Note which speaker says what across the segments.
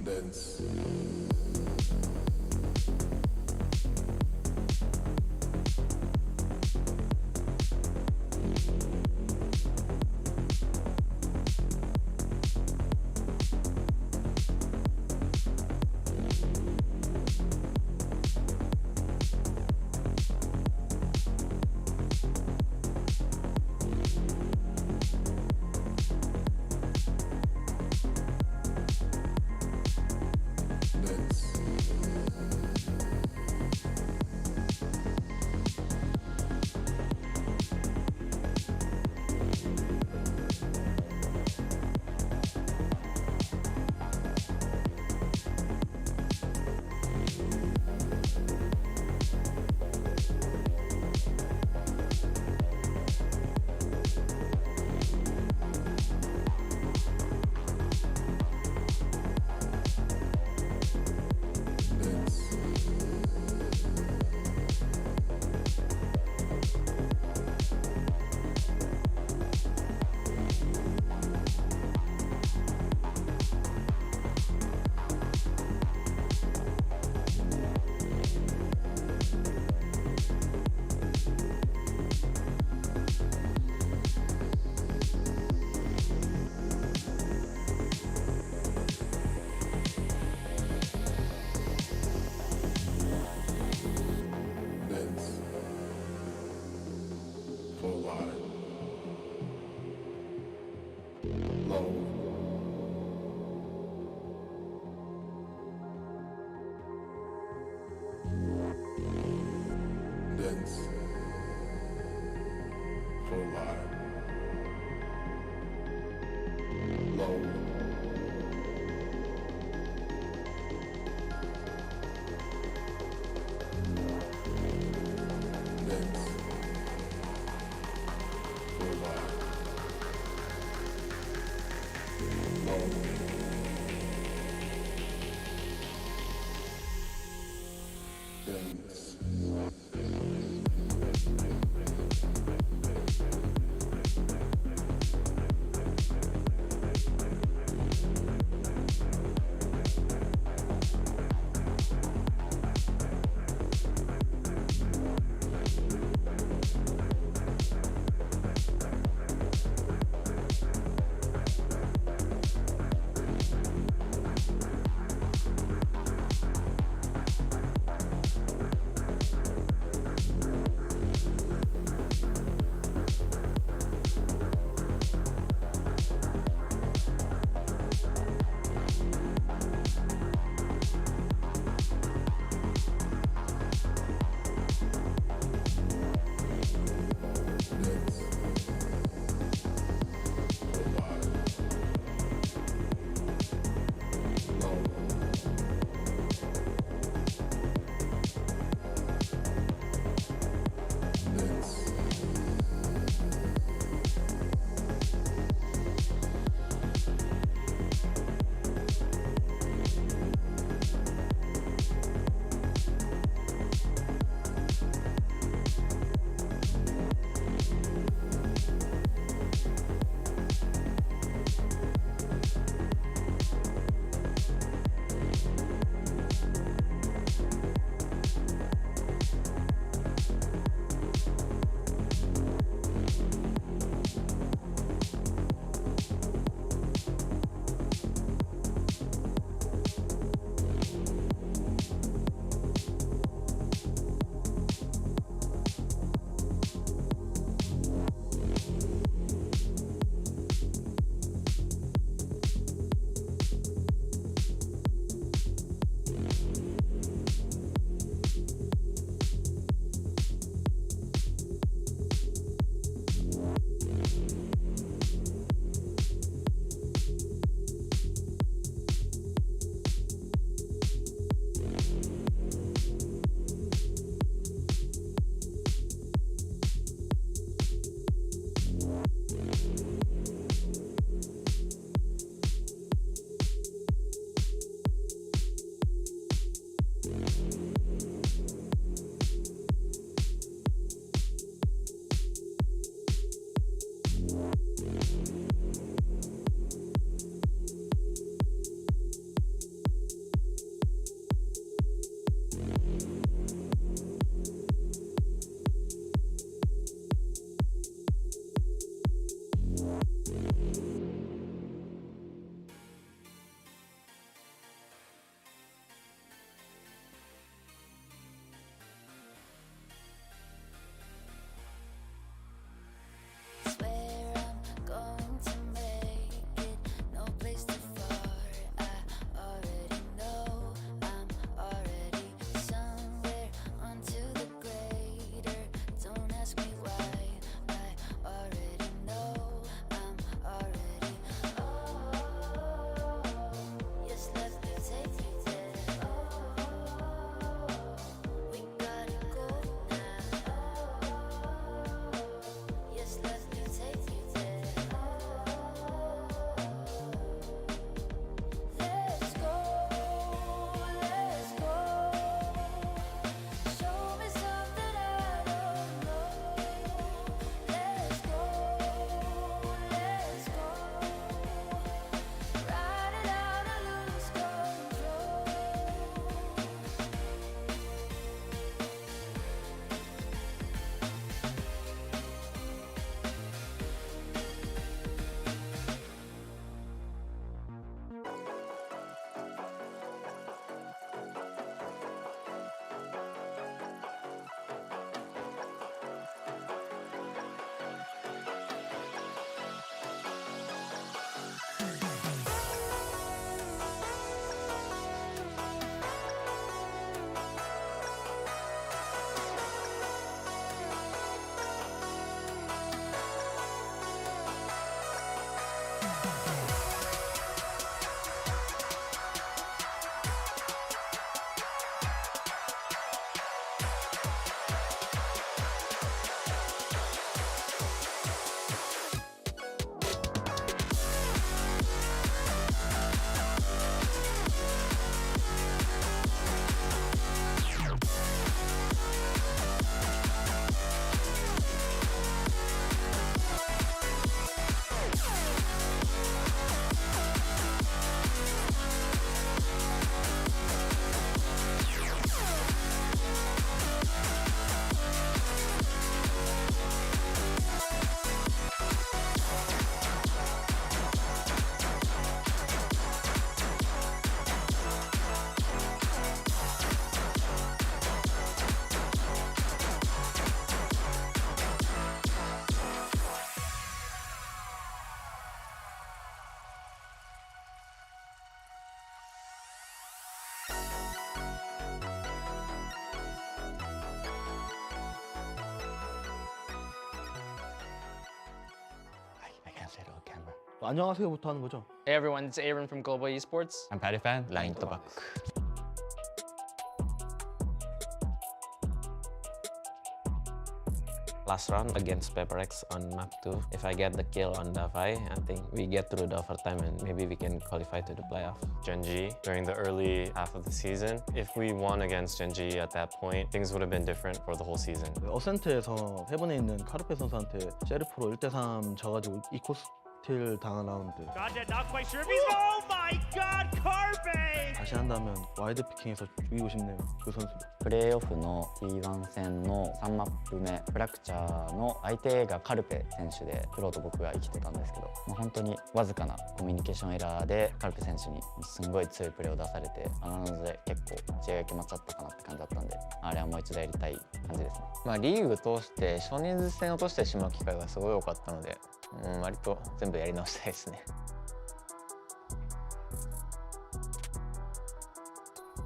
Speaker 1: dance. 안녕하세요부터 하는 거죠?
Speaker 2: Hey everyone, it's Aaron from Global Esports.
Speaker 3: I'm Patty Fan, 라인 또박.
Speaker 4: Last round against PaperX on map 2. If I get the kill on Davai, I think we get through the overtime and maybe we can qualify to the playoff.
Speaker 5: Gen.GE during the early half of the season. If we won against Gen.GE at that point, things would have been different for the whole season.
Speaker 1: 어센트에서 헤븐에 있는 카르페 선수한테 셰리프로 1대3 져가지고 이코스틸 당한 라운드.
Speaker 6: Not quite sure if he's. Oh my God, Carpe!
Speaker 1: 다시 한다면 와이드 피킹에서 죽이고 싶네요, 그 선수.
Speaker 7: プレーオフの T1 戦の3マップ目フラクチャーの相手がカルペ選手でプロと僕が生きてたんですけど、本当にわずかなコミュニケーションエラーでカルペ選手にすんごい強いプレーを出されて、なので結構試合が決まっちゃったかなって感じだったんで、あれはもう一度やりたい感じですね。
Speaker 3: リーグ通して少人数戦を通してしまう機会がすごい多かったので、割と全部やり直したいですね。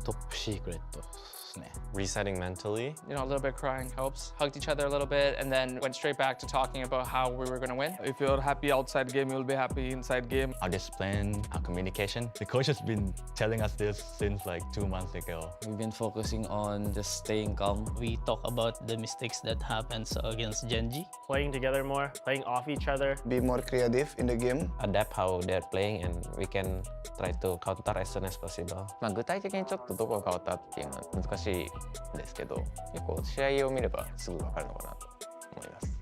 Speaker 7: トップシークレットですね。
Speaker 5: Resetting mentally.
Speaker 2: You know, a little bit of crying helps. Hugged each other a little bit and then went straight back to talking about how we were going to win.
Speaker 8: If you're happy outside game, you'll be happy inside game.
Speaker 3: Our discipline, our communication. The coach has been telling us this since like 2 months ago.
Speaker 9: We've been focusing on just staying calm.
Speaker 10: We talk about the mistakes that happens against Gen.GE.
Speaker 6: Playing together more, playing off each other.
Speaker 11: Be more creative in the game.
Speaker 4: Adapt how they're playing and we can try to counter as soon as possible.
Speaker 3: 具体的にちょっとどこが変わったっていうのは難しいですけど、結構試合を見ればすぐ分かるのかなと思います。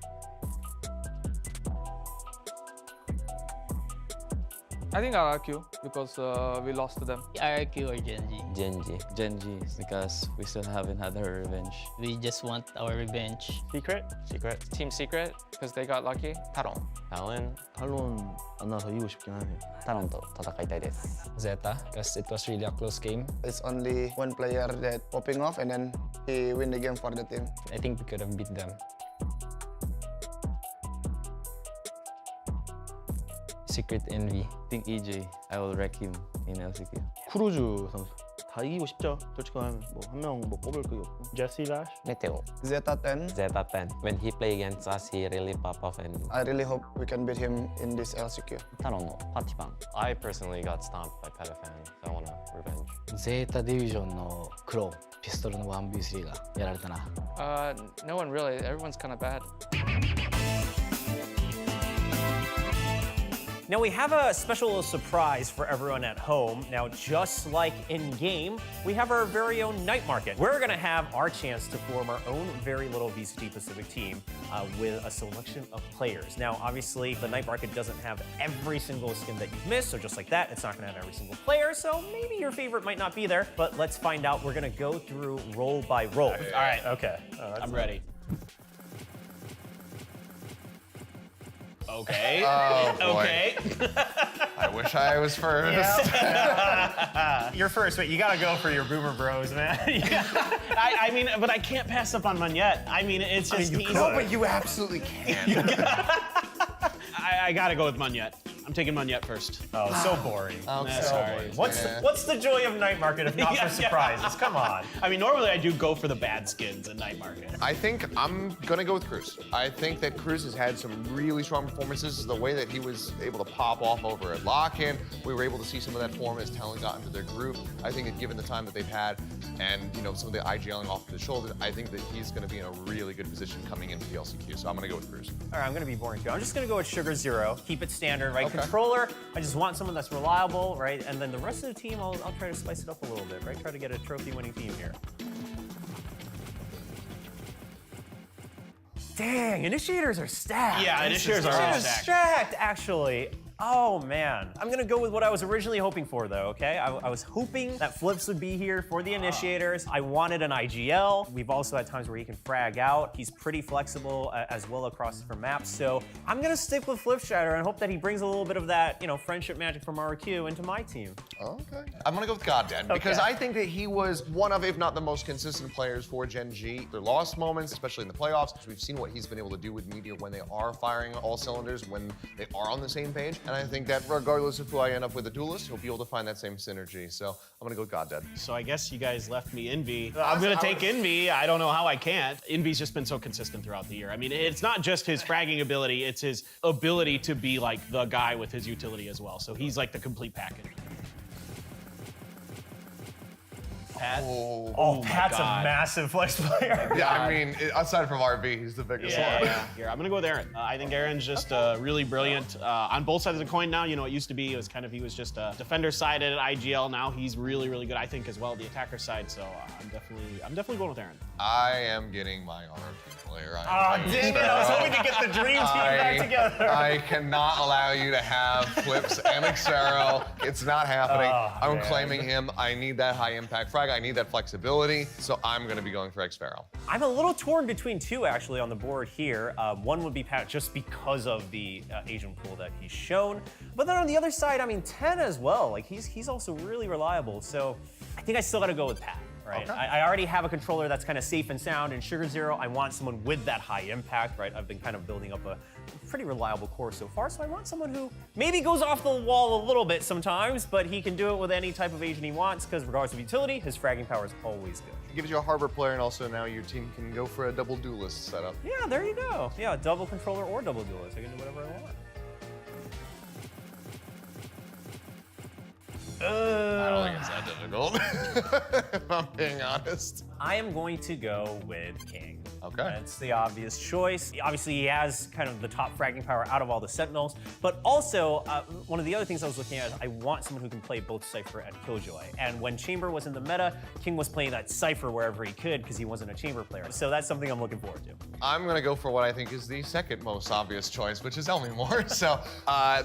Speaker 8: I think RRQ because we lost to them.
Speaker 10: RRQ or Gen.GE?
Speaker 4: Gen.GE.
Speaker 9: Gen.GE because we still haven't had our revenge.
Speaker 10: We just want our revenge.
Speaker 6: Secret?
Speaker 5: Secret.
Speaker 2: Team secret, because they got lucky.
Speaker 3: 타론.
Speaker 5: TLN.
Speaker 1: 탈론 안 나와서 이기고 싶긴 하네요.
Speaker 7: タロンと戦いたいです。
Speaker 9: Zeta because it was really a close game.
Speaker 11: It's only one player that popping off and then he win the game for the team.
Speaker 9: I think we could have beat them. Secret Envy. I think EJ. I will wreck him in LCQ.
Speaker 1: 크루즈 선수. 다 이기고 싶죠. 솔직히 하면 뭐 한 명 뭐 꼽을 그게 없고.
Speaker 6: Jesse Vash?
Speaker 3: メテオ。
Speaker 11: Zeta 10.
Speaker 4: Zeta 10. When he play against us, he really pop off and
Speaker 11: I really hope we can beat him in this LCQ.
Speaker 7: タロンのパティパン。
Speaker 5: I personally got stomped by Petafan, so I want revenge.
Speaker 9: ゼータディビジョンの黒ピストルの 1v3 がやられたな。
Speaker 2: No one really. Everyone's kind of bad.
Speaker 6: Now we have a special surprise for everyone at home. Now, just like in-game, we have our very own night market. We're gonna have our chance to form our own very little vs.GE Pacific team with a selection of players. Now, obviously, the night market doesn't have every single skin that you've missed, so just like that, it's not gonna have every single player, so maybe your favorite might not be there, but let's find out. We're gonna go through role by role. All right, okay.
Speaker 9: I'm ready.
Speaker 6: Okay.
Speaker 12: Oh, boy.
Speaker 6: Okay.
Speaker 12: I wish I was first.
Speaker 6: You're first, but you gotta go for your boomer bros, man. I mean, but I can't pass up on Munyet. I mean, it's just
Speaker 12: you could, but you absolutely can't.
Speaker 6: I gotta go with Munyet. I'm taking Munyet first. Oh, so boring.
Speaker 12: Sorry.
Speaker 6: What's the joy of night market if not for surprises? Come on. I mean, normally I do go for the bad skins at night market.
Speaker 12: I think I'm gonna go with Cruz. I think that Cruz has had some really strong performances. The way that he was able to pop off over at Lock-In, we were able to see some of that form as TLN got into their group. I think that given the time that they've had and some of the IGLing off the shoulder, I think that he's gonna be in a really good position coming into the LCQ. So I'm gonna go with Cruz.
Speaker 6: All right, I'm gonna be boring too. I'm just gonna go with Sugar Zero. Keep it standard, right?
Speaker 12: Okay.
Speaker 6: Controller, I just want someone that's reliable, right? And then the rest of the team, I'll try to spice it up a little bit, right? Try to get a trophy-winning team here. Dang, initiators are stacked.
Speaker 8: Yeah, initiators are
Speaker 6: stacked, actually. Oh man. I'm gonna go with what I was originally hoping for though, okay? I was hoping that Flips would be here for the initiators. I wanted an IGL. We've also had times where he can frag out. He's pretty flexible as well across different maps. So I'm gonna stick with Flipstratter and hope that he brings a little bit of that, friendship magic from RQ into my team.
Speaker 12: Okay. I'm gonna go with Goddad because I think that he was one of, if not the most consistent players for Gen.GE. Their lost moments, especially in the playoffs, because we've seen what he's been able to do with Meteor when they are firing all cylinders, when they are on the same page. And I think that regardless of who I end up with a duelist, he'll be able to find that same synergy. So I'm gonna go with God Dead.
Speaker 13: So I guess you guys left me Envy. I'm gonna take Envy. I don't know how I can't. Envy's just been so consistent throughout the year. I mean, it's not just his fragging ability, it's his ability to be like the guy with his utility as well. So he's like the complete package. Pat?
Speaker 6: Oh, Pat's a massive flex player.
Speaker 12: Yeah, I mean, aside from RB, he's the biggest one.
Speaker 13: Yeah. Here, I'm gonna go with Aaron. I think Aaron's just really brilliant on both sides of the coin now. You know, it used to be, it was kind of, he was just a defender side at IGL. Now he's really, really good, I think, as well, the attacker side. So I'm definitely going with Aaron.
Speaker 12: I am getting my RP player.
Speaker 6: Oh, dang it, I was hoping to get the dream team back together.
Speaker 12: I cannot allow you to have Flips and Xero. It's not happening. I'm claiming him. I need that high impact frag. I need that flexibility. So I'm going to be going for Xero.
Speaker 6: I'm a little torn between two, actually, on the board here. One would be Pat just because of the Asian pool that he's shown. But then on the other side, I mean, 10 as well. Like, he's also really reliable. So I think I still got to go with Pat. Right.
Speaker 12: Okay.
Speaker 6: I already have a controller that's kind of safe and sound, and Sugar Zero, I want someone with that high impact, right? I've been kind of building up a pretty reliable core so far, so I want someone who maybe goes off the wall a little bit sometimes, but he can do it with any type of agent he wants, because regardless of utility, his fragging power is always good.
Speaker 12: It gives you a harbor player, and also now your team can go for a double duelist setup.
Speaker 6: Yeah, there you go. Yeah, double controller or double duelist. I can do whatever I want.
Speaker 12: I don't think it's that difficult, if I'm being honest.
Speaker 6: I am going to go with King.
Speaker 12: Okay.
Speaker 6: That's the obvious choice. Obviously, he has kind of the top fragging power out of all the Sentinels, but also one of the other things I was looking at, I want someone who can play both Cypher and Killjoy. And when Chamber was in the meta, King was playing that Cypher wherever he could because he wasn't a Chamber player. So that's something I'm looking forward to.
Speaker 12: I'm gonna go for what I think is the second most obvious choice, which is Elmore. So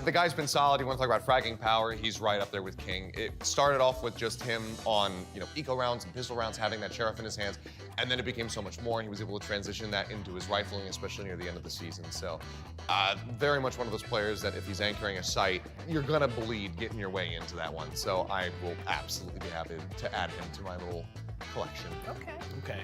Speaker 12: the guy's been solid. You want to talk about fragging power? He's right up there with King. It started off with just him on eco rounds and pistol rounds, having that sheriff in his hands, and then it became so much more. And he was able to transition that into his rifling, especially near the end of the season. So very much one of those players that if he's anchoring a site, you're gonna bleed getting your way into that one. So I will absolutely be happy to add him to my little collection.
Speaker 6: Okay.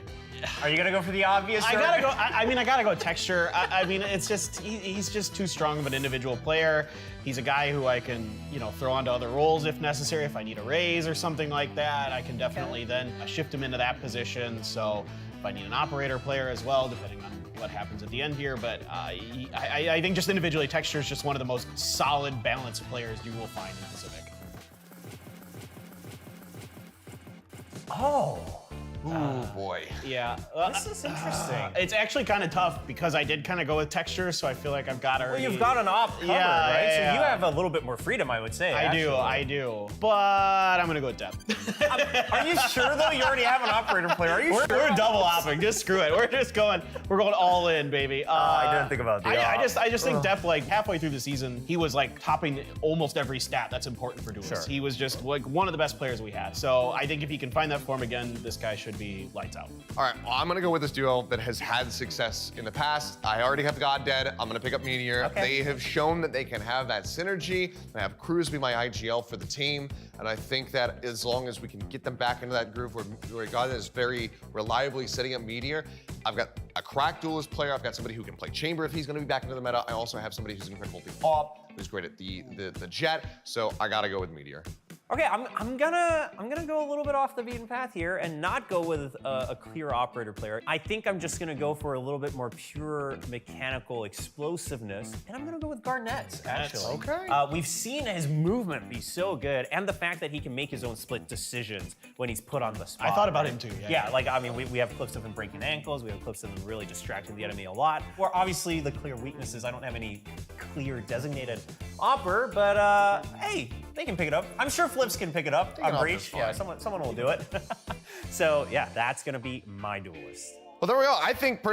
Speaker 6: Are you gonna go for the obvious?
Speaker 13: I gotta go. I gotta go texture. I mean, it's just he's just too strong of an individual player. He's a guy who I can throw onto other roles if necessary. If I need a raise or something like that, I can definitely then shift him into that position. So if I need an operator player as well, depending on what happens at the end here. But I think just individually, texture is just one of the most solid, balanced players you will find in Pacific.
Speaker 6: Oh.
Speaker 12: Ooh, boy.
Speaker 13: Yeah.
Speaker 6: This is interesting.
Speaker 13: It's actually kind of tough because I did kind of go with texture, so I feel like I've got already.
Speaker 6: Well, you've got an op covered, right?
Speaker 13: Yeah.
Speaker 6: So you have a little bit more freedom, I would say.
Speaker 13: I do. But I'm gonna go with depth.
Speaker 6: Are you sure though? You already have an operator player. Are you sure?
Speaker 13: We're double opping. Just screw it. We're going all in, baby.
Speaker 6: I didn't think about the
Speaker 13: I just think depth, like halfway through the season, he was like topping almost every stat that's important for duelists.
Speaker 6: Sure.
Speaker 13: He was just like one of the best players we had. So I think if he can find that form again, this guy should be lights out.
Speaker 12: All right, well, I'm gonna go with this duo that has had success in the past. I already have God Dead. I'm gonna pick up Meteor.
Speaker 6: Okay.
Speaker 12: They have shown that they can have that synergy. I have Cruz be my IGL for the team, and I think that as long as we can get them back into that groove where God Dead is very reliably setting up Meteor, I've got a crack duelist player. I've got somebody who can play Chamber if he's gonna be back into the meta. I also have somebody who's incredible at the AWP, who's great at the jet. So I gotta go with Meteor.
Speaker 6: Okay, I'm gonna go a little bit off the beaten path here and not go with a clear operator player. I think I'm just gonna go for a little bit more pure mechanical explosiveness, and I'm gonna go with Garnett, actually.
Speaker 12: Okay.
Speaker 6: We've seen his movement be so good, and the fact that he can make his own split decisions when he's put on the spot.
Speaker 13: I thought about him too.
Speaker 6: Yeah, like I mean, we have clips of him breaking ankles. We have clips of him really distracting the enemy a lot. Or obviously the clear weaknesses. I don't have any clear designated opper, but hey, they can pick it up. I'm sure Flips can pick it up on Breach. Yeah, someone will do it. So yeah, that's gonna be my duelist.
Speaker 12: Well, there we go. I think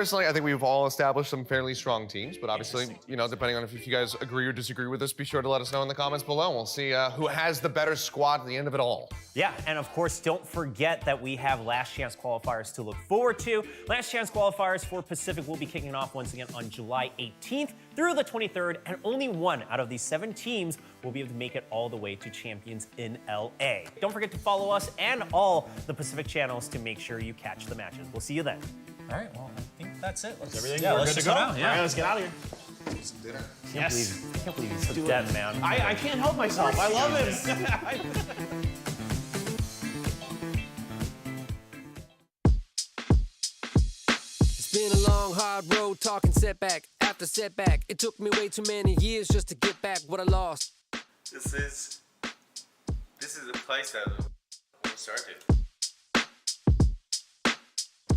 Speaker 12: we've all established some fairly strong teams, but obviously, depending on if you guys agree or disagree with us, be sure to let us know in the comments below. We'll see who has the better squad at the end of it all.
Speaker 6: Yeah, and of course, don't forget that we have Last Chance qualifiers to look forward to. Last Chance qualifiers for Pacific will be kicking off once again on July 18th through the 23rd, and only one out of these 7 teams will be able to make it all the way to Champions in LA. Don't forget to follow us and all the Pacific channels to make sure you catch the matches. We'll see you then. All right, well, I think that's it.
Speaker 13: Everything
Speaker 6: yeah,
Speaker 13: we're
Speaker 6: let's
Speaker 13: good to
Speaker 6: just
Speaker 13: go.
Speaker 6: go now.
Speaker 13: All right, let's get out of here.
Speaker 12: Some dinner.
Speaker 6: Yes. I can't believe he's dead, man.
Speaker 13: I can't help myself. I love him.
Speaker 14: It's been a long, hard road talking setback after setback. It took me way too many years just to get back what I lost.
Speaker 15: This is a place that we started.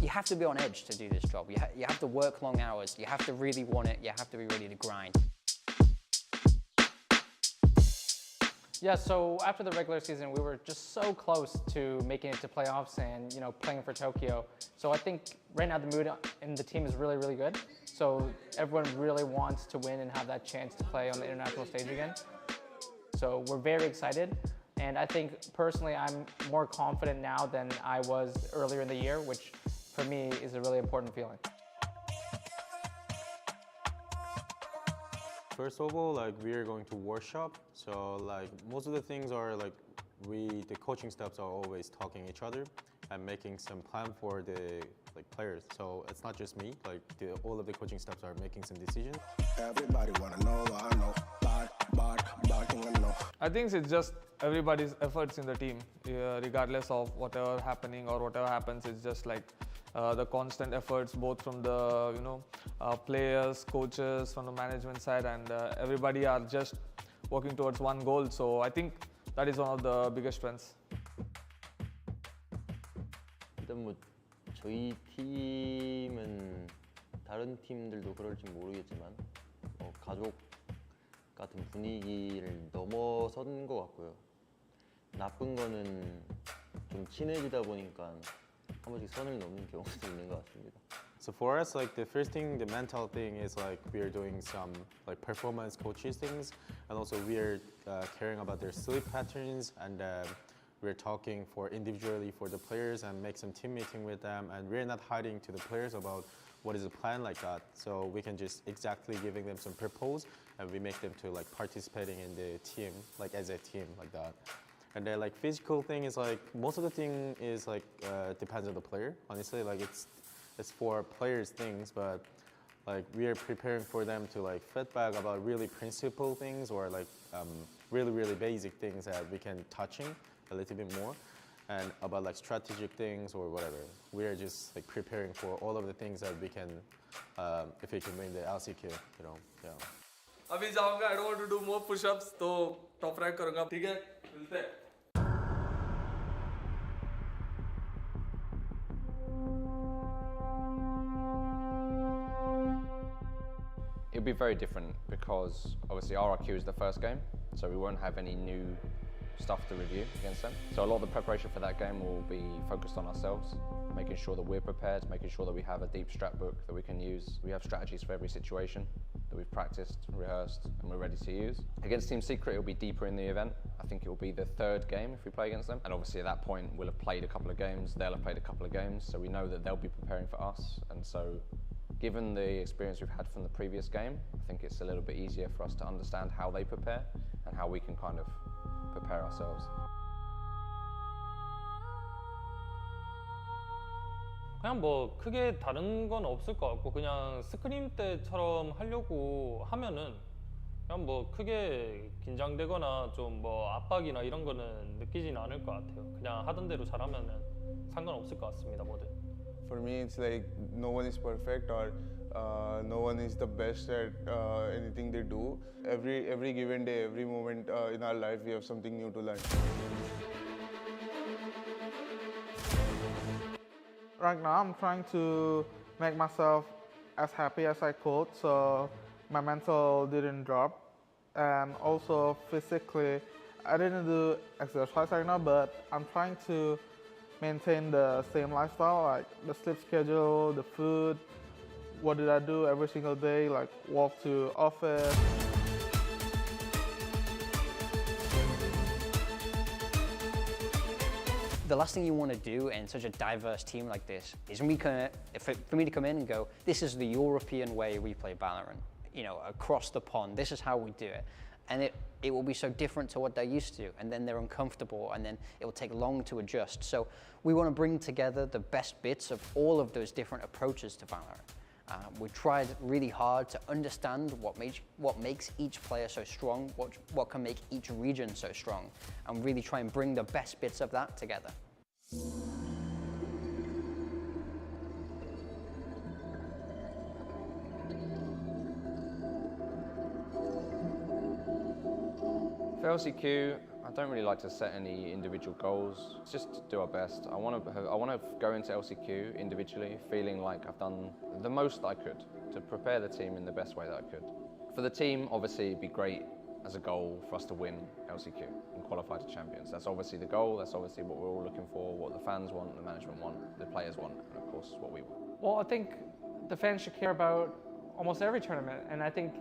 Speaker 16: You have to be on edge to do this job. You have to work long hours. You have to really want it. You have to be ready to grind.
Speaker 2: Yeah, so after the regular season, we were just so close to making it to playoffs and, playing for Tokyo. So I think right now the mood in the team is really, really good. So everyone really wants to win and have that chance to play on the international stage again. So we're very excited. And I think personally, I'm more confident now than I was earlier in the year, which for me is a really important feeling.
Speaker 5: First of all, we are going to workshop. So most of the things are the coaching staffs are always talking each other and making some plan for the players. So it's not just me. All of the coaching staffs are making some decisions.
Speaker 11: Everybody wanna know, I know.
Speaker 8: I think it's just everybody's efforts in the team, regardless of whatever happening or whatever happens. It's just the constant efforts, both from the players, coaches, from the management side, and everybody are just working towards one goal. So I think that is one of the biggest strengths.
Speaker 9: 일단 저희 팀은 다른 팀들도 그럴지 모르겠지만 가족 같은 분위기를 넘어선 것 같고요. 나쁜 거는 좀 친해지다 보니까 한 번씩 선을 넘는 경우도 있는 것 같습니다.
Speaker 5: So for us, the first thing, the mental thing is we are doing some performance coaches things, and also we are caring about their sleep patterns, and we're talking individually for the players and make some team meeting with them, and we're not hiding to the players about what is the plan like that. So we can just exactly giving them some purpose, and we make them to participating in the team, as a team like that. And then physical thing is most of the thing is depends on the player. Honestly, it's for players things, but we are preparing for them to feedback about really principal things or really really basic things that we can touching a little bit more, and about strategic things or whatever. We are just preparing for all of the things that we can, if we can win the LCQ, yeah.
Speaker 8: अभी जाऊंगा, I don't want to do more push-ups, तो top rank करूंगा, ठीक है? मिलते हैं.
Speaker 17: It'll be very different because obviously RRQ is the first game, so we won't have any new stuff to review against them. So a lot of the preparation for that game will be focused on ourselves, making sure that we're prepared, making sure that we have a deep strat book that we can use. We have strategies for every situation that we've practiced, rehearsed, and we're ready to use. Against Team Secret, it'll be deeper in the event. I think it will be the third game if we play against them. And obviously at that point, we'll have played a couple of games, they'll have played a couple of games, so we know that they'll be preparing for us. And so given the experience we've had from the previous game, I think it's a little bit easier for us to understand how they prepare and how we can kind of prepare ourselves.
Speaker 18: 그냥 크게 다른 건 없을 것 같고 그냥 스크림 때처럼 하려고 하면은 그냥 크게 긴장되거나 좀 압박이나 이런 거는 느끼진 않을 것 같아요. 그냥 하던 대로 잘하면은 상관없을 것 같습니다, 뭐든.
Speaker 19: For me, it's no one is perfect or no one is the best at anything they do. Every given day, every moment in our life, we have something new to learn.
Speaker 8: Right now, I'm trying to make myself as happy as I could, so my mental didn't drop. And also physically, I didn't do exercise right now, but I'm trying to maintain the same lifestyle, the sleep schedule, the food. What did I do every single day, walk to office.
Speaker 16: The last thing you want to do in such a diverse team like this is for me to come in and go, this is the European way we play Valorant. Across the pond, this is how we do it. And it will be so different to what they're used to, and then they're uncomfortable, and then it will take long to adjust. So we want to bring together the best bits of all of those different approaches to Valorant. We tried really hard to understand what makes each player so strong, what can make each region so strong, and really try and bring the best bits of that together.
Speaker 17: For LCQ, I don't really like to set any individual goals. It's just to do our best. I want to go into LCQ individually feeling like I've done the most I could to prepare the team in the best way that I could. For the team, obviously, it'd be great as a goal for us to win LCQ and qualify to champions. That's obviously the goal. That's obviously what we're all looking for, what the fans want, the management want, the players want, and of course, what we want.
Speaker 2: Well, I think the fans should care about almost every tournament, and I think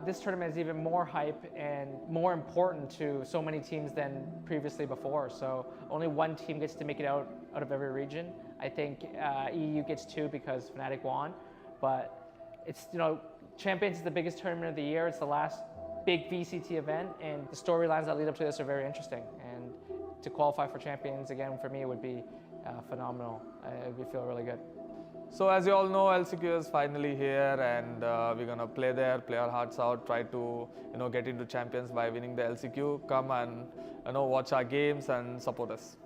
Speaker 2: this tournament is even more hype and more important to so many teams than previously before. So only one team gets to make it out of every region. I think EU gets 2 because Fnatic won, but it's, you know, Champions is the biggest tournament of the year. It's the last big VCT event, and the storylines that lead up to this are very interesting. And to qualify for Champions again for me would be phenomenal. It would feel really good.
Speaker 8: So as you all know, LCQ is finally here, and we're gonna play there, play our hearts out, try to get into Champions by winning the LCQ. Come and watch our games and support us.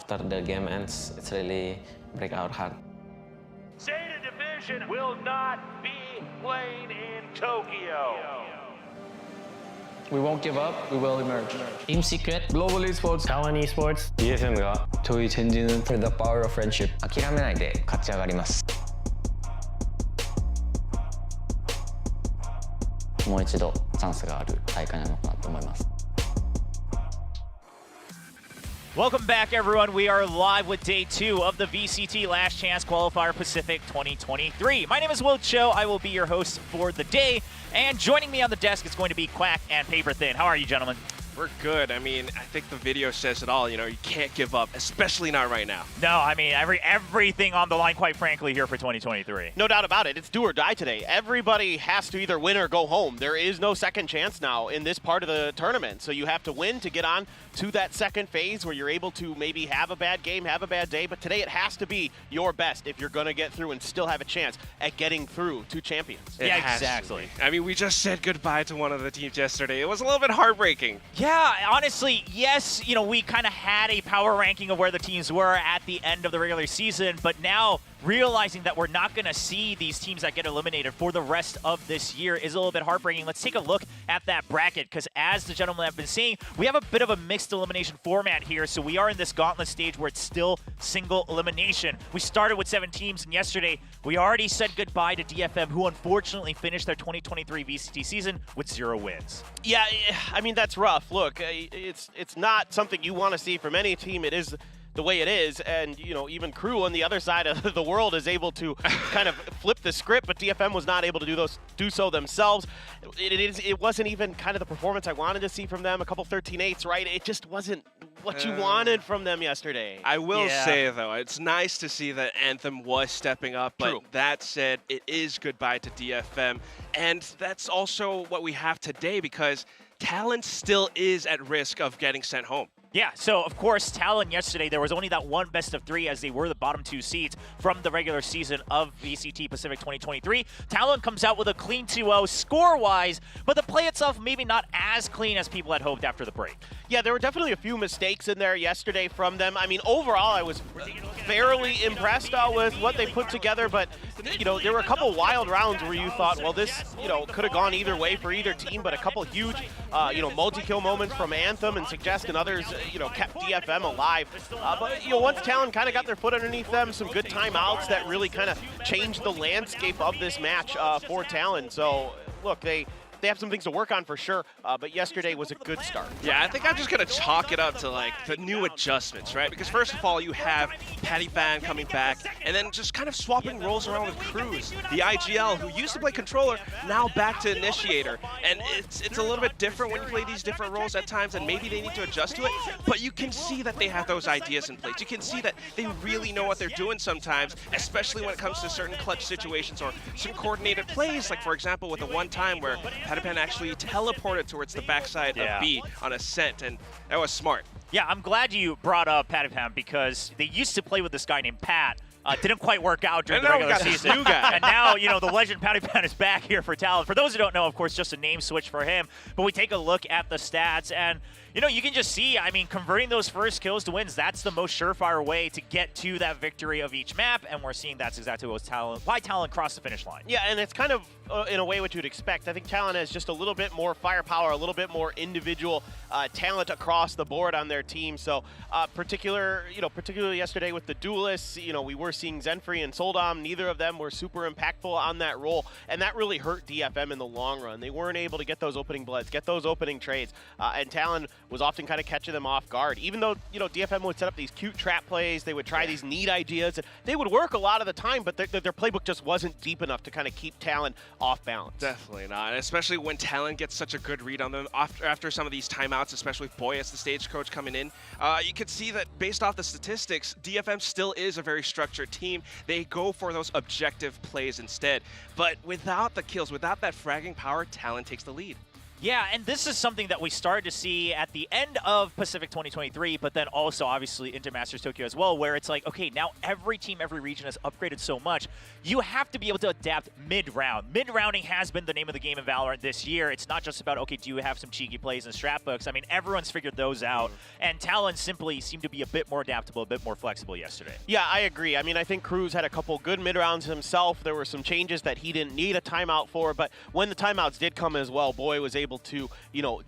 Speaker 4: after the game ends, it's really break our heart.
Speaker 20: Zeta Division will not be playing in Tokyo.
Speaker 2: We won't give up. We will emerge.
Speaker 10: Team Secret,
Speaker 9: Global Esports,
Speaker 6: TLN Esports,
Speaker 9: DFM가 저희 젠지는
Speaker 7: For the power of friendship.
Speaker 3: 諦めないで勝ち上がります。
Speaker 7: もう一度チャンスがある大会なのかなと思います。
Speaker 21: Welcome back, everyone. We are live with day 2 of the VCT Last Chance Qualifier Pacific 2023. My name is Will Cho. I will be your host for the day. And joining me on the desk is going to be Quack and Paper Thin. How are you, gentlemen?
Speaker 22: We're good. I mean, I think the video says it all. You know, you can't give up, especially not right now.
Speaker 21: No, I mean, everything on the line, quite frankly, here for 2023.
Speaker 23: No doubt about it. It's do or die today. Everybody has to either win or go home. There is no second chance now in this part of the tournament. So you have to win to get on to that second phase where you're able to maybe have a bad game, have a bad day. But today it has to be your best if you're going to get through and still have a chance at getting through to champions.
Speaker 21: Yeah, exactly.
Speaker 22: I mean, we just said goodbye to one of the teams yesterday. It was a little bit heartbreaking.
Speaker 21: Yeah, honestly, yes, you know, we kind of had a power ranking of where the teams were at the end of the regular season, but now realizing that we're not going to see these teams that get eliminated for the rest of this year is a little bit heartbreaking. Let's take a look at that bracket, because as the gentlemen have been saying, we have a bit of a mixed elimination format here, so we are in this gauntlet stage where it's still single elimination. We started with 7 teams, and yesterday we already said goodbye to DFM, who unfortunately finished their 2023 VCT season with 0 wins.
Speaker 23: Yeah, I mean, that's rough. Look, it's not something you want to see from any team. It is the way it is, and you know, even Crew on the other side of the world is able to kind of flip the script, but DFM was not able to do so themselves. It wasn't even kind of the performance I wanted to see from them. A couple 13-8s, right? It just wasn't what you wanted from them yesterday.
Speaker 22: I will say, though, it's nice to see that Anthem was stepping up, but that said, it is goodbye to DFM, and that's also what we have today, because Talon still is at risk of getting sent home.
Speaker 21: Yeah, so of course, Talon yesterday, there was only that one best of 3 as they were the bottom 2 seeds from the regular season of VCT Pacific 2023. Talon comes out with a clean 2-0 score-wise, but the play itself maybe not as clean as people had hoped after the break.
Speaker 23: Yeah, there were definitely a few mistakes in there yesterday from them. I mean, overall, I was fairly impressed with what they put together, but, you know, there were a couple wild rounds where you thought, well, this, you know, could have gone either way for either team, but a couple huge, you know, multi-kill moments from Anthem and Suggest and others, you know, kept DFM alive. But, you know, once Talon kind of got their foot underneath them, some good timeouts that really kind of changed the landscape of this match for Talon. So, look, they have some things to work on for sure, but yesterday was a good start.
Speaker 22: Yeah, I think I'm just going to chalk it up to, like, the new adjustments, right? Because first of all, you have Patty Fan coming back, and then just kind of swapping roles around with Cruz, the IGL, who used to play controller, now back to initiator. And it's a little bit different when you play these different roles at times, and maybe they need to adjust to it, but you can see that they have those ideas in place. You can see that they really know what they're doing sometimes, especially when it comes to certain clutch situations or some coordinated plays, like, for example, with the one time where Patapan actually teleported towards the backside of B on Ascent, and that was smart.
Speaker 21: Yeah, I'm glad you brought up Patapan, because they used to play with this guy named Pat. Didn't quite work out during the regular season.
Speaker 22: New guy.
Speaker 21: And now, you know, the legend Patapan is back here for Talon. For those who don't know, of course, just a name switch for him. But we take a look at the stats, and you know, you can just see, I mean, converting those first kills to wins, that's the most surefire way to get to that victory of each map, and we're seeing that's exactly what why Talon crossed the finish line.
Speaker 23: Yeah, and it's kind of, in a way, what you'd expect. I think Talon has just a little bit more firepower, a little bit more individual talent across the board on their team. So, particularly yesterday with the duelists, you know, we were seeing Zenfree and Soldom. Neither of them were super impactful on that role, and that really hurt DFM in the long run. They weren't able to get those opening bloods, get those opening trades, and Talon was often kind of catching them off guard. Even though, you know, DFM would set up these cute trap plays, they would try these neat ideas, and they would work a lot of the time, but their playbook just wasn't deep enough to kind of keep Talon off balance.
Speaker 22: Definitely not, and especially when Talon gets such a good read on them after some of these timeouts, especially with Boy as the stage coach coming in. You could see that based off the statistics, DFM still is a very structured team. They go for those objective plays instead, but without the kills, without that fragging power, Talon takes the lead.
Speaker 21: Yeah, and this is something that we started to see at the end of Pacific 2023, but then also obviously into Masters Tokyo as well, where it's like, okay, now every team, every region has upgraded so much. You have to be able to adapt mid-round. Mid-rounding has been the name of the game in Valorant this year. It's not just about, okay, do you have some cheeky plays and strat books? I mean, everyone's figured those out, and Talon simply seemed to be a bit more adaptable, a bit more flexible yesterday.
Speaker 23: Yeah, I agree. I mean, I think Cruz had a couple good mid-rounds himself. There were some changes that he didn't need a timeout for, but when the timeouts did come as well, Boy was able to,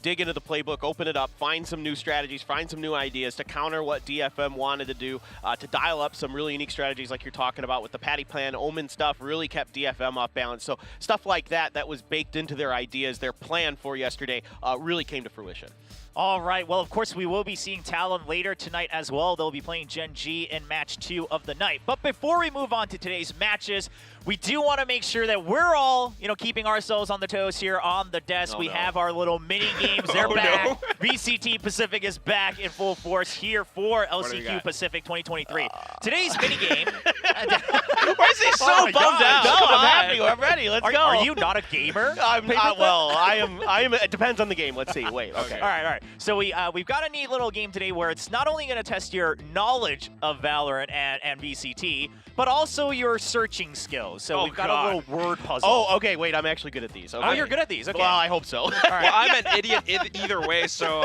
Speaker 23: dig into the playbook, open it up, find some new strategies, find some new ideas to counter what DFM wanted to do, to dial up some really unique strategies like you're talking about with the Patty Plan, Omen stuff, really kept DFM off balance. So stuff like that was baked into their ideas, their plan for yesterday, really came to fruition.
Speaker 21: All right, well, of course, we will be seeing Talon later tonight as well. They'll be playing Gen.G in match 2 of the night. But before we move on to today's matches, we do want to make sure that we're all, keeping ourselves on the toes here on the desk. We have our little mini games. They're back. VCT Pacific is back in full force here for LCQ Pacific 2023. Today's mini game.
Speaker 23: Why is he so bummed out? No, I'm happy. I'm ready. Let's go.
Speaker 21: Are you not a gamer?
Speaker 23: I am. It depends on the game. Let's see. Wait. Okay.
Speaker 21: All right. So we've got a neat little game today where it's not only going to test your knowledge of Valorant and VCT, but also your searching skills. So we've got a little word puzzle.
Speaker 23: Oh, okay. Wait, I'm actually good at these. Okay.
Speaker 21: Oh, you're good at these. Okay.
Speaker 23: Well, I hope so. All
Speaker 22: right. Well, I'm an idiot either way, so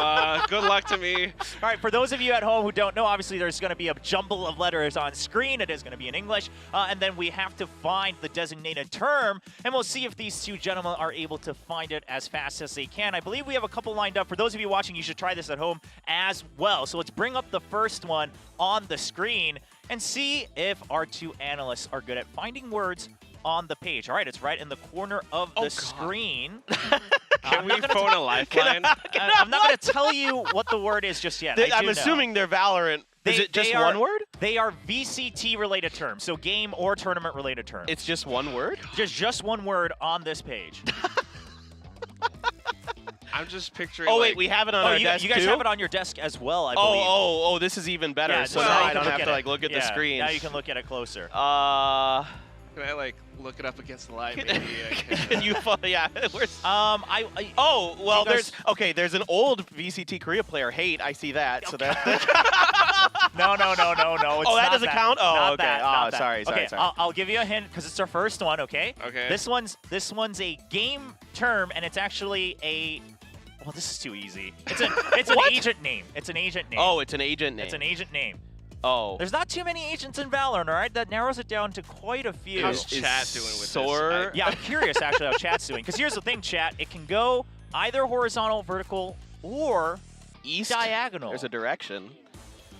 Speaker 22: good luck to me.
Speaker 21: All right. For those of you at home who don't know, obviously there's going to be a jumble of letters on screen. It is going to be in English, and then we have to find the designated term, and we'll see if these two gentlemen are able to find it as fast as they can. I believe we have a couple lined up. For those of you watching, you should try this at home as well. So let's bring up the first one on the screen and see if our two analysts are good at finding words on the page. All right, it's right in the corner of the screen.
Speaker 22: Can we phone a lifeline?
Speaker 21: I'm not going to tell you what the word is just yet.
Speaker 23: I'm assuming they're Valorant. Is it just one word?
Speaker 21: They are VCT-related terms, so game or tournament-related terms.
Speaker 23: It's just one word?
Speaker 21: Just one word on this page.
Speaker 22: I'm just picturing.
Speaker 23: Oh wait, we have it on our desk
Speaker 21: too? You guys have it on your desk as well, I believe.
Speaker 23: Oh, this is even better.
Speaker 21: Yeah,
Speaker 23: so now I don't have to look at the screen.
Speaker 21: Now you can look at it closer.
Speaker 22: Can I look it up against the light? Maybe.
Speaker 23: Can you? Yeah. Where's? There's an old VCT Korea player. Hate. I see that. So that.
Speaker 21: No. It's
Speaker 23: that doesn't count. Oh,
Speaker 21: not
Speaker 23: okay.
Speaker 21: That,
Speaker 23: sorry.
Speaker 21: I'll give you a hint because it's our first one. Okay.
Speaker 22: Okay.
Speaker 21: This one's a game term, and it's actually a. Well, this is too easy. It's an agent name. It's an agent name.
Speaker 23: Oh, it's an agent name.
Speaker 21: It's an agent name.
Speaker 23: Oh.
Speaker 21: There's not too many agents in Valorant, all right? That narrows it down to quite a few.
Speaker 22: How's chat doing with this?
Speaker 21: Yeah, I'm curious actually how chat's doing. Because here's the thing, chat. It can go either horizontal, vertical, or diagonal.
Speaker 23: There's a direction.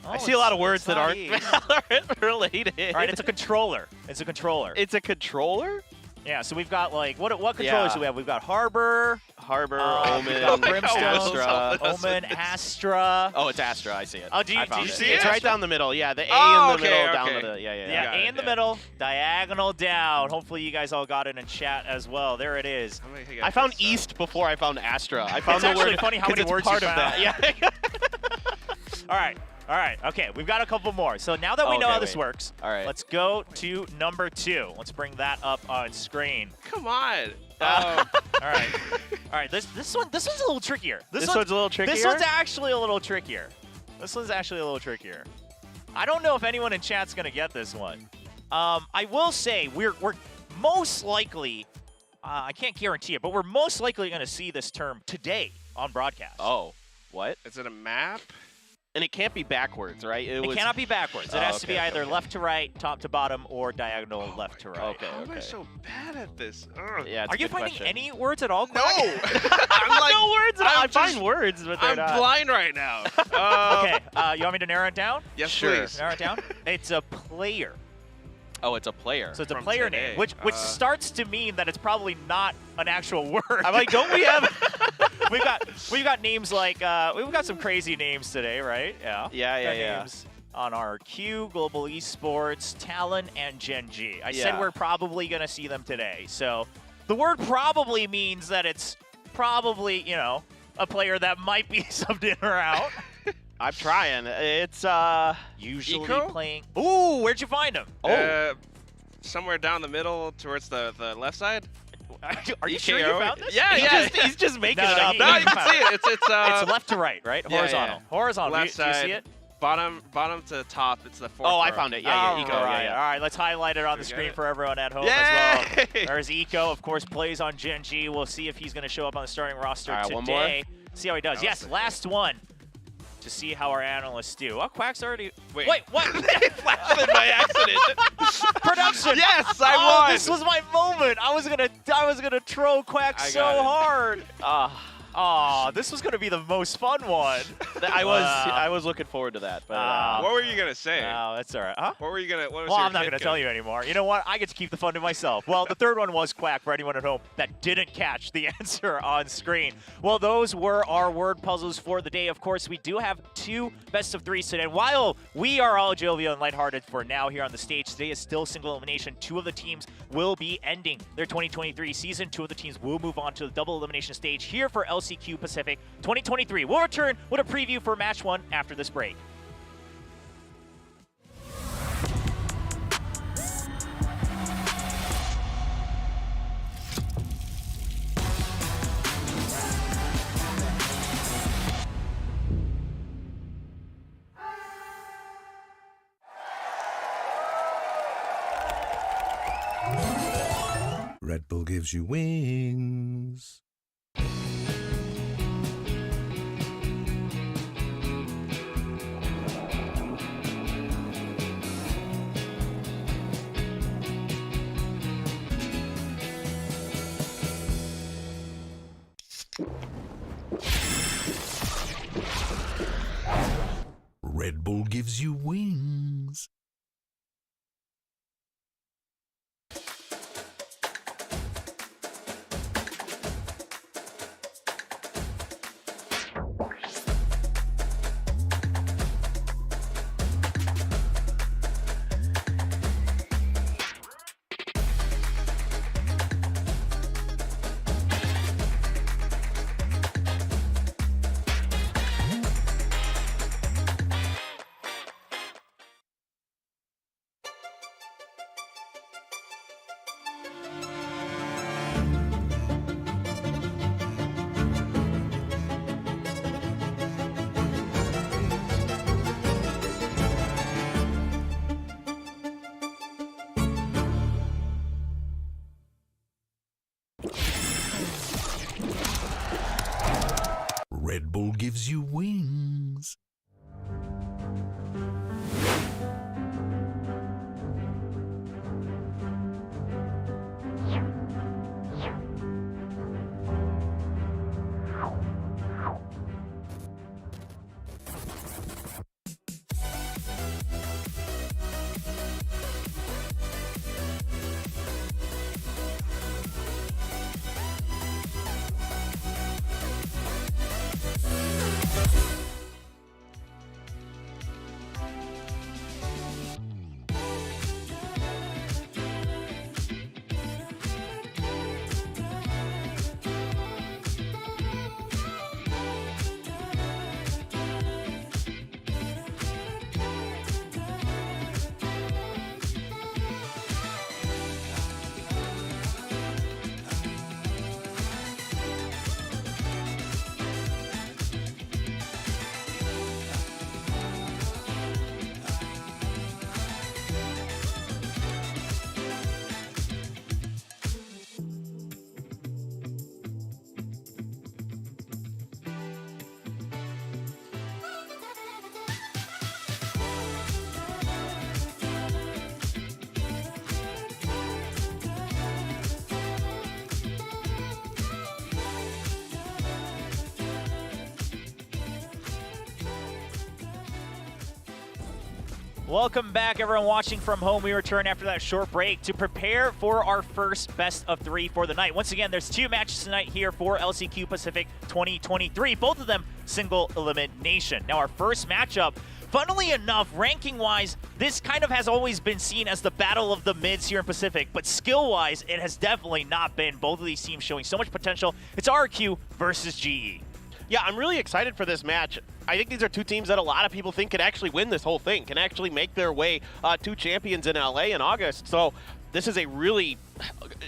Speaker 21: Oh,
Speaker 23: I see a lot of words that aren't Valorant related.
Speaker 21: All right, it's a controller. It's a controller.
Speaker 23: It's a controller?
Speaker 21: Yeah, so we've got what controllers do we have? We've got Harbor,
Speaker 23: Omen,
Speaker 21: we've got Brimstone,
Speaker 23: Astra.
Speaker 21: Omen, Astra.
Speaker 23: Oh, it's Astra. I see it.
Speaker 21: Oh, do you see it?
Speaker 23: It's right down the middle. Yeah, the A in the middle, down to the
Speaker 21: Yeah, A in the middle, diagonal down. Hopefully you guys all got it in chat as well. There it is.
Speaker 23: I found East before I found Astra. I found
Speaker 21: it's actually funny how many words
Speaker 23: part
Speaker 21: you
Speaker 23: of
Speaker 21: found.
Speaker 23: that. Yeah.
Speaker 21: All right. Okay, we've got a couple more. So now that we know how this works,
Speaker 23: all right,
Speaker 21: let's go to number 2. Let's bring that up on screen.
Speaker 22: Come on.
Speaker 21: All right. This one's a little trickier.
Speaker 23: This one's a little trickier?
Speaker 21: This one's actually a little trickier. I don't know if anyone in chat's gonna get this one. I will say we're most likely. I can't guarantee it, but we're most likely gonna see this term today on broadcast.
Speaker 23: Oh, what?
Speaker 22: Is it a map?
Speaker 23: And it can't be backwards, right?
Speaker 21: It cannot be backwards. It has to be either left to right, top to bottom, or diagonal left to right.
Speaker 23: Okay.
Speaker 22: How am I so bad at this? Ugh.
Speaker 23: Yeah,
Speaker 21: Are you finding any words at all?
Speaker 22: No.
Speaker 21: I'm like, no words at all.
Speaker 23: I find words, but they're not.
Speaker 22: I'm blind right now.
Speaker 21: Okay. You want me to narrow it down?
Speaker 22: Yes,
Speaker 23: sure.
Speaker 22: please.
Speaker 21: Narrow it down. It's a player.
Speaker 23: Oh, it's a player.
Speaker 21: So it's a
Speaker 22: From
Speaker 21: player
Speaker 22: today.
Speaker 21: name, which starts to mean that it's probably not an actual word.
Speaker 23: I'm like, don't we have?
Speaker 21: we've got names like we've got some crazy names today, right? Yeah.
Speaker 23: Yeah.
Speaker 21: Names on our Q, Global Esports, Talon, and Gen.G. I said we're probably gonna see them today. So the word probably means that it's probably a player that might be subbed in or out.
Speaker 23: I'm trying. It's
Speaker 21: usually
Speaker 22: Eco?
Speaker 21: playing. Ooh, where'd you find him?
Speaker 22: Somewhere down the middle towards the left side.
Speaker 21: Are you sure you found this?
Speaker 23: Yeah, he's just making it up.
Speaker 21: No,
Speaker 23: you can see it.
Speaker 21: It's left to right, right? Horizontal.
Speaker 22: Yeah.
Speaker 21: Horizontal.
Speaker 22: Left
Speaker 21: Do you
Speaker 22: side.
Speaker 21: see it?
Speaker 22: Bottom to top. It's the fourth.
Speaker 23: Oh, I
Speaker 22: row.
Speaker 23: found it. Yeah, Eco.
Speaker 21: All
Speaker 23: Yeah.
Speaker 21: right, let's highlight it on the
Speaker 22: We got
Speaker 21: screen
Speaker 22: it.
Speaker 21: for everyone at home
Speaker 23: Yay!
Speaker 21: as well. There's Eco, of course, plays on Gen G. We'll see if he's going to show up on the starting roster
Speaker 23: All right,
Speaker 21: today.
Speaker 23: one more.
Speaker 21: See how he does. Yes, last one to see how our analysts do. Oh, Quack's already.
Speaker 22: Wait,
Speaker 21: what?
Speaker 23: Flashed in by accident.
Speaker 21: Production.
Speaker 23: Yes, I won.
Speaker 21: This was my moment. I was gonna troll Quack so hard. This was gonna be the most fun one.
Speaker 23: I was looking forward to that. But
Speaker 22: What were you gonna say?
Speaker 21: Oh, that's all right. Huh?
Speaker 22: What were you gonna? What was
Speaker 21: Well,
Speaker 22: your
Speaker 21: I'm not
Speaker 22: hit
Speaker 21: going to
Speaker 22: go?
Speaker 21: tell you anymore. You know what? I get to keep the fun to myself. Well, the third one was Quack for anyone at home that didn't catch the answer on screen. Well, those were our word puzzles for the day. Of course, we do have 2 best of 3s today. And while we are all jovial and lighthearted for now here on the stage, today is still single elimination. 2 of the teams will be ending their 2023 season. 2 of the teams will move on to the double elimination stage here for LCQ Pacific 2023. We'll return with a preview for match 1 after this break.
Speaker 1: Red Bull gives you wings. Red Bull gives you wings. Red Bull gives you wings.
Speaker 21: Welcome back, everyone watching from home. We return after that short break to prepare for our first best of 3 for the night. Once again, there's 2 matches tonight here for LCQ Pacific 2023, both of them single elimination. Now, our first matchup, funnily enough, ranking-wise, this kind of has always been seen as the battle of the mids here in Pacific, but skill-wise, it has definitely not been. Both of these teams showing so much potential. It's RQ versus GE.
Speaker 23: Yeah, I'm really excited for this match. I think these are 2 teams that a lot of people think can actually win this whole thing, can actually make their way to champions in LA in August. So this is a really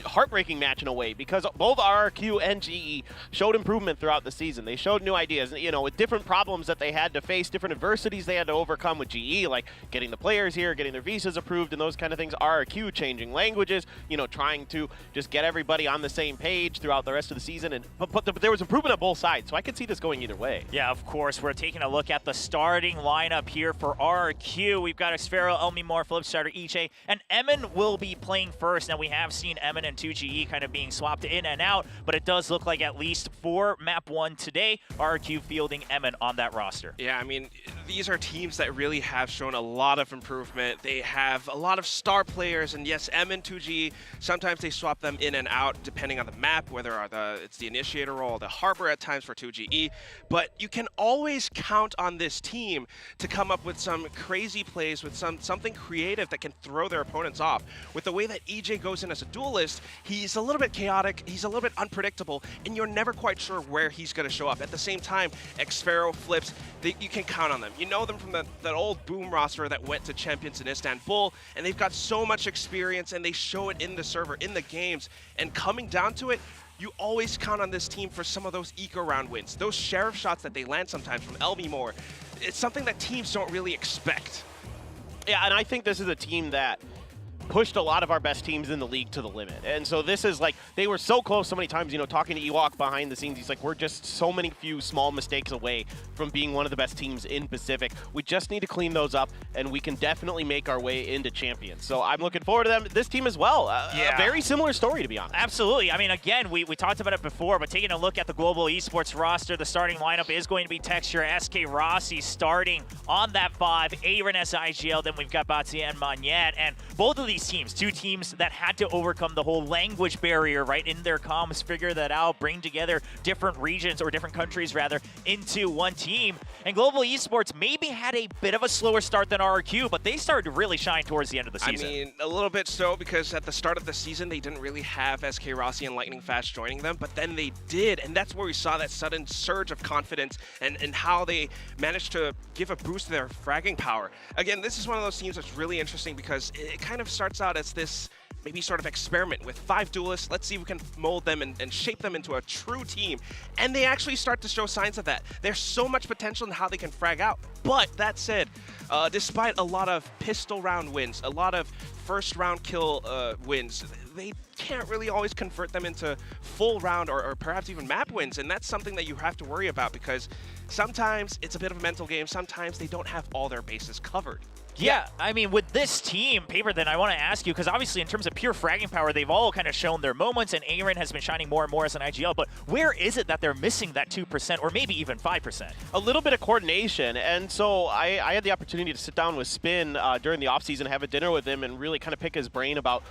Speaker 23: heartbreaking match in a way, because both RRQ and GE showed improvement throughout the season. They showed new ideas, you know, with different problems that they had to face, different adversities they had to overcome with GE, like getting the players here, getting their visas approved and those kind of things. RRQ changing languages, you know, trying to just get everybody on the same page throughout the rest of the season. And but there was improvement on both sides, so I could see this going either way.
Speaker 21: Yeah, of course. We're taking a look at the starting lineup here for RRQ. We've got Xfero, Elmimore, Flipstarter, EJ, and Emin will be playing first. Now, we have seen Emin and 2GE kind of being swapped in and out, but it does look like at least for map 1 today, RRQ fielding Emin on that roster.
Speaker 22: Yeah, I mean, these are teams that really have shown a lot of improvement. They have a lot of star players, and yes, Emin, 2GE, sometimes they swap them in and out depending on the map, whether it's the initiator role, the harbor at times for 2GE, but you can always count on this team to come up with some crazy plays, with something creative that can throw their opponents off. With the way that EJ goes in as a duelist, he's a little bit chaotic, he's a little bit unpredictable, and you're never quite sure where he's going to show up. At the same time, Xfero, Flips, you can count on them. You know them from that old Boom roster that went to Champions in Istanbul, and they've got so much experience, and they show it in the server, in the games, and coming down to it, you always count on this team for some of those eco-round wins. Those sheriff shots that they land sometimes from Elmimore, it's something that teams don't really expect.
Speaker 23: Yeah, and I think this is a team that pushed a lot of our best teams in the league to the limit. And so this is like, they were so close so many times, you know, talking to Ewok behind the scenes, he's like, we're just so many few small mistakes away from being one of the best teams in Pacific. We just need to clean those up, and we can definitely make our way into champions. So I'm looking forward to them. This team as well. A very similar story, to be honest.
Speaker 21: Absolutely. I mean, again, we talked about it before, but taking a look at the global esports roster, the starting lineup is going to be Texture, SK Rossi starting on that 5, Aaron as IGL, then we've got Batsi and Magnet, and both of these teams, two teams that had to overcome the whole language barrier, right, in their comms, figure that out, bring together different regions, or different countries rather, into one team. And global esports maybe had a bit of a slower start than RRQ, but they started to really shine towards the end of the season.
Speaker 22: I mean, a little bit so, because at the start of the season, they didn't really have SK Rossi and Lightning Fast joining them, but then they did, and that's where we saw that sudden surge of confidence and how they managed to give a boost to their fragging power. Again, this is one of those teams that's really interesting because it kind of starts out as this maybe sort of experiment with 5 duelists. Let's see if we can mold them and shape them into a true team. And they actually start to show signs of that. There's so much potential in how they can frag out. But that said, despite a lot of pistol round wins, a lot of first round kill wins, they can't really always convert them into full round or perhaps even map wins. And that's something that you have to worry about, because sometimes it's a bit of a mental game. Sometimes they don't have all their bases covered.
Speaker 21: Yeah, I mean, with this team, Paper, then I want to ask you, because obviously in terms of pure fragging power, they've all kind of shown their moments, and Aaron has been shining more and more as an IGL, but where is it that they're missing that 2% or maybe even 5%?
Speaker 23: A little bit of coordination, and so I had the opportunity to sit down with Spin during the offseason, have a dinner with him, and really kind of pick his brain about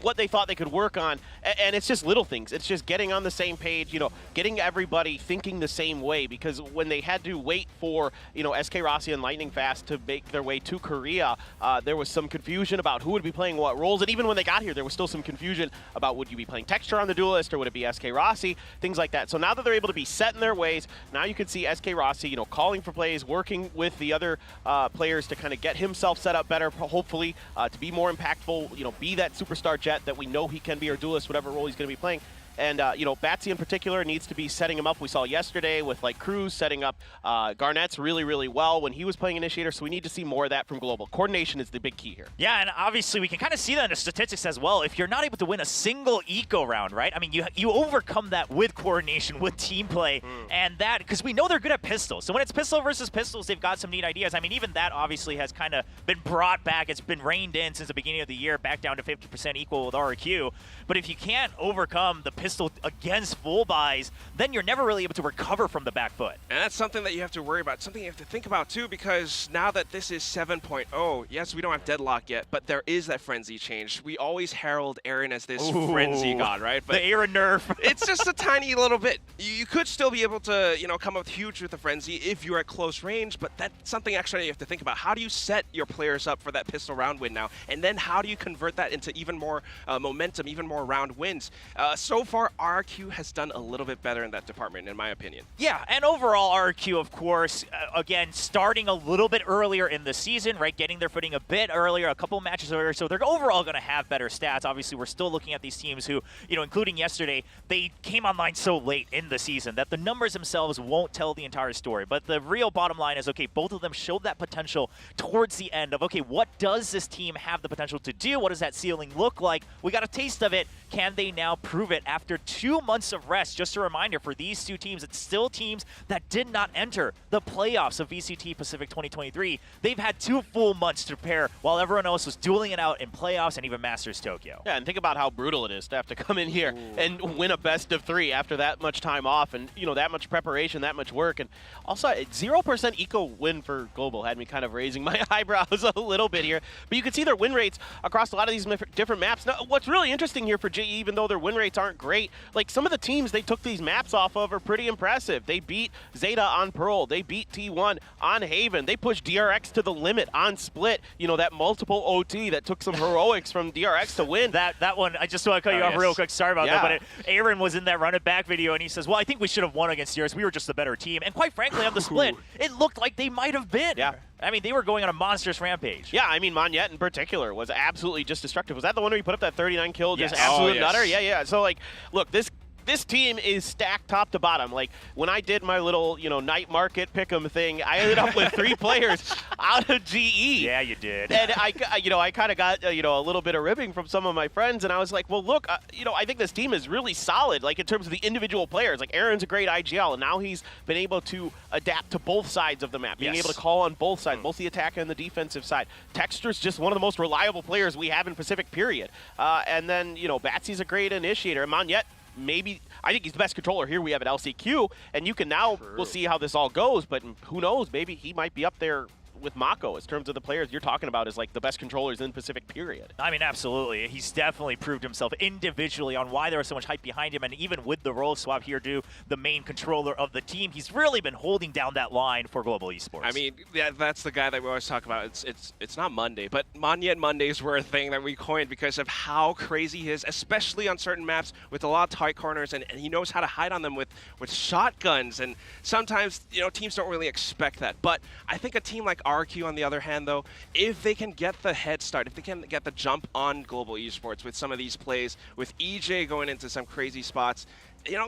Speaker 23: what they thought they could work on. And it's just little things. It's just getting on the same page, you know, getting everybody thinking the same way, because when they had to wait for, you know, SK Rossi and Lightning Fast to make their way to Korea, there was some confusion about who would be playing what roles. And even when they got here, there was still some confusion about, would you be playing Texture on the Duelist or would it be SK Rossi, things like that. So now that they're able to be set in their ways, now you can see SK Rossi, you know, calling for plays, working with the other players to kind of get himself set up better, hopefully, to be more impactful, you know, be that superstar jet that we know he can be, or duelist, whatever role he's going to be playing. And, you know, Batsy in particular needs to be setting him up. We saw yesterday with, like, Cruz setting up Garnett's really, really well when he was playing Initiator, so we need to see more of that from Global. Coordination is the big key here.
Speaker 21: Yeah, and obviously we can kind of see that in the statistics as well. If you're not able to win a single eco round, right? I mean, you overcome that with coordination, with team play, and that, because we know they're good at pistols. So when it's pistol versus pistols, they've got some neat ideas. I mean, even that obviously has kind of been brought back. It's been reined in since the beginning of the year, back down to 50% equal with RRQ. But if you can't overcome the pistol against full buys, then you're never really able to recover from the back foot.
Speaker 22: And that's something that you have to worry about, something you have to think about too, because now that this is 7.0, yes, we don't have Deadlock yet, but there is that Frenzy change. We always herald Aaron as this Frenzy god, right? But
Speaker 21: the Aaron nerf.
Speaker 22: It's just a tiny little bit. You could still be able to, you know, come up huge with the Frenzy if you're at close range, but that's something actually you have to think about. How do you set your players up for that pistol round win now? And then how do you convert that into even more momentum, even more round wins? So far, RRQ has done a little bit better in that department, in my opinion.
Speaker 21: Yeah, and overall, RRQ, of course, again, starting a little bit earlier in the season, right? Getting their footing a bit earlier, a couple matches earlier, so they're overall going to have better stats. Obviously, we're still looking at these teams who, including yesterday, they came online so late in the season that the numbers themselves won't tell the entire story. But the real bottom line is, okay, both of them showed that potential towards the end of, okay, what does this team have the potential to do? What does that ceiling look like? We got a taste of it. Can they now prove it after 2 months of rest? Just a reminder, for these two teams, it's still teams that did not enter the playoffs of VCT Pacific 2023. They've had 2 full months to prepare while everyone else was dueling it out in playoffs and even Masters Tokyo.
Speaker 12: Yeah, and think about how brutal it is to have to come in here and win a best of 3 after that much time off and, that much preparation, that much work. And also, 0% eco win for Global had me kind of raising my eyebrows a little bit here. But you can see their win rates across a lot of these different maps. Now, what's really interesting here for GE, even though their win rates aren't great, like some of the teams they took these maps off of are pretty impressive. They beat Zeta on Pearl. They beat T1 on Haven. They pushed DRX to the limit on Split. That multiple OT that took some heroics from DRX to win.
Speaker 21: That one, I just want to cut you off real quick. Sorry about that. But Aaron was in that run it back video, and he says, well, I think we should have won against DRX. We were just the better team. And quite frankly, on the Split, it looked like they might have been.
Speaker 12: Yeah.
Speaker 21: I mean, they were going on a monstrous rampage.
Speaker 12: Yeah, I mean, Monyet in particular was absolutely just destructive. Was that the one where he put up that 39 kill, just absolute nutter? Yeah. So, look, this team is stacked top to bottom. Like, when I did my little, night market pick'em thing, I ended up with 3 players out of GE.
Speaker 21: Yeah, you did.
Speaker 12: And I kind of got, a little bit of ribbing from some of my friends, and I was like, well, look, I think this team is really solid, like, in terms of the individual players. Like, Aaron's a great IGL, and now he's been able to adapt to both sides of the map, being able to call on both sides, both the attack and the defensive side. Texture's just one of the most reliable players we have in Pacific, period. And then, Batsy's a great initiator. And Monyet, I think he's the best controller here we have at LCQ, and you can now, we'll see how this all goes, but who knows, maybe he might be up there with Mako in terms of the players you're talking about as like the best controllers in Pacific, period.
Speaker 21: I mean, absolutely. He's definitely proved himself individually on why there was so much hype behind him, and even with the role swap here to the main controller of the team, he's really been holding down that line for Global Esports.
Speaker 22: I mean, that's the guy that we always talk about. It's not Monday, but Monyet Mondays were a thing that we coined because of how crazy he is, especially on certain maps with a lot of tight corners, and he knows how to hide on them with shotguns, and sometimes, teams don't really expect that. But I think a team like RQ, on the other hand, though, if they can get the head start, if they can get the jump on Global Esports with some of these plays, with EJ going into some crazy spots,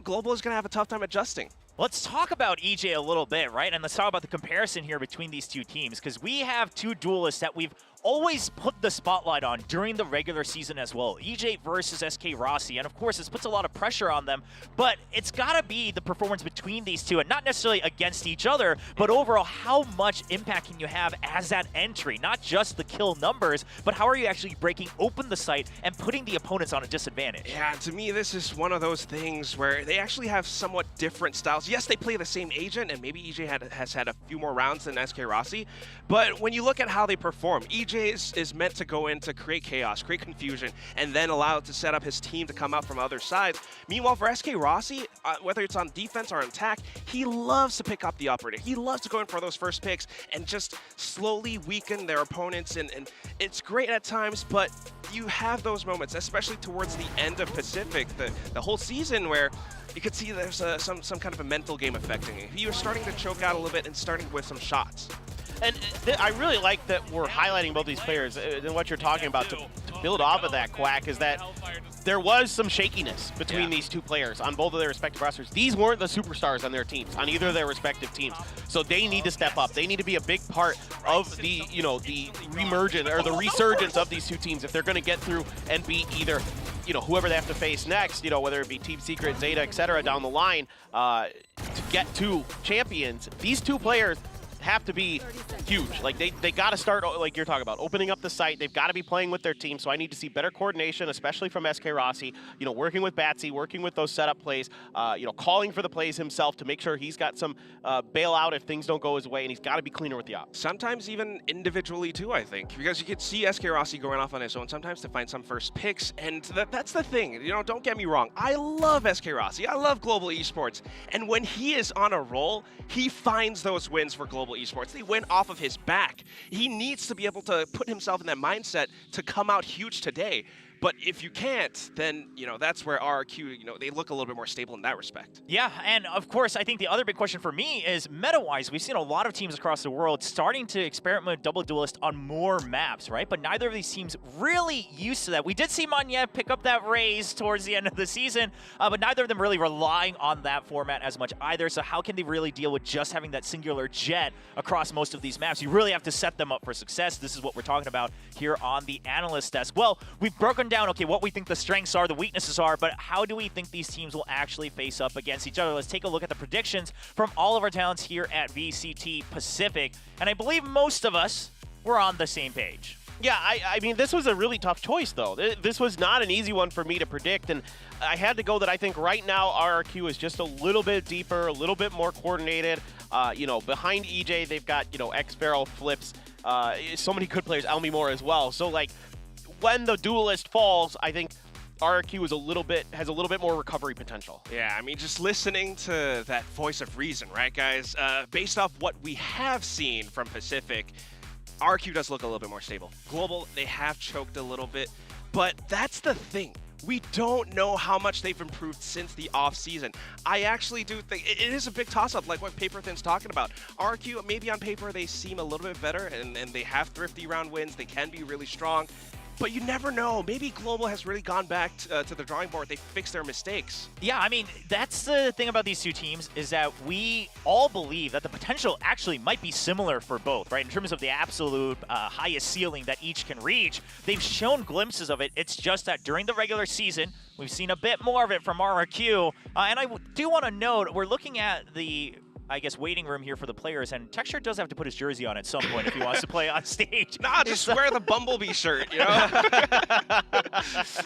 Speaker 22: Global is going to have a tough time adjusting.
Speaker 21: Let's talk about EJ a little bit, right? And let's talk about the comparison here between these two teams, because we have 2 duelists that we've always put the spotlight on during the regular season as well. EJ versus SK Rossi, and of course this puts a lot of pressure on them, but it's gotta be the performance between these two, and not necessarily against each other, but overall how much impact can you have as that entry? Not just the kill numbers, but how are you actually breaking open the site and putting the opponents on a disadvantage?
Speaker 22: Yeah, to me this is one of those things where they actually have somewhat different styles. Yes, they play the same agent, and maybe EJ has had a few more rounds than SK Rossi, but when you look at how they perform, EJ is meant to go in to create chaos, create confusion, and then allow it to set up his team to come out from other sides. Meanwhile, for SK Rossi, whether it's on defense or on attack, he loves to pick up the operator. He loves to go in for those first picks and just slowly weaken their opponents, and it's great at times, but you have those moments, especially towards the end of Pacific, the whole season, where you could see there's some kind of a mental game affecting you. You're starting to choke out a little bit and starting with some shots.
Speaker 12: And I really like that we're highlighting both these players, and what you're talking about to build off of that, Quack, is that there was some shakiness between these 2 players on both of their respective rosters. These weren't the superstars on their teams, on either of their respective teams. So they need to step up. They need to be a big part of the, the reemergence or the resurgence of these 2 teams if they're going to get through and beat either, whoever they have to face next, whether it be Team Secret, Zeta, etc. down the line to get to champions. These 2 players have to be huge. Like, they got to start, like you're talking about, opening up the site. They've got to be playing with their team, so I need to see better coordination, especially from SK Rossi, working with Batsy, working with those setup plays, calling for the plays himself to make sure he's got some bailout if things don't go his way, and he's got to be cleaner with the ops.
Speaker 22: Sometimes even individually too, I think, because you could see SK Rossi going off on his own sometimes to find some first picks, and that's the thing. Don't get me wrong. I love SK Rossi. I love Global Esports, and when he is on a roll, he finds those wins for Global Esports. They win off of his back. He needs to be able to put himself in that mindset to come out huge today. But if you can't, then, you know, that's where RRQ, you know, they look a little bit more stable in that respect.
Speaker 21: Yeah, and of course, I think the other big question for me is meta-wise, we've seen a lot of teams across the world starting to experiment with Double Duelist on more maps, right? But neither of these teams really used to that. We did see Manya pick up that raise towards the end of the season, but neither of them really relying on that format as much either. So how can they really deal with just having that singular jet across most of these maps? You really have to set them up for success. This is what we're talking about here on the analyst desk. Well, we've broken down, okay, what we think the strengths are, the weaknesses are, but how do we think these teams will actually face up against each other? Let's take a look at the predictions from all of our talents here at VCT Pacific. And I believe most of us were on the same page.
Speaker 23: Yeah, I mean, this was a really tough choice, though. This was not an easy one for me to predict, and I had to go that I think right now RRQ is just a little bit deeper, a little bit more coordinated. You know, behind EJ, they've got, you know, X-Barrel, Flips, so many good players, Elmi Moore as well. So, like, when the Duelist falls, I think RRQ is has a little bit more recovery potential.
Speaker 22: Yeah, I mean, just listening to that voice of reason, right, guys? Based off what we have seen from Pacific, RRQ does look a little bit more stable. Global, they have choked a little bit, but that's the thing. We don't know how much they've improved since the off-season. I actually do think it is a big toss-up, like what Paperthin's talking about. RRQ, maybe on paper, they seem a little bit better, and they have thrifty round wins. They can be really strong. But you never know. Maybe Global has really gone back to the drawing board. They fixed their mistakes.
Speaker 21: Yeah, I mean, that's the thing about these two teams is that we all believe that the potential actually might be similar for both, right? In terms of the absolute highest ceiling that each can reach. They've shown glimpses of it. It's just that during the regular season, we've seen a bit more of it from RRQ. And I do want to note, we're looking at the, I guess, waiting room here for the players, and Texture does have to put his jersey on at some point if he wants to play on stage.
Speaker 22: Nah, just wear the Bumblebee shirt, you know?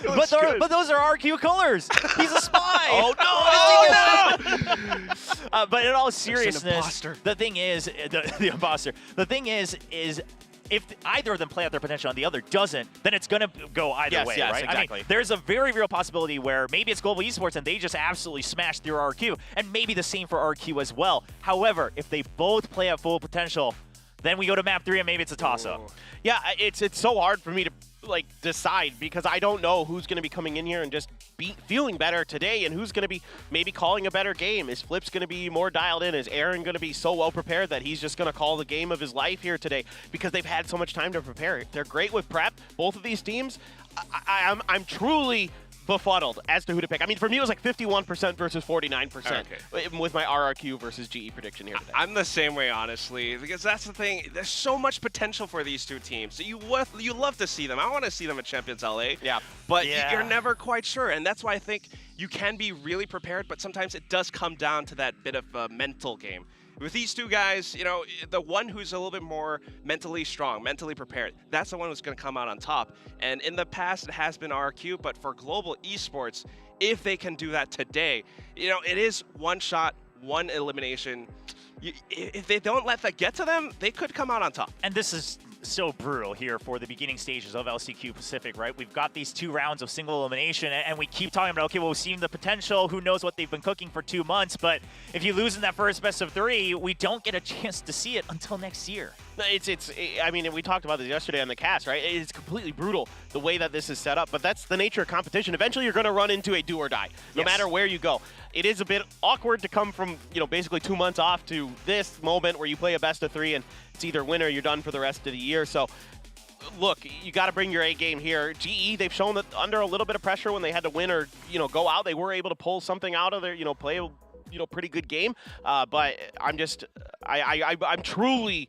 Speaker 21: but those are RQ colors. He's a spy.
Speaker 22: Oh, no!
Speaker 21: Oh, no! But in all seriousness, the thing is, the imposter. The thing is if either of them play out their potential and the other doesn't, then it's going to go either way, right?
Speaker 22: Exactly.
Speaker 21: I mean, there's a very real possibility where maybe it's Global Esports and they just absolutely smash through RQ, and maybe the same for RQ as well. However, if they both play at full potential, then we go to map 3 and maybe it's a toss-up.
Speaker 23: Yeah, it's so hard for me to like decide because I don't know who's going to be coming in here and just feeling better today and who's going to be maybe calling a better game. Is Flips going to be more dialed in? Is Aaron going to be so well prepared that he's just going to call the game of his life here today because they've had so much time to prepare? They're great with prep, both of these teams. I'm truly befuddled as to who to pick. I mean, for me, it was like 51% versus 49% with my RRQ versus GE prediction here today.
Speaker 22: I'm the same way, honestly, because that's the thing. There's so much potential for these two teams. You love to see them. I want to see them at Champions LA.
Speaker 23: Yeah.
Speaker 22: But you're never quite sure, and that's why I think you can be really prepared, but sometimes it does come down to that bit of a mental game. With these two guys, you know, the one who's a little bit more mentally strong, mentally prepared, that's the one who's going to come out on top. And in the past, it has been RQ, but for Global Esports, if they can do that today, you know, it is one shot, one elimination. If they don't let that get to them, they could come out on top.
Speaker 21: And this is so brutal here for the beginning stages of LCQ Pacific, right? We've got these 2 rounds of single elimination, and we keep talking about, okay, well, we've seen the potential. Who knows what they've been cooking for 2 months? But if you lose in that first best of 3, we don't get a chance to see it until next year.
Speaker 23: I mean, we talked about this yesterday on the cast, right? It's completely brutal the way that this is set up, but that's the nature of competition. Eventually, you're going to run into a do or die, no matter where you go. It is a bit awkward to come from, you know, basically 2 months off to this moment where you play a best of 3 and it's either win or you're done for the rest of the year. So, look, you got to bring your A game here. GE, they've shown that under a little bit of pressure when they had to win or, you know, go out, they were able to pull something out of their, you know, play a, you know, pretty good game. But I'm just, I'm truly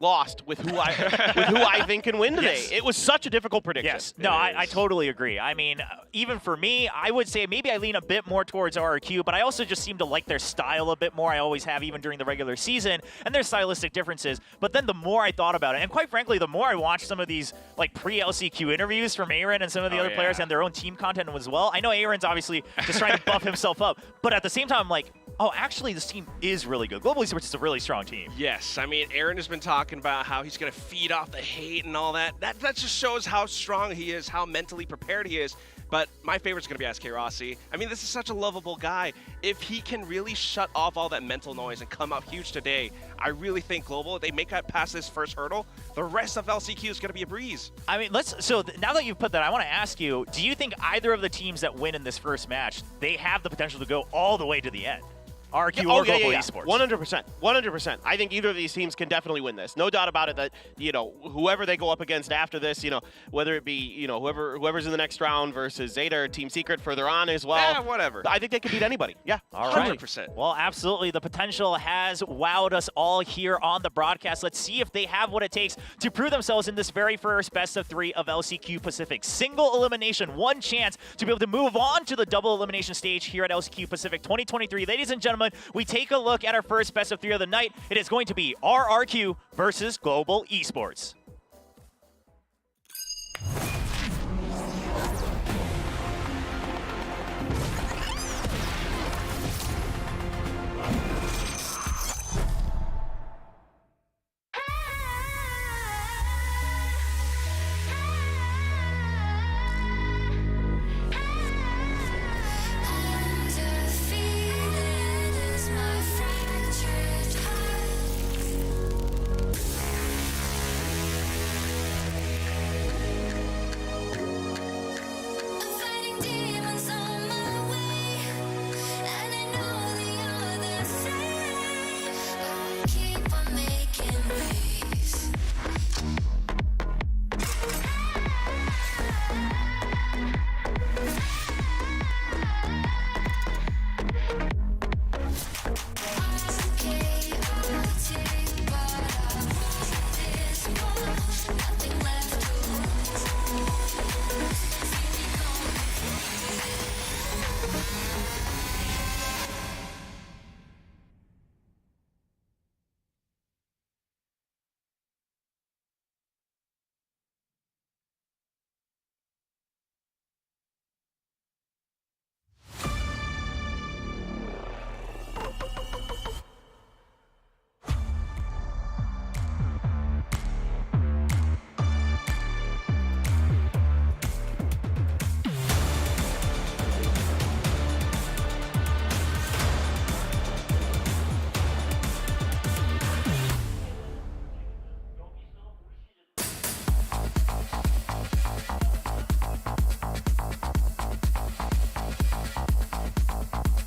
Speaker 23: lost with who I think can win today.
Speaker 21: Yes.
Speaker 23: It was such a difficult prediction.
Speaker 21: Yes, no, I totally agree. I mean, even for me, I would say maybe I lean a bit more towards RRQ, but I also just seem to like their style a bit more. I always have, even during the regular season, and there's stylistic differences. But then the more I thought about it, and quite frankly, the more I watched some of these like pre-LCQ interviews from Aaron and some of the other players and their own team content as well. I know Aaron's obviously just trying to buff himself up, but at the same time, I'm like, oh, actually, this team is really good. Global Esports is a really strong team.
Speaker 22: Yes, I mean, Aaron has been talking about how he's going to feed off the hate and all that. That just shows how strong he is, how mentally prepared he is. but my favorite's going to be SK Rossi. I mean, this is such a lovable guy. If he can really shut off all that mental noise and come up huge today, I really think Global, if they make it past this first hurdle, the rest of LCQ is going to be a breeze.
Speaker 21: I mean, now that you've put that, I want to ask you, do you think either of the teams that win in this first match, they have the potential to go all the way to the end? RQ or Global Esports?
Speaker 23: 100%. 100%. I think either of these teams can definitely win this. No doubt about it that, whoever they go up against after this, whether it be, whoever's in the next round versus Zeta or Team Secret further on as well.
Speaker 22: Yeah, whatever.
Speaker 23: I think they can beat anybody. Yeah,
Speaker 21: all right.
Speaker 22: 100%.
Speaker 21: Well, absolutely. The potential has wowed us all here on the broadcast. Let's see if they have what it takes to prove themselves in this very first best of 3 of LCQ Pacific. Single elimination, one chance to be able to move on to the double elimination stage here at LCQ Pacific 2023. Ladies and gentlemen, we take a look at our first best of 3 of the night. It is going to be RRQ versus Global Esports.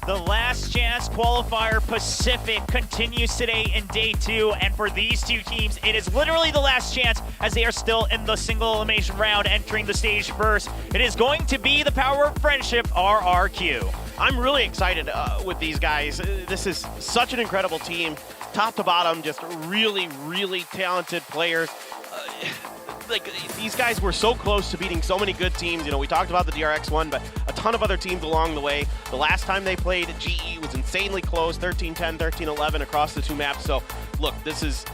Speaker 21: The last chance qualifier Pacific continues today in day 2, and for these two teams, it is literally the last chance as they are still in the single elimination round entering the stage first. It is going to be the power of friendship, RRQ.
Speaker 23: I'm really excited with these guys. This is such an incredible team. Top to bottom, just really, really talented players. These guys were so close to beating so many good teams. We talked about the DRX one, but a ton of other teams along the way. The last time they played GE was insanely close, 13-10, 13-11 across the 2 maps. So, look, this is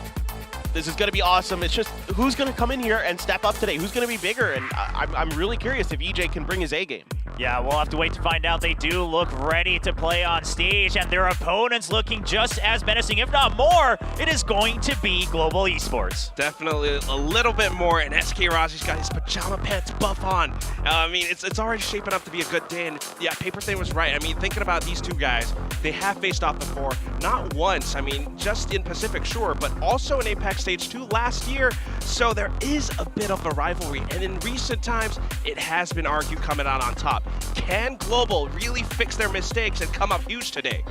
Speaker 23: going to be awesome. It's just who's going to come in here and step up today? Who's going to be bigger? And I'm really curious if EJ can bring his A game.
Speaker 21: Yeah, we'll have to wait to find out. They do look ready to play on stage, and their opponents looking just as menacing, if not more. It is going to be Global Esports.
Speaker 22: Definitely a little bit more, and SK Rossi's got his pajama pants buff on. I mean, it's already shaping up to be a good day, and yeah, Paper Thing was right. I mean, thinking about these two guys, they have faced off before, not once. I mean, just in Pacific, sure, but also in Apex Stage 2 last year, so there is a bit of a rivalry, and in recent times, it has been RQ coming out on top. Can Global really fix their mistakes and come up huge today?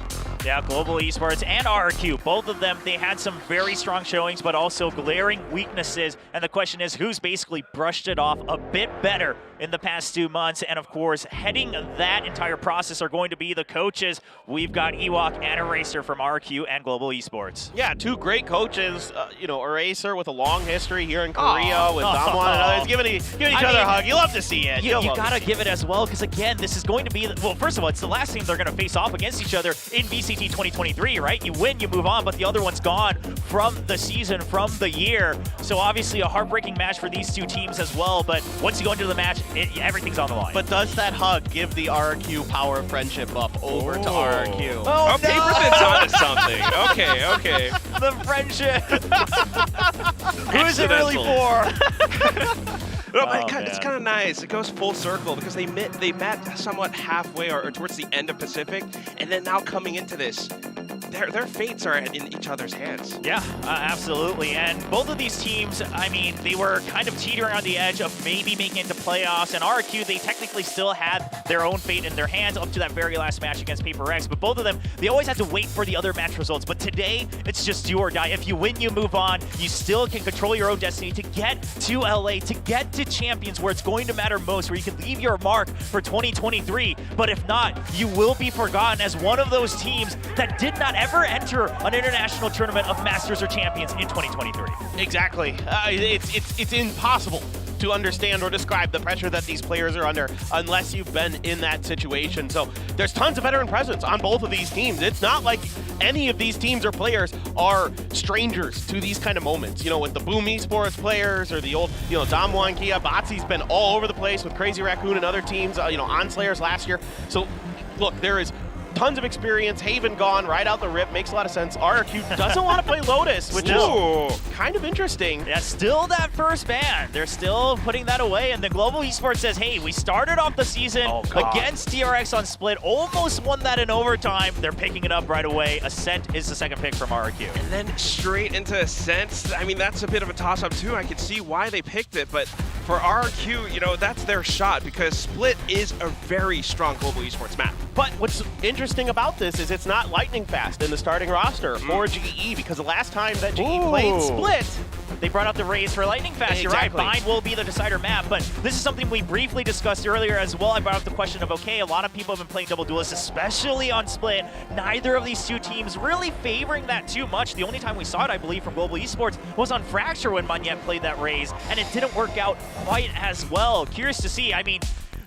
Speaker 21: Yeah, Global Esports and RQ, both of them, they had some very strong showings, but also glaring weaknesses. And the question is, who's basically brushed it off a bit better in the past 2 months? And of course, heading that entire process are going to be the coaches. We've got Ewok and Eraser from RQ and Global Esports.
Speaker 23: Yeah, 2 great coaches. Eraser with a long history here in Korea with Damwon and others, giving each other a hug. You love to see it.
Speaker 21: You gotta give it as well, because again, this is going to be, well, first of all, it's the last time they're going to face off against each other in VCT 2023, right? You win, you move on, but the other one's gone from the season, from the year. So obviously a heartbreaking match for these 2 teams as well, but once you go into the match, everything's on the line.
Speaker 23: But does that hug give the RRQ power of friendship up over to RRQ?
Speaker 21: Oh, no!
Speaker 22: Paper Thin's onto something. Okay.
Speaker 21: The friendship. Who's it really for?
Speaker 22: No, but it's kind of nice. It goes full circle because they met somewhat halfway or towards the end of Pacific, and then now coming into this, their fates are in each other's hands.
Speaker 21: Yeah, absolutely. And both of these teams, I mean, they were kind of teetering on the edge of maybe making it to playoffs. And RRQ, they technically still had their own fate in their hands up to that very last match against Paper X. But both of them, they always had to wait for the other match results. But today, it's just do or die. If you win, you move on. You still can control your own destiny to get to LA, to get to Champions, where it's going to matter most, where you can leave your mark for 2023. But if not, you will be forgotten as one of those teams that did not ever enter an international tournament of Masters or Champions in 2023.
Speaker 23: Exactly. It's impossible to understand or describe the pressure that these players are under unless you've been in that situation. So there's tons of veteran presence on both of these teams. It's not like any of these teams or players are strangers to these kind of moments. You know, with the Boom Esports players or the old, Damwon Kia, Botsy's been all over the place with Crazy Raccoon and other teams, on Slayers last year. So look, there is tons of experience. Haven gone right out the rip. Makes a lot of sense. RRQ doesn't want to play Lotus, which is kind of interesting.
Speaker 21: Yeah, still that first ban. They're still putting that away. And the Global Esports says, hey, we started off the season against TRX on Split. Almost won that in overtime. They're picking it up right away. Ascent is the second pick from RRQ.
Speaker 22: And then straight into Ascent. I mean, that's a bit of a toss-up too. I could see why they picked it, but for RRQ, that's their shot because Split is a very strong Global Esports map.
Speaker 23: But what's interesting about this is it's not lightning fast in the starting roster for GE, because the last time that GE played Split,
Speaker 21: they brought out the Raze for Lightning Fast. You're right, Bind will be the decider map, but this is something we briefly discussed earlier as well. I brought up the question of, okay, a lot of people have been playing Double Duelists, especially on Split. Neither of these two teams really favoring that too much. The only time we saw it, I believe, from Global Esports was on Fracture when Magnet played that Raze, and it didn't work out quite as well. Curious to see. I mean,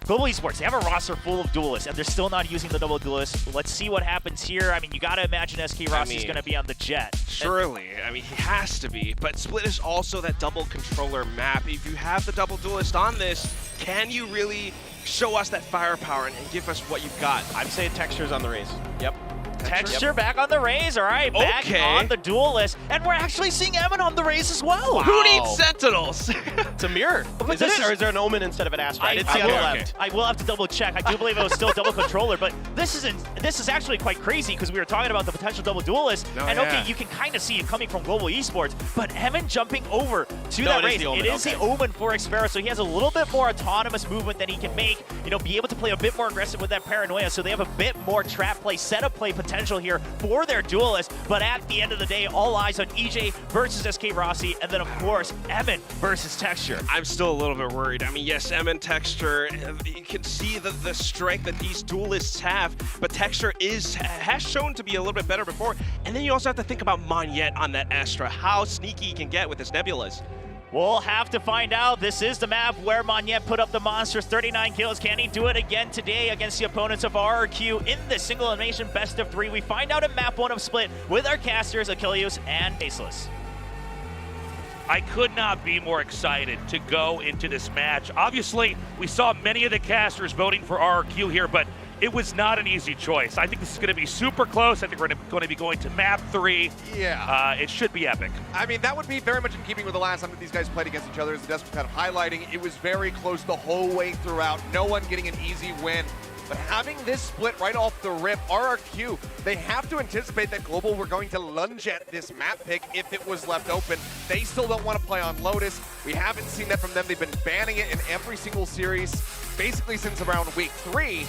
Speaker 21: Global Esports, they have a roster full of duelists, and they're still not using the double duelist. Let's see what happens here. I mean, you got to imagine SK Rossi's going to be on the Jet.
Speaker 22: Surely. I mean, he has to be. But Split is also that double controller map. If you have the double duelist on this, can you really show us that firepower and give us what you've got?
Speaker 23: I'm saying Texture's on the Raze. Yep.
Speaker 21: Texture back on the Raze, all right, back on the duelist, and we're actually seeing Emin on the Raze as well.
Speaker 22: Wow. Who needs Sentinels?
Speaker 23: It's a mirror. Is it, or is there an Omen instead of an Astra?
Speaker 21: I will have to double check. I do believe it was still double controller, but this is actually quite crazy because we were talking about the potential double duelist, okay, you can kind of see it coming from Global Esports, but Emin jumping over to that Raze. It is the Omen for Xpero, so he has a little bit more autonomous movement than he can make, be able to play a bit more aggressive with that paranoia, so they have a bit more trap play, setup play potential here for their duelist. But at the end of the day, all eyes on EJ versus SK Rossi, and then of course Emin versus Texture.
Speaker 22: I'm still a little bit worried. I mean, yes, Emin, Texture, you can see the strength that these duelists have, but Texture has shown to be a little bit better before. And then you also have to think about Magnet on that Astra, how sneaky he can get with his Nebulas.
Speaker 21: We'll have to find out. This is the map where Magnet put up the monsters, 39 kills. Can he do it again today against the opponents of RRQ in the single elimination best of 3? We find out in map 1 of Split with our casters, Achilles and Baseless.
Speaker 13: I could not be more excited to go into this match. Obviously, we saw many of the casters voting for RRQ here, but it was not an easy choice. I think this is going to be super close. I think we're going to be going to map 3.
Speaker 14: Yeah.
Speaker 13: It should be epic.
Speaker 14: I mean, that would be very much in keeping with the last time that these guys played against each other, as the desk was kind of highlighting. It was very close the whole way throughout. No one getting an easy win. But having this split right off the rip, RRQ, they have to anticipate that Global were going to lunge at this map pick if it was left open. They still don't want to play on Lotus. We haven't seen that from them. They've been banning it in every single series, basically since around week 3.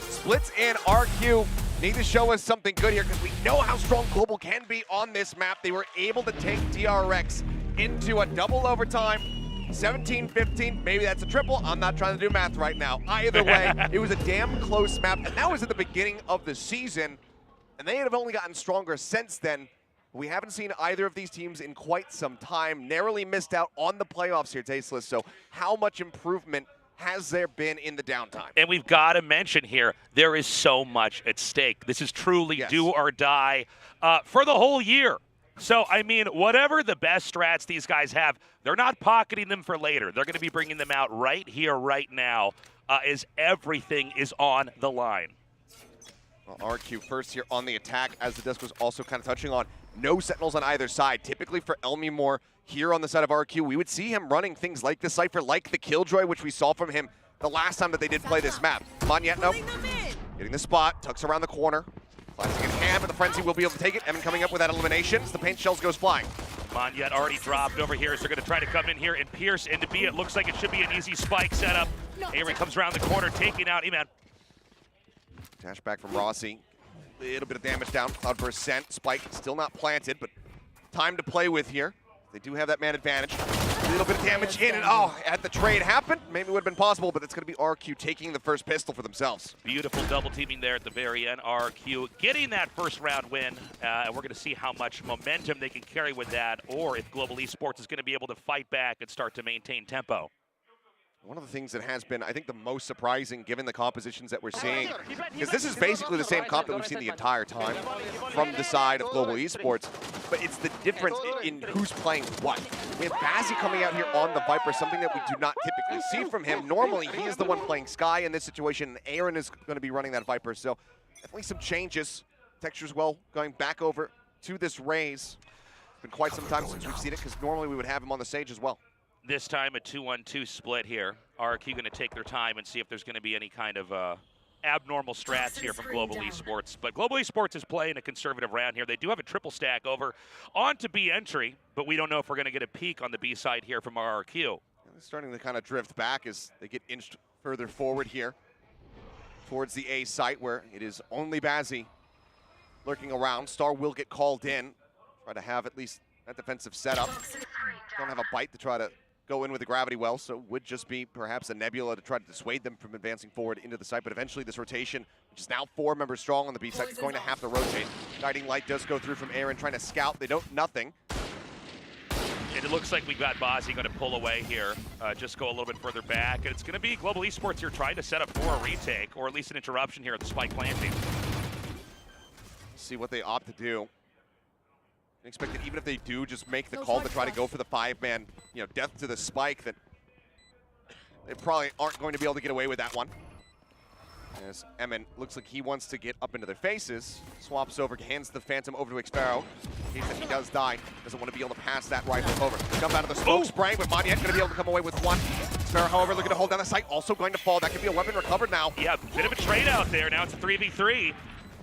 Speaker 14: Splits and RQ need to show us something good here because we know how strong Global can be on this map. They were able to take TRX into a double overtime, 17-15, maybe that's a triple. I'm not trying to do math right now. Either way, it was a damn close map, and that was at the beginning of the season, and they have only gotten stronger since then. We haven't seen either of these teams in quite some time. Narrowly missed out on the playoffs here, Tasteless, so how much improvement has there been in the downtime?
Speaker 13: And we've got to mention here, there is so much at stake. This is truly do or die for the whole year. So, I mean, whatever the best strats these guys have, they're not pocketing them for later. They're going to be bringing them out right here, right now, as everything is on the line.
Speaker 14: RQ first here on the attack, as the disc was also kind of touching on. No Sentinels on either side. Typically for Elmimore here on the side of RQ, we would see him running things like the Cypher, like the Killjoy, which we saw from him the last time that they did play this map. Monyetno getting the spot, tucks around the corner. Flashing in hand, but the Frenzy will be able to take it. Emin coming up with that elimination as the paint shells goes flying.
Speaker 13: Monyet already dropped over here, so they're going to try to come in here and pierce into B. It looks like it should be an easy spike setup. Avery comes around the corner, taking out E-Man.
Speaker 14: Dash back from Rossi. Little bit of damage down. Cloudburst sent. Spike still not planted, but time to play with here. They do have that man advantage. A little bit of damage in, and had the trade happened, maybe it would have been possible, but it's going to be RQ taking the first pistol for themselves.
Speaker 13: Beautiful double teaming there at the very end. RQ getting that first round win, and we're going to see how much momentum they can carry with that, or if Global Esports is going to be able to fight back and start to maintain tempo.
Speaker 14: One of the things that has been, I think, the most surprising given the compositions that we're seeing, because this is basically the same comp that we've seen the entire time from the side of Global Esports, but it's the difference in who's playing what. We have Bazzi coming out here on the Viper, something that we do not typically see from him. Normally, he is the one playing Sky in this situation, and Aaron is going to be running that Viper, so definitely some changes. Textures well going back over to this Raze. It's been quite some time since we've seen it, because normally we would have him on the stage as well.
Speaker 13: This time a 2-1-2 split here. RQ going to take their time and see if there's going to be any kind of abnormal strats here from Global Esports. But Global Esports is playing a conservative round here. They do have a triple stack over onto B entry, but we don't know if we're going to get a peek on the B side here from RQ.
Speaker 14: They're starting to kind of drift back as they get inched further forward here towards the A site, where it is only Bazzi lurking around. Star will get called in. Try to have at least that defensive setup. Don't have a bite to try to go in with the gravity well, so would just be perhaps a Nebula to try to dissuade them from advancing forward into the site. But eventually this rotation, which is now 4 members strong on the B site, is going to have to rotate. Guiding Light does go through from Aaron, trying to scout. They don't, nothing.
Speaker 13: And it looks like we've got Bazzi going to pull away here, just go a little bit further back. And it's going to be Global Esports here trying to set up for a retake, or at least an interruption here at the spike planting.
Speaker 14: See what they opt to do. I expect that even if they do just make the call to try to go for the 5-man, death to the spike, that they probably aren't going to be able to get away with that one. As Emin looks like he wants to get up into their faces, swaps over, hands the Phantom over to Xpero. In case that he does die, doesn't want to be able to pass that rifle over. Jump out of the smoke spray, but Monyet going to be able to come away with one. Xpero, however, looking to hold down the site, also going to fall. That could be a weapon recovered now.
Speaker 13: Yeah, bit of a trade out there. Now it's a 3v3.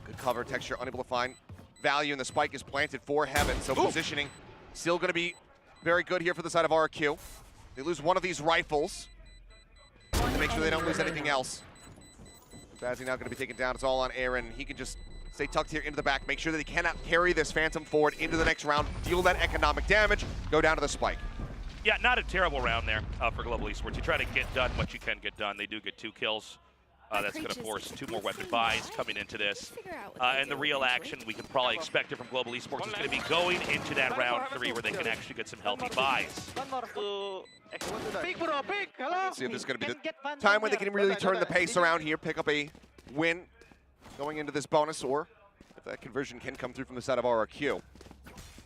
Speaker 14: Good cover, Texture unable to find value, and the spike is planted for Heaven, so positioning still going to be very good here for the side of RQ. They lose one of these rifles to make sure they don't lose anything else. Bazzi now going to be taken down. It's all on Aaron. He can just stay tucked here into the back, make sure that he cannot carry this Phantom forward into the next round, deal that economic damage, go down to the spike.
Speaker 13: Yeah, not a terrible round there for Global Esports. You try to get done what you can get done. They do get 2 kills. That's going to force 2 more weapon buys coming into this. And the real action we can probably expect it from Global Esports is going to be going into that round 3 where they can actually get some healthy buys.
Speaker 14: Let's see if this is going to be the time when they can really turn the pace around here, pick up a win going into this bonus, or if that conversion can come through from the side of RQ.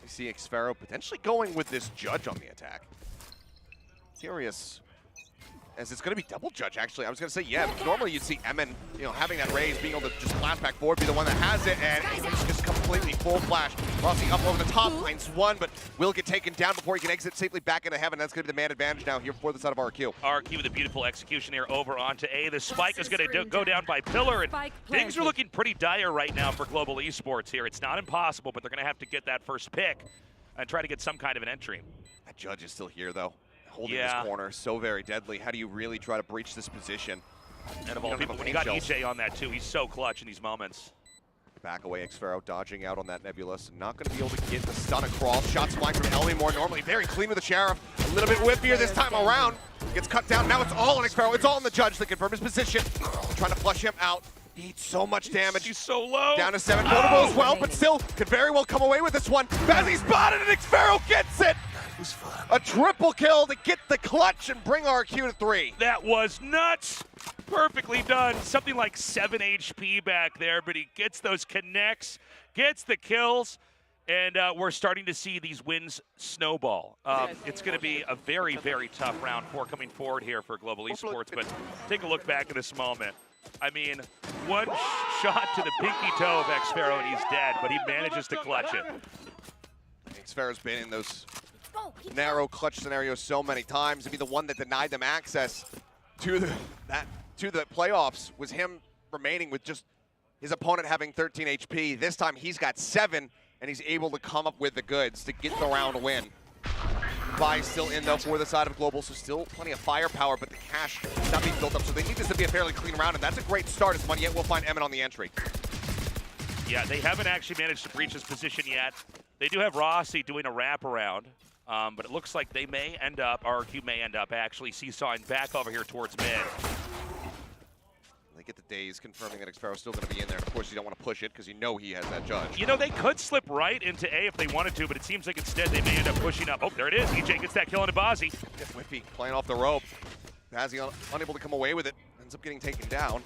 Speaker 14: We see Xfero potentially going with this Judge on the attack. Curious. As it's going to be double Judge, actually. I was going to say, yeah, normally you'd see Emin, having that raise, being able to just flash back forward, be the one that has it, and he's just completely full flash. Rossi up over the top, finds one, but will get taken down before he can exit safely back into Heaven. That's going to be the man advantage now here for the side of RQ.
Speaker 13: RQ with a beautiful execution here over onto A. The spike is going to go down by Pillar, and things are looking pretty dire right now for Global Esports here. It's not impossible, but they're going to have to get that first pick and try to get some kind of an entry.
Speaker 14: That Judge is still here, though. Holding this corner, so very deadly. How do you really try to breach this position?
Speaker 13: And of all people, when you got EJ on that too, he's so clutch in these moments.
Speaker 14: Back away, Xfero dodging out on that Nebulous. Not going to be able to get the stun across. Shots flying from Elmimore, normally very clean with the Sheriff. A little bit whippier this time around. Gets cut down. Now it's all on Xfero. It's all on the Judge to confirm his position. Trying to flush him out. He eats so much damage.
Speaker 13: He's so low.
Speaker 14: Down to 7. Vulnerable as well, but still could very well come away with this one. Bazzi spotted and Xfero gets it. A triple kill to get the clutch and bring RQ to 3.
Speaker 13: That was nuts. Perfectly done. Something like 7 HP back there, but he gets those connects, gets the kills, and we're starting to see these wins snowball. It's going to be a very, very tough round 4 coming forward here for Global Esports, but take a look back at this moment. I mean, one shot to the pinky toe of Xfero and he's dead, but he manages to clutch it.
Speaker 14: Xfero's been in those narrow clutch scenarios so many times. I mean, the one that denied them access to the playoffs was him remaining with just his opponent having 13 HP. This time he's got 7, and he's able to come up with the goods to get the round win. Vi still in though for the side of Global, so still plenty of firepower, but the cash is not being built up, so they need this to be a fairly clean round, and that's a great start as Money Yet will find Emin on the entry.
Speaker 13: Yeah, they haven't actually managed to breach his position yet. They do have Rossi doing a wraparound, but it looks like they may end up, RQ may end up actually seesawing back over here towards mid.
Speaker 14: They get the days confirming that Xfero's still going to be in there. Of course, you don't want to push it because you know he has that judge.
Speaker 13: You know, they could slip right into A if they wanted to, but it seems like instead they may end up pushing up. Oh, there it is. EJ gets that kill on Bazzi.
Speaker 14: Whippy playing off the rope. Bazzi unable to come away with it. Ends up getting taken down.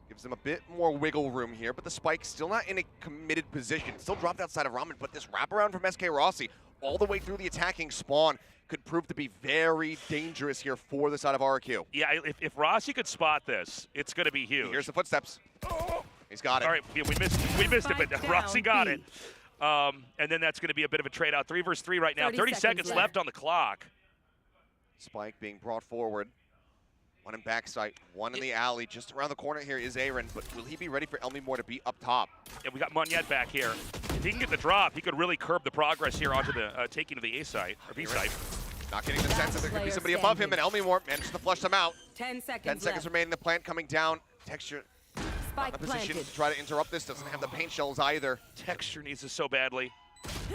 Speaker 14: Gives them a bit more wiggle room here, but the spike still not in a committed position. Still dropped outside of Ramen, but this wraparound from SK Rossi all the way through the attacking spawn could prove to be very dangerous here for the side of RQ.
Speaker 13: Yeah, if Rossi could spot this, it's going to be huge.
Speaker 14: Here's the footsteps. He's got it.
Speaker 13: All right, yeah, we missed it, but Rossi got it. And then that's going to be a bit of a trade out. 3 versus 3 right now. 30 seconds left on the clock.
Speaker 14: Spike being brought forward. One in backside, one in the alley. Just around the corner here is Aaron, but will he be ready for Elmimore to be up top?
Speaker 13: Yeah, we got Monyet back here. If he can get the drop, he could really curb the progress here onto the taking of the A site, or B site.
Speaker 14: Not getting the sense that there could be somebody above him, and Elmimore manages to flush them out.
Speaker 5: 10 seconds
Speaker 14: 10 seconds remaining. The plant coming down. Texture not in a position to try to interrupt this. Doesn't have the paint shells either.
Speaker 13: Texture needs this so badly.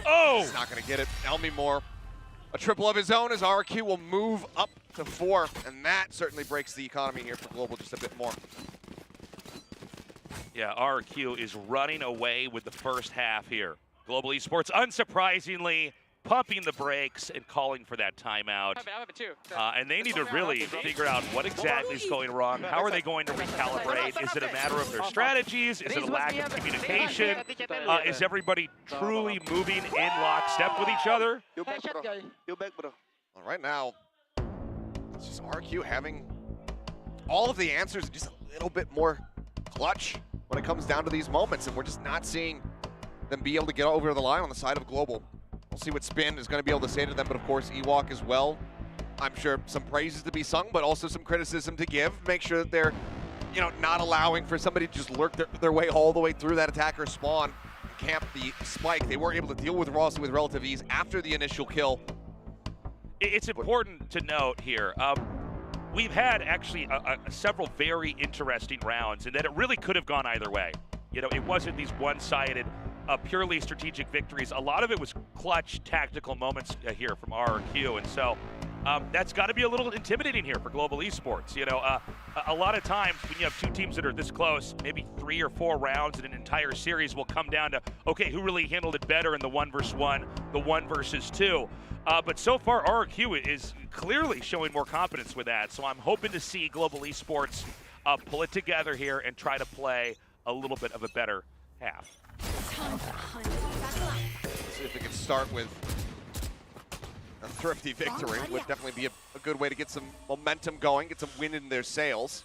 Speaker 13: Oh!
Speaker 14: He's not going to get it. Elmimore, a triple of his own as RQ will move up to 4, and that certainly breaks the economy here for Global just a bit more.
Speaker 13: Yeah, RQ is running away with the first half here. Global Esports, unsurprisingly, pumping the brakes and calling for that timeout. And they need to really figure out what exactly is going wrong. How are they going to recalibrate? Is it a matter of their strategies? Is it a lack of communication? Is everybody truly moving in lockstep with each other?
Speaker 14: Well, right now, it's just RQ having all of the answers, just a little bit more clutch when it comes down to these moments, and we're just not seeing them be able to get over the line on the side of Global. We'll see what Spin is going to be able to say to them, but of course Ewok as well. I'm sure some praises to be sung, but also some criticism to give. Make sure that they're, not allowing for somebody to just lurk their way all the way through that attacker spawn and camp the spike. They were able to deal with Rossi with relative ease after the initial kill.
Speaker 13: It's important to note here, we've had actually several very interesting rounds, and that it really could have gone either way. It wasn't these one-sided, purely strategic victories. A lot of it was clutch tactical moments here from RQ, and so that's got to be a little intimidating here for Global Esports. A lot of times when you have two teams that are this close, maybe 3 or 4 rounds in an entire series will come down to, okay, who really handled it better in the 1 versus 1, the 1 versus 2. But so far, RQ is clearly showing more confidence with that, so I'm hoping to see Global Esports pull it together here and try to play a little bit of a better half.
Speaker 14: See if we can start with a thrifty victory. Would definitely be a good way to get some momentum going, get some wind in their sails.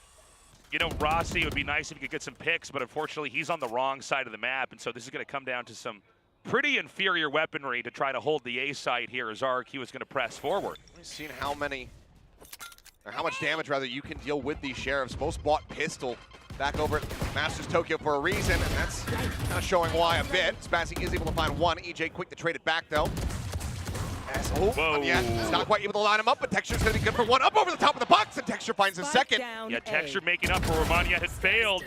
Speaker 13: Rossi, it would be nice if he could get some picks, but unfortunately he's on the wrong side of the map, and so this is going to come down to some pretty inferior weaponry to try to hold the A site here as RQ is going to press forward.
Speaker 14: We've seen how much damage rather you can deal with these sheriffs. Most bought pistol back over at Masters Tokyo for a reason, and that's kind of showing why a bit. Spazzy is able to find one. EJ quick to trade it back though. Yeah, he's not quite able to line him up, but Texture's going to be good for one. Up over the top of the box, and Texture finds a second.
Speaker 13: Yeah, Texture making up for Romania had failed.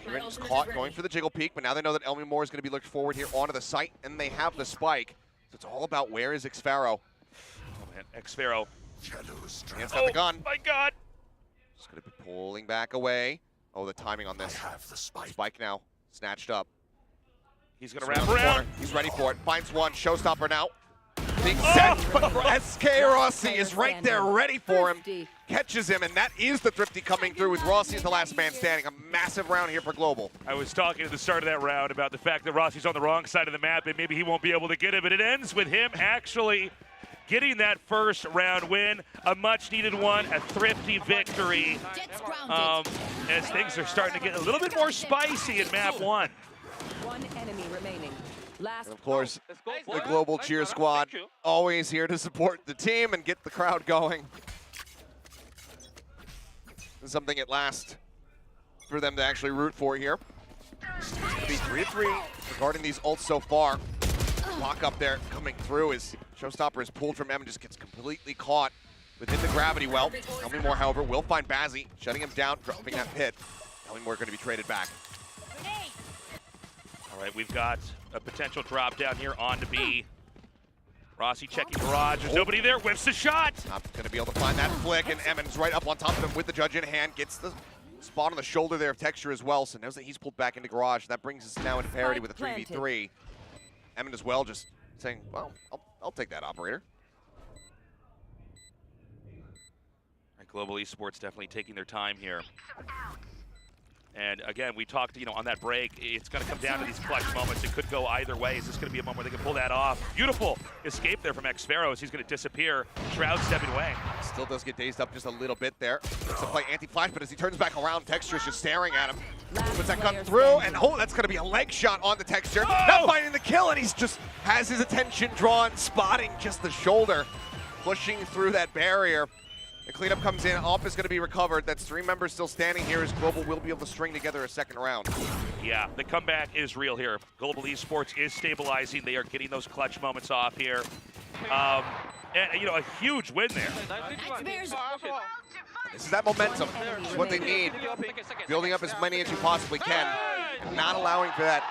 Speaker 14: Aaron's caught going for the jiggle peek, but now they know that Elmimore is going to be looked forward here onto the site, and they have the spike. So it's all about where is Xfero.
Speaker 13: Oh man, Xfero.
Speaker 14: He's got the gun.
Speaker 13: My God.
Speaker 14: Just going to be pulling back away. Oh, the timing on this. Spike now snatched up.
Speaker 13: He's going to wrap around.
Speaker 14: He's ready for it. Finds one. Showstopper now. Being set, but SK Rossi is right there ready for him. Catches him, and that is the thrifty coming through with Rossi as the last man standing. A massive round here for Global.
Speaker 13: I was talking at the start of that round about the fact that Rossi's on the wrong side of the map, and maybe he won't be able to get it, but it ends with him actually getting that first round win. A much-needed one, a thrifty victory. as things are starting to get a little bit more spicy in map 1.
Speaker 5: One enemy remaining. Last.
Speaker 14: And of course, the global cheer squad always here to support the team and get the crowd going. Something at last for them to actually root for here. It's going to be 3-3 regarding these ults so far. Walk up there coming through as Showstopper is pulled from M and just gets completely caught within the gravity well. Elmimore, however, will find Bazzi, shutting him down, dropping that pit. Elmimore going to be traded back.
Speaker 13: All right, we've got a potential drop down here onto B. Rossi checking garage. There's nobody there. Whips the shot.
Speaker 14: Not going to be able to find that flick, and Emmons right up on top of him with the judge in hand. Gets the spot on the shoulder there of Texture as well, so knows that he's pulled back into garage. That brings us now into parity with a 3v3. Emmons as well just saying, well, I'll take that, operator.
Speaker 13: Right, Global Esports definitely taking their time here. And again, we talked, on that break, it's going to come down to these clutch moments. It could go either way. Is this going to be a moment where they can pull that off? Beautiful escape there from Xferos. He's going to disappear. Shroud stepping away.
Speaker 14: Still does get dazed up just a little bit there. Looks to play anti-flash, but as he turns back around, Texture's just staring at him. Puts that gun through, and that's going to be a leg shot on the Texture. Not finding the kill, and he's just has his attention drawn, spotting just the shoulder, pushing through that barrier. The cleanup comes in, Op is going to be recovered. That's 3 members still standing here as Global will be able to string together a second round.
Speaker 13: Yeah, the comeback is real here. Global Esports is stabilizing. They are getting those clutch moments off here. And, a huge win there.
Speaker 14: This is that momentum. This is what they need. Building up as many as you possibly can, and not allowing for that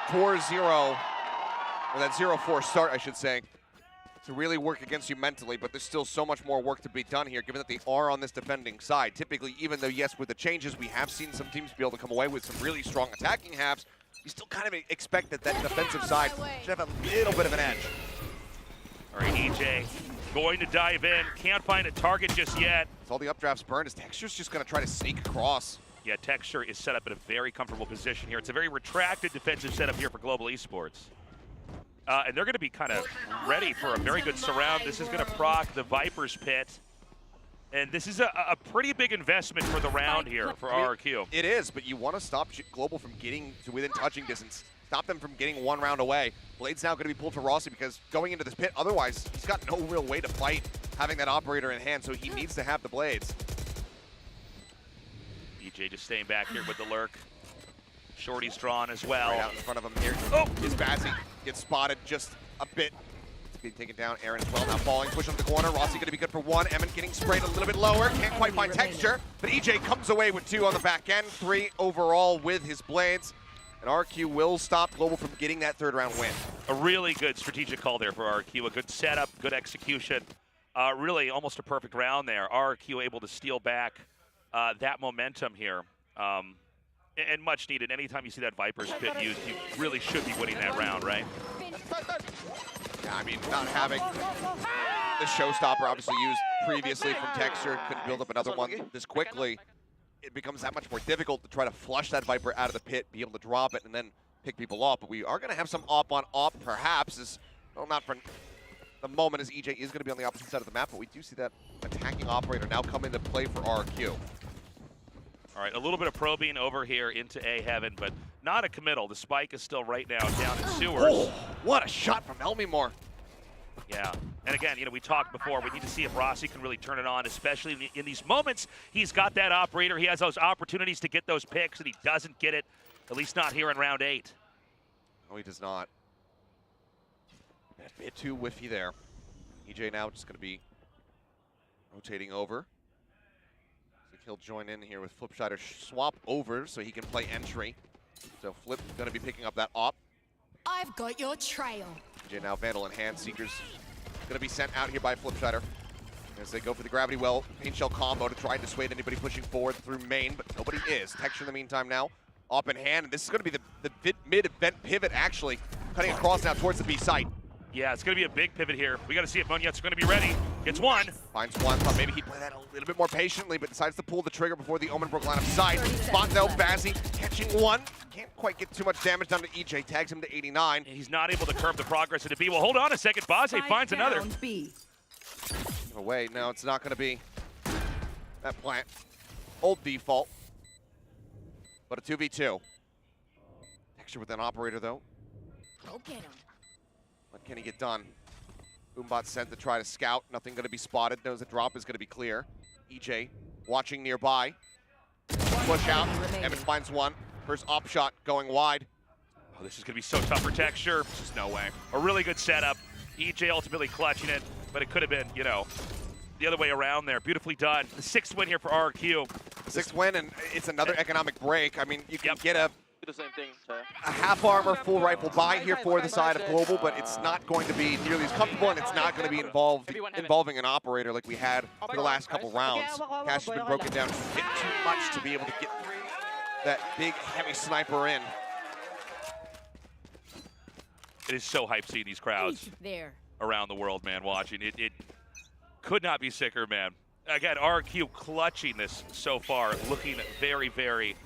Speaker 14: 4-0, or that 0-4 start, I should say, to really work against you mentally, but there's still so much more work to be done here, given that they are on this defending side. Typically, even though, yes, with the changes, we have seen some teams be able to come away with some really strong attacking halves, you still kind of expect that defensive side should have a little bit of an edge.
Speaker 13: All right, EJ going to dive in. Can't find a target just yet.
Speaker 14: With all the updrafts burned, his Texture's just going to try to sneak across.
Speaker 13: Yeah, Texture is set up in a very comfortable position here. It's a very retracted defensive setup here for Global Esports. And they're going to be kind of ready for a very good surround. This is going to proc the Viper's pit. And this is a pretty big investment for the round here for RRQ.
Speaker 14: It is, but you want to stop Global from getting to within touching distance. Stop them from getting one round away. Blade's now going to be pulled for Rossi because going into this pit, otherwise he's got no real way to fight having that operator in hand, so he needs to have the Blades.
Speaker 13: EJ just staying back here with the lurk. Shorty's drawn as well.
Speaker 14: Right out in front of him here is Bazzi. Gets spotted just a bit. It's being taken down. Aaron as well now falling. Push on the corner. Rossi going to be good for 1. Emmett getting sprayed a little bit lower. Can't quite find Texture. But EJ comes away with 2 on the back end. 3 overall with his Blades. And RQ will stop Global from getting that 3rd round win.
Speaker 13: A really good strategic call there for RQ. A good setup, good execution. Really almost a perfect round there. RQ able to steal back that momentum here. And much needed. Anytime you see that Viper's pit used, you really should be winning that round, right?
Speaker 14: Yeah, I mean, not having the Showstopper obviously used previously from Texture, couldn't build up another one this quickly. It becomes that much more difficult to try to flush that Viper out of the pit, be able to drop it, and then pick people off. But we are going to have some op on op, perhaps, as well, not for the moment, as EJ is going to be on the opposite side of the map, but we do see that attacking operator now come into play for RQ.
Speaker 13: All right, a little bit of probing over here into A heaven, but not a committal. The spike is still right now down in sewers.
Speaker 14: Oh, what a shot from Elmimore.
Speaker 13: Yeah, and again, we talked before, we need to see if Rossi can really turn it on, especially in these moments. He's got that operator. He has those opportunities to get those picks, and he doesn't get it, at least not here in round 8.
Speaker 14: No, he does not. A bit too whiffy there. EJ now just going to be rotating over. He'll join in here with Flipshider swap over so he can play entry. So Flip going to be picking up that op.
Speaker 5: I've got your trail.
Speaker 14: EJ now Vandal in hand. Seeker's going to be sent out here by Flipshider as they go for the Gravity Well Paint Shell combo to try and dissuade anybody pushing forward through main, but nobody is. Texture in the meantime now, op in hand, and this is going to be the mid-event pivot actually, cutting across now towards the B site.
Speaker 13: Yeah, it's going to be a big pivot here. We got to see if Munyet's going to be ready. Gets 1.
Speaker 14: Finds 1. Thought maybe he'd play that a little bit more patiently, but decides to pull the trigger before the Omen broke line of sight. Spot though, Bazzi catching 1. Can't quite get too much damage down to EJ. Tags him to 89.
Speaker 13: He's not able to curb the progress into B. Well, hold on a second. Baze finds another.
Speaker 14: Away. Now it's not going to be that plant. Old default. but a 2v2. Texture with an operator, though.
Speaker 5: Go get him.
Speaker 14: What can he get done? Boombot sent to try to scout. Nothing going to be spotted. Knows the drop is going to be clear. EJ watching nearby. Push out. Evan finds one. First op shot going wide.
Speaker 13: Oh, this is going to be so tough for Texture.
Speaker 14: There's no way.
Speaker 13: A really good setup. EJ ultimately clutching it, but it could have been, you know, the other way around there. Beautifully done. The 6th win here for RQ.
Speaker 14: 6th win, and it's another economic break. I mean, you can get a
Speaker 11: the same thing.
Speaker 14: a half armor, full rifle buy here for the side of Global, but it's not going to be nearly as comfortable, and it's not going to be involving an operator like we had for the last couple rounds. Cash has been broken down just a bit too much to be able to get that big, heavy sniper in.
Speaker 13: It is so hype seeing these crowds around the world, man, watching. It could not be sicker, man. Again, RQ clutching this so far, looking very, very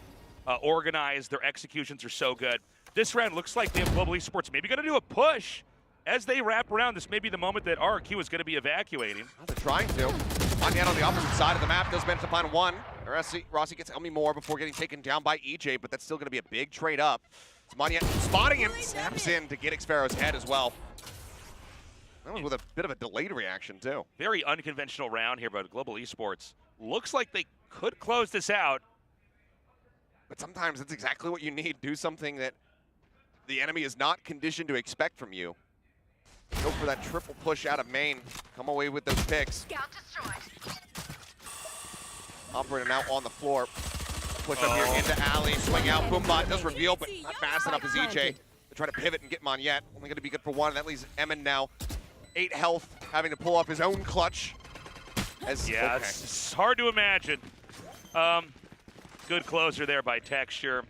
Speaker 13: organized. Their executions are so good. This round looks like they have Global Esports maybe going to do a push. As they wrap around, this may be the moment that RQ is going to be evacuating.
Speaker 14: Oh, they're trying to. Monyet on the opposite side of the map does manage to find one. Rossi gets Elmi more before getting taken down by EJ, but that's still going to be a big trade up. Monyet spotting him, snaps in to get Xfero's head as well. That was with a bit of a delayed reaction, too.
Speaker 13: Very unconventional round here, but Global Esports looks like they could close this out.
Speaker 14: But sometimes that's exactly what you need. Do something that the enemy is not conditioned to expect from you. Go for that triple push out of main. Come away with those picks. Operator now on the floor. Push up here into alley, swing out. Boombot does reveal, but not fast enough as EJ to try to pivot and get Monyet. Only going to be good for one. That leaves Emin now 8 health, having to pull off his own clutch.
Speaker 13: Yeah, it's hard to imagine. Good closer there by Texture.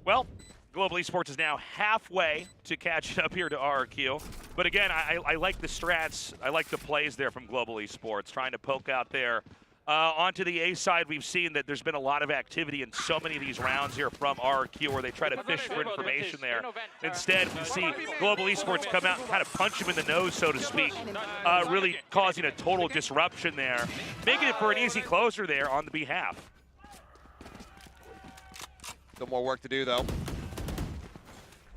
Speaker 13: Well, Global Esports is now halfway to catch up here to RQ. But again, I like the strats. I like the plays there from Global Esports, trying to poke out there. Onto the A side, we've seen that there's been a lot of activity in so many of these rounds here from RQ where they try to fish for information there. Instead, we see Global Esports come out and kind of punch him in the nose, so to speak, really causing a total disruption there, making it for an easy closer there on the behalf.
Speaker 14: Still more work to do, though.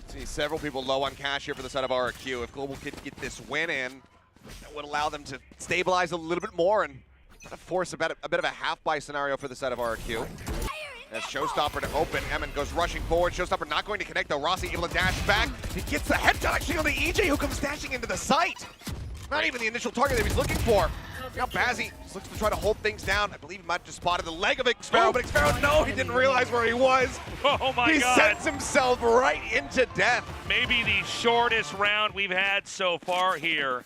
Speaker 14: See several people low on cash here for the side of RQ. If Global could get this win in, that would allow them to stabilize a little bit more and force a bit of a half-buy scenario for the side of RQ. As Showstopper to open, Emin goes rushing forward. Showstopper not going to connect, though. Rossi able to dash back. He gets the headshot actually on the EJ, who comes dashing into the site. Not even the initial target that he was looking for. Now Bazzi looks to try to hold things down. I believe he might have just spotted the leg of Xfero, but Xfero, no, he didn't realize where he was.
Speaker 13: Oh my God.
Speaker 14: He sends himself right into death.
Speaker 13: Maybe the shortest round we've had so far here.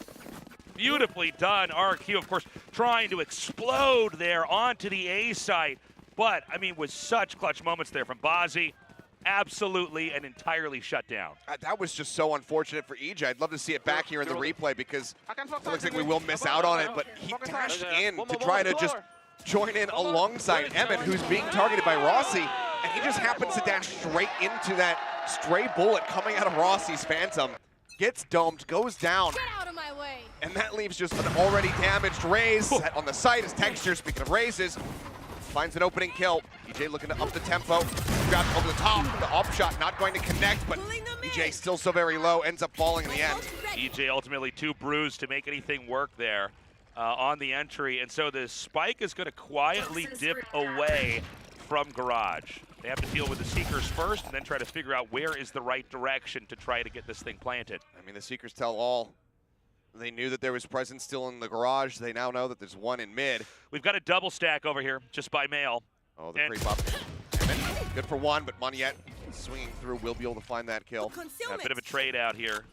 Speaker 13: Beautifully done. RQ, of course, trying to explode there onto the A site. But, I mean, with such clutch moments there from Bazzi, absolutely and entirely shut down.
Speaker 14: That was just so unfortunate for EJ. I'd love to see it back here in the replay because it looks like we will miss out on it. But he dashed in to try to just join in alongside Emin, who's being targeted by Rossi. And he just happens to dash straight into that stray bullet coming out of Rossi's Phantom. Gets domed, goes down.
Speaker 5: Get out of my way.
Speaker 14: And that leaves just an already damaged Raze set on the site as Texture, speaking of Razes, finds an opening kill. EJ looking to up the tempo. Grab over the top. The op shot not going to connect, but EJ still so very low, ends up falling in the end.
Speaker 13: EJ ultimately too bruised to make anything work there on the entry. And so the spike is going to quietly dip away from Garage. They have to deal with the Seekers first and then try to figure out where is the right direction to try to get this thing planted.
Speaker 14: I mean, the Seekers tell all. They knew that there was presence still in the Garage. They now know that there's one in mid.
Speaker 13: We've got a double stack over here just by mail.
Speaker 14: Oh, the creep up. Good for one, but Monyet swinging through will be able to find that kill.
Speaker 13: A bit of a trade out here.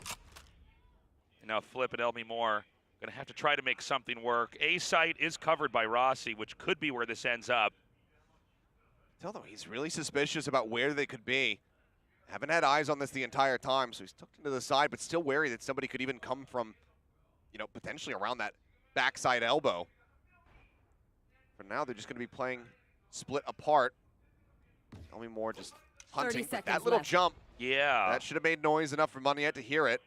Speaker 13: And now Flip and Elmi Moore going to have to try to make something work. A site is covered by Rossi, which could be where this ends up.
Speaker 14: Although he's really suspicious about where they could be. Haven't had eyes on this the entire time, so he's tucked into the side, but still wary that somebody could even come from, you know, potentially around that backside elbow. For now, they're just going to be playing split apart. Elmi Moore just hunting. But that little jump,
Speaker 13: yeah,
Speaker 14: that should have made noise enough for Monyet to hear it.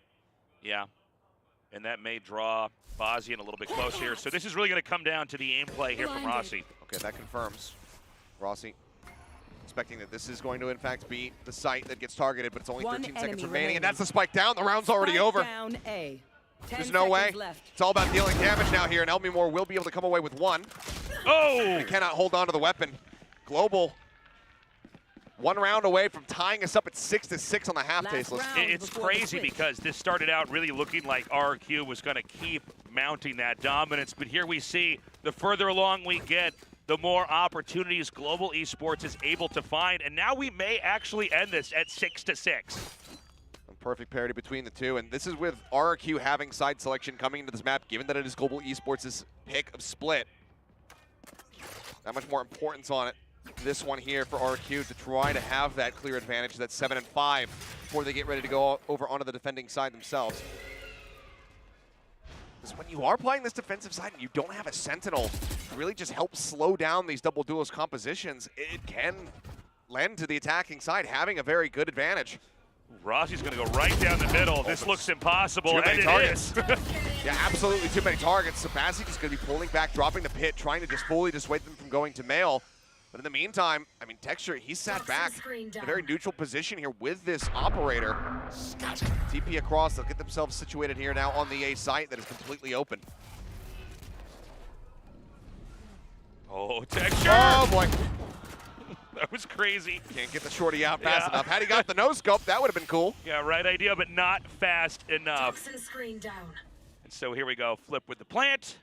Speaker 13: Yeah, and that may draw Bazzi in a little bit close here. So this is really going to come down to the aim play here from Rossi.
Speaker 14: Okay, that confirms. Rossi expecting that this is going to, in fact, be the site that gets targeted, but it's only
Speaker 11: One
Speaker 14: 13 seconds
Speaker 11: enemy
Speaker 14: remaining, and
Speaker 11: remaining.
Speaker 14: that's the spike down. The round's already
Speaker 11: Spike
Speaker 14: over.
Speaker 11: Down A. 10
Speaker 14: There's no way.
Speaker 11: seconds left.
Speaker 14: It's all about dealing damage now here, and Elmimore will be able to come away with one.
Speaker 13: Oh!
Speaker 14: He cannot hold on to the weapon. Global, 1 round away from tying us up at 6-6 on the half, Tasteless.
Speaker 13: It's crazy because this started out really looking like RRQ was going to keep mounting that dominance, but here we see the further along we get, the more opportunities Global Esports is able to find, and now we may actually end this at 6-6.
Speaker 14: Perfect parity between the two, and this is with RRQ having side selection coming into this map, given that it is Global Esports' pick of split. That much more importance on it. This one here for RRQ to try to have that clear advantage, that 7-5, before they get ready to go over onto the defending side themselves. Because when you are playing this defensive side and you don't have a Sentinel to really just help slow down these double duelist compositions, it can lend to the attacking side having a very good advantage.
Speaker 13: Rossi's going to go right down the middle. This looks impossible,
Speaker 14: Too many
Speaker 13: and
Speaker 14: targets.
Speaker 13: it is.
Speaker 14: Yeah, absolutely too many targets. So Bassi just going to be pulling back, dropping the pit, trying to just fully dissuade them from going to male. But in the meantime, I mean, Texture, he's sat back in a very neutral position here with this operator. TP across, they'll get themselves situated here now on the A site that is completely open.
Speaker 13: Oh, Texture!
Speaker 14: Oh, boy.
Speaker 13: That was crazy.
Speaker 14: Can't get the shorty out fast enough. Had he got the no-scope, that would have been cool.
Speaker 13: Yeah, right idea, but not fast enough.
Speaker 11: Toxin screen down.
Speaker 13: And so here we go, flip with the plant.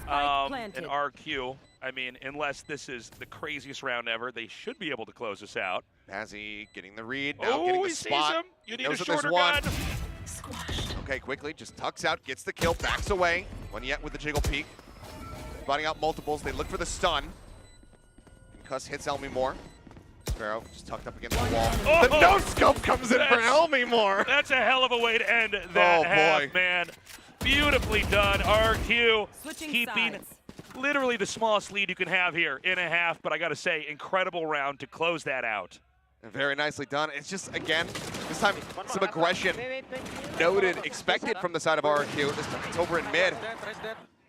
Speaker 13: And RQ, I mean, unless this is the craziest round ever, they should be able to close us out.
Speaker 14: Bazzi getting the read, now getting the
Speaker 13: he
Speaker 14: spot.
Speaker 13: sees him. You need a
Speaker 14: Knows that there's
Speaker 13: shorter
Speaker 14: one.
Speaker 13: gun.
Speaker 14: Okay, quickly, just tucks out, gets the kill, backs away. One yet with the jiggle peek. Spotting out multiples, they look for the stun. Concuss hits Elmimore. Sparrow just tucked up against the wall.
Speaker 13: Oh,
Speaker 14: the no-scope comes in for Elmimore.
Speaker 13: That's a hell of a way to end that half,
Speaker 14: boy.
Speaker 13: man. Beautifully done, RQ.
Speaker 11: Switching
Speaker 13: keeping
Speaker 11: sides.
Speaker 13: literally the smallest lead you can have here in a half, but I got to say, incredible round to close that out.
Speaker 14: Very nicely done. It's just, again, this time some aggression noted, expected from the side of RQ. This time it's over in mid.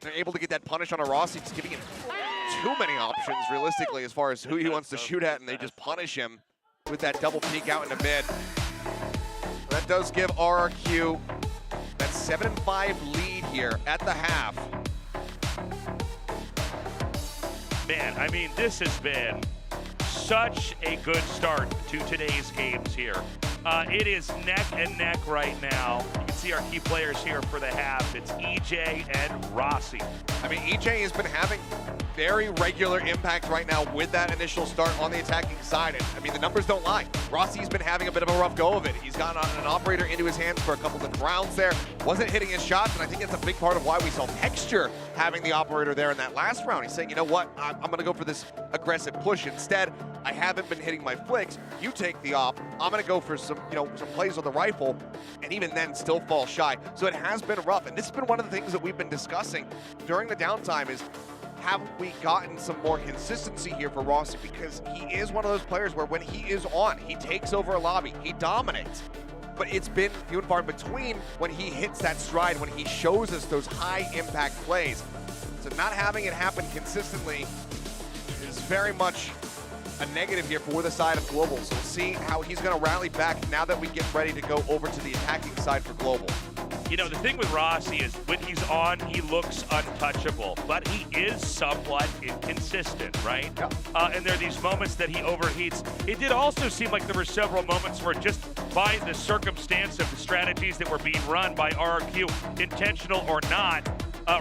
Speaker 14: They're able to get that punish on a Rossi, just giving him too many options, realistically, as far as who he wants to shoot at, and they just punish him with that double peek out into mid. That does give RRQ that 7-5 lead here at the half.
Speaker 13: Man, I mean, this has been such a good start to today's games here. It is neck and neck right now. You can see our key players here for the half. It's EJ and Rossi.
Speaker 14: I mean, EJ has been having very regular impact right now with that initial start on the attacking side. And I mean, the numbers don't lie. Rossi's been having a bit of a rough go of it. He's gotten an operator into his hands for a couple of rounds there. Wasn't hitting his shots, and I think that's a big part of why we saw Texture having the operator there in that last round. He's saying, you know what, I'm going to go for this aggressive push. Instead, I haven't been hitting my flicks. You take the op. I'm going to go for some plays with the rifle, and even then still fall shy. So it has been rough, and this has been one of the things that we've been discussing during the downtime is, have we gotten some more consistency here for Rossi? Because he is one of those players where when he is on, he takes over a lobby, he dominates. But it's been few and far in between when he hits that stride, when he shows us those high impact plays. So not having it happen consistently is very much a negative here for the side of Global. So we'll see how he's going to rally back now that we get ready to go over to the attacking side for Global.
Speaker 13: You know, the thing with Rossi is when he's on, he looks untouchable, but he is somewhat inconsistent, right?
Speaker 14: Yeah.
Speaker 13: And there are these moments that he overheats. It did also seem like there were several moments where just by the circumstance of the strategies that were being run by RRQ, intentional or not,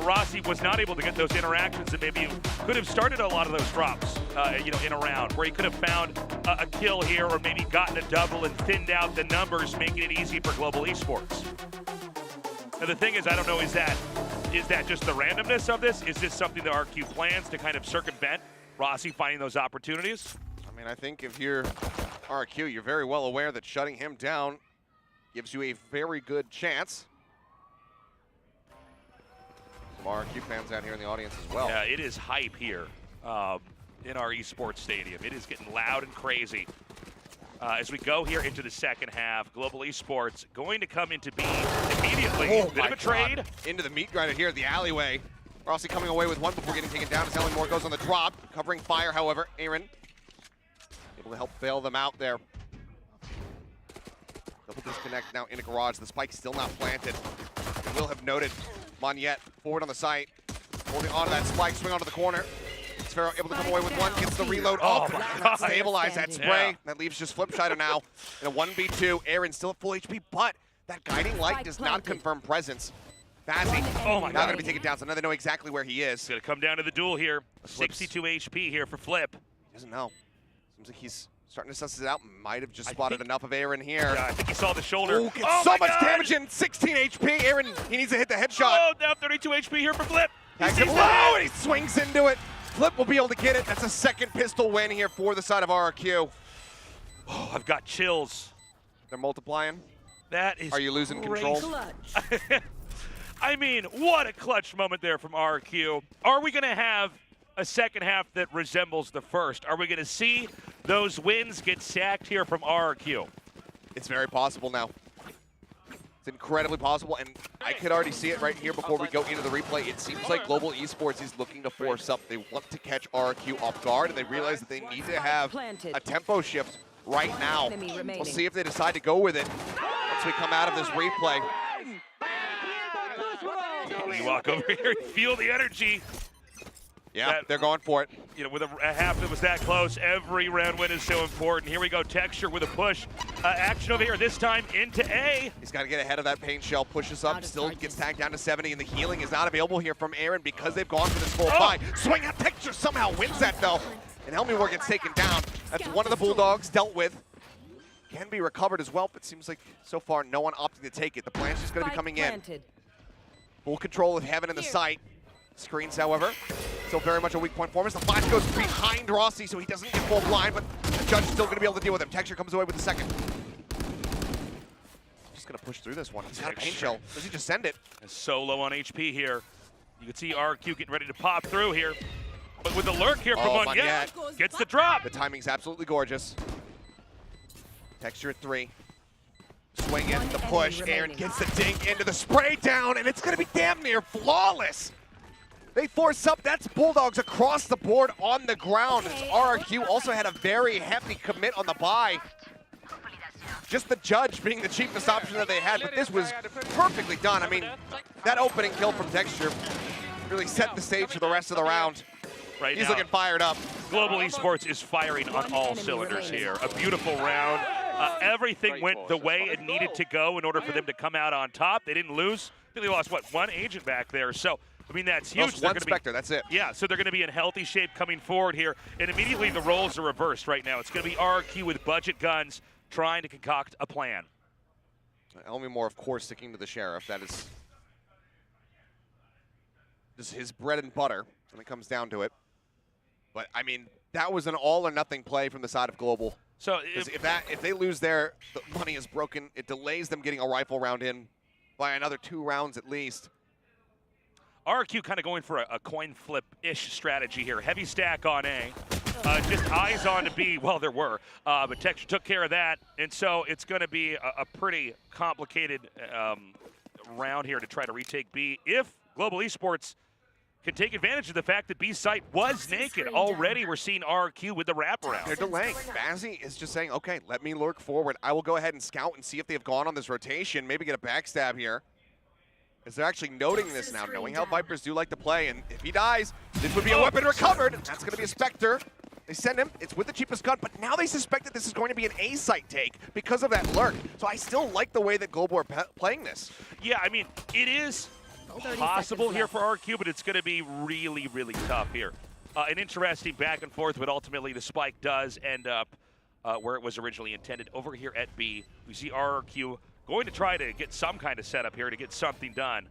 Speaker 13: Rossi was not able to get those interactions that maybe could have started a lot of those drops, in a round, where he could have found a kill here or maybe gotten a double and thinned out the numbers, making it easy for Global Esports. Now the thing is, I don't know, is that just the randomness of this? Is this something that RQ plans to kind of circumvent Rossi finding those opportunities?
Speaker 14: I mean, I think if you're RQ, you're very well aware that shutting him down gives you a very good chance. Some RQ fans out here in the audience as well.
Speaker 13: Yeah, it is hype here in our esports stadium. It is getting loud and crazy. As we go here into the second half, Global Esports going to come into being immediately. Bit of a trade.
Speaker 14: Into the meat grinder here at the alleyway. Rossi coming away with one before getting taken down as Elmimore goes on the drop. Covering fire, however. Aaron able to help bail them out there. Double disconnect now in a garage. The spike's still not planted. You will have noted Monyet forward on the site, holding onto that spike, swing onto the corner. Sphero able to come away with one, gets the reload.
Speaker 13: Oh,
Speaker 14: Oh,
Speaker 13: my
Speaker 14: cannot
Speaker 13: God.
Speaker 14: stabilize that spray.
Speaker 13: Yeah.
Speaker 14: That leaves just Flipshider now in a 1v2. Aaron still at full HP, but that guiding light does not confirm presence. Fazzy
Speaker 13: Oh my
Speaker 14: now
Speaker 13: God.
Speaker 14: going to be taken down, so now they know exactly where he is.
Speaker 13: It's going to come down to the duel here.
Speaker 14: Flips.
Speaker 13: 62 HP here for Flip.
Speaker 14: He doesn't know. Seems like he's starting to suss it out. Might have just spotted enough of Aaron here.
Speaker 13: Yeah, I think he saw the shoulder.
Speaker 14: Ooh, gets
Speaker 13: Oh
Speaker 14: so
Speaker 13: my
Speaker 14: much
Speaker 13: God.
Speaker 14: damage in. 16 HP. Aaron, he needs to hit the headshot.
Speaker 13: Oh, now 32 HP here for Flip. He
Speaker 14: Tags
Speaker 13: sees
Speaker 14: him
Speaker 13: that.
Speaker 14: low, and he swings into it. Flip will be able to get it. That's a second pistol win here for the side of RRQ.
Speaker 13: Oh, I've got chills.
Speaker 14: They're multiplying.
Speaker 13: That is
Speaker 14: Are you losing
Speaker 13: great.
Speaker 14: control?
Speaker 13: I mean, what a clutch moment there from RQ. Are we going to have a second half that resembles the first? Are we going to see those wins get sacked here from RQ?
Speaker 14: It's very possible now. It's incredibly possible, and I could already see it right here before we go into the replay. It seems like Global Esports is looking to force up. They want to catch RQ off guard, and they realize that they need to have a tempo shift right now. We'll see if they decide to go with it once we come out of this replay.
Speaker 13: You walk over here, you feel the energy.
Speaker 14: Yeah, they're going for it.
Speaker 13: You know, with a half that was that close, every round win is so important. Here we go, Texture with a push. Action over here, this time into A.
Speaker 14: He's got to get ahead of that pain shell, pushes up, still gets tagged down to 70, and the healing is not available here from Aaron because they've gone for this full buy. Swing out, Texture somehow wins that though, and Helmywar gets taken down. That's one of the Bulldogs dealt with. Can be recovered as well, but seems like so far no one opting to take it. The plan's just going to be coming in. Full control of Heaven in the site. Screens, however, still very much a weak point for him. As the flash goes behind Rossi, so he doesn't get full blind, but the judge is still going to be able to deal with him. Texture comes away with the second. Just going to push through this one. He's got a pain shell. Does he just send it?
Speaker 13: Is so low on HP here. You can see RQ getting ready to pop through here. But with the lurk here from Monyet, gets the drop.
Speaker 14: The timing's absolutely gorgeous. Texture at 3. Swing it, the push. Aaron gets the dink into the spray down, and it's going to be damn near flawless. They force up. That's Bulldogs across the board on the ground. RRQ also had a very hefty commit on the buy. Just the judge being the cheapest option that they had, but this was perfectly done. I mean, that opening kill from Texture really set the stage for the rest of the round.
Speaker 13: Right
Speaker 14: He's
Speaker 13: now,
Speaker 14: looking fired up.
Speaker 13: Global Esports is firing on all cylinders here. A beautiful round. Everything went the way it needed to go in order for them to come out on top. They didn't lose. I think they lost, what, one agent back there. So, I mean, that's huge.
Speaker 14: Lost one Spectre, that's it.
Speaker 13: Yeah, so they're going to be in healthy shape coming forward here. And immediately the roles are reversed right now. It's going to be RQ with budget guns trying to concoct a plan.
Speaker 14: Elmymore, of course, sticking to the Sheriff. That is just his bread and butter when it comes down to it. But, I mean, that was an all-or-nothing play from the side of Global.
Speaker 13: So
Speaker 14: if they lose there, the money is broken. It delays them getting a rifle round in by another 2 rounds at least.
Speaker 13: RQ kind of going for a coin flip-ish strategy here. Heavy stack on A. Just eyes on to B. Well, there were. But Texture took care of that. And so it's going to be a pretty complicated round here to try to retake B. If Global Esports can take advantage of the fact that B site was naked. Already we're seeing RQ with the wraparound.
Speaker 14: They're delaying. Bazzi is just saying, okay, let me lurk forward. I will go ahead and scout and see if they've gone on this rotation. Maybe get a backstab here. As they're actually noting this now, knowing how Vipers do like to play. And if he dies, this would be a weapon recovered. That's going to be a Spectre. They send him. It's with the cheapest gun. But now they suspect that this is going to be an A site take because of that lurk. So I still like the way that Global are playing this.
Speaker 13: Yeah, I mean, it is possible here for RQ, but it's going to be really, really tough here. An interesting back and forth, but ultimately the spike does end up where it was originally intended. Over here at B, we see RQ going to try to get some kind of setup here to get something done.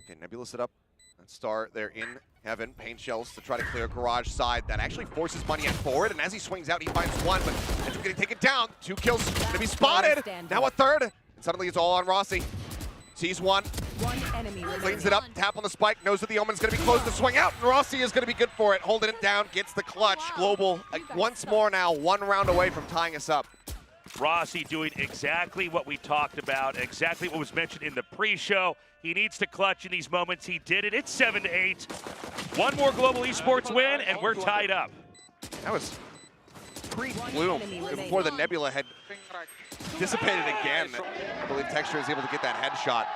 Speaker 14: Okay, Nebula set up. And Star there in Heaven. Pain shells to try to clear garage side. That actually forces Monyet forward, and as he swings out, he finds one, but ends up getting taken down. 2 kills, gonna be spotted. Now a third, and suddenly it's all on Rossi. Sees one
Speaker 11: enemy
Speaker 14: cleans it up, tap on the spike, knows that the Omen's gonna be close to swing out, and Rossi is gonna be good for it. Holding it down, gets the clutch. Global, once more now, 1 round away from tying us up.
Speaker 13: Rossi doing exactly what we talked about, exactly what was mentioned in the pre-show. He needs to clutch in these moments. He did it. It's 7-8. One more Global Esports win, and we're tied up.
Speaker 14: That was pre-Bloom, before the Nebula had dissipated again. I believe Texture is able to get that headshot.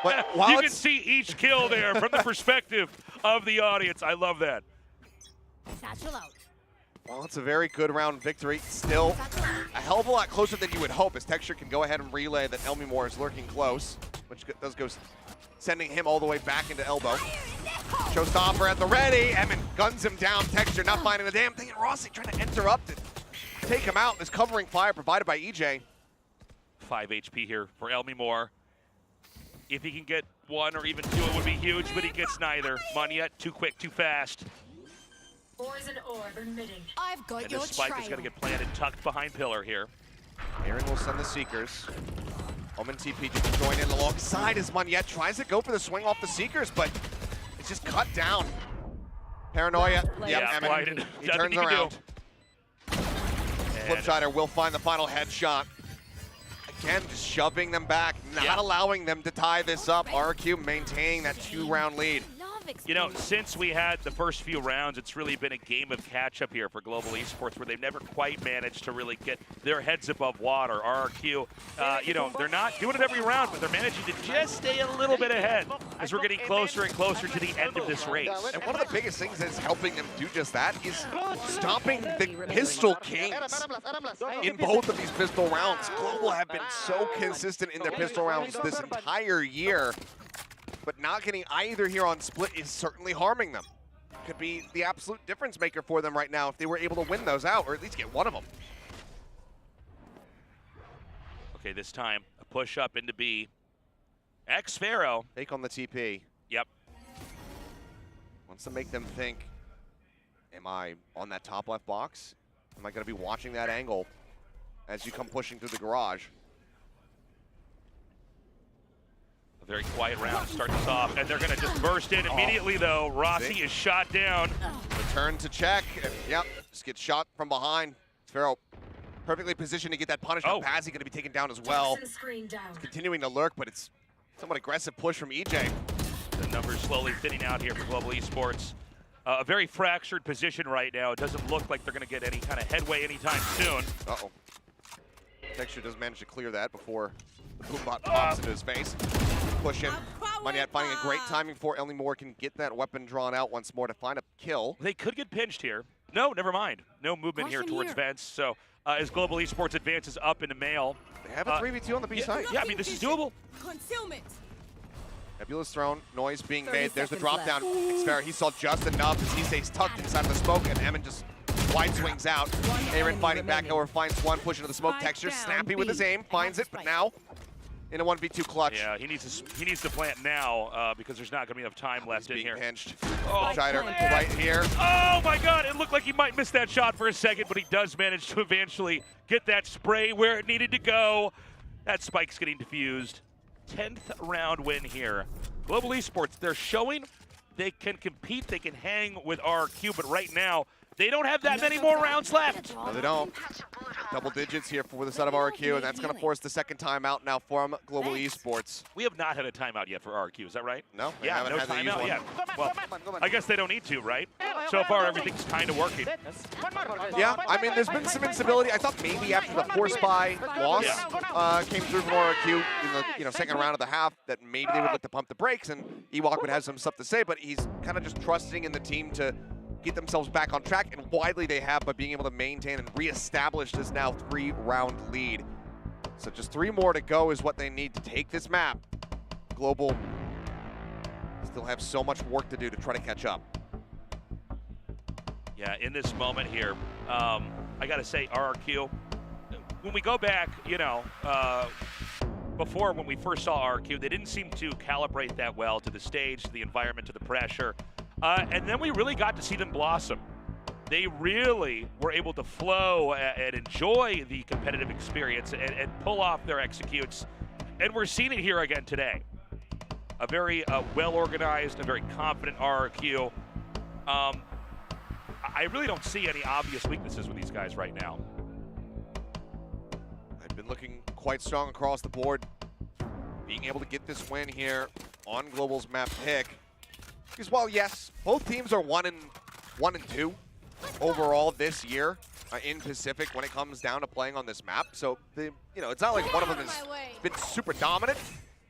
Speaker 14: But while
Speaker 13: you can see each kill there from the perspective of the audience. I love that.
Speaker 5: Satchel out.
Speaker 14: Well, it's a very good round victory. Still a hell of a lot closer than you would hope, as Texture can go ahead and relay that Elmimore is lurking close, which does go sending him all the way back into elbow. Showstopper at the ready. Emin guns him down. Texture not finding the damn thing, and Rossi trying to interrupt it. Take him out. This covering fire provided by EJ.
Speaker 13: 5 HP here for Elmimore. If he can get 1 or even 2, it would be huge, but he gets neither. Monyet, too quick, too fast.
Speaker 11: Poison orb emitting.
Speaker 5: I've got
Speaker 13: And
Speaker 5: your
Speaker 13: this spike
Speaker 5: trail.
Speaker 13: is going to get planted, tucked behind pillar here.
Speaker 14: Aaron will send the Seekers. Omen TP just join in alongside as Monyet tries to go for the swing off the Seekers, but it's just cut down. Paranoia. Yep, Emin. He turns around. Flipsider will find the final headshot. Again, just shoving them back, not allowing them to tie this up. RQ maintaining that 2-round lead.
Speaker 13: You know, since we had the first few rounds, it's really been a game of catch-up here for Global Esports, where they've never quite managed to really get their heads above water. RRQ, you know, they're not doing it every round, but they're managing to just stay a little bit ahead as we're getting closer and closer to the end of this race.
Speaker 14: And one of the biggest things that's helping them do just that is stopping the Pistol Kings in both of these pistol rounds. Global have been so consistent in their pistol rounds this entire year, but not getting either here on split is certainly harming them. Could be the absolute difference maker for them right now if they were able to win those out, or at least get one of them.
Speaker 13: Okay, this time, a push up into B. X-Pharaoh.
Speaker 14: Take on the TP.
Speaker 13: Yep.
Speaker 14: Wants to make them think, am I on that top left box? Am I going to be watching that angle as you come pushing through the garage?
Speaker 13: A very quiet round to start this off, and they're going to just burst in immediately, though. Rossi is shot down.
Speaker 14: Return to check, and yep, just gets shot from behind. Pharaoh perfectly positioned to get that punishment. Pazzi going to be taken down as well. It's continuing to lurk, but it's somewhat aggressive push from EJ.
Speaker 13: The numbers slowly thinning out here for Global Esports. A very fractured position right now. It doesn't look like they're going to get any kind of headway anytime soon.
Speaker 14: Uh-oh. Texture does manage to clear that before the boombot pops into his face. Push in. Monyet finding a great timing for Elmimore can get that weapon drawn out once more to find a kill.
Speaker 13: They could get pinched here. No, never mind. No movement here towards Vents. So as Global Esports advances up into male.
Speaker 14: They have a 3v2 on the B side.
Speaker 13: Yeah, I mean, this is doable.
Speaker 5: Concealment.
Speaker 14: Nebula's thrown, noise being made. There's the drop down. Xfair, he saw just enough as he stays tucked inside of the smoke, and Emin just wide swings out. Aaron fighting back over, finds one, push into the smoke. Texture snappy with his aim, finds it, but now in a 1v2 clutch.
Speaker 13: Yeah, he needs to plant now because there's not going to be enough time left in here.
Speaker 14: Pinched. Shider right here.
Speaker 13: Oh my God! It looked like he might miss that shot for a second, but he does manage to eventually get that spray where it needed to go. That spike's getting defused. 10th round win here. Global Esports, they're showing they can compete, they can hang with RQ, but right now, they don't have that many more rounds left.
Speaker 14: No, they don't. Double digits here for the side of RQ, and that's going to force the second timeout now from Global Esports.
Speaker 13: We have not had a timeout yet for RQ, is that right?
Speaker 14: No, they
Speaker 13: yeah,
Speaker 14: haven't
Speaker 13: no
Speaker 14: had to use
Speaker 13: timeout
Speaker 14: one.
Speaker 13: yet. Well, I guess they don't need to, right? So far, everything's kind of working.
Speaker 14: Yeah, I mean, there's been some instability. I thought maybe after the force buy loss came through from RQ in the second round of the half that maybe they would look to pump the brakes, and Ewok would have some stuff to say, but he's kind of just trusting in the team to get themselves back on track, and widely they have by being able to maintain and reestablish this now 3-round lead. So just 3 more to go is what they need to take this map. Global still have so much work to do to try to catch up.
Speaker 13: Yeah, in this moment here, I got to say, RRQ, when we go back, you know, before when we first saw RRQ, they didn't seem to calibrate that well to the stage, to the environment, to the pressure. And then we really got to see them blossom. They really were able to flow and enjoy the competitive experience and pull off their executes. And we're seeing it here again today. A very well-organized, a very confident RRQ. I really don't see any obvious weaknesses with these guys right now.
Speaker 14: They've been looking quite strong across the board. Being able to get this win here on Global's map pick. Because while yes, both teams are 1 and 2, overall this year in Pacific when it comes down to playing on this map. So, it's not like one of them has been super dominant,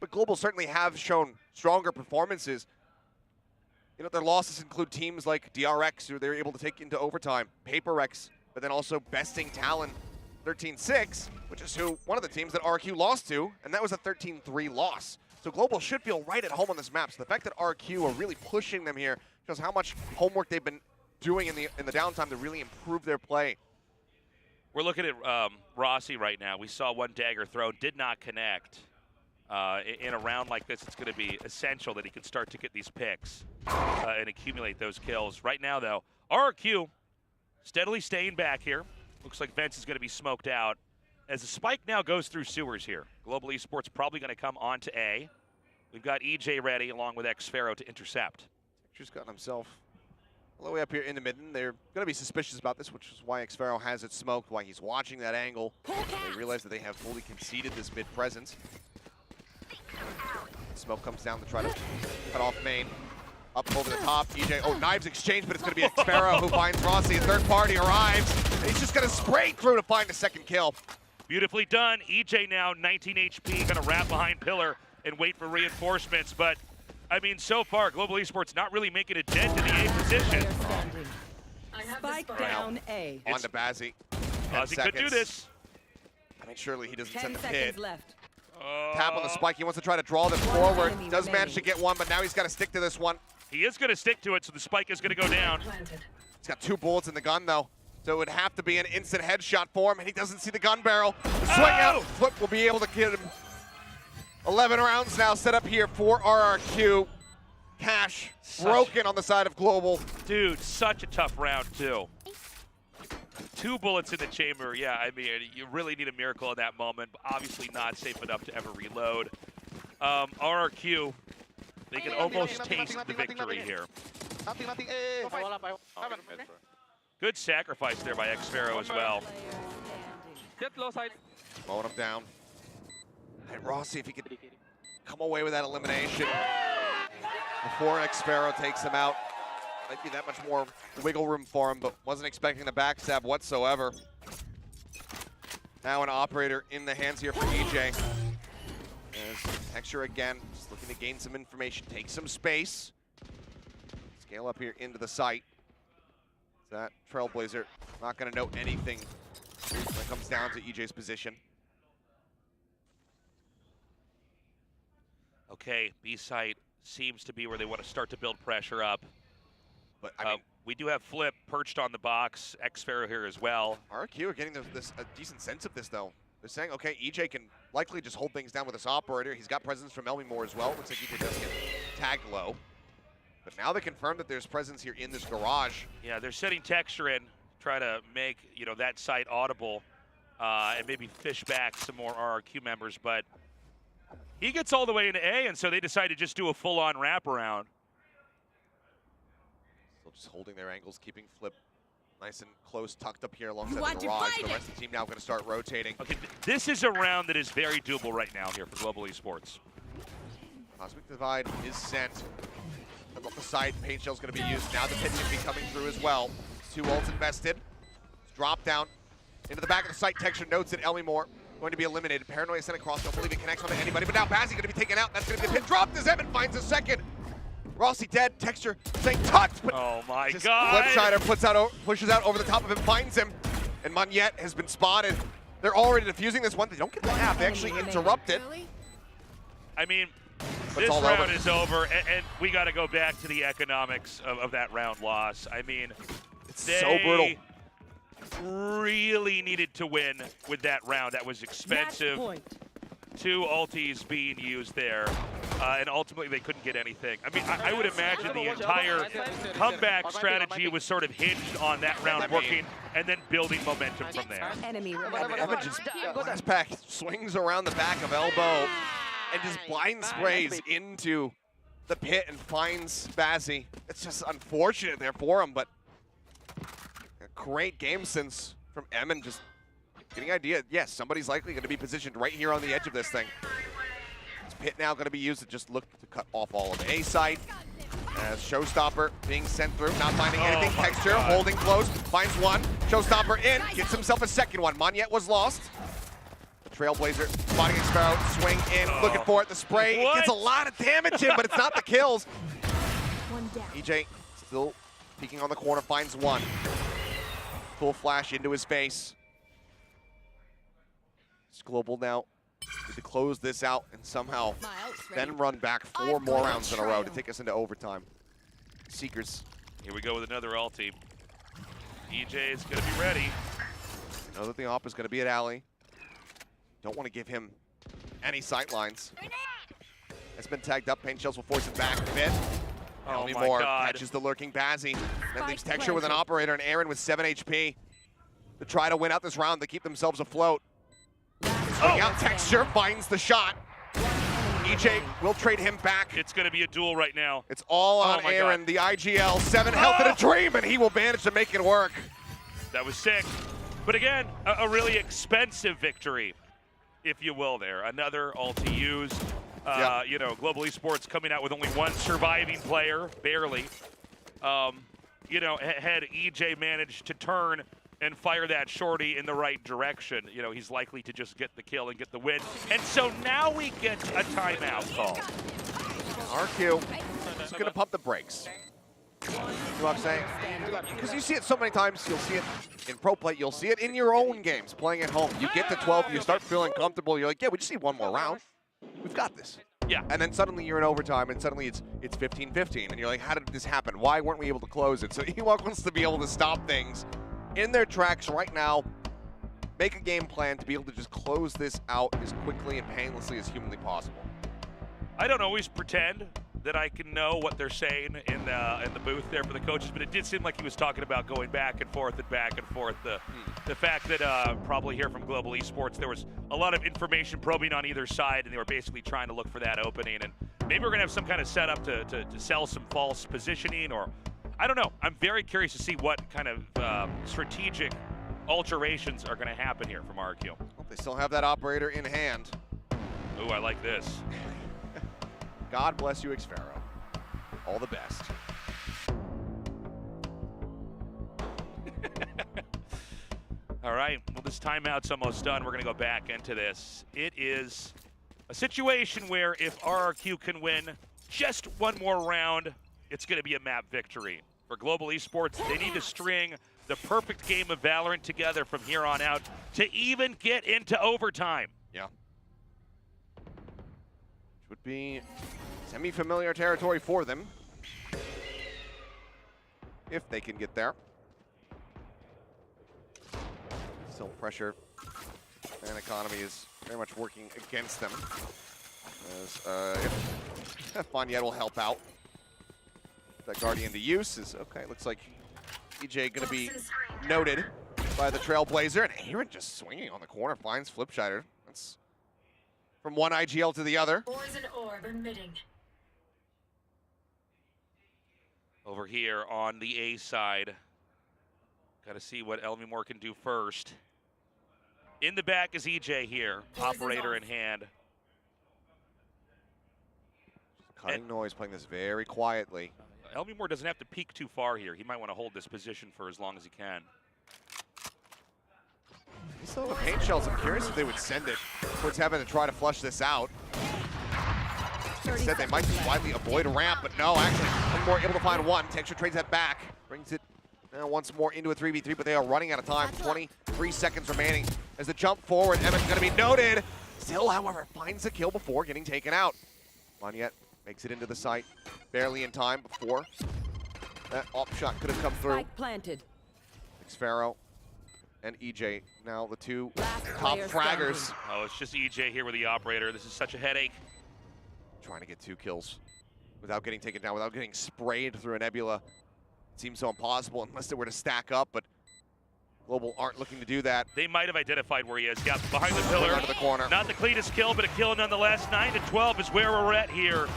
Speaker 14: but Global certainly have shown stronger performances. Their losses include teams like DRX, who they're able to take into overtime, PaperX, but then also besting Talon 13-6, which is one of the teams that RQ lost to, and that was a 13-3 loss. So Global should feel right at home on this map. So the fact that RQ are really pushing them here shows how much homework they've been doing in the downtime to really improve their play.
Speaker 13: We're looking at Rossi right now. We saw one dagger thrown, did not connect. In a round like this, it's going to be essential that he can start to get these picks and accumulate those kills. Right now, though, RQ steadily staying back here. Looks like Vents is going to be smoked out. As the spike now goes through sewers here, Global Esports probably going to come on to A. We've got EJ ready along with Xpharaoh to intercept.
Speaker 14: Texture's gotten himself all the way up here into midden. They're going to be suspicious about this, which is why Xpharaoh has it smoked, why he's watching that angle. They realize that they have fully conceded this mid presence. Smoke comes down to try to cut off main. Up over the top, EJ, knives exchange, but it's going to be Xpharaoh who finds Rossi. A third party arrives, and he's just going to spray through to find a second kill.
Speaker 13: Beautifully done. EJ now 19 HP, going to wrap behind Pillar and wait for reinforcements. But, I mean, so far, Global Esports not really making a dent in the A position.
Speaker 5: Spike down A.
Speaker 14: On to Bazzi.
Speaker 13: Bazzi could do this.
Speaker 14: I mean, surely he doesn't
Speaker 5: 10
Speaker 14: send the
Speaker 5: seconds
Speaker 14: hit.
Speaker 5: left.
Speaker 14: Tap on the spike. He wants to try to draw this forward. Does manage to get one, but now he's got to stick to this one.
Speaker 13: He is going to stick to it, so the spike is going to go down.
Speaker 14: He's got 2 bullets in the gun, though. So it would have to be an instant headshot for him, and he doesn't see the gun barrel. The swing out flip will be able to get him. 11 rounds now set up here for RRQ. Cash broken on the side of Global.
Speaker 13: Dude, such a tough round, too. 2 bullets in the chamber. Yeah, I mean, you really need a miracle in that moment, but obviously not safe enough to ever reload. RRQ, they can almost taste the victory here. Good sacrifice there by Xpharaoh as well.
Speaker 14: Blowing him down. And Rossi, if he could come away with that elimination before Xpharaoh takes him out, might be that much more wiggle room for him, but wasn't expecting the backstab whatsoever. Now an operator in the hands here for EJ. As Texture again, just looking to gain some information, take some space. Scale up here into the site. That Trailblazer not going to know anything when it comes down to EJ's position.
Speaker 13: Okay, B site seems to be where they want to start to build pressure up.
Speaker 14: But I mean,
Speaker 13: we do have Flip perched on the box, Xpharaoh here as well.
Speaker 14: RQ are getting a decent sense of this, though. They're saying, okay, EJ can likely just hold things down with this operator. He's got presence from Elmimore as well. Looks like EJ does get tagged low. But now they confirm that there's presence here in this garage.
Speaker 13: Yeah, they're setting Texture in, try to make that site audible, and maybe fish back some more RRQ members. But he gets all the way into A, and so they decide to just do a full-on wraparound.
Speaker 14: Still just holding their angles, keeping Flip nice and close, tucked up here alongside the garage. The rest of the team now going to start rotating.
Speaker 13: Okay, this is a round that is very doable right now here for Global Esports.
Speaker 14: Cosmic Divide is sent. Up the side, Paint Shell's going to be used. Now the pit can be coming through as well. 2 ults invested. Drop down into the back of the site. Texture notes that Elmimore going to be eliminated. Paranoia sent across. Don't believe it connects onto anybody. But now Bazzi going to be taken out. That's going to be the pit drop. As Evan finds a second. Rossi dead. Texture saying touch. But
Speaker 13: oh my God.
Speaker 14: Flipsider pushes out over the top of him, finds him. And Monyet has been spotted. They're already defusing this one. They don't get the half. They actually interrupt it.
Speaker 13: I mean,
Speaker 14: but
Speaker 13: this round is over, and we got to go back to the economics of that round loss. I mean,
Speaker 14: it's so brutal.
Speaker 13: Really needed to win with that round. That was expensive. 2 ultis being used there, and ultimately they couldn't get anything. I mean, I would imagine the entire comeback strategy was sort of hinged on that round working and then building momentum from there.
Speaker 14: Evan just last pack swings around the back of elbow and just blind sprays into the pit and finds Bazzi. It's just unfortunate there for him, but a great game sense from Emin, just getting idea. Yes, somebody's likely going to be positioned right here on the edge of this thing. This pit now going to be used to just look to cut off all of A site. As Showstopper being sent through, not finding anything. Texture holding close, finds one. Showstopper in, gets himself a second one. Monyet was lost. The Trailblazer spotting Sparrow, swing in, looking for it. The spray it gets a lot of damage in, but it's not the kills. EJ still peeking on the corner, finds one. Full flash into his face. It's Global now. Need to close this out and somehow then run back 4 more rounds in a row to take us into overtime. Seekers.
Speaker 13: Here we go with another ulti. EJ is going to be ready.
Speaker 14: Know that the op is going to be at Alley. Don't want to give him any sightlines. It's been tagged up. Pain Shells will force it back a bit.
Speaker 13: Oh my
Speaker 14: more
Speaker 13: God.
Speaker 14: catches the lurking Bazzi. Then leaves Texture with an operator and Aaron with 7 HP to try to win out this round to keep themselves afloat. Out Texture finds the shot. EJ will trade him back.
Speaker 13: It's going to be a duel right now.
Speaker 14: It's all on Aaron, the IGL. 7 health in a dream, and he will manage to make it work.
Speaker 13: That was sick. But again, a really expensive victory, if you will there. Another ulti used. You know, Global Esports coming out with only 1 surviving player, barely. You know, had EJ managed to turn and fire that shorty in the right direction, you know, he's likely to just get the kill and get the win. And so now we get a timeout call.
Speaker 14: RQ is going to pump the brakes. You know what I'm saying? Because you see it so many times. You'll see it in pro play. You'll see it in your own games, playing at home. You get to 12, you start feeling comfortable. You're like, yeah, we just need 1 more round. We've got this.
Speaker 13: Yeah.
Speaker 14: And then suddenly you're in overtime, and suddenly it's 15-15. And you're like, how did this happen? Why weren't we able to close it? So Ewok wants to be able to stop things in their tracks right now, make a game plan to be able to just close this out as quickly and painlessly as humanly possible.
Speaker 13: I don't always pretend that I can know what they're saying in the booth there for the coaches, but it did seem like he was talking about going back and forth and back and forth. The fact that probably here from Global Esports, there was a lot of information probing on either side, and they were basically trying to look for that opening. And maybe we're going to have some kind of setup to sell some false positioning, or I don't know. I'm very curious to see what kind of strategic alterations are going to happen here from RQ.
Speaker 14: Well, they still have that operator in hand.
Speaker 13: Ooh, I like this.
Speaker 14: God bless you, Xpharaoh. All the best.
Speaker 13: All right, well, this timeout's almost done. We're going to go back into this. It is a situation where if RRQ can win just 1 more round, it's going to be a map victory. For Global Esports, they need to string the perfect game of Valorant together from here on out to even get into overtime.
Speaker 14: Yeah. Which would be semi-familiar territory for them, if they can get there. Still pressure and economy is very much working against them. As if Monyet will help out. That Guardian to use is okay. Looks like EJ going to be noted by the Trailblazer, and Aaron just swinging on the corner, finds Flipshider. That's from one IGL to the other.
Speaker 11: Poison orb emitting.
Speaker 13: Over here on the A side, got to see what Elmimore can do first. In the back is EJ here, operator in hand.
Speaker 14: Cutting noise, playing this very quietly.
Speaker 13: Elmimore doesn't have to peek too far here. He might want to hold this position for as long as he can.
Speaker 14: They still have the paint shells. I'm curious if they would send it towards heaven to try to flush this out. Instead, they might just widely avoid a ramp, but no, actually, Elmimore able to find one. Texture trades that back, brings it once more into a 3v3, but they are running out of time. 23 seconds remaining as the jump forward. Emmett's going to be noted. Still, however, finds the kill before getting taken out. Monyet makes it into the site, barely in time before that op shot could have come through.
Speaker 5: Planted.
Speaker 14: Xpharaoh and EJ, now the 2 top fraggers.
Speaker 13: Oh, it's just EJ here with the operator. This is such a headache.
Speaker 14: Trying to get 2 kills without getting taken down, without getting sprayed through a nebula. It seems so impossible unless they were to stack up, but Global aren't looking to do that.
Speaker 13: They might have identified where he is. Yeah, behind the pillar.
Speaker 14: Under the corner.
Speaker 13: Not the cleanest kill, but a kill nonetheless. 9-12 is where we're at here.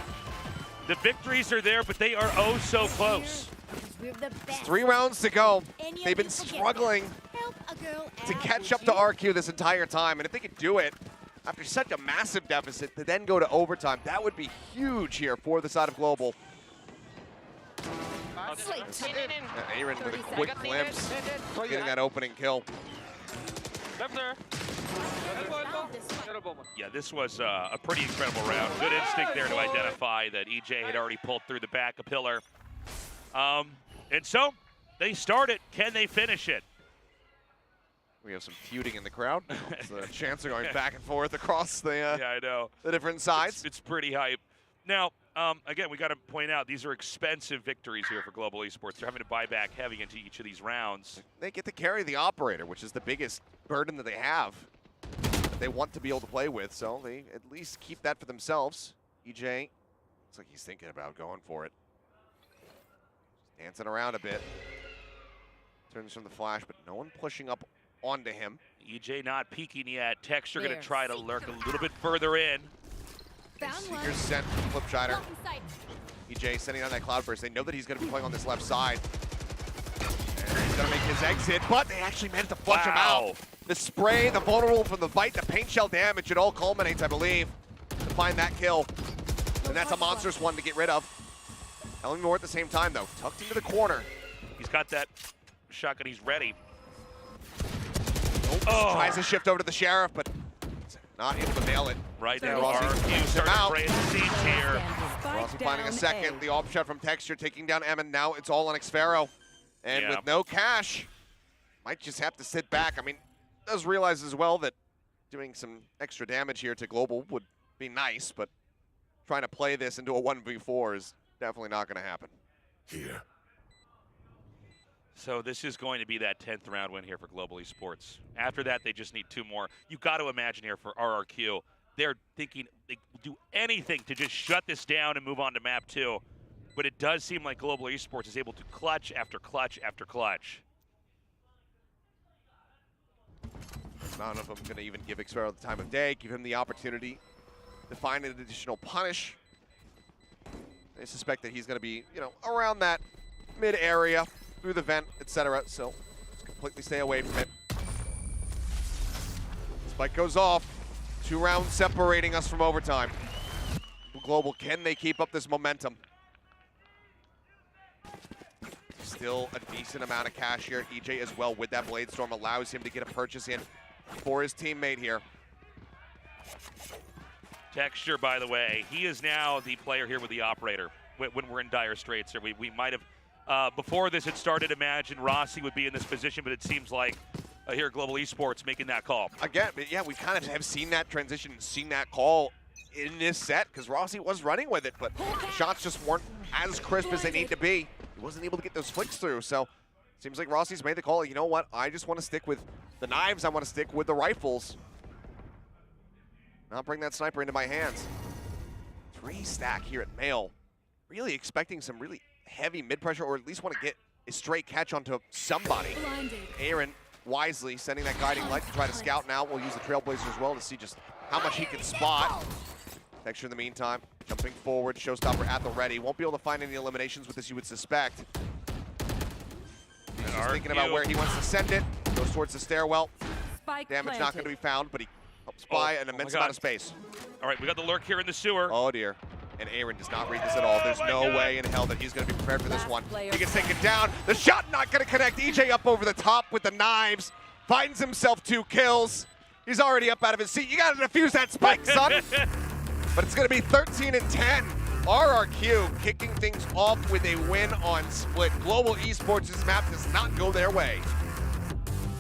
Speaker 13: The victories are there, but they are oh so close.
Speaker 14: It's 3 rounds to go. They've been struggling to catch up to RQ this entire time, and if they could do it after such a massive deficit to then go to overtime, that would be huge here for the side of Global. Aaron with a quick glimpse, getting that opening kill.
Speaker 13: Yeah, this was a pretty incredible round. Good instinct there to identify that EJ had already pulled through the back a pillar. And so they start it. Can they finish it?
Speaker 14: We have some feuding in the crowd. The chants are going back and forth across the
Speaker 13: yeah, I know.
Speaker 14: the different sides.
Speaker 13: It's pretty hype. Now, again, we got to point out these are expensive victories here for Global Esports. They're having to buy back heavy into each of these rounds.
Speaker 14: They get to carry the operator, which is the biggest burden that they have. That they want to be able to play with, so they at least keep that for themselves. EJ looks like he's thinking about going for it. Just dancing around a bit. Turns from the flash, but no one pushing up onto him.
Speaker 13: EJ not peeking yet. Texture going to try to lurk a little bit further in.
Speaker 14: Here's sent from Flipshider. EJ sending on that Cloudburst. They know that he's going to be playing on this left side. And he's going to make his exit, but they actually managed to flush him out. The spray, the vulnerable from the fight, the paint shell damage, it all culminates, I believe, to find that kill. And that's a monstrous one to get rid of. Ellen Moore at the same time, though, tucked into the corner.
Speaker 13: He's got that shotgun. He's ready.
Speaker 14: Tries to shift over to the Sheriff, but not able to nail it.
Speaker 13: Right now, RQ starting to spray the seeds here.
Speaker 14: Rossi finding a second. The off shot from Texture taking down Emin. Now it's all on Xfero. And with no cash, might just have to sit back. I mean, does realize as well that doing some extra damage here to Global would be nice, but trying to play this into a 1v4 is definitely not going to happen.
Speaker 1: Here.
Speaker 13: So this is going to be that 10th round win here for Global Esports. After that, they just need 2 more. You got to imagine here for RRQ, they're thinking they will do anything to just shut this down and move on to map 2. But it does seem like Global Esports is able to clutch after clutch after clutch.
Speaker 14: None of them going to even give Xfero the time of day, give him the opportunity to find an additional punish. They suspect that he's going to be, you know, around that mid area, through the vent, etc. So just completely stay away from it. Spike goes off. 2 rounds separating us from overtime. Global, can they keep up this momentum? Still a decent amount of cash here. EJ as well with that Blade Storm allows him to get a purchase in for his teammate here.
Speaker 13: Texture, by the way, he is now the player here with the operator when we're in dire straits here. We might have, before this had started, imagined Rossi would be in this position, but it seems like here at Global Esports making that call.
Speaker 14: Again, yeah, we kind of have seen that transition, seen that call in this set, because Rossi was running with it, but the shots just weren't as crisp as they need to be. He wasn't able to get those flicks through, so seems like Rossi's made the call. You know what? I just want to stick with the knives. I want to stick with the rifles. Not bring that sniper into my hands. 3 stack here at Male. Really expecting some really heavy mid-pressure, or at least want to get a straight catch onto somebody. Aaron wisely sending that guiding light to try to scout now. We'll use the Trailblazer as well to see just how much he can spot. Texture in the meantime, jumping forward, Showstopper at the ready. Won't be able to find any eliminations with this, you would suspect. He's just thinking about where he wants to send it. Goes towards the stairwell. Damage not going to be found, but he helps buy an immense amount of space.
Speaker 13: All right, we got the lurk here in the sewer.
Speaker 14: Oh dear. And Aaron does not read this at all. There's no way in hell that he's going to be prepared for this one. He gets taken down. The shot not going to connect. EJ up over the top with the knives. Finds himself 2 kills. He's already up out of his seat. You got to defuse that spike, son. But it's going to be 13 and 10. RRQ kicking things off with a win on Split. Global Esports' map does not go their way.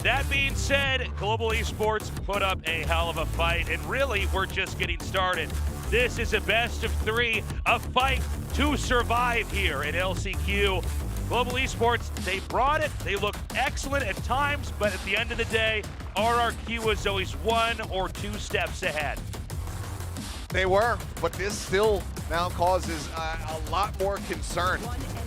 Speaker 13: That being said, Global Esports put up a hell of a fight, and really, we're just getting started. This is a best of 3, a fight to survive here at LCQ. Global Esports, they brought it, they looked excellent at times, but at the end of the day, RRQ was always 1 or 2 steps ahead.
Speaker 14: They were, but this still now causes a lot more concern.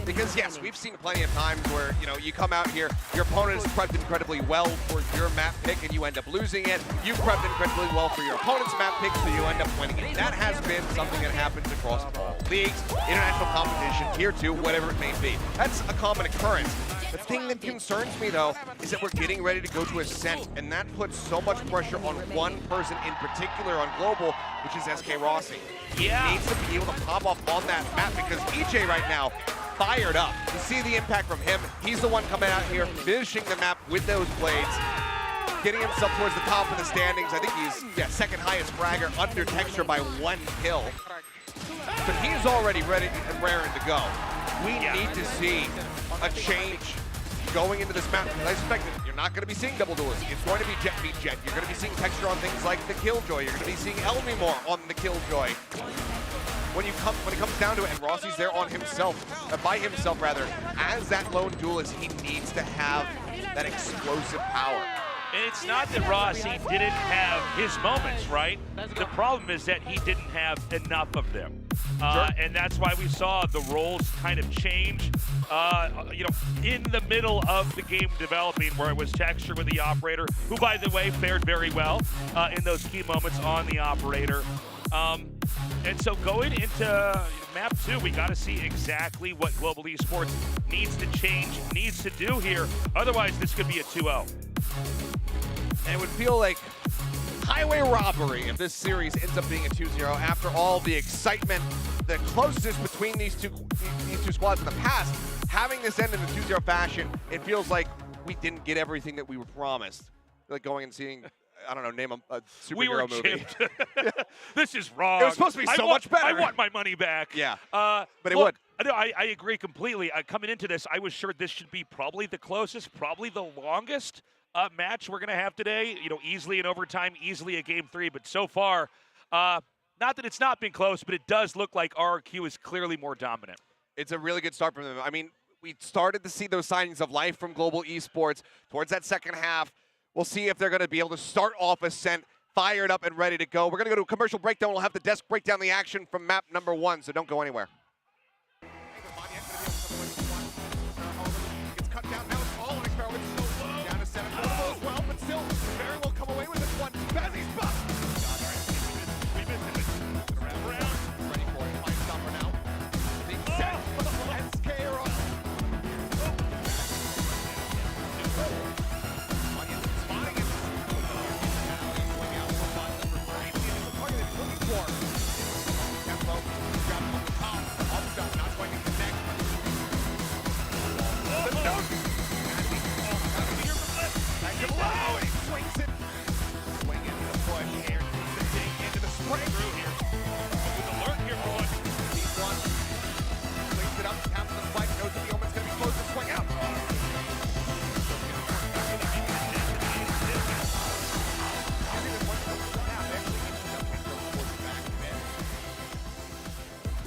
Speaker 14: Because yes, we've seen plenty of times where, you know, you come out here, your opponent has prepped incredibly well for your map pick and you end up losing it. You prepped incredibly well for your opponent's map pick, so you end up winning it. That has been something that happens across all leagues, international competition, tier 2, whatever it may be. That's a common occurrence. The thing that concerns me, though, is that we're getting ready to go to Ascent, and that puts so much pressure on one person in particular on Global, which is SK Rossi.
Speaker 13: Yeah.
Speaker 14: He needs to be able to pop off on that map because EJ right now, fired up. You see the impact from him. He's the one coming out here, finishing the map with those blades, getting himself towards the top of the standings. I think he's second highest fragger under Texture by 1 kill. But he's already ready and raring to go. We need to see a change going into this map. I suspect that you're not going to be seeing double duels. It's going to be Jet beat Jet. You're going to be seeing Texture on things like the Killjoy. You're going to be seeing Elmi more on the Killjoy. When it comes down to it, and Rossi's there on himself, by himself rather, as that lone duelist, he needs to have that explosive power.
Speaker 13: And it's not that Rossi didn't have his moments, right? The problem is that he didn't have enough of them. And that's why we saw the roles kind of change, in the middle of the game developing, where it was Texture with the operator, who, by the way, fared very well in those key moments on the operator. And so going into map 2, we got to see exactly what Global Esports needs to change, needs to do here. Otherwise, this could be a 2-0.
Speaker 14: And it would feel like highway robbery if this series ends up being a 2-0 after all the excitement, the closeness between these two squads in the past. Having this end in a 2-0 fashion, it feels like we didn't get everything that we were promised. Like going and seeing, I don't know, name a superhero movie.
Speaker 13: This is wrong.
Speaker 14: It was supposed to be so much better.
Speaker 13: I want my money back.
Speaker 14: Yeah,
Speaker 13: but
Speaker 14: it would.
Speaker 13: I agree completely. Coming into this, I was sure this should be probably the closest, probably the longest match we're going to have today. Easily in overtime, easily a game 3. But so far, not that it's not been close, but it does look like RRQ is clearly more dominant.
Speaker 14: It's a really good start from them. I mean, we started to see those signs of life from Global Esports towards that second half. We'll see if they're going to be able to start off Ascent fired up and ready to go. We're going to go to a commercial breakdown. We'll have the desk break down the action from map number 1, so don't go anywhere. It's cut down now. It's all on Experiment. So low. Down to 7 as well, but still very well come away with this one. Bazzy's buff. We missed it. Around. Ready for it. Find stopper now. Big set for the Lens K-Roll.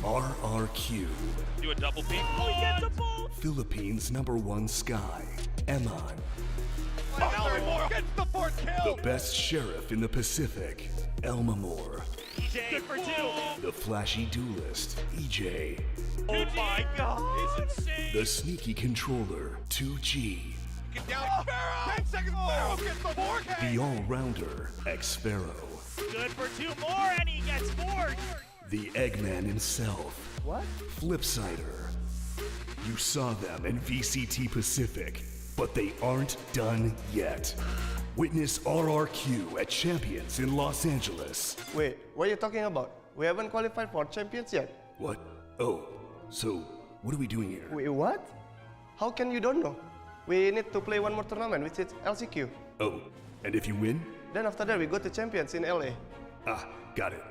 Speaker 1: RRQ.
Speaker 13: Do a double peek. Oh, he gets a ball.
Speaker 1: Philippines #1 Sky, Emon.
Speaker 14: Gets the 4th kill.
Speaker 1: The best sheriff in the Pacific, Elmamore.
Speaker 13: EJ for 2.
Speaker 1: The flashy duelist, EJ.
Speaker 13: Oh my God. It's insane.
Speaker 1: The sneaky controller, 2G.
Speaker 14: Get down. 10 seconds. Sparrow gets the 4K.
Speaker 1: The all-rounder, Xpharaoh.
Speaker 21: Good for 2 more, and he gets 4.
Speaker 1: The Eggman himself.
Speaker 8: What?
Speaker 1: Flipsider. You saw them in VCT Pacific, but they aren't done yet. Witness RRQ at Champions in Los Angeles.
Speaker 15: Wait, what are you talking about? We haven't qualified for Champions yet.
Speaker 1: What? Oh, so what are we doing here?
Speaker 15: Wait, what? How can you don't know? We need to play one more tournament, which is LCQ.
Speaker 1: Oh, and if you win?
Speaker 15: Then after that, we go to Champions in LA.
Speaker 1: Ah, got it.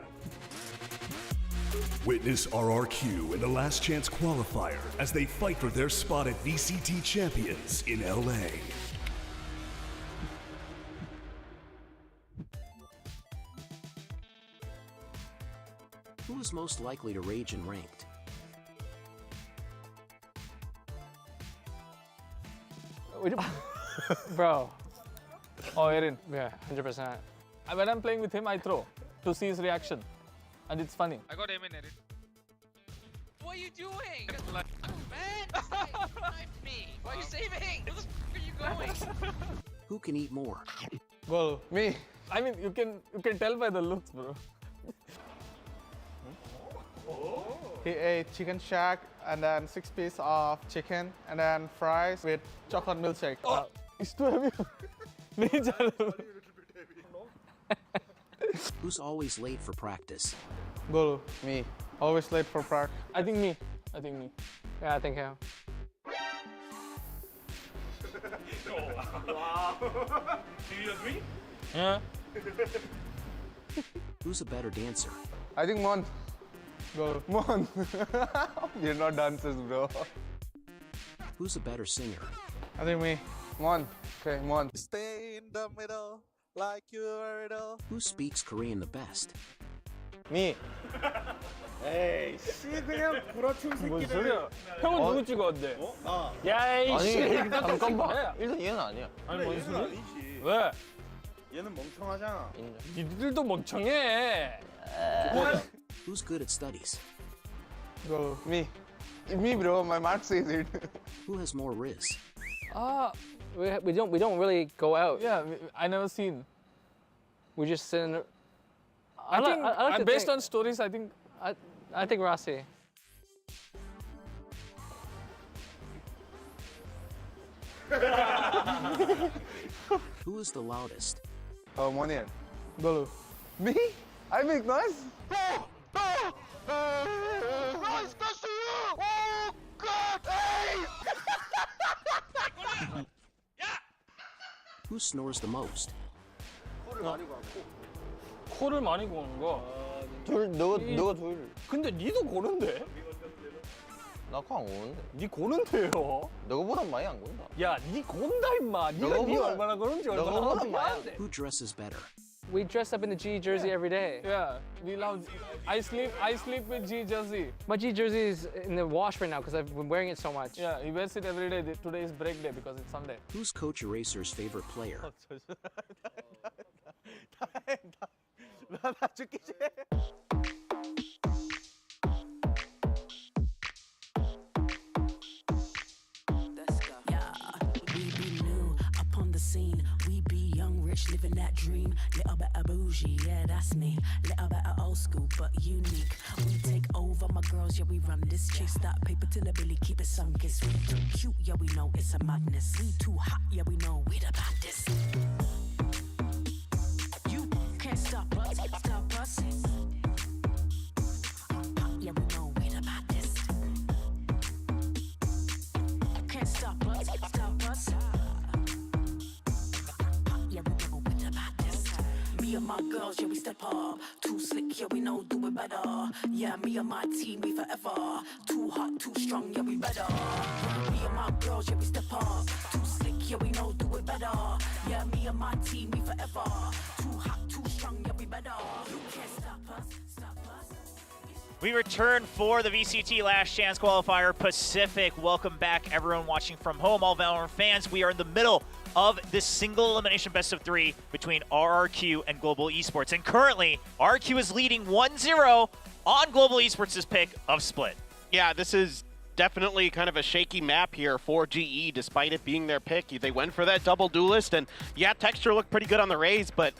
Speaker 1: Witness RRQ in the last chance qualifier as they fight for their spot at VCT Champions in LA.
Speaker 18: Who is most likely to rage in ranked?
Speaker 2: Bro. Oh, Erin. Yeah, 100%. When I'm playing with him, I throw to see his reaction. And it's funny.
Speaker 19: I got aim in, Erin. What are you doing? Man, save me. Why are you saving? Where the f are you going?
Speaker 18: Who can eat more?
Speaker 2: Well, me. I mean, you can tell by the looks, bro.
Speaker 8: He ate chicken shack and then 6 pieces of chicken and then fries with chocolate milkshake.
Speaker 2: Oh, it's too heavy.
Speaker 18: Who's always late for practice?
Speaker 8: Bolo. Me. Always late for practice.
Speaker 2: I think me. Yeah, I think him.
Speaker 13: Wow. Do you agree?
Speaker 2: Yeah.
Speaker 18: Who's a better dancer?
Speaker 4: I think Mon. Go. Mon. You're not dancers, bro.
Speaker 18: Who's a better singer?
Speaker 4: I think me. Mon. Okay, Mon.
Speaker 16: Stay in the middle like you're the.
Speaker 18: Who speaks Korean the best?
Speaker 4: Me.
Speaker 17: 에이 씨 그냥 구라친 새끼들.
Speaker 4: 뭔 소리야?
Speaker 17: 형은
Speaker 4: 어?
Speaker 17: 누구 찍었는데?
Speaker 4: 나.
Speaker 17: 야이 씨.
Speaker 4: 아니 잠깐만. 일단 얘는 아니야.
Speaker 17: 아니 뭔 소리? 아니지.
Speaker 4: 왜?
Speaker 17: 얘는 멍청하잖아.
Speaker 4: 니들도 멍청해.
Speaker 18: Who's good at studies?
Speaker 4: Go. Me. Me, bro. My mark says it.
Speaker 18: Who has more riz?
Speaker 2: We don't really go out.
Speaker 4: Yeah, I never seen.
Speaker 2: We just sit in. The,
Speaker 4: I think
Speaker 2: like to
Speaker 4: based
Speaker 2: think,
Speaker 4: on stories, I think.
Speaker 2: I think Rossi.
Speaker 18: Who is the loudest?
Speaker 4: Monier. Golu. Me? I make noise?
Speaker 16: Nice to see you! Oh God! Hey!
Speaker 18: Who snores the most?
Speaker 4: 코를 많이 고는 거. 너가 둘. 근데 니도 고는데?
Speaker 3: 나 코 안 고는데.
Speaker 4: 니 고는데요?
Speaker 3: 너보단 많이 안 고는다.
Speaker 4: 야, 니 곤다 임마. 니 얼마나 고는지 얼마나 미안한데.
Speaker 18: Who dresses better?
Speaker 2: We dress up in the G jersey every day.
Speaker 4: Yeah, we love. I sleep with G jersey.
Speaker 2: My G jersey is in the wash right now because I've been wearing it so much.
Speaker 4: Yeah, he wears it every day. Today is break day because it's Sunday.
Speaker 18: Who's Coach Eraser's favorite player?
Speaker 4: 나 죽기 싫어.
Speaker 5: Scene. We be young, rich, living that dream. Little bit of bougie, yeah, that's me. Little bit of old school, but unique. We take over, my girls, yeah, we run this. Chase that paper till the Billy keep it sunk. It's we too cute, yeah, we know it's a madness. We too hot, yeah, we know we the baddest. You can't stop us, stop us. Yeah, we know we the baddest. You can't stop us, stop us. Me and my girls, yeah, we step up. Too slick, yeah, we know do it better. Yeah, me and my team, we forever. Too hot, too strong, yeah, we better. Me and my girls, yeah, we step up. Too slick, yeah, we know do it better. Yeah, me and my team, we forever. Too hot, too strong, yeah, we better. You can't stop us, stop us.
Speaker 21: We return for the VCT Last Chance Qualifier Pacific. Welcome back, everyone watching from home, all Valorant fans. We are in the middle of this single elimination best of 3 between RRQ and Global Esports. And currently, RRQ is leading 1-0 on Global Esports' pick of Split.
Speaker 23: Yeah, this is definitely kind of a shaky map here for GE, despite it being their pick. They went for that double duelist, and yeah, texture looked pretty good on the Raze, but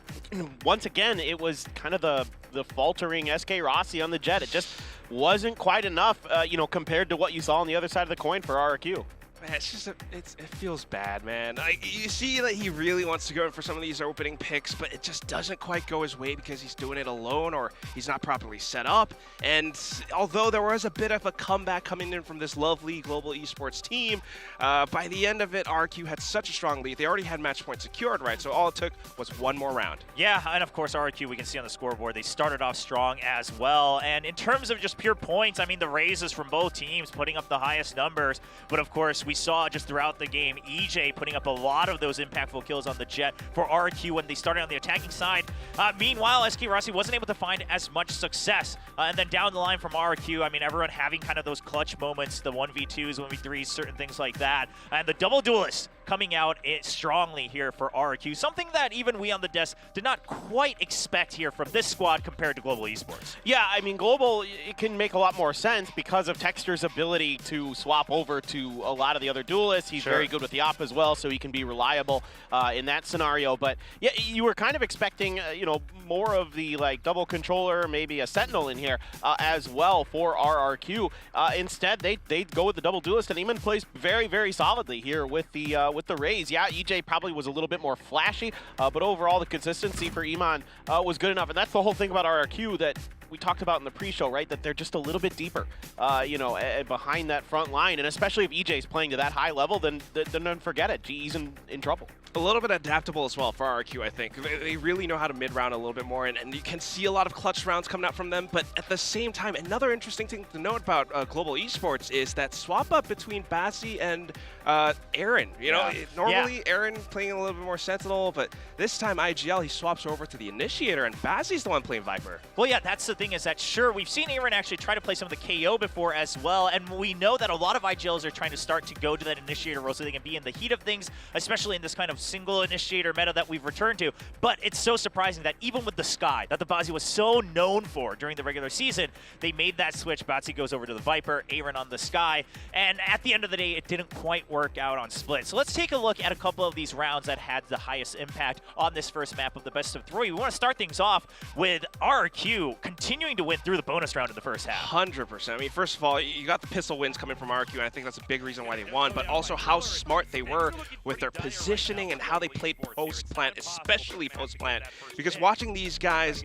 Speaker 23: once again, it was kind of the faltering SK Rossi on the Jet. It just wasn't quite enough, compared to what you saw on the other side of the coin for RRQ.
Speaker 22: Man, it's just it feels bad, man. You see that he really wants to go in for some of these opening picks, but it just doesn't quite go his way because he's doing it alone or he's not properly set up. And although there was a bit of a comeback coming in from this lovely Global Esports team, by the end of it, RQ had such a strong lead. They already had match point secured, right? So all it took was one more round.
Speaker 21: Yeah, and of course, RQ, we can see on the scoreboard, they started off strong as well. And in terms of just pure points, I mean, the raises from both teams putting up the highest numbers. But of course, we saw just throughout the game, EJ putting up a lot of those impactful kills on the Jet for RQ when they started on the attacking side. Meanwhile, SK Rossi wasn't able to find as much success. And then down the line from RQ, I mean, everyone having kind of those clutch moments, the 1v2s, 1v3s, certain things like that. And the double duelist coming out strongly here for RQ. Something that even we on the desk did not quite expect here from this squad compared to Global Esports.
Speaker 23: Yeah, I mean, Global, it can make a lot more sense because of Texter's ability to swap over to a lot of the other duelists. He's very good with the op as well, so he can be reliable in that scenario. But yeah, you were kind of expecting, more of the double controller, maybe a Sentinel in here as well for RRQ. Instead, they go with the double duelist, and Eamon plays very, very solidly here with the Raze. Yeah, EJ probably was a little bit more flashy, but overall the consistency for Eamon was good enough. And that's the whole thing about RRQ, that we talked about in the pre-show, right? That they're just a little bit deeper, you know, behind that front line. And especially if EJ's playing to that high level, then don't forget it. GE's in trouble.
Speaker 22: A little bit adaptable as well for RRQ, I think. They really know how to mid-round a little bit more, and you can see a lot of clutch rounds coming out from them. But at the same time, another interesting thing to note about Global Esports is that swap up between Bassi and Aaron. You know, normally Aaron playing a little bit more Sentinel, but this time IGL, he swaps over to the Initiator, and Bassi's the one playing Viper.
Speaker 21: Well, yeah, that's the thing is that, sure, we've seen Aaron actually try to play some of the KO before as well, and we know that a lot of IGLs are trying to start to go to that Initiator role so they can be in the heat of things, especially in this kind of single Initiator meta that we've returned to. But it's so surprising that even with the Sky, that the Bazzi was so known for during the regular season, they made that switch. Bazzi goes over to the Viper, Aaron on the Sky, and at the end of the day, it didn't quite work out on Split. So let's take a look at a couple of these rounds that had the highest impact on this first map of the best of 3. We want to start things off with RRQ continuing to win through the bonus round in the first half.
Speaker 22: 100%. I mean, first of all, you got the pistol wins coming from RRQ, and I think that's a big reason why they won, but also how smart they were with their positioning and how they played post-plant, especially post-plant. Because watching these guys,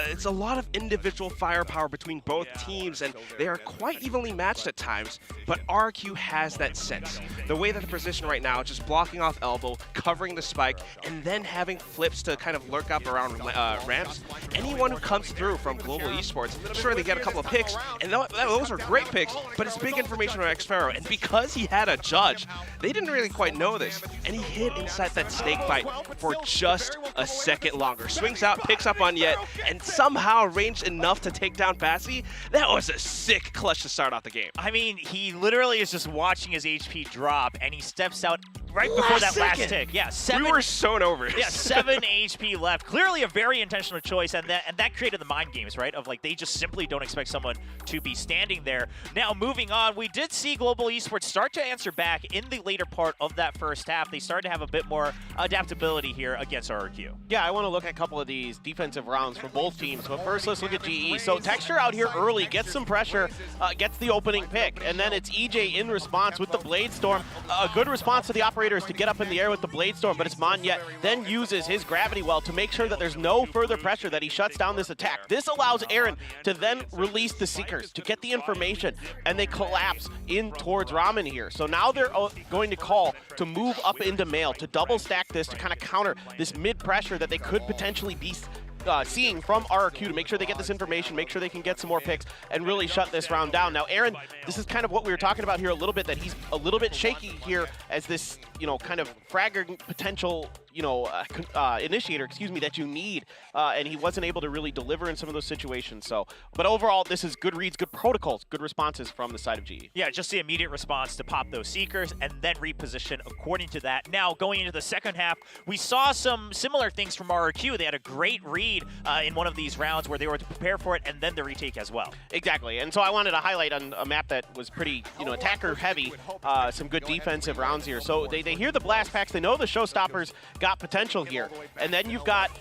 Speaker 22: it's a lot of individual firepower between both teams, and they are quite evenly matched at times, but RRQ has that sense. The way that they're positioned right now, just blocking off elbow, covering the spike, and then having flips to kind of lurk up around ramps. Anyone who comes through from Global Esports, sure, they get a couple of picks, and those are great picks, but it's big information on Xfero, and because he had a judge, they didn't really quite know this, and he hid inside that snake bite for just a second longer. Swings out, picks up on Yet, and somehow ranged enough to take down Bassi. That was a sick clutch to start off the game.
Speaker 21: I mean, he literally is just watching his HP drop, and he steps out right before that last tick. Yeah,
Speaker 22: we were sewn over.
Speaker 21: Yeah, 7 HP left. Clearly a very intentional choice, and that created the mind games, right? Of like, they just simply don't expect someone to be standing there. Now, moving on, we did see Global Esports start to answer back in the later part of that first half. They started to have a bit more adaptability here against RRQ.
Speaker 23: Yeah, I want to look at a couple of these defensive rounds for both teams, but first let's look at GE. So Texture out here early, gets some pressure, gets the opening pick, and then it's EJ in response with the Blade Storm. A good response to the operators to get up in the air with the Blade Storm, but it's Monyet then uses his gravity well to make sure that there's no further pressure, that he shuts down this attack. This allows Aaron to then release the Seekers to get the information, and they collapse in towards Ramen here. So now they're going to call to move up into Mail, to double stack this, to kind of counter this mid pressure that they could potentially be seeing from RRQ, to make sure they get this information, make sure they can get some more picks, and really shut this round down. Now, Aaron, this is kind of what we were talking about here a little bit, that he's a little bit shaky here as this, you know, kind of fragger potential, you know, initiator, excuse me, that you need, and he wasn't able to really deliver in some of those situations. So, but overall, this is good reads, good protocols, good responses from the side of GE.
Speaker 21: Yeah, just the immediate response to pop those Seekers and then reposition according to that. Now, going into the second half, we saw some similar things from RRQ. They had a great read in one of these rounds where they were to prepare for it and then the retake as well.
Speaker 23: Exactly, and so I wanted to highlight on a map that was pretty, you know, attacker heavy, some good defensive rounds here. So they hear the blast packs, they know the showstoppers got potential here, and then you've got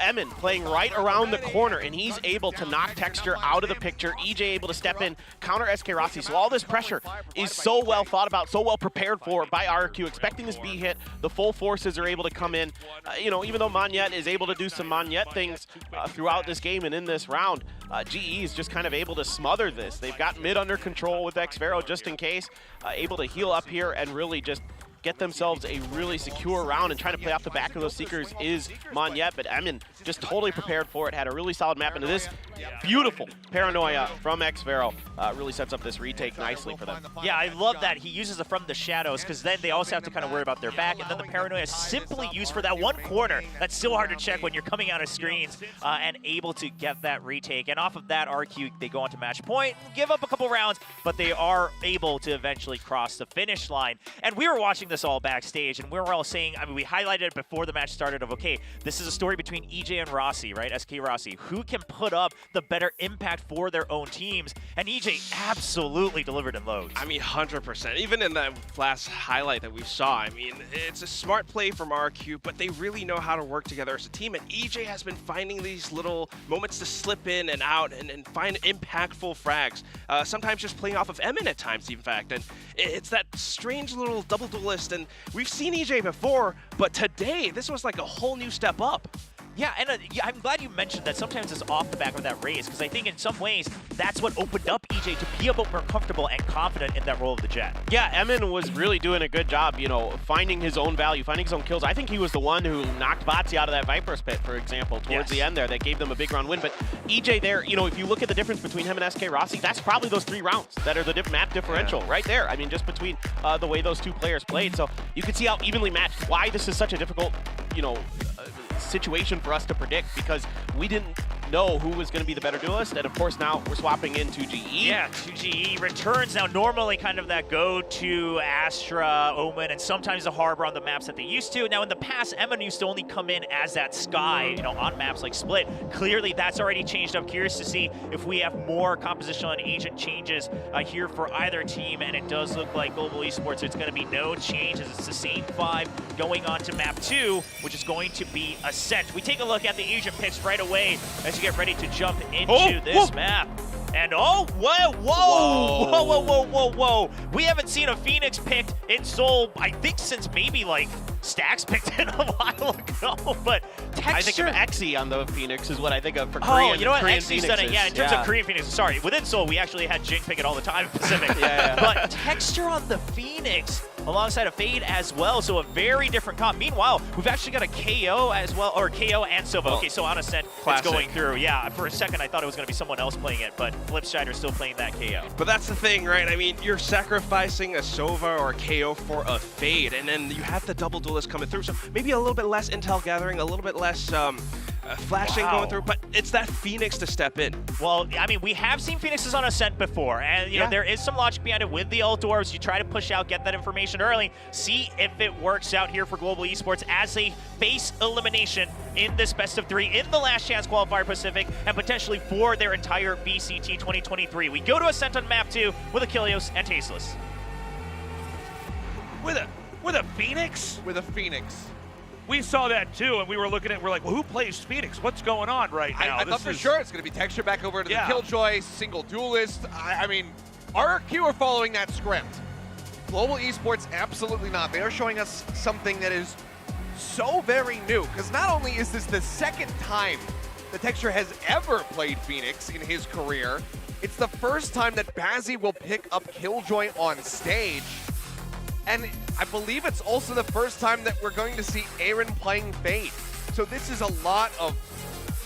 Speaker 23: Emin playing right around the corner, and he's able to knock Texture out of the picture. EJ able to step in, counter SK Rossi. So all this pressure is so well thought about, so well prepared for by RRQ, expecting this B hit. The full forces are able to come in. You know, even though Monyet is able to do some Monyet things throughout this game and in this round, GE is just kind of able to smother this. They've got mid under control with Xfero just in case, able to heal up here and really just get themselves a really secure round, and trying to play off the back of those Seekers is Monyet, but Emin just totally prepared for it, had a really solid map into this. Beautiful paranoia from Xfero really sets up this retake nicely for them.
Speaker 21: Yeah, I love that. He uses it from the shadows, because then they also have to kind of worry about their back, and then the paranoia is simply used for that one corner. That's so hard to check when you're coming out of screens, and able to get that retake. And off of that, RQ, they go on to match point, give up a couple rounds, but they are able to eventually cross the finish line. And we were watching this all backstage, and we were all saying, I mean, we highlighted it before the match started of, okay, this is a story between EJ and Rossi, right? SK Rossi. Who can put up the better impact for their own teams? And EJ absolutely delivered in loads.
Speaker 22: I mean, 100%. Even in that last highlight that we saw, I mean, it's a smart play from RQ, but they really know how to work together as a team, and EJ has been finding these little moments to slip in and out and find impactful frags. Sometimes just playing off of Emin at times, in fact, and it's that strange little double duelist, and we've seen EJ before, but today, this was like a whole new step up.
Speaker 21: Yeah, and I'm glad you mentioned that sometimes it's off the back of that raise, because I think in some ways that's what opened up EJ to be a bit more comfortable and confident in that role of the Jet.
Speaker 23: Yeah, Emin was really doing a good job, you know, finding his own value, finding his own kills. I think he was the one who knocked Batsy out of that Viper's pit, for example, towards the end there. That gave them a big round win. But EJ there, you know, if you look at the difference between him and SK Rossi, that's probably those 3 rounds that are the map differential right there. I mean, just between the way those 2 players played. So you can see how evenly matched, why this is such a difficult, you know, situation for us to predict, because we didn't know who was going to be the better duelist, and of course now we're swapping into GE.
Speaker 21: Yeah, 2GE returns now, normally kind of that go-to Astra, Omen, and sometimes the Harbor on the maps that they used to. Now in the past, Emin used to only come in as that Sky, you know, on maps like Split. Clearly that's already changed up. Curious to see if we have more compositional and agent changes here for either team, and it does look like Global Esports, it's going to be no changes. It's the same 5 going on to map 2, which is going to be Ascent. We take a look at the agent picks right away as you get ready to jump into this map. And whoa, we haven't seen a Phoenix picked in Seoul, I think, since maybe like Stax picked it a while ago. But Texture,
Speaker 23: I think of Exy on the Phoenix is what I think of for Korean.
Speaker 21: Oh, you know what?
Speaker 23: Korean
Speaker 21: Exy's done it. Yeah, in terms of Korean Phoenix. Sorry, within Seoul, we actually had Jing pick it all the time in Pacific. But Texture on the Phoenix alongside a Fade as well, so a very different comp. Meanwhile, we've actually got a KO as well, or KO and Silva. Okay, so on Ascent, it's going through. Yeah, for a second I thought it was going to be someone else playing it, but Flipstrider's still playing that KO.
Speaker 22: But that's the thing, right? I mean, you're sacrificing a Sova or a KO for a Fade, and then you have the double duelist coming through, so maybe a little bit less intel gathering, a little bit less flashing going through, but it's that Phoenix to step in.
Speaker 21: Well, I mean, we have seen Phoenixes on Ascent before, and you know there is some logic behind it with the ult orbs. You try to push out, get that information early, see if it works out here for Global Esports as a face elimination in this best of 3 in the last chance qualifier Pacific, and potentially for their entire VCT 2023. We go to Ascent on map 2 with Achilles and Tasteless.
Speaker 13: With a Phoenix?
Speaker 14: With a Phoenix.
Speaker 13: We saw that too, and we were looking at, we're like, well, who plays Phoenix? What's going on right now?
Speaker 14: I thought for sure it's going to be Texture back over to the Killjoy, single duelist. I mean, RRQ are following that script. Global Esports, absolutely not. They are showing us something that is so very new, because not only is this the second time that Texture has ever played Phoenix in his career, it's the first time that Bazzi will pick up Killjoy on stage. And I believe it's also the first time that we're going to see Aaron playing Fade. So this is a lot of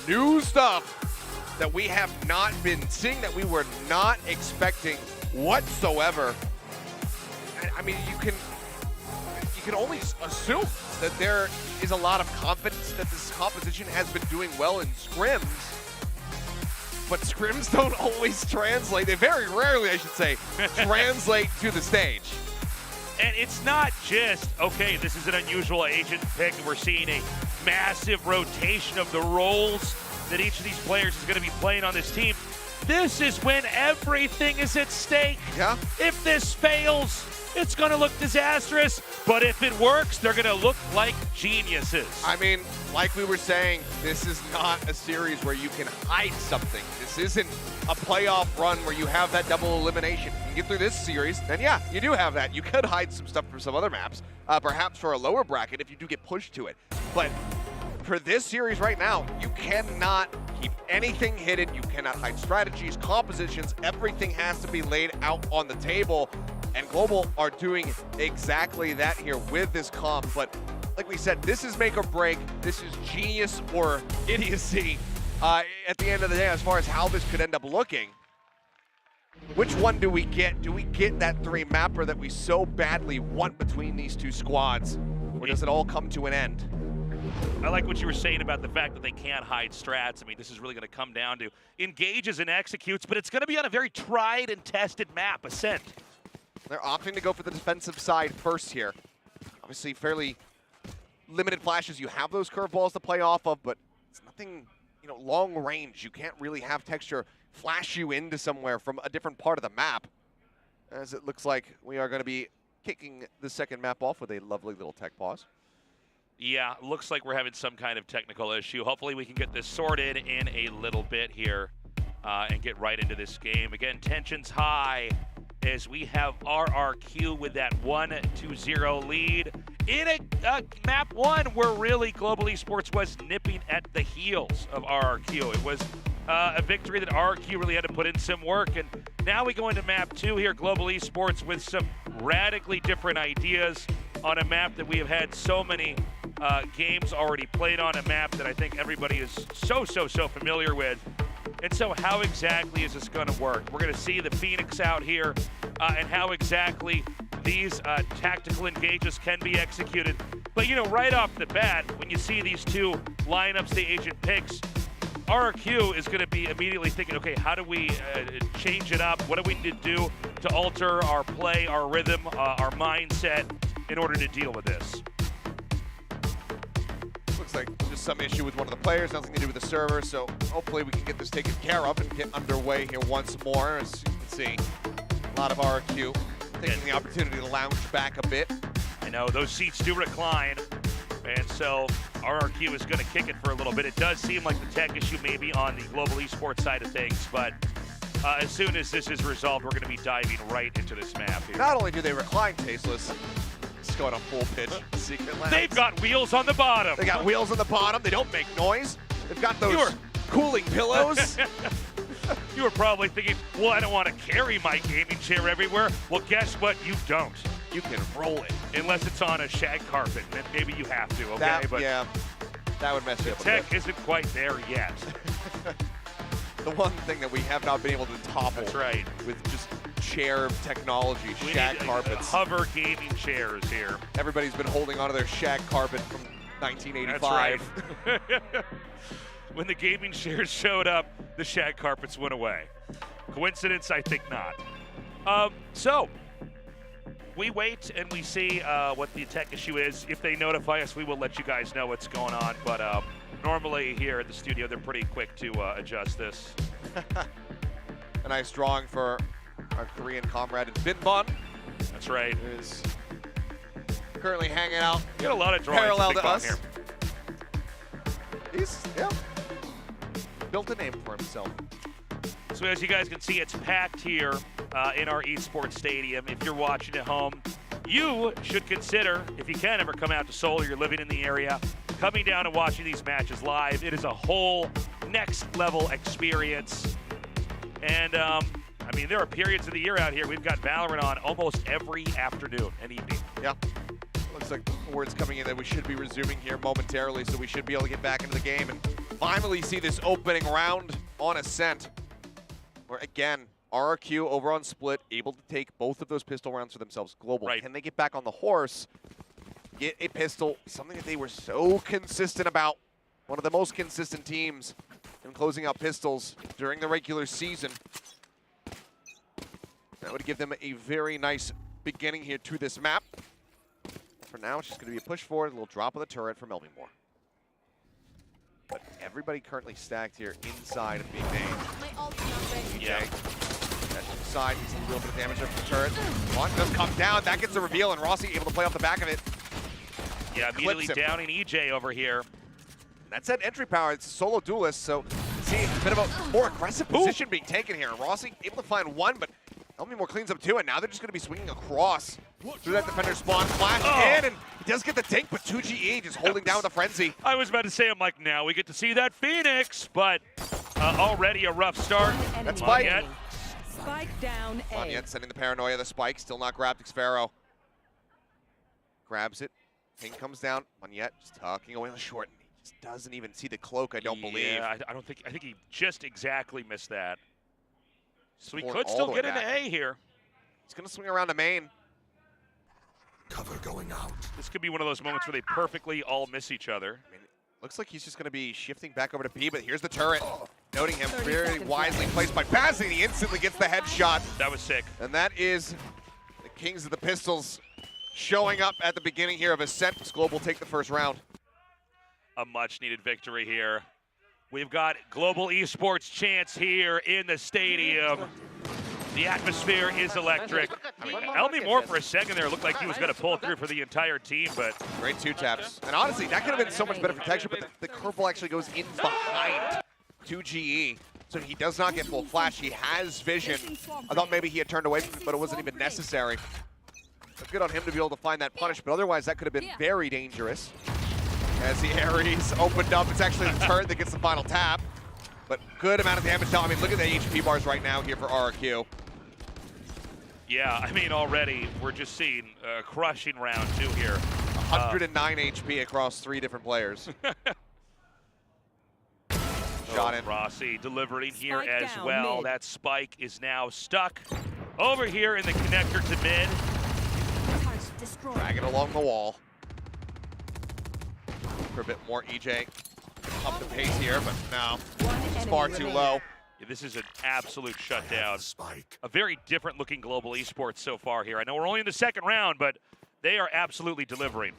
Speaker 14: new stuff that we have not been seeing, that we were not expecting whatsoever. And, I mean, you can only assume that there is a lot of confidence that this composition has been doing well in scrims. But scrims don't always translate. They very rarely, I should say, translate to the stage.
Speaker 13: And it's not just, okay, this is an unusual agent pick, and we're seeing a massive rotation of the roles that each of these players is going to be playing on this team. This is when everything is at stake.
Speaker 14: Yeah.
Speaker 13: If this fails, it's going to look disastrous, but if it works, they're going to look like geniuses.
Speaker 14: I mean, like we were saying, this is not a series where you can hide something. This isn't a playoff run where you have that double elimination. If you get through this series, then yeah, you do have that. You could hide some stuff from some other maps, perhaps for a lower bracket if you do get pushed to it. But for this series right now, you cannot keep anything hidden. You cannot hide strategies, compositions. Everything has to be laid out on the table. And Global are doing exactly that here with this comp. But like we said, this is make or break. This is genius or idiocy at the end of the day as far as how this could end up looking. Which one do we get? Do we get that 3 mapper that we so badly want between these two squads? Or does it all come to an end?
Speaker 13: I like what you were saying about the fact that they can't hide strats. I mean, this is really going to come down to engages and executes, but it's going to be on a very tried and tested map, Ascent.
Speaker 14: They're opting to go for the defensive side first here. Obviously, fairly limited flashes. You have those curveballs to play off of, but it's nothing, you know, long range. You can't really have Texture flash you into somewhere from a different part of the map. As it looks like we are going to be kicking the second map off with a lovely little tech pause.
Speaker 13: Yeah, looks like we're having some kind of technical issue. Hopefully we can get this sorted in a little bit here and get right into this game. Again, tension's high as we have RRQ with that 1-0 lead. in a map 1 where really Global Esports was nipping at the heels of RRQ. It was a victory that RRQ really had to put in some work, and now we go into map 2 here, Global Esports, with some radically different ideas on a map that we have had so many games already played on, a map that I think everybody is so familiar with. And so how exactly is this going to work? We're going to see the Phoenix out here and how exactly these tactical engages can be executed. But, you know, right off the bat, when you see these two lineups the agent picks, RRQ is going to be immediately thinking, okay, how do we change it up? What do we need to do to alter our play, our rhythm, our mindset in order to deal with this?
Speaker 14: Looks like just some issue with one of the players, nothing to do with the server, so hopefully we can get this taken care of and get underway here once more. As you can see, a lot of RRQ taking the opportunity to lounge back a bit.
Speaker 13: I know, those seats do recline, and so RRQ is going to kick it for a little bit. It does seem like the tech issue may be on the Global Esports side of things, but as soon as this is resolved, we're going to be diving right into this map here.
Speaker 14: Not only do they recline Tasteless, let's go on a full pitch secret lounge.
Speaker 13: They've got wheels on the bottom.
Speaker 14: They got wheels on the bottom. They don't make noise. They've got those cooling pillows.
Speaker 13: You were probably thinking, well, I don't want to carry my gaming chair everywhere. Well, guess what? You don't.
Speaker 14: You can roll it.
Speaker 13: Unless it's on a shag carpet, then maybe you have to, okay?
Speaker 14: That,
Speaker 13: but
Speaker 14: yeah, that would mess you up a
Speaker 13: tech
Speaker 14: bit.
Speaker 13: isn't quite there yet.
Speaker 14: The one thing that we have not been able to topple.
Speaker 13: That's right.
Speaker 14: With just chair technology,
Speaker 13: We
Speaker 14: shag
Speaker 13: need,
Speaker 14: carpets.
Speaker 13: Hover gaming chairs here.
Speaker 14: Everybody's been holding onto their shag carpet from 1985.
Speaker 13: That's right. When the gaming chairs showed up, the shag carpets went away. Coincidence? I think not. So, we wait and we see what the tech issue is. If they notify us, we will let you guys know what's going on. But normally here at the studio, they're pretty quick to adjust this.
Speaker 14: A nice drawing for our Korean comrade in Binbon.
Speaker 13: That's right.
Speaker 14: Who is currently hanging out.
Speaker 13: Got a lot of drawings
Speaker 14: parallel
Speaker 13: to
Speaker 14: us.
Speaker 13: here.
Speaker 14: He's built a name for himself.
Speaker 13: So as you guys can see, it's packed here in our esports stadium. If you're watching at home, you should consider, if you can ever come out to Seoul or you're living in the area, coming down and watching these matches live. It is a whole next level experience. And I mean, there are periods of the year out here. We've got Valorant on almost every afternoon and evening.
Speaker 14: Yeah. Looks like words coming in that we should be resuming here momentarily, so we should be able to get back into the game and finally see this opening round on Ascent. Where again, RRQ over on Split, able to take both of those pistol rounds for themselves. Global,
Speaker 13: right.
Speaker 14: Can they get back on the horse, get a pistol, something that they were so consistent about. One of the most consistent teams in closing out pistols during the regular season. That would give them a very nice beginning here to this map. For now, it's just going to be a push forward, a little drop of the turret from Elmingmore. But everybody currently stacked here inside of being named.
Speaker 13: Yeah.
Speaker 14: Side, he's a little bit of damage there from the turret. One does come down, that gets the reveal, and Rossi able to play off the back of it.
Speaker 13: Yeah, immediately downing EJ over here.
Speaker 14: That's that entry power, it's a solo duelist, so see a bit of a more aggressive position being taken here. Rossi able to find one, but Elmingmore cleans up two, and now they're just going to be swinging across through that defender spawn. Flash in, and he does get the take, but 2GE just holding down with a frenzy.
Speaker 13: I was about to say, I'm like, now we get to see that Phoenix, but already a rough start.
Speaker 14: That's Spike.
Speaker 6: Spike down A.
Speaker 14: Monyet sending the paranoia, the spike, still not grabbed. Xfero grabs it. Ping comes down. Monyet just tucking away on the short. And he just doesn't even see the cloak, I don't believe.
Speaker 13: Yeah, I think he just exactly missed that. So he
Speaker 14: Pulling
Speaker 13: could
Speaker 14: all
Speaker 13: still
Speaker 14: the way
Speaker 13: get into
Speaker 14: back.
Speaker 13: A here.
Speaker 14: He's going to swing around the main.
Speaker 1: Cover going out.
Speaker 13: This could be one of those moments where they perfectly all miss each other.
Speaker 14: I mean, looks like he's just going to be shifting back over to B, but here's the turret. Noting him very wisely placed by passing. He instantly gets the headshot.
Speaker 13: That was sick.
Speaker 14: And that is the Kings of the Pistols showing up at the beginning here of Ascent. Global take the first round.
Speaker 13: A much-needed victory here. We've got Global Esports chants here in the stadium. The atmosphere is electric. I mean, Elmingmore for a second there looked like he was going to pull through for the entire team, but...
Speaker 14: Great two taps. And honestly, that could have been so much better protection, but the curveball actually goes in behind 2GE. So he does not get full flash. He has vision. I thought maybe he had turned away from it, but it wasn't even necessary. Good on him to be able to find that punish, but otherwise that could have been very dangerous. As the Ares opened up, it's actually the turret that gets the final tap. But good amount of damage down. I mean, look at the HP bars right now here for RRQ.
Speaker 13: Yeah, I mean, already we're just seeing a crushing round 2 here.
Speaker 14: 109 HP across 3 different players. Shot in.
Speaker 13: Rossi delivering here
Speaker 6: Spike
Speaker 13: as
Speaker 6: down,
Speaker 13: well.
Speaker 6: mid.
Speaker 13: That spike is now stuck over here in the connector to mid.
Speaker 14: Drag it along the wall. For a bit more EJ. Up the pace here, but no. It's far too low.
Speaker 13: Yeah, this is an absolute shutdown. A very different looking global esports so far here. I know we're only in the second round, but they are absolutely delivering.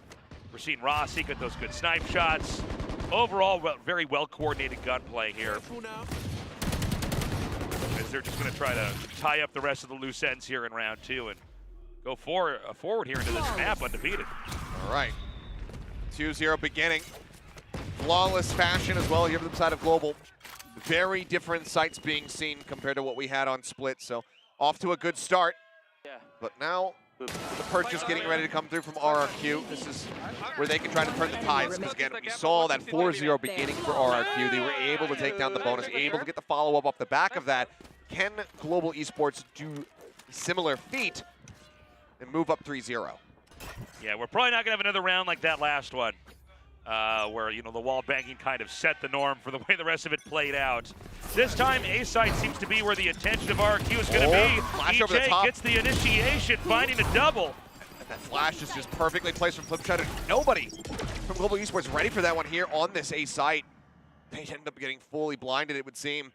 Speaker 13: We're seeing Rossi get those good snipe shots. Overall, very well coordinated gunplay here. As they're just going to try to tie up the rest of the loose ends here in round 2 and go forward here into this map undefeated.
Speaker 14: All right. 2-0 beginning. Flawless fashion as well here from the side of Global. Very different sights being seen compared to what we had on Split, so off to a good start. But now the purchase getting ready to come through from RRQ. This is where they can try to turn the tides, because again, we saw that 4-0 beginning for RRQ. They were able to take down the bonus, able to get the follow-up off the back of that. Can Global Esports do similar feat and move up 3-0?
Speaker 13: Yeah, we're probably not going to have another round like that last one, where, you know, the wall banging kind of set the norm for the way the rest of it played out. This time, A-side seems to be where the attention of RRQ is going to be.
Speaker 14: Flash over the
Speaker 13: EJ
Speaker 14: top.
Speaker 13: gets the initiation, finding a double.
Speaker 14: And that flash is just perfectly placed from Flipshutter. Nobody from Global Esports ready for that one here on this A site. They end up getting fully blinded, it would seem.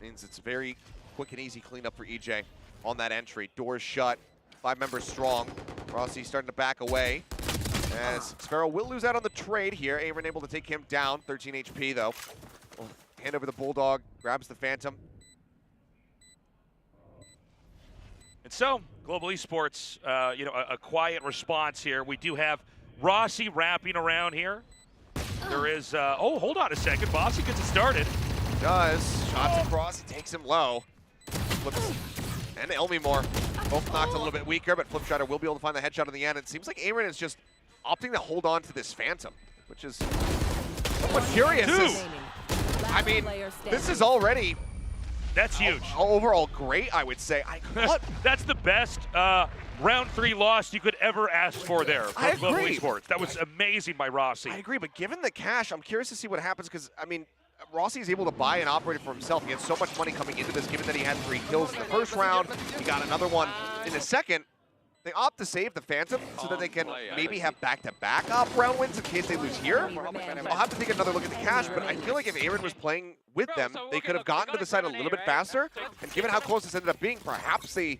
Speaker 14: Means it's very quick and easy cleanup for EJ on that entry. Doors shut, 5 members strong. Rossi starting to back away. As Sparrow will lose out on the trade here. Aaron able to take him down, 13 HP though. Well, hand over the Bulldog, grabs the Phantom.
Speaker 13: And so, Global Esports, you know, a quiet response here. We do have Rossi wrapping around here. There is, oh, hold on a second. Bossy gets it started.
Speaker 14: Does. Shots across, he takes him low. Flips. And Elmimore both knocked a little bit weaker, but Flipshutter will be able to find the headshot in the end. It seems like Aaron is just opting to hold on to this Phantom, which is somewhat curious. I mean, this is already...
Speaker 13: That's huge.
Speaker 14: Overall great, I would say.
Speaker 13: That's the best round 3 loss you could ever ask for there from Global Esports. That was amazing by Rossi.
Speaker 14: I agree, but given the cash, I'm curious to see what happens, because, I mean, Rossi is able to buy and operate it for himself. He had so much money coming into this, given that he had 3 kills in the first round. He got another one in the second. They opt to save the Phantom so that they can maybe have back-to-back round wins in case they lose here. I'll have to take another look at the cash, but I feel like if Aaron was playing with them, they could have gotten to the side a little bit faster. And given how close this ended up being, perhaps they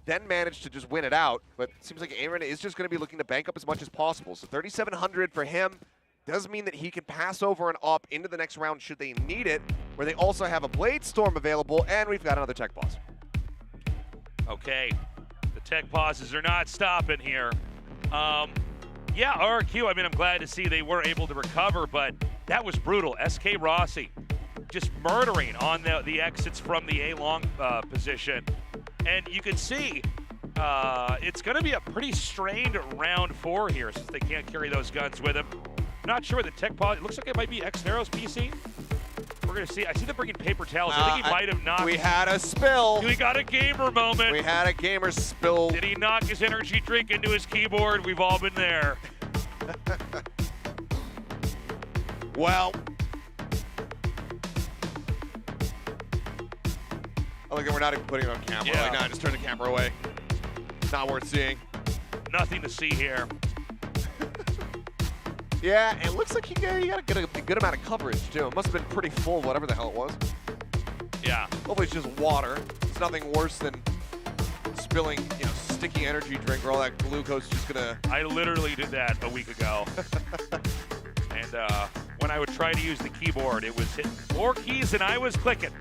Speaker 14: then managed to just win it out. But it seems like Aaron is just going to be looking to bank up as much as possible. So 3,700 for him does mean that he can pass over and up into the next round should they need it, where they also have a Blade Storm available, and we've got another tech pause.
Speaker 13: Okay. The tech pauses are not stopping here. Yeah, RRQ, I mean, I'm glad to see they were able to recover, but that was brutal. SK Rossi just murdering on the exits from the A-long position. And you can see it's going to be a pretty strained round 4 here since they can't carry those guns with them. Not sure the tech pause, it looks like it might be Xnero's PC. We're going to see. I see them bringing paper towels. I think he might have knocked.
Speaker 14: We had a spill.
Speaker 13: We got a gamer moment.
Speaker 14: We had a gamer spill.
Speaker 13: Did he knock his energy drink into his keyboard? We've all been there.
Speaker 14: Well. Oh, look, we're not even putting it on camera.
Speaker 13: Yeah.
Speaker 14: Like, nah, just turn the camera away. Not worth seeing.
Speaker 13: Nothing to see here.
Speaker 14: Yeah, it looks like you got a good amount of coverage, too. It must have been pretty full, whatever the hell it was.
Speaker 13: Yeah.
Speaker 14: Hopefully it's just water. It's nothing worse than spilling, you know, sticky energy drink where all that glucose is just gonna...
Speaker 13: I literally did that a week ago. And when I would try to use the keyboard, it was hitting 4 keys and I was clicking.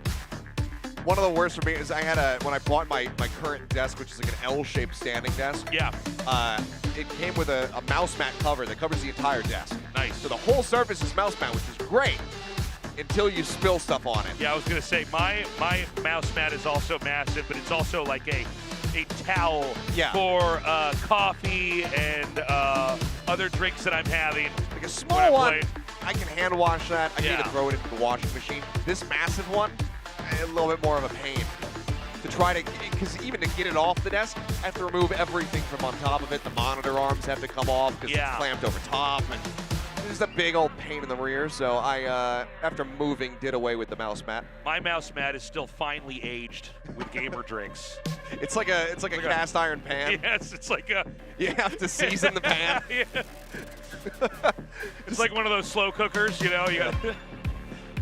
Speaker 14: One of the worst for me is I had when I bought my current desk, which is like an L-shaped standing desk.
Speaker 13: Yeah.
Speaker 14: It came with a mouse mat cover that covers the entire desk.
Speaker 13: Nice.
Speaker 14: So the whole surface is mouse mat, which is great until you spill stuff on it.
Speaker 13: Yeah, I was gonna say my mouse mat is also massive, but it's also like a towel for coffee and other drinks that I'm having.
Speaker 14: Like a small one, I can hand wash that. I can even throw it into the washing machine. This massive one, a little bit more of a pain to try to, because even to get it off the desk, I have to remove everything from on top of it. The monitor arms have to come off because it's clamped over top. And it's a big old pain in the rear, so I, after moving, did away with the mouse mat.
Speaker 13: My mouse mat is still finely aged with gamer drinks.
Speaker 14: It's like a cast iron pan.
Speaker 13: Yes, it's like a.
Speaker 14: You have to season the pan.
Speaker 13: It's like one of those slow cookers, you know. You got.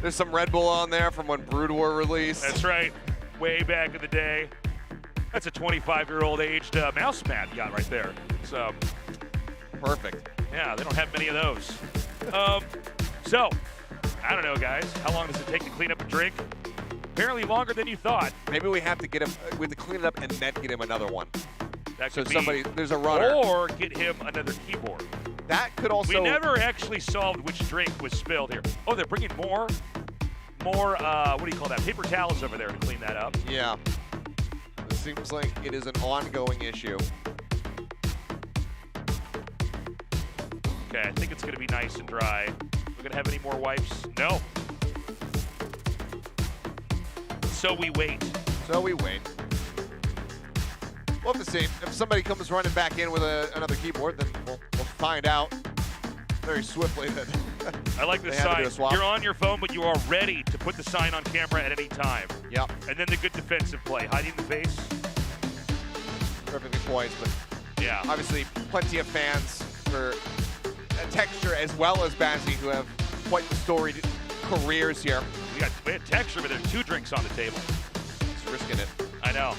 Speaker 14: There's some Red Bull on there from when Brood War released.
Speaker 13: That's right, way back in the day. That's a 25-year-old aged mouse mat you got right there. So.
Speaker 14: Perfect.
Speaker 13: Yeah, they don't have many of those. So, I don't know, guys. How long does it take to clean up a drink? Apparently longer than you thought.
Speaker 14: Maybe we have to get him. We have to clean it up and then get him another one.
Speaker 13: That
Speaker 14: so
Speaker 13: could
Speaker 14: somebody,
Speaker 13: be,
Speaker 14: there's a runner.
Speaker 13: Or get him another keyboard.
Speaker 14: That could also.
Speaker 13: We never actually solved which drink was spilled here. Oh, they're bringing more. What do you call that? Paper towels over there to clean that up.
Speaker 14: Yeah. It seems like it is an ongoing issue.
Speaker 13: Okay, I think it's going to be nice and dry. We're going to have any more wipes? No. So we wait.
Speaker 14: So we wait. We'll have to see. If somebody comes running back in with another keyboard, then we'll find out very swiftly that
Speaker 13: I like this sign. You're on your phone, but you are ready to put the sign on camera at any time.
Speaker 14: Yep.
Speaker 13: And then the good defensive play. Hiding the face.
Speaker 14: Perfectly poised, but
Speaker 13: yeah,
Speaker 14: obviously plenty of fans for Texture as well as Bazzi, who have quite the storied careers here.
Speaker 13: We had Texture, but there's 2 drinks on the table.
Speaker 14: He's risking it.
Speaker 13: I know.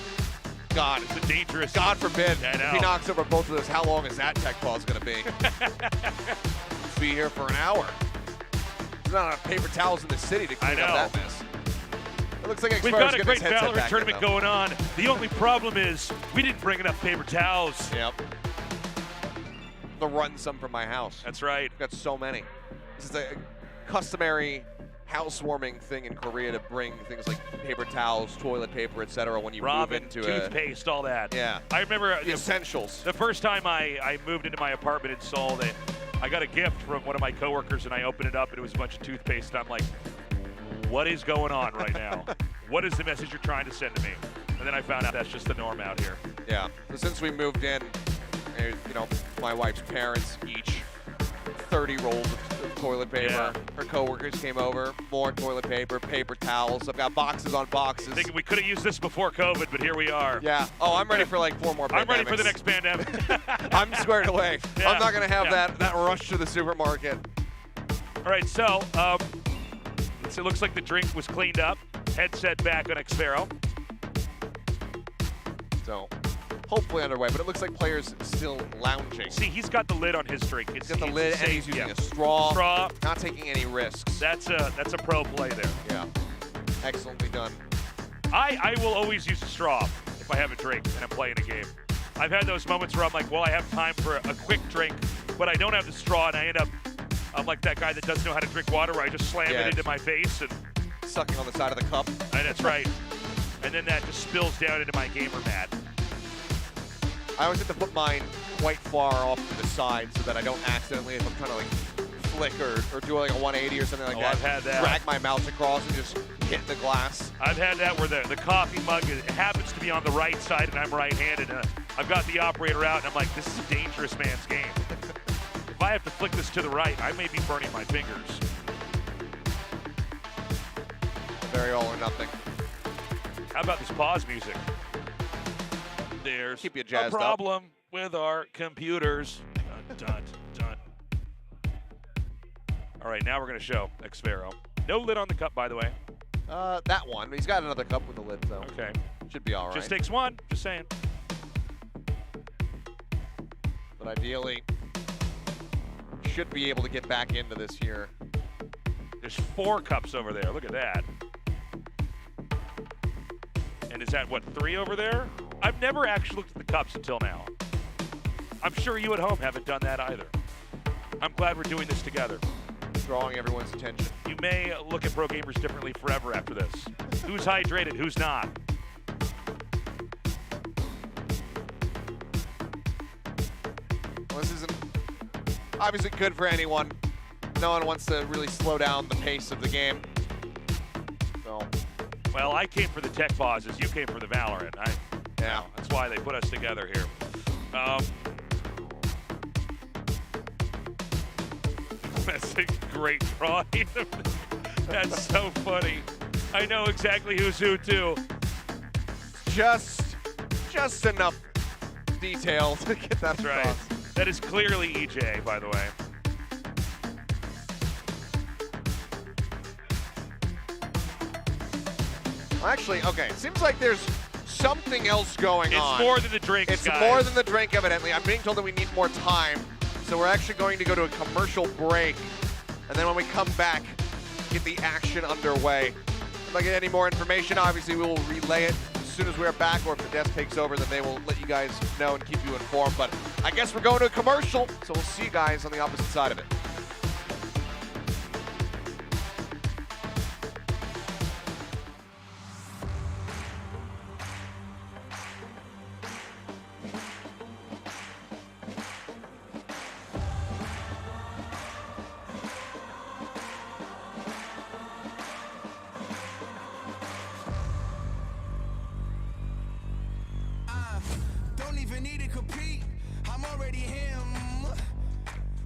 Speaker 14: God,
Speaker 13: it's a dangerous.
Speaker 14: God forbid
Speaker 13: I know.
Speaker 14: if he knocks over both of those. How long is that tech pause going to be? Be here for an hour. There's not enough paper towels in the city to clean up that mess. It looks like
Speaker 13: we've got a great Valorant tournament going on. The only problem is we didn't bring enough paper towels.
Speaker 14: Yep. To run some from my house.
Speaker 13: That's right.
Speaker 14: I've got so many. This is a customary housewarming thing in Korea to bring things like paper towels, toilet paper, etc. when you move into
Speaker 13: toothpaste, all that.
Speaker 14: Yeah.
Speaker 13: I remember
Speaker 14: the essentials.
Speaker 13: The first time I moved into my apartment in Seoul, I got a gift from one of my coworkers, and I opened it up, and it was a bunch of toothpaste. And I'm like, what is going on right now? What is the message you're trying to send to me? And then I found out that's just the norm out here.
Speaker 14: Yeah. So since we moved in, you know, my wife's parents each 30 rolls of toilet paper.
Speaker 13: Yeah.
Speaker 14: Her coworkers came over, more toilet paper, paper towels. I've got boxes on boxes.
Speaker 13: Thinking we could have used this before COVID, but here we are.
Speaker 14: Yeah. Oh, I'm ready for like 4 more pandemics.
Speaker 13: I'm ready for the next pandemic.
Speaker 14: I'm squared away.
Speaker 13: Yeah.
Speaker 14: I'm not going to have that rush to the supermarket.
Speaker 13: All right, so it looks like the drink was cleaned up. Headset back on Xfero.
Speaker 14: So hopefully underway, but it looks like players still lounging.
Speaker 13: See, he's got the lid on his drink.
Speaker 14: He's got the lid, and he's using a straw.
Speaker 13: Straw.
Speaker 14: Not taking any risks.
Speaker 13: That's a pro play there.
Speaker 14: Yeah. Excellently done.
Speaker 13: I will always use a straw if I have a drink and I'm playing a game. I've had those moments where I'm like, well, I have time for a quick drink, but I don't have the straw, and I end up, I'm like that guy that doesn't know how to drink water, where I just slam it into my face and
Speaker 14: sucking on the side of the cup.
Speaker 13: And that's right. And then that just spills down into my gamer mat.
Speaker 14: I always have to put mine quite far off to the side so that I don't accidentally, if I'm trying to like flick or do like a 180 or something like that,
Speaker 13: I've had that.
Speaker 14: drag my mouse across and just hit the glass.
Speaker 13: I've had that where the coffee mug happens to be on the right side and I'm right-handed. And I've got the operator out and I'm like, this is a dangerous man's game. If I have to flick this to the right, I may be burning my fingers.
Speaker 14: Very all or nothing.
Speaker 13: How about this pause music? There's
Speaker 14: Keep you jazzed
Speaker 13: a problem with our computers. Dun, dun, dun. All right, now we're going to show Xfero. No lid on the cup, by the way.
Speaker 14: That one. He's got another cup with a lid, though.
Speaker 13: Okay.
Speaker 14: Should be all right.
Speaker 13: Just takes one. Just saying.
Speaker 14: But ideally, should be able to get back into this here.
Speaker 13: There's 4 cups over there. Look at that. And is that, what, 3 over there? I've never actually looked at the cups until now. I'm sure you at home haven't done that either. I'm glad we're doing this together.
Speaker 14: Drawing everyone's attention.
Speaker 13: You may look at pro gamers differently forever after this. Who's hydrated, who's not?
Speaker 14: Well, this isn't obviously good for anyone. No one wants to really slow down the pace of the game. So.
Speaker 13: Well, I came for the tech pauses. You came for the Valorant.
Speaker 14: Yeah.
Speaker 13: That's why they put us together here. That's a great drawing. That's so funny. I know exactly who's who too.
Speaker 14: Just enough detail to get that
Speaker 13: right.
Speaker 14: across.
Speaker 13: That is clearly EJ, by the way.
Speaker 14: Actually, okay, it seems like there's something else going on.
Speaker 13: It's more than the drinks,
Speaker 14: It's
Speaker 13: guys.
Speaker 14: more than the drink, evidently. I'm being told that we need more time, so we're actually going to go to a commercial break, and then when we come back, get the action underway. If I get any more information, obviously we will relay it as soon as we're back, or if the desk takes over, then they will let you guys know and keep you informed. But I guess we're going to a commercial, so we'll see you guys on the opposite side of it.
Speaker 9: Don't even need to compete, I'm already him.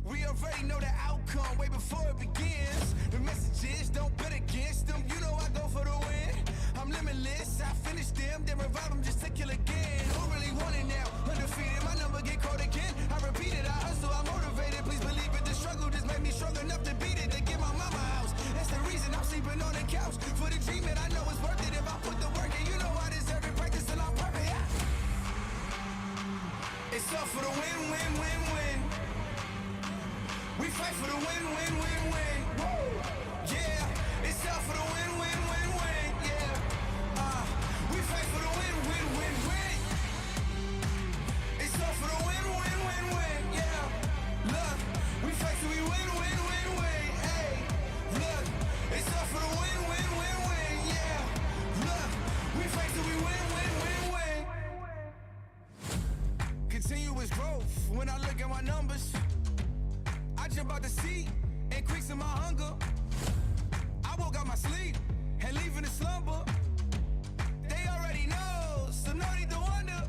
Speaker 9: We already know the outcome way before it begins. The messages, don't bet against them. You know I go for the win. I'm limitless, I finish them, then revive them just to kill again. Who really want it now? Undefeated, my number get called again. I repeat it, I hustle, I'm motivated. Please believe it, the struggle just made me strong enough to beat it. To get my mama house, that's the reason I'm sleeping on the couch. For the dream that I know it's worth it if I put the work in. You know I deserve it, practice till I'm perfect. It's up for the win, win, win, win. We fight for the win, win, win, win. Yeah, it's up for the win, win, win, win. Yeah, we fight for the win, win, win, win. It's up for the win, win, win, win. Yeah, look, we fight till we win, win, win, win. Hey, look, it's up for the win, win, win, win. Yeah, look, we fight till we win, win, win, win. Continuous growth when I look at my numbers. I jump out the seat, increasing my hunger. I woke out my sleep and leaving the slumber. They already know, so no need to wonder.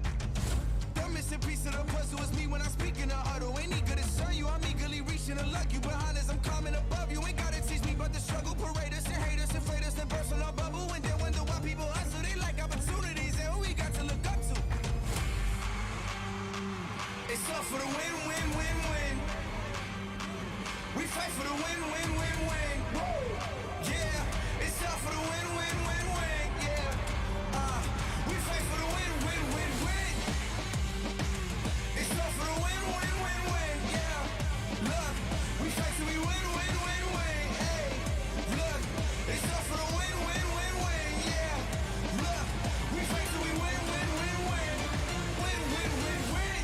Speaker 9: The missing piece of the puzzle is me when I speak in the huddle. Ain't eager to serve you, I'm eagerly reaching to luck you. Behind us, I'm climbing above you. Ain't gotta teach me about the struggle. Parade us and hate us and fade us and burst on our bubble. And then wonder why people hustle. They like opportunities and who we got to look up to. It's up for the win, win, win, win. We fight for the win, win, win, win. Yeah, it's up for the win, win, win, win. Yeah, we fight for the win, win, win, win. It's up for the win, win, win, win. Yeah, look, we fight till we win, win, win, win. Hey, look, it's up for the win, win, win, win. Yeah, look, we fight till we win, win, win, win. Win, win, win, win.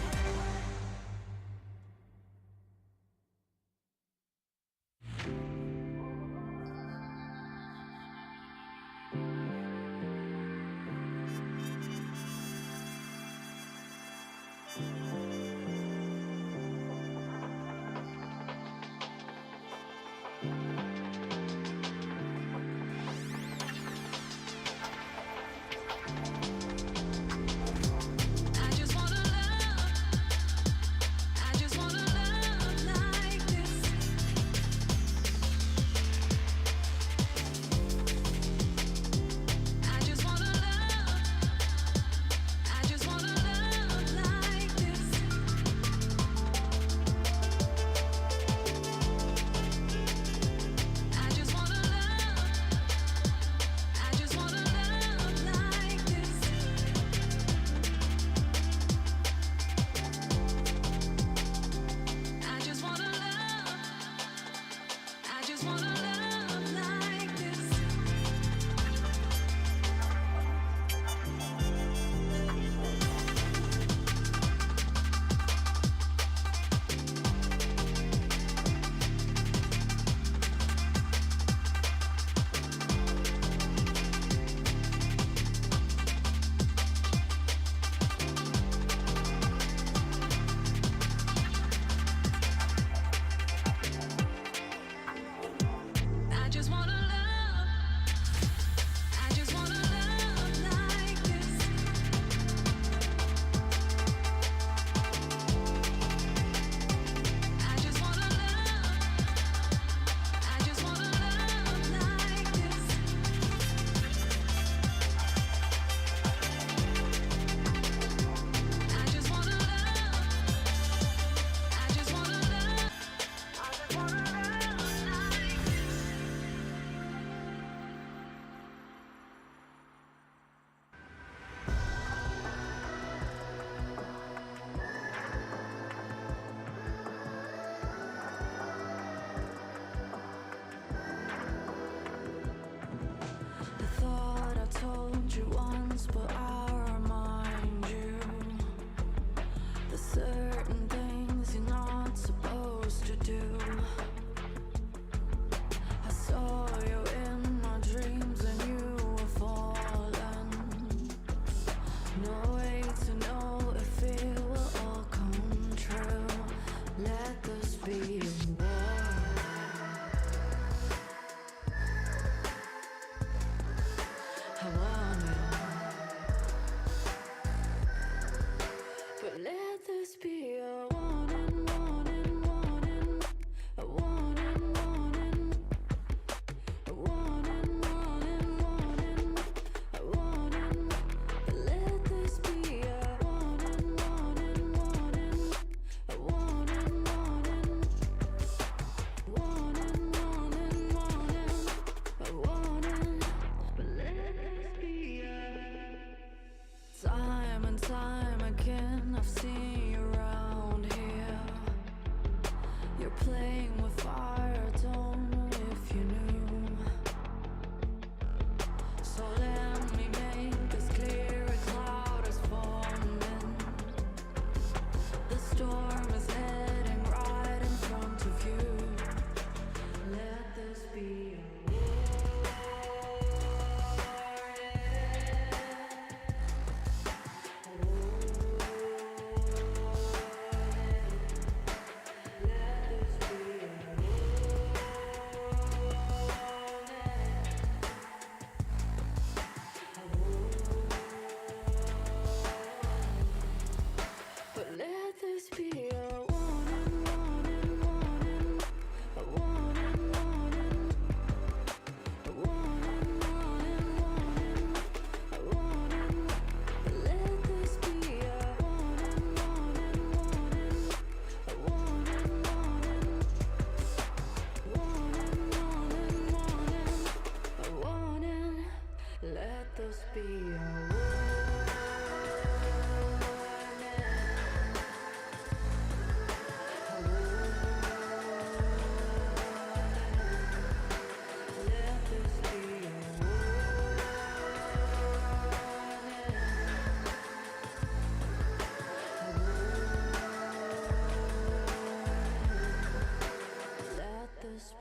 Speaker 5: Let this be a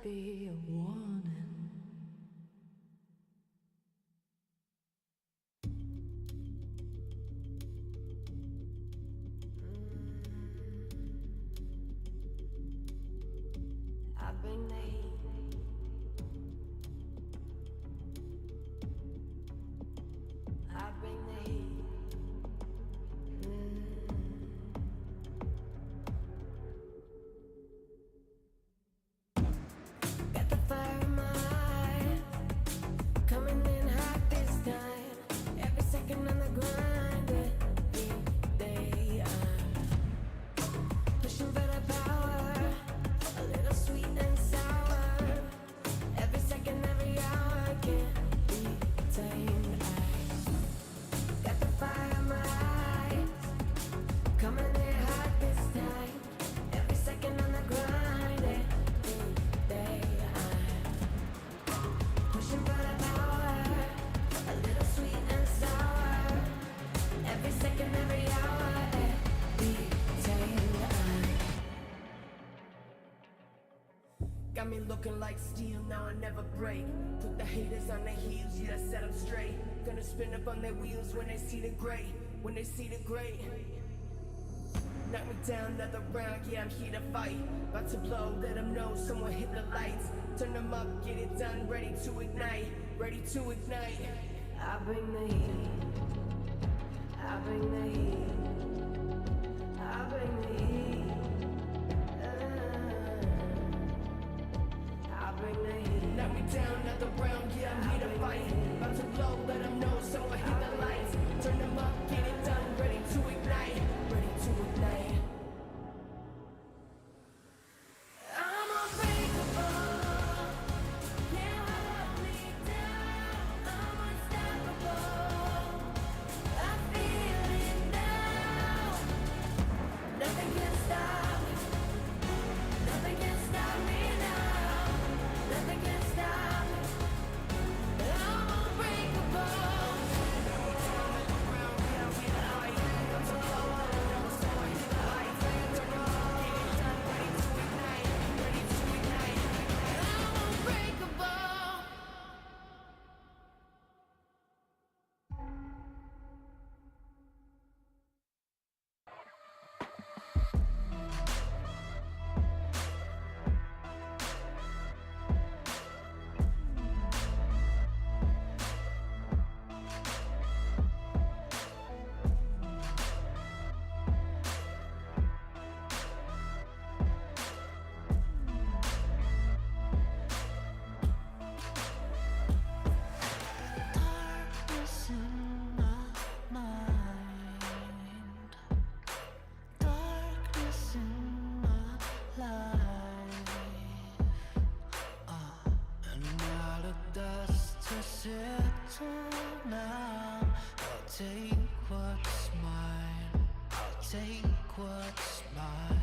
Speaker 5: be a warning. I bring the heat. I bring the heat. Got the fire in my eye, coming in hot this time. Every second on the grind, every day I'm pushing for the power, a little sweet and sour. Every second, every hour, can't be tamed. I got the fire in my eyes, coming in hot this time. Every second on the grind, every day I'm pushing for the power, a little sweet and sour. Every second, every hour, every day got me looking like steel, now I never break. Put the haters on their heels, yeah, set them straight. Gonna spin up on their wheels when they see the gray, when they see the gray. Knock me down another round, yeah, I'm here to fight. About to blow, let them know someone hit the lights. Turn them up, get it done, ready to ignite, ready to ignite. I bring the heat, I bring the heat, I bring the heat. I bring the heat. Knock me down another round, yeah, I'm here to fight. About to blow, let them know someone hit the lights. Turn them up, get it done, ready to ignite, ready to ignite. I'm unbreakable, can't hold me down. I'm unstoppable, I feel it now. Nothing can stop me, nothing can stop me now. Nothing can stop me, I'm unbreakable. Darkness in my mind, darkness in my life, and now the dust has settled now. I'll take what's mine, I'll take what's mine.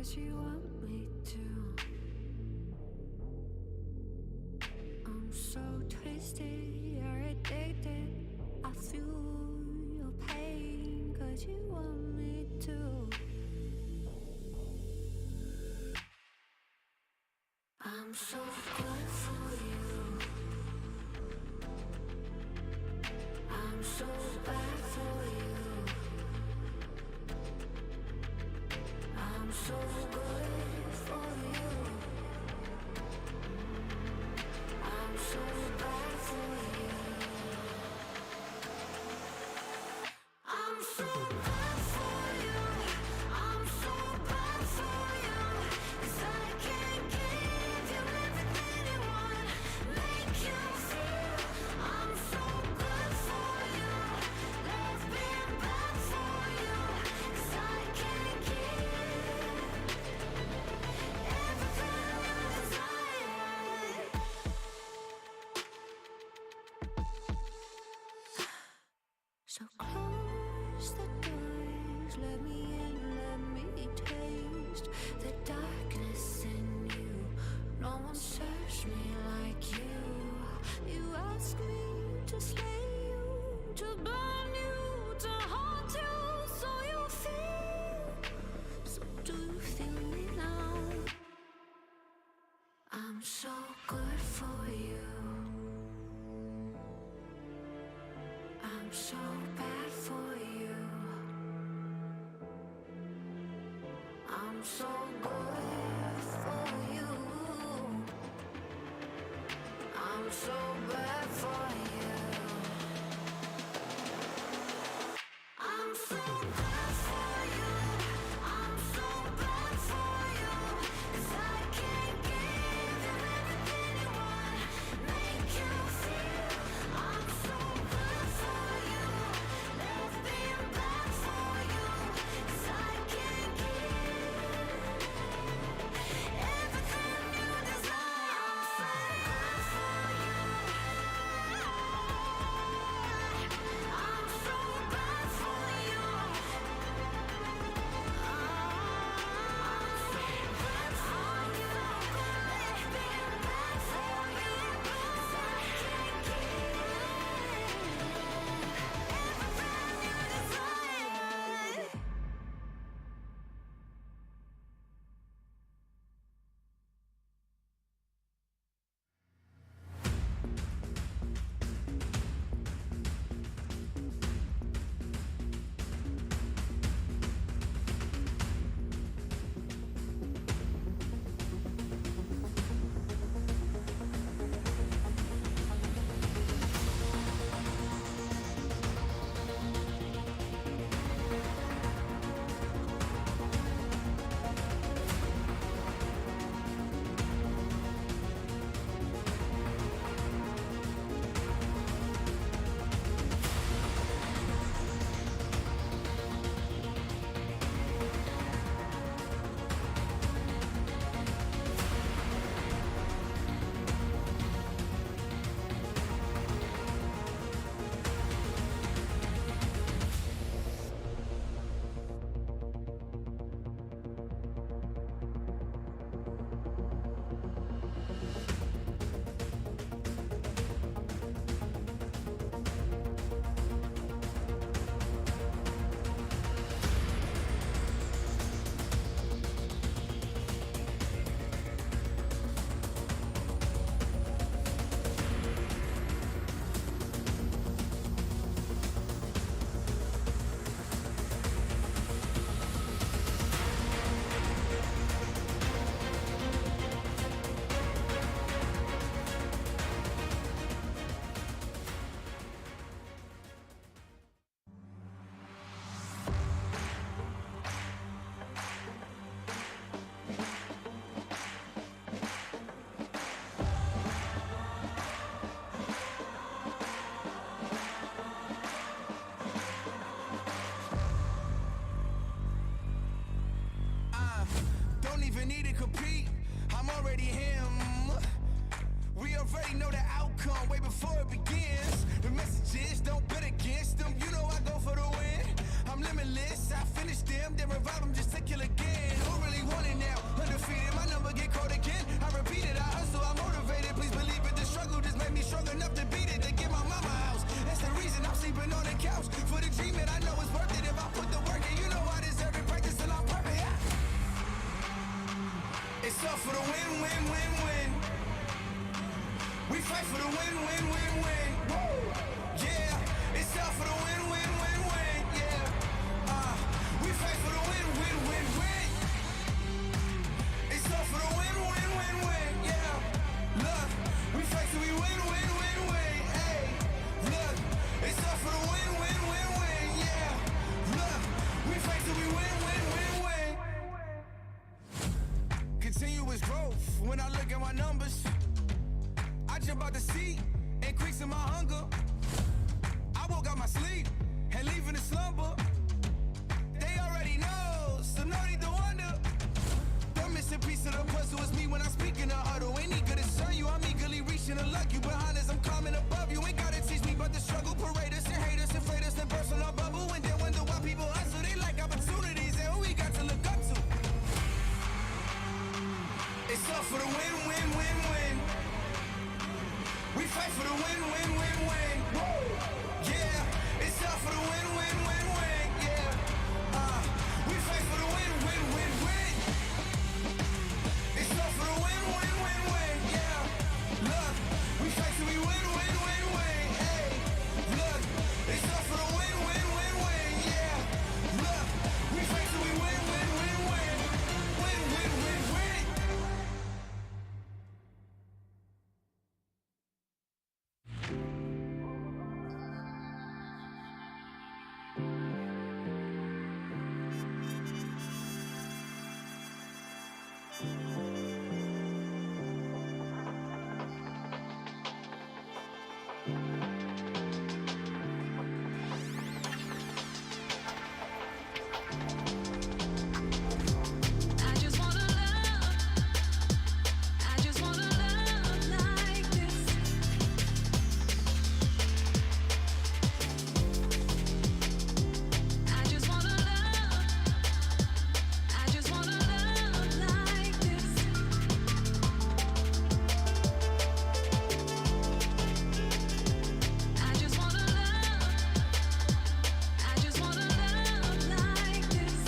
Speaker 5: 'cause you want me to. I'm so twisted, you're addicted. I feel your pain 'cause you want me to. I'm so good for you. I'm so bad for you. I'm so good for you. I'm so bad for you. I'm so bad for you. I'm so bad for you. 'Cause I can't give you everything you want. Make you feel I'm so good for you. Love being bad for you. 'Cause I can't give everything you desire. So close the doors, let me in, let me taste the darkness in you. No one serves me like you. You ask me to slay you, to burn you, to haunt you, so you feel. So do you feel me now? I'm so good for you. I'm so bad for you. I'm so good for you. I'm so bad for you. I'm so good for you. I'm so bad for you. 'Cause I can't give you everything you want. Make you feel I'm so good for you. Love being bad for you. 'Cause I can't give everything you desire. I'm so good for you. I'm so bad for you. I'm so bad for you. Love being bad for you. 'Cause I can't give everything you desire.
Speaker 9: Don't even need to compete. I'm already him. We already know the outcome way before it begins. The message is don't bet against them. You know I go for the win. I'm limitless. I finish them, then revive them just to kill again. Who really won it now. Undefeated, my number get called again. I repeat it, I hustle, I'm motivated. Please believe it, the struggle just made me strong enough to beat it. To get my mama a house, that's the reason I'm sleeping on the couch. For the dream that I know it's worth it if I put the work in. You know I deserve it, practice till I'm perfect. Yeah. It's up for the win, win, win, win. We fight for the win, win, win, win. Woo! Yeah, it's up for the win, win, win, win. Yeah. We fight for the win, win, win, win. It's up for the win, win, win, win. Yeah. Look, we fight till we win, win, win, win. Hey, look, it's up for the win, win, win, win. Yeah. Look, we fight till we win, win, win, win. Continuous growth when I look at my numbers. I jump out the seat, increasing my hunger. I woke out my sleep and leaving the slumber. They already know, so no need to wonder. The missing piece of the puzzle is me when I speak in the huddle. Ain't eager to show you, I'm eagerly reaching to luck you. Behind us, I'm climbing above you. Ain't gotta teach me about the struggle. Parade us and hate us, inflate us in personal bubble. And then wonder why people hustle. They like opportunities and who we got to look up to. It's up for the win, win, win, win. We fight for the win, win, win, win. Woo! Yeah, it's up for the win, win, win, win. Yeah. We fight for the win, win, win, win. It's up for the win, win, win, win. Yeah. Look, we fight till we win, win, win, win. Hey, look, it's up for the win, win, win, win. Yeah. Look, we fight till we win, win, win, win. Win, win, win, win.
Speaker 5: I just wanna love. I just wanna love like this. I just wanna love. I just wanna love like this. I just wanna love. I just wanna love like this. I just wanna love. I just wanna love like this.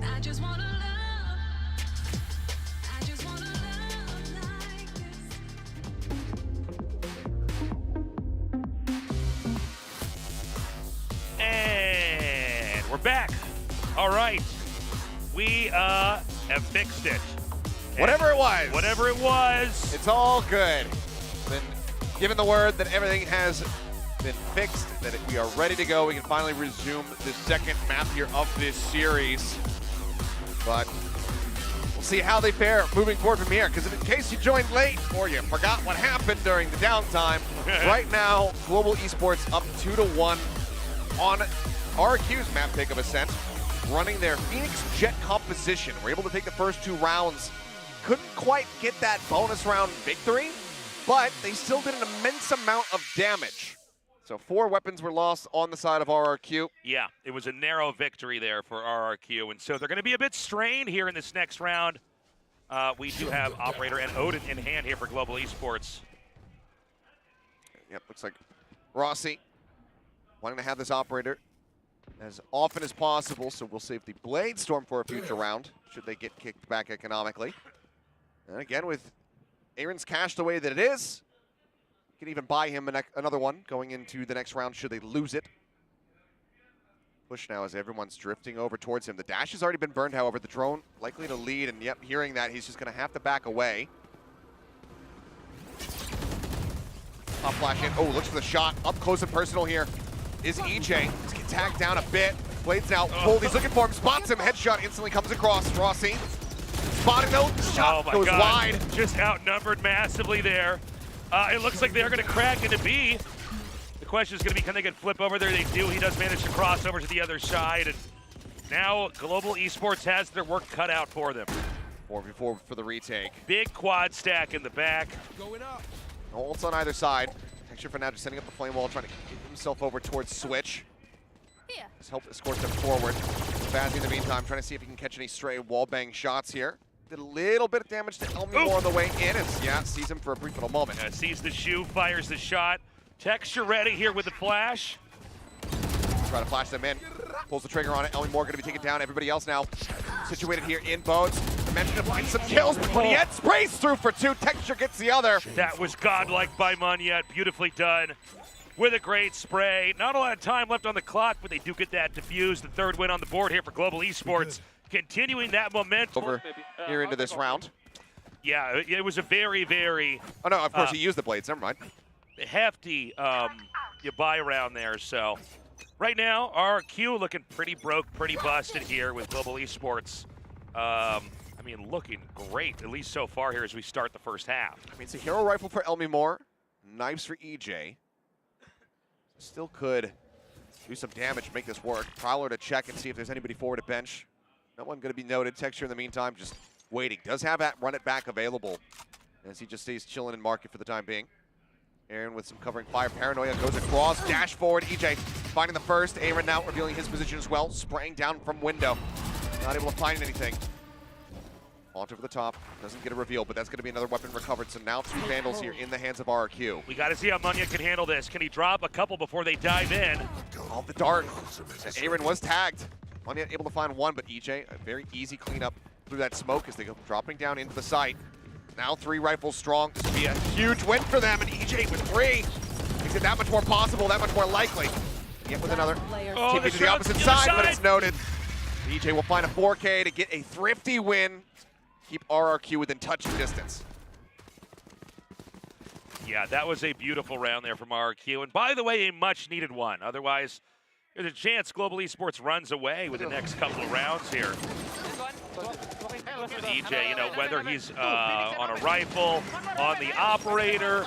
Speaker 5: I just wanna love. I just wanna love like this.
Speaker 13: And we're back. All right. We have fixed it.
Speaker 14: Whatever it was.
Speaker 13: Whatever it was.
Speaker 14: It's all good. Been given the word that everything has been fixed, that we are ready to go. We can finally resume the second map here of this series. But we'll see how they fare moving forward from here. Because in case you joined late or you forgot what happened during the downtime, right now, Global Esports up 2-1 on RQ's map pick of Ascent, running their Phoenix Jet composition. We're able to take the first 2 rounds. Couldn't quite get that bonus round victory, but they still did an immense amount of damage. So 4 weapons were lost on the side of RRQ.
Speaker 13: Yeah, it was a narrow victory there for RRQ, and so they're going to be a bit strained here in this next round. We do have Operator and Odin in hand here for Global Esports.
Speaker 14: Yep, looks like Rossi wanting to have this Operator as often as possible, so we'll save the Blade Storm for a future round, should they get kicked back economically. And again, with Aaron's cash the way that it is, you can even buy him another one going into the next round should they lose it. Push now as everyone's drifting over towards him. The dash has already been burned, however. The drone likely to lead, and yep, hearing that, he's just going to have to back away. Pop flash in. Oh, looks for the shot. Up close and personal here is EJ. He's getting tagged down a bit. Blades now pulled. He's looking for him. Spots him. Headshot instantly comes across. Rossi spotting though. Shot goes wide.
Speaker 13: Just outnumbered massively there. It looks like they're going to crack into B. The question is going to be, can they get flip over there? They do. He does manage to cross over to the other side. And now Global Esports has their work cut out for them.
Speaker 14: 4v4 for the retake.
Speaker 13: Big quad stack in the back.
Speaker 14: Going up. No ults on either side. Texture for now just setting up the flame wall, trying to get himself over towards Switch. Just help escort them forward. Vazzy in the meantime, trying to see if he can catch any stray wallbang shots here. Did a little bit of damage to Elmore on the way in. And sees him for a brief little moment.
Speaker 13: Sees the shoe, fires the shot. Texture ready here with the flash.
Speaker 14: Try to flash them in. Pulls the trigger on it. Elmore going to be taken down. Everybody else now situated here in boats. Dimension to find some kills, but Moniette sprays through for 2. Texture gets the other.
Speaker 13: That was godlike by Moniette. Beautifully done with a great spray. Not a lot of time left on the clock, but they do get that defused. The third win on the board here for Global Esports. Continuing that momentum.
Speaker 14: Over here into this round.
Speaker 13: Yeah, it was a very, very...
Speaker 14: Oh, no, of course, he used the blades. Never mind.
Speaker 13: Hefty you buy around there, so... Right now, RRQ looking pretty broke, pretty busted here with Global Esports. I mean, looking great, at least so far here as we start the first half.
Speaker 14: I mean, it's a hero rifle for Elmore, knives for EJ. Still could do some damage, make this work. Prowler to check and see if there's anybody forward at bench. No one going to be noted. Texture in the meantime, just waiting. Does have that run it back available as he just stays chilling in market for the time being. Aaron with some covering fire. Paranoia goes across, dash forward. EJ finding the first. Aaron now revealing his position as well. Spraying down from window. Not able to find anything. Launch over the top. Doesn't get a reveal, but that's going to be another weapon recovered. So now 2 Vandals here in the hands of RRQ.
Speaker 13: We got to see how Munya can handle this. Can he drop a couple before they dive in?
Speaker 14: All the dart. Aaron was tagged. Munya able to find 1, but EJ, a very easy cleanup through that smoke as they go dropping down into the site. Now 3 rifles strong. This would be a huge win for them, and EJ with 3 makes it that much more possible, that much more likely. Yet with another TP to the opposite side, but it's noted. EJ will find a 4K to get a thrifty win. Keep RRQ within touching distance.
Speaker 13: Yeah, that was a beautiful round there from RRQ. And by the way, a much-needed one. Otherwise, there's a chance Global Esports runs away with the next couple of rounds here. With EJ, you know, whether he's on a rifle, on the operator,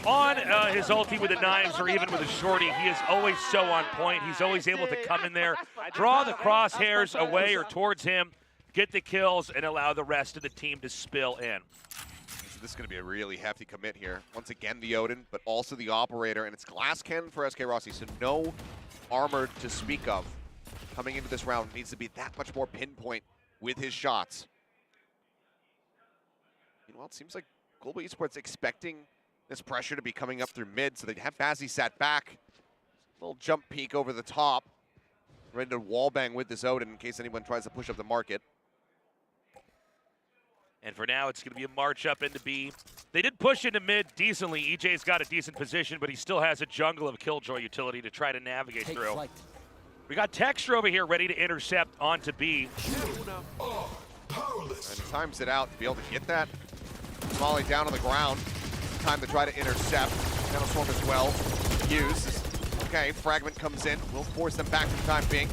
Speaker 13: on his ulti with the knives, or even with a shorty, he is always so on point. He's always able to come in there, draw the crosshairs away or towards him, get the kills, and allow the rest of the team to spill in.
Speaker 14: So this is going to be a really hefty commit here. Once again, the Odin, but also the operator, and it's glass cannon for SK Rossi, so no armor to speak of. Coming into this round, needs to be that much more pinpoint with his shots. Meanwhile, it seems like Global Esports expecting this pressure to be coming up through mid, so they'd have Fazzy sat back. Little jump peek over the top. Ready to wallbang with this Odin in case anyone tries to push up the market.
Speaker 13: And for now, it's going to be a march up into B. They did push into mid decently. EJ's got a decent position, but he still has a jungle of Killjoy utility to try to navigate through. Flight. We got Texture over here ready to intercept onto B.
Speaker 14: And times it out to be able to get that Molly down on the ground. Time to try to intercept. Channel Storm as well. Use. Okay, Fragment comes in. Will force them back for the time being.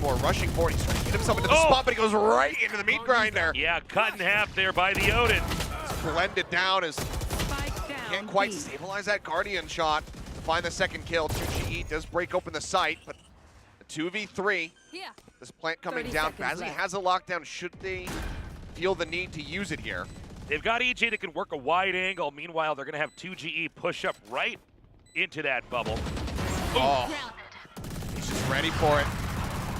Speaker 14: More rushing for it. He's trying to get himself into the spot, but he goes right into the meat grinder.
Speaker 13: Yeah, cut in half there by the Odin.
Speaker 14: Blended down as can't quite stabilize that Guardian shot to find the second kill. 2GE does break open the site, but the 2v3. Yeah. This plant coming down. Bazzi has a lockdown. Should they feel the need to use it here?
Speaker 13: They've got EJ that can work a wide angle. Meanwhile, they're going to have 2GE push up right into that bubble.
Speaker 14: Oh, he's just ready for it.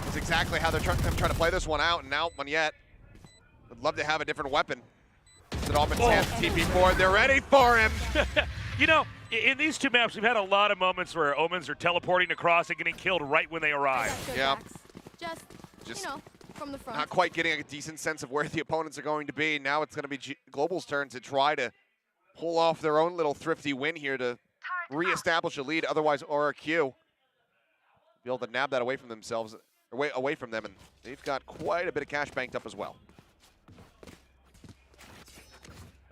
Speaker 14: That's exactly how they're trying to play this one out, and now Moniette would love to have a different weapon. It all been hands TP forward. They're ready for him.
Speaker 13: You know, in these two maps, we've had a lot of moments where Omens are teleporting across and getting killed right when they arrive.
Speaker 14: Yeah.
Speaker 7: Just you know, from the front.
Speaker 14: Not quite getting a decent sense of where the opponents are going to be. Now it's going to be Global's turn to try to pull off their own little thrifty win here to reestablish a lead. Otherwise, RRQ be able to nab that away from themselves. Away from them, and they've got quite a bit of cash banked up as well.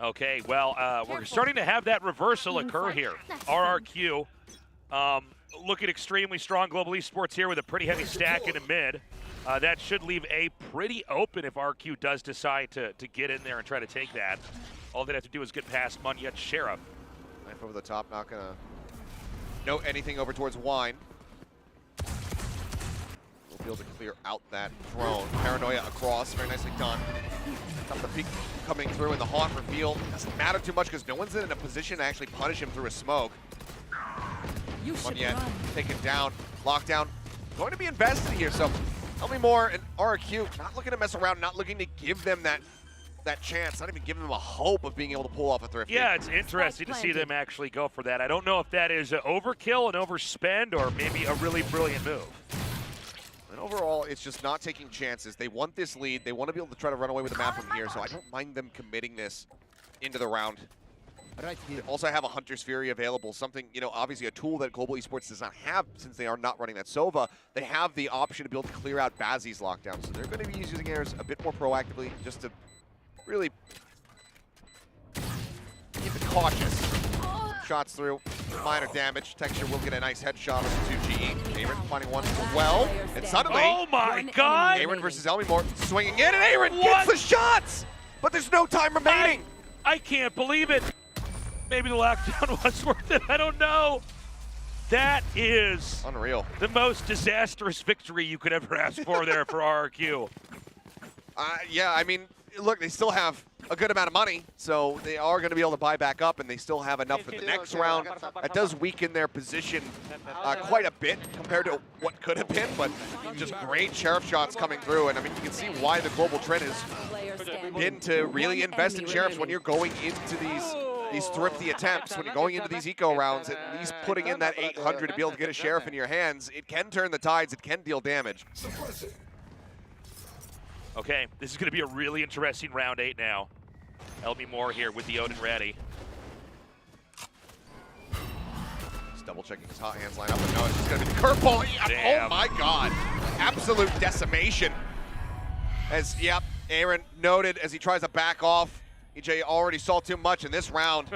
Speaker 13: Okay, well, we're starting to have that reversal occur here. RRQ looking extremely strong. Global Esports here with a pretty heavy stack in the mid. That should leave A pretty open if RQ does decide to get in there and try to take that. All they'd have to do is get past Munyet Sheriff.
Speaker 14: Knife over the top, not gonna note anything over towards Wine. We'll be able to clear out that throne. Paranoia across, very nicely done. Top of the peak coming through in the haunt reveal. Doesn't matter too much because no one's in a position to actually punish him through a smoke. Munyet taken down, lockdown. Going to be invested here, so Elmimore and RRQ not looking to mess around, not looking to give them that chance, not even giving them a hope of being able to pull off a thrift.
Speaker 13: Yeah, it's interesting to see them actually go for that. I don't know if that is an overkill, an overspend, or maybe a really brilliant move.
Speaker 14: And overall, it's just not taking chances. They want this lead. They want to be able to try to run away with the map from here, so I don't mind them committing this into the round. They also have a Hunter's Fury available, something, you know, obviously a tool that Global Esports does not have since they are not running that Sova. They have the option to be able to clear out Bazzi's lockdown, so they're going to be using theirs a bit more proactively just to really keep it cautious. Shots through, minor damage. Texture will get a nice headshot onto GE. Aaron finding one as well, and suddenly,
Speaker 13: oh my God!
Speaker 14: Aaron versus Elmimore swinging in, and Aaron gets the shots, but there's no time remaining.
Speaker 13: I can't believe it. Maybe the lockdown was worth it. I don't know. That is
Speaker 14: unreal.
Speaker 13: The most disastrous victory you could ever ask for there for RRQ.
Speaker 14: Yeah, I mean, look, they still have a good amount of money, so they are going to be able to buy back up, and they still have enough for the next round. That does weaken their position quite a bit compared to what could have been, but just great Sheriff shots coming through, and I mean, you can see why the global trend has been to really invest in Sheriffs when you're going into these thrifty attempts, when you're going into these eco rounds, at least putting in that 800 to be able to get a Sheriff in your hands. It can turn the tides, it can deal damage.
Speaker 13: Okay, this is going to be a really interesting round 8 now. Elmimore here with the Odin ready.
Speaker 14: Just double checking his hot hands line up, and no, it's just going to be the curveball.
Speaker 13: Damn.
Speaker 14: Oh my God, absolute decimation. As, yep, Aaron noted as he tries to back off. EJ already saw too much in this round.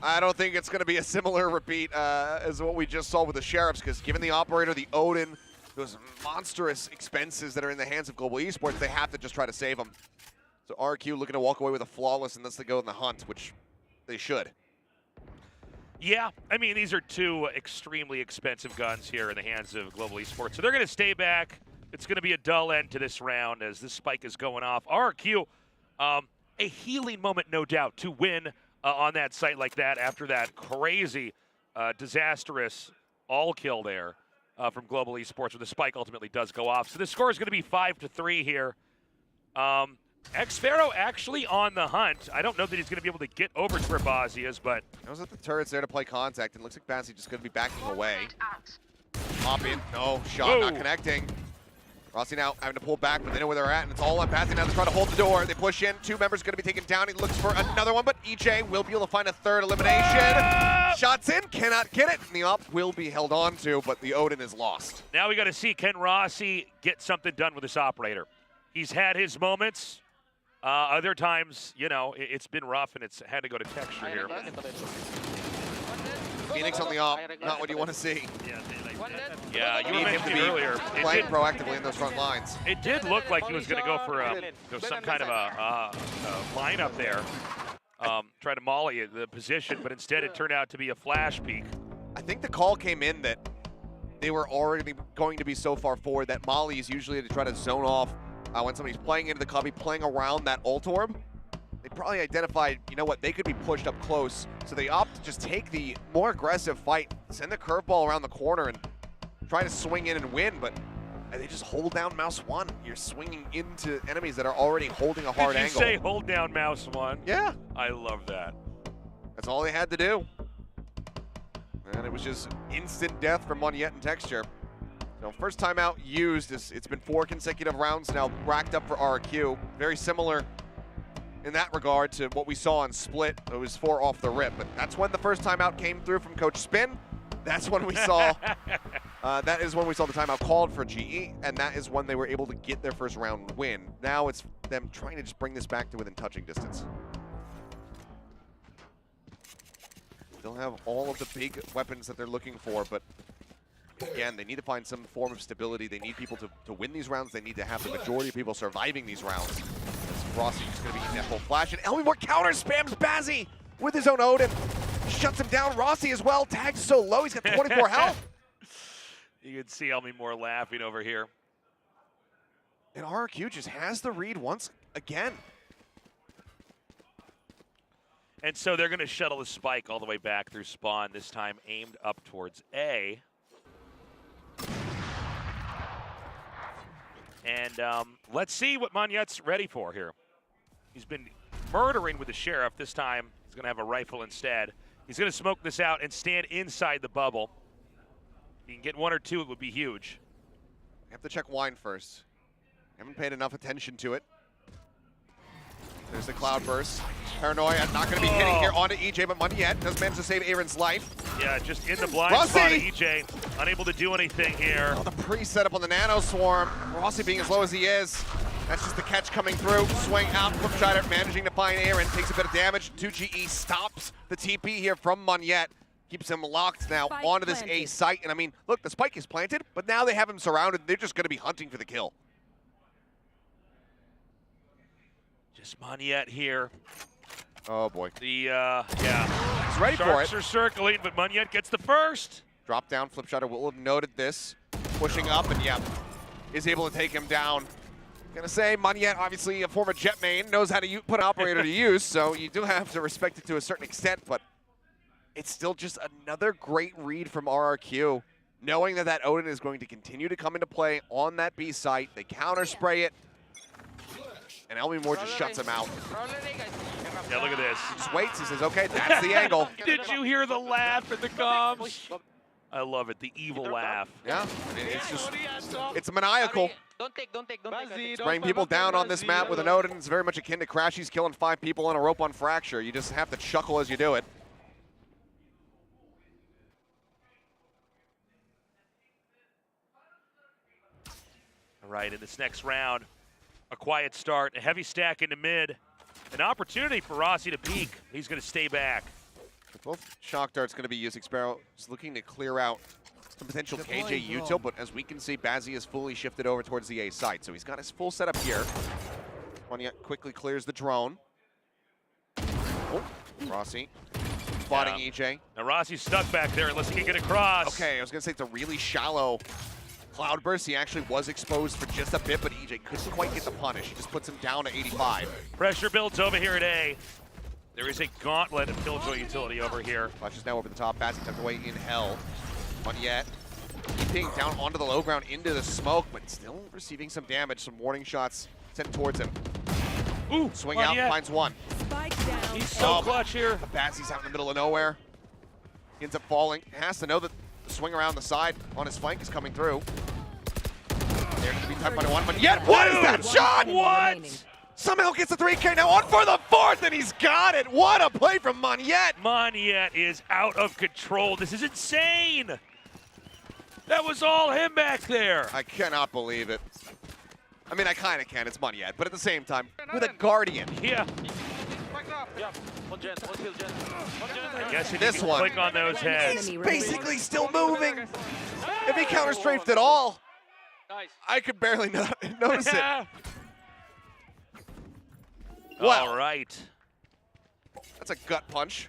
Speaker 14: I don't think it's going to be a similar repeat as what we just saw with the Sheriffs, because given the operator, the Odin, those monstrous expenses that are in the hands of Global Esports, they have to just try to save them. So RQ looking to walk away with a flawless unless they go in the hunt, which they should.
Speaker 13: Yeah, I mean, these are two extremely expensive guns here in the hands of Global Esports. So they're going to stay back. It's going to be a dull end to this round as this spike is going off. RQ, a healing moment, no doubt, to win on that site like that after that crazy, disastrous all-kill there from Global Esports, where the spike ultimately does go off. So the score is going to be 5-3 here. Xpharaoh actually on the hunt. I don't know that he's going to be able to get over to where Bazzi is, but...
Speaker 14: Knows that the turret's there to play contact, and it looks like Bazzi just going to be backing away. Pop in, no, shot not connecting. Rossi now having to pull back, but they know where they're at, and it's all on Bazzi now. They're trying to hold the door. They push in. 2 members going to be taken down. He looks for another one, but EJ will be able to find a third elimination. Shots in, cannot get it. And the op will be held on to, but the Odin is lost.
Speaker 13: Now we got to see Ken Rossi get something done with this operator. He's had his moments. Other times, you know, it's been rough, and it's had to go to texture here.
Speaker 14: Phoenix on the op, not what you want to see.
Speaker 13: Yeah, you
Speaker 14: need him to be
Speaker 13: earlier.
Speaker 14: playing proactively in those front lines.
Speaker 13: It did look like he was going to go for some kind of a lineup there, try to molly the position, but instead it turned out to be a flash peek.
Speaker 14: I think the call came in that they were already going to be so far forward that molly is usually to try to zone off when somebody's playing into the cubby, playing around that ult orb. They probably identified, you know what, they could be pushed up close, so they opt to just take the more aggressive fight, send the curveball around the corner and try to swing in and win, but they just hold down mouse 1. You're swinging into enemies that are already holding a hard angle.
Speaker 13: Did you say hold down mouse 1?
Speaker 14: Yeah.
Speaker 13: I love that.
Speaker 14: That's all they had to do. And it was just instant death from Munyet and Texture. So first timeout used, it's been 4 consecutive rounds now racked up for RQ. Very similar in that regard to what we saw on Split. It was 4 off the rip, but that's when the first timeout came through from Coach Spin. That's when we saw, that is when we saw the timeout called for GE, and that is when they were able to get their first round win. Now it's them trying to just bring this back to within touching distance. They'll have all of the big weapons that they're looking for, but again, they need to find some form of stability. They need people to win these rounds. They need to have the majority of people surviving these rounds. As Rossi is going to be eating that full flash, and Elmore counter spams Bazzi with his own Odin. Shuts him down. Rossi as well. Tagged so low, he's got 24 health.
Speaker 13: You can see Elmore laughing over here.
Speaker 14: And RRQ just has the read once again.
Speaker 13: And so they're going to shuttle the spike all the way back through spawn, this time aimed up towards A. And let's see what Monyet's ready for here. He's been murdering with the Sheriff. This time he's going to have a rifle instead. He's going to smoke this out and stand inside the bubble. If he can get 1 or 2, it would be huge.
Speaker 14: I have to check wine first. Haven't paid enough attention to it. There's the cloud burst. Paranoia not going to be hitting here onto EJ, but Monyet does manage to save Aaron's life.
Speaker 13: Yeah, just in the blind spot of EJ. Unable to do anything here.
Speaker 14: Oh, the pre-setup on the Nano Swarm. Rossi being as low as he is. That's just the catch coming through. Swing out, Flipshider managing to find Aaron. Takes a bit of damage. 2GE stops the TP here from Monyet. Keeps him locked now onto this A site. And I mean, look, the spike is planted, but now they have him surrounded. They're just going to be hunting for the kill.
Speaker 13: Just Monyet here.
Speaker 14: Oh boy.
Speaker 13: The yeah.
Speaker 14: He's ready
Speaker 13: Sharks
Speaker 14: for it.
Speaker 13: are circling, but Monyet gets the first.
Speaker 14: Drop down, Flipshider will have noted this. Pushing up, and yeah, is able to take him down. Gonna say, Monyet, obviously a former Jet main, knows how to put an operator to use, so you do have to respect it to a certain extent, but it's still just another great read from RRQ. Knowing that Odin is going to continue to come into play on that B site. They counter spray it, and Elmore just shuts him out.
Speaker 13: Yeah, look at this.
Speaker 14: He just waits, he says, okay, that's the angle.
Speaker 13: Did you hear the laugh in the comms? I love it, the evil laugh.
Speaker 14: Yeah, I mean, it's just, it's maniacal.
Speaker 19: Don't take.
Speaker 14: Spraying people down on this map with an Odin is very much akin to Crashy's killing 5 people on a rope on Fracture. You just have to chuckle as you do it.
Speaker 13: All right, in this next round, a quiet start, a heavy stack into mid. An opportunity for Rossi to peek. He's going to stay back.
Speaker 14: Both shock darts going to be used. Xpero is looking to clear out some potential KJ util, but as we can see, Bazzi is fully shifted over towards the A site. So he's got his full setup here. Monyet quickly clears the drone. Oh, Rossi spotting EJ.
Speaker 13: Now Rossi's stuck back there unless he can get across.
Speaker 14: Okay, I was going to say it's a really shallow cloudburst. He actually was exposed for just a bit, but EJ couldn't quite get the punish. He just puts him down to 85.
Speaker 13: Pressure builds over here at A. There is a gauntlet of Killjoy utility over here.
Speaker 14: Flashes now over the top. Bazzi tucked away in hell. Monyet keeping down onto the low ground into the smoke, but still receiving some damage. Some warning shots sent towards him.
Speaker 13: Ooh,
Speaker 14: swing out, finds one.
Speaker 13: He's so clutch here.
Speaker 14: Bazzi's out in the middle of nowhere. He ends up falling. Has to know that the swing around the side on his flank is coming through. There's to be time by one, but yet what is that shot?
Speaker 13: What?
Speaker 14: Somehow gets the 3K, now on for the 4th, and he's got it. What a play from Monyet.
Speaker 13: Monyet is out of control. This is insane. That was all him back there.
Speaker 14: I cannot believe it. I mean, I kind of can. It's Monyet, but at the same time, with a Guardian.
Speaker 13: Yeah. I guess if
Speaker 14: this
Speaker 13: you can
Speaker 14: one.
Speaker 13: click on those heads.
Speaker 14: He's basically still moving. If he counter-strafed at all, I could barely notice it. Wow.
Speaker 13: All right.
Speaker 14: That's a gut punch.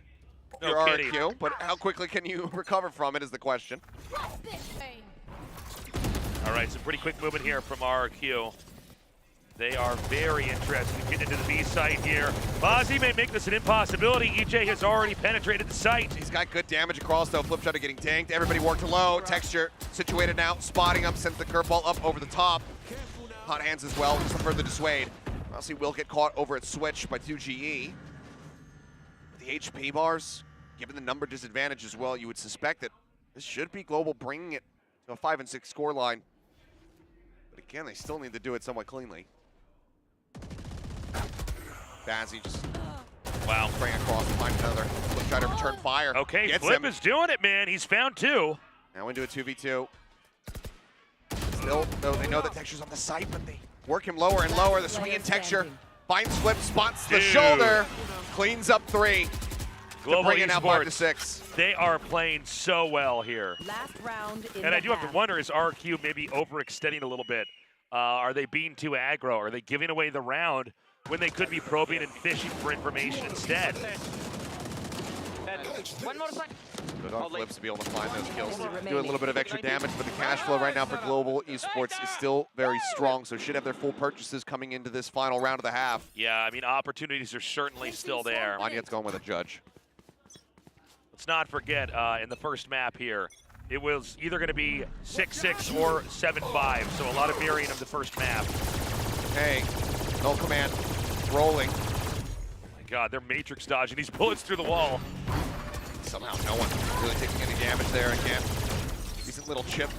Speaker 13: No
Speaker 14: Your
Speaker 13: kidding.
Speaker 14: RQ, but how quickly can you recover from it is the question.
Speaker 13: All right, some pretty quick movement here from RRQ. They are very interested in getting into the B site here. Bazzi may make this an impossibility. EJ has already penetrated the site.
Speaker 14: He's got good damage across, though. Flipshider getting tanked. Everybody worked low. Texture situated now. Spotting him, sends the curveball up over the top. Hot hands as well, just to further dissuade. Rossi will get caught over at switch by 2GE. The HP bars, given the number disadvantage as well, you would suspect that this should be Global bringing it to a 5 and 6 score line. But again, they still need to do it somewhat cleanly. Bazzi just spraying across to find another. Flipshider return fire.
Speaker 13: Okay,
Speaker 14: Gets
Speaker 13: Flip
Speaker 14: him.
Speaker 13: is doing it, man. He's found 2.
Speaker 14: Now into a 2v2. Still, though, they know that Texture's on the site, but they work him lower and lower. The swing in Texture finds Flip, spots the shoulder, cleans up 3.
Speaker 13: Global
Speaker 14: bring it now 5 to
Speaker 13: Esports,
Speaker 14: 6.
Speaker 13: they are playing so well here.
Speaker 6: Last round in
Speaker 13: And I
Speaker 6: the
Speaker 13: do have
Speaker 6: half.
Speaker 13: to wonder, is RQ maybe overextending a little bit? Are they being too aggro? Are they giving away the round when they could be probing and fishing for information instead?
Speaker 19: One more second.
Speaker 14: Good on Flips to be able to find those kills. Do a little bit of extra damage, but the cash flow right now for Global Esports is still very strong, so should have their full purchases coming into this final round of the half.
Speaker 13: Yeah, I mean, opportunities are certainly still there.
Speaker 14: Monyet's going with a judge.
Speaker 13: Let's not forget, in the first map here, it was either going to be 6-6 or 7-5, so a lot of mirroring of the first map.
Speaker 14: Hey, no command, rolling.
Speaker 13: Oh my God, they're matrix dodging these bullets through the wall.
Speaker 14: Somehow no one really taking any damage there again. Decent little chip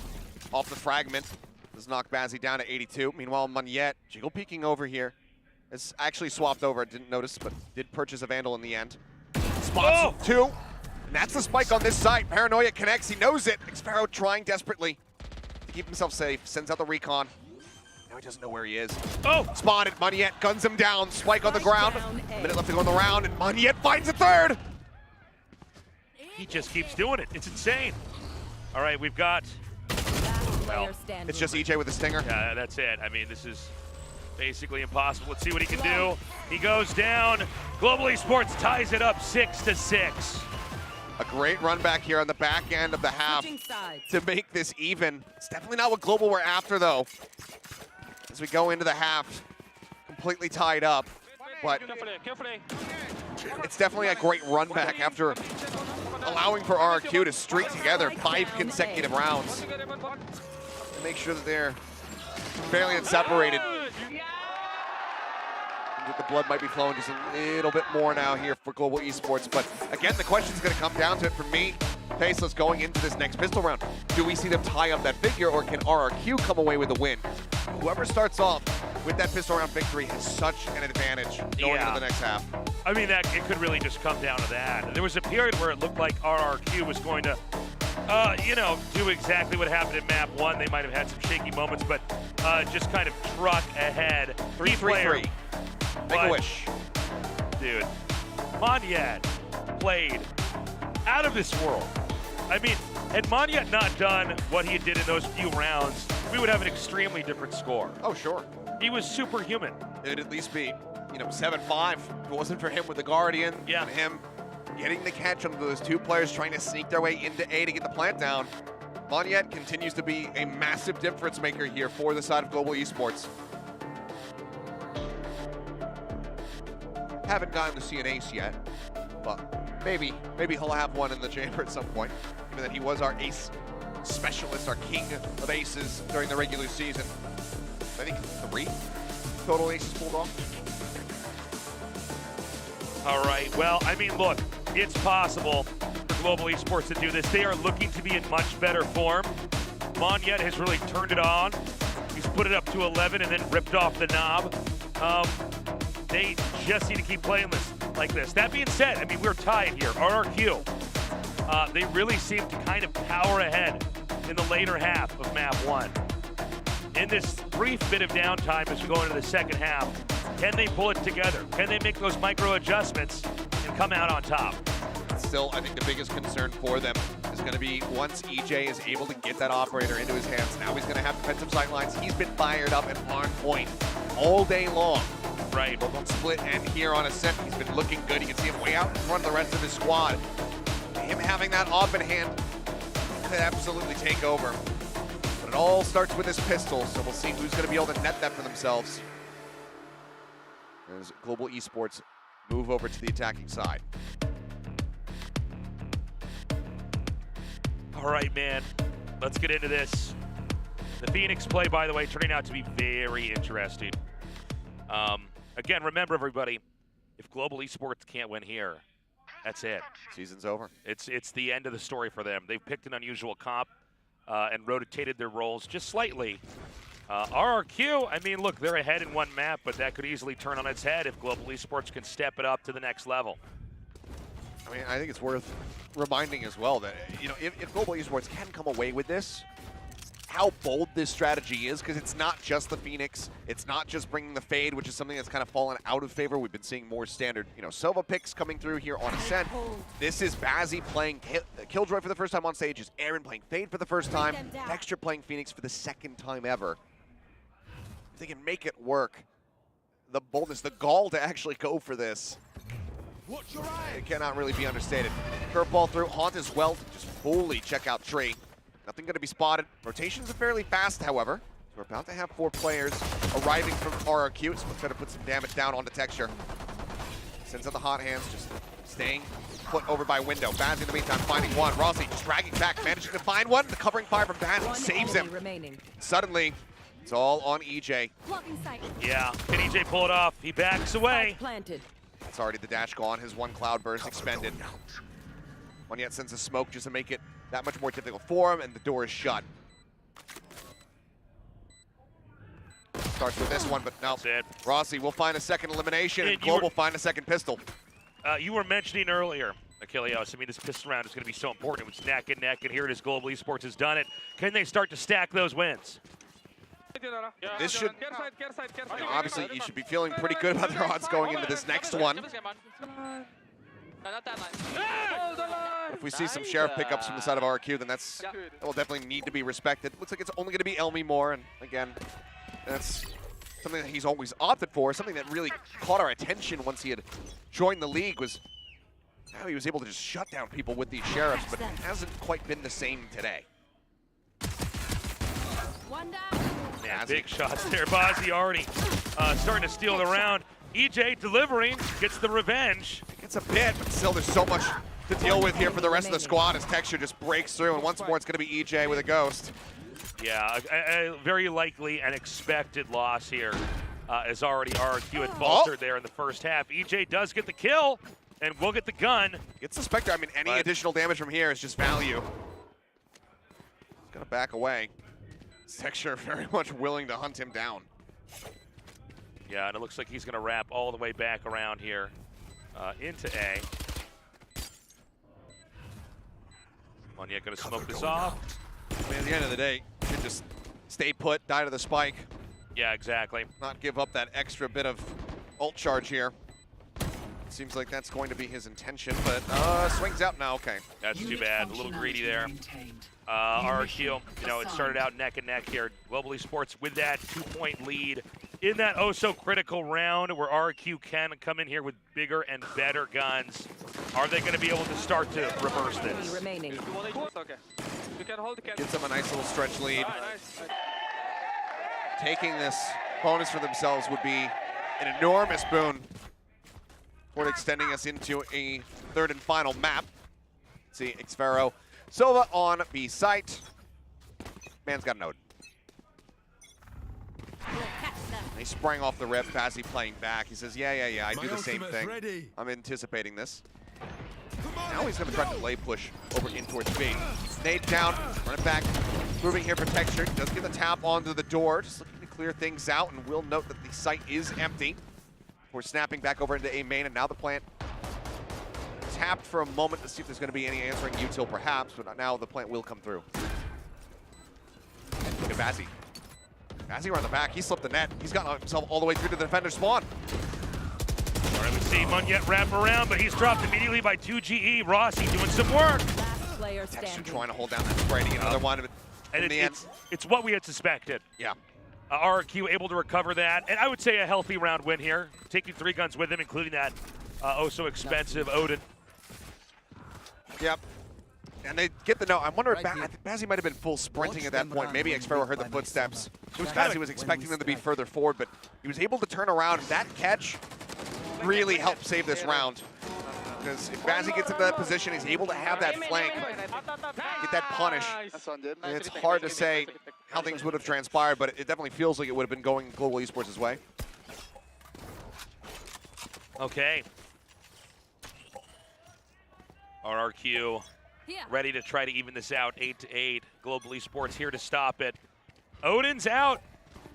Speaker 14: off the fragment. Does knock Bazzi down to 82. Meanwhile, Monyet, Jiggle peeking over here. Is actually swapped over, didn't notice, but did purchase a Vandal in the end. Spots 2. And that's the spike on this side. Paranoia connects, he knows it. Xpharaoh trying desperately to keep himself safe. Sends out the recon. Now he doesn't know where he is.
Speaker 13: Oh!
Speaker 14: Spotted, Monyet guns him down. Spike on the ground. A minute left to go in the round, and Monyet finds a third.
Speaker 13: He just keeps doing it. It's insane. All right, we've got... Well,
Speaker 14: it's just EJ with a stinger.
Speaker 13: Yeah, that's it. I mean, this is basically impossible. Let's see what he can do. He goes down. Global Esports ties it up 6-6.
Speaker 14: A great run back here on the back end of the half to make this even. It's definitely not what Global were after, though. As we go into the half, completely tied up. But it's definitely a great run back after allowing for RRQ to streak together 5 consecutive rounds. To make sure that they're fairly separated. The blood might be flowing just a little bit more now here for Global Esports. But again, the question's going to come down to it for me. Faceless going into this next pistol round. Do we see them tie up that figure, or can RRQ come away with a win? Whoever starts off with that pistol round victory has such an advantage going into the next half.
Speaker 13: I mean, that it could really just come down to that. There was a period where it looked like RRQ was going to, you know, do exactly what happened in map 1. They might have had some shaky moments, but just kind of truck ahead.
Speaker 14: 3-3-3. Make a wish.
Speaker 13: Dude, Monyet played out of this world. I mean, had Monyet not done what he did in those few rounds, we would have an extremely different score.
Speaker 14: Oh, sure.
Speaker 13: He was superhuman.
Speaker 14: It'd at least be, you know, 7-5. If it wasn't for him with the Guardian, and him getting the catch on those 2 players trying to sneak their way into A to get the plant down, Monyet continues to be a massive difference maker here for the side of Global Esports. Haven't gotten to see an ace yet, but maybe he'll have one in the chamber at some point, given that he was our ace specialist, our king of aces during the regular season. I think 3 total aces pulled off.
Speaker 13: All right, well, I mean, look, it's possible for Global Esports to do this. They are looking to be in much better form. Monyet has really turned it on. He's put it up to 11 and then ripped off the knob. They just need to keep playing this like this. That being said, I mean, we're tied here. RRQ, they really seem to kind of power ahead in the later half of map 1. In this brief bit of downtime as we go into the second half, can they pull it together? Can they make those micro adjustments and come out on top?
Speaker 14: Still, I think the biggest concern for them is going to be once EJ is able to get that operator into his hands. Now he's going to have defensive sightlines. He's been fired up and on point all day long.
Speaker 13: Right.
Speaker 14: Both on Split and here on Ascent, he's been looking good. You can see him way out in front of the rest of his squad. Him having that off in hand could absolutely take over. But it all starts with his pistol, so we'll see who's going to be able to net that for themselves as Global Esports move over to the attacking side.
Speaker 13: All right, man, let's get into this. The Phoenix play, by the way, turning out to be very interesting. Again, remember, everybody, if Global Esports can't win here, that's it.
Speaker 14: Season's over.
Speaker 13: It's the end of the story for them. They've picked an unusual comp and rotated their roles just slightly. RRQ, I mean, look, they're ahead in 1 map, but that could easily turn on its head if Global Esports can step it up to the next level.
Speaker 14: I mean, I think it's worth reminding as well that, you know, if Global Esports can come away with this, how bold this strategy is, because it's not just the Phoenix, it's not just bringing the Fade, which is something that's kind of fallen out of favor. We've been seeing more standard, Sova picks coming through here on Ascent. This is Bazzi playing Killjoy for the first time on stage, is Aaron playing Fade for the first time, Texture playing Phoenix for the second time ever. If they can make it work, the boldness, the gall to actually go for this, it cannot really be understated. Curveball through, Haunt as well to just fully check out Tree. Nothing going to be spotted. Rotations are fairly fast, however. We're about to have 4 players arriving from RRQ, so let's try to put some damage down onto Texture. Sends out the hot hands, just staying put over by window. Baz in the meantime finding one. Rossi just dragging back, managing to find one. The covering fire from Baz saves him. Suddenly, it's all on EJ.
Speaker 13: Yeah, can EJ pull it off? He backs away.
Speaker 14: It's already the dash gone. His one cloud burst expended. One yet sends a smoke just to make it that much more difficult for him, and the door is shut. Starts with this one, but no. Rossi will find a second elimination, and Global find a second pistol.
Speaker 13: You were mentioning earlier, Achilleos, I mean, this pistol round is going to be so important. It's neck and neck, and here it is. Global Esports has done it. Can they start to stack those wins?
Speaker 14: This should, obviously, you should be feeling pretty good about their odds going into this next one. If we see some Sheriff pickups from the side of RQ, then that will definitely need to be respected. Looks like it's only going to be Elmi more, and again, that's something that he's always opted for. Something that really caught our attention once he had joined the league was how he was able to just shut down people with these Sheriffs, but it hasn't quite been the same today.
Speaker 13: Yeah, big shots there. Bazzi already starting to steal the round. EJ delivering, gets the revenge.
Speaker 14: It's a bit, but still there's so much to deal with here for the rest of the squad as Texture just breaks through, and once more it's going to be EJ with a ghost.
Speaker 13: Yeah, a very likely and expected loss here, as already RQ had faltered there in the first half. EJ does get the kill, and will get the gun.
Speaker 14: Gets the Spectre. I mean, any additional damage from here is just value. He's going to back away. Texture very much willing to hunt him down.
Speaker 13: Yeah, and it looks like he's going to wrap all the way back around here into A. Munyet going to smoke this off.
Speaker 14: I mean, at the end of the day, you should just stay put, die to the spike.
Speaker 13: Yeah, exactly.
Speaker 14: Not give up that extra bit of ult charge here. Seems like that's going to be his intention, but swings out now. Okay.
Speaker 13: That's too bad. A little greedy there. RQ, it started out neck and neck here. Global Esports with that 2-point lead in that oh-so-critical round where RQ can come in here with bigger and better guns. Are they going to be able to start to reverse this?
Speaker 14: Gives them a nice little stretch lead. Taking this bonus for themselves would be an enormous boon toward extending us into a third and final map. Let's see, Xfero, Sova on B site. Man's got an Odin. He sprang off the rip, Bazzi playing back. He says, yeah, I do the same thing. I'm anticipating this. Now he's going to try to delay push over in towards B. Nade down, run it back. Moving here for Texture. Does get the tap onto the door, just looking to clear things out, and will note that the site is empty. We're snapping back over into A main, and now the plant tapped for a moment to see if there's going to be any answering util perhaps, but now the plant will come through. Look at Bazzi. Bazzi around the back, he slipped the net. He's gotten himself all the way through to the defender spawn.
Speaker 13: All right, we see Munyet wrap around, but he's dropped immediately by 2GE. Rossi doing some work.
Speaker 14: Texture trying to hold down that spray to get another one, but in the end,
Speaker 13: it's what we had suspected.
Speaker 14: Yeah.
Speaker 13: RQ able to recover that, and I would say a healthy round win here. Taking 3 guns with him, including that oh-so-expensive Odin.
Speaker 14: Yep. And they get the note. I wonder if I think Bazzi might have been full sprinting at that point. Maybe Xfero heard the footsteps. Bazzi was expecting them to be further forward, but he was able to turn around. That catch really helped save this round. Because if Bazzi gets into that position, he's able to have that flank, get that punish. And it's hard to say how things would have transpired, but it definitely feels like it would have been going Global Esports' way.
Speaker 13: Okay. RRQ ready to try to even this out, 8-8. Global Esports here to stop it. Odin's out.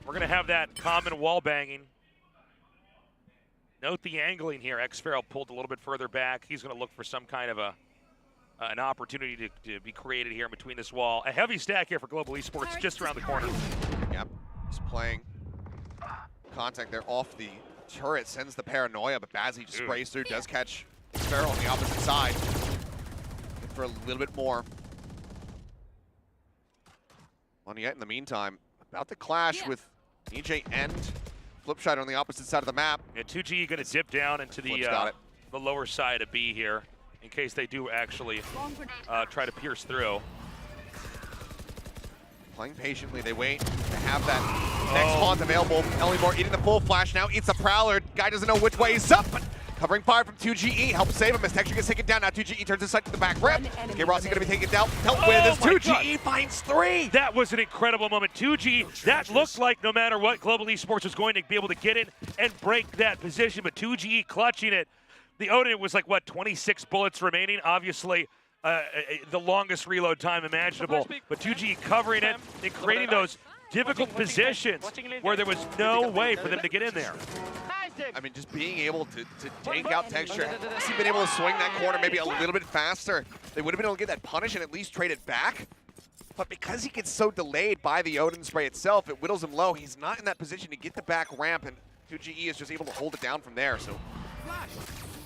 Speaker 13: We're going to have that common wall banging. Note the angling here. Xfero pulled a little bit further back. He's going to look for some kind of a an opportunity to be created here in between this wall. A heavy stack here for Global Esports just around the corner.
Speaker 14: Yep, just playing contact there off the turret, sends the paranoia, but Bazzi just sprays through, does catch Sparrow on the opposite side. Looking for a little bit more. Yet in the meantime, about to clash with EJ and Flipshot on the opposite side of the map.
Speaker 13: Yeah, 2GE going to dip down into the lower side of B here in case they do actually try to pierce through.
Speaker 14: Playing patiently, they wait to have that next haunt available. Ellymore eating the full flash now, eats a Prowler. Guy doesn't know which way he's up, but covering fire from 2GE helps save him as Texture gets taken down. Now 2GE turns his sight to the back rip. Okay, Rossi going to be taken dealt with as 2GE finds 3.
Speaker 13: That was an incredible moment. 2G, that looked like no matter what, Global Esports was going to be able to get in and break that position, but 2GE clutching it. The Odin was like, what, 26 bullets remaining? Obviously, the longest reload time imaginable, but 2G covering it and creating those difficult positions where there was no way for them to get in there.
Speaker 14: I mean, just being able to take out Texture, has he been able to swing that corner maybe a little bit faster, they would have been able to get that punish and at least trade it back. But because he gets so delayed by the Odin spray itself, it whittles him low. He's not in that position to get the back ramp, and 2GE is just able to hold it down from there. So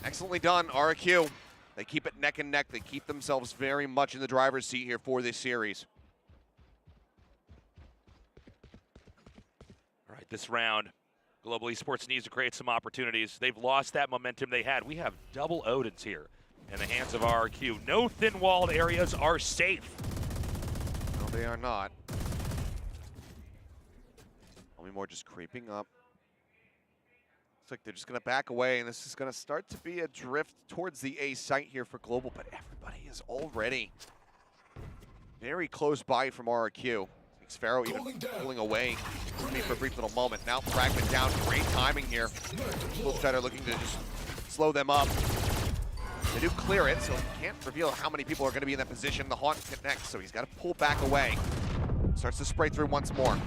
Speaker 14: excellently done, RQ. They keep it neck and neck. They keep themselves very much in the driver's seat here for this series.
Speaker 13: All right, this round, Global Esports needs to create some opportunities. They've lost that momentum they had. We have double Odins here in the hands of RQ. No thin-walled areas are safe.
Speaker 14: No, they are not. Ellymore just creeping up. Looks like they're just going to back away, and this is going to start to be a drift towards the A site here for Global, but everybody is already very close by from RQ. Sparrow even pulling away from me for a brief little moment. Now Fragment down, great timing here. Flipshot looking to just slow them up. They do clear it, so he can't reveal how many people are going to be in that position. The Haunt connects, so he's got to pull back away. Starts to spray through once more.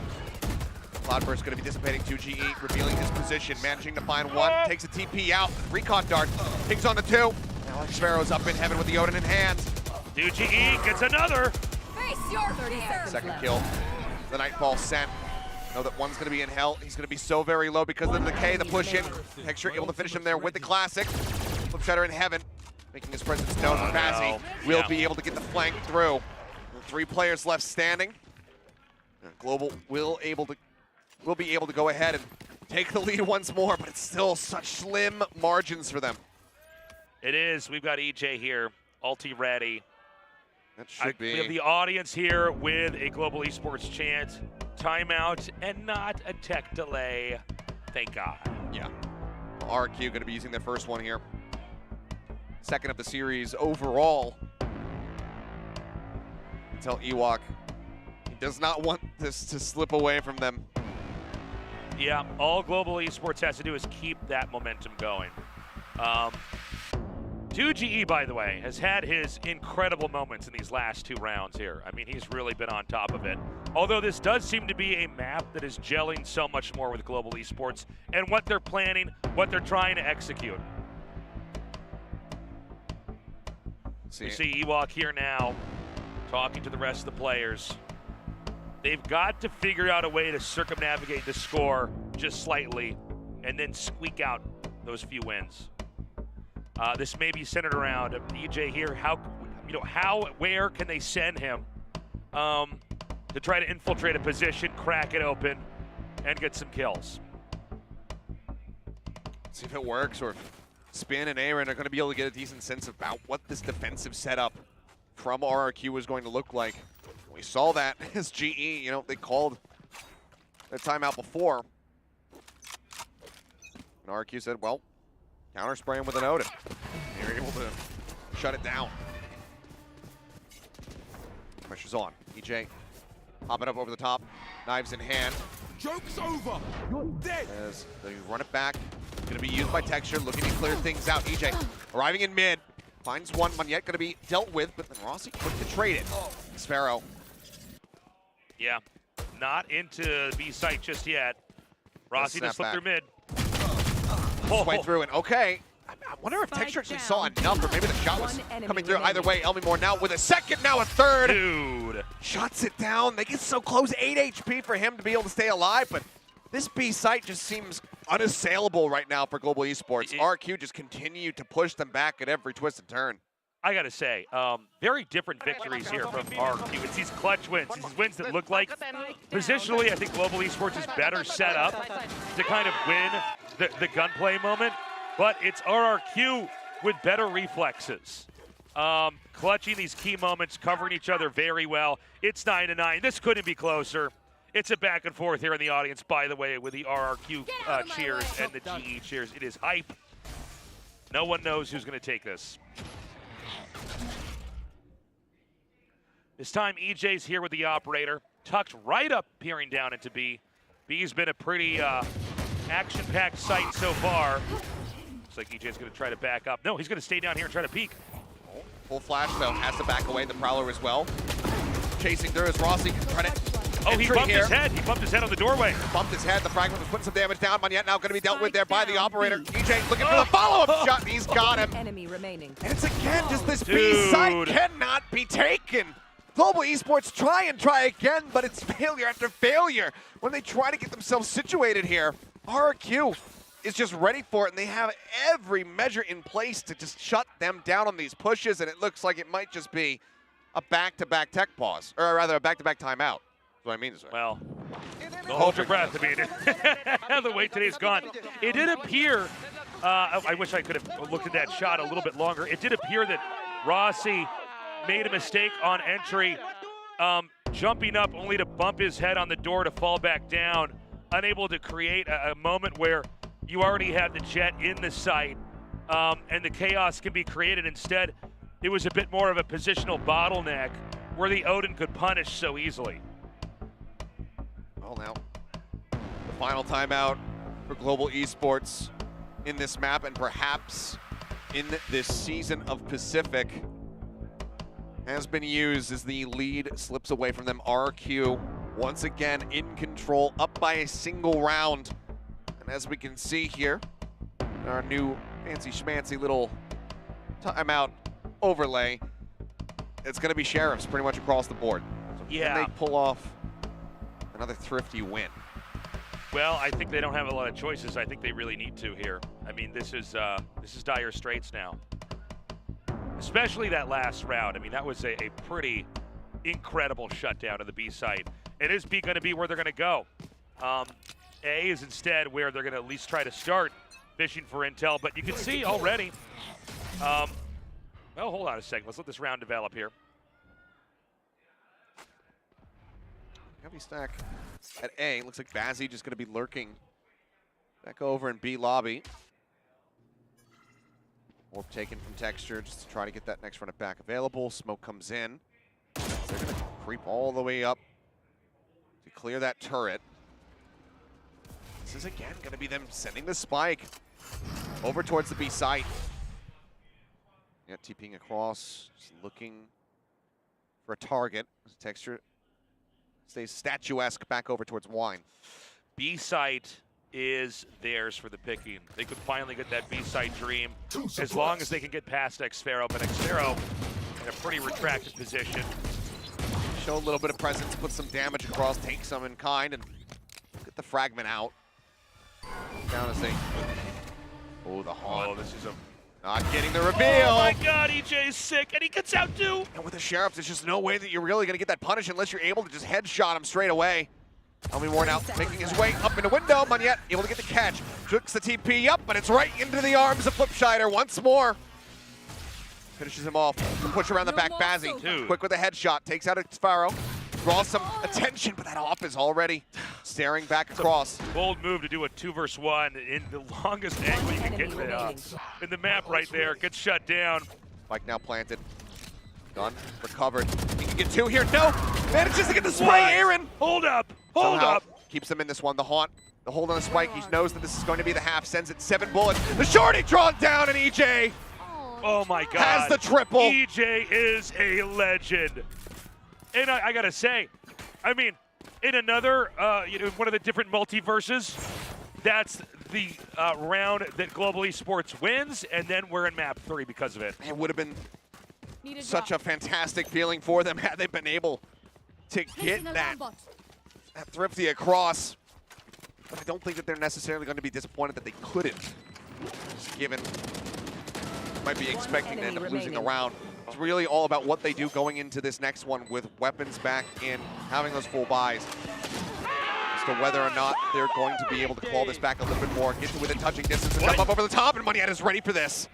Speaker 14: Cloudburst going to be dissipating 2GE, revealing his position, managing to find one, takes a TP out, Recon Dart, pings on the 2. Now Sparrow's up in heaven with the Odin in hand.
Speaker 13: 2GE gets another.
Speaker 14: Second kill. The Nightfall sent. Know that one's going to be in hell. He's going to be so very low because of the decay, the push in. Texture able to finish him there with the classic. Flipshot in heaven, making his presence known. Bazzi will be able to get the flank through. 3 players left standing. Global will be able to go ahead and take the lead once more, but it's still such slim margins for them.
Speaker 13: It is. We've got EJ here, ulti ready.
Speaker 14: That should be.
Speaker 13: We have the audience here with a Global Esports chant, timeout, and not a tech delay. Thank God.
Speaker 14: Yeah. RQ going to be using their first one here. Second of the series overall. Tell Ewok he does not want this to slip away from them.
Speaker 13: Yeah, all Global Esports has to do is keep that momentum going. 2GE, by the way, has had his incredible moments in these last 2 rounds here. I mean, he's really been on top of it. Although this does seem to be a map that is gelling so much more with Global Esports and what they're planning, what they're trying to execute. We see Ewok here now, talking to the rest of the players. They've got to figure out a way to circumnavigate the score just slightly and then squeak out those few wins. This may be centered around EJ here. Where can they send him to try to infiltrate a position, crack it open, and get some kills?
Speaker 14: See if it works, or if Spin and Aaron are going to be able to get a decent sense about what this defensive setup from RRQ is going to look like. We saw that as GE, they called their timeout before. And RRQ said, well, counter spray him with an Odin. They were able to shut it down. Pressure's on. EJ hopping up over the top, knives in hand.
Speaker 16: Joke's over. You're dead.
Speaker 14: As they run it back, going to be used by Texture, looking to clear things out. EJ arriving in mid, finds one. Monyet going to be dealt with, but then Rossi quick to trade it. Sparrow.
Speaker 13: Yeah, not into B site just yet. Rossi just slipped through mid.
Speaker 14: Way through, and okay. I wonder if Texture actually saw enough, or maybe the shot was coming through. Either way, Elmimore now with a second, now a third.
Speaker 13: Dude.
Speaker 14: Shuts it down. They get so close, 8 HP for him to be able to stay alive, but this B site just seems unassailable right now for Global Esports. RQ just continue to push them back at every twist and turn.
Speaker 13: I gotta say, very different victories here from RQ. It's these clutch wins, these wins that look like, positionally, I think Global Esports is better set up to kind of win the gunplay moment, but it's RRQ with better reflexes. Clutching these key moments, covering each other very well. It's 9-9. This couldn't be closer. It's a back and forth here in the audience, by the way, with the RRQ cheers and the GE cheers. It is hype. No one knows who's going to take this. This time, EJ's here with the operator, tucked right up, peering down into B. B's been a pretty action-packed sight so far. Looks like EJ's going to try to back up. No, he's going to stay down here and try to peek.
Speaker 14: Full flash, though, has to back away. The Prowler as well. Chasing through as Rossi can try to.
Speaker 13: Oh, he bumped his head. He bumped his head on the doorway.
Speaker 14: Bumped his head. The fragment was putting some damage down. Monyet now going to be dealt with there by the operator. EJ looking for the follow-up shot, and he's got him.
Speaker 6: Enemy remaining.
Speaker 14: And it's again just this B site cannot be taken. Global Esports try again, but it's failure after failure when they try to get themselves situated here. RRQ is just ready for it, and they have every measure in place to just shut them down on these pushes, and it looks like it might just be a back-to-back tech pause, or rather a back-to-back timeout. That's what I mean to say.
Speaker 13: Well, hold your breath. I mean, the way today's gone. It did appear, I wish I could have looked at that shot a little bit longer. It did appear that Rossi made a mistake on entry, jumping up only to bump his head on the door to fall back down, unable to create a moment where you already have the jet in the site, and the chaos can be created. Instead, it was a bit more of a positional bottleneck where the Odin could punish so easily.
Speaker 14: Well, now, the final timeout for Global Esports in this map, and perhaps in this season of Pacific, has been used as the lead slips away from them. RQ once again in control, up by a single round. And as we can see here, our new fancy schmancy little timeout overlay, it's going to be Sheriffs pretty much across the board. So
Speaker 13: yeah.
Speaker 14: Can they pull off another thrifty win?
Speaker 13: Well, I think they don't have a lot of choices. I think they really need to here. I mean, this is dire straits now. Especially that last round. I mean, that was a pretty incredible shutdown of the B site. And is B going to be where they're going to go? A is instead where they're going to at least try to start fishing for intel. But you can see already. Well, hold on a second. Let's let this round develop here.
Speaker 14: Heavy stack at A. Looks like Bazzi just going to be lurking back over in B lobby. Orb taken from Texture just to try to get that next run it back available. Smoke comes in. They're going to creep all the way up to clear that turret. This is again going to be them sending the spike over towards the B site. Yeah, TPing across, just looking for a target. Texture stays statuesque back over towards Wine.
Speaker 13: B site is theirs for the picking. They could finally get that B site dream as long as they can get past Xfero, but Xfero in a pretty retracted position.
Speaker 14: Show a little bit of presence, put some damage across, take some in kind, and get the fragment out. Down as they. Oh, the haunt.
Speaker 13: Oh, this is a.
Speaker 14: Not getting the reveal.
Speaker 13: Oh my God, EJ is sick, and he gets out too.
Speaker 14: And with the Sheriffs, there's just no way that you're really going to get that punish unless you're able to just headshot him straight away. Elmimore now making his way up in the window. Monyet able to get the catch. Jukes the TP up, but it's right into the arms of Flipshider once more. Finishes him off. Push around the back. Bazzi, quick with a headshot. Takes out Xfero. Draws some attention, but that off is already staring back across.
Speaker 13: Bold move to do a 2-versus-1 in the longest angle you can get in the map right there. Gets shut down.
Speaker 14: Spike now planted. Gun recovered. He can get 2 here. No! Manages to get the spray, Aaron!
Speaker 13: Hold up! Hold up!
Speaker 14: Keeps him in this one. The haunt. The hold on the spike. He knows that this is going to be the half. Sends it 7 bullets. The shorty drawn down, and EJ
Speaker 13: oh my God.
Speaker 14: has the triple.
Speaker 13: EJ is a legend. And I gotta say, I mean, in another, one of the different multiverses, that's the round that Global Esports wins, and then we're in map 3 because of it.
Speaker 14: It would have been such a fantastic feeling for them had they been able to get that Thrifty across. But I don't think that they're necessarily going to be disappointed that they couldn't, just given might be expecting to end up losing a round. It's really all about what they do going into this next one with weapons back in, having those full buys. As to whether or not they're going to be able to claw this back a little bit more, get to within touching distance, and jump up over the top, and Moneyette is ready for this.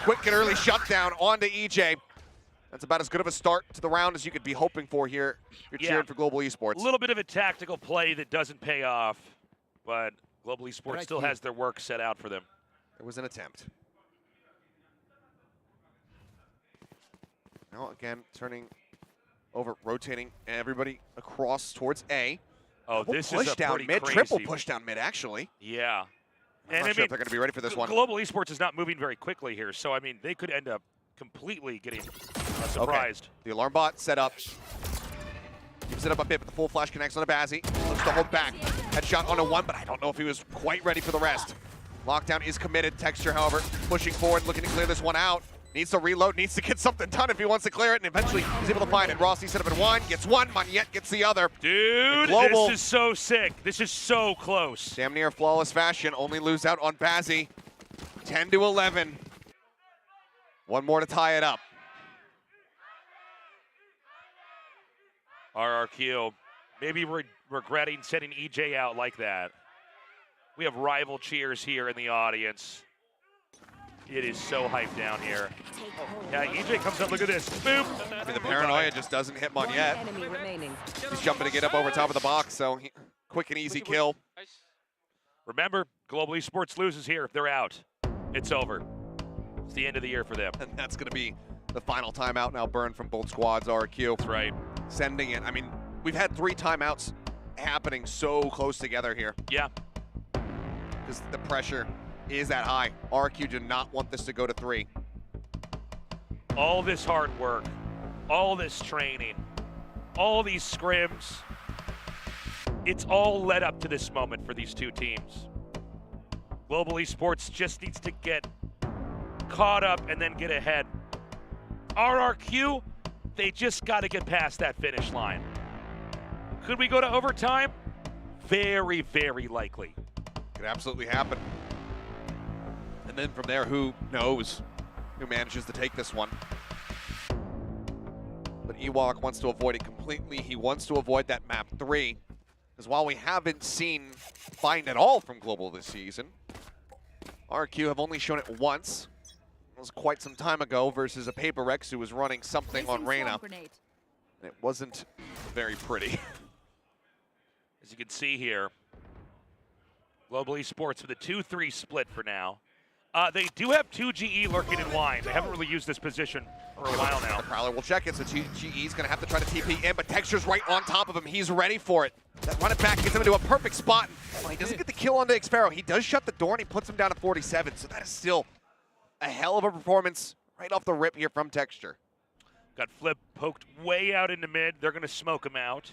Speaker 14: Quick and early shutdown onto EJ. That's about as good of a start to the round as you could be hoping for here if you're cheering for Global Esports.
Speaker 13: A little bit of a tactical play that doesn't pay off, but Global Esports still has their work set out for them.
Speaker 14: There was an attempt. Now again, turning over, rotating everybody across towards A.
Speaker 13: Oh,
Speaker 14: Double
Speaker 13: this
Speaker 14: push
Speaker 13: is a
Speaker 14: down
Speaker 13: pretty
Speaker 14: mid,
Speaker 13: crazy.
Speaker 14: triple push down mid, actually.
Speaker 13: Yeah.
Speaker 14: I'm not sure if they're going to be ready for this one.
Speaker 13: Global Esports is not moving very quickly here, so I mean, they could end up completely getting surprised.
Speaker 14: Okay. The alarm bot set up. Keeps it up a bit, but the full flash connects on a Bazzi. Looks to hold back. Headshot on a 1, but I don't know if he was quite ready for the rest. Lockdown is committed. Texture, however, pushing forward, looking to clear this one out. Needs to reload, needs to get something done if he wants to clear it, and eventually he's able to find it. Rossi set up at 1, gets 1, Moneyette gets the other.
Speaker 13: Dude, this is so sick. This is so close.
Speaker 14: Damn near flawless fashion, only lose out on Bazzi. 10-11. One more to tie it up.
Speaker 13: RRQ, maybe regretting sending EJ out like that. We have rival cheers here in the audience. It is so hyped down here. Yeah, EJ comes up, look at this, boom.
Speaker 14: I mean, the paranoia just doesn't hit Moneyette. He's jumping to get up over top of the box, so quick and easy kill.
Speaker 13: Remember, Global Esports loses here. They're out. It's over. It's the end of the year for them.
Speaker 14: And that's going to be the final timeout now burned from both squads, RQ.
Speaker 13: That's right.
Speaker 14: Sending it. I mean, we've had 3 timeouts happening so close together here.
Speaker 13: Yeah.
Speaker 14: Because the pressure is that high. RQ did not want this to go to 3.
Speaker 13: All this hard work, all this training, all these scrims, it's all led up to this moment for these two teams. Global Esports just needs to get caught up and then get ahead. RRQ, they just got to get past that finish line. Could we go to overtime? Very, very likely.
Speaker 14: Could absolutely happen. And then from there, who knows who manages to take this one. But Ewok wants to avoid it completely. He wants to avoid that map 3. Because while we haven't seen Find at all from Global this season, RQ have only shown it once. It was quite some time ago versus a Paper Rex who was running something on Reyna. It wasn't very pretty.
Speaker 13: As you can see here, Global Esports with a 2-3 split for now. They do have 2GE lurking in wine. They haven't really used this position for a while now.
Speaker 14: The Prowler will check it, so GE's going to have to try to TP in, but Texture's right on top of him. He's ready for it. That run it back gets him into a perfect spot. Well, he doesn't get the kill onto Xpharaoh. He does shut the door, and he puts him down to 47, so that is still a hell of a performance right off the rip here from Texture.
Speaker 13: Got Flip poked way out into mid. They're going to smoke him out.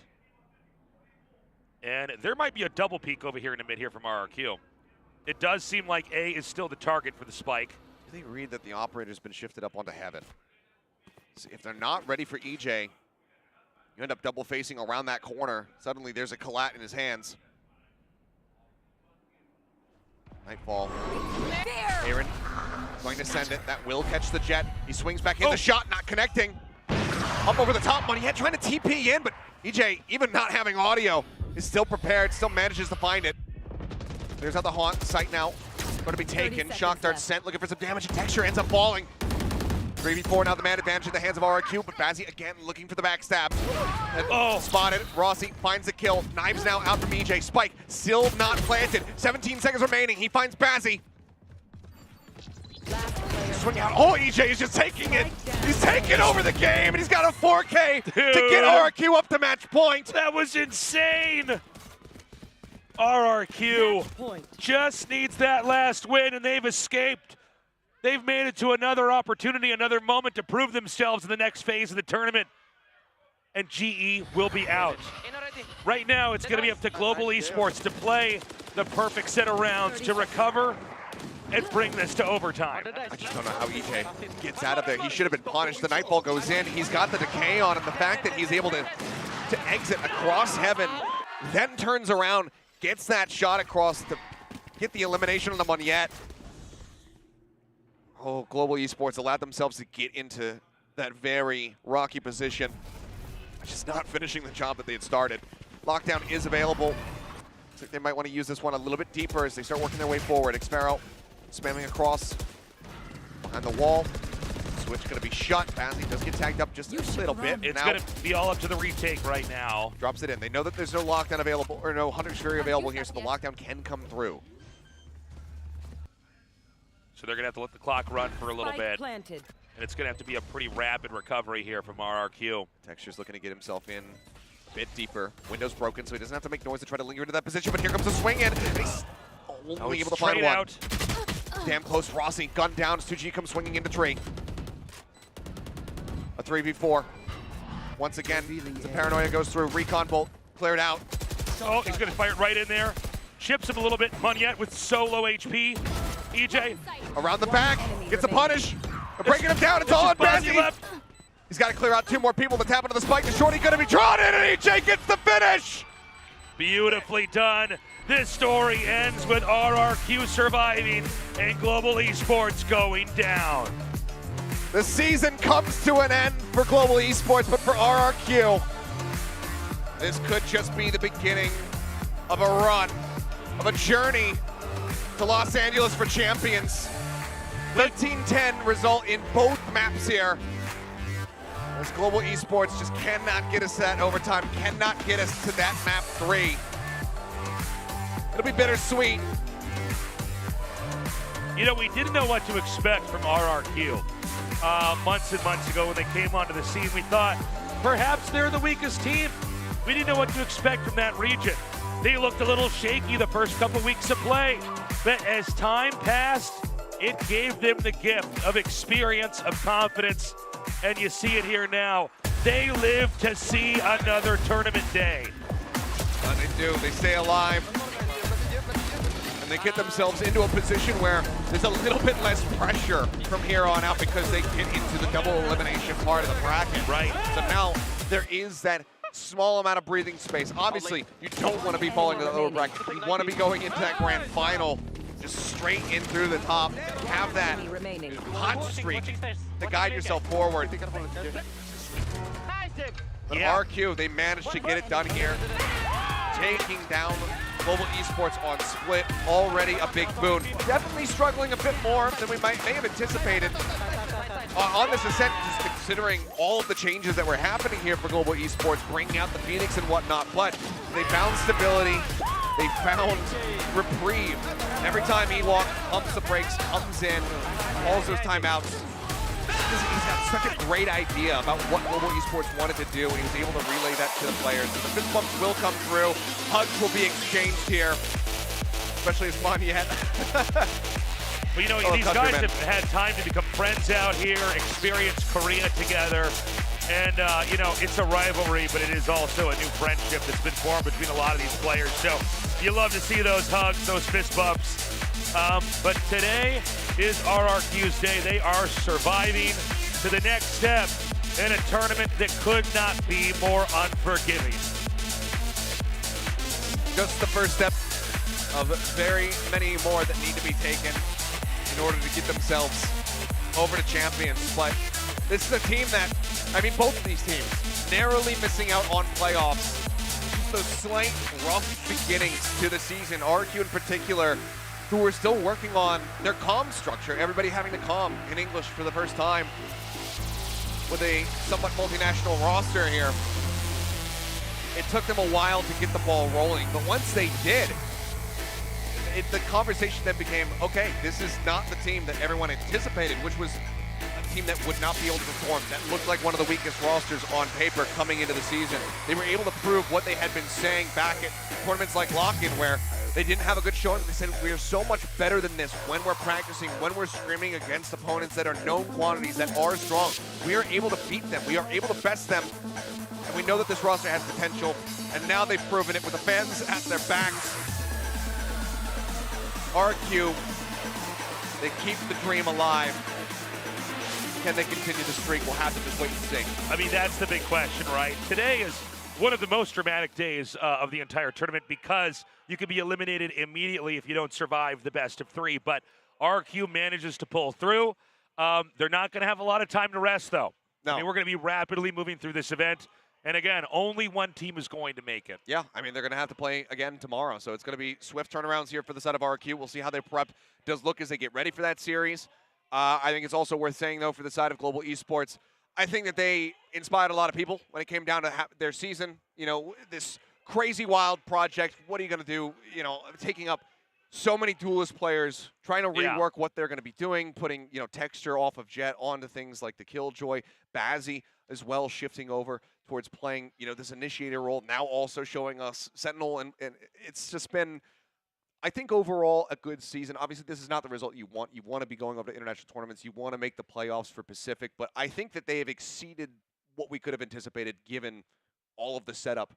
Speaker 13: And there might be a double peek over here in the mid here from RRQ. It does seem like A is still the target for the spike.
Speaker 14: Do they read that the operator's been shifted up onto Heaven? So if they're not ready for EJ, you end up double facing around that corner. Suddenly there's a collat in his hands. Nightfall. Aaron going to send it. That will catch the jet. He swings back in the shot, not connecting. Up over the top, Moneyette trying to TP in, but EJ, even not having audio, is still prepared, still manages to find it. There's how the haunt site now going to be taken. Shock dart sent, looking for some damage. Texture ends up falling. 3v4 now, the man advantage in the hands of RRQ, but Bazzi again looking for the backstab. And spotted. Rossi finds the kill. Knives now out from EJ. Spike still not planted. 17 seconds remaining. He finds Bazzi. Swing out. Oh, EJ is just taking it. He's taking over the game, and he's got a 4K to get RRQ up to match point.
Speaker 13: That was insane. RRQ just needs that last win, and they've escaped. They've made it to another opportunity, another moment to prove themselves in the next phase of the tournament. And GE will be out. Right now, it's going to be up to Global Esports to play the perfect set of rounds to recover and bring this to overtime.
Speaker 14: I just don't know how EJ gets out of there. He should have been punished. The Nightfall goes in. He's got the decay on him. The fact that he's able to exit across heaven, then turns around, gets that shot across to get the elimination on the Moniette. Oh, Global Esports allowed themselves to get into that very rocky position. Just not finishing the job that they had started. Lockdown is available. Looks like they might want to use this one a little bit deeper as they start working their way forward. Xpero spamming across behind the wall. Switch going to be shut. Bazzi does get tagged up just a little bit.
Speaker 13: It's going to be all up to the retake right now.
Speaker 14: Drops it in. They know that there's no lockdown available, or no Hunter's Fury available here, so the lockdown can come through.
Speaker 13: So they're going to have to let the clock run for a little bit.
Speaker 6: Planted.
Speaker 13: And it's going to have to be a pretty rapid recovery here from RRQ.
Speaker 14: Texture's looking to get himself in a bit deeper. Window's broken, so he doesn't have to make noise to try to linger into that position, but here comes the swing in. And he's only able to find one.
Speaker 13: Out.
Speaker 14: Damn close, Rossi. Gun down as 2G comes swinging into tree. A 3v4. Once again, the paranoia goes through. Recon bolt cleared out.
Speaker 13: Oh, he's going to fire it right in there. Chips him a little bit. Moniette with so low HP. EJ.
Speaker 14: Around the back. Gets a punish. They're breaking him down. It's all on Bazzi. He's got to clear out 2 more people. The tap into the spike. The shorty going to be drawn in, and EJ gets the finish.
Speaker 13: Beautifully done. This story ends with RRQ surviving and Global Esports going down.
Speaker 14: The season comes to an end for Global Esports, but for RRQ, this could just be the beginning of a run, of a journey to Los Angeles for champions. 13-10 result in both maps here. As Global Esports just cannot get us that overtime, cannot get us to that map 3. It'll be bittersweet.
Speaker 13: You know, we didn't know what to expect from RRQ. Months and months ago when they came onto the scene, we thought perhaps they're the weakest team. We didn't know what to expect from that region. They looked a little shaky the first couple weeks of play, but as time passed, it gave them the gift of experience, of confidence, and you see it here now. They live to see another tournament day.
Speaker 14: And they do, they stay alive. And they get themselves into a position where there's a little bit less pressure from here on out because they get into the double elimination part of the bracket.
Speaker 13: Right.
Speaker 14: So now there is that small amount of breathing space. Obviously, you don't want to be falling to the lower bracket. You want to be going into that grand final just straight in through the top. Have that hot streak to guide yourself forward. But RQ, they managed to get it done here. Taking down Global Esports on split, already a big boon. Definitely struggling a bit more than we may have anticipated on this Ascent, just considering all of the changes that were happening here for Global Esports, bringing out the Phoenix and whatnot, but they found stability, they found reprieve. Every time Ewok pumps the brakes, comes in, calls those timeouts, he's got such a great idea about what Global Esports wanted to do, and he was able to relay that to the players. So the fist bumps will come through. Hugs will be exchanged here, especially as Moniette.
Speaker 13: But you know, these guys have had time to become friends out here, experience Korea together, and you know, it's a rivalry, but it is also a new friendship that's been formed between a lot of these players. So you love to see those hugs, those fist bumps. But today is RRQ's day. They are surviving to the next step in a tournament that could not be more unforgiving.
Speaker 14: Just the first step of very many more that need to be taken in order to get themselves over to champions. But this is a team that, I mean, both of these teams, narrowly missing out on playoffs. Just those slight rough beginnings to the season. RQ in particular, who were still working on their comm structure, everybody having to comm in English for the first time with a somewhat multinational roster here. It took them a while to get the ball rolling, but once they did, the conversation then became, okay, this is not the team that everyone anticipated, which was a team that would not be able to perform, that looked like one of the weakest rosters on paper coming into the season. They were able to prove what they had been saying back at tournaments like Lock-In, where they didn't have a good showing. They said, we are so much better than this when we're practicing, when we're scrimming against opponents that are known quantities, that are strong. We are able to beat them. We are able to best them. And we know that this roster has potential. And now they've proven it with the fans at their backs. RQ, they keep the dream alive. Can they continue the streak? We'll have to just wait and see.
Speaker 13: I mean, that's the big question, right? Today is one of the most dramatic days of the entire tournament because you can be eliminated immediately if you don't survive the best of three. But RQ manages to pull through. They're not going to have a lot of time to rest, though.
Speaker 14: No.
Speaker 13: I mean, we're going to be rapidly moving through this event. And again, only one team is going to make it.
Speaker 14: Yeah, I mean, they're going to have to play again tomorrow. So it's going to be swift turnarounds here for the side of RQ. We'll see how their prep does look as they get ready for that series. I think it's also worth saying, though, for the side of Global Esports, I think that they inspired a lot of people when it came down to their season. You know, this crazy wild project. What are you going to do? You know, taking up so many duelist players, trying to rework what they're going to be doing, putting, you know, texture off of Jet onto things like the Killjoy, Bazzi as well, shifting over towards playing, you know, this initiator role, now also showing us Sentinel, and it's just been, I think, overall a good season. Obviously, this is not the result you want. You want to be going over to international tournaments. You want to make the playoffs for Pacific, but I think that they have exceeded what we could have anticipated given all of the setup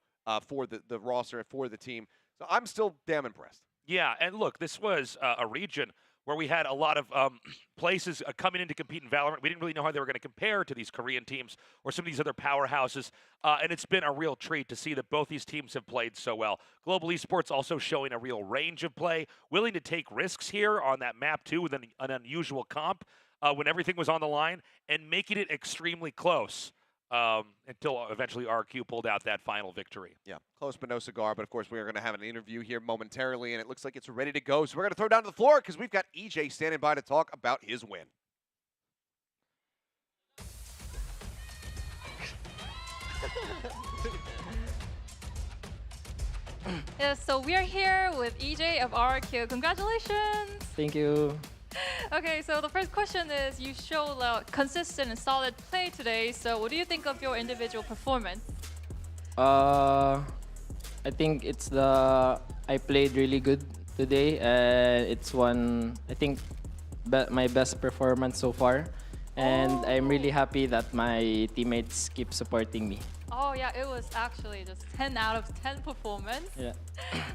Speaker 14: for the roster and for the team. So I'm still damn impressed.
Speaker 13: Yeah, and look, this was a region where we had a lot of places coming in to compete in Valorant. We didn't really know how they were going to compare to these Korean teams or some of these other powerhouses, and it's been a real treat to see that both these teams have played so well. Global Esports also showing a real range of play, willing to take risks here on that map too with an unusual comp when everything was on the line, and making it extremely close. Until eventually RQ pulled out that final victory.
Speaker 14: Yeah, close but no cigar. But of course, we are going to have an interview here momentarily, and it looks like it's ready to go. So we're going to throw down to the floor because we've got EJ standing by to talk about his win.
Speaker 10: Yeah, so we are here with EJ of RQ. Congratulations!
Speaker 12: Thank you.
Speaker 10: Okay, so the first question is, you showed consistent and solid play today, so what do you think of your individual performance?
Speaker 12: I think it's I played really good today, and it's I think, my best performance so far. And I'm really happy that my teammates keep supporting me.
Speaker 10: Oh yeah, it was actually just 10 out of 10 performance.
Speaker 12: Yeah.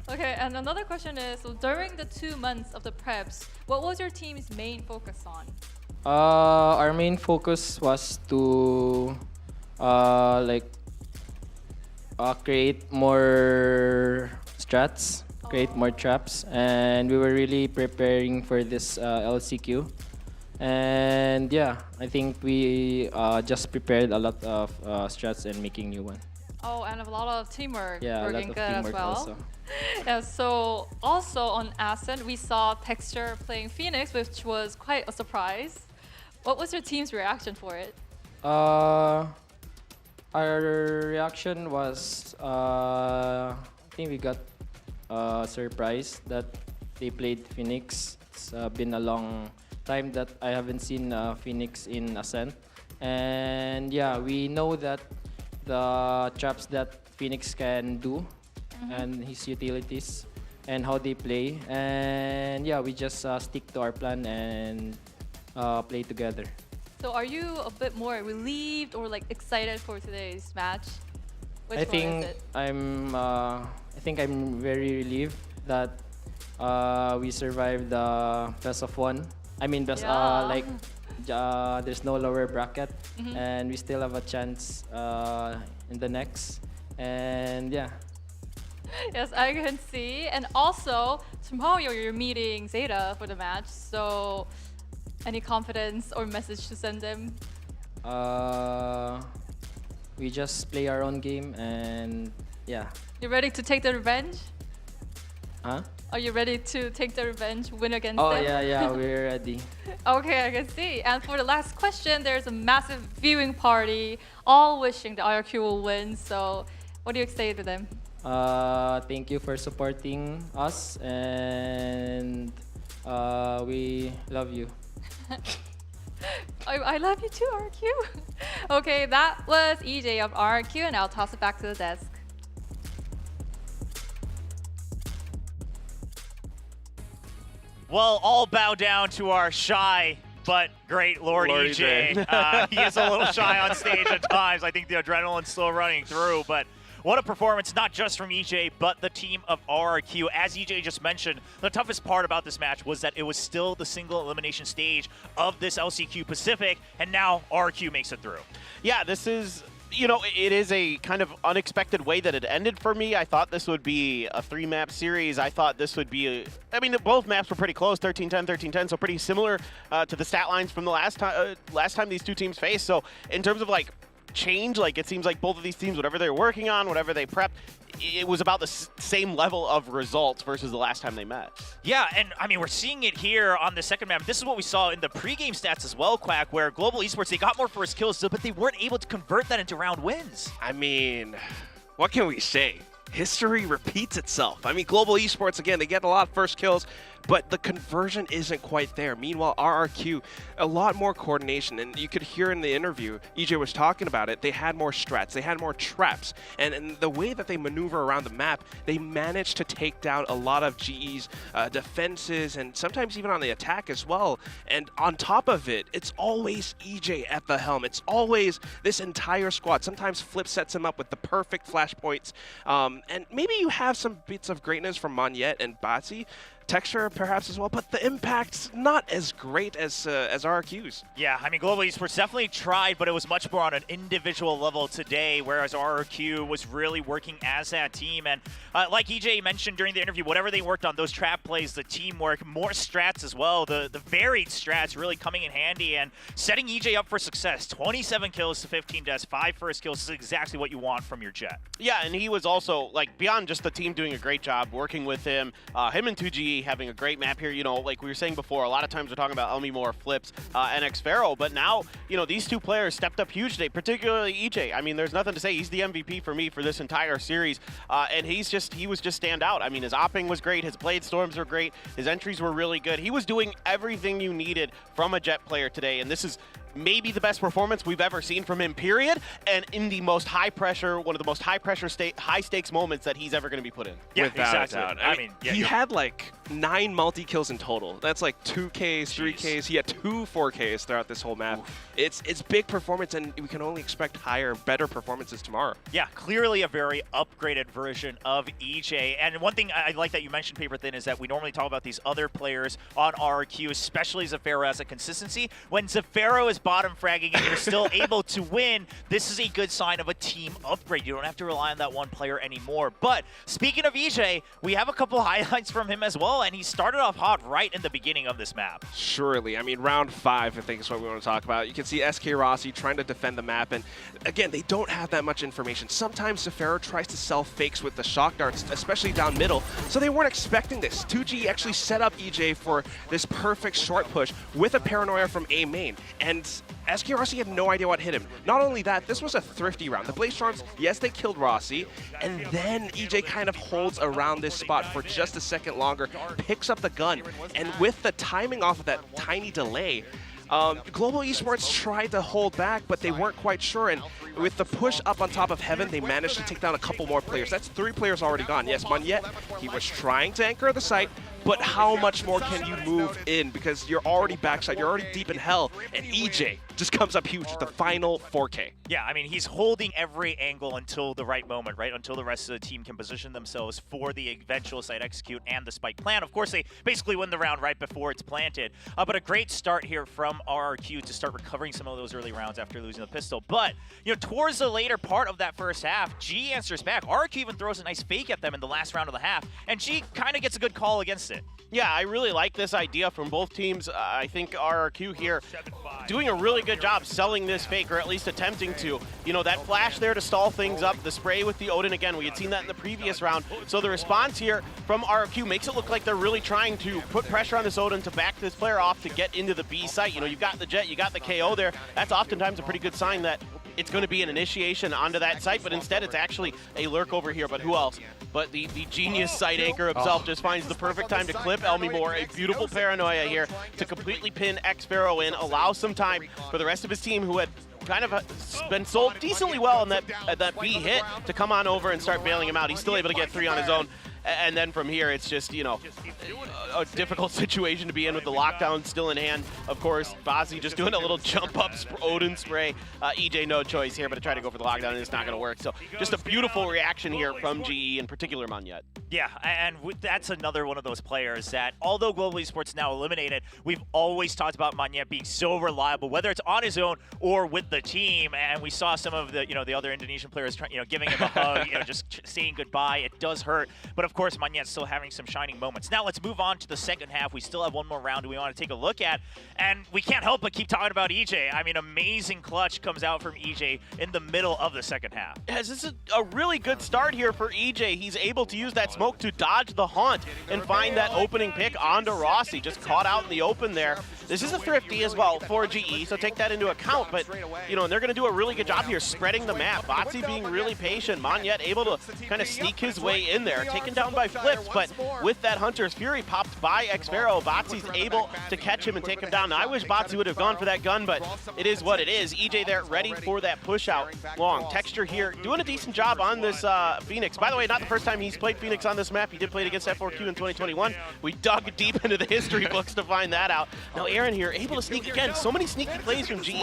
Speaker 10: Okay, and another question is, so during the 2 months of the preps, what was your team's main focus on?
Speaker 12: Our main focus was to create more strats, create more traps, and we were really preparing for this LCQ. And yeah, I think we just prepared a lot of strats and making new one.
Speaker 10: Oh, and a lot of teamwork.
Speaker 12: Yeah,
Speaker 10: working
Speaker 12: a lot of
Speaker 10: good
Speaker 12: teamwork
Speaker 10: as well.
Speaker 12: also.
Speaker 10: Yeah, so also on Ascent, we saw Texture playing Phoenix, which was quite a surprise. What was your team's reaction for it?
Speaker 12: Our reaction was, I think we got surprised that they played Phoenix. It's been a long time that I haven't seen Phoenix in Ascent. And yeah, we know that the traps that Phoenix can do and his utilities and how they play. And yeah, we just stick to our plan and play together.
Speaker 10: So are you a bit more relieved or excited for today's match? Which
Speaker 12: I
Speaker 10: one
Speaker 12: think
Speaker 10: is it?
Speaker 12: I'm very relieved that we survived the best of one. I mean, best there's no lower bracket, and we still have a chance in the next. And yeah.
Speaker 10: Yes, I can see. And also, tomorrow you're meeting Zeta for the match. So, any confidence or message to send them?
Speaker 12: We just play our own game, and yeah.
Speaker 10: You ready to take the revenge?
Speaker 12: Huh?
Speaker 10: Are you ready to take the revenge, win against
Speaker 12: Oh
Speaker 10: them?
Speaker 12: yeah, we're ready.
Speaker 10: Okay, I can see. And for the last question, there's a massive viewing party, all wishing the IRQ will win. So, what do you say to them?
Speaker 12: Thank you for supporting us, and we love you.
Speaker 10: I love you too, RQ. Okay, that was EJ of RQ, and I'll toss it back to the desk.
Speaker 21: Well, all bow down to our shy but great Lord EJ. He is a little shy on stage at times. I think the adrenaline's still running through, but what a performance, not just from EJ, but the team of RRQ. As EJ just mentioned, the toughest part about this match was that it was still the single elimination stage of this LCQ Pacific, and now RRQ makes it through.
Speaker 23: Yeah, this is... You know, it is a kind of unexpected way that it ended for me. I thought this would be a 3-map series. I thought this would be I mean, both maps were pretty close, 13-10, 13-10, so pretty similar to the stat lines from the last time these two teams faced. So in terms of, like, change, like, it seems like both of these teams, whatever they're working on, whatever they prepped, it was about the same level of results versus the last time they met.
Speaker 21: Yeah, and I mean, we're seeing it here on the second map. This is what we saw in the pregame stats as well, Quack, where Global Esports, they got more first kills, but they weren't able to convert that into round wins.
Speaker 22: I mean, what can we say? History repeats itself. I mean, Global Esports, again, they get a lot of first kills, but the conversion isn't quite there. Meanwhile, RRQ, a lot more coordination, and you could hear in the interview, EJ was talking about it, they had more strats, they had more traps, and the way that they maneuver around the map, they managed to take down a lot of GE's defenses, and sometimes even on the attack as well. And on top of it, it's always EJ at the helm. It's always this entire squad. Sometimes Flip sets him up with the perfect flashpoints, and maybe you have some bits of greatness from Monyet and Batsy, Texture perhaps as well, but the impact's not as great as RRQ's.
Speaker 21: Yeah, I mean, Global Esports definitely tried, but it was much more on an individual level today, whereas RRQ was really working as that team. And like EJ mentioned during the interview, whatever they worked on, those trap plays, the teamwork, more strats as well, the varied strats really coming in handy and setting EJ up for success. 27 kills to 15 deaths, 5 first kills is exactly what you want from your Jet.
Speaker 23: Yeah, and he was also, like, beyond just the team doing a great job working with him, him and 2GE having a great map here. You know, like we were saying before, a lot of times we're talking about Elmimore, Flips, and Xfero, but now, you know, these two players stepped up huge today, particularly EJ. I mean, there's nothing to say. He's the MVP for me for this entire series, and he was just stand out. I mean, his opping was great, his blade storms were great, his entries were really good. He was doing everything you needed from a Jet player today, and this is maybe the best performance we've ever seen from him, period, and in the most high pressure, one of the most high pressure, high stakes moments that he's ever going to be put in.
Speaker 21: Yeah,
Speaker 22: without
Speaker 21: exactly.
Speaker 22: a doubt. I mean, he had like 9 multi-kills in total. That's like 2Ks, 3Ks. He had 2 4Ks throughout this whole map. It's big performance, and we can only expect higher, better performances tomorrow.
Speaker 21: Yeah, clearly a very upgraded version of EJ. And one thing I like that you mentioned, Paper Thin, is that we normally talk about these other players on RRQ, especially Zafero, as a consistency. When Zafero is bottom fragging and you're still able to win, this is a good sign of a team upgrade. You don't have to rely on that one player anymore. But speaking of EJ, we have a couple highlights from him as well, and he started off hot right in the beginning of this map.
Speaker 22: Surely. I mean, round 5, I think, is what we want to talk about. You can see SK Rossi trying to defend the map, and again, they don't have that much information. Sometimes Zafero tries to sell fakes with the shock darts, especially down middle, so they weren't expecting this. 2G actually set up EJ for this perfect short push with a paranoia from A main, and SK Rossi had no idea what hit him. Not only that, this was a thrifty round. The Blaze Storms, yes, they killed Rossi, and then EJ kind of holds around this spot for just a second longer, picks up the gun, and with the timing off of that tiny delay, Global Esports tried to hold back, but they weren't quite sure, and with the push up on top of Heaven, they managed to take down a couple more players. That's 3 players already gone. Yes, Monyet, he was trying to anchor the site, but how much more can you move in? Because you're already backside, you're already deep in hell, and EJ just comes up huge with the final 4K.
Speaker 21: Yeah, I mean, he's holding every angle until the right moment, right? Until the rest of the team can position themselves for the eventual site execute and the spike plant. Of course, they basically win the round right before it's planted. But a great start here from RRQ to start recovering some of those early rounds after losing the pistol. But, you know, towards the later part of that first half, G answers back. RRQ even throws a nice fake at them in the last round of the half, and G kind of gets a good call against it.
Speaker 23: Yeah, I really like this idea from both teams. I think RRQ here doing a really good job selling this fake, or at least attempting to. You know, that flash there to stall things up, the spray with the Odin again, we had seen that in the previous round. So the response here from RRQ makes it look like they're really trying to put pressure on this Odin to back this player off to get into the B site. You know, you've got the Jet, you got the KO there. That's oftentimes a pretty good sign that it's going to be an initiation onto that site, but instead it's actually a lurk over here. But who else? But the genius site anchor himself just finds the perfect time to clip Elmimore. A beautiful paranoia here to completely pin Xfero in, allow some time for the rest of his team, who had kind of been sold decently well in that B hit, to come on over and start bailing him out. He's still able to get 3 on his own. And then from here, it's just, you know, a difficult situation to be in with the lockdown still in hand. Of course, vs.GE just doing a little jump up Odin spray. EJ no choice here, but to try to go for the lockdown, and it's not going to work. So just a beautiful reaction here from GE, in particular Monyet.
Speaker 21: Yeah, and that's another one of those players that, although Global Esports now eliminated, we've always talked about Monyet being so reliable, whether it's on his own or with the team. And we saw some of the, the other Indonesian players, giving him a hug, just saying goodbye. It does hurt, but of course, Monyet's still having some shining moments. Now let's move on to the second half. We still have one more round we want to take a look at, and we can't help but keep talking about EJ. I mean, amazing clutch comes out from EJ in the middle of the second half.
Speaker 23: Yes, this is a really good start here for EJ. He's able to use that smoke to dodge the haunt and find that opening pick onto Rossi. Just caught out in the open there. This is a thrifty as well for GE, so take that into account. But, and they're going to do a really good job here spreading the map. vs.GE being really patient. Monyet able to kind of sneak his way in there. Taken down by Flips, but with that Hunter's Fury popped by Xvero, vs.GE's able to catch him and take him down. Now, I wish vs.GE would have gone for that gun, but it is what it is. EJ there ready for that push out. Long Texture here doing a decent job on this Phoenix. By the way, not the first time he's played Phoenix on this map. He did play it against F4Q in 2021. We dug deep into the history books to find that out. Now Aaron here able to sneak again. So many sneaky plays from GE.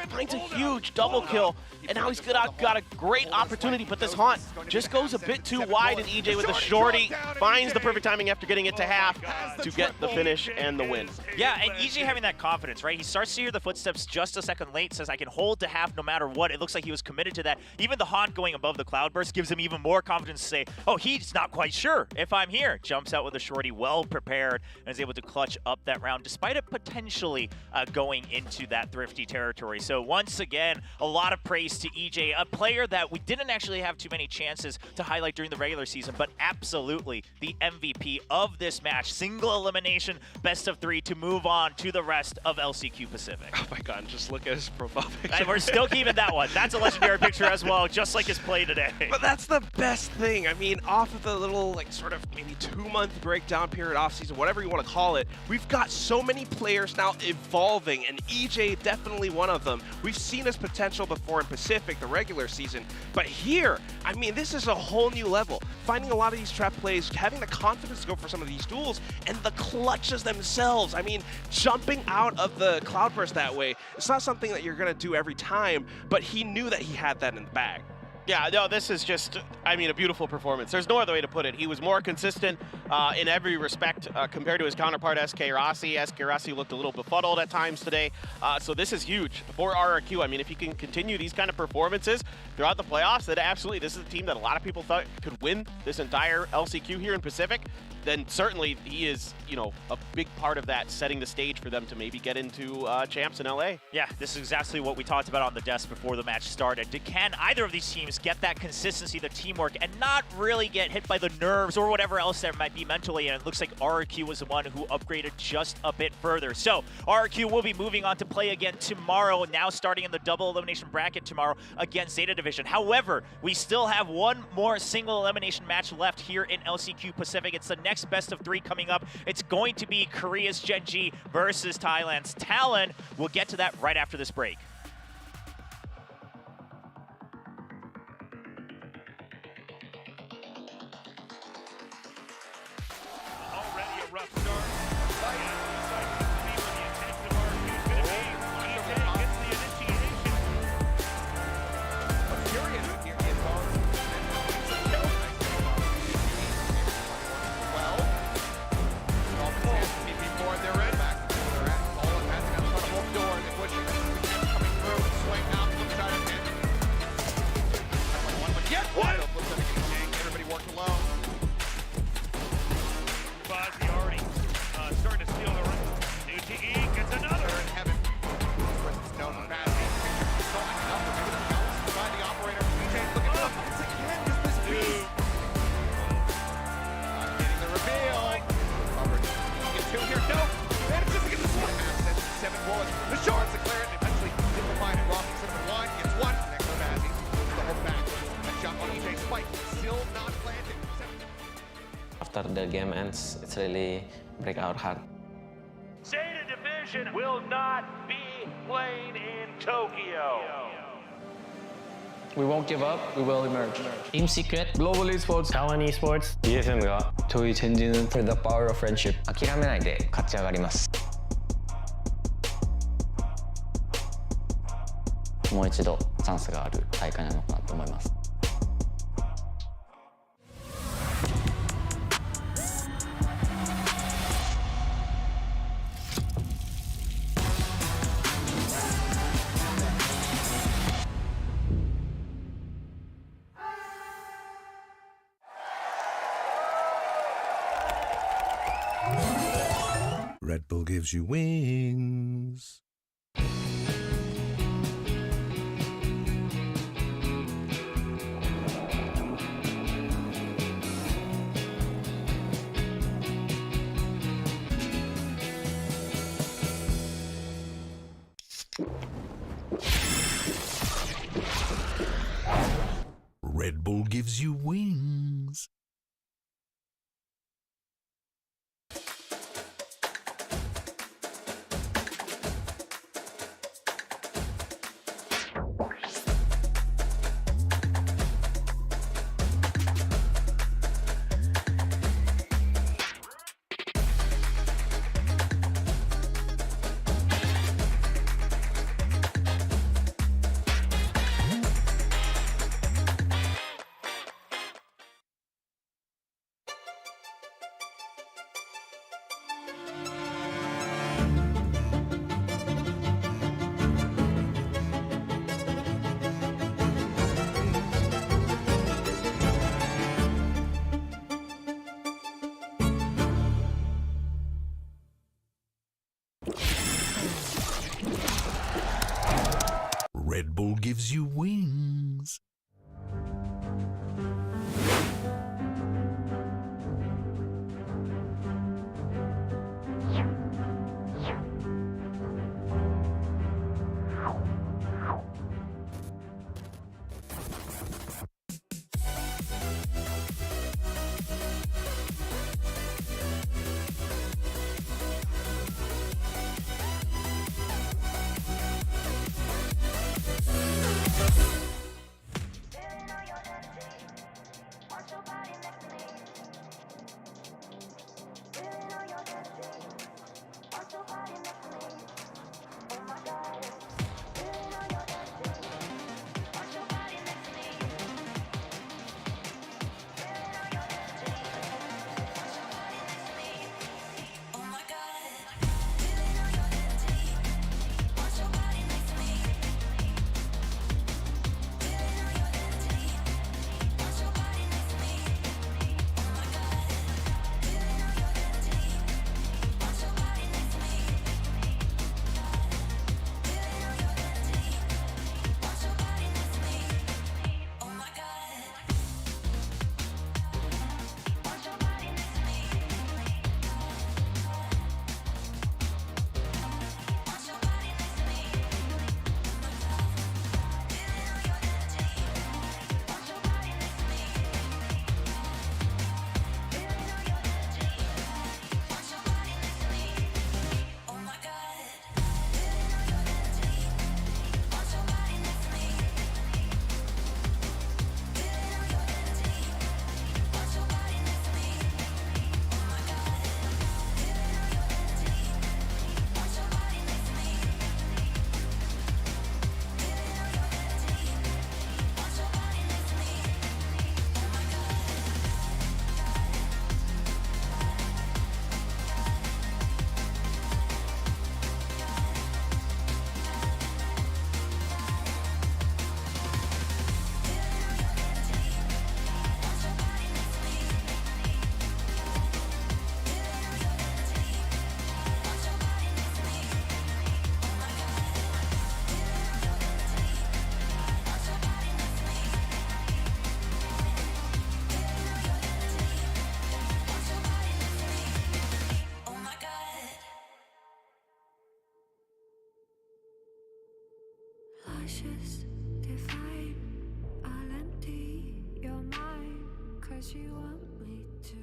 Speaker 23: Finds a huge double kill. And now he's got a great opportunity, but this haunt just goes a bit too wide, and EJ with a shorty finds the perfect timing after getting it to half to get the finish and the win.
Speaker 21: Yeah, and EJ having that confidence, right? He starts to hear the footsteps just a second late, says I can hold to half no matter what. It looks like he was committed to that. Even the haunt going above the cloudburst gives him even more confidence to say, oh, he's not quite sure if I'm here. Jumps out with a shorty, well prepared, and is able to clutch up that round, despite it potentially going into that thrifty territory. So once again, a lot of praise to EJ, a player that we didn't actually have too many chances to highlight during the regular season, but absolutely the MVP of this match. Single elimination, best of 3 to move on to the rest of LCQ Pacific.
Speaker 22: Oh my god, just look at his profile picture.
Speaker 21: And we're still keeping that one. That's a legendary picture as well, just like his play today.
Speaker 22: But that's the best thing. I mean, off of the little, sort of maybe 2-month breakdown period, off season, whatever you want to call it, we've got so many players now evolving, and EJ definitely one of them. We've seen his potential before in Pacific, the regular season, but here, I mean, this is a whole new level. Finding a lot of these trap plays, having the confidence to go for some of these duels, and the clutches themselves. I mean, jumping out of the cloudburst that way, it's not something that you're going to do every time, but he knew that he had that in the bag.
Speaker 23: Yeah, no, this is just, I mean, a beautiful performance. There's no other way to put it. He was more consistent in every respect compared to his counterpart, SK Rossi. SK Rossi looked a little befuddled at times today. So this is huge for RRQ. I mean, if he can continue these kind of performances throughout the playoffs, then absolutely this is a team that a lot of people thought could win this entire LCQ here in Pacific. Then certainly he is, a big part of that, setting the stage for them to maybe get into champs in LA.
Speaker 21: Yeah, this is exactly what we talked about on the desk before the match started. Can either of these teams get that consistency, the teamwork, and not really get hit by the nerves or whatever else there might be mentally? And it looks like RRQ was the one who upgraded just a bit further. So RRQ will be moving on to play again tomorrow, now starting in the double elimination bracket tomorrow against Zeta Division. However, we still have one more single elimination match left here in LCQ Pacific. It's the next best of 3 coming up. It's going to be Korea's Gen.G versus Thailand's TLN. We'll get to that right after this break.
Speaker 13: Already a rough start. The intention of RRQ is going to be EJ gets the initiation.
Speaker 14: What's curious here is before they're in. Back to where they're at. All in passing out front of home door. They're pushing. Coming through. Swing out. Flip side of it. One, but yet wide open. Everybody worked alone.
Speaker 13: vs.GE already starting to steal the ring. New TE gets another.
Speaker 14: In heaven. Known for passing. Controlling enough to make it bounced by the operator. EJ's looking up. It's again just this beast. Getting the reveal. Get 2 here. No. And it's just against the swing. 7 bullets. The shorts to clear it. Eventually, simplifying it. Rossi cinnamon line. Gets 1. Next to Bazzi. The whole back. That shot on EJ's spike. Still not planted.
Speaker 11: After the game ends, it's really break our heart.
Speaker 13: Zeta Division will not be playing in Tokyo.
Speaker 8: We won't give up. We will emerge.
Speaker 11: Team Secret,
Speaker 8: Global Esports,
Speaker 11: TLN Esports,
Speaker 8: DFM가 저희 젠지는 for the power of friendship.
Speaker 3: 諦めないで勝ち上がります。もう一度チャンスがある大会なのかなと思います。
Speaker 1: Red Bull gives you wings. Red Bull gives you wings. Red Bull gives you wings.
Speaker 5: Luscious, divine, I'll empty your mind, 'cause you want me to.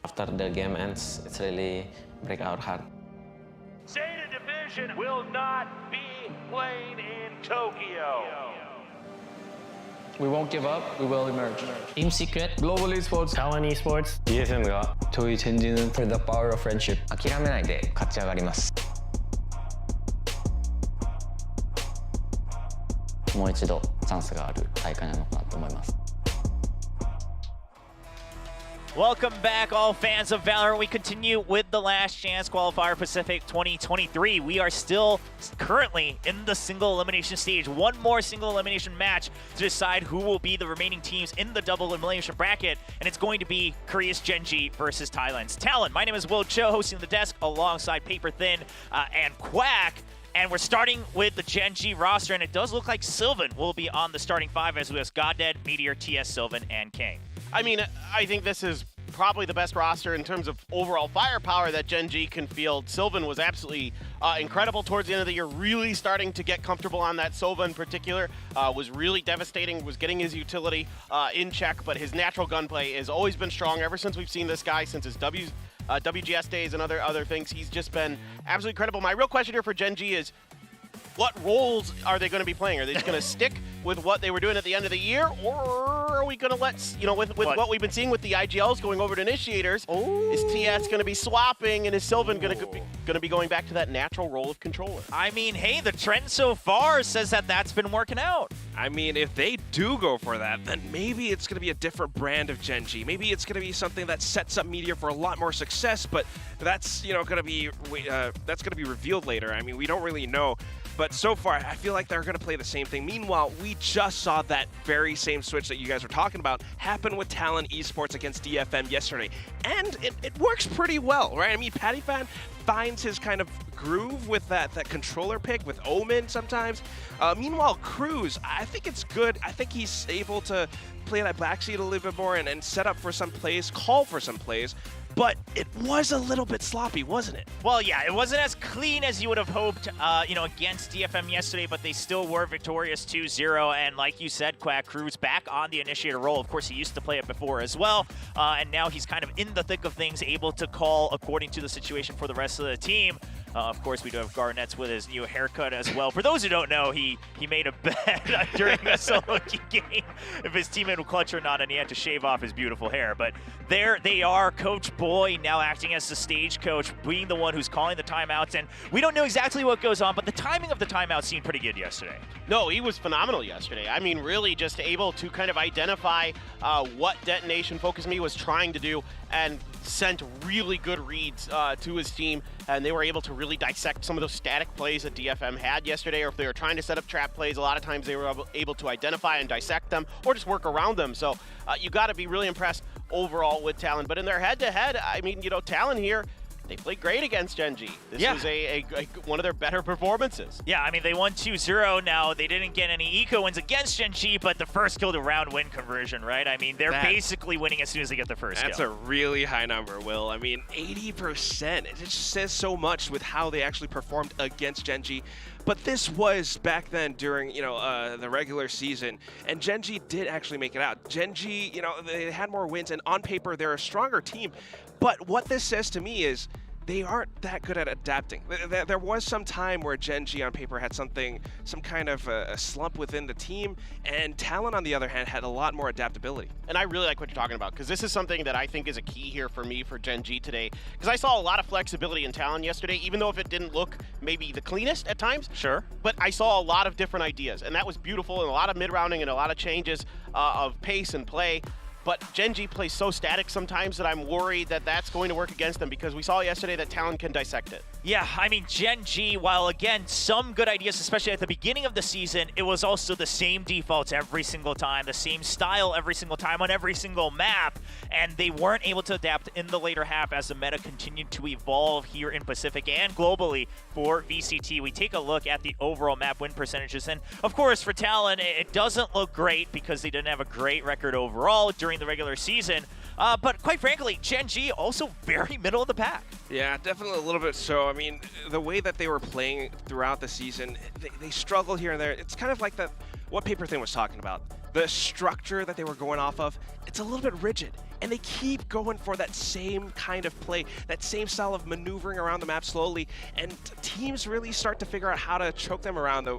Speaker 11: After the game ends, it's really break our heart.
Speaker 13: Zeta Division will not be playing in Tokyo.
Speaker 8: We won't give up, we will emerge.
Speaker 15: Team Secret,
Speaker 8: Global Esports,
Speaker 15: TLN Esports,
Speaker 8: DFM가 저희 젠지는 for the power of friendship.
Speaker 3: 諦めないで勝ち上がります。もう一度チャンスがある大会なのかなと思います。
Speaker 21: Welcome back, all fans of Valorant. We continue with the Last Chance Qualifier Pacific 2023. We are still currently in the single elimination stage. One more single elimination match to decide who will be the remaining teams in the double elimination bracket, and it's going to be Korea's Gen.G versus Thailand's Talon. My name is Will Cho, hosting the desk alongside Paper Thin and Quack. And we're starting with the Gen.G roster, and it does look like Sylvan will be on the starting five as we have Goddead, Meteor, TS, Sylvan, and King.
Speaker 23: I mean, I think this is probably the best roster in terms of overall firepower that Gen.G can field. Sylvan was absolutely incredible towards the end of the year, really starting to get comfortable on that. Sova in particular was really devastating, was getting his utility in check, but his natural gunplay has always been strong ever since we've seen this guy, since his WGS days and other things. He's just been absolutely incredible. My real question here for Gen.G is, what roles are they going to be playing? Are they just going to stick with what they were doing at the end of the year, or are we going to let, with what we've been seeing with the IGLs going over to initiators, is TS going to be swapping, and is Sylvan going to be going back to that natural role of controller?
Speaker 21: I mean, hey, the trend so far says that that's been working out.
Speaker 22: I mean, if they do go for that, then maybe it's going to be a different brand of Gen.G. Maybe it's going to be something that sets up Meteor for a lot more success, but that's going to be revealed later. I mean, we don't really know. But so far, I feel like they're going to play the same thing. Meanwhile, we just saw that very same switch that you guys were talking about happen with Talon Esports against DFM yesterday. And it works pretty well, right? I mean, PattyFan finds his kind of groove with that controller pick with Omen sometimes. Meanwhile, Cruz, I think it's good. I think he's able to play that backseat a little bit more and set up for some plays, call for some plays. But it was a little bit sloppy, wasn't it?
Speaker 21: Well, yeah, it wasn't as clean as you would have hoped, against DFM yesterday, but they still were victorious 2-0. And like you said, Quack, Cruz back on the initiator role. Of course, he used to play it before as well. And now he's kind of in the thick of things, able to call according to the situation for the rest of the team. Of course, we do have Garnets with his new haircut as well. For those who don't know, he made a bet during a solo game if his teammate would clutch or not, and he had to shave off his beautiful hair. But there they are, Coach Boy now acting as the stage coach, being the one who's calling the timeouts. And we don't know exactly what goes on, but the timing of the timeout seemed pretty good yesterday.
Speaker 23: No, he was phenomenal yesterday. I mean, really just able to kind of identify what Detonation Focus Me was trying to do and sent really good reads to his team, and they were able to really dissect some of those static plays that DFM had yesterday, or if they were trying to set up trap plays, a lot of times they were able to identify and dissect them or just work around them. So you got to be really impressed overall with Talon. But in their head-to-head, I mean, Talon here, they played great against Gen.G. This was one of their better performances.
Speaker 21: Yeah, I mean, they won 2-0. Now, they didn't get any eco wins against Gen.G, but the first kill to round win conversion, right? I mean, they're basically winning as soon as they get the first kill.
Speaker 22: That's a really high number, Will. I mean, 80%. It just says so much with how they actually performed against Gen.G. But this was back then during, the regular season, and Gen.G did actually make it out. Gen.G, they had more wins, and on paper, they're a stronger team. But what this says to me is they aren't that good at adapting. There was some time where Gen.G on paper had some kind of a slump within the team, and Talon, on the other hand, had a lot more adaptability.
Speaker 23: And I really like what you're talking about, because this is something that I think is a key here for me for Gen.G today, because I saw a lot of flexibility in Talon yesterday, even though if it didn't look maybe the cleanest at times.
Speaker 21: Sure.
Speaker 23: But I saw a lot of different ideas, and that was beautiful, and a lot of mid-rounding and a lot of changes of pace and play. But Gen.G plays so static sometimes that I'm worried that that's going to work against them, because we saw yesterday that Talon can dissect it.
Speaker 21: Yeah, I mean, Gen.G, while again, some good ideas, especially at the beginning of the season, it was also the same defaults every single time, the same style every single time on every single map, and they weren't able to adapt in the later half as the meta continued to evolve here in Pacific and globally for VCT. We take a look at the overall map win percentages, and of course for Talon, it doesn't look great because they didn't have a great record overall during the regular season. But quite frankly, Gen.G also very middle of the pack.
Speaker 22: Yeah, definitely a little bit so. I mean, the way that they were playing throughout the season, they struggled here and there. It's kind of like what Paper Thin was talking about. The structure that they were going off of, it's a little bit rigid. and they keep going for that same kind of play, that same style of maneuvering around the map slowly, and teams really start to figure out how to choke them around the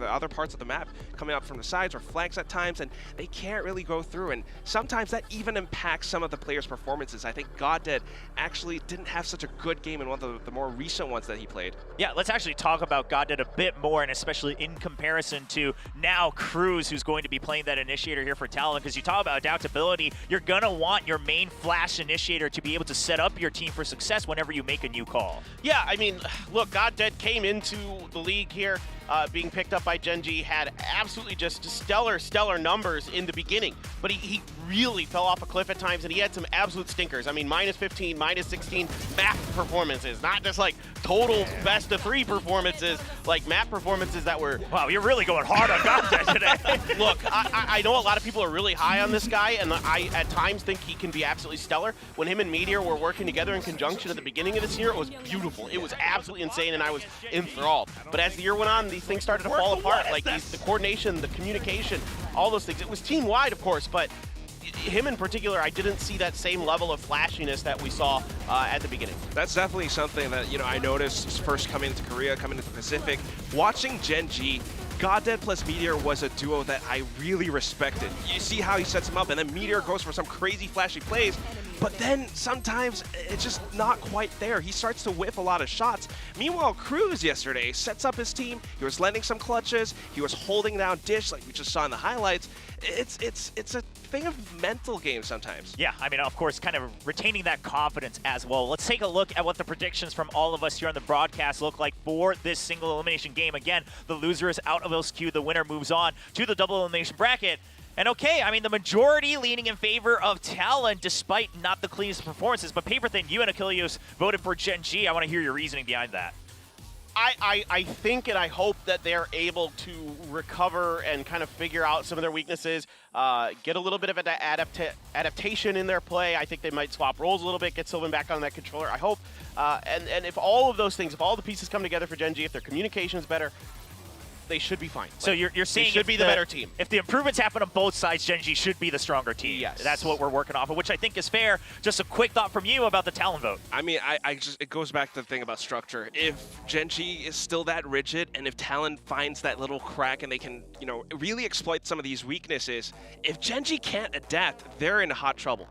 Speaker 22: other parts of the map, coming up from the sides or flanks at times, and they can't really go through, and sometimes that even impacts some of the players' performances. I think GodDead actually didn't have such a good game in one of the more recent ones that he played.
Speaker 21: Yeah, let's actually talk about GodDead a bit more, and especially in comparison to now Cruz, who's going to be playing that initiator here for Talon, because you talk about adaptability, you're going to want your main flash initiator to be able to set up your team for success whenever you make a new call.
Speaker 23: Yeah, I mean, look, GodDead came into the league here being picked up by Gen.G, had absolutely just stellar numbers in the beginning, but he really fell off a cliff at times, and he had some absolute stinkers. I mean, -15, -16 map performances, not just like total best of 3 performances, like map performances that were...
Speaker 21: Wow, you're really going hard on GodDead today.
Speaker 23: Look, I know a lot of people are really high on this guy, and I at times think he can be absolutely stellar. When him and Meteor were working together in conjunction at the beginning of this year, it was beautiful. It was absolutely insane, and I was enthralled. But as the year went on, these things started to fall apart, like the coordination, the communication, all those things. It was team-wide, of course, but him in particular, I didn't see that same level of flashiness that we saw at the beginning.
Speaker 22: That's definitely something that, you know, I noticed first coming into Korea, coming into the Pacific. Watching Gen.G, GodDead plus Meteor was a duo that I really respected. You see how he sets him up, and then Meteor goes for some crazy flashy plays, but then sometimes it's just not quite there. He starts to whiff a lot of shots. Meanwhile, Cruz yesterday sets up his team. He was landing some clutches. He was holding down Dish like we just saw in the highlights. It's a thing of mental game sometimes.
Speaker 21: Yeah, I mean, of course, kind of retaining that confidence as well. Let's take a look at what the predictions from all of us here on the broadcast look like for this single elimination game. Again, the loser is out of LCQ. The winner moves on to the double elimination bracket. And okay, I mean, the majority leaning in favor of Talon, despite not the cleanest performances. But Paperthin, you and Achilles voted for Gen.G. I want to hear your reasoning behind that.
Speaker 23: I think and I hope that they're able to recover and kind of figure out some of their weaknesses, get a little bit of an adaptation in their play. I think they might swap roles a little bit, get Sylvan back on that controller, I hope. And if all of those things, if all the pieces come together for Gen.G, if their communication's better, they should be fine.
Speaker 21: So you're saying
Speaker 23: they should be the better team.
Speaker 21: If the improvements happen on both sides, Gen.G should be the stronger team.
Speaker 23: Yes.
Speaker 21: That's what we're working off of, which I think is fair. Just a quick thought from you about the Talon vote.
Speaker 22: I mean, it goes back to the thing about structure. If Gen.G is still that rigid, and if Talon finds that little crack and they can, you know, really exploit some of these weaknesses, if Gen.G can't adapt, they're in hot trouble.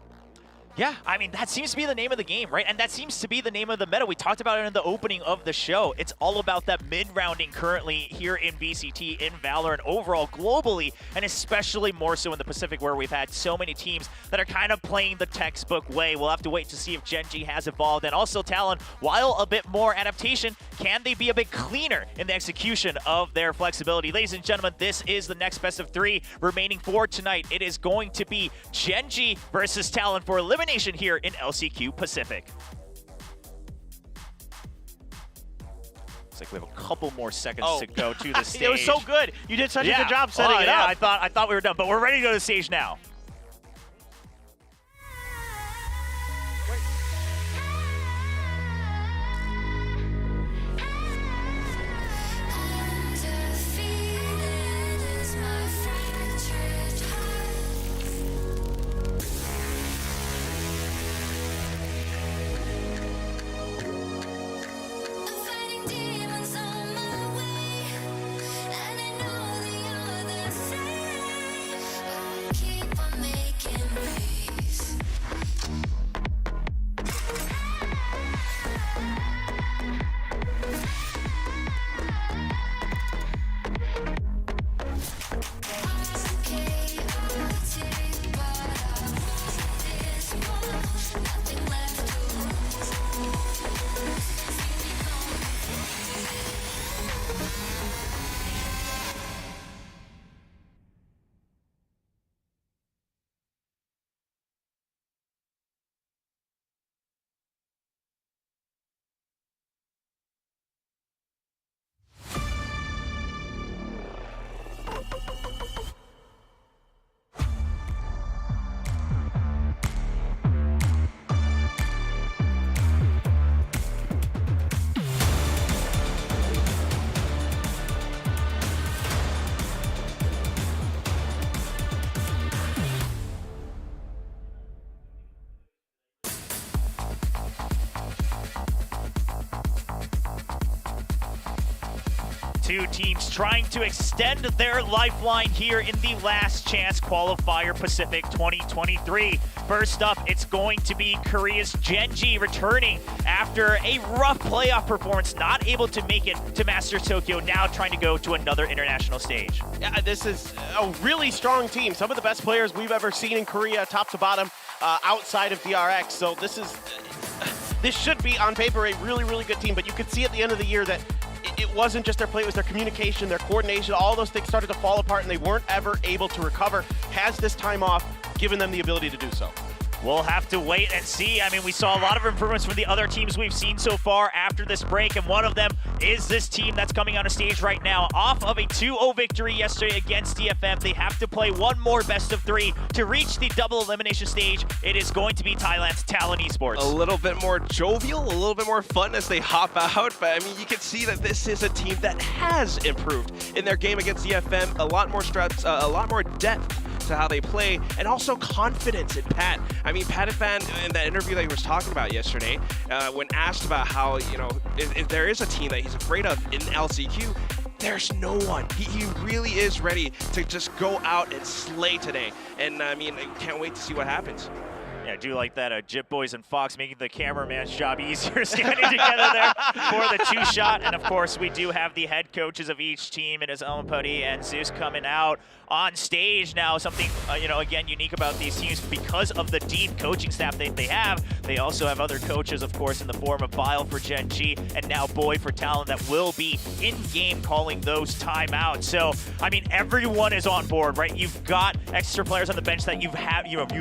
Speaker 21: Yeah, I mean, that seems to be the name of the game, right? And that seems to be the name of the meta. We talked about it in the opening of the show. It's all about that mid-rounding currently here in VCT, in Valorant, overall globally, and especially more so in the Pacific, where we've had so many teams that are kind of playing the textbook way. We'll have to wait to see if Gen.G has evolved. And also Talon, while a bit more adaptation, can they be a bit cleaner in the execution of their flexibility? Ladies and gentlemen, this is the next best of 3 remaining for tonight. It is going to be Gen.G versus Talon for elimination here in LCQ Pacific. Looks like we have a couple more seconds to go to the stage.
Speaker 23: It was so good. You did such a good job setting it up.
Speaker 21: I thought we were done, but we're ready to go to the stage now.
Speaker 5: Keep on
Speaker 21: Two teams trying to extend their lifeline here in the last chance qualifier Pacific 2023. First up, it's going to be Korea's Gen.G returning after a rough playoff performance, not able to make it to Masters Tokyo, now trying to go to another international stage.
Speaker 23: Yeah, this is a really strong team. Some of the best players we've ever seen in Korea, top to bottom, outside of DRX. So this should be, on paper, a really, really good team. But you could see at the end of the year that it wasn't just their play, it was their communication, their coordination. All those things started to fall apart, and they weren't ever able to recover. Has this time off given them the ability to do so?
Speaker 21: We'll have to wait and see. I mean, we saw a lot of improvements from the other teams we've seen so far after this break, and one of them is this team that's coming on a stage right now. Off of a 2-0 victory yesterday against DFM, they have to play one more best of 3 to reach the double elimination stage. It is going to be Thailand's TLN Esports.
Speaker 22: A little bit more jovial, a little bit more fun as they hop out, but I mean, you can see that this is a team that has improved in their game against DFM. A lot more struts, a lot more depth to how they play, and also confidence in Pat. I mean, Patiphan, in that interview that he was talking about yesterday, when asked about how, you know, if there is a team that he's afraid of in LCQ, there's no one. He really is ready to just go out and slay today. And I mean, I can't wait to see what happens.
Speaker 21: Yeah, I do like that. Jip Boys and Fox making the cameraman's job easier, standing together there for the 2-shot. And of course, we do have the head coaches of each team. It is Elmputty and Zeus coming out on stage now. Something, you know, again, unique about these teams because of the deep coaching staff that they have. They also have other coaches, of course, in the form of Bile for Gen.G and now Boy for Talon that will be in-game calling those timeouts. So, I mean, everyone is on board, right? You've got extra players on the bench that you've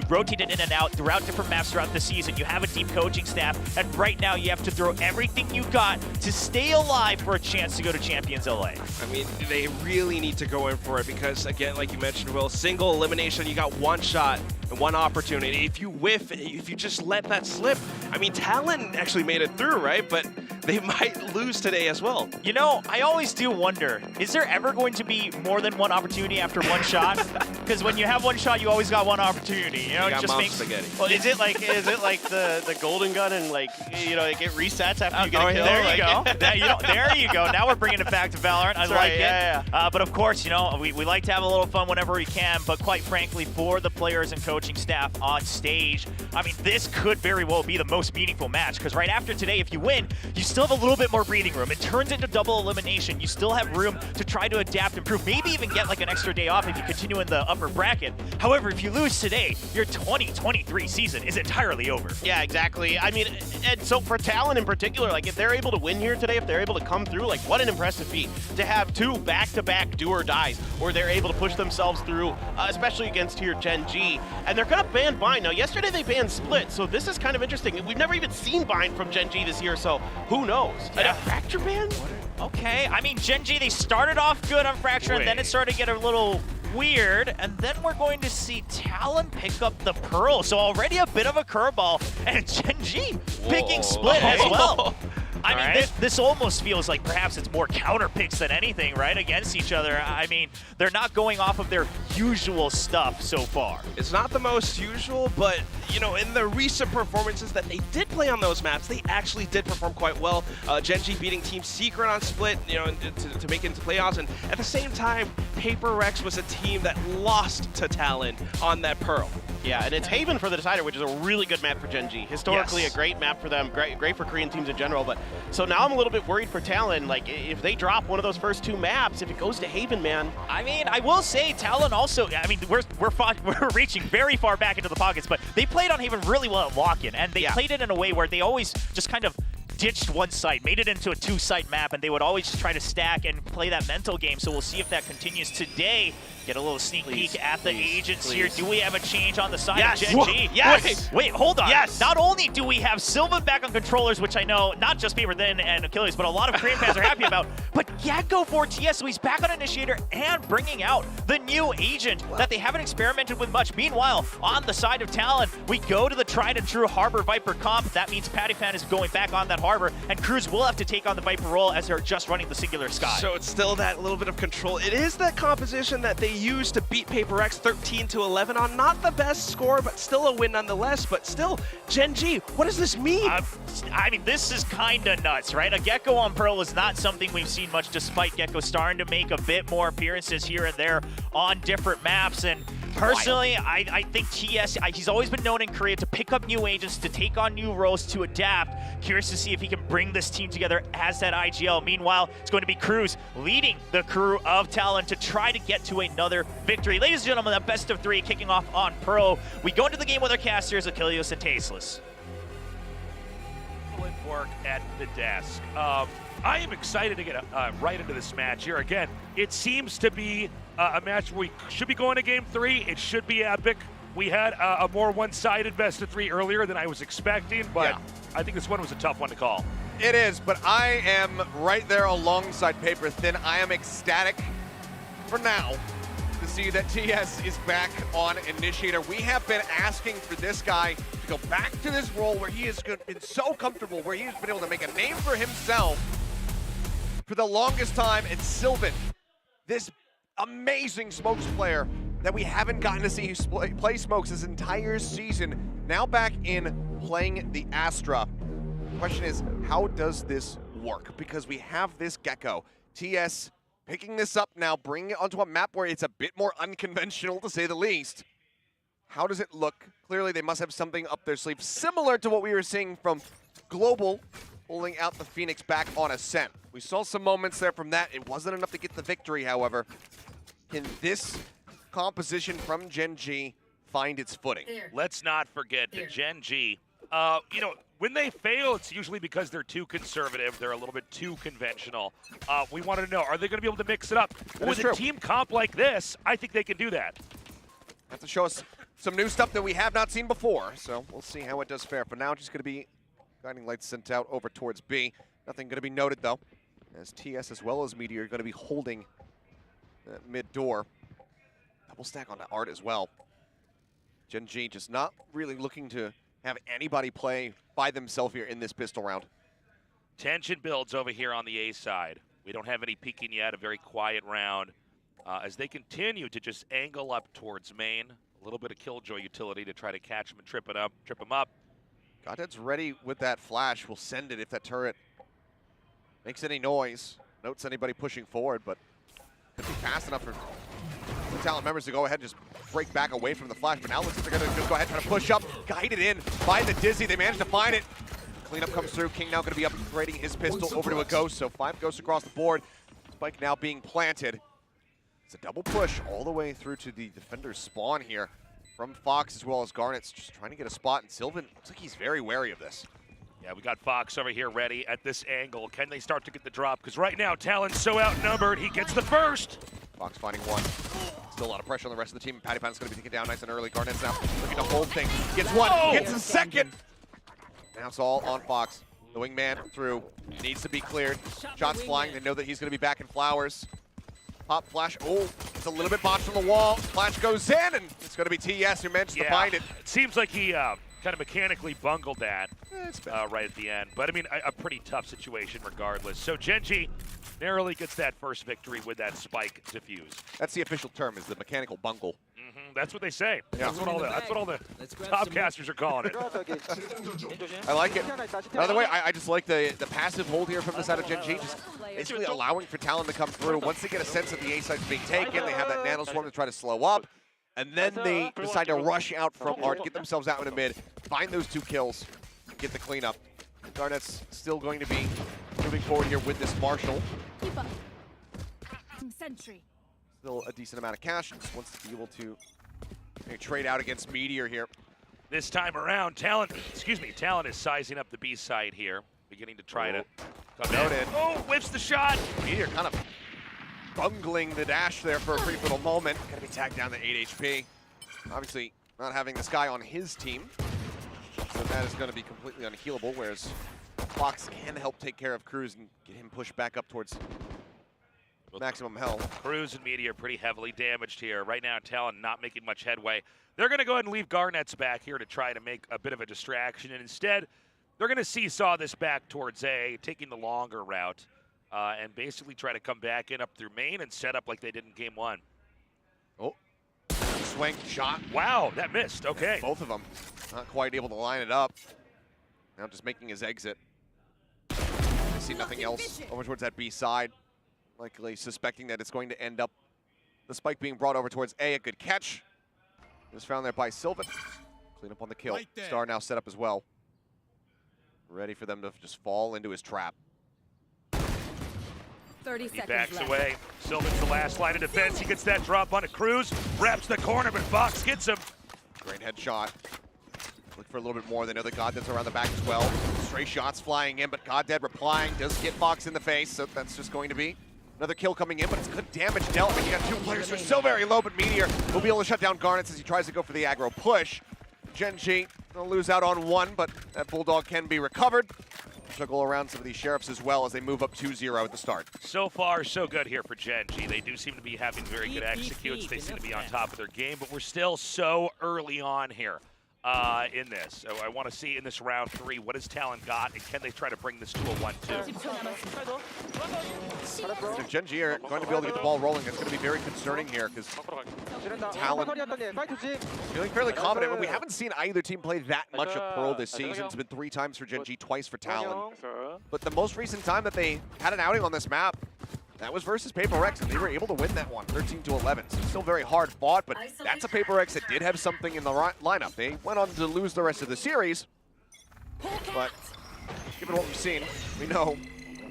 Speaker 21: rotated in and out throughout different maps throughout the season. You have a deep coaching staff, and right now you have to throw everything you got to stay alive for a chance to go to Champions LA.
Speaker 22: I mean, they really need to go in for it because, again, like you mentioned, Will, single elimination, you got one shot and one opportunity. If you whiff, if you just let that slip, I mean, Talon actually made it through, right? But they might lose today as well.
Speaker 21: You know, I always do wonder, is there ever going to be more than one opportunity after one shot? Because when you have one shot, you always got one opportunity. You know,
Speaker 22: You got
Speaker 21: it just
Speaker 22: mom
Speaker 21: makes
Speaker 22: spaghetti.
Speaker 23: Well, is it like the golden gun and, like, you know, it resets after you get a kill?
Speaker 21: There you go. There you go. Now we're bringing it back to Valorant. I like it.
Speaker 23: Yeah.
Speaker 21: But of course, you know, we like to have a little fun whenever we can. But quite frankly, for the players and coaching staff on stage, I mean, this could very well be the most meaningful match. Because right after today, if you win, you still have a little bit more breathing room. It turns into double elimination. You still have room to try to adapt, improve, maybe even get like an extra day off if you continue in the upper bracket. However, if you lose today, your 2023 season is entirely over.
Speaker 23: Yeah, exactly. I mean, and so for Talon in particular, like, if they're able to win here today, if they're able to come through, like, what an impressive feat to have 2 back-to-back do or dies, or they're able to push themselves through, especially against here Gen.G. And they're gonna ban Bind. Now, yesterday they banned Split, so this is kind of interesting. We've never even seen Bind from Gen.G this year, so who knows?
Speaker 21: Yeah.
Speaker 23: A Fracture ban?
Speaker 21: Okay, I mean, Gen.G, they started off good on Fracture, and then it started to get a little weird, and then we're going to see Talon pick up the Pearl. So already a bit of a curveball, and Gen.G picking Split as well. I mean, this almost feels like perhaps it's more counter picks than anything, right, against each other. I mean, they're not going off of their usual stuff so far.
Speaker 22: It's not the most usual, but, you know, in the recent performances that they did play on those maps, they actually did perform quite well. Gen.G beating Team Secret on Split, you know, to make it into playoffs. And at the same time, Paper Rex was a team that lost to Talon on that Pearl.
Speaker 23: Yeah, and it's Haven for the Decider, which is a really good map for Gen.G. Historically, a great map for them, great for Korean teams in general. But so now I'm a little bit worried for Talon. Like, if they drop one of those first 2 maps, if it goes to Haven, man.
Speaker 21: I mean, I will say Talon also. I mean, we're reaching very far back into the pockets, but they played on Haven really well at lock-in, and they played it in a way where they always just kind of ditched one site, made it into a 2-site map, and they would always just try to stack and play that mental game. So we'll see if that continues today. Get a little sneak peek at the agents here. Do we have a change on the side of Gen.G?
Speaker 23: Yes!
Speaker 21: Wait, hold on.
Speaker 23: Yes!
Speaker 21: Not only do we have Sylvan back on controllers, which I know not just Paper Thin and Achilles, but a lot of Korean fans are happy about, but Yakko for TS, so he's back on Initiator and bringing out the new agent that they haven't experimented with much. Meanwhile, on the side of Talon, we go to the tried and true Harbor Viper comp. That means Patiphan is going back on that Harbor, and Cruz will have to take on the Viper role as they're just running the Singular Sky.
Speaker 22: So it's still that little bit of control. It is that composition that they used to beat Paper X 13-11 on not the best score, but still a win nonetheless. But still, Gen.G, what does this mean?
Speaker 21: I mean, this is kind of nuts, right? A Gecko on Pearl is not something we've seen much, despite Gecko starting to make a bit more appearances here and there on different maps. And personally, I think TS, he's always been known in Korea to pick up new agents, to take on new roles, to adapt. Curious to see if he can bring this team together as that IGL. Meanwhile, it's going to be Cruz leading the crew of Talon to try to get to another victory. Ladies and gentlemen, that best of 3 kicking off on Pro. We go into the game with our casters, Achilles and Tasteless.
Speaker 13: Excellent work at the desk. I am excited to get right into this match here. Again, it seems to be a match where we should be going to game 3. It should be epic. We had a more one-sided best of 3 earlier than I was expecting, but I think this one was a tough one to call.
Speaker 14: It is, but I am right there alongside Paper Thin. I am ecstatic for now to see that TS is back on Initiator. We have been asking for this guy to go back to this role where he has been so comfortable, where he has been able to make a name for himself for the longest time. And Sylvan, this amazing Smokes player that we haven't gotten to see play Smokes this entire season, now back in playing the Astra. The question is, how does this work? Because we have this Gecko. TS picking this up now, bringing it onto a map where it's a bit more unconventional, to say the least. How does it look? Clearly, they must have something up their sleeve, similar to what we were seeing from Global, pulling out the Phoenix back on Ascent. We saw some moments there from that. It wasn't enough to get the victory, however. Can this composition from Gen.G find its footing?
Speaker 13: Let's not forget that Gen.G, you know, when they fail, it's usually because they're too conservative. They're a little bit too conventional. We wanted to know, are they going to be able to mix it up? With a team comp like this, I think they can do that.
Speaker 14: Have to show us some new stuff that we have not seen before, so we'll see how it does fare. For now, just going to be guiding lights sent out over towards B. Nothing going to be noted, though, as TS as well as Meteor are going to be holding that mid door. Double stack onto Art as well. Gen.G just not really looking to have anybody play by themselves here in this pistol round.
Speaker 13: Tension builds over here on the A side. We don't have any peeking yet, a very quiet round. As they continue to just angle up towards main, a little bit of Killjoy utility to try to catch him and trip him up.
Speaker 14: Godhead's ready with that flash. We'll send it if that turret makes any noise. Notes anybody pushing forward, but could be fast enough for the Talon members to go ahead and just break back away from the flash. But now looks like they're going to just go ahead and try to push up, guided in by the Dizzy. They managed to find it. Cleanup comes through. King now going to be upgrading his pistol over to a Ghost. So 5 Ghosts across the board. Spike now being planted. It's a double push all the way through to the defender's spawn here from Fox as well as Garnet's just trying to get a spot. And Sylvan looks like he's very wary of this.
Speaker 13: Yeah, we got Fox over here ready at this angle. Can they start to get the drop? Because right now, Talon's so outnumbered, he gets the first.
Speaker 14: Fox finding one. Still a lot of pressure on the rest of the team. Patty Pan's going to be taken down nice and early. Garnet's now looking to hold things. Gets one, gets a second. Now it's all on Fox. The wingman through. Needs to be cleared. Shots flying. They know that he's going to be back in Flowers. Pop flash. Oh, it's a little bit botched on the wall. Flash goes in, and it's going to be TS who manages to find it.
Speaker 13: It seems like he kind of mechanically bungled that right at the end. But, I mean, a pretty tough situation regardless. So Gen.G narrowly gets that first victory with that spike diffuse.
Speaker 14: That's the official term, is the mechanical bungle.
Speaker 13: That's what they say.
Speaker 14: Yeah.
Speaker 13: That's what all the top casters are calling it.
Speaker 14: I like it. By the way, I just like the passive hold here from the side of Gen.G, just basically allowing for Talon to come through. Once they get a sense that the A side's being taken, they have that nano swarm to try to slow up, and then they decide to rush out from Art, get themselves out in the mid, find those 2 kills, get the cleanup. Garnet's still going to be moving forward here with this Marshall.
Speaker 6: Sentry.
Speaker 14: Still a decent amount of cash, just wants to be able to trade out against Meteor here.
Speaker 13: This time around, Talon is sizing up the B side here, beginning to try to come in. Oh, whips the shot.
Speaker 14: Meteor kind of bungling the dash there for a brief little moment. Gonna be tagged down to 8 HP. Obviously, not having this guy on his team, so that is going to be completely unhealable, whereas Fox can help take care of Cruz and get him pushed back up towards maximum health.
Speaker 13: Cruz and Meteor pretty heavily damaged here. Right now, Talon not making much headway. They're going to go ahead and leave Garnet's back here to try to make a bit of a distraction, and instead, they're going to seesaw this back towards A, taking the longer route, and basically try to come back in up through main and set up like they did in game 1.
Speaker 14: Oh, swing, shot.
Speaker 13: Wow, that missed. Okay.
Speaker 14: Both of them not quite able to line it up. Now just making his exit. I see nothing else over towards that B side. Likely suspecting that it's going to end up the spike being brought over towards A. A good catch. It was found there by Sylvan. Clean up on the kill.
Speaker 9: Right there.
Speaker 14: Star now set up as well. Ready for them to just fall into his trap.
Speaker 6: 30
Speaker 13: He
Speaker 6: seconds
Speaker 13: backs
Speaker 6: left.
Speaker 13: away. Sylvan's the last line of defense. He gets that drop on a Cruz. Wraps the corner, but Fox gets him.
Speaker 14: Great headshot. Look for a little bit more. They know that Goddead's around the back as well. Stray shots flying in, but Goddead replying does get Fox in the face, so that's just going to be another kill coming in, but it's good damage dealt. I mean, you got two players who are so very low, but Meteor will be able to shut down Garnets as he tries to go for the aggro push. Gen.GE will lose out on one, but that Bulldog can be recovered. Juggle around some of these Sheriffs as well as they move up 2-0 at the start.
Speaker 13: So far, so good here for Gen.GE. They do seem to be having very good executes. They seem to be on top of their game, but we're still so early on here in this. So I want to see in this round 3, what has Talon got, and can they try to bring this to a 1-2?
Speaker 14: If Gen.GE are going to be able to get the ball rolling, it's going to be very concerning here because Talon feeling fairly confident, but we haven't seen either team play that much of Pearl this season. It's been 3 times for Gen.GE, twice for Talon. But the most recent time that they had an outing on this map, that was versus Paper Rex, and they were able to win that one, 13-11. So still very hard fought, but that's a Paper Rex that did have something in the lineup. They went on to lose the rest of the series, but given what we've seen, we know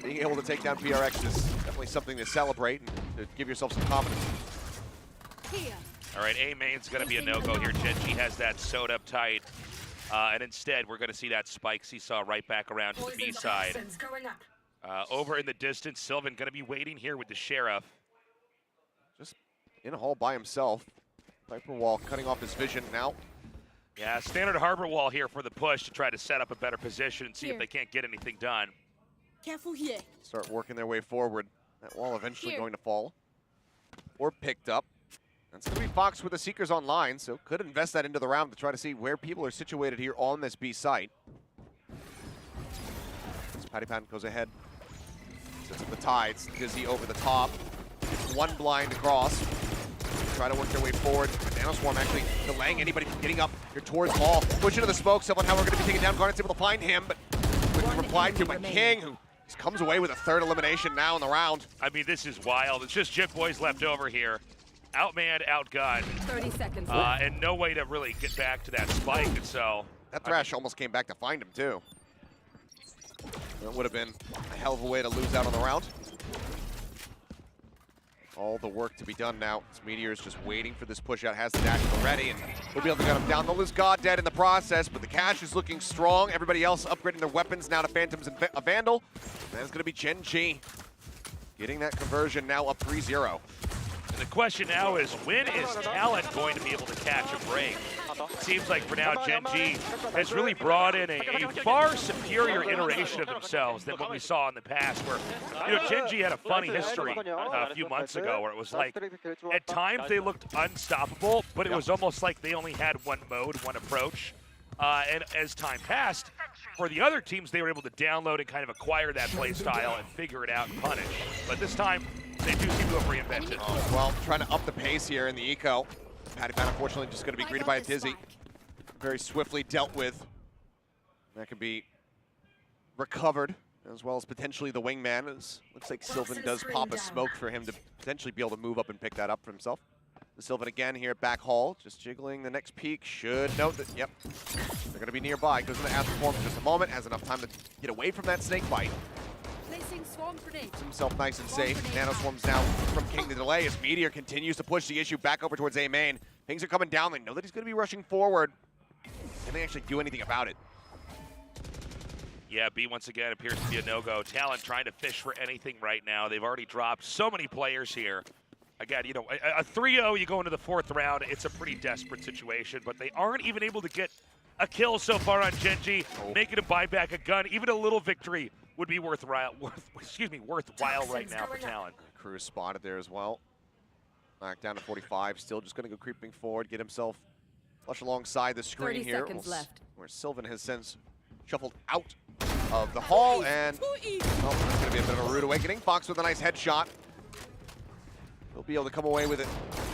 Speaker 14: being able to take down PRX is definitely something to celebrate and to give yourself some confidence.
Speaker 13: All right, A main's going to be a no-go here. Gen.GE has that sewed up tight, and instead we're going to see that spike seesaw right back around to the B side. Over in the distance, Sylvan going to be waiting here with the Sheriff.
Speaker 14: Just in a hole by himself. Viper Wall cutting off his vision now.
Speaker 13: Yeah, standard Harbor Wall here for the push to try to set up a better position and see if they can't get anything done.
Speaker 6: Careful here.
Speaker 14: Start working their way forward. That wall eventually going to fall. Or picked up. That's going to be Fox with the Seekers online, so could invest that into the round to try to see where people are situated here on this B site. As Patty Pan goes ahead. Sets up the Tides. Dizzy over the top. Gets one blind across. Try to work their way forward. Nanoswarm actually delaying anybody from getting up here towards Hall. Push into the smoke. Somehow we're going to be taking down. Garnet's able to find him, but quickly replied to by King, who just comes away with a 3rd elimination now in the round.
Speaker 13: I mean, this is wild. It's just Jip Boys left over here. Outmanned, outgunned.
Speaker 6: 30 seconds
Speaker 13: and no way to really get back to that spike, and so...
Speaker 14: That Thrash almost came back to find him, too. That would have been a hell of a way to lose out on the round. All the work to be done now. This Meteor is just waiting for this push out, has the dash already, and we'll be able to get him down. They'll lose Goddead in the process, but the cash is looking strong. Everybody else upgrading their weapons now to Phantoms and a Vandal. And that's going to be Gen.GE getting that conversion now up 3-0.
Speaker 13: And the question now is, when is Talon going to be able to catch a break? It seems like for now, Gen.GE has really brought in a far superior iteration of themselves than what we saw in the past, where, you know, Gen.GE had a funny history a few months ago where it was like, at times they looked unstoppable, but it was almost like they only had one mode, one approach. And as time passed, for the other teams, they were able to download and kind of acquire that play style and figure it out and punish. But this time, they do seem to have reinvented.
Speaker 14: Well, trying to up the pace here in the eco. Patty Pan, unfortunately, just going to be greeted by a Dizzy. Very swiftly dealt with. That could be recovered, as well as potentially the wingman. Looks like Sylvan does pop a smoke for him to potentially be able to move up and pick that up for himself. The Sylvan again here at back hall, just jiggling the next peak. Should note that, yep, they're going to be nearby. Goes into Astral Form for just a moment, has enough time to get away from that snake bite.
Speaker 6: Placing swarm grenade.
Speaker 14: Keeps himself nice and safe. Nanoswarm's now from King to delay as Meteor continues to push the issue back over towards A main. Things are coming down. They know that he's going to be rushing forward. Can they actually do anything about it?
Speaker 13: Yeah, B once again appears to be a no-go. Talon trying to fish for anything right now. They've already dropped so many players here. Again, you know, a 3-0, you go into the 4th round, it's a pretty desperate situation, but they aren't even able to get a kill so far on Gen.GE, making him buy back a gun. Even a little victory would be worthwhile right now for Talon.
Speaker 14: Cruz spotted there as well. Back down to 45, still just going to go creeping forward, get himself flush alongside the screen here.
Speaker 6: 30 seconds left.
Speaker 14: Where Sylvan has since shuffled out of the hall, and oh, it's going to be a bit of a rude awakening. Fox with a nice headshot. He'll be able to come away with it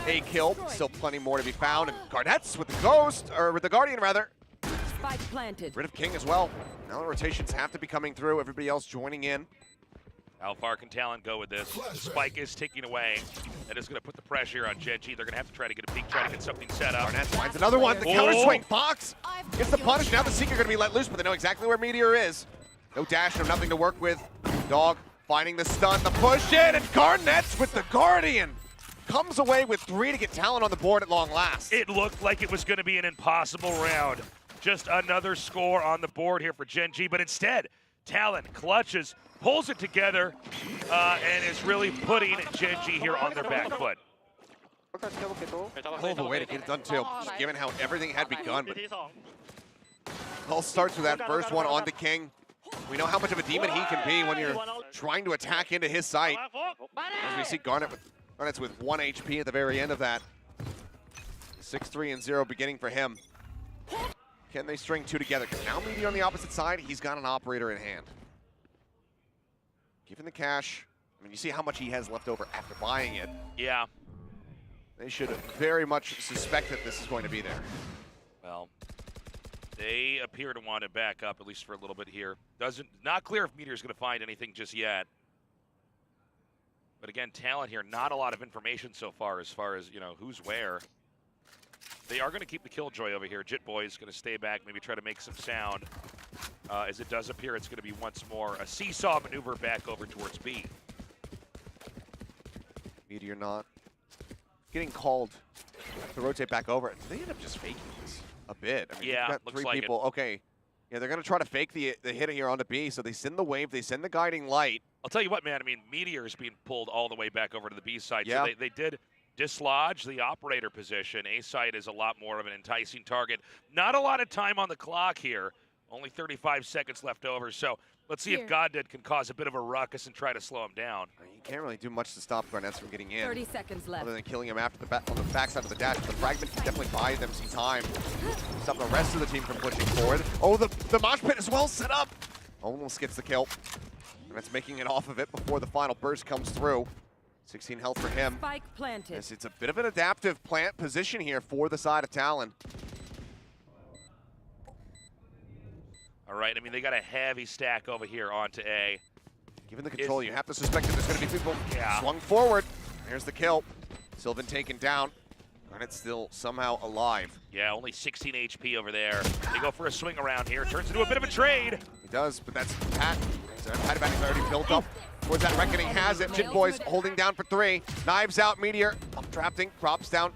Speaker 14: a kill. Still plenty more to be found. And Garnets with the Ghost, or with the Guardian rather.
Speaker 6: Spike planted.
Speaker 14: Rid of King as well. Now the rotations have to be coming through. Everybody else joining in.
Speaker 13: How far can Talon go with this? The spike is ticking away. That is going to put the pressure on Gen.G. They're going to have to try to get a peek, try to get something set up.
Speaker 14: Garnets finds another one. The counter swing. Fox gets the punish. Now the Seeker going to be let loose, but they know exactly where Meteor is. No dash, no nothing to work with. Dog finding the stun, the push in, and Garnets with the Guardian. Comes away with 3 to get Talon on the board at long last.
Speaker 13: It looked like it was going to be an impossible round. Just another score on the board here for Gen.G, but instead, Talon clutches, pulls it together, and is really putting Gen.G here on their back foot.
Speaker 14: Hell of a way to get it done too, just given how everything had begun. But all starts with that first one onto King. We know how much of a demon he can be when you're trying to attack into his sight. As we see Garnets with 1 HP at the very end of that. 6-3-0 beginning for him. Can they string 2 together? Because now Meteor on the opposite side, he's got an operator in hand. Given the cash, I mean, you see how much he has left over after buying it.
Speaker 13: Yeah.
Speaker 14: They should very much suspect that this is going to be there.
Speaker 13: Well, they appear to want to back up, at least for a little bit here. Not clear if Meteor's going to find anything just yet. But again, Talon here, not a lot of information so far as, you know, who's where. They are going to keep the Killjoy over here. Jit Boy is going to stay back, maybe try to make some sound. As it does appear, it's going to be once more a seesaw maneuver back over towards B.
Speaker 14: Meteor not getting called to rotate back over. They end up just faking this a bit. I mean,
Speaker 13: yeah,
Speaker 14: you've got
Speaker 13: looks
Speaker 14: 3
Speaker 13: like
Speaker 14: people.
Speaker 13: it.
Speaker 14: Okay, yeah, they're going to try to fake the hit here onto B. So they send the wave, they send the guiding light.
Speaker 13: I'll tell you what, man. I mean, Meteor is being pulled all the way back over to the B side.
Speaker 14: Yeah.
Speaker 13: So they did dislodge the operator position. A side is a lot more of an enticing target. Not a lot of time on the clock here. Only 35 seconds left over. So let's see if Godded can cause a bit of a ruckus and try to slow him down.
Speaker 14: You can't really do much to stop Garnets from getting in.
Speaker 6: 30 seconds left.
Speaker 14: Other than killing him after on the backside of the dash. The fragment can definitely buy them some time. Stop the rest of the team from pushing forward. Oh, the mosh pit is well set up. Almost gets the kill. Garnets making it off of it before the final burst comes through. 16 health for him.
Speaker 6: Spike planted.
Speaker 14: Yes, it's a bit of an adaptive plant position here for the side of Talon.
Speaker 13: All right, I mean, they got a heavy stack over here onto A.
Speaker 14: Given the control, you have to suspect that there's going to be people
Speaker 13: Yeah.
Speaker 14: swung forward. There's the kill. Sylvan taken down. Garnet's still somehow alive.
Speaker 13: Yeah, only 16 HP over there. They go for a swing around here. Turns into a bit of a trade.
Speaker 14: He does, but that's Pat. Patty Batting is already built up. Towards that Reckoning has it. Jit Boy's holding down for 3. Knives out, Meteor. Updrafting, drops down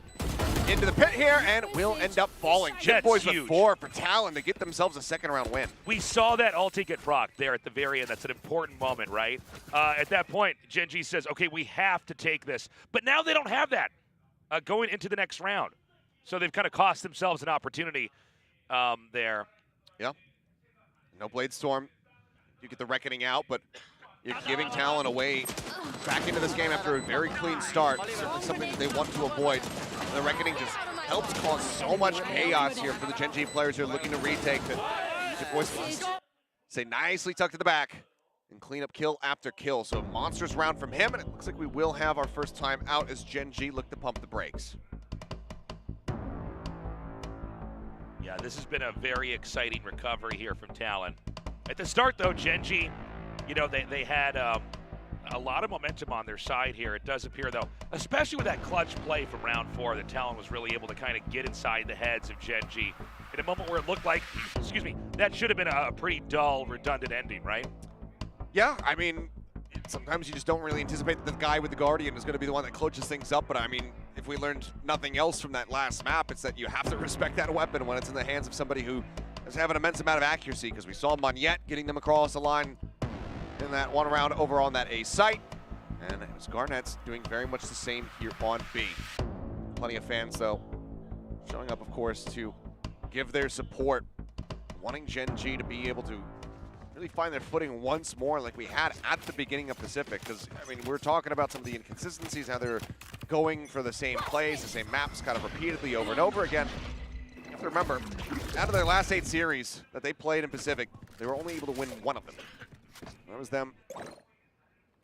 Speaker 14: into the pit here, and will end up falling. Jit Boy's with 4 for Talon to get themselves a second-round win.
Speaker 13: We saw that ulti get procced there at the very end. That's an important moment, right? At that point, Gen.G says, okay, we have to take this. But now they don't have that going into the next round. So they've kind of cost themselves an opportunity there.
Speaker 14: Yeah. No Blade Storm. You get the Reckoning out, but you're giving Talon away back into this game after a very clean start. Certainly something that they want to avoid. The Reckoning just helps cause so much chaos here for the Gen.G players who are looking to retake. Jit Boys say nicely tucked to the back and clean up kill after kill. So monstrous round from him, and it looks like we will have our first time out as Gen.G look to pump the brakes.
Speaker 13: Yeah, this has been a very exciting recovery here from Talon. At the start, though, Gen.G, you know, they had a lot of momentum on their side here. It does appear, though, especially with that clutch play from round 4, that Talon was really able to kind of get inside the heads of Gen.G in a moment where it looked like, excuse me, that should have been a pretty dull, redundant ending, right?
Speaker 14: Yeah, I mean, sometimes you just don't really anticipate that the guy with the Guardian is going to be the one that clutches things up, but I mean, if we learned nothing else from that last map, it's that you have to respect that weapon when it's in the hands of somebody who does have an immense amount of accuracy, because we saw Monette getting them across the line in that one round over on that A site. And it was Garnets doing very much the same here on B. Plenty of fans, though, showing up, of course, to give their support, wanting Gen.G to be able to really find their footing once more like we had at the beginning of Pacific. Because, I mean, we're talking about some of the inconsistencies, how they're going for the same plays, the same maps kind of repeatedly over and over again. You have to remember, out of their last 8 series that they played in Pacific, they were only able to win 1 of them. That was them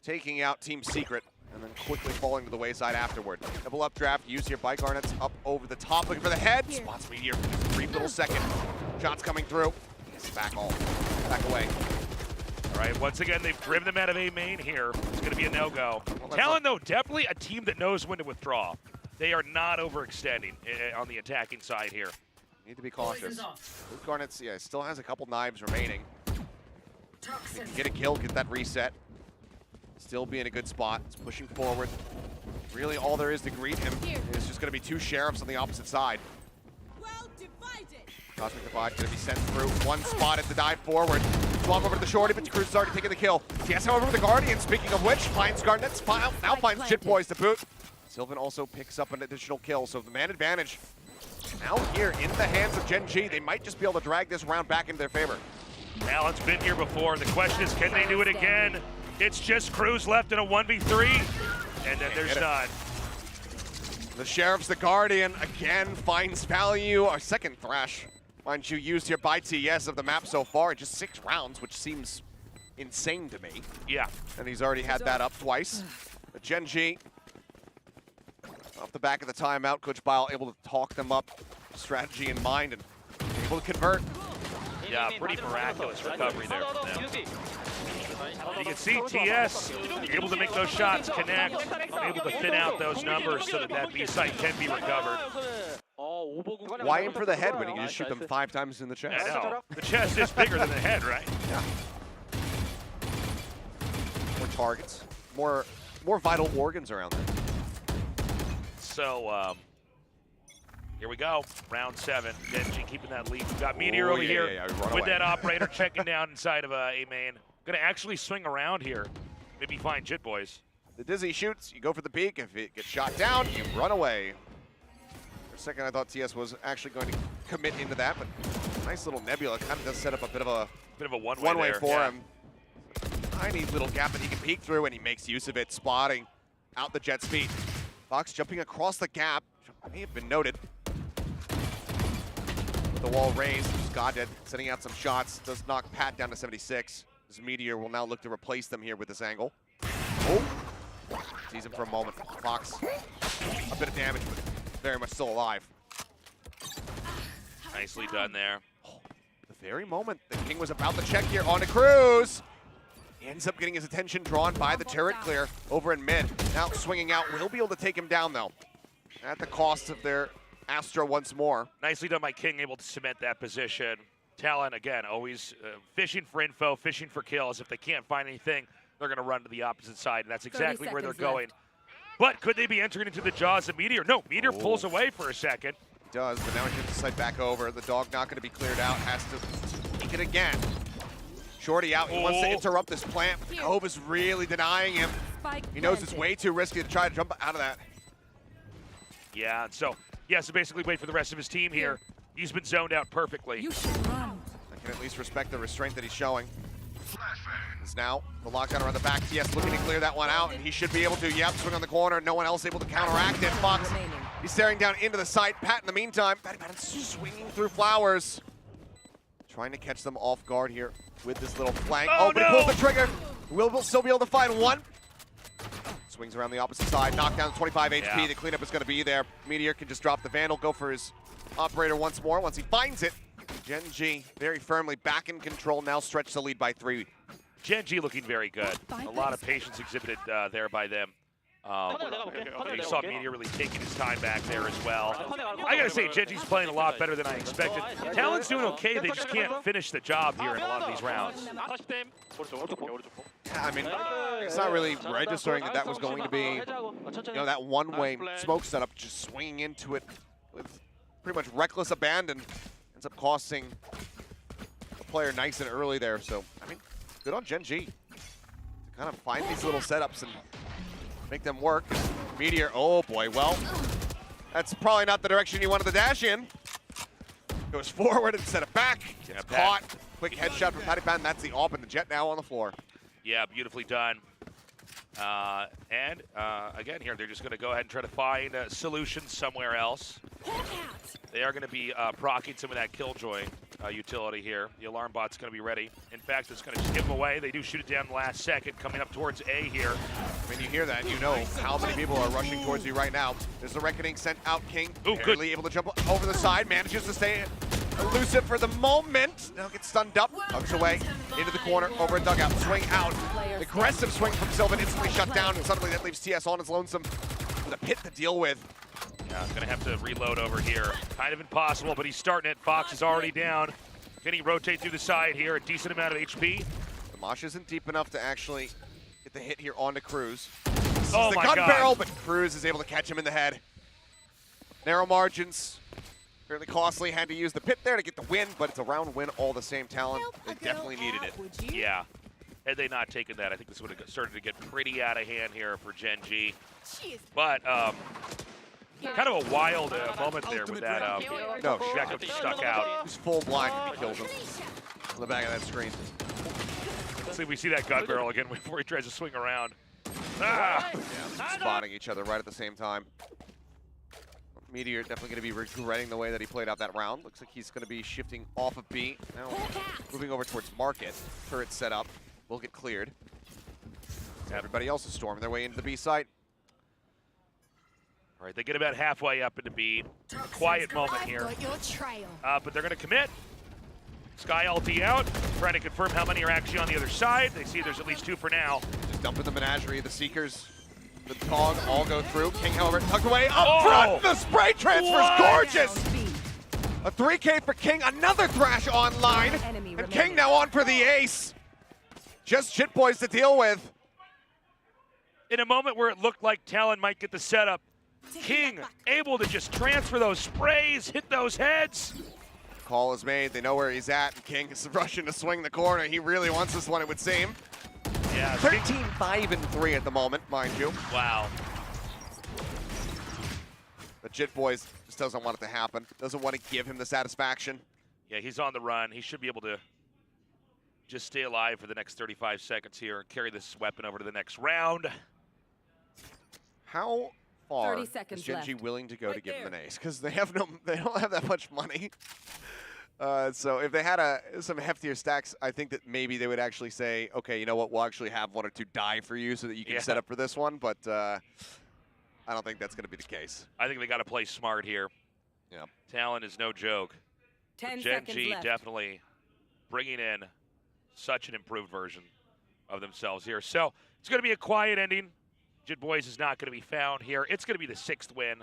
Speaker 14: taking out Team Secret and then quickly falling to the wayside afterward. Double up draft used here by Garnets, up over the top, looking for the head. Spots Meteor, brief little second. Shots coming through. Yes, back away.
Speaker 13: All right, once again, they've driven them out of A main here. It's going to be a no-go. Talon, though, definitely a team that knows when to withdraw. They are not overextending on the attacking side here.
Speaker 14: Need to be cautious. Garnets, yeah, still has a couple knives remaining. Get a kill, get that reset. Still be in a good spot. It's pushing forward. Really, all there is to greet him is just going to be two sheriffs on the opposite side. Cosmic Divide going to be sent through. One spot at the dive forward. Swap over to the shorty, but Cruz is already taking the kill. TS, however, with the Guardian, speaking of which, finds Garnet's now finds Jit Boys to boot. Sylvan also picks up an additional kill, so the man advantage now here in the hands of Gen.G. They might just be able to drag this round back into their favor.
Speaker 13: Talon's been here before. The question is, can they do it again? It's just Cruz left in a 1v3, and then there's none.
Speaker 14: The Sheriff's the Guardian again finds value. Our second Thrash, mind you, used here by TS of the map so far in just 6 rounds, which seems insane to me.
Speaker 13: Yeah.
Speaker 14: And he's already had that up twice. But Gen.G, off the back of the timeout, Coach Bile able to talk them up, strategy in mind, and able to convert.
Speaker 13: Yeah, pretty miraculous recovery there from them. You can see TS able to make those shots connect, able to thin out those numbers so that that B site can be recovered.
Speaker 14: Why aim for the head when you can just shoot them 5 times in the chest?
Speaker 13: I know. The chest is bigger than the head, right?
Speaker 14: Yeah. More targets, more vital organs around there.
Speaker 13: So, here we go, round 7. Gen.G keeping that lead. We've got Meteor over here with that operator checking down inside of A main. Gonna actually swing around here. Maybe find Jit Boys.
Speaker 14: The Dizzy shoots, you go for the peek. If it gets shot down, you run away. For a second, I thought TS was actually going to commit into that, but nice little Nebula kind of does set up a bit of a one-way for him. Tiny little gap that he can peek through, and he makes use of it, spotting out the Jet's feet. Fox jumping across the gap, may have been noted. With the wall raised, Goddead setting out some shots, does knock Pat down to 76. This Meteor will now look to replace them here with this angle. Oh! Sees him for a moment. Fox, a bit of damage, but very much still alive.
Speaker 13: Nicely done there.
Speaker 14: The very moment the King was about to check here onto Cruz. He ends up getting his attention drawn by the turret clear over in mid. Now swinging out, will be able to take him down though. At the cost of their Astra once more.
Speaker 13: Nicely done by King, able to cement that position. Talon, again, always fishing for info, fishing for kills. If they can't find anything, they're going to run to the opposite side, and that's exactly where they're going. But could they be entering into the jaws of Meteor? No, Meteor pulls away for a second.
Speaker 14: He does, but now he gets the site back over. The dog not going to be cleared out, has to take it again. Shorty out, he wants to interrupt this plant, but the Cove is really denying him. He knows it's way too risky to try to jump out of that.
Speaker 13: Yeah, so he has to basically wait for the rest of his team here. He's been zoned out perfectly.
Speaker 14: I can at least respect the restraint that he's showing. It's now the lockdown around the back. TS looking to clear that one out, and he should be able to. Yep, swing on the corner. No one else able to counteract it. Fox, he's staring down into the site. Pat in the meantime, Patty swinging through flowers. Trying to catch them off guard here with this little flank. Oh, but he pulls the trigger. Will still be able to find one. Swings around the opposite side. Knockdown 25 HP. Yeah. The cleanup is going to be there. Meteor can just drop the Vandal, go for his operator once more. Once he finds it, Gen.G very firmly back in control. Now stretch the lead by 3.
Speaker 13: Gen.G looking very good. A lot of patience exhibited there by them. You saw Meteor really taking his time back there as well. I gotta say, Gen.G's playing a lot better than I expected. Talon's doing okay, they just can't finish the job here in a lot of these rounds.
Speaker 14: I mean, it's not really registering that was going to be, that one-way smoke setup, just swinging into it with pretty much reckless abandon. Ends up costing the player nice and early there. So, I mean, good on Gen.G to kind of find these little setups and make them work. Meteor, oh boy, well, that's probably not the direction you wanted to dash in. Goes forward instead of back. Gets caught. Quick headshot from Patty Pan. That's the AWP, and the Jet now on the floor.
Speaker 13: Yeah, beautifully done. Again, here, they're just going to go ahead and try to find solutions somewhere else. They are going to be proccing some of that Killjoy utility here. The alarm bot's going to be ready. In fact, it's going to skip away. They do shoot it down the last second, coming up towards A here.
Speaker 14: When you hear that, you know how many people are rushing towards you right now. There's the Reckoning sent out. King barely able to jump over the side, manages to stay elusive for the moment. Now gets stunned up, hugs away into the corner, over a dugout, swing out. Aggressive swing from Sylvan, instantly shut down, and suddenly that leaves TS on his lonesome with a pit to deal with.
Speaker 13: Yeah, gonna have to reload over here. Kind of impossible, but he's starting it. Fox is already down. Can he rotate through the side here? A decent amount of HP.
Speaker 14: The Mosh isn't deep enough to actually get the hit here onto Cruz.
Speaker 13: Oh
Speaker 14: the
Speaker 13: my
Speaker 14: gun
Speaker 13: God.
Speaker 14: barrel, but Cruz is able to catch him in the head. Narrow margins. Fairly costly. Had to use the pit there to get the win, but it's a round win all the same. Talent. They definitely needed it.
Speaker 13: Yeah. Had they not taken that, I think this would have started to get pretty out of hand here for Gen G. But kind of a wild moment there with that.
Speaker 14: No,
Speaker 13: Shaq stuck out.
Speaker 14: He's full blind and he kills him on the back of that screen.
Speaker 13: Let's see if we see that gun barrel again before he tries to swing around. Ah!
Speaker 14: Yeah, spotting each other right at the same time. Meteor definitely going to be regretting the way that he played out that round. Looks like he's going to be shifting off of B. Now moving over towards Market. Turret set up. Will get cleared. Everybody else is storming their way into the B site.
Speaker 13: All right, they get about halfway up into B. Quiet moment here. But they're going to commit. Sky ulti out, trying to confirm how many are actually on the other side. They see there's at least 2 for now.
Speaker 14: Just dumping the menagerie. The Seekers, the Tog all go through. King, however, tucked away up front. The spray transfer is gorgeous. A 3K for King. Another Thrash online. And King now on for the ace. Just shit boys to deal with.
Speaker 13: In a moment where it looked like Talon might get the setup, King able to just transfer those sprays, hit those heads.
Speaker 14: Call is made. They know where he's at. And King is rushing to swing the corner. He really wants this one, it would seem.
Speaker 13: Yeah,
Speaker 14: 13-5-3 at the moment, mind you.
Speaker 13: Wow.
Speaker 14: The Jit Boys just doesn't want it to happen. Doesn't want to give him the satisfaction.
Speaker 13: Yeah, he's on the run. He should be able to just stay alive for the next 35 seconds here and carry this weapon over to the next round.
Speaker 14: How far
Speaker 6: 30
Speaker 14: is
Speaker 6: seconds
Speaker 14: Gen G
Speaker 6: left.
Speaker 14: willing to go to give him an ace? Because they don't have that much money. So if they had some heftier stacks, I think that maybe they would actually say, okay, you know what, we'll actually have 1 or 2 die for you so that you can set up for this one. But I don't think that's going to be the case.
Speaker 13: I think they got to play smart here.
Speaker 14: Yeah.
Speaker 13: Talon is no joke.
Speaker 6: 10
Speaker 13: Gen
Speaker 6: seconds
Speaker 13: G
Speaker 6: left.
Speaker 13: definitely bringing in such an improved version of themselves here. So it's going to be a quiet ending. Jit Boys is not going to be found here. It's going to be the 6th win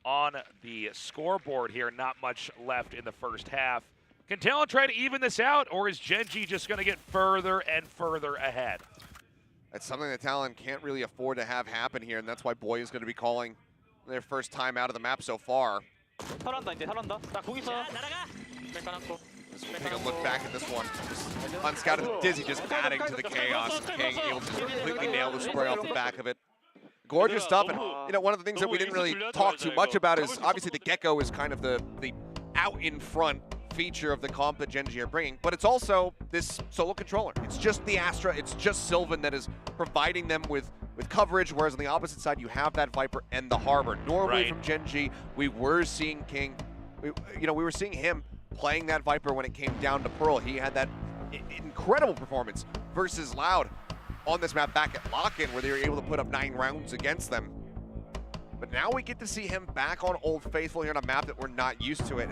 Speaker 13: on the scoreboard here. Not much left in the first half. Can Talon try to even this out, or is Gen G just going to get further and further ahead?
Speaker 14: That's something that Talon can't really afford to have happen here, and that's why Boy is going to be calling their first time out of the map so far. Just take a look back at this one. Just unscouted Dizzy just adding to the chaos. King able to completely nail the spray off the back of it. Gorgeous stuff, and you know, one of the things that we didn't really talk too much about is obviously the Gecko is kind of the out in front feature of the comp that Gen G are bringing, but it's also this solo controller. It's just the Astra, it's just Sylvan that is providing them with coverage, whereas on the opposite side you have that Viper and the Harbor. Normally from Gen G, we were seeing King, we were seeing him playing that Viper when it came down to Pearl. He had that incredible performance versus Loud on this map back at Lock-In, where they were able to put up 9 rounds against them. But now we get to see him back on Old Faithful here on a map that we're not used to it.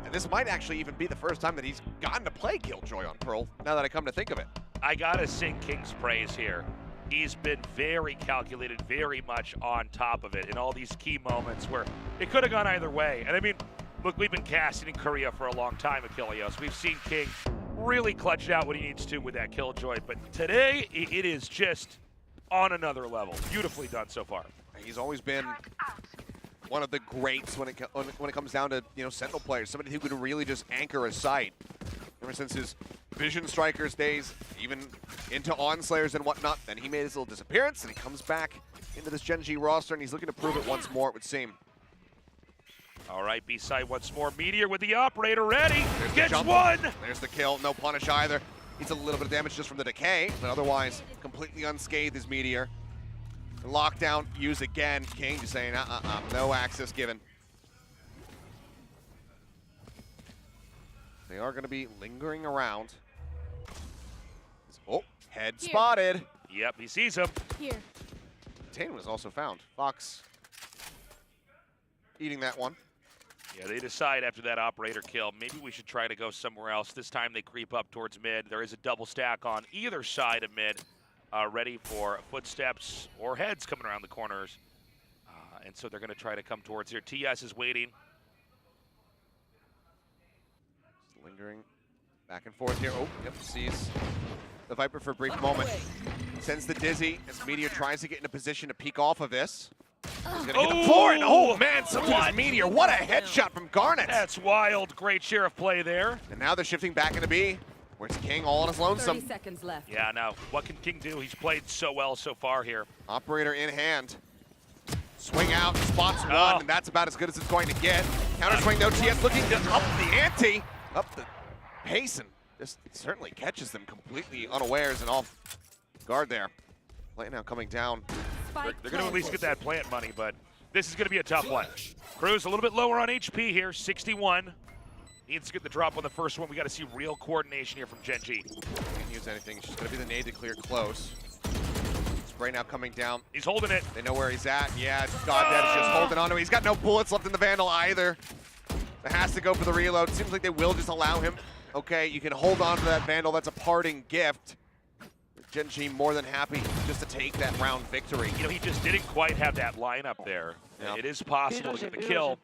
Speaker 14: And this might actually even be the first time that he's gotten to play Killjoy on Pearl, now that I come to think of it.
Speaker 13: I gotta sing King's praise here. He's been very calculated, very much on top of it in all these key moments where it could have gone either way. And I mean, look, we've been casting in Korea for a long time, Achilleos. We've seen King really clutch out what he needs to with that Killjoy, but today it is just on another level. Beautifully done so far.
Speaker 14: He's always been one of the greats when it comes down to Sentinel players, somebody who could really just anchor a site. Ever since his Vision Strikers days, even into Onslayers and whatnot, then he made his little disappearance and he comes back into this Gen G roster and he's looking to prove it once more, it would seem.
Speaker 13: All right, B-side once more. Meteor with the operator ready.
Speaker 14: There's
Speaker 13: Gets one.
Speaker 14: There's the kill. No punish either. He's a little bit of damage just from the decay, but otherwise completely unscathed is Meteor. Lockdown used again. King just saying, no access given. They are going to be lingering around. Oh, head
Speaker 7: Here.
Speaker 14: spotted.
Speaker 13: Yep, he sees him.
Speaker 7: Here.
Speaker 14: Containment is also found. Fox eating that one.
Speaker 13: Yeah, they decide after that operator kill, maybe we should try to go somewhere else. This time they creep up towards mid. There is a double stack on either side of mid, ready for footsteps or heads coming around the corners. And so they're going to try to come towards here. TS is waiting.
Speaker 14: Lingering back and forth here. Oh, yep, sees the Viper for a brief moment. Sends the Dizzy as Meteor tries to get in a position to peek off of this. He's gonna hit the floor, and oh man, something is Meteor. What a headshot from Garnet.
Speaker 13: That's wild. Great sheriff play there.
Speaker 14: And now they're shifting back into B, where it's King all on his lonesome.
Speaker 6: 30 seconds left.
Speaker 13: Yeah, now, what can King do? He's played so well so far here.
Speaker 14: Operator in hand. Swing out, spots one, and that's about as good as it's going to get. Counter swing though, TS looking to up the ante, up the pace, and just certainly catches them completely unawares and off guard there. Plant now coming down.
Speaker 13: They're going to at least get that plant money, but this is going to be a tough one. Cruz a little bit lower on HP here, 61. Needs to get the drop on the first one. We got to see real coordination here from Gen.G.
Speaker 14: Can't use anything. It's just going to be the nade to clear close. Spray now coming down.
Speaker 13: He's holding it.
Speaker 14: They know where he's at. Yeah, Goddead is just holding on to it. He's got no bullets left in the Vandal either. It has to go for the reload. Seems like they will just allow him. Okay, you can hold on to that Vandal. That's a parting gift. Gen.G more than happy just to take that round victory.
Speaker 13: You know, he just didn't quite have that lineup there. Yep. It is possible to get the kill.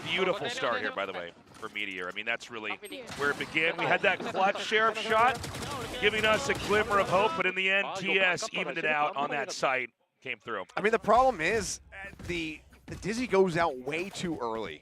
Speaker 13: Beautiful start here, by the way, for Meteor. I mean, that's really where it began. We had that clutch sheriff shot, giving us a glimmer of hope, but in the end, TS evened it out on that site, came through.
Speaker 14: I mean, the problem is the Dizzy goes out way too early.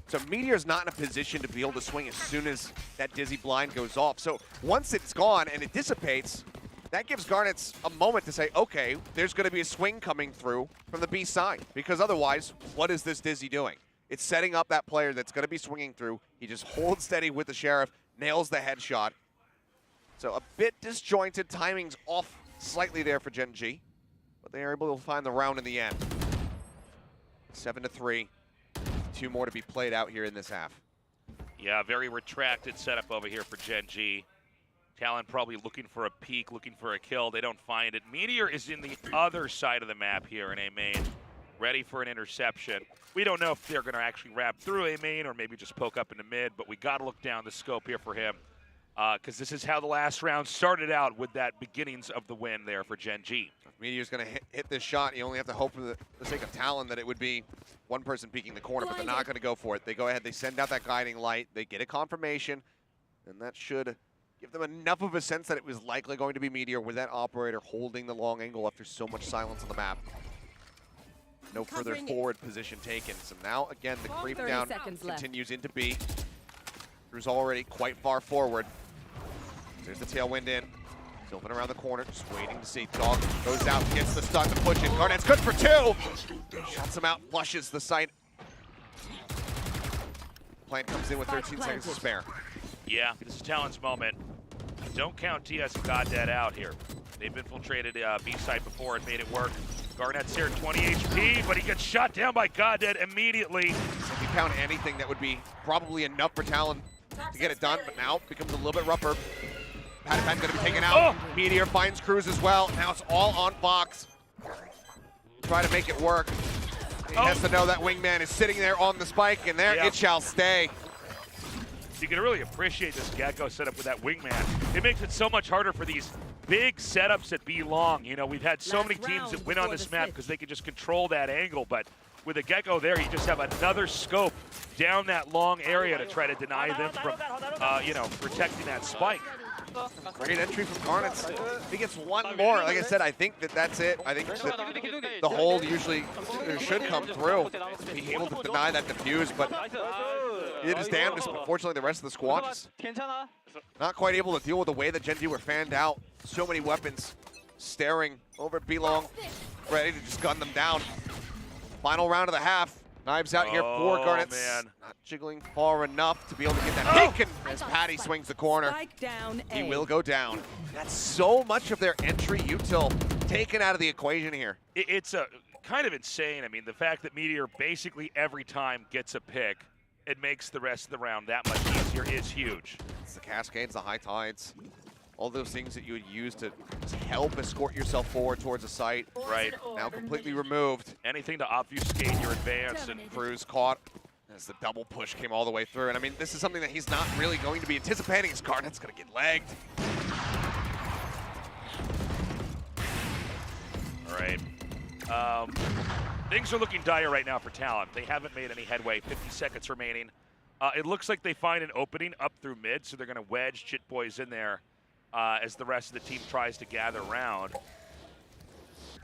Speaker 14: So Meteor's not in a position to be able to swing as soon as that Dizzy blind goes off. So once it's gone and it dissipates, that gives Garnets a moment to say, okay, there's going to be a swing coming through from the B side. Because otherwise, what is this Dizzy doing? It's setting up that player that's going to be swinging through. He just holds steady with the Sheriff, nails the headshot. So a bit disjointed, timing's off slightly there for Gen.G. But they are able to find the round in the end. 7-3. 2 more to be played out here in this half.
Speaker 13: Yeah, very retracted setup over here for Gen.G. TLN probably looking for a peek, looking for a kill. They don't find it. Meteor is in the other side of the map here in A main, ready for an interception. We don't know if they're going to actually wrap through A main or maybe just poke up into mid, but we got to look down the scope here for him because this is how the last round started out with that beginnings of the win there for Gen.G.
Speaker 14: If Meteor's going to hit this shot, you only have to hope for the sake of Talon that it would be one person peeking the corner, but they're not going to go for it. They go ahead, they send out that guiding light, they get a confirmation, and that should give them enough of a sense that it was likely going to be Meteor with that operator holding the long angle after so much silence on the map. No further forward position taken. So now, again, the creep down continues into B. Crew's already quite far forward. There's the tailwind in. Sylvan around the corner, just waiting to see. Dog goes out, gets the stun to push it. Garnet's good for 2. Shots him out, flushes the site. Plant comes in with 13 seconds to spare.
Speaker 13: Yeah, this is Talon's moment. Don't count TS and Goddead out here. They've infiltrated B site before and made it work. Garnet's here at 20 HP, but he gets shot down by Goddead immediately.
Speaker 14: If you count anything, that would be probably enough for Talon to get it done, but now it becomes a little bit rougher. Pattypan's gonna be taken out. Meteor finds Cruz as well. Now it's all on Fox. Try to make it work. He has to know that Wingman is sitting there on the spike, and there it shall stay.
Speaker 13: You can really appreciate this Gecko setup with that Wingman. It makes it so much harder for these big setups that be long. You know, we've had so many teams that win on this map because they can just control that angle, but with a Gecko there, you just have another scope down that long area to try to deny them from, you know, protecting that spike.
Speaker 14: Great entry from Garnets. If he gets one more, like I said, I think that's it. I think that the hold usually should come through. Being able to deny that defuse, but he did his damnedest. Unfortunately, the rest of the squad just not quite able to deal with the way that Gen.G were fanned out. So many weapons staring over at B-Long, ready to just gun them down. Final round of the half. Knives out here for Garnets.
Speaker 13: Man.
Speaker 14: Not jiggling far enough to be able to get that peek, and as Patty swings the corner, he will go down. That's so much of their entry util taken out of the equation here.
Speaker 13: It's a kind of insane. I mean, the fact that Meteor basically every time gets a pick, it makes the rest of the round that much easier is huge.
Speaker 14: It's the cascades, the high tides, all those things that you would use to help escort yourself forward towards a site.
Speaker 13: Right.
Speaker 14: Now completely removed.
Speaker 13: Anything to obfuscate your advance. And
Speaker 14: Cruz caught as the double push came all the way through. And I mean, this is something that he's not really going to be anticipating. His Garnet's going to get legged.
Speaker 13: All right. Things are looking dire right now for Talon. They haven't made any headway. 50 seconds remaining. It looks like they find an opening up through mid, so they're going to wedge Chit Boys in there as the rest of the team tries to gather around.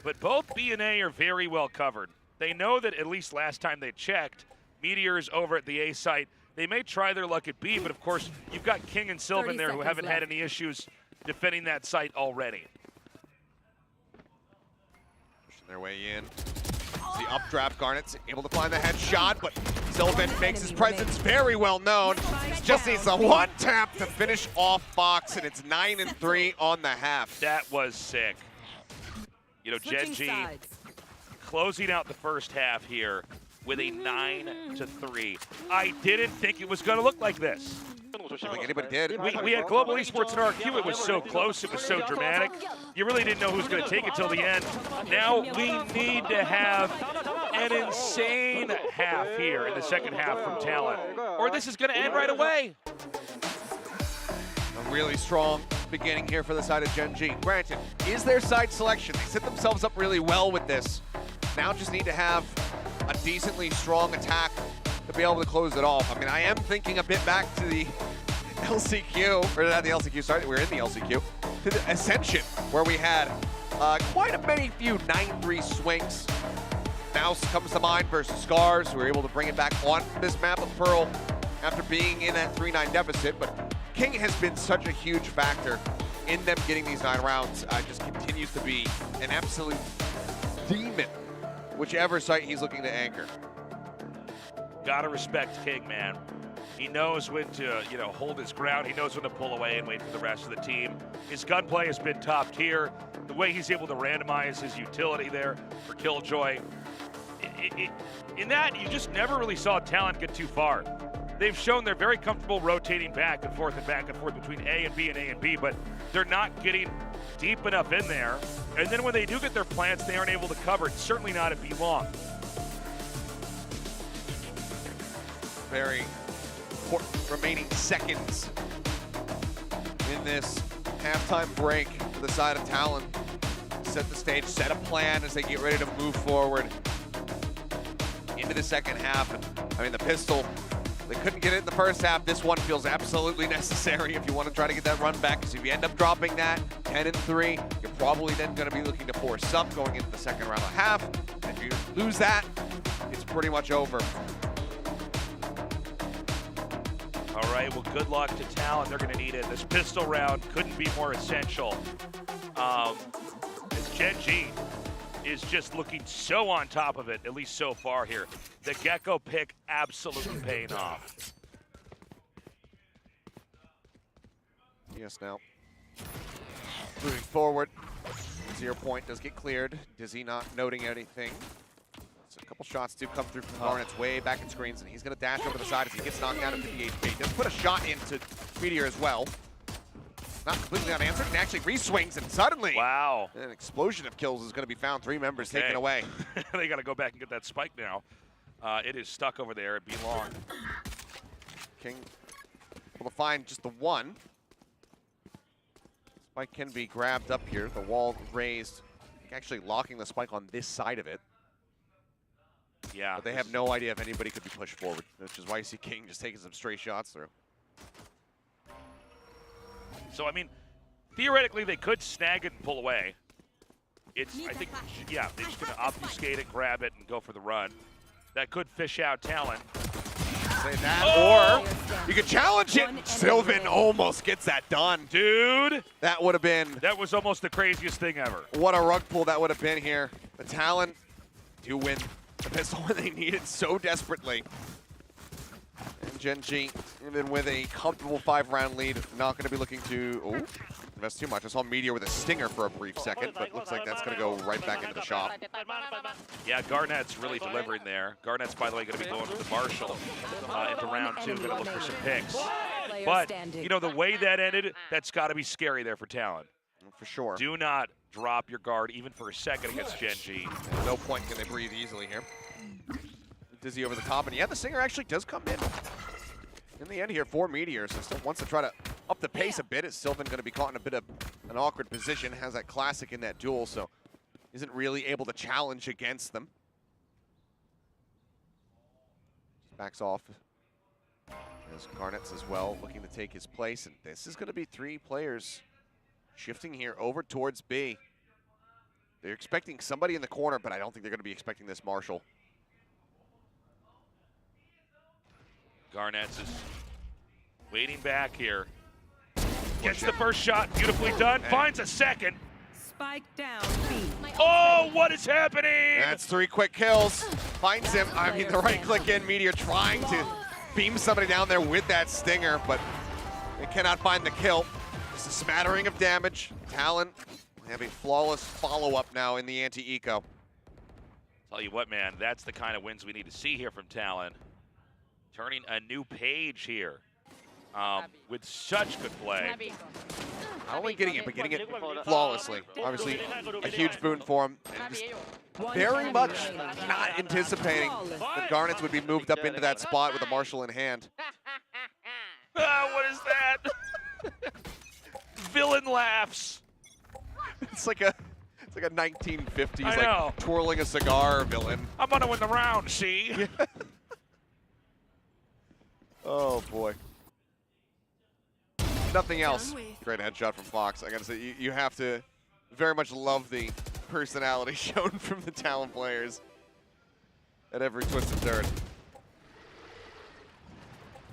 Speaker 13: But both B and A are very well covered. They know that at least last time they checked, Meteor's over at the A site. They may try their luck at B, but of course, you've got King and Sylvan there who haven't had any issues defending that site already.
Speaker 14: Pushing their way in. The updraft, Garnet's able to find the headshot, but Sylvan makes his presence very well known. Just needs a one tap to finish off Fox, and it's 9-3 on the half.
Speaker 13: That was sick. You know, Gen.G closing out the first half here with a 9-3. I didn't think it was going to look like this.
Speaker 14: I don't think anybody did.
Speaker 13: We had Global Esports in RQ. It was so close. It was so dramatic. You really didn't know who was going to take it till the end. Now we need to have an insane half here in the second half from Talon, or this is going to end right away.
Speaker 14: A really strong beginning here for the side of Gen.G. Granted, is their side selection. They set themselves up really well with this. Now just need to have a decently strong attack to be able to close it off. I mean, I am thinking a bit back to the LCQ, or not the LCQ, sorry, we're in the LCQ, to the Ascension, where we had quite a many few 9-3 swings. Now comes to mind versus Scars, who were able to bring it back on this map of Pearl after being in that 3-9 deficit, but King has been such a huge factor in them getting these 9 rounds. Just continues to be an absolute demon, whichever site he's looking to anchor.
Speaker 13: Gotta respect King, man. He knows when to, you know, hold his ground. He knows when to pull away and wait for the rest of the team. His gunplay has been top tier. The way he's able to randomize his utility there for Killjoy. In that, you just never really saw Talent get too far. They've shown they're very comfortable rotating back and forth between A and B and A and B, but they're not getting deep enough in there. And then when they do get their plants, they aren't able to cover it. Certainly not at B long.
Speaker 14: Very important remaining seconds in this halftime break for the side of Talon. Set the stage, set a plan as they get ready to move forward into the second half. And I mean, the pistol, they couldn't get it in the first half. This one feels absolutely necessary if you want to try to get that run back, because if you end up dropping that 10-3, you're probably then going to be looking to force up going into the second round of half. And if you lose that, it's pretty much over.
Speaker 13: All right, well, good luck to Talon. They're going to need it. This pistol round couldn't be more essential. As Gen.G is just looking so on top of it, at least so far here. The Gecko pick absolutely paying off.
Speaker 14: Yes, now. Moving forward. 0 point does get cleared. Dizzy not noting anything. So a couple shots do come through from Garnet's way back in screens, and he's going to dash over the side as he gets knocked down at 58 HP. Does put a shot into Meteor as well. Not completely unanswered, and actually re-swings, and suddenly
Speaker 13: wow,
Speaker 14: an explosion of kills is going to be found. 3 members taken away.
Speaker 13: They got to go back and get that spike now. It is stuck over there at B-Long.
Speaker 14: King able to find just the one. Spike can be grabbed up here. The wall raised, actually locking the spike on this side of it.
Speaker 13: Yeah.
Speaker 14: But they have no idea if anybody could be pushed forward, which is why you see King just taking some straight shots through.
Speaker 13: So, I mean, theoretically, they could snag it and pull away. It's, I think, yeah, they're just going to obfuscate it, grab it, and go for the run. That could fish out Talon.
Speaker 14: Say that, or you could challenge it. Sylvan almost gets that done.
Speaker 13: Dude.
Speaker 14: That would have been.
Speaker 13: That was almost the craziest thing ever.
Speaker 14: What a rug pull that would have been here. The Talon do win the pistol when they need it so desperately. And Gen.G, even with a comfortable 5-round lead, not going to be looking to invest too much. I saw Meteor with a stinger for a brief second, but looks like that's going to go right back into the shop.
Speaker 13: Yeah, Garnett's really delivering there. Garnett's, by the way, going to be going to the Marshall into round 2, going to look for some picks. But, you know, the way that ended, that's got to be scary there for Talon.
Speaker 14: For sure.
Speaker 13: Do not drop your guard even for a second against Gen.G.
Speaker 14: At no point can they breathe easily here. Dizzy over the top, and yeah, the Singer actually does come in the end here for Meteor. So still wants to try to up the pace a bit. Is Sylvan going to be caught in a bit of an awkward position? Has that classic in that duel, so isn't really able to challenge against them. Just backs off. As Garnett's as well looking to take his place, and this is going to be 3 players shifting here over towards B. They're expecting somebody in the corner, but I don't think they're going to be expecting this Marshall.
Speaker 13: Garnett's is waiting back here. Gets the first shot, beautifully done, finds a second.
Speaker 6: Spike down, B.
Speaker 13: Oh, what is happening?
Speaker 14: That's 3 quick kills. Finds him. I mean, the right click in. Meteor trying to beam somebody down there with that stinger, but they cannot find the kill. Just a smattering of damage. Talon have a flawless follow-up now in the anti-eco.
Speaker 13: Tell you what, man, that's the kind of wins we need to see here from Talon. Turning a new page here with such good play.
Speaker 14: Not only getting it, but getting it flawlessly. Obviously, a huge boon for him. And just very much not anticipating that Garnets would be moved up into that spot with a Marshall in hand.
Speaker 13: What is that? Villain laughs.
Speaker 14: It's like a 1950s like twirling a cigar villain.
Speaker 13: I'm gonna win the round, see?
Speaker 14: Yeah. Oh boy. Nothing else. Great headshot from Fox. I gotta say, you have to very much love the personality shown from the Talon players at every twist and turn.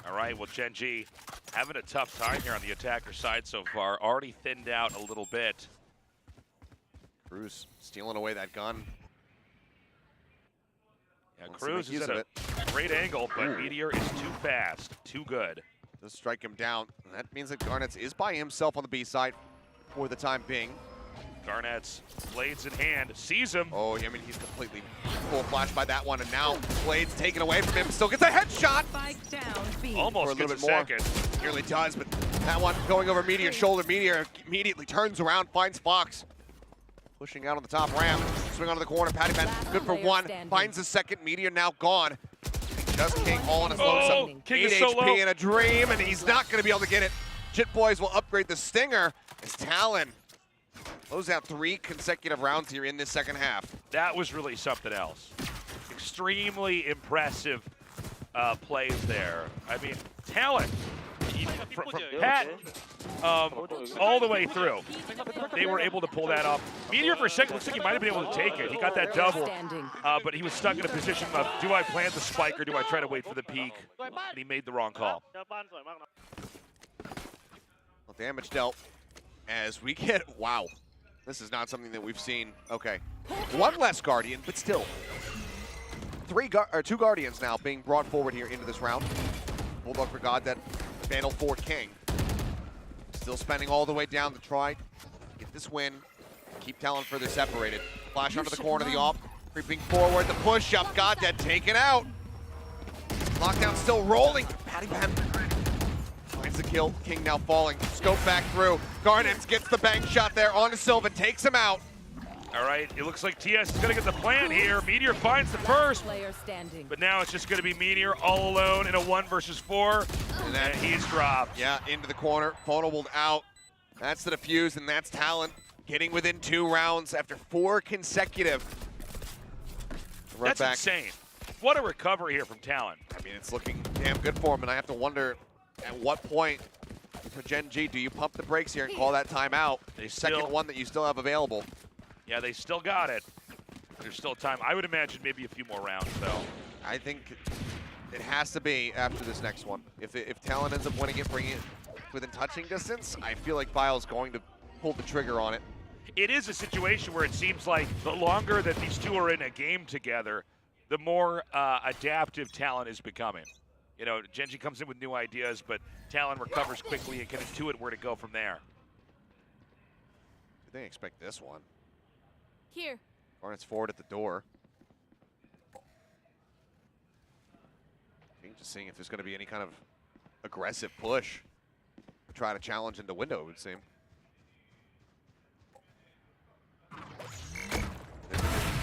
Speaker 13: All right, well, Gen.G having a tough time here on the attacker side so far. Already thinned out a little bit.
Speaker 14: Cruz stealing away that gun.
Speaker 13: Yeah, Cruz is at a great angle, but Meteor is too fast, too good.
Speaker 14: Does strike him down. And that means that Garnett's is by himself on the B side for the time being.
Speaker 13: Garnett's blades in hand, sees him.
Speaker 14: Oh, I mean, he's completely full flash by that one, and now blades taken away from him. Still gets a headshot.
Speaker 13: Almost gets a second.
Speaker 14: Nearly does, but that one going over Meteor's shoulder. Meteor immediately turns around, finds Fox. Pushing out on the top ramp. Swing onto the corner. Patty Pan good for 1. Finds the second. Meteor now gone. Just King all on his lonesome.
Speaker 13: King
Speaker 14: 8
Speaker 13: is so
Speaker 14: HP
Speaker 13: low.
Speaker 14: in a dream, and he's not going to be able to get it. Jit Boys will upgrade the Stinger as Talon close out 3 consecutive rounds here in this second half.
Speaker 13: That was really something else. Extremely impressive plays there. I mean, Talon from Pat all the way through. They were able to pull that off. Meteor for a second looks like he might have been able to take it. He got that double, but he was stuck in a position of, do I plant the spike or do I try to wait for the peak? And he made the wrong call.
Speaker 14: Well, damage dealt as we get, wow. This is not something that we've seen. Okay, 1 less Guardian, but still. 2 Guardians now being brought forward here into this round. Bulldog for God, that Vandal for King. Still spending all the way down to try to get this win. Keep Talon further separated. Flash onto the corner, the op. Creeping forward, the push up. Goddead taken out. Lockdown still rolling. Patty Pan finds the kill. King now falling. Scope back through. Garnets gets the bank shot there onto Sylvan. Takes him out.
Speaker 13: All right, it looks like TS is going to get the plan here. Meteor finds the first, but now it's just going to be Meteor all alone in a 1 versus 4, and he's dropped.
Speaker 14: Yeah, into the corner, photoable out. That's the defuse, and that's Talon getting within 2 rounds after 4 consecutive.
Speaker 13: That's insane. What a recovery here from Talon.
Speaker 14: I mean, it's looking damn good for him, and I have to wonder at what point for Gen.G, do you pump the brakes here and call that timeout? The second one that you still have available.
Speaker 13: Yeah, they still got it. There's still time. I would imagine maybe a few more rounds, though.
Speaker 14: I think it has to be after this next one. If Talon ends up winning it, bringing it within touching distance, I feel like Vile's going to pull the trigger on it.
Speaker 13: It is a situation where it seems like the longer that these two are in a game together, the more adaptive Talon is becoming. You know, Gen.G comes in with new ideas, but Talon recovers quickly and can intuit where to go from there.
Speaker 14: They expect this one.
Speaker 7: Here.
Speaker 14: Garnet's forward at the door. Just seeing if there's going to be any kind of aggressive push to try to challenge into window, it would seem.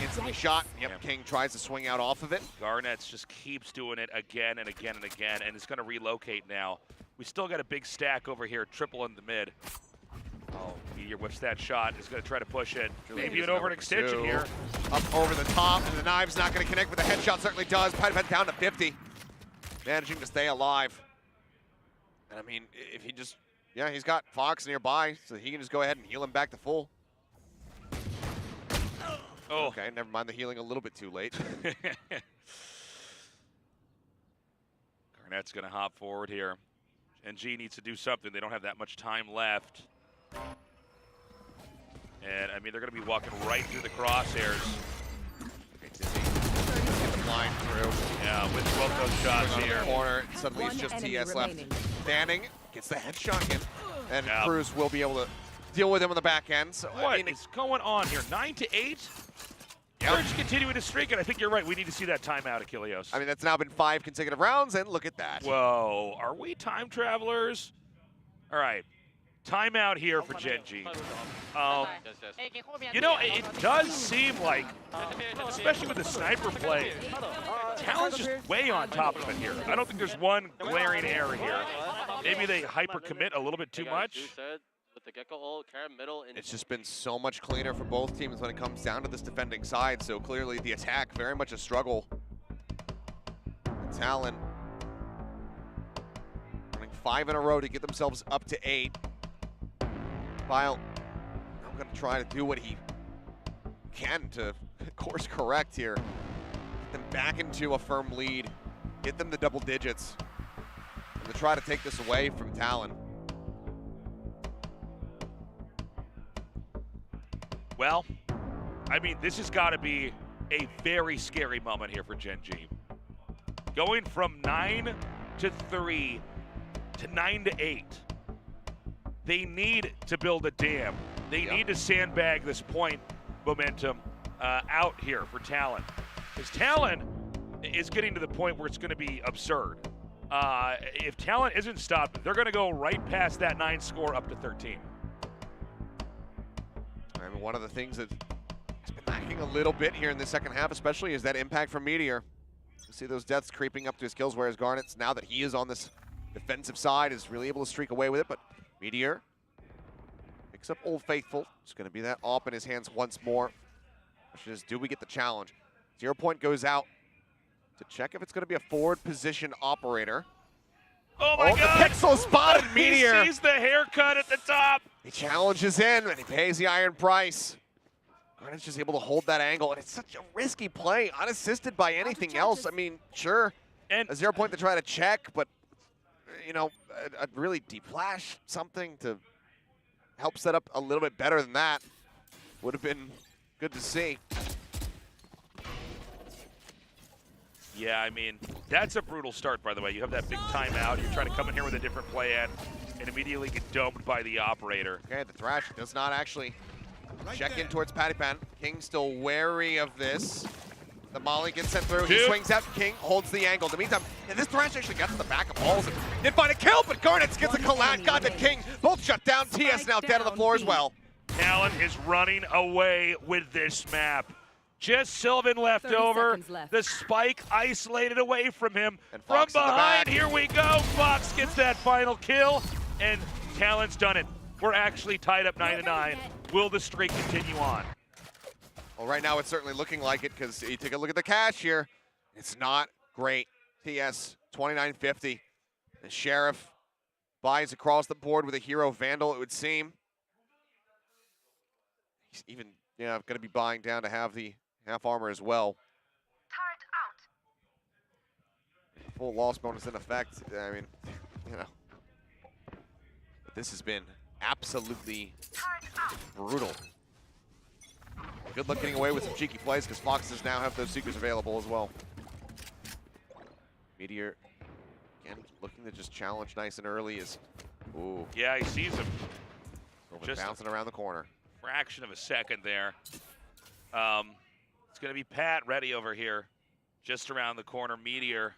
Speaker 14: Instantly shot. Yep, King tries to swing out off of it.
Speaker 13: Garnets just keeps doing it again and again and again, and it's going to relocate now. We still got a big stack over here, triple in the mid. Oh, Meteor whips that shot, is going to try to push it. Maybe an over an extension here.
Speaker 14: Up over the top, and the knive's not going to connect, but the headshot certainly does. Patipad down to 50. Managing to stay alive. And I mean, if he just, yeah, he's got Fox nearby, so he can just go ahead and heal him back to full.
Speaker 13: Oh.
Speaker 14: Okay, never mind the healing a little bit too late.
Speaker 13: Garnet's going to hop forward here. Gen.G needs to do something. They don't have that much time left. And, I mean, they're going to be walking right through the crosshairs.
Speaker 14: Get the blind through.
Speaker 13: Yeah, with both those shots here.
Speaker 14: Corner, suddenly it's just TS left. Standing, gets the headshot in. And Cruz will be able to deal with him on the back end. So,
Speaker 13: What is going on here? 9-8? Surge continuing to streak, and I think you're right. We need to see that timeout, Achilleos.
Speaker 14: I mean, that's now been 5 consecutive rounds, and look at that.
Speaker 13: Whoa, are we time travelers? All right, timeout here for Gen.G. You know, it does seem like, especially with the sniper play, Talon's just way on top of it here. I don't think there's one glaring error here. Maybe they hyper-commit a little bit too much.
Speaker 14: It's just been so much cleaner for both teams when it comes down to this defending side, so clearly the attack very much a struggle. Talon running 5 in a row to get themselves up to 8. Vile, I'm going to try to do what he can to course correct here. Get them back into a firm lead, get them to double digits, and to try to take this away from Talon.
Speaker 13: Well, I mean, this has got to be a very scary moment here for Gen.G. Going from 9-3 to 9-8. They need to build a dam. They need to sandbag this point momentum out here for Talon. Because Talon is getting to the point where it's going to be absurd. If Talon isn't stopped, they're going to go right past that 9 score up to 13.
Speaker 14: I mean, one of the things that's been lacking a little bit here in the second half, especially, is that impact from Meteor. You see those deaths creeping up to his kills, whereas Garnet's, now that he is on this defensive side, is really able to streak away with it. But Meteor picks up Old Faithful. It's going to be that AWP in his hands once more. Question is, do we get the challenge? 0 Point goes out to check if it's going to be a forward position operator.
Speaker 13: Oh my God!
Speaker 14: The pixel spotted Meteor.
Speaker 13: He sees the haircut at the top.
Speaker 14: He challenges in, and he pays the iron price. Garnet's just able to hold that angle, and it's such a risky play, unassisted by anything else. I mean, sure,
Speaker 13: and
Speaker 14: a 0 Point to try to check, but, you know, a really deep flash, something to help set up a little bit better than that would have been good to see.
Speaker 13: Yeah, I mean, that's a brutal start, by the way. You have that big timeout. You're trying to come in here with a different plan and immediately get domed by the operator.
Speaker 14: Okay, the Thrash does not actually check in towards Patipad. King still wary of this. The Molly gets sent through. He swings out. King holds the angle. In the meantime, and this Thrash actually got to the back of balls and did find a kill, but Garnets gets a collat. God, the King both shut down. TS now dead on the floor as well.
Speaker 13: Talon is running away with this map. Just Sylvan left over. The spike isolated away from him. From behind, here we go. Fox gets that final kill, and Talon's done it. We're actually tied up 9-9. Will the streak continue on?
Speaker 14: Well, right now it's certainly looking like it, because you take a look at the cash here. It's not great. TS 29.50. The Sheriff buys across the board with a Hero Vandal, it would seem. He's even going to be buying down to have the half armor as well. Full loss bonus in effect. I mean, you know. But this has been absolutely brutal. Good luck getting away with some cheeky plays, because Foxes now have those Seekers available as well. Meteor Again, looking to just challenge nice and early is, ooh.
Speaker 13: Yeah, he sees him.
Speaker 14: Just bouncing around the corner.
Speaker 13: Fraction of a second there. It's going to be Pat ready over here. Just around the corner, Meteor,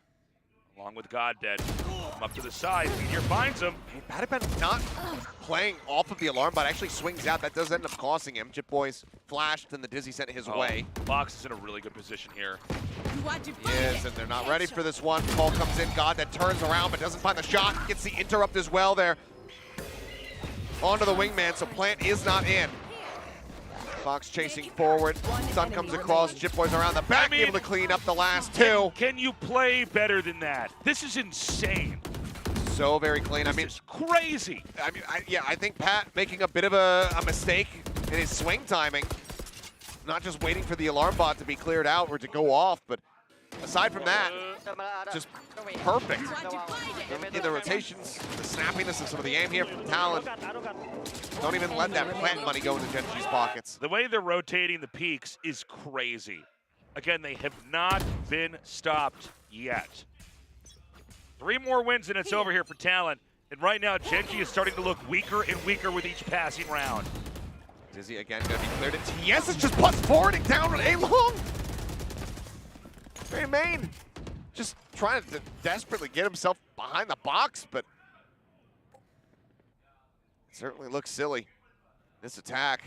Speaker 13: along with Goddead. Come up to the side, Meteor finds him.
Speaker 14: Hey, Patipin not playing off of the alarm, but actually swings out. That does end up costing him. Jip Boys flashed, and the Dizzy sent his way.
Speaker 13: Fox is in a really good position here.
Speaker 14: Yes, and they're not ready for this one. Call comes in, Goddead turns around, but doesn't find the shot. Gets the interrupt as well there. Onto the wingman, so Plant is not in. Fox chasing forward. Sun comes across. Jip Boys around the back, able to clean up the last two.
Speaker 13: Can you play better than that? This is insane.
Speaker 14: So very clean. I mean,
Speaker 13: it's crazy.
Speaker 14: I mean, I think Pat making a bit of a mistake in his swing timing. Not just waiting for the alarm bot to be cleared out or to go off, but aside from that, just perfect. In the rotations, the snappiness of some of the aim here from Talon. Don't even let that plant money go into Gen G's pockets.
Speaker 13: The way they're rotating the peaks is crazy. Again, they have not been stopped yet. 3 more wins and it's over here for Talon. And right now, Gen G is starting to look weaker and weaker with each passing round.
Speaker 14: Dizzy again gonna be cleared. TS is just +forwarding down with A-Long. Very main. Just trying to desperately get himself behind the box, but it certainly looks silly. This attack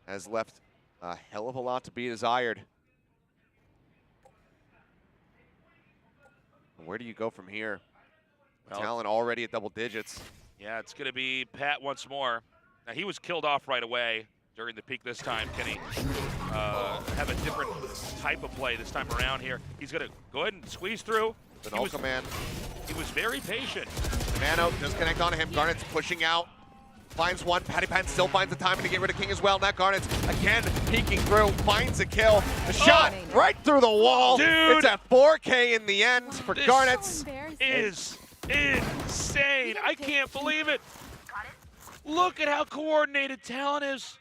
Speaker 14: has left a hell of a lot to be desired. Where do you go from here? Well, Talon already at double digits.
Speaker 13: Yeah, it's going to be Pat once more. Now, he was killed off right away during the peak this time. Can he have a different type of play this time around here? He's going to go ahead and squeeze through. He was very patient.
Speaker 14: Nano does connect onto him. Garnet's pushing out. Finds one. Patipin still finds the timing to get rid of King as well. Now Garnet's again peeking through. Finds a kill. The shot right through the wall.
Speaker 13: Dude.
Speaker 14: It's at 4K in the end for Garnet's.
Speaker 13: Is insane. I can't believe it. Look at how coordinated Talon is.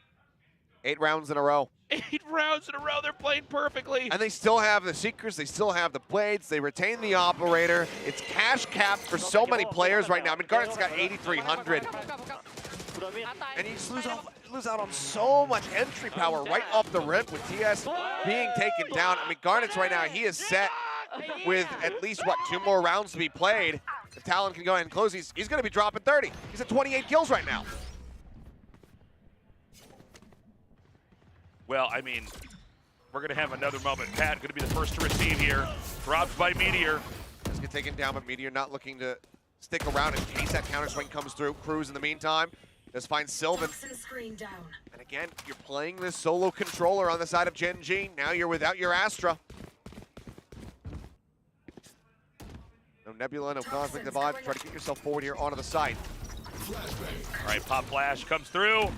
Speaker 14: 8 rounds in a row.
Speaker 13: 8 rounds in a row. They're playing perfectly.
Speaker 14: And they still have the Seekers. They still have the Blades. They retain the Operator. It's cash capped for so many players right now. I mean, Garnet's got 8,300. And you just lose out on so much entry power right off the rip with TS being taken down. I mean, Garnet's right now, he is set with at least, 2 more rounds to be played. If Talon can go ahead and close, he's going to be dropping 30. He's at 28 kills right now.
Speaker 13: Well, I mean, we're going to have another moment. Pat going to be the first to receive here. Dropped by Meteor.
Speaker 14: Let's get taken down, but Meteor not looking to stick around in case that counter swing comes through. Cruz in the meantime does find Sylvan. And again, you're playing this solo controller on the side of Gen G. Now you're without your Astra. No Nebula, no Cosmic Divide. Try to get yourself forward here onto the side.
Speaker 13: All right, Pop Flash comes through.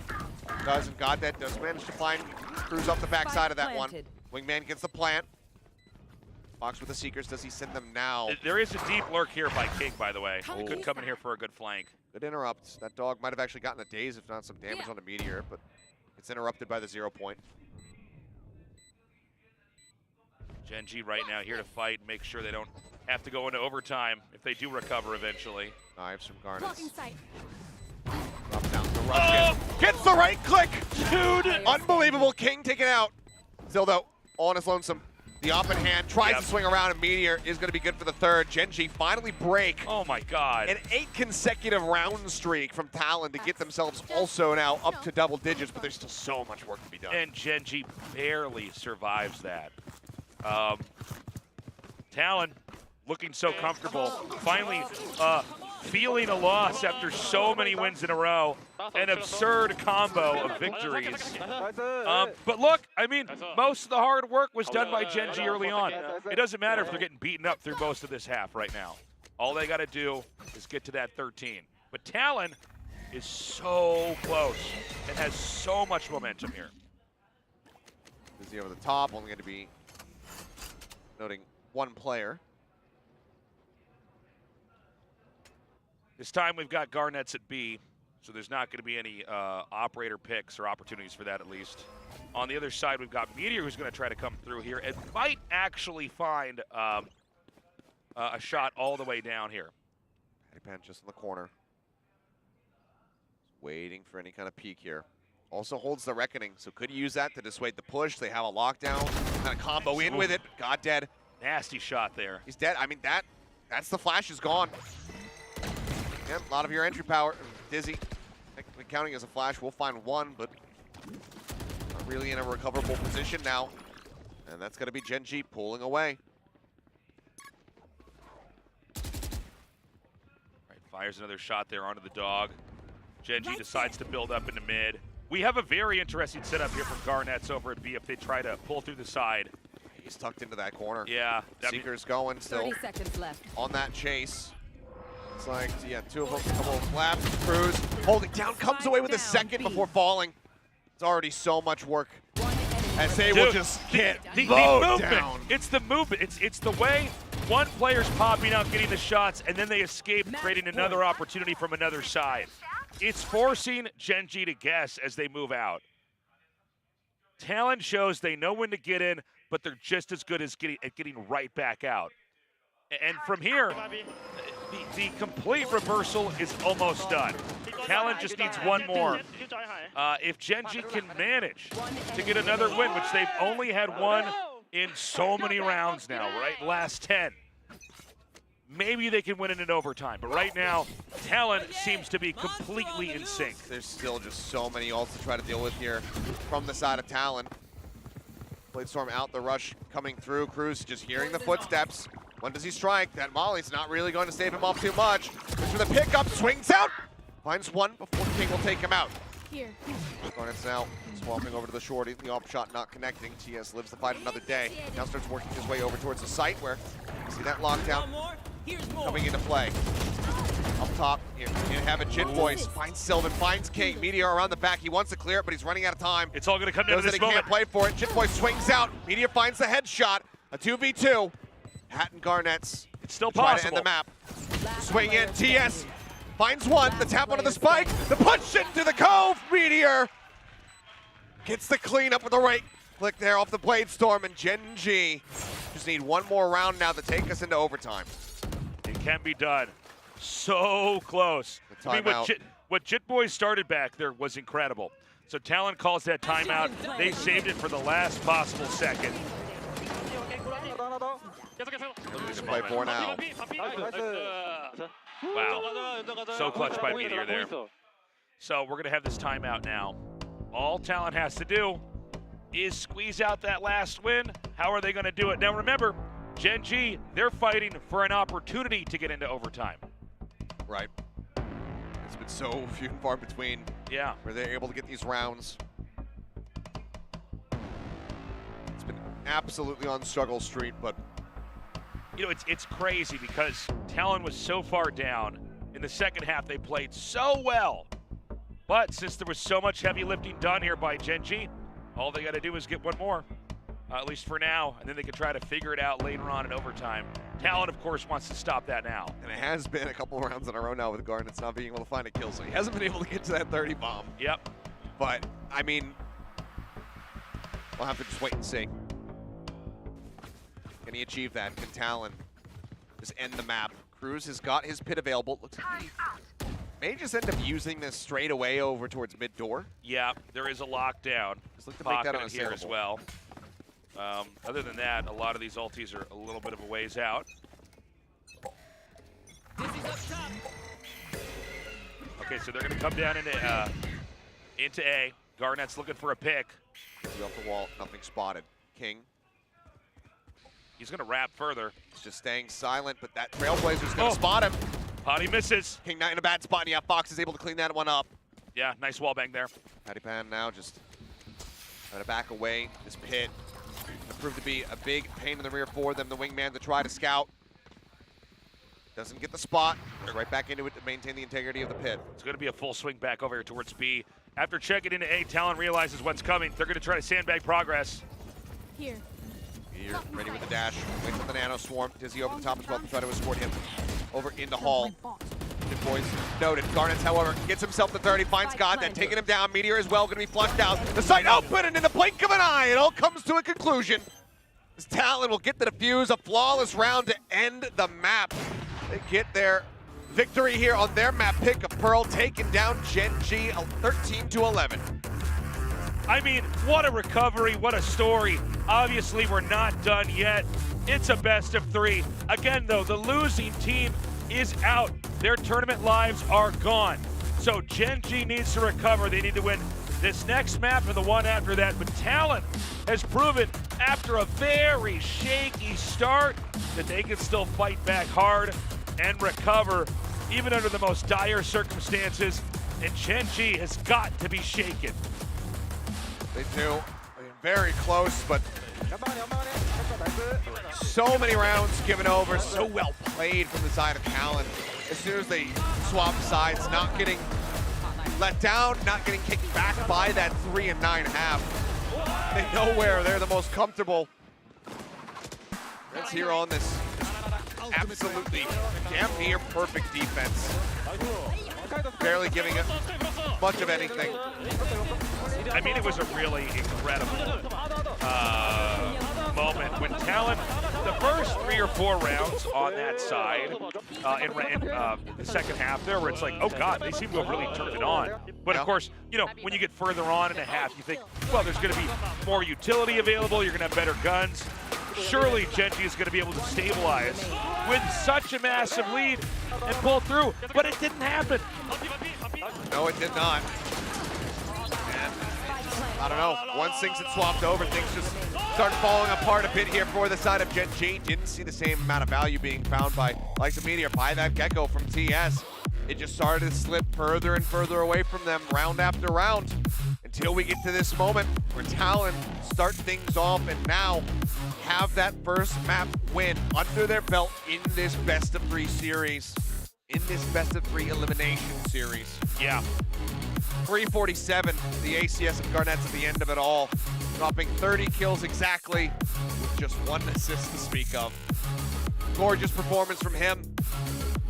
Speaker 14: And Goddead does manage to find Cruz off the backside of that one. Wingman gets the plant. Fox with the Seekers. Does he send them now?
Speaker 13: There is a deep lurk here by King, by the way. He could come in here for a good flank.
Speaker 14: Good interrupt. That dog might have actually gotten a daze, if not some damage on the Meteor, but it's interrupted by the 0 point.
Speaker 13: Gen G right now here to fight, make sure they don't have to go into overtime if they do recover eventually.
Speaker 14: Knives from Garnet. Drop down the rush. Gets the right click! Dude! Unbelievable. King taken out. Still though, all on his lonesome. The up in hand, tries to swing around, and Meteor is going to be good for the third. Gen G finally break.
Speaker 13: Oh my God.
Speaker 14: An 8 consecutive round streak from Talon to get themselves also now up to double digits, but there's still so much work to be done.
Speaker 13: And Gen G barely survives that. Talon looking so comfortable. Finally feeling a loss after so many wins in a row. An absurd combo of victories. But look, I mean, most of the hard work was done by Gen G early on. It doesn't matter if they're getting beaten up through most of this half right now. All they got to do is get to that 13. But Talon is so close and has so much momentum here.
Speaker 14: Busy over the top, only going to be noting 1 player.
Speaker 13: This time we've got Garnets at B, so there's not going to be any operator picks or opportunities for that at least. On the other side, we've got Meteor who's going to try to come through here and might actually find a shot all the way down here.
Speaker 14: Patty Pan just in the corner. Waiting for any kind of peek here. Also holds the Reckoning, so could use that to dissuade the push. They have a lockdown, kind of combo in with it. God dead.
Speaker 13: Nasty shot there.
Speaker 14: He's dead. I mean, that's the flash is gone. Yep, a lot of your entry power. Dizzy, technically counting as a flash. We'll find one, but not really in a recoverable position now. And that's going to be Gen.G pulling away.
Speaker 13: Right, fires another shot there onto the dog. Gen.G decides to build up into mid. We have a very interesting setup here from Garnets over at B if they try to pull through the side.
Speaker 14: He's tucked into that corner.
Speaker 13: Yeah.
Speaker 14: Seeker's going still
Speaker 7: 30 seconds left.
Speaker 14: on that chase. It's like, yeah, two of them, a couple of laps. Cruz holding down, comes away with a second before falling. It's already so much work. As they will just get
Speaker 13: the
Speaker 14: mowed
Speaker 13: movement.
Speaker 14: down.
Speaker 13: It's the movement. It's the way one player's popping out, getting the shots, and then they escape, creating another opportunity from another side. It's forcing Gen.G to guess as they move out. Talent shows they know when to get in, but they're just as good as getting right back out. And from here, the complete reversal is almost done. Talent just needs one more. If Gen.G can manage to get another win, which they've only had one in so many rounds now, right? Last 10. Maybe they can win it in overtime. But right now, Talent seems to be completely in sync.
Speaker 14: There's still just so many ults to try to deal with here from the side of Talon. Bladestorm out, the rush coming through. Cruz just hearing the footsteps. When does he strike? That Molly's not really going to save him off too much. Goes for the pickup, swings out. Finds one before King will take him out.
Speaker 7: Here.
Speaker 14: Garnets now swapping over to the shorty. The off shot not connecting. TS lives the fight another day. Now starts working his way over towards the site where you see that lockdown coming into play. Up top, here you have a Jit Boys. Finds Sylvan, finds King. Meteor around the back. He wants to clear it, but he's running out of time.
Speaker 13: It's all going to come down to
Speaker 14: Knows
Speaker 13: this
Speaker 14: that he
Speaker 13: moment.
Speaker 14: can't play for it. Jit Boy swings out. Meteor finds the headshot. A 2v2. Hat and Garnets.
Speaker 13: It's still
Speaker 14: try
Speaker 13: possible.
Speaker 14: to end the map. Swing in. TS finds one. The tap onto the spike. The punch into the cove. Meteor gets the clean up with the right click there off the Bladestorm, and Gen.G just need one more round now to take us into overtime.
Speaker 13: It can be done. So close. I mean, what Jit Boys started back there was incredible. So Talon calls that timeout. They saved it for the last possible second.
Speaker 14: Play for now.
Speaker 13: Wow. So clutch by Meteor there. So we're going to have this timeout now. All Talon has to do is squeeze out that last win. How are they going to do it? Now remember, Gen.G, they're fighting for an opportunity to get into overtime.
Speaker 14: Right. It's been so few and far between.
Speaker 13: Yeah.
Speaker 14: Where they're able to get these rounds. It's been absolutely on struggle street, but
Speaker 13: you know, it's crazy because Talon was so far down. In the second half, they played so well. But since there was so much heavy lifting done here by Gen.G, all they got to do is get one more, at least for now, and then they can try to figure it out later on in overtime. Talon, of course, wants to stop that now.
Speaker 14: And it has been a couple of rounds in a row now with Garnets not being able to find a kill, so he hasn't been able to get to that 30 bomb.
Speaker 13: Yep.
Speaker 14: But, I mean, we'll have to just wait and see. Can he achieve that? Can Talon just end the map? Cruz has got his pit available. Looks like he may just end up using this straight away over towards mid door.
Speaker 13: Yeah, there is a lockdown.
Speaker 14: Just look to make that
Speaker 13: pocket here as well. Other than that, a lot of these ultis are a little bit of a ways out. Okay, so they're going to come down into A. Garnet's looking for a pick.
Speaker 14: Off the wall, nothing spotted. King.
Speaker 13: He's going to wrap further.
Speaker 14: He's just staying silent, but that Trailblazer's going to spot him.
Speaker 13: Potty misses.
Speaker 14: King not in a bad spot, and yeah, Fox is able to clean that one up.
Speaker 13: Yeah, nice wall bang there.
Speaker 14: Patty Pan now just trying to back away. This pit proved to be a big pain in the rear for them. The wingman to try to scout. Doesn't get the spot. Goes right back into it to maintain the integrity of the pit.
Speaker 13: It's going to be a full swing back over here towards B. After checking into A, Talon realizes what's coming. They're going to try to sandbag progress.
Speaker 7: Here.
Speaker 14: Here, ready with the dash. Waits for the nano swarm. Dizzy over the top as well to try to escort him over into Hall. Good boys noted. Garnets, however, gets himself to 30, finds God, then taking him down. Meteor as well, going to be flushed out. The site open, and in the blink of an eye, it all comes to a conclusion. Talon will get the defuse, a flawless round to end the map. They get their victory here on their map pick of Pearl, taking down Gen.GE 13-11.
Speaker 13: I mean, what a recovery, what a story. Obviously, we're not done yet. It's a best of 3. Again, though, the losing team is out. Their tournament lives are gone. So Gen.GE needs to recover. They need to win this next map and the one after that. But Talon has proven after a very shaky start that they can still fight back hard and recover even under the most dire circumstances. And Gen.GE has got to be shaken.
Speaker 14: They do. Very close, but so many rounds given over, so well played from the side of Talon. As soon as they swap sides, not getting let down, not getting kicked back by that 3 and 9.5. They know where they're the most comfortable. Reds here on this absolutely damn near perfect defense. Barely giving it much of anything.
Speaker 13: I mean, it was a really incredible moment when Talon, the first 3 or 4 rounds on that side in the second half there, where it's like, oh God, they seem to have really turned it on. But of course, you know, when you get further on in a half, you think, well, there's going to be more utility available, you're going to have better guns. Surely Gen.GE is going to be able to stabilize with such a massive lead and pull through, but it didn't happen.
Speaker 14: No, it did not. And I don't know, once things had swapped over, things just started falling apart a bit here for the side of Gen.GE. Didn't see the same amount of value being found by likes of Meteor, by that Gecko from TS. It just started to slip further and further away from them round after round until we get to this moment where Talon start things off and now have that first map win under their belt in this best of 3 series, in this best of 3 elimination series.
Speaker 13: Yeah.
Speaker 14: 347, the ACS of Garnett's at the end of it all, dropping 30 kills exactly with just 1 assist to speak of. Gorgeous performance from him.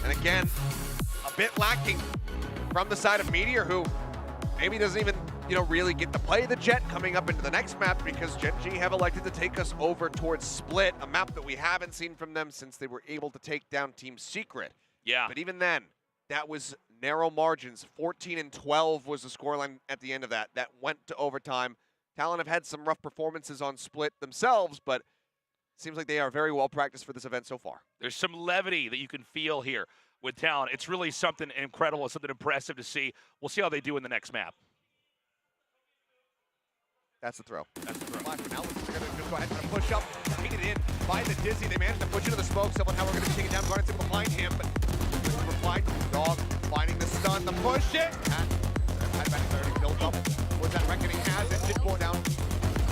Speaker 14: And again, a bit lacking from the side of Meteor, who maybe doesn't even, you know, really get to play the Jet coming up into the next map because Gen.GE have elected to take us over towards Split, a map that we haven't seen from them since they were able to take down Team Secret.
Speaker 13: Yeah.
Speaker 14: But even then, that was narrow margins. 14-12 was the scoreline at the end of that. That went to overtime. Talon have had some rough performances on Split themselves, but it seems like they are very well practiced for this event so far.
Speaker 13: There's some levity that you can feel here with Talon. It's really something incredible, something impressive to see. We'll see how they do in the next map.
Speaker 14: That's the throw. That's the throw. Now they're going to just go ahead and push up, take it in, find the Dizzy. They managed to push into the smoke. Somehow we're going to take it down. Garnett's behind him, but reply. Dog finding the stun, the push it. And back 30 built up. Where's that Reckoning has it? Did go down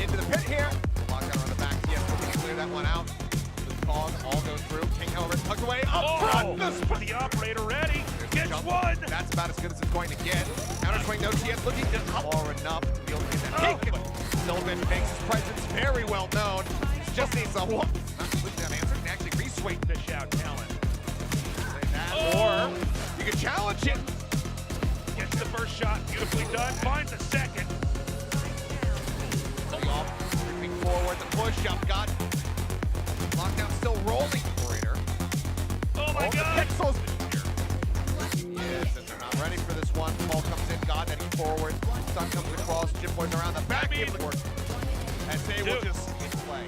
Speaker 14: into the pit here. Lockdown on the back. Yes, looking to clear that one out. The Dog all goes through. King, however, tucked away. Up front.
Speaker 13: For the operator ready. Gets one.
Speaker 14: That's about as good as it's going to get. Counter swing, no TS looking to far enough to be able to get that peak. Sylvan makes his presence very well known. Just needs a one. Not completely unanswered. And actually re-swing
Speaker 13: fish out Talon.
Speaker 14: Or you can challenge it.
Speaker 13: Gets the first shot, beautifully done. Finds the second.
Speaker 14: Moving forward, the push-up got lockdown still rolling. Operator.
Speaker 13: Oh my God!
Speaker 14: Pixels. Yes, and they're not ready for this one. Ball comes in, God heading forward. Stun comes across. Jim Boy's around the back. SA will just play.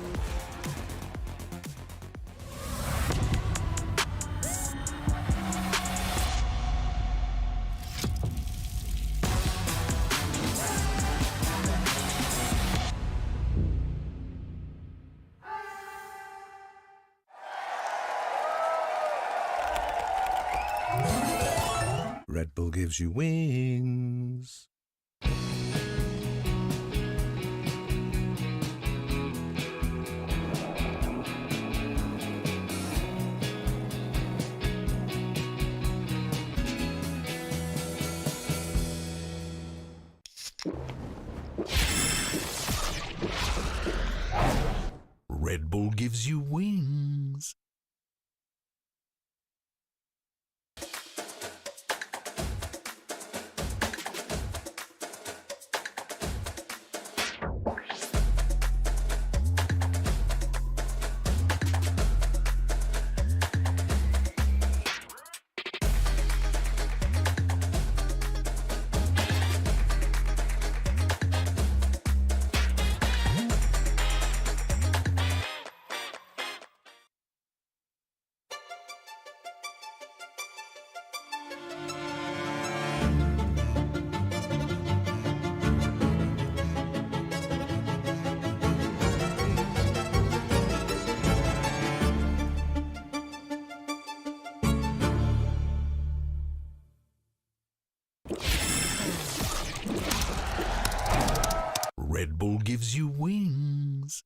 Speaker 1: Red Bull gives you wings. Red Bull gives you wings. gives you wings.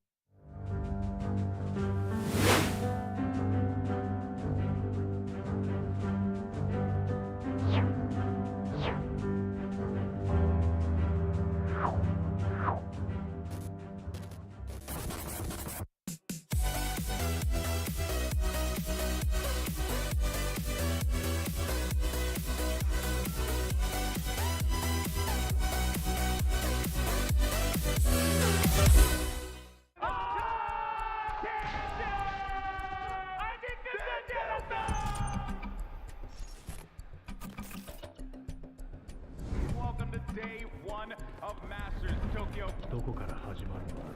Speaker 15: Welcome to day 1 of Masters Tokyo.
Speaker 1: どこから始まるのだろう。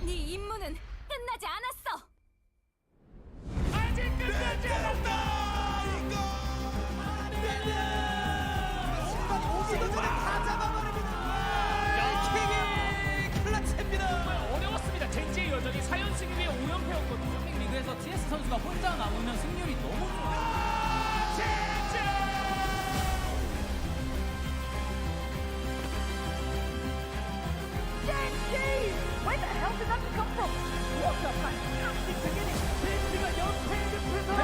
Speaker 5: 네 임무는 끝나지 않았어.
Speaker 9: 아직 끝나지 않았다. 오기도 전에 다 잡아버립니다. 킥이 클라치입니다.
Speaker 4: 어려웠습니다. 젠지의 여전히 4연승 위에 5연패였거든요. 리그에서 TS 선수가 혼자 남으면 승률이 너무 좋아요.
Speaker 5: Where the hell did that come from? What a fantastic beginning! 젠지가 연패를 펼쳐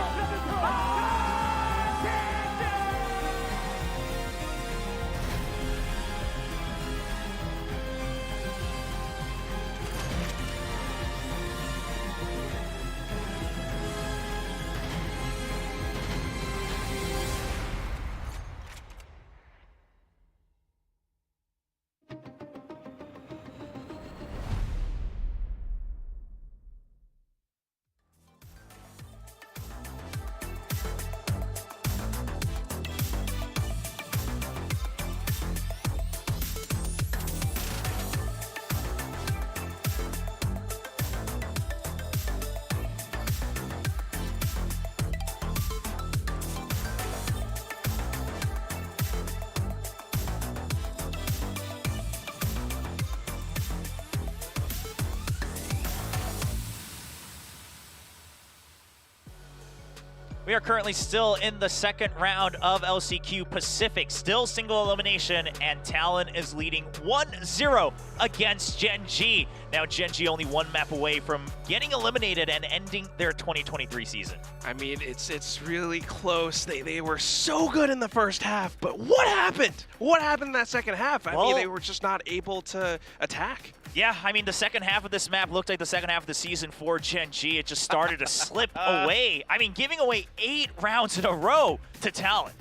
Speaker 21: We are currently still in the second round of LCQ Pacific, still single elimination, and TLN is leading 1-0 against Gen.G. Now Gen.G only one map away from getting eliminated and ending their 2023 season.
Speaker 22: I mean, it's really close. They were so good in the first half, but what happened? What happened in that second half? I mean, they were just not able to attack.
Speaker 21: Yeah, I mean, the second half of this map looked like the second half of the season for Gen.G. It just started to slip away. I mean, giving away 8 rounds in a row to TLN.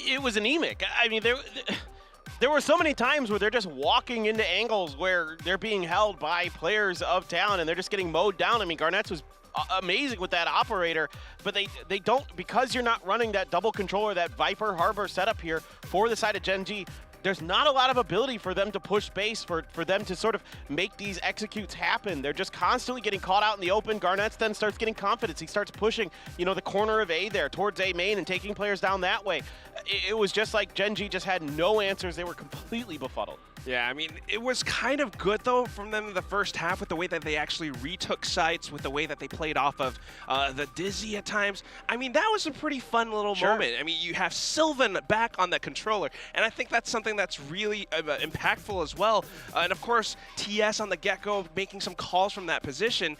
Speaker 23: It was anemic. I mean, there were so many times where they're just walking into angles where they're being held by players of TLN and they're just getting mowed down. I mean, Garnett's was amazing with that operator, but they don't, because you're not running that double controller, that Viper Harbor setup here for the side of Gen.G, there's not a lot of ability for them to push base, for them to sort of make these executes happen. They're just constantly getting caught out in the open. Garnett then starts getting confidence. He starts pushing, you know, the corner of A there towards A main and taking players down that way. It was just like Gen.G just had no answers. They were completely befuddled.
Speaker 22: Yeah, I mean, it was kind of good, though, from them in the first half with the way that they actually retook sites, with the way that they played off of the Dizzy at times. I mean, that was a pretty fun little moment. I mean, you have Sylvan back on the controller, and I think that's something that's really impactful as well. And, of course, TS on the get-go making some calls from that position.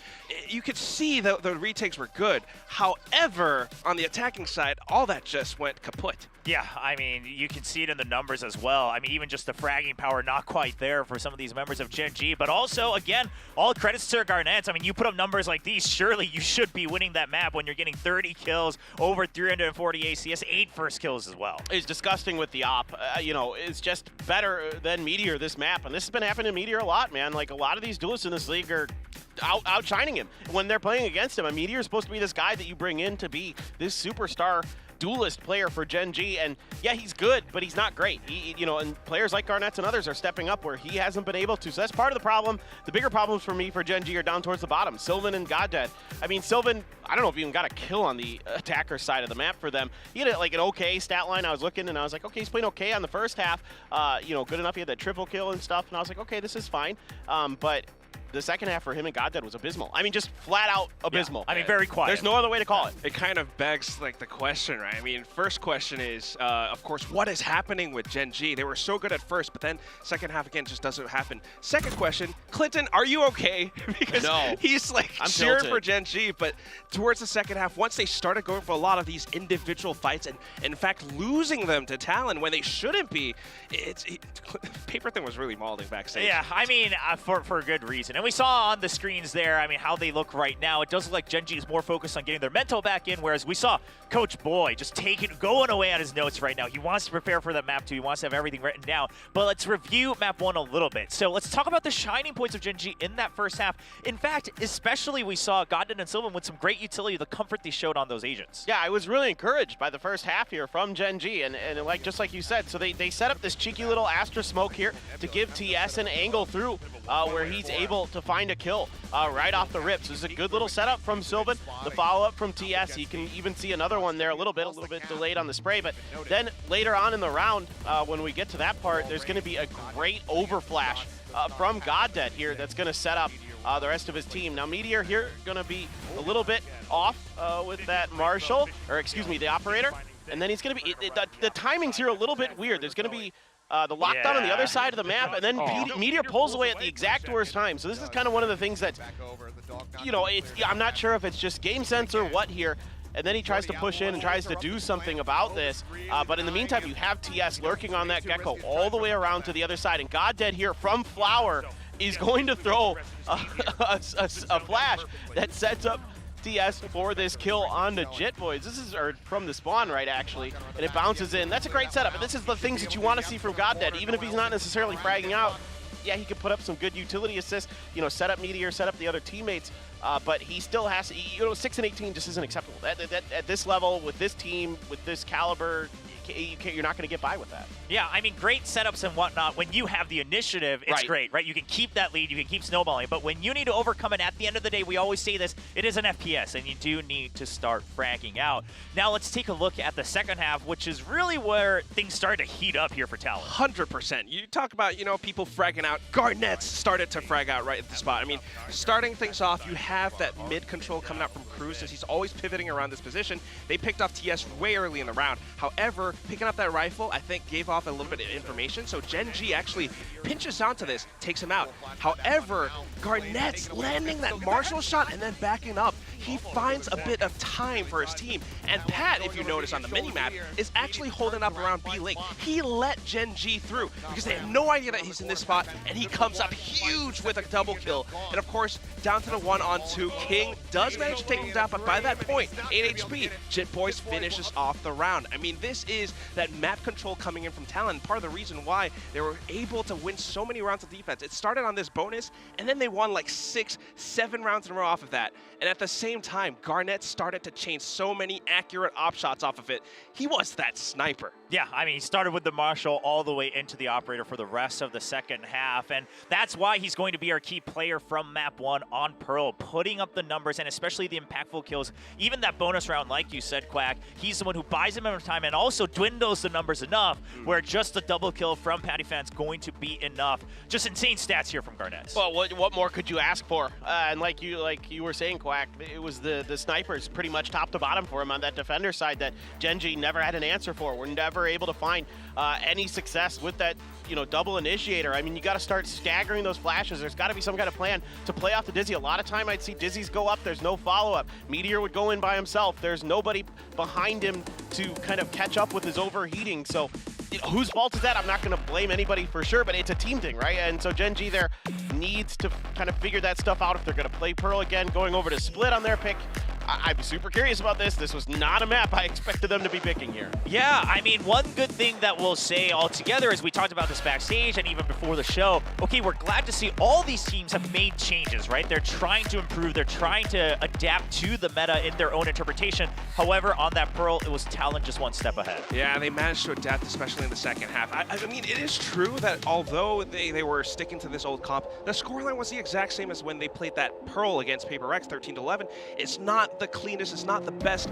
Speaker 22: You could see the retakes were good. However, on the attacking side, all that just went kaput.
Speaker 21: Yeah, I mean, you can see it in the numbers as well. I mean, even just the fragging power not quite there for some of these members of Gen.G. But also, again, all credits to Garnets. I mean, you put up numbers like these, surely you should be winning that map when you're getting 30 kills, over 340 ACS, 8 first kills as well.
Speaker 23: It's disgusting with the op. You know, it's just better than Meteor this map. And this has been happening to Meteor a lot, man. Like, a lot of these duelists in this league are outshining him when they're playing against him. A Meteor is supposed to be this guy that you bring in to be this superstar duelist player for Gen.G, and yeah, he's good, but he's not great. You know, and players like Garnets and others are stepping up where he hasn't been able to. So that's part of the problem. The bigger problems for me for Gen.G are down towards the bottom. Sylvan and Goddead. I mean, Sylvan, I don't know if he even got a kill on the attacker side of the map for them. He had like an okay stat line. I was looking and I was like, okay, he's playing okay on the first half. You know, good enough. He had that triple kill and stuff, and I was like, okay, this is fine. But the second half for him and Goddead was abysmal. I mean, just flat out abysmal.
Speaker 21: Yeah, I mean, very quiet.
Speaker 23: There's no other way to call it.
Speaker 22: It kind of begs like the question, right? I mean, first question is, of course, what is happening with Gen.G? They were so good at first, but then second half again just doesn't happen. Second question, Clinton, are you okay? Because
Speaker 23: no,
Speaker 22: he's like cheering for Gen.G, but towards the second half, once they started going for a lot of these individual fights and in fact losing them to Talon when they shouldn't be, Paperthin was really mauling backstage.
Speaker 21: Yeah, I mean, for a good reason. And we saw on the screens there, I mean, how they look right now. It does look like Gen.G is more focused on getting their mental back in, whereas we saw Coach Boy just going away on his notes right now. He wants to prepare for that map 2. He wants to have everything written down. But let's review map 1 a little bit. So let's talk about the shining points of Gen.G in that first half. In fact, especially we saw Godden and Sylvan with some great utility, the comfort they showed on those agents.
Speaker 23: Yeah, I was really encouraged by the first half here from Gen.G, and like just like you said, so they set up this cheeky little Astra smoke here to give TS an angle through where he's able to find a kill right off the rip. So this is a good little setup from Sylvan. The follow-up from TS, you can even see another one there a little bit delayed on the spray, but then later on in the round, when we get to that part, there's going to be a great overflash from Goddead here that's going to set up the rest of his team. Now Meteor here going to be a little bit off with that Marshall, or excuse me, the operator, and then he's going to be, the timing's here a little bit weird. There's going to be the lockdown on the other side of the map, and then Meteor pulls away at the exact worst time. So this is kind of one of the things that, you know, I'm not sure if it's just game sense or what here. And then he tries to push in and tries to do something about this. But in the meantime, you have TS lurking on that Gecko all the way around to the other side. And Goddead here from Flower is going to throw a flash that sets up TS for this kill on the Jit Boys. This is from the spawn, right, actually, and it bounces in. That's a great setup, and this is the things that you want to see from Goddead. Even if he's not necessarily fragging out, yeah, he could put up some good utility assists, you know, set up Meteor, set up the other teammates, but he still has to, you know, 6 and 18 just isn't acceptable. At this level, with this team, with this caliber, you're not going to get by with that.
Speaker 21: Yeah, I mean, great setups and whatnot. When you have the initiative, it's great, right? You can keep that lead, you can keep snowballing. But when you need to overcome it, at the end of the day, we always say this, it is an FPS, and you do need to start fragging out. Now let's take a look at the second half, which is really where things started to heat up here for Talon.
Speaker 22: 100%. You talk about, you know, people fragging out. Garnets started to frag out right at the spot. I mean, starting things off, you have that mid control coming out from Cruz, since he's always pivoting around this position. They picked off TS way early in the round. However, picking up that rifle, I think, gave off a little bit of information, so Gen.G actually pinches onto this, takes him out. However, Garnet's landing that Marshall shot and then backing up. He finds a bit of time for his team, and Pat, if you notice on the mini-map, is actually holding up around B link. He let Gen.G through because they have no idea that he's in this spot, and he comes up huge with a double kill. And of course, down to the 1-on-2, King does manage to take him down, but by that point, 8 HP, Jit Boys finishes off the round. I mean, this is that map control coming in from Talon, part of the reason why they were able to win so many rounds of defense. It started on this bonus, and then they won like 6, 7 rounds in a row off of that. And at the same time, Garnet started to change so many accurate op shots off of it. He was that sniper.
Speaker 21: Yeah, I mean, he started with the Marshall all the way into the operator for the rest of the second half, and that's why he's going to be our key player from map 1 on Pearl, putting up the numbers and especially the impactful kills. Even that bonus round, like you said, Quack, he's the one who buys him enough time and also dwindles the numbers enough where just the double kill from Patty Fan's going to be enough. Just insane stats here from Garnet.
Speaker 23: Well, what more could you ask for? And like you were saying, Quack, it was the snipers pretty much top to bottom for him on that defender side that Gen.G never had an answer for. We're never able to find any success with that, you know, double initiator. I mean, you got to start staggering those flashes. There's got to be some kind of plan to play off the Dizzy. A lot of time I'd see Dizzy's go up, there's no follow-up. Meteor would go in by himself. There's nobody behind him to kind of catch up with his overheating. So whose fault is that? I'm not going to blame anybody for sure, but it's a team thing, right? And so Gen.G there needs to kind of figure that stuff out if they're going to play Pearl again, going over to Split on their pick. I'm super curious about this. This was not a map I expected them to be picking here.
Speaker 21: Yeah, I mean, one good thing that we'll say altogether is we talked about this backstage and even before the show. Okay, we're glad to see all these teams have made changes, right? They're trying to improve. They're trying to adapt to the meta in their own interpretation. However, on that Pearl, it was Talon just one step ahead.
Speaker 22: Yeah, they managed to adapt, especially in the second half. I mean, it is true that although they were sticking to this old comp, the scoreline was the exact same as when they played that Pearl against Paper Rex, 13-11. It's not the cleanest, it's not the best,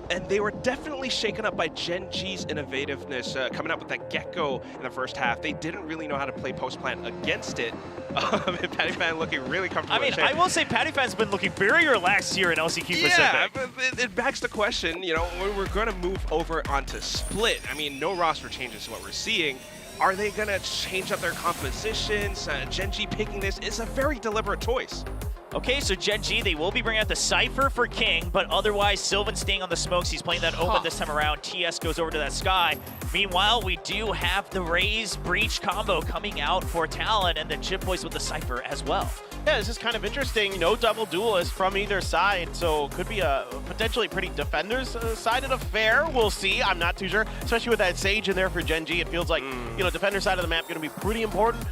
Speaker 22: and they were definitely shaken up by Gen.G's innovativeness, coming up with that Gecko in the first half. They didn't really know how to play post-plant against it. And Patty Fan looking really comfortable.
Speaker 21: I mean, I will say Patty Fan's been looking very relaxed here in LCQ Pacific.
Speaker 22: Yeah, but it begs the question, you know, we're going to move over onto Split. I mean, no roster changes to what we're seeing. Are they going to change up their compositions? Gen.G picking this is a very deliberate choice.
Speaker 21: Okay, so Gen.G, they will be bringing out the Cypher for King, but otherwise Sylvan staying on the smokes. He's playing that open this time around. TS goes over to that Sky. Meanwhile, we do have the Raze Breach combo coming out for Talon and the Chip Boys with the Cypher as well.
Speaker 23: Yeah, this is kind of interesting. No double duelist from either side, so could be a potentially pretty defenders-sided affair. We'll see. I'm not too sure, especially with that Sage in there for Gen.G. It feels like, you know, defender side of the map going to be pretty important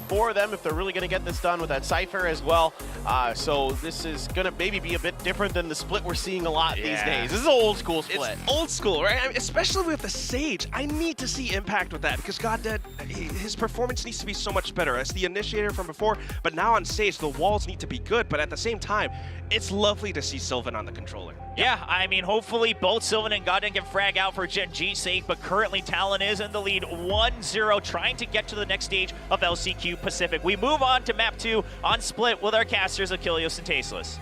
Speaker 23: for them if they're really going to get this done with that Cypher as well. So this is going to maybe be a bit different than the Split we're seeing a lot these days. This is an old school Split.
Speaker 22: It's old school, right? I mean, especially with the Sage. I need to see impact with that because GodDead, his performance needs to be so much better. As the initiator from before, but now on Sage, the walls need to be good, but at the same time, it's lovely to see Sylvan on the controller.
Speaker 21: Yeah, I mean, hopefully both Sylvan and GodDead can frag out for Gen.G's sake, but currently Talon is in the lead 1-0, trying to get to the next stage of LCQ Pacific. We move on to map 2 on Split with our casters Achilles and Tasteless.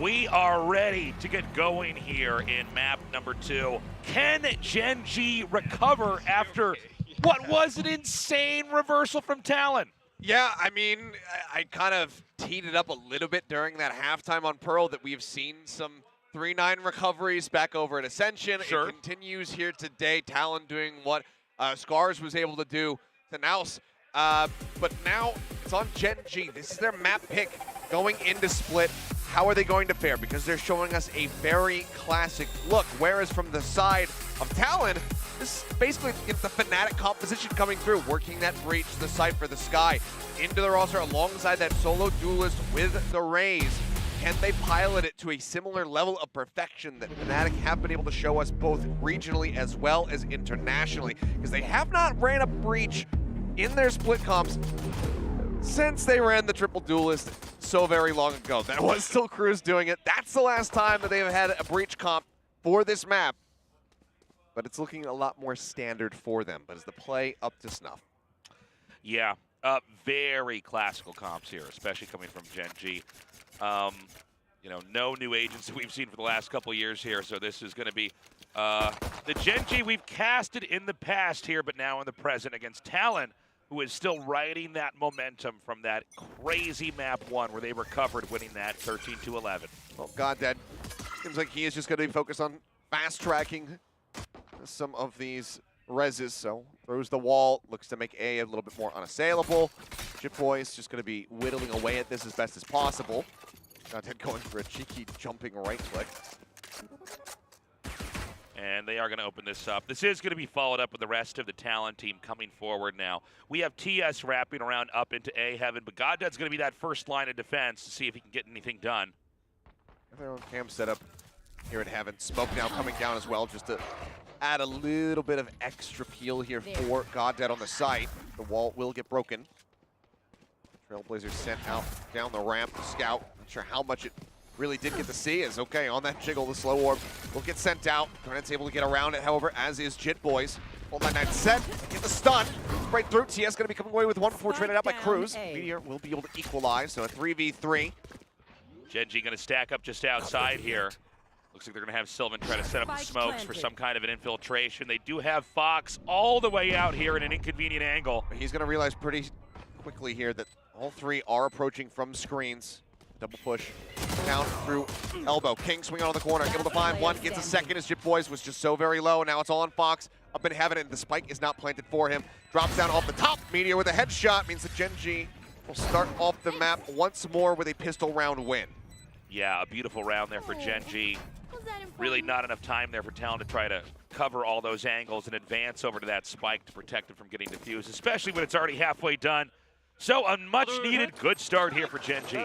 Speaker 13: We are ready to get going here in map number 2. Can Gen.G recover after what was an insane reversal from Talon?
Speaker 14: Yeah, I mean, I kind of teed it up a little bit during that halftime on Pearl that we've seen some 3-9 recoveries back over at Ascension. It continues here today. Talon doing what Scars was able to do to Naus. But now it's on Gen.G. This is their map pick going into Split. How are they going to fare? Because they're showing us a very classic look. Whereas from the side of Talon, this basically gets the Fnatic composition coming through, working that Breach, the Cypher, the Sky, into the roster alongside that solo duelist with the Raze. Can they pilot it to a similar level of perfection that Fnatic have been able to show us both regionally as well as internationally? Because they have not ran a Breach in their Split comps since they ran the triple duelist so very long ago. That was still Cruz doing it. That's the last time that they've had a Breach comp for this map. But it's looking a lot more standard for them. But is the play up to snuff?
Speaker 13: Yeah, very classical comps here, especially coming from Gen.G. You know, no new agents that we've seen for the last couple years here, so this is going to be the Gen.G we've casted in the past here, but now in the present against Talon, who is still riding that momentum from that crazy map 1 where they recovered, winning that 13-11.
Speaker 14: Well, GodDead seems like he is just going to be focused on fast-tracking some of these reses, so throws the wall, looks to make A a little bit more unassailable. Chip Boys just going to be whittling away at this as best as possible. GodDead going for a cheeky jumping right click.
Speaker 13: And they are going to open this up. This is going to be followed up with the rest of the Talon team coming forward now. We have TS wrapping around up into A heaven, but GodDead's going to be that first line of defense to see if he can get anything done.
Speaker 14: Their own cam setup here at Heaven. Smoke now coming down as well, just to add a little bit of extra peel here for GodDead on the site. The wall will get broken. Trailblazer sent out down the ramp. Scout, not sure how much it really did get to see. Is okay on that jiggle. The slow orb will get sent out. Grenad's able to get around it, however, as is Jit Boys. Hold that 9 set, get the stun. Right through. TS going to be coming away with 1 before traded out by Cruz. Meteor will be able to equalize, so a 3v3.
Speaker 13: Gen.G going to stack up just outside here. Looks like they're going to have Sylvan try to set up the smokes for some kind of an infiltration. They do have Fox all the way out here in an inconvenient angle.
Speaker 14: He's going to realize pretty quickly here that All three are approaching from screens. Double push down through elbow. King swinging on the corner, able to find one, gets a second as Jip Boys was just so very low. Now it's all on Fox, up in heaven, and the spike is not planted for him. Drops down off the top. Meteor with a headshot means that Gen.G will start off the map once more with a pistol round win.
Speaker 13: Yeah, a beautiful round there for Gen.G. Really not enough time there for Talon to try to cover all those angles and advance over to that spike to protect it from getting defused, especially when it's already halfway done. So a much needed good start here for Gen.G.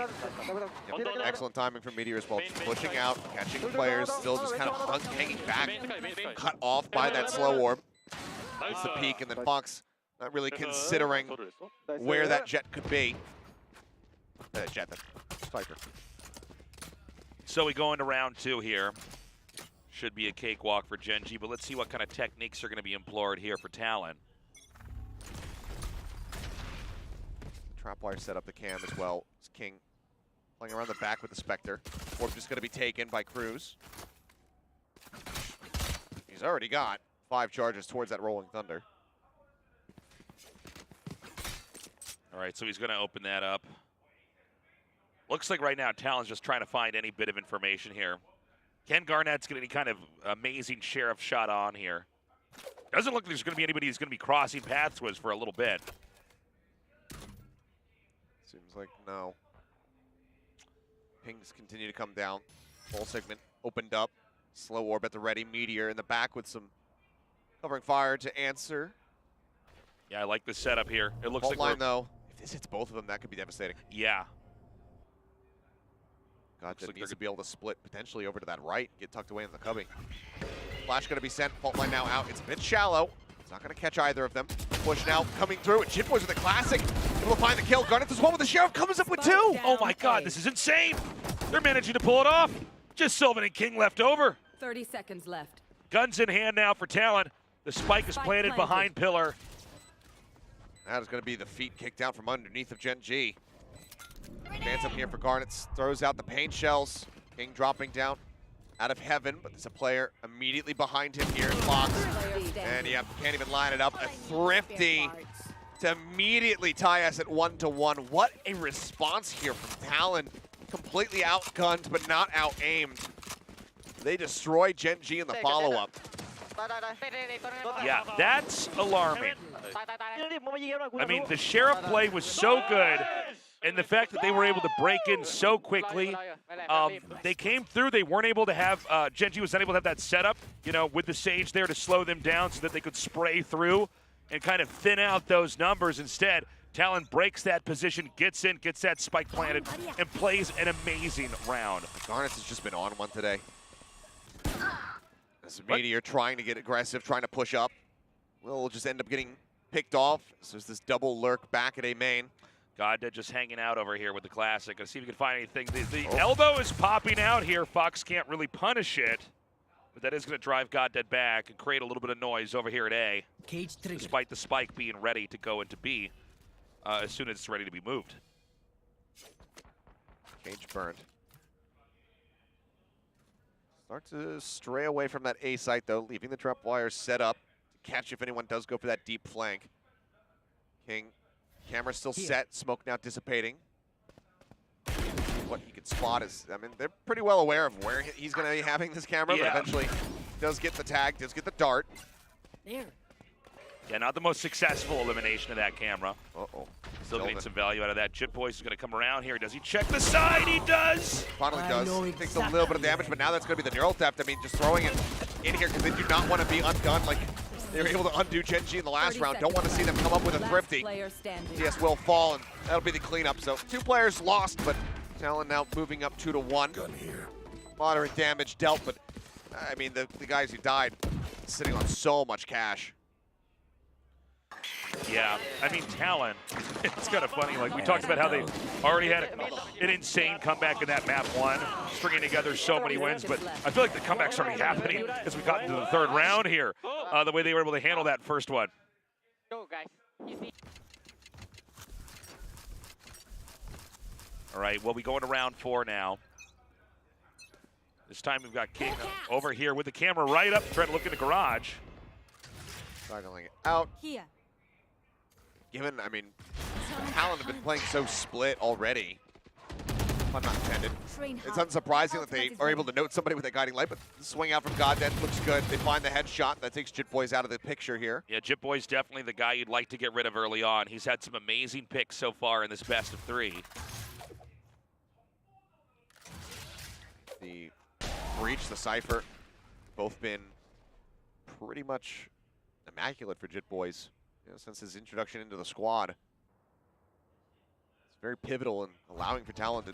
Speaker 14: Excellent timing from Meteor as well. Pushing out, catching players, still just kind of hanging back. Cut off by that slow orb. It's the peak, and then Fox not really considering where that Jet could be. Jet, that Viper.
Speaker 13: So we go into round 2 here. Should be a cakewalk for Gen.G, but let's see what kind of techniques are going to be employed here for Talon.
Speaker 14: Trapwire set up the cam as well. It's King playing around the back with the Spectre. Orb just going to be taken by Cruz. He's already got 5 charges towards that Rolling Thunder.
Speaker 13: All right, so he's going to open that up. Looks like right now Talon's just trying to find any bit of information here. Can Garnett's get any kind of amazing sheriff shot on here? Doesn't look like there's going to be anybody who's going to be crossing paths with for a little bit.
Speaker 14: Seems like no. Pings continue to come down. Full segment opened up. Slow orb at the ready. Meteor in the back with some covering fire to answer.
Speaker 13: Yeah, I like the setup here. It looks
Speaker 14: Fault
Speaker 13: like
Speaker 14: line though. If this hits both of them, that could be devastating.
Speaker 13: Yeah.
Speaker 14: God, that needs to be able to split potentially over to that right. Get tucked away in the cubbing. Flash going to be sent. Fault line now out. It's a bit shallow. It's not going to catch either of them. Push now coming through. Jip Boys with a classic. Able to find the kill. Garnet does one with the Sheriff. Comes up with 2.
Speaker 13: Oh my God, this is insane. They're managing to pull it off. Just Sylvan and King left over.
Speaker 6: 30 seconds left.
Speaker 13: Guns in hand now for Talon. The spike is planted behind Pillar.
Speaker 14: That is going to be the feet kicked out from underneath of Gen.G. Advance up here for Garnets. Throws out the paint shells. King dropping down out of heaven, but there's a player immediately behind him here in Fox. And yeah, can't even line it up. A thrifty to immediately tie us at 1-1. What a response here from Talon. Completely outgunned, but not out-aimed. They destroy Gen.G in the follow-up.
Speaker 13: Yeah, that's alarming. I mean, the Sheriff play was so good, and the fact that they were able to break in so quickly, they came through. They weren't able to have, Gen.G was not able to have that setup, you know, with the Sage there to slow them down so that they could spray through and kind of thin out those numbers. Instead, Talon breaks that position, gets in, gets that spike planted, and plays an amazing round.
Speaker 14: Garnets has just been on one today. This Meteor trying to get aggressive, trying to push up. Will just end up getting picked off. So there's this double lurk back at A main.
Speaker 13: Goddead just hanging out over here with the classic. Let's see if we can find anything. The elbow is popping out here. Fox can't really punish it, but that is going to drive Goddead back and create a little bit of noise over here at A, despite the spike being ready to go into B as soon as it's ready to be moved.
Speaker 14: Cage burned. Start to stray away from that A site, though, leaving the trap wires set up to catch if anyone does go for that deep flank. King, camera still set, smoke now dissipating. What you can spot is, I mean, they're pretty well aware of where he's going to be having this camera, but eventually does get the tag, does get the dart.
Speaker 7: There.
Speaker 13: Yeah, not the most successful elimination of that camera.
Speaker 14: Uh-oh.
Speaker 13: Still getting some value out of that. Chip Boys is going to come around here. Does he check the side? He does!
Speaker 14: Finally does. Takes a little bit of damage, but now that's going to be the neural theft. I mean, just throwing it in here because they do not want to be undone like they were able to undo Gen.G in the last round. Don't want to see them come up with a thrifty. TS will fall, and that'll be the cleanup. So 2 players lost, but Talon now moving up 2-1. Gun here. Moderate damage dealt, but I mean, the guys who died sitting on so much cash.
Speaker 13: Yeah, I mean, Talon, it's kind of funny. Like, we talked about how they already had an insane comeback in that map 1, stringing together so many wins, but I feel like the comeback's already happening as we got into the 3rd round here, the way they were able to handle that first one.
Speaker 19: Go, guys.
Speaker 13: All right, well, we go into round 4 now. This time we've got King over here with the camera right up, trying to look in the garage.
Speaker 14: Cycling it out.
Speaker 6: Here.
Speaker 14: Given, I mean, Talon have been playing so split already. Pun not intended. It's unsurprising that they are able to note somebody with a guiding light, but the swing out from Goddead looks good. They find the headshot. That takes Jitboys out of the picture here.
Speaker 13: Yeah, Jitboy's definitely the guy you'd like to get rid of early on. He's had some amazing picks so far in this best of 3.
Speaker 14: The Breach, the Cypher, both been pretty much immaculate for Jitboys since his introduction into the squad. It's very pivotal in allowing for Talon to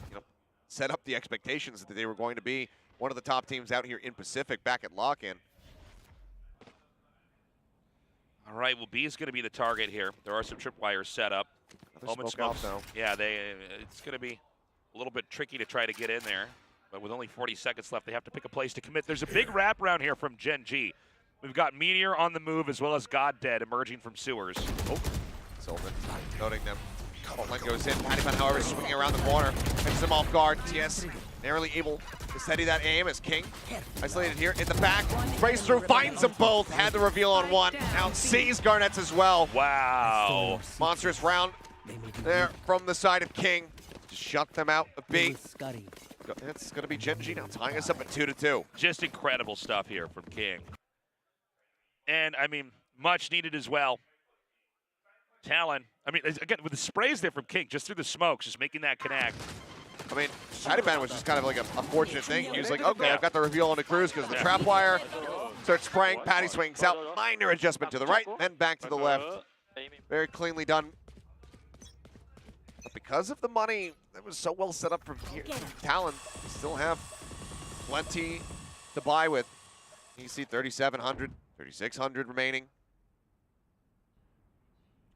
Speaker 14: set up the expectations that they were going to be one of the top teams out here in Pacific back at lock-in.
Speaker 13: All right, well, B is going to be the target here. There are some tripwires set up.
Speaker 14: Moment smokes.
Speaker 13: Yeah, it's going to be a little bit tricky to try to get in there. But with only 40 seconds left, they have to pick a place to commit. There's a big wraparound here from Gen.G. We've got Meteor on the move as well as Goddead emerging from sewers.
Speaker 14: Oh, Sylvan noting them. Len goes in. Pattyman, however, swinging around the corner. Catches him off guard. TS narrowly able to steady that aim as King isolated here in the back. Sprays through, finds them both. Had the reveal on one. Now sees Garnets as well.
Speaker 13: Wow.
Speaker 14: Monstrous round there from the side of King. Just shut them out a B. It's going to be Gen.G now tying us up at 2-2.
Speaker 13: Just incredible stuff here from King. And, I mean, much needed as well. Talon, I mean, again, with the sprays there from King, just through the smokes, just making that connect.
Speaker 14: I mean, Pattyman was just kind of like a fortunate thing. He was like, okay, I've got the reveal on the cruise because the trap wire starts spraying. Patty swings out. Minor adjustment to the right, then back to the left. Very cleanly done. But because of the money that was so well set up from here, Talon, they still have plenty to buy with. You see 3,700, 3,600 remaining.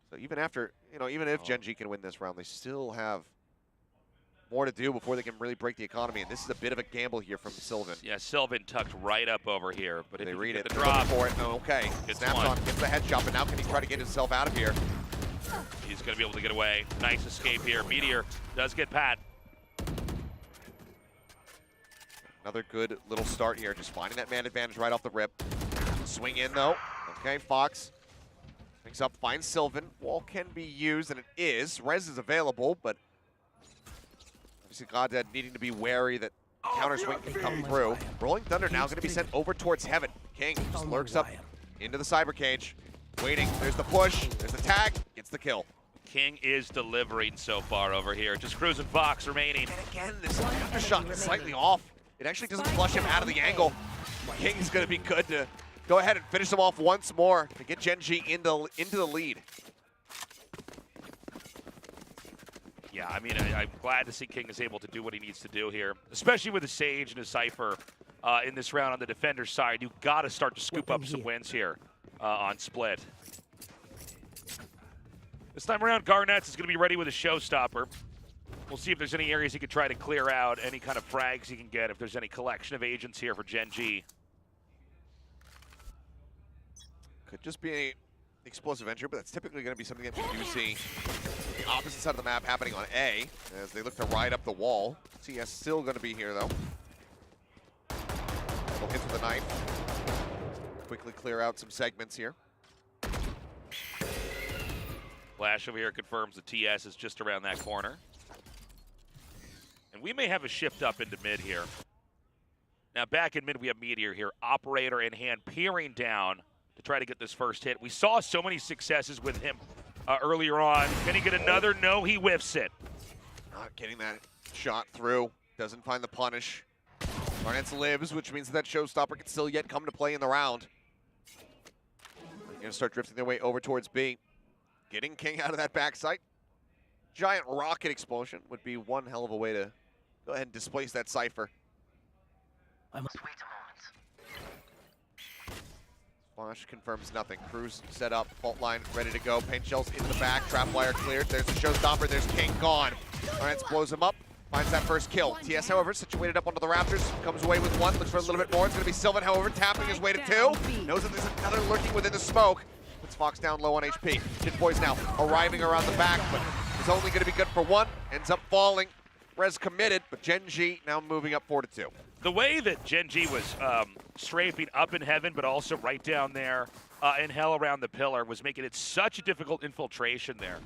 Speaker 14: So even after, even if Gen.G can win this round, they still have more to do before they can really break the economy. And this is a bit of a gamble here from Sylvan.
Speaker 13: Yeah, Sylvan tucked right up over here. But
Speaker 14: they
Speaker 13: if
Speaker 14: read
Speaker 13: it,
Speaker 14: the
Speaker 13: drop
Speaker 14: for it. Oh, okay. Snaps on, gets the headshot, but now can he try to get himself out of here?
Speaker 13: He's going to be able to get away. Nice escape here. Meteor does get Pat.
Speaker 14: Another good little start here. Just finding that man advantage right off the rip. Swing in, though. Okay, Fox swings up, finds Sylvan. Wall can be used, and it is. Rez is available, but obviously Goddead needing to be wary that counter swing can come through. Rolling Thunder now going to be sent over towards Heaven. King just lurks up into the cyber cage. Waiting, there's the push, there's the tag, gets the kill.
Speaker 13: King is delivering so far over here. Just Cruz and Fox remaining.
Speaker 14: And again, this shot is slightly off. It actually doesn't flush him out of the angle. King is going to be good to go ahead and finish them off once more to get Gen.G into the lead.
Speaker 13: Yeah, I mean, I'm glad to see King is able to do what he needs to do here, especially with a Sage and a Cypher in this round on the defender's side. You've got to start to scoop up some wins here on Split. This time around, Garnets is going to be ready with a showstopper. We'll see if there's any areas he can try to clear out, any kind of frags he can get, if there's any collection of agents here for Gen.G.
Speaker 14: Could just be an explosive entry, but that's typically going to be something that we do see the opposite side of the map happening on A, as they look to ride up the wall. CS still going to be here, though. Little hit with the knife. Quickly clear out some segments here.
Speaker 13: Flash over here confirms the TS is just around that corner. And we may have a shift up into mid here. Now back in mid, we have Meteor here, operator in hand, peering down to try to get this first hit. We saw so many successes with him earlier on. Can he get another? No, he whiffs it.
Speaker 14: Not getting that shot through. Doesn't find the punish. Garnets lives, which means that showstopper can still yet come to play in the round. They're going to start drifting their way over towards B. Getting King out of that backside. Giant rocket explosion would be one hell of a way to go ahead and displace that Cypher. I must wait a moment. Flash confirms nothing. Cruz set up, fault line ready to go. Paint shells in the back, trap wire cleared. There's the showstopper, there's King gone. Lawrence blows him up, finds that first kill. TS, however, situated up onto the Raptors, comes away with one, looks for a little bit more. It's going to be Sylvan, however, tapping his way to two. Knows that there's another lurking within the smoke. Puts Fox down low on HP. Jitboys now arriving around the back, but is only going to be good for one. Ends up falling. Rez committed, but Gen.G now moving up 4-2.
Speaker 13: The way that Gen.G was strafing up in heaven, but also right down there in hell around the pillar, was making it such a difficult infiltration there.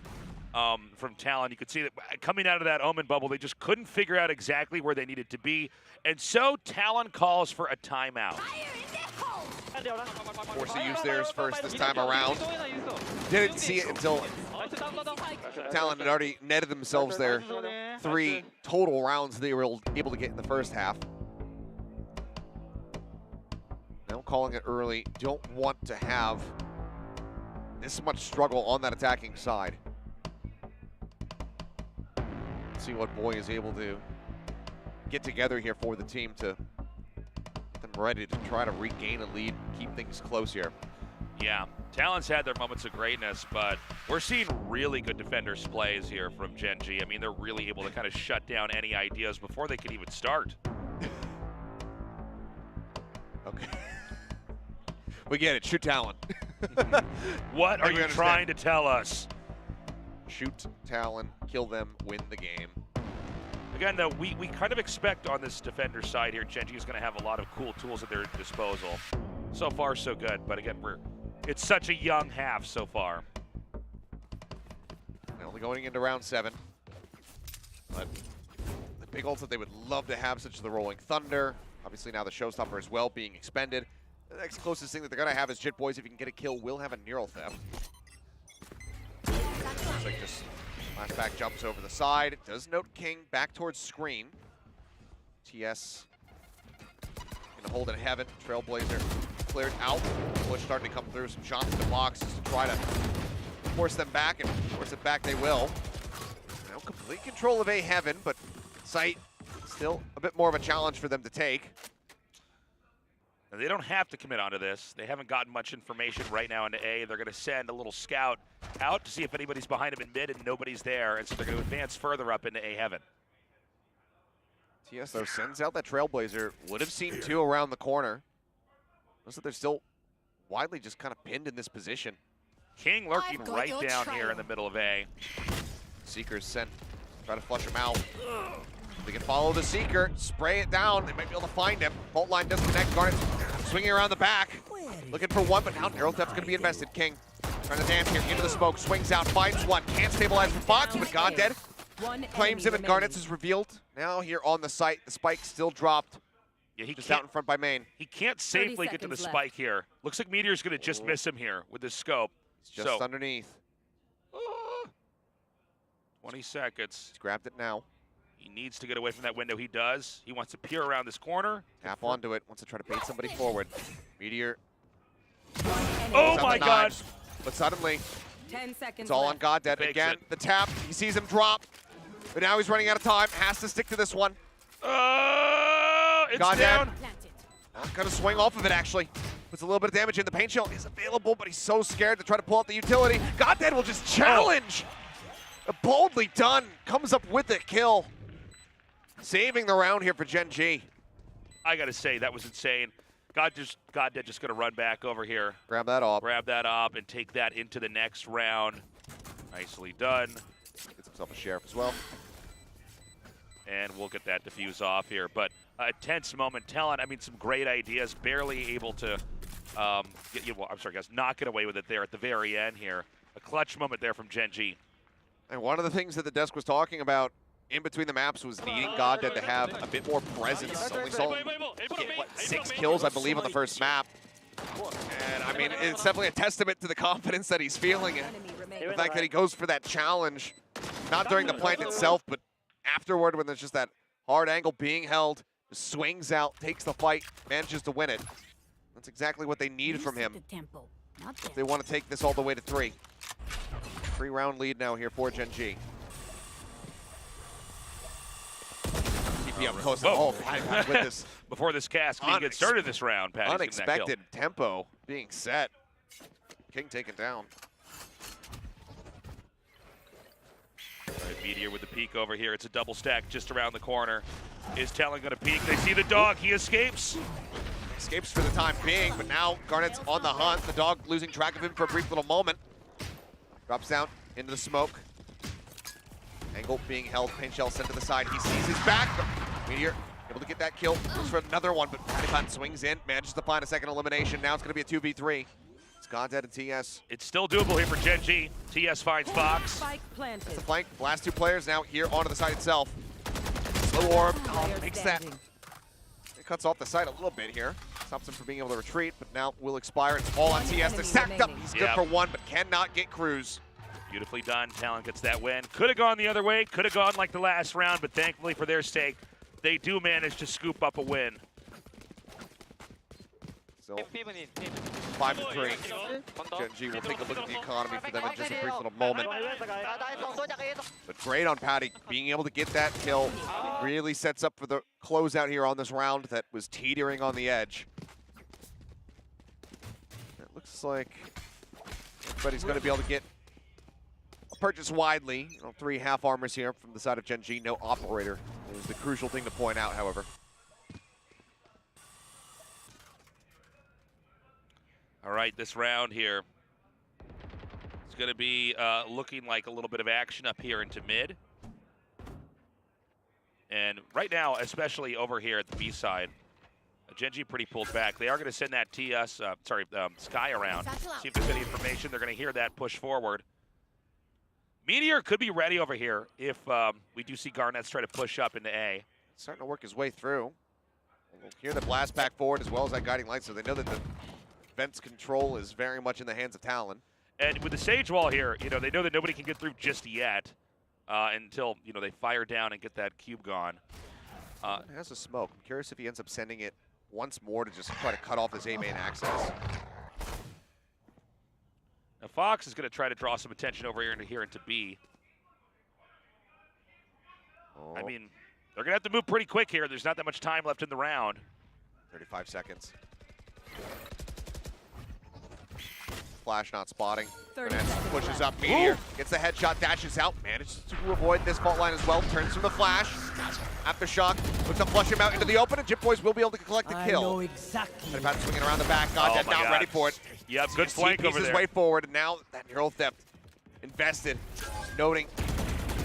Speaker 13: from Talon. You could see that coming out of that Omen bubble, they just couldn't figure out exactly where they needed to be. And so Talon calls for a timeout.
Speaker 14: Forced to use theirs first this time around. Didn't see it until Talon had already netted themselves their 3 total rounds they were able to get in the first half. Now calling it early. Don't want to have this much struggle on that attacking side. See what Boy is able to get together here for the team to get them ready to try to regain a lead, keep things close here.
Speaker 13: Yeah, Talon's had their moments of greatness, but we're seeing really good defenders plays here from Gen.G. I mean, they're really able to kind of shut down any ideas before they can even start.
Speaker 14: Okay. We get it, shoot Talon.
Speaker 13: What are you trying to tell us?
Speaker 14: Shoot Talon, kill them, win the game.
Speaker 13: Again, though, we kind of expect on this defender side here, Gen.G is going to have a lot of cool tools at their disposal. So far, so good. But again, it's such a young half so far.
Speaker 14: They're only going into round 7. But the big ults that they would love to have, such as the Rolling Thunder. Obviously now the Showstopper as well being expended. The next closest thing that they're going to have is Jit Boys. If you can get a kill, will have a Neural Theft. Looks like just flashback jumps over the side. It does note King back towards screen. TS gonna hold in heaven. Trailblazer cleared out. Push starting to come through. Some shots in the boxes to try to force them back, and force it back they will. Now complete control of A heaven, but Sight still a bit more of a challenge for them to take.
Speaker 13: And they don't have to commit onto this. They haven't gotten much information right now into A. They're going to send a little scout out to see if anybody's behind him in mid, and nobody's there. And so they're going to advance further up into A heaven.
Speaker 14: TS, though, sends out that Trailblazer. Would have seen 2 around the corner. Looks like they're still widely just kind of pinned in this position.
Speaker 13: King lurking right down here in the middle of A.
Speaker 14: Seeker's sent. Try to flush him out. They can follow the Seeker, spray it down. They might be able to find him. Bolt line doesn't connect. Garnet swinging around the back. Looking for one, but now Neural Theft's going to be invested. King trying to dance here into the smoke. Swings out, finds one. Can't stabilize for Fox, but God dead. Claims him, and Garnets is revealed. Now here on the site, the spike still dropped.
Speaker 13: Yeah,
Speaker 14: just out in front by main.
Speaker 13: He can't safely get to the spike here. Looks like Meteor's going to just miss him here with his scope.
Speaker 14: It's just underneath.
Speaker 13: 20 seconds.
Speaker 14: He's grabbed it now.
Speaker 13: He needs to get away from that window. He does. He wants to peer around this corner.
Speaker 14: Tap onto it. Wants to try to bait somebody forward. Meteor.
Speaker 13: Oh my God.
Speaker 14: But suddenly,
Speaker 6: 10 seconds
Speaker 14: it's all on God Dead. Again, the tap. He sees him drop. But now he's running out of time. Has to stick to this one.
Speaker 13: It's
Speaker 14: God
Speaker 13: down.
Speaker 14: Not going to swing off of it, actually. Puts a little bit of damage in. The paint shield is available, but he's so scared to try to pull out the utility. God Dead will just challenge. Boldly done. Comes up with the kill. Saving the round here for Gen.G.
Speaker 13: I got to say, that was insane. God Dead just going to run back over here.
Speaker 14: Grab that up.
Speaker 13: Grab that up and take that into the next round. Nicely done.
Speaker 14: Gets himself a sheriff as well.
Speaker 13: And we'll get that diffuse off here. But a tense moment. Talon, I mean, some great ideas. Barely able to not get away with it there at the very end here. A clutch moment there from Gen.G.
Speaker 14: And one of the things that the desk was talking about in between the maps was needing God Dead to have a bit more presence. Only saw him get, 6 kills, I believe, on the first map. And, I mean, it's definitely a testament to the confidence that he's feeling and the fact that he goes for that challenge, not during the plant itself, but afterward when there's just that hard angle being held, just swings out, takes the fight, manages to win it. That's exactly what they need from him if they want to take this all the way to 3. 3-round lead now here for Gen.G. TP up close. Oh, with this.
Speaker 13: Before this cast can get started this round, Patty's
Speaker 14: unexpected tempo being set. King taken down.
Speaker 13: Right, Meteor with the peek over here. It's a double stack just around the corner. Is Talon going to peek? They see the dog. He escapes.
Speaker 14: Escapes for the time being, but now Garnet's on the hunt. The dog losing track of him for a brief little moment. Drops down into the smoke. Angle being held. Paint shell sent to the side. He sees his back. Meteor able to get that kill. Goes for another one, but Patiphan swings in. Manages to find a second elimination. Now it's going to be a 2v3. It's Goddead and TS.
Speaker 13: It's still doable here for Gen G. TS finds Fox.
Speaker 6: Spike planted.
Speaker 14: That's the flank. Last two players now here onto the site itself. Slow orb makes that. It cuts off the site a little bit here. Stops him from being able to retreat, but now will expire. It's all on TS. They're stacked up. He's good for one, but cannot get Cruz.
Speaker 13: Beautifully done. Talon gets that win. Could have gone the other way. Could have gone like the last round, but thankfully for their sake, they do manage to scoop up a win.
Speaker 14: So 5-3. Gen G will take a look at the economy for them in just a brief little moment. But great on Patty, being able to get that kill really sets up for the closeout here on this round that was teetering on the edge. It looks like everybody's going to be able to get a purchase widely. 3 half armors here from the side of Gen G. No operator is the crucial thing to point out, however.
Speaker 13: All right, this round here is going to be looking like a little bit of action up here into mid. And right now, especially over here at the B side, Gen G pretty pulled back. They are going to send that Sky around, see if there's any information. They're going to hear that, push forward. Meteor could be ready over here if we do see Garnets try to push up into A.
Speaker 14: Starting to work his way through. We'll hear the blast back forward as well as that guiding light, so they know that the Vent's control is very much in the hands of Talon.
Speaker 13: And with the Sage Wall here, they know that nobody can get through just yet until, they fire down and get that cube gone.
Speaker 14: It has a smoke. I'm curious if he ends up sending it once more to just try to cut off this A main access.
Speaker 13: Now Fox is going to try to draw some attention over here into B. I mean, they're going to have to move pretty quick here. There's not that much time left in the round.
Speaker 14: 35 seconds. Flash not spotting. Pushes up Meteor. Gets the headshot, dashes out. Manages to avoid this fault line as well. Turns from the flash. Aftershock. Looks to flush him out into the open, and Jip Boys will be able to collect the kill.
Speaker 6: I know exactly.
Speaker 14: About swinging around the back. Goddead not ready for it.
Speaker 13: Yep, good flank over there.
Speaker 14: His way forward, and now that neural theft invested. Noting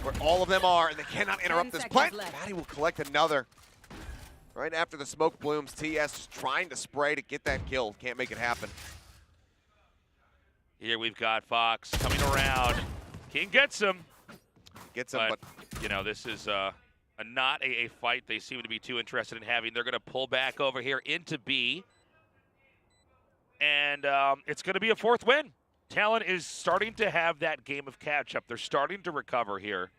Speaker 14: where all of them are, and they cannot interrupt this plant. Maddie will collect another. Right after the smoke blooms, TS just trying to spray to get that kill. Can't make it happen.
Speaker 13: Here we've got Fox coming around. King gets him.
Speaker 14: Gets him,
Speaker 13: but this is not a fight they seem to be too interested in having. They're going to pull back over here into B. And it's going to be a 4th win. Talon is starting to have that game of catch-up. They're starting to recover here.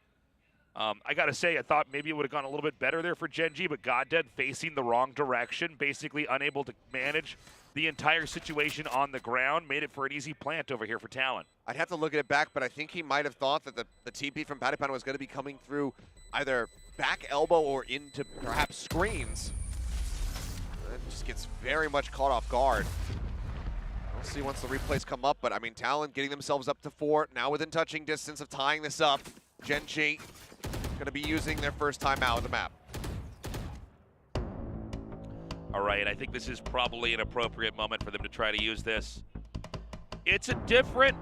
Speaker 13: I got to say, I thought maybe it would have gone a little bit better there for Gen G, but Goddead facing the wrong direction, basically unable to manage the entire situation on the ground, made it for an easy plant over here for Talon.
Speaker 14: I'd have to look at it back, but I think he might have thought that the TP from Patty Pan was going to be coming through either back elbow or into perhaps screens. It just gets very much caught off guard. We'll see once the replays come up, but I mean, Talon getting themselves up to 4, now within touching distance of tying this up. Gen G going to be using their first time out of the map.
Speaker 13: All right, I think this is probably an appropriate moment for them to try to use this. It's a different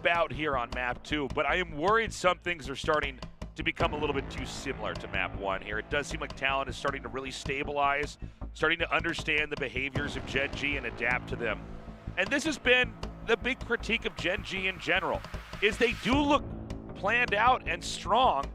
Speaker 13: bout here on map 2, but I am worried some things are starting to become a little bit too similar to map 1 here. It does seem like Talon is starting to really stabilize, starting to understand the behaviors of Gen G and adapt to them. And this has been the big critique of Gen G in general, is they do look planned out and strong,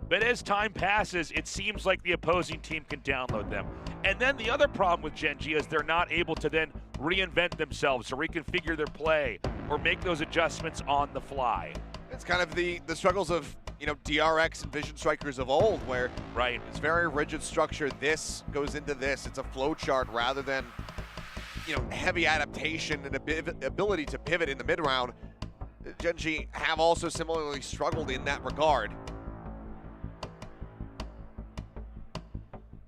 Speaker 13: but as time passes, it seems like the opposing team can download them. And then the other problem with Gen G is they're not able to then reinvent themselves or reconfigure their play or make those adjustments on the fly.
Speaker 14: It's kind of the struggles of, DRX and Vision Strikers of old, where it's very rigid structure. This goes into this. It's a flow chart rather than, heavy adaptation and ability to pivot in the mid-round. Gen G have also similarly struggled in that regard.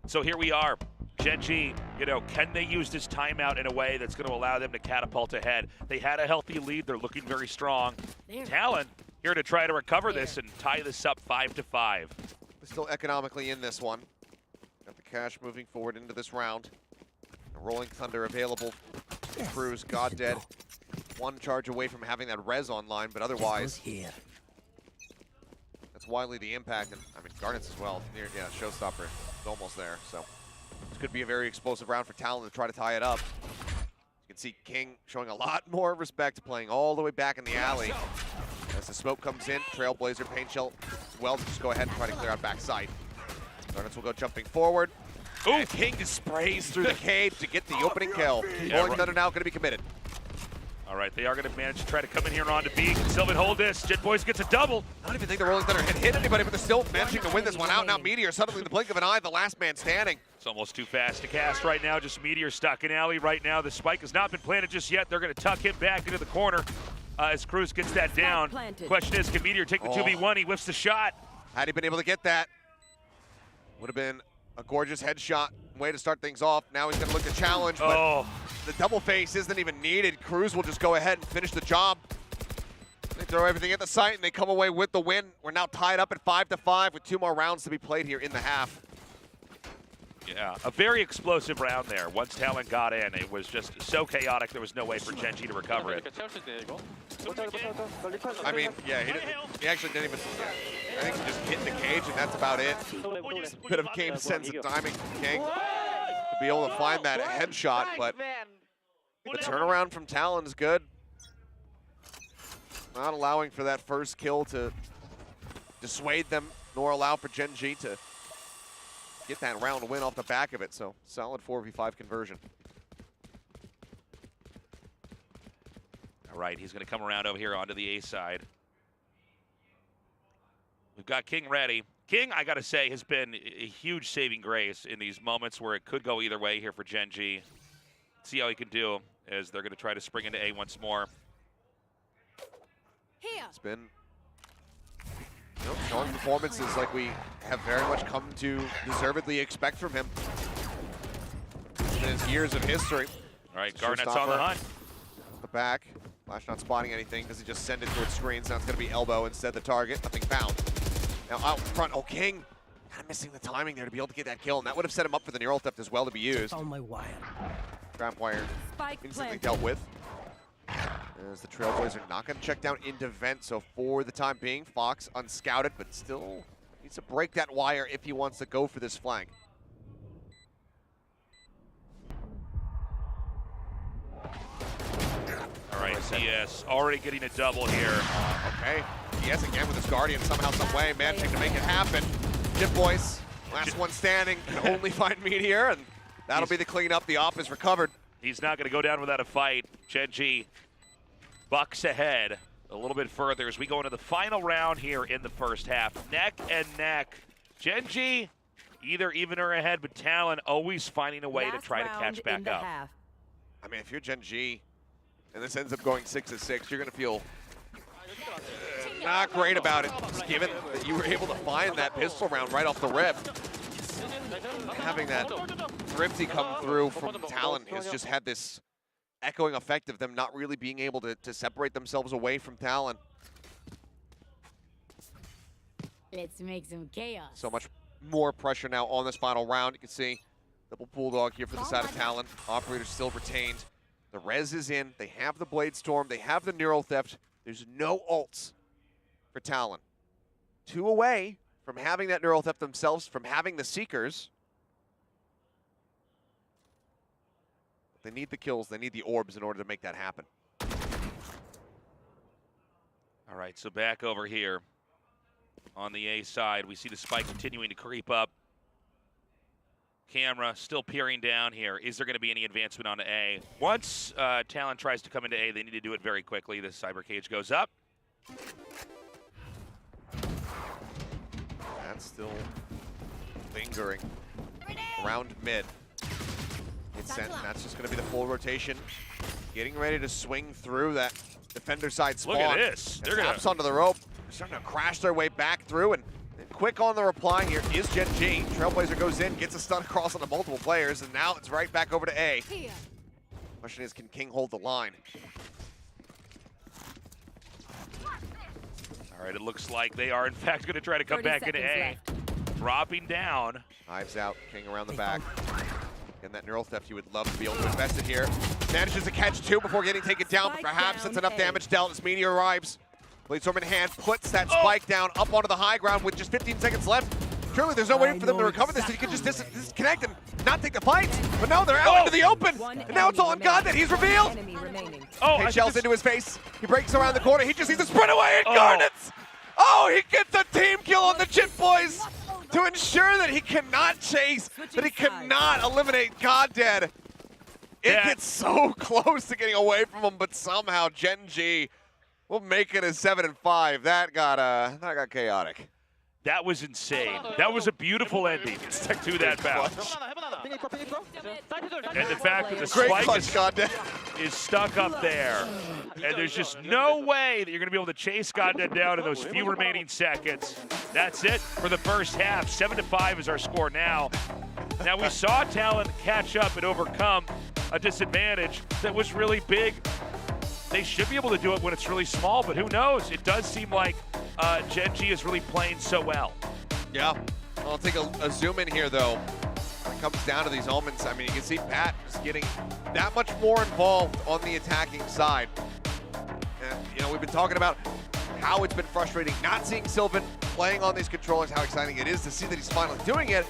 Speaker 13: So here we are. Gen G, can they use this timeout in a way that's going to allow them to catapult ahead? They had a healthy lead. They're looking very strong. Talon here to try to recover this and tie this up 5-5.
Speaker 14: They're still economically in this one. Got the cash moving forward into this round. A Rolling Thunder available. Cruz, Goddead. One charge away from having that res online, but otherwise, that's widely the impact. And I mean, Garnets as well. Showstopper is almost there. So this could be a very explosive round for Talon to try to tie it up. You can see King showing a lot more respect, playing all the way back in the alley. As the smoke comes in, Trailblazer, Paint Shell as well to just go ahead and try to clear out backside. Garnets will go jumping forward. Ooh, King just sprays through the cage to get the opening kill. Rolling Thunder now going to be committed.
Speaker 13: All right, they are going to manage to try to come in here and on to B. Can Sylvan hold this? Jet Boys gets a double.
Speaker 14: I don't even think the Rolling Thunder had hit anybody, but they're still managing to win this one out. Now Meteor, suddenly in the blink of an eye, the last man standing.
Speaker 13: It's almost too fast to cast right now. Just Meteor stuck in alley right now. The spike has not been planted just yet. They're going to tuck him back into the corner as Cruz gets that down. Question is, can Meteor take the 2v1? He whiffs the shot.
Speaker 14: Had he been able to get that, would have been a gorgeous headshot. Way to start things off. Now he's going to look to challenge, but the double face isn't even needed. Cruz will just go ahead and finish the job. They throw everything at the site and they come away with the win. We're now tied up at 5-5 with 2 more rounds to be played here in the half.
Speaker 13: Yeah, a very explosive round there. Once Talon got in, it was just so chaotic, there was no way for Gen.G to recover it.
Speaker 14: I mean, yeah, he actually didn't even, I think he just hit the cage and that's about it. Bit of game sense and timing from King to be able to find that headshot, but the turnaround from Talon is good. Not allowing for that first kill to dissuade them, nor allow for Gen.G to get that round win off the back of it, so solid 4v5 conversion.
Speaker 13: All right, he's going to come around over here onto the A side. We've got King ready. King, I got to say, has been a huge saving grace in these moments where it could go either way here for Gen.G. See how he can do as they're going to try to spring into A once more.
Speaker 14: It's been strong performances like we have very much come to deservedly expect from him in his years of history.
Speaker 13: All right, Garnet's on the hunt.
Speaker 14: The back. Flash not spotting anything. Does he just send it towards screens? Now it's going to be elbow instead of the target. Nothing found. Now out front. Oh, King kind of missing the timing there to be able to get that kill, and that would have set him up for the neural theft as well to be used.
Speaker 6: On my wire.
Speaker 14: Trap wire instantly dealt with. As the Trailblazers not going to check down into vent, so for the time being, Fox unscouted, but still needs to break that wire if he wants to go for this flank.
Speaker 13: All right, CS already getting a double here.
Speaker 14: Okay, CS again with his Guardian somehow, some way, managing to make it happen. Jip Boys, last one standing, can only find Meteor, and that'll be the cleanup. The op is recovered.
Speaker 13: He's not going to go down without a fight. Gen.G bucks ahead a little bit further as we go into the final round here in the first half. Neck and neck. Gen.G either even or ahead, but Talon always finding a way to try to catch back up.
Speaker 14: I mean, if you're Gen.G and this ends up going 6-6, you're going to feel not great about it, just given that you were able to find that pistol round right off the rip. Having that thrifty come through from Talon has just had this echoing effect of them not really being able to separate themselves away from Talon.
Speaker 7: Let's make some chaos.
Speaker 14: So much more pressure now on this final round. You can see double bulldog here for the side of Talon. Operator still retained. The res is in. They have the Blade Storm. They have the Neural Theft. There's no ults for Talon. 2 away from having that Neural Theft themselves, from having the Seekers. They need the kills. They need the orbs in order to make that happen.
Speaker 13: All right, so back over here on the A side, we see the spike continuing to creep up. Camera still peering down here. Is there going to be any advancement onto A? Once Talon tries to come into A, they need to do it very quickly. The cyber cage goes up.
Speaker 14: That's still lingering around mid. It's sent, and that's just going to be the full rotation. Getting ready to swing through that defender side spawn.
Speaker 13: Look at this.
Speaker 14: They're taps onto the rope. They're starting to crash their way back through, and quick on the reply here is Gen.G. Trailblazer goes in, gets a stun across onto multiple players, and now it's right back over to A. Question is, can King hold the line?
Speaker 13: All right, it looks like they are, in fact, going to try to come back into A. Dropping down.
Speaker 14: Hives out, King around the back. And that Neural Theft, you would love to be able to invest it here. Manages to catch 2 before getting taken down, but perhaps that's enough damage dealt as Meteor arrives. Blade Storm in hand, puts that spike down up onto the high ground with just 15 seconds left. Surely there's no way for them to recover this. He could just disconnect and not take the fight. But no, they're out into the open. And now it's all on God that he's revealed. Hey, shells into his face. He breaks around the corner. He just needs to sprint away and Garnets. Oh, he gets a team kill on the Chip Boys to ensure that he cannot chase, that he cannot eliminate God Dead. It gets so close to getting away from him, but somehow Gen.G will make it a 7-5. That got chaotic.
Speaker 13: That was insane. That was a beautiful ending to that bounce. And the fact that the spike is stuck up there, and there's just no way that you're going to be able to chase Goddead down in those few remaining seconds. That's it for the first half. 7-5 is our score now. Now we saw Talon catch up and overcome a disadvantage that was really big. They should be able to do it when it's really small, but who knows? It does seem like Gen.G is really playing so well.
Speaker 14: Yeah. I'll take a zoom in here, though. When it comes down to these omens, I mean, you can see Pat just getting that much more involved on the attacking side. And, you know, we've been talking about how it's been frustrating not seeing Sylvan playing on these controllers, how exciting it is to see that he's finally doing it.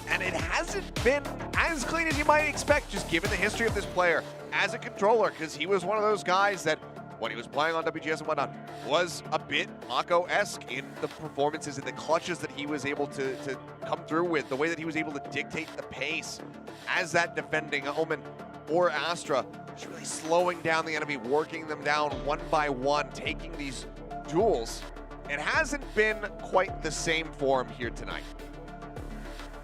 Speaker 14: And it hasn't been as clean as you might expect, just given the history of this player as a controller, because he was one of those guys that, when he was playing on WGS and whatnot, was a bit Mako-esque in the performances and the clutches that he was able to come through with, the way that he was able to dictate the pace as that defending Omen or Astra, just really slowing down the enemy, working them down one by one, taking these duels. It hasn't been quite the same for him here tonight.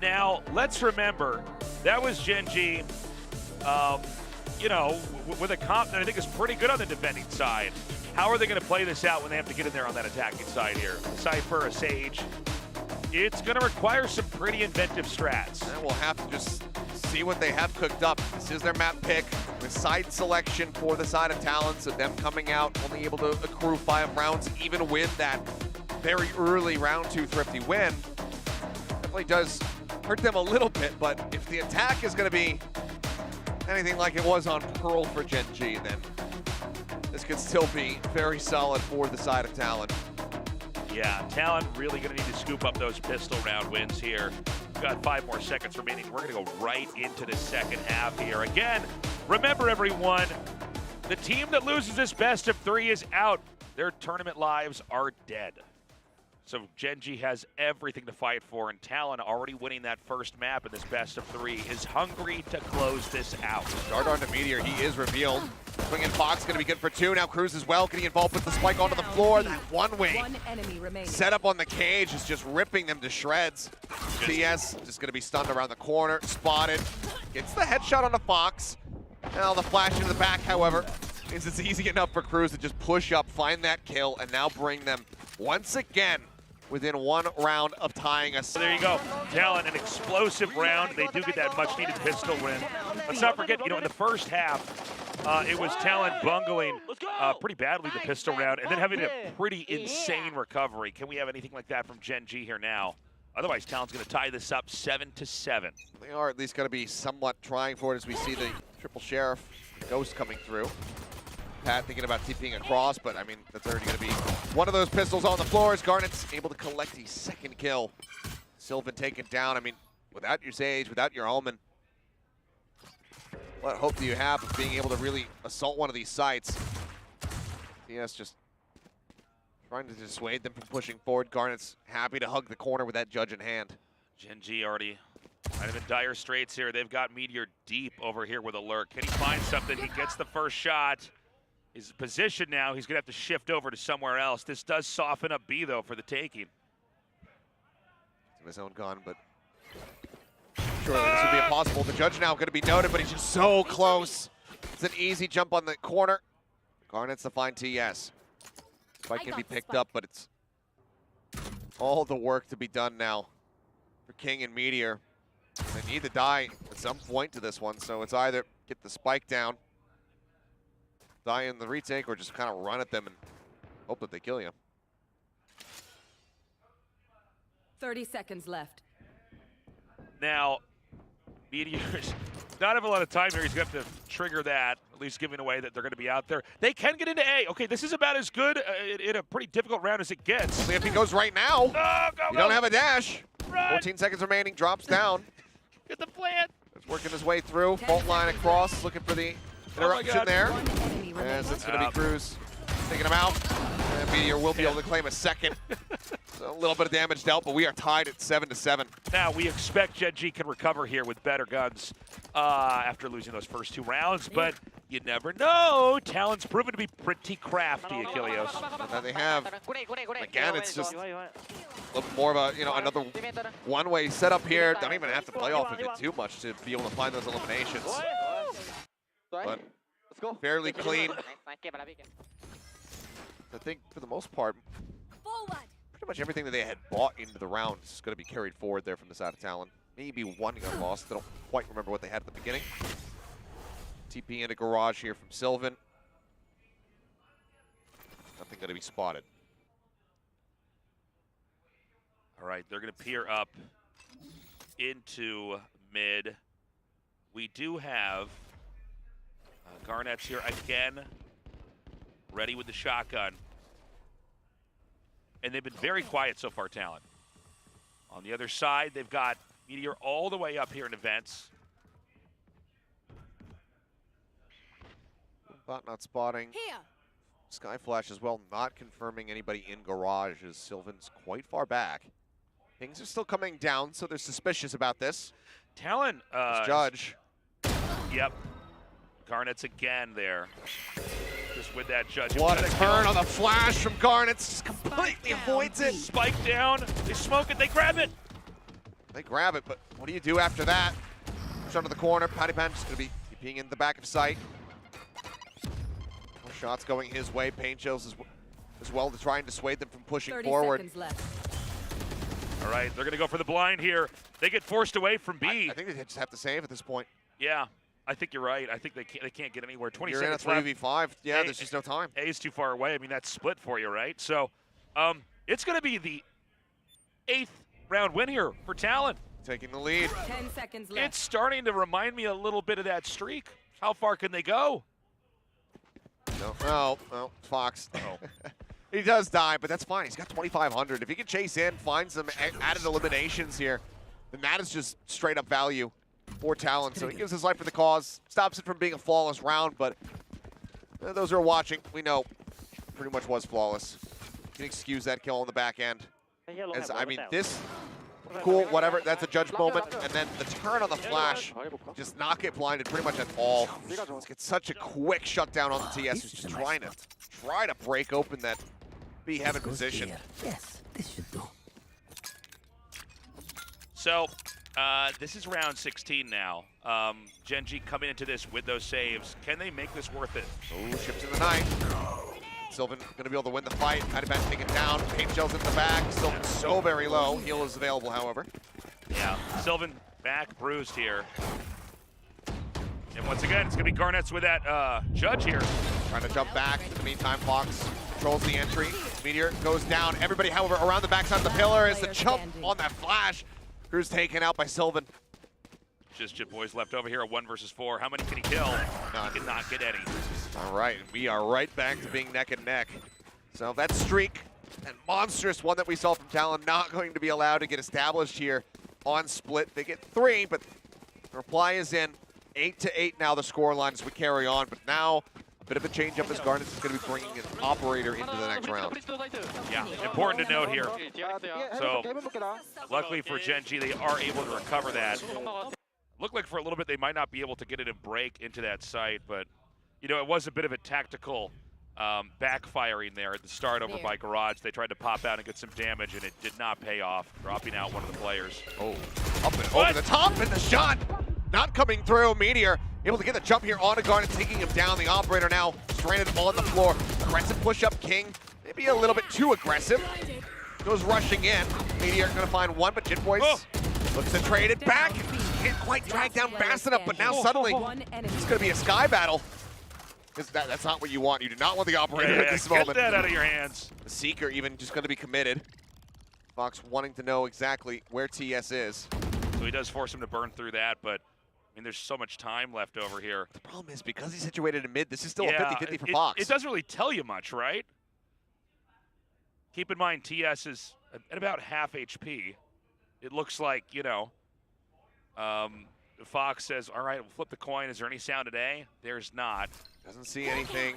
Speaker 13: Now, let's remember, that was Gen.G, you know, with a comp that I think is pretty good on the defending side. How are they going to play this out when they have to get in there on that attacking side here? A Cypher, a Sage. It's going to require some pretty inventive strats.
Speaker 14: And we'll have to just see what they have cooked up. This is their map pick with side selection for the side of Talon, so them coming out only able to accrue 5 rounds, even with that very early round 2 Thrifty win. Definitely does hurt them a little bit, but if the attack is going to be anything like it was on Pearl for Gen.G, then this could still be very solid for the side of Talon.
Speaker 13: Yeah, Talon really going to need to scoop up those pistol round wins here. We've got 5 more seconds remaining. We're going to go right into the second half here. Again, remember everyone, the team that loses this best of 3 is out. Their tournament lives are dead. So Gen.G has everything to fight for, and Talon, already winning that first map in this best of 3, is hungry to close this out.
Speaker 14: Dart on the Meteor, he is revealed. Swinging Fox going to be good for 2. Now Cruz as well, getting involved with the spike onto the floor. That one-way setup on the cage is just ripping them to shreds. TS just going to be stunned around the corner, spotted. Gets the headshot on the Fox. Now the flash into the back, however, means it's easy enough for Cruz to just push up, find that kill, and now bring them once again within 1 round of tying us.
Speaker 13: So there you go. Talon, an explosive round. They do get that much-needed pistol win. Let's not forget, you know, in the first half, it was Talon bungling pretty badly the pistol round and then having a pretty insane recovery. Can we have anything like that from Gen.G here now? Otherwise, Talon's going to tie this up 7-7.
Speaker 14: They are at least going to be somewhat trying for it as we see the triple sheriff ghost coming through. Pat thinking about TPing across, but I mean, that's already going to be one of those pistols on the floor as Garnet's able to collect his 2nd kill. Sylvan taken down. I mean, without your Sage, without your Omen, what hope do you have of being able to really assault one of these sites? TS just trying to dissuade them from pushing forward. Garnet's happy to hug the corner with that Judge in hand.
Speaker 13: Gen.G already kind of in dire straits here. They've got Meteor deep over here with a lurk. Can he find something? He gets the first shot. His position now, he's going to have to shift over to somewhere else. This does soften up B, though, for the taking.
Speaker 14: His own gun, but sure, this would be impossible. The Judge now going to be noted, but he's just so close. It's an easy jump on the corner. Garnet's to find TS. Spike can be picked up, but it's all the work to be done now for King and Meteor. They need to die at some point to this one, so it's either get the spike down, die in the retake, or just kind of run at them and hope that they kill you.
Speaker 6: 30 seconds left.
Speaker 13: Now, Meteors not have a lot of time here. He's going to have to trigger that, at least giving away that they're going to be out there. They can get into A. Okay, this is about as good in a pretty difficult round as it gets.
Speaker 14: If he goes right now, you don't have a dash.
Speaker 13: Run!
Speaker 14: 14 seconds remaining, drops down.
Speaker 13: Get the plant.
Speaker 14: He's working his way through. Fault line across, looking for the interruption there. As it's going to be Cruz taking him out. And Meteor will be able to claim a second. So a little bit of damage dealt, but we are tied at 7-7.
Speaker 13: Now, we expect Gen.G can recover here with better guns after losing those first 2 rounds, but you never know. Talon's proven to be pretty crafty, Achilleos.
Speaker 14: And they have, again, it's just a little more of a, another one-way setup here. Don't even have to play off of it too much to be able to find those eliminations. But fairly clean. I think for the most part, pretty much everything that they had bought into the round is going to be carried forward there from the side of Talon. Maybe one got lost. I don't quite remember what they had at the beginning. TP into garage here from Sylvan. Nothing going to be spotted.
Speaker 13: All right, they're going to peer up into mid. We do have Garnet's here again, ready with the shotgun. And they've been very quiet so far, Talon. On the other side, they've got Meteor all the way up here in events.
Speaker 14: Bot not spotting. Sky Flash as well, not confirming anybody in garage as Sylvan's quite far back. Things are still coming down, so they're suspicious about this.
Speaker 13: Talon.
Speaker 14: Judge.
Speaker 13: Yep. Garnet's again there. Just with that Judge.
Speaker 14: What a turn on the flash from Garnet's. Just completely avoids it.
Speaker 13: Spike down. They smoke it. They grab it.
Speaker 14: They grab it, but what do you do after that? Push under the corner. Patty Pan just going to be being in the back of sight. More shots going his way. Pain chills as well to try and dissuade them from pushing
Speaker 6: 30
Speaker 14: forward.
Speaker 6: seconds left.
Speaker 13: All right, they're going to go for the blind here. They get forced away from B.
Speaker 14: I think they just have to save at this point.
Speaker 13: Yeah, I think you're right. I think they can't get anywhere. 20
Speaker 14: You're in a
Speaker 13: seconds
Speaker 14: 3v5. Yeah, there's just no time.
Speaker 13: A is too far away. I mean, that's split for you, right? So it's going to be the 8th round win here for Talon.
Speaker 14: Taking the lead.
Speaker 6: 10 seconds left.
Speaker 13: It's starting to remind me a little bit of that streak. How far can they go?
Speaker 14: No, Fox. He does die, but that's fine. He's got 2,500. If he can chase in, find some added eliminations here, then that is just straight up value for Talon. So he gives his life for the cause, stops it from being a flawless round, but those who are watching, we know pretty much was flawless. You can excuse that kill on the back end. I mean, this, cool, whatever, that's a Judge moment, and then the turn on the flash, just not get blinded pretty much at all. Let's get such a quick shutdown on the TS, who's just trying to break open that B heaven position.
Speaker 18: Yes, this should do.
Speaker 13: So, this is round 16 now. Gen.G coming into this with those saves. Can they make this worth it?
Speaker 14: Oh, ships in the night. Sylvan going to be able to win the fight. Patty Pan taken down. Paint shells in the back. Sylvan so very low. Heal is available, however.
Speaker 13: Yeah, Sylvan back bruised here. And once again, it's going to be Garnet's with that Judge here.
Speaker 14: Trying to jump back. In the meantime, Fox controls the entry. Meteor goes down. Everybody, however, around the backside of the pillar is the jump on that flash. Crew's taken out by Sylvan.
Speaker 13: Just Jit Boys left over here, a 1 versus 4. How many can he kill? He cannot get any.
Speaker 14: All right, we are right back to being neck and neck. So that streak, that monstrous one that we saw from Talon, not going to be allowed to get established here on split. They get 3, but the reply is in. 8-8 now the score line as we carry on, but now a bit of a change up as Garnet is going to be bringing an operator into the next round.
Speaker 13: Yeah, important to note here. So, luckily for Gen.G, they are able to recover that. Looked like for a little bit they might not be able to get it and break into that site, but it was a bit of a tactical backfiring there at the start over by Garage. They tried to pop out and get some damage, and it did not pay off, dropping out one of the players.
Speaker 14: Oh, up and over the top, and the shot not coming through. Meteor able to get the jump here onto Garnet, taking him down. The operator now stranded on the floor. Aggressive push-up, King. Maybe a little bit too aggressive. Goes rushing in. Meteor going to find one, but Jit Boys looks to trade it back. Can't quite drag down fast enough, but now suddenly it's going to be a sky battle. That's not what you want. You do not want the operator at this moment.
Speaker 13: Get that out of your hands.
Speaker 14: The Seeker even just going to be committed. Fox wanting to know exactly where TS is.
Speaker 13: So he does force him to burn through that, but I mean, there's so much time left over here.
Speaker 14: The problem is because he's situated in mid, this is still a 50-50 for Fox.
Speaker 13: It doesn't really tell you much, right? Keep in mind, TS is at about half HP. it looks like, you know, Fox says, all right, we'll flip the coin. Is there any sound today? There's not.
Speaker 14: Doesn't see anything.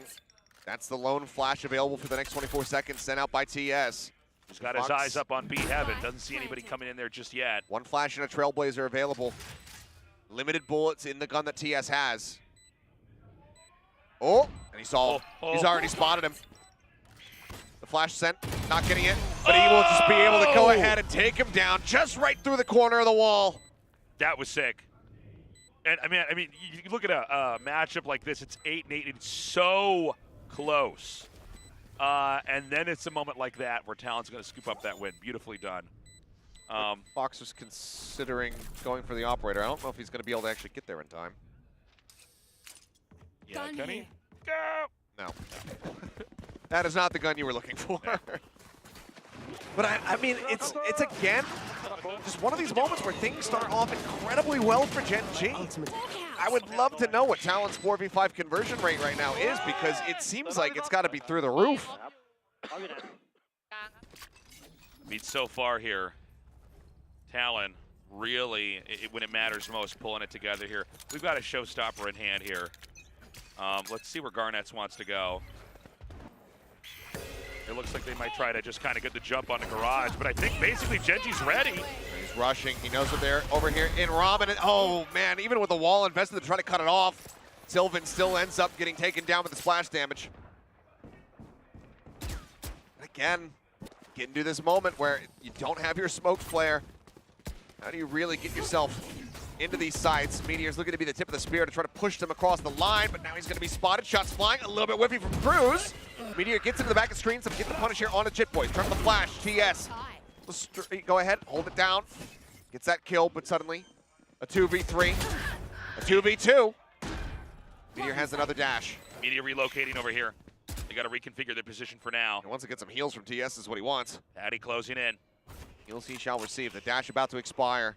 Speaker 14: That's the lone flash available for the next 24 seconds sent out by TS.
Speaker 13: He's got his eyes up on B Heaven. Doesn't see anybody coming in there just yet.
Speaker 14: One flash and a Trailblazer available. Limited bullets in the gun that TS has. Oh, and he saw him. He's already spotted him. The flash sent, not getting it, but he will just be able to go ahead and take him down just right through the corner of the wall.
Speaker 13: That was sick. And I mean, you look at a matchup like this. It's 8-8. It's so close. And then it's a moment like that where Talon's going to scoop up that win. Beautifully done.
Speaker 14: Fox was considering going for the operator. I don't know if he's going to be able to actually get there in time.
Speaker 13: Yeah, can he? Go!
Speaker 14: No. That is not the gun you were looking for. But I mean, it's again just one of these moments where things start off incredibly well for Gen G. I would love to know what Talon's 4v5 conversion rate right now is, because it seems like it's got to be through the roof.
Speaker 13: I mean, so far here, Talon really, when it matters most, pulling it together here. We've got a showstopper in hand here. Let's see where Garnets wants to go. It looks like they might try to just kind of get the jump on the garage, but I think basically Genji's ready.
Speaker 14: He's rushing. He knows what they're over here in Ramen. Oh, man, even with the wall invested to try to cut it off, Sylvan still ends up getting taken down with the splash damage. Again, get into this moment where you don't have your smoke flare. How do you really get yourself into these sites? Meteor's looking to be the tip of the spear to try to push them across the line, but now he's going to be spotted. Shots flying, a little bit whiffy from Cruz. Meteor gets into the back of screen, so get the punish here on the Jit Boys. Turn the flash, TS. Go ahead, hold it down. Gets that kill, but suddenly a 2v3, a 2v2. Meteor has another dash.
Speaker 13: Meteor relocating over here. They got to reconfigure their position for now.
Speaker 14: He wants to get some heals from TS is what he wants.
Speaker 13: Patty closing in.
Speaker 14: Heals he shall receive. The dash about to expire.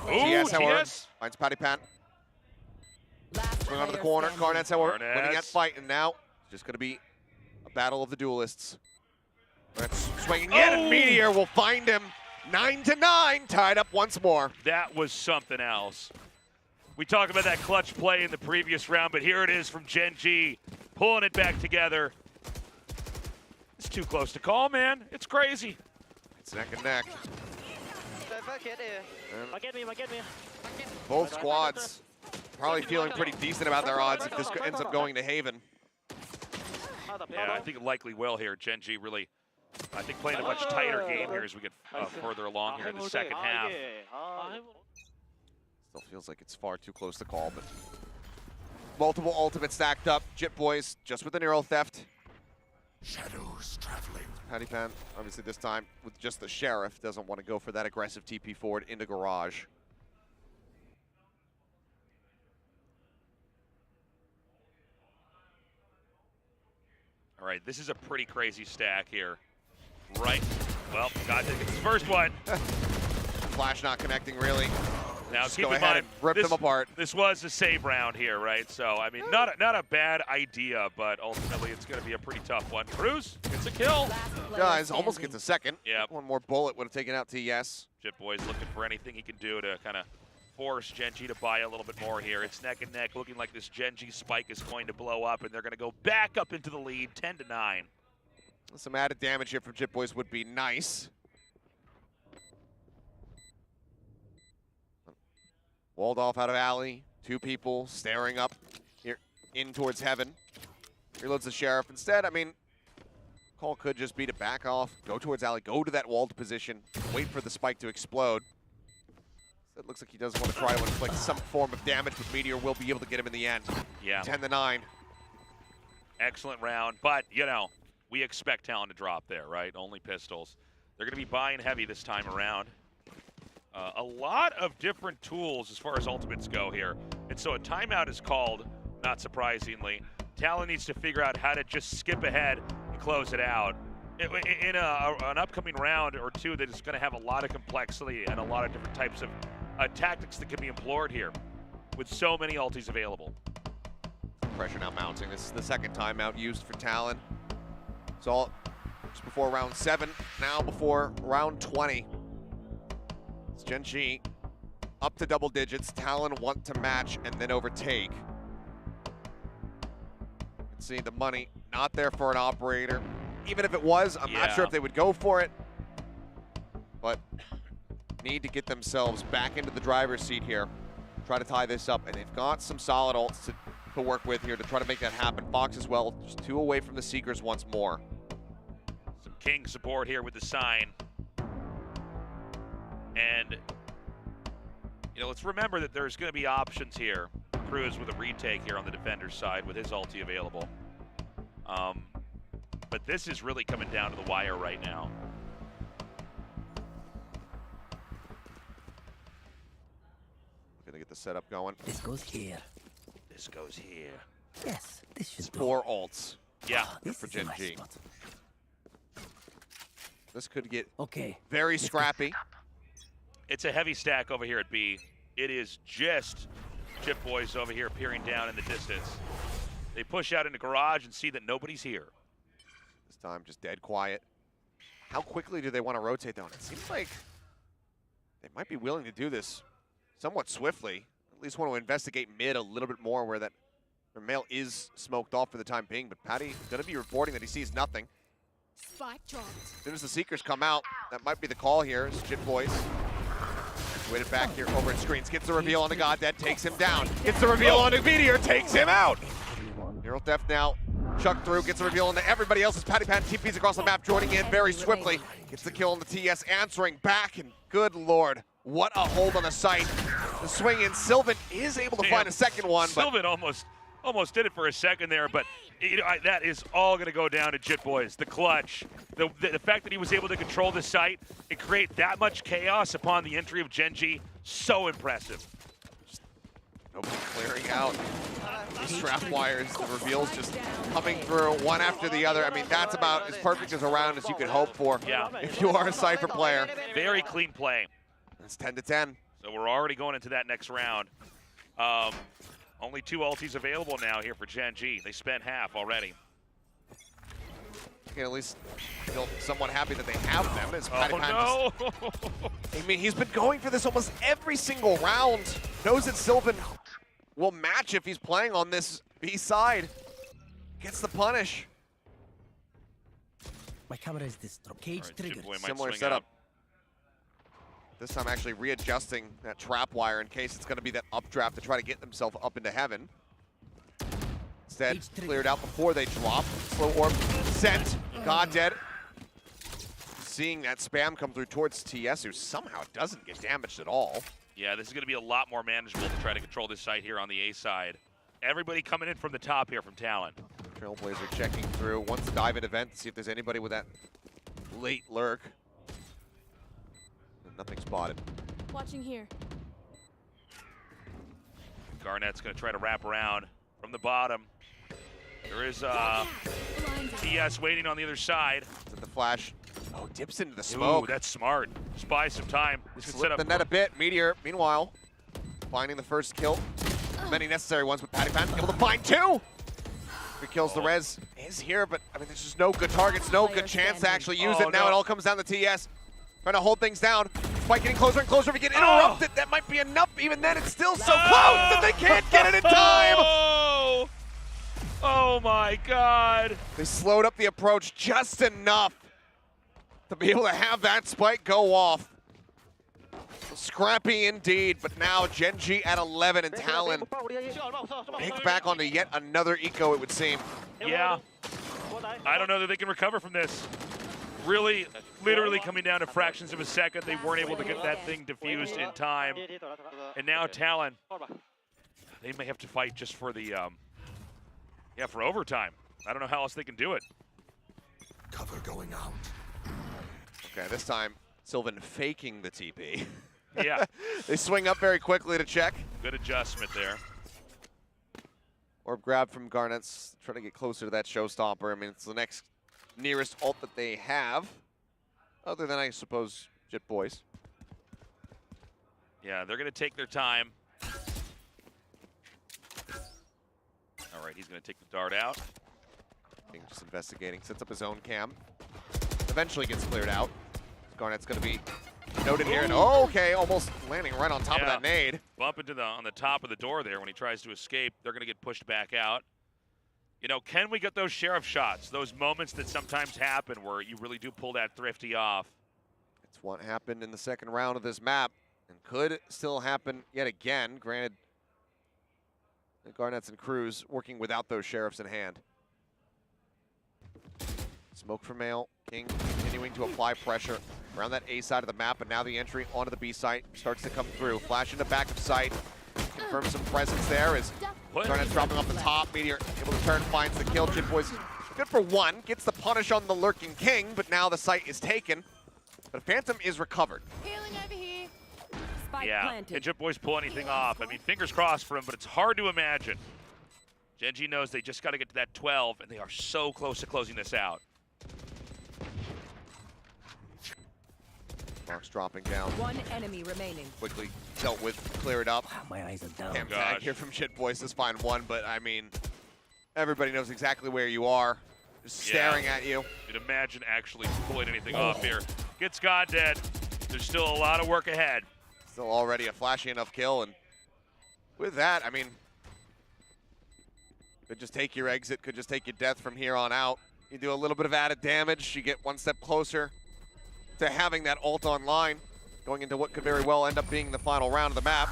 Speaker 13: Ooh,
Speaker 14: TS, however,
Speaker 13: TS.
Speaker 14: finds Patty Pan. Swing onto the corner. Garnets, however, winning that fight, and now it's just going to be a battle of the duelists. That's swinging yet, and Meteor will find him. 9-9, tied up once more.
Speaker 13: That was something else. We talked about that clutch play in the previous round, but here it is from Gen G, pulling it back together. It's too close to call, man. It's crazy.
Speaker 14: It's neck and neck. Both squads probably feeling pretty decent about their odds if this ends up going to Haven.
Speaker 13: Yeah, I think it likely will here. Gen G really, I think, playing a much tighter game here as we get further along here in the second half.
Speaker 14: Still feels like it's far too close to call, but multiple ultimates stacked up. Jit Boys just with the Neural Theft.
Speaker 1: Shadows traveling.
Speaker 14: Patty Pan, obviously this time with just the Sheriff, doesn't want to go for that aggressive TP forward into garage.
Speaker 13: All right, this is a pretty crazy stack here. Right, well, God, it's the first one.
Speaker 14: Flash not connecting really.
Speaker 13: Now
Speaker 14: just
Speaker 13: keep
Speaker 14: go
Speaker 13: in
Speaker 14: ahead
Speaker 13: mind,
Speaker 14: and rip them apart.
Speaker 13: This was a save round here, right? So, I mean, not a bad idea, but ultimately it's going to be a pretty tough one. Cruz gets a kill.
Speaker 14: Guys, almost gets a second.
Speaker 13: Yeah.
Speaker 14: One more bullet would have taken out TS.
Speaker 13: Jit Boys looking for anything he can do to kind of force Gen G to buy a little bit more here. It's neck and neck, looking like this Gen G spike is going to blow up, and they're going to go back up into the lead, 10-9.
Speaker 14: Some added damage here from Jit Boys would be nice. Walled off out of alley. Two people staring up here in towards Heaven. Reloads the Sheriff. Instead, I mean, call could just be to back off, go towards alley, go to that walled position, wait for the spike to explode. So it looks like he does want to try to inflict some form of damage, but Meteor will be able to get him in the end.
Speaker 13: Yeah.
Speaker 14: 10-9.
Speaker 13: Excellent round, but, you know, we expect Talon to drop there, right? Only pistols. They're going to be buying heavy this time around. A lot of different tools as far as ultimates go here. And so a timeout is called, not surprisingly. Talon needs to figure out how to just skip ahead and close it out. In an upcoming round or two that is going to have a lot of complexity and a lot of different types of tactics that can be employed here with so many ultis available.
Speaker 14: Pressure now mounting. This is the second timeout used for Talon. It's all just before round 7, now before round 20. Gen.G up to double digits. Talon want to match and then overtake. See the money not there for an operator. Even if it was, I'm not sure if they would go for it. But need to get themselves back into the driver's seat here. Try to tie this up, and they've got some solid ults to work with here to try to make that happen. Fox as well, just 2 away from the Seekers once more.
Speaker 13: Some King support here with the sign. And, you know, let's remember that there's going to be options here. Cruz with a retake here on the defender's side with his ulti available. But this is really coming down to the wire right now.
Speaker 14: Gonna get the setup going.
Speaker 2: This goes here.
Speaker 13: This goes here.
Speaker 2: Yes, this should do.
Speaker 14: 4 ults.
Speaker 13: Yeah.
Speaker 14: For Gen.G. This could get
Speaker 2: okay.
Speaker 14: Very scrappy.
Speaker 13: It's a heavy stack over here at B. It is just Chip Boys over here peering down in the distance. They push out into garage and see that nobody's here.
Speaker 14: This time just dead quiet. How quickly do they want to rotate though? It seems like they might be willing to do this somewhat swiftly. At least want to investigate mid a little bit more where that their mail is smoked off for the time being. But Patty going to be reporting that he sees nothing.
Speaker 7: Spike dropped.
Speaker 14: As soon as the Seekers come out, that might be the call here. It's Jit Boys. Waited back here over at screens. Gets the reveal on the God Dead, takes him down. Gets the reveal on the Meteor, takes him out. Neural Theft now chucked through, gets the reveal on everybody else. Patty Pan TPs across the map, joining in very swiftly. Gets the kill on the TS, answering back, and good lord, what a hold on the site. The swing in, Sylvan is able to find a second one.
Speaker 13: Sylvan almost did it for a second there, but you know, that is all going to go down to Jit Boys. The clutch, the fact that he was able to control the site and create that much chaos upon the entry of Gen.G, so impressive.
Speaker 14: Nobody clearing out the strap wires, the reveals just coming through one after the other. I mean, that's about as perfect as a round as you could hope for if you are a Cypher player.
Speaker 13: Very clean play.
Speaker 14: It's 10-10.
Speaker 13: So we're already going into that next round. Only 2 ultis available now here for Gen.G. They spent half already.
Speaker 14: You can at least feel somewhat happy that they have them. As Patty Pan
Speaker 13: no!
Speaker 14: I mean, he's been going for this almost every single round. Knows that Sylvan will match if he's playing on this B side. Gets the punish.
Speaker 2: My camera is distraught. Cage triggered.
Speaker 14: Similar setup. This time actually readjusting that trap wire in case it's going to be that updraft to try to get themselves up into heaven. Instead, cleared out before they drop. Slow orb sent. God Dead. Seeing that spam come through towards TS, who somehow doesn't get damaged at all.
Speaker 13: Yeah, this is going to be a lot more manageable to try to control this site here on the A side. Everybody coming in from the top here from Talon.
Speaker 14: Trailblazer checking through. Wants to dive in event to see if there's anybody with that late lurk. Nothing spotted.
Speaker 7: Watching here.
Speaker 13: Garnett's going to try to wrap around from the bottom. There is TS waiting on the other side.
Speaker 14: The flash. Oh, dips into the smoke.
Speaker 13: Ooh, that's smart. Just buy some time. This could set up
Speaker 14: the net a bit. Meteor, meanwhile, finding the first kill. Many necessary ones, but Patty Pan able to find 2. He kills the res. Is here, but I mean, there's just no good targets, no good chance to actually use it. Now it all comes down to TS. Trying to hold things down. Spike getting closer and closer. If we get interrupted, that might be enough. Even then, it's still so close that they can't get it in time.
Speaker 13: Oh my God.
Speaker 14: They slowed up the approach just enough to be able to have that spike go off. Scrappy indeed, but now Gen.G at 11 and Talon picked back onto yet another eco, it would seem.
Speaker 13: Yeah. I don't know that they can recover from this. Really, literally coming down to fractions of a second. They weren't able to get that thing diffused in time. And now Talon, they may have to fight just for the, for overtime. I don't know how else they can do it.
Speaker 1: Cover going out.
Speaker 14: Okay, this time, Sylvan faking the TP.
Speaker 13: Yeah.
Speaker 14: They swing up very quickly to check.
Speaker 13: Good adjustment there.
Speaker 14: Orb grab from Garnett's, trying to get closer to that showstopper. I mean, it's the next nearest ult that they have, other than, I suppose, Jit Boys.
Speaker 13: Yeah, they're going to take their time. All right, he's going to take the dart out.
Speaker 14: King just investigating, sets up his own cam. Eventually gets cleared out. Garnett's going to be noted here, and okay, almost landing right on top of that nade.
Speaker 13: Bump into on the top of the door there when he tries to escape. They're going to get pushed back out. You know, can we get those sheriff shots? Those moments that sometimes happen where you really do pull that thrifty off.
Speaker 14: It's what happened in the second round of this map, and could still happen yet again. Granted, the Garnets and Cruz working without those sheriffs in hand. Smoke from Mail. King continuing to apply pressure around that A side of the map, and now the entry onto the B site starts to come through. Flash in the back of sight. Confirms some presence there as Garnet's dropping off the top. Meteor able to turn, finds the kill. Jit Boys good for one. Gets the punish on the lurking King, but now the site is taken. But Phantom is recovered.
Speaker 7: Healing over here.
Speaker 13: Yeah, can Jit Boys pull anything off? I mean, fingers crossed for him, but it's hard to imagine. Gen.G knows they just got to get to that 12, and they are so close to closing this out.
Speaker 14: Mark's dropping down.
Speaker 6: One enemy remaining.
Speaker 14: Quickly dealt with, clear it up.
Speaker 2: My eyes are down.
Speaker 14: Can't tag here from Jit Boys. Just find one, but I mean, everybody knows exactly where you are. Just staring at you.
Speaker 13: You'd imagine actually pulling anything off here. Gets God dead. There's still a lot of work ahead.
Speaker 14: Still already a flashy enough kill, and with that, I mean, could just take your exit, could just take your death from here on out. You do a little bit of added damage, you get one step closer to having that ult online, going into what could very well end up being the final round of the map.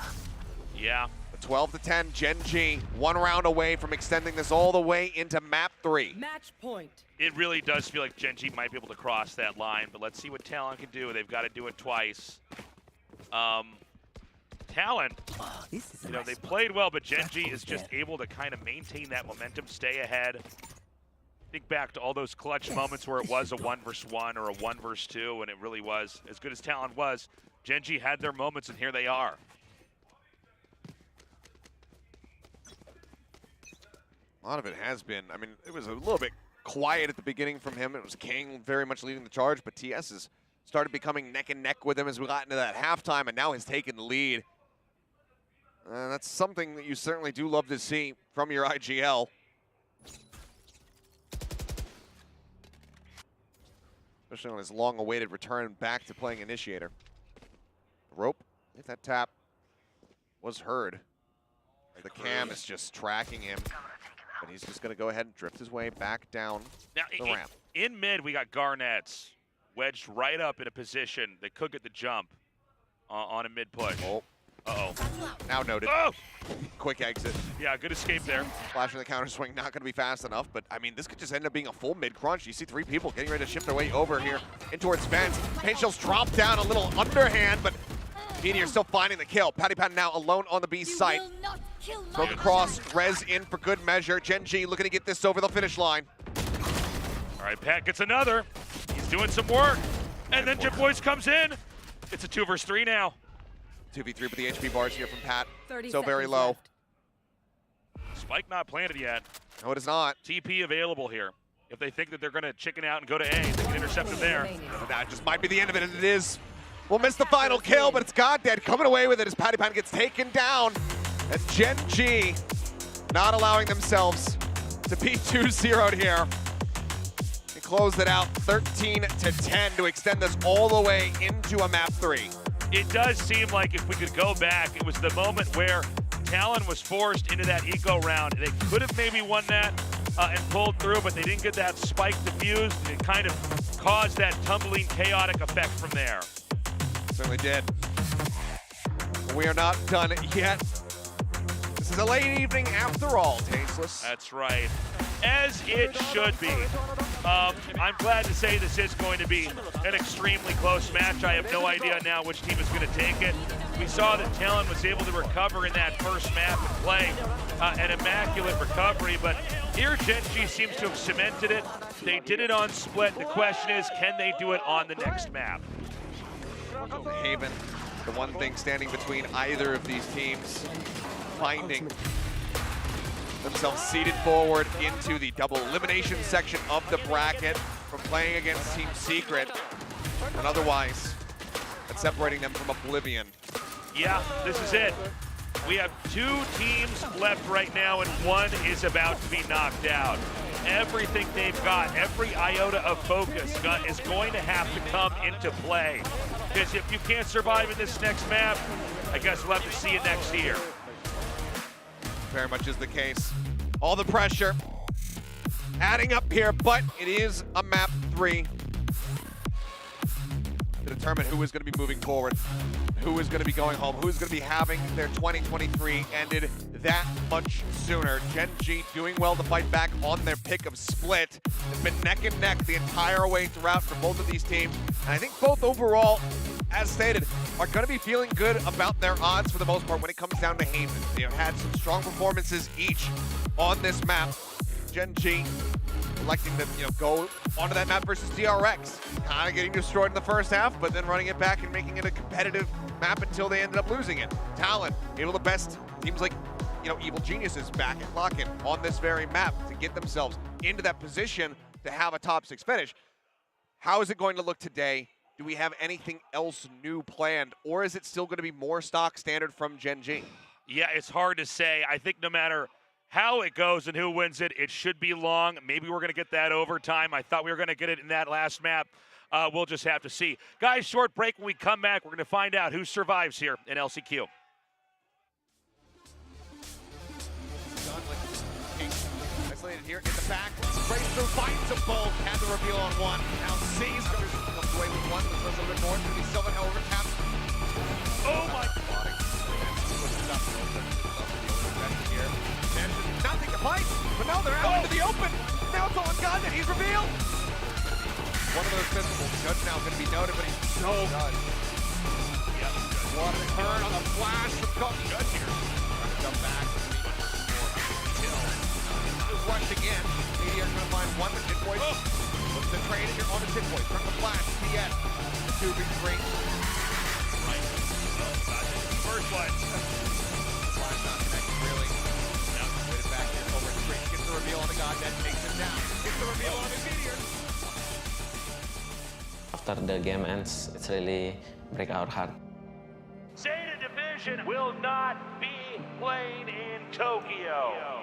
Speaker 13: Yeah.
Speaker 14: 12-10, Gen.G, one round away from extending this all the way into map 3.
Speaker 6: Match point.
Speaker 13: It really does feel like Gen.G might be able to cross that line, but let's see what Talon can do. They've got to do it twice. Talon, you know, they played well, but Gen.G is just able to kind of maintain that momentum, stay ahead. Think back to all those clutch moments where it was a 1v1 or a 1v2, and it really was. As good as Talon was, Gen.G had their moments, and here they are.
Speaker 14: A lot of it has been. I mean, it was a little bit quiet at the beginning from him. It was King very much leading the charge, but TS has started becoming neck and neck with him as we got into that halftime, and now has taken the lead. That's something that you certainly do love to see from your IGL. Especially on his long-awaited return back to playing Initiator. Rope, if that tap was heard. The cam is just tracking him, but he's just going to go ahead and drift his way back down
Speaker 13: now,
Speaker 14: the ramp.
Speaker 13: In mid, we got Garnets wedged right up in a position that could get the jump on a mid push.
Speaker 14: Oh.
Speaker 13: Uh-oh.
Speaker 14: Now noted.
Speaker 13: Oh!
Speaker 14: Quick exit.
Speaker 13: Yeah, good escape there.
Speaker 14: Flash in the counter swing, not going to be fast enough, but I mean, this could just end up being a full mid crunch. You see 3 people getting ready to shift their way over here in towards Vents. Paint Shells drop down a little underhand, but Meteor still finding the kill. Patty Pan now alone on the B site. Smoke across, Rez in for good measure. Gen.G looking to get this over the finish line.
Speaker 13: All right, Pat gets another. He's doing some work. And then Jit Boys comes in. It's a 2 versus 3 now.
Speaker 14: 2v3, but the HP bars here from Pat.
Speaker 6: 30
Speaker 14: so very low.
Speaker 6: left.
Speaker 13: Spike not planted yet.
Speaker 14: No, it is not.
Speaker 13: TP available here. If they think that they're going to chicken out and go to A, they can intercept him there.
Speaker 14: That just might be the end of it, and it is. We'll miss the final kill, but it's Goddead coming away with it as Patty Pan gets taken down. And Gen.G not allowing themselves to be 2-0'd here. They closed it out 13-10 to extend this all the way into a map 3.
Speaker 13: It does seem like if we could go back, it was the moment where Talon was forced into that eco round. They could have maybe won that and pulled through, but they didn't get that spike diffused. It kind of caused that tumbling, chaotic effect from there.
Speaker 14: Certainly did. We are not done yet. This is a late evening after all, Tasteless.
Speaker 13: That's right. As it should be. I'm glad to say this is going to be an extremely close match. I have no idea now which team is going to take it. We saw that Talon was able to recover in that first map and play an immaculate recovery, but here Gen.G seems to have cemented it. They did it on split. The question is, can they do it on the next map?
Speaker 14: Haven, the one thing standing between either of these teams finding themselves seated forward into the double elimination section of the bracket from playing against Team Secret, and otherwise that's separating them from Oblivion.
Speaker 13: Yeah, this is it. We have 2 teams left right now, and one is about to be knocked out. Everything they've got, every iota of focus is going to have to come into play. Because if you can't survive in this next map, I guess we'll have to see you next year.
Speaker 14: Very much is the case. All the pressure adding up here, but it is a map 3 to determine who is going to be moving forward, who is going to be going home, who is going to be having their 2023 ended that much sooner. Gen.G doing well to fight back on their pick of Split. It's been neck and neck the entire way throughout for both of these teams. And I think both overall, as stated, are going to be feeling good about their odds for the most part when it comes down to Haven. They have had some strong performances each on this map. Gen.G electing to go onto that map versus DRX. Kind of getting destroyed in the first half, but then running it back and making it a competitive map until they ended up losing it. TLN able to best teams like Evil Geniuses back at Lock-In on this very map to get themselves into that position to have a top 6 finish. How is it going to look today? Do we have anything else new planned, or is it still going to be more stock standard from Gen.G?
Speaker 13: Yeah, it's hard to say. I think no matter how it goes and who wins it, it should be long. Maybe we're going to get that overtime. I thought we were going to get it in that last map. We'll just have to see. Guys, short break. When we come back, we're going to find out who survives here in LCQ.
Speaker 14: Isolated here in the back, breaks through, finds them both, had the reveal on one, now sees, comes away with one, but goes a little bit north, and he's still over tap. Oh my God. Nothing to fight, but now they're out into the open. Now it's all on Gun, and he's revealed. One of those pistols, Judge now going to be noted, but he's so good. Yep. What a turn on the flash from Judge here. Trying to jump back. Rush again. Meteor going to find one with Hit Boy. Looks to trade here on the Hit Boy. From the flash, PS. 2v3. Right.
Speaker 13: First one.
Speaker 14: Flash not connected, really. Now put it back here over straight. Gets the reveal on the God that takes him down. Gets the reveal on the Meteor.
Speaker 11: After the game ends, it's really break our heart.
Speaker 13: Zeta Division will not be playing in Tokyo.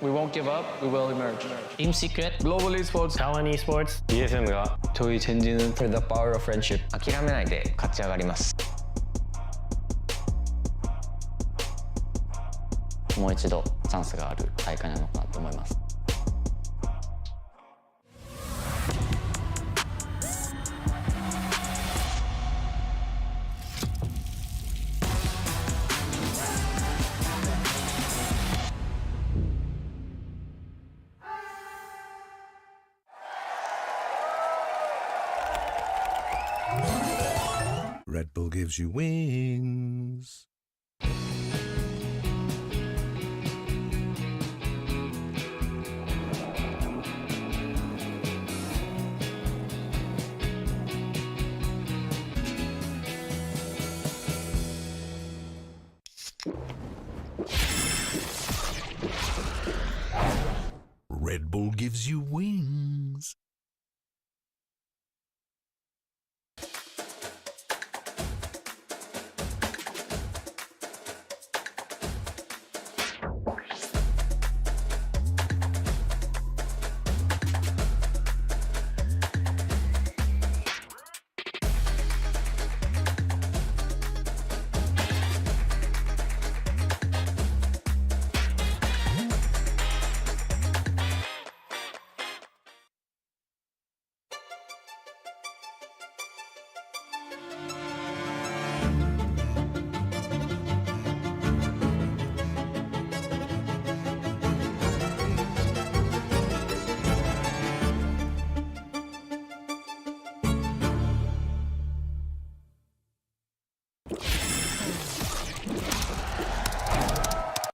Speaker 8: We won't give up, we will emerge.
Speaker 2: Team Secret,
Speaker 8: Global Esports,
Speaker 2: TLN Esports,
Speaker 8: DSM가 저희 젠지는 for the power of friendship.
Speaker 3: 諦めないで勝ち上がります。もう一度チャンスがある大会なのかなと思います。
Speaker 1: Red Bull gives you wings. Red Bull gives you wings.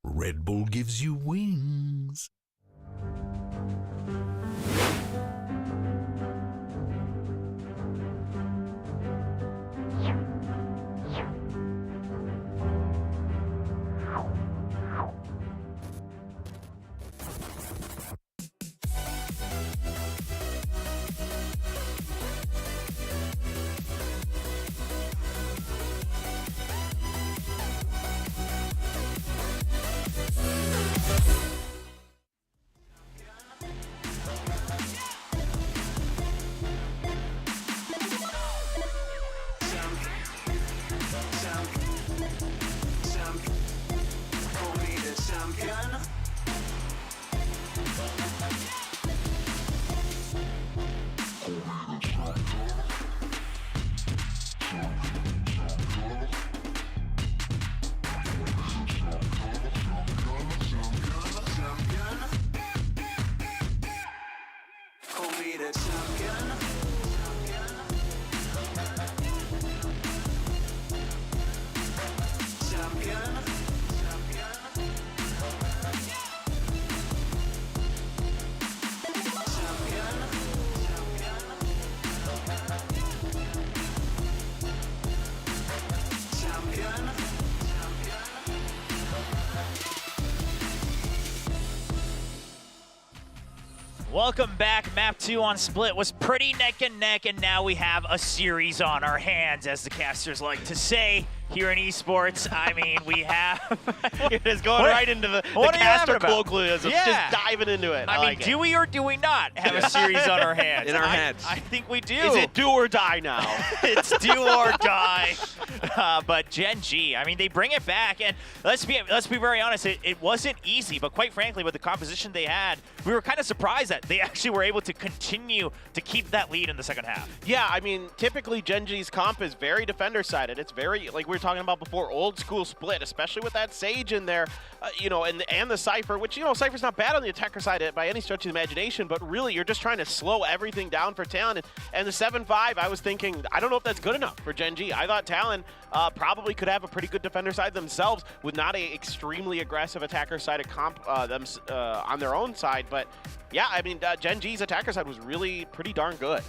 Speaker 1: Red Bull gives you wings.
Speaker 9: champion. Call me the champion. Champion.
Speaker 21: Welcome back. Map 2 on Split was pretty neck and neck, and now we have a series on our hands, as the casters like to say here in esports. I mean, we have...
Speaker 23: It's going right into the caster colloquialism, just diving into it.
Speaker 21: I mean, do we or do we not have a series on our hands?
Speaker 22: In our heads.
Speaker 21: I think we do.
Speaker 23: Is it do or die now?
Speaker 21: It's do or die. But Gen.G, I mean, they bring it back, and let's be very honest, it wasn't easy, but quite frankly, with the composition they had, we were kind of surprised that they actually were able to continue to keep that lead in the second half.
Speaker 23: Yeah, I mean, typically Gen.G's comp is very defender-sided. It's very, like we were talking about before, old school Split, especially with that Sage in there, you know, and the Cypher, which, you know, Cypher's not bad on the attacker side by any stretch of the imagination, but really you're just trying to slow everything down for Talon. And the 7-5, I was thinking, I don't know if that's good enough for Gen.G. I thought Talon probably could have a pretty good defender side themselves with not a extremely aggressive attacker sided comp on their own side, but yeah, I mean, Gen.G's attacker side was really pretty darn good.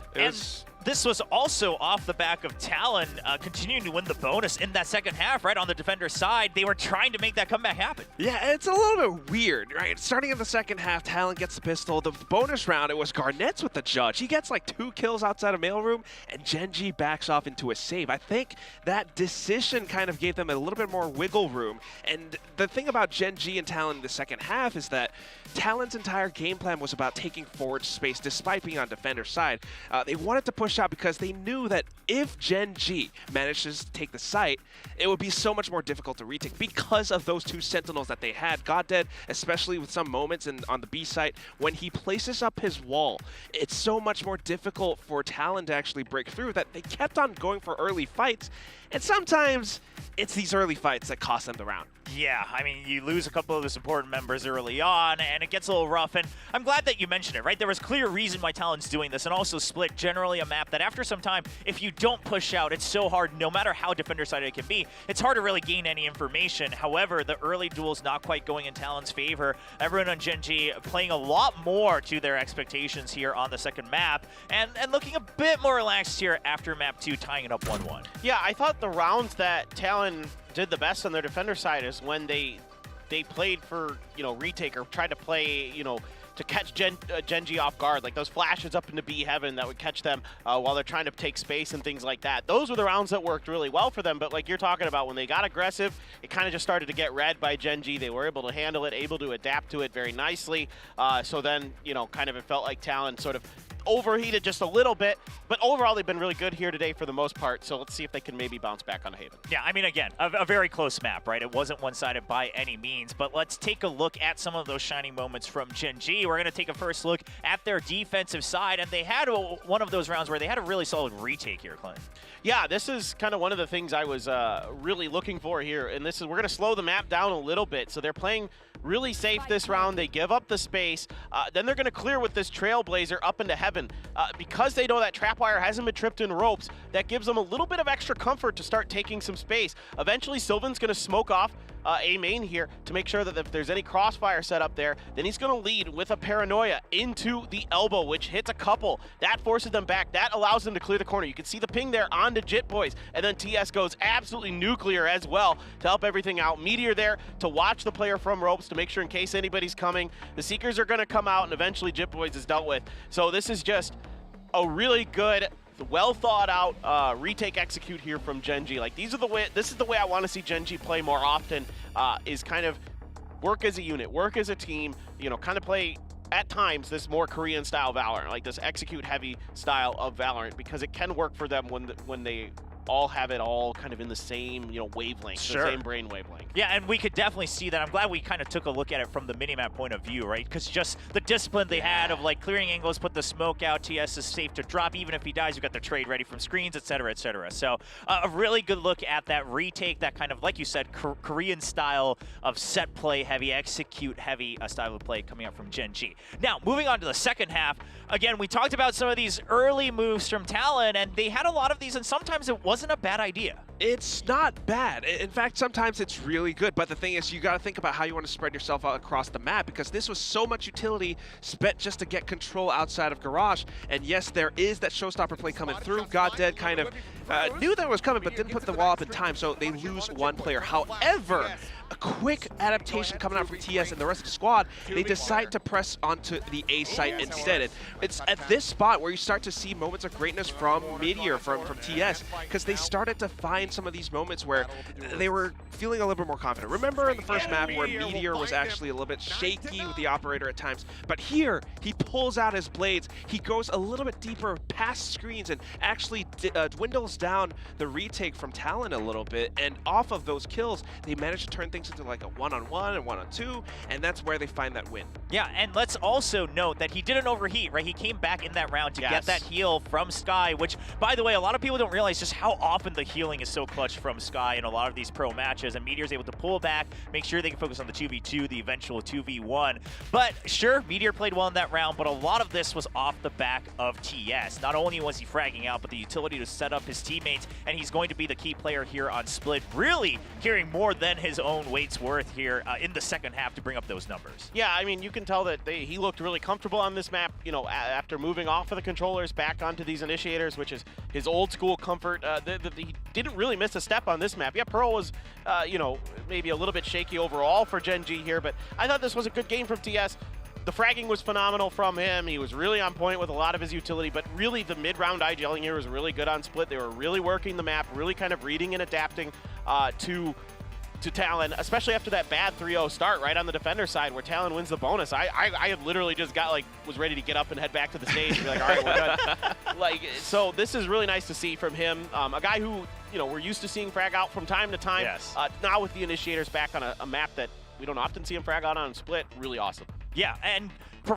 Speaker 21: This was also off the back of Talon continuing to win the bonus in that second half, right? On the defender side, they were trying to make that comeback happen.
Speaker 22: Yeah, it's a little bit weird, right? Starting in the second half, Talon gets the pistol. The bonus round, it was Garnett's with the judge. He gets like 2 kills outside of mailroom, and Gen.G backs off into a save. I think that decision kind of gave them a little bit more wiggle room. And the thing about Gen.G and Talon in the second half is that Talon's entire game plan was about taking forward space despite being on defender side. They wanted to push out because they knew that if Gen.G manages to take the site, it would be so much more difficult to retake because of those 2 sentinels that they had. Goddead, especially with some moments on the B site, when he places up his wall, it's so much more difficult for Talon to actually break through that they kept on going for early fights, and sometimes it's these early fights that cost them the round.
Speaker 21: Yeah, I mean, you lose a couple of the support members early on, and it gets a little rough, and I'm glad that you mentioned it, right? There was clear reason why Talon's doing this, and also Split, generally a map that after some time, if you don't push out, it's so hard, no matter how defender-sided it can be, it's hard to really gain any information. However, the early duel's not quite going in Talon's favor. Everyone on Gen.G playing a lot more to their expectations here on the second map, and looking a bit more relaxed here after map 2, tying it up 1-1.
Speaker 23: Yeah, I thought the rounds that Talon did the best on their defender side is when they played for, you know, retake or tried to play, you know, to catch Gen.G off guard, like those flashes up into B heaven that would catch them while they're trying to take space and things like that. Those were the rounds that worked really well for them, but like you're talking about, when they got aggressive, it kind of just started to get read by Gen.G. They were able to handle it, able to adapt to it very nicely. So then, you know, kind of it felt like Talon sort of overheated just a little bit, but overall they've been really good here today for the most part, so let's see if they can maybe bounce back on Haven.
Speaker 21: Yeah, I mean, again, a very close map, right? It wasn't one-sided by any means, but let's take a look at some of those shining moments from Gen.G. We're going to take a first look at their defensive side, and they had one of those rounds where they had a really solid retake here, Clint.
Speaker 23: Yeah, this is kind of one of the things I was really looking for here, and this is, we're going to slow the map down a little bit, so they're playing really safe this round. They give up the space, then they're going to clear with this Trailblazer up into heaven. Because they know that Trapwire hasn't been tripped in ropes, that gives them a little bit of extra comfort to start taking some space. Eventually, Sylvan's going to smoke off A main here to make sure that if there's any crossfire set up there, then he's going to lead with a Paranoia into the elbow, which hits a couple. That forces them back. That allows them to clear the corner. You can see the ping there onto Jit Boys, and then TS goes absolutely nuclear as well to help everything out. Meteor there to watch the player from ropes to make sure in case anybody's coming. The Seekers are going to come out, and eventually Jit Boys is dealt with. So this is just a really good, well thought out retake execute here from Gen.G. Like this is the way I want to see Gen.G play more often, is kind of work as a unit, work as a team, you know, kind of play at times this more Korean style Valorant, like this execute heavy style of Valorant, because it can work for them when they all have it all kind of in the same, wavelength,
Speaker 21: Sure.
Speaker 23: the same brain wavelength.
Speaker 21: Yeah, and we could definitely see that. I'm glad we kind of took a look at it from the minimap point of view, right? Because just the discipline they had of like clearing angles, put the smoke out, TS is safe to drop. Even if he dies, you've got the trade ready from screens, etc., etc. So a really good look at that retake, that kind of, like you said, Korean style of set play heavy, execute heavy style of play coming up from Gen.G. Now, moving on to the second half, again, we talked about some of these early moves from Talon, and they had a lot of these, and sometimes it wasn't a bad idea.
Speaker 22: It's not bad. In fact, sometimes it's really good. But the thing is, you got to think about how you want to spread yourself out across the map, because this was so much utility spent just to get control outside of Garage. And yes, there is that showstopper play coming through. GodDead kind of knew that was coming, but didn't put the wall up in time, so they lose one player. However, a quick adaptation coming out from TS and the rest of the squad, they decide to press onto the A site instead. It's at this spot where you start to see moments of greatness from Meteor, from TS, because they started to find some of these moments where they were feeling a little bit more confident. Remember in the first map where Meteor was actually a little bit shaky with the operator at times, but here he pulls out his blades, he goes a little bit deeper past screens and actually dwindles down the retake from Talon a little bit, and off of those kills, they managed to turn things into like a one-on-one and one-on-two, and that's where they find that win.
Speaker 21: Yeah, and let's also note that he didn't overheat, right? He came back in that round to get that heal from Sky, which, by the way, a lot of people don't realize just how often the healing is so clutch from Sky in a lot of these pro matches, and Meteor's able to pull back, make sure they can focus on the 2v2, the eventual 2v1. But sure, Meteor played well in that round, but a lot of this was off the back of TS. Not only was he fragging out, but the utility to set up his teammates, and he's going to be the key player here on Split, really carrying more than his own weight's worth here in the second half to bring up those numbers.
Speaker 23: Yeah, I mean, you can tell that he looked really comfortable on this map, after moving off of the controllers back onto these initiators, which is his old school comfort. He didn't really miss a step on this map. Yeah, Pearl was, maybe a little bit shaky overall for Gen.G here, but I thought this was a good game from TS. The fragging was phenomenal from him. He was really on point with a lot of his utility, but really the mid-round IGLing here was really good on Split. They were really working the map, really kind of reading and adapting to Talon, especially after that bad 3-0 start right on the defender side where Talon wins the bonus. I had literally just was ready to get up and head back to the stage and be like, all right, we're done. So this is really nice to see from him. A guy who, we're used to seeing frag out from time to time.
Speaker 21: Yes.
Speaker 23: Now with the initiators back on a map that we don't often see him frag out on Split, really awesome.
Speaker 21: Yeah, and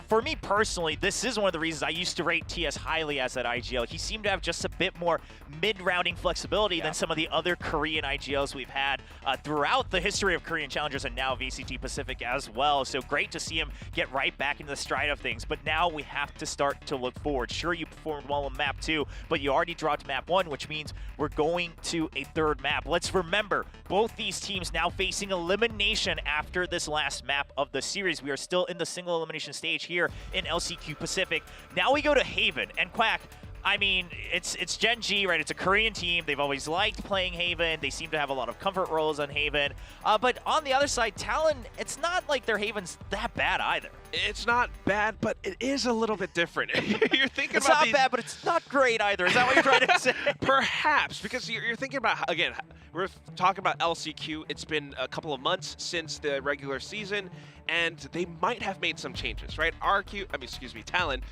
Speaker 21: for me personally, this is one of the reasons I used to rate TS highly as that IGL. He seemed to have just a bit more mid-rounding flexibility than some of the other Korean IGLs we've had throughout the history of Korean Challengers and now VCT Pacific as well. So great to see him get right back into the stride of things. But now we have to start to look forward. Sure, you performed well on map 2, but you already dropped map 1, which means we're going to a third map. Let's remember, both these teams now facing elimination after this last map of the series. We are still in the single elimination stage here in LCQ Pacific. Now we go to Haven, and Quack, I mean, it's Gen.G, right? It's a Korean team. They've always liked playing Haven. They seem to have a lot of comfort roles on Haven. But on the other side, Talon, it's not like their Haven's that bad either.
Speaker 22: It's not bad, but it is a little bit different. You're thinking
Speaker 21: it's
Speaker 22: about
Speaker 21: not bad, but it's not great either. Is that what you're trying to say?
Speaker 22: Perhaps, because you're thinking about, again, we're talking about LCQ. It's been a couple of months since the regular season, and they might have made some changes, right? Talon.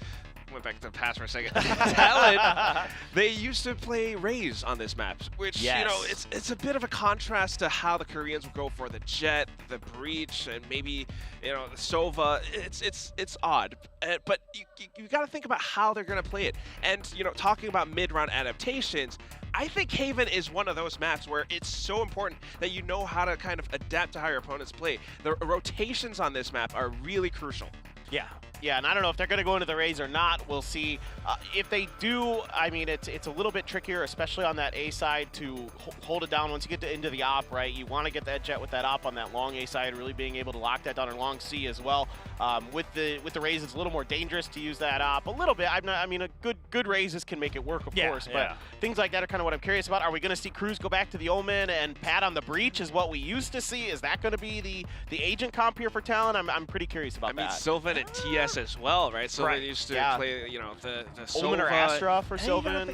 Speaker 22: Went back to the past for a second. Talon, they used to play Raze on this map, which, it's a bit of a contrast to how the Koreans would go for the Jet, the Breach, and maybe, the Sova. It's odd. But you got to think about how they're going to play it. And, talking about mid-round adaptations, I think Haven is one of those maps where it's so important that you know how to kind of adapt to how your opponents play. The rotations on this map are really crucial.
Speaker 21: Yeah.
Speaker 23: Yeah, and I don't know if they're going to go into the Raze or not. We'll see. If they do, I mean, it's a little bit trickier, especially on that A side, to hold it down once you get into the op, right? You want to get that Jet with that op on that long A side, really being able to lock that down, or long C as well. With the Raze, it's a little more dangerous to use that op. A little bit. A good Razes can make it work, of course, but things like that are kind of what I'm curious about. Are we going to see Cruz go back to the Omen and Pat on the Breach is what we used to see? Is that going to be the agent comp here for Talon? I'm pretty curious about that.
Speaker 22: I mean, Sylvan and TS as well, right? So they used to play, the
Speaker 23: Omen or
Speaker 22: Sova.
Speaker 23: Astra for Sylvan.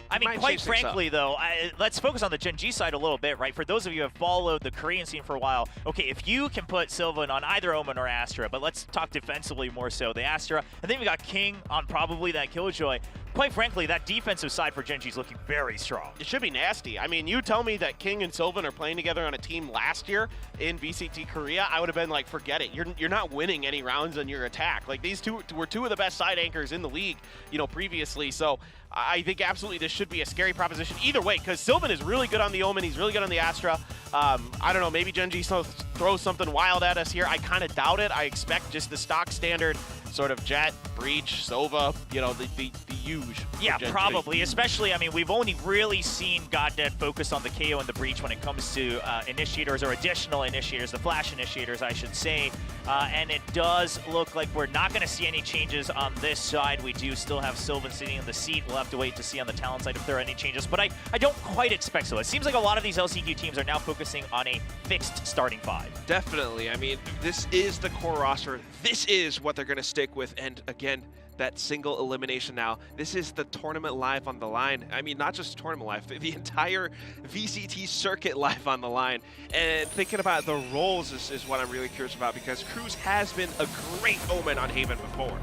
Speaker 21: I mean, quite frankly, though, let's focus on the Gen.G side a little bit, right? For those of you who have followed the Korean scene for a while, okay, if you can put Sylvan on either Omen or Astra, but let's talk defensively more so, the Astra, and then we got King on probably that Killjoy. quite frankly, that defensive side for Gen.G is looking very strong.
Speaker 23: It should be nasty. I mean, you tell me that King and Sylvan are playing together on a team last year in VCT Korea, I would have been like, forget it. You're not winning any rounds on your attack. Like, these two were two of the best side anchors in the league, you know, previously. So I think absolutely this should be a scary proposition either way, because Sylvan is really good on the Omen. He's really good on the Astra. I don't know, maybe Gen.G throws something wild at us here. I kind of doubt it. I expect just the stock standard sort of Jet, Breach, Sova, you know, the huge.
Speaker 21: Yeah, probably. Especially, I mean, we've only really seen GodDead focus on the KO and the Breach when it comes to initiators or additional initiators, the flash initiators, I should say. And it does look like we're not going to see any changes on this side. We do still have Sylvan sitting in the seat. We'll have to wait to see on the talent side if there are any changes. But I don't quite expect so. It seems like a lot of these LCQ teams are now focusing on a fixed starting five.
Speaker 22: Definitely. I mean, this is the core roster. This is what they're going to stick with. And again, that single elimination now. This is the tournament live on the line. I mean, not just tournament live, the entire VCT circuit live on the line. And thinking about the roles is what I'm really curious about, because Cruz has been a great Omen on Haven before.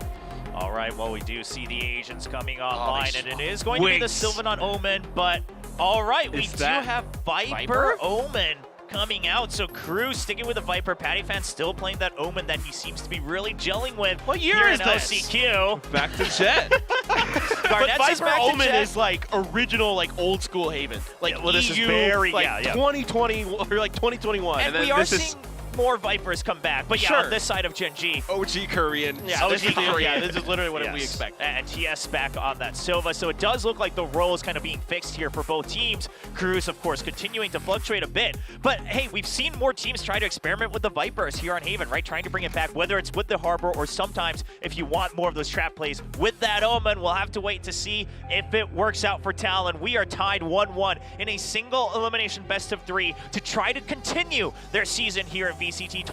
Speaker 21: All right, well, we do see the Asians coming online, and it is going to be the Sylvan on Omen, but all right, we do have Viper Omen coming out. So Cruz sticking with the Viper. Patty fan still playing that Omen that he seems to be really gelling with.
Speaker 23: What year is this?
Speaker 21: LCQ.
Speaker 22: Back to Jet.
Speaker 23: But Viper Omen is like original, like old school Haven. Like
Speaker 21: well, this
Speaker 23: EU,
Speaker 21: is very,
Speaker 23: like 2020 or like 2021.
Speaker 21: And we are seeing more Vipers come back, but yeah, on this side of Gen.G.
Speaker 22: OG Korean.
Speaker 23: Yeah, this is literally what we expect.
Speaker 21: And TS back on that Sova, so it does look like the role is kind of being fixed here for both teams. Cruz, of course, continuing to fluctuate a bit, but hey, we've seen more teams try to experiment with the Vipers here on Haven, right? Trying to bring it back, whether it's with the Harbor or sometimes if you want more of those trap plays with that Omen. We'll have to wait to see if it works out for Talon. We are tied 1-1 in a single elimination best of 3 to try to continue their season here at VCT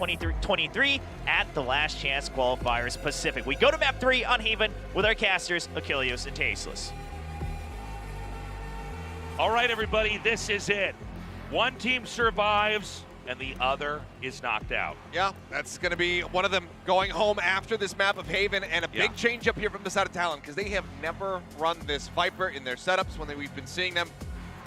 Speaker 21: 23 at the Last Chance Qualifiers Pacific. We go to map 3 on Haven with our casters, Achilles and Tasteless.
Speaker 13: All right, everybody, this is it. One team survives and the other is knocked out.
Speaker 14: Yeah, that's going to be one of them going home after this map of Haven, and a big change up here from the side of Talon, because they have never run this Viper in their setups when we've been seeing them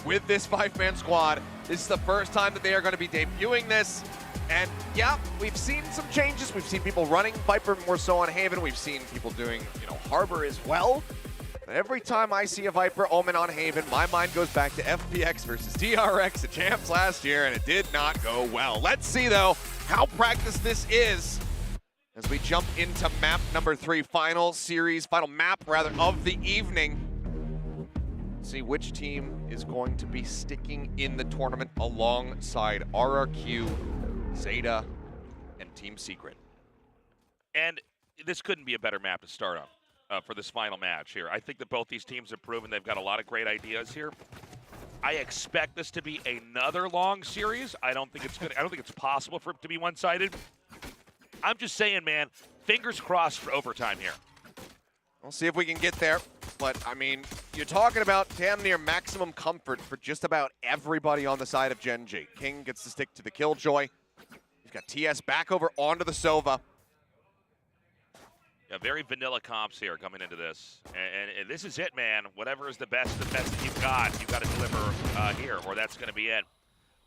Speaker 14: with this 5-man squad. This is the first time that they are going to be debuting this. And yeah, we've seen some changes. We've seen people running Viper more so on Haven. We've seen people doing, you know, Harbor as well. But every time I see a Viper Omen on Haven, my mind goes back to FPX versus DRX at Champs last year, and it did not go well. Let's see, though, how practiced this is as we jump into map number 3, final map, rather, of the evening. See which team is going to be sticking in the tournament alongside RRQ, Zeta, and Team Secret.
Speaker 13: And this couldn't be a better map to start on for this final match here. I think that both these teams have proven they've got a lot of great ideas here. I expect this to be another long series. I don't think it's possible for it to be one-sided. I'm just saying, man, fingers crossed for overtime here.
Speaker 14: We'll see if we can get there. But, I mean, you're talking about damn near maximum comfort for just about everybody on the side of Gen.G. King gets to stick to the Killjoy. You've got TS back over onto the Sova.
Speaker 13: Yeah, very vanilla comps here coming into this. And this is it, man. Whatever is the best that you've got to deliver here, or that's going to be it.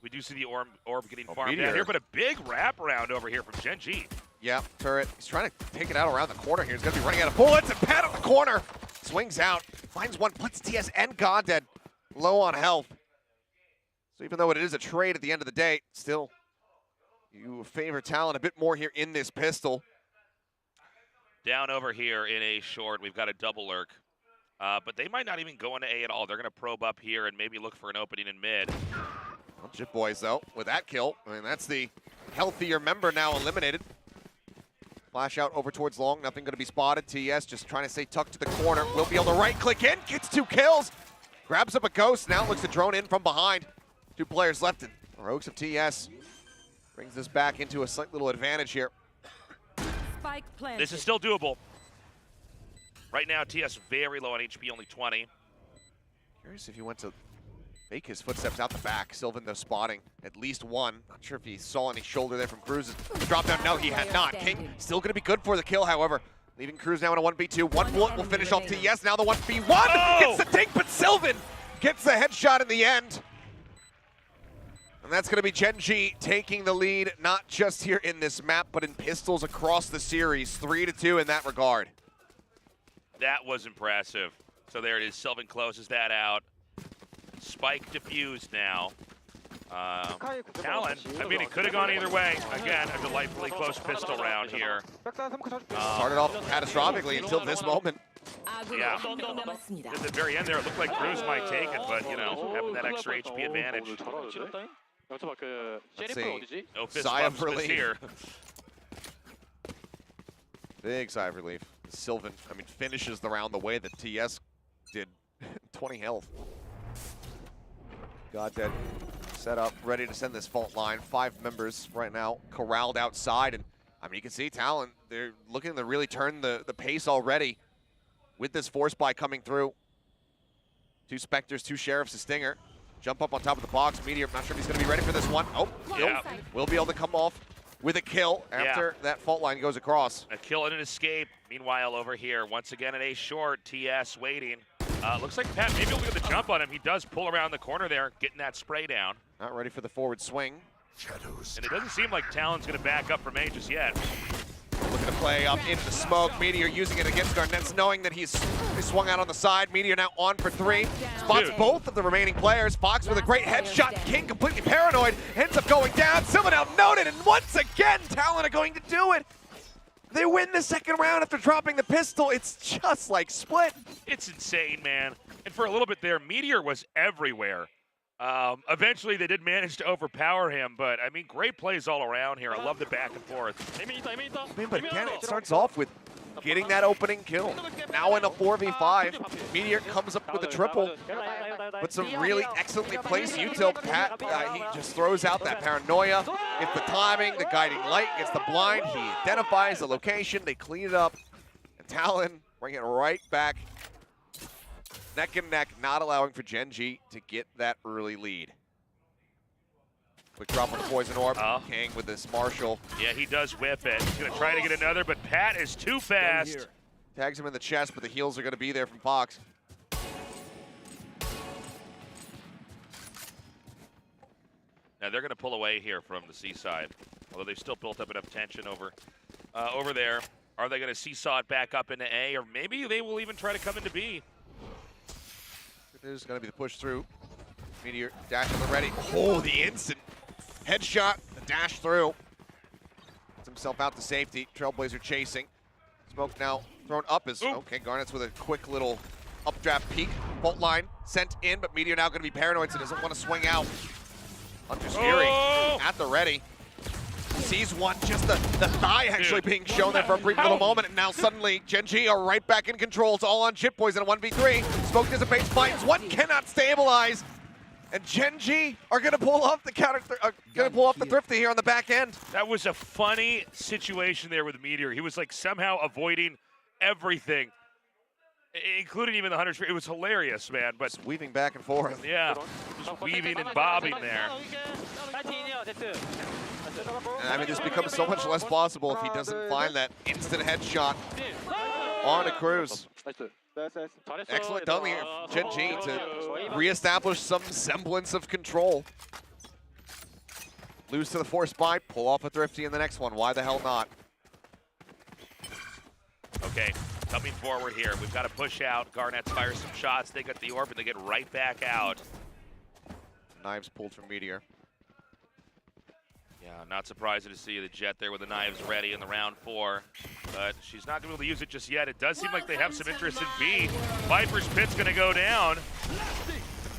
Speaker 13: We do see the orb getting farmed down here, but a big wraparound over here from Gen.G.
Speaker 14: Yeah, turret. He's trying to take it out around the corner here. He's going to be running out of bullets, and Pat on the corner. Swings out, finds one, puts TS and GodDead low on health. So even though it is a trade at the end of the day, still, you favor Talon a bit more here in this pistol.
Speaker 13: Down over here in A short, we've got a double lurk. But they might not even go into A at all. They're going to probe up here and maybe look for an opening in mid.
Speaker 14: Well, Jip Boys, though, with that kill, I mean, that's the healthier member now eliminated. Flash out over towards long, nothing going to be spotted. TS just trying to stay tucked to the corner. Will be able to right-click in, gets 2 kills. Grabs up a ghost, now looks to drone in from behind. 2 players left, and Rogues of TS brings this back into a slight little advantage here.
Speaker 6: Spike planted.
Speaker 13: This is still doable. Right now, TS very low on HP, only 20.
Speaker 14: Curious if he went to fake his footsteps out the back. Sylvan, though, spotting at least one. Not sure if he saw any shoulder there from Cruz. Drop down. No, he had not. King still going to be good for the kill, however. Leaving Cruz now in a 1v2. One bullet will finish off TES. Now the 1v1 gets the take, but Sylvan gets the headshot in the end. And that's going to be Gen.G taking the lead, not just here in this map, but in pistols across the series. 3-2 in that regard.
Speaker 13: That was impressive. So there it is. Sylvan closes that out. Spike defused now. Talon, I mean, it could have gone either way. Again, a delightfully close pistol round here.
Speaker 14: Started off catastrophically until this moment.
Speaker 13: Yeah. At the very end there, it looked like Cruz might take it, but, you know, having that extra HP advantage.
Speaker 14: Let's see.
Speaker 13: No fist
Speaker 14: Sigh of
Speaker 13: bumps
Speaker 14: relief.
Speaker 13: here.
Speaker 14: Big sigh of relief. Sylvan, I mean, finishes the round the way that TS did. 20 health. God dead. Set up, ready to send this fault line. 5 members right now corralled outside. And I mean, you can see Talon, they're looking to really turn the pace already with this force buy coming through. 2 Spectres, 2 Sheriffs, a Stinger. Jump up on top of the box. Meteor, I'm not sure if he's going to be ready for this one. Oh,
Speaker 13: yeah.
Speaker 14: Nope. Will be able to come off with a kill after that fault line goes across.
Speaker 13: A kill and an escape. Meanwhile, over here, once again at A short, TS waiting. Looks like Pat maybe will get the jump on him. He does pull around the corner there, getting that spray down.
Speaker 14: Not ready for the forward swing.
Speaker 13: And it doesn't seem like Talon's going to back up from A just yet.
Speaker 14: Looking to play up into the smoke. Meteor using it against Garnets, knowing that he swung out on the side. Meteor now on for 3. Spots both of the remaining players. Fox with a great headshot. King completely paranoid. Ends up going down. Someone outnoted, and once again, Talon are going to do it. They win the second round after dropping the pistol. It's just like Split.
Speaker 13: It's insane, man. And for a little bit there, Meteor was everywhere. Eventually, they did manage to overpower him, but, I mean, great plays all around here. I love the back and forth.
Speaker 14: But again, it starts off with getting that opening kill. Now in a 4v5, Meteor comes up with a triple. But some really excellently placed util. Pat, he just throws out that paranoia. Gets the timing, the guiding light, gets the blind. He identifies the location. They clean it up. And Talon bring it right back. Neck and neck, not allowing for Gen.G to get that early lead. Quick drop on the poison orb. King with this Marshall.
Speaker 13: Yeah, he does whip it. He's going to try to get another, but Pat is too fast.
Speaker 14: Tags him in the chest, but the heals are going to be there from Fox.
Speaker 13: Now they're going to pull away here from the C side, although they've still built up enough tension over there. Are they going to seesaw it back up into A, or maybe they will even try to come into B?
Speaker 14: It is going to be the push through. Meteor dash on the ready. Oh, the instant headshot, the dash through. Gets himself out to safety. Trailblazer chasing. Smoke now thrown up as okay. Garnets with a quick little updraft peek. Bolt line sent in, but Meteor now going to be paranoid, so doesn't want to swing out. Hunter's Fury at the ready. Sees one, just the thigh actually being shown there for a brief little moment, and now suddenly Gen.G are right back in control. It's all on Chip Poison, a 1v3. Smoke dissipates, finds one, cannot stabilize. And Gen.G are going to pull off the the Thrifty here on the back end.
Speaker 13: That was a funny situation there with Meteor. He was like somehow avoiding everything, including even the Hunter's Fury. It was hilarious, man. But
Speaker 14: just weaving back and forth.
Speaker 13: Yeah, just weaving and bobbing there.
Speaker 14: And I mean, this becomes so much less possible if he doesn't find that instant headshot on a Cruz. Excellent done here, Gen.G, to reestablish some semblance of control. Lose to the force buy, pull off a Thrifty in the next one. Why the hell not?
Speaker 13: Okay, coming forward here. We've got to push out. Garnets fire some shots. They get the orb, and they get right back out.
Speaker 14: Knives pulled from Meteor.
Speaker 13: Yeah, not surprising to see the Jet there with the knives ready in the round 4. But she's not going to be able to use it just yet. It does seem like they have some interest in B. Viper's Pit's going to go down.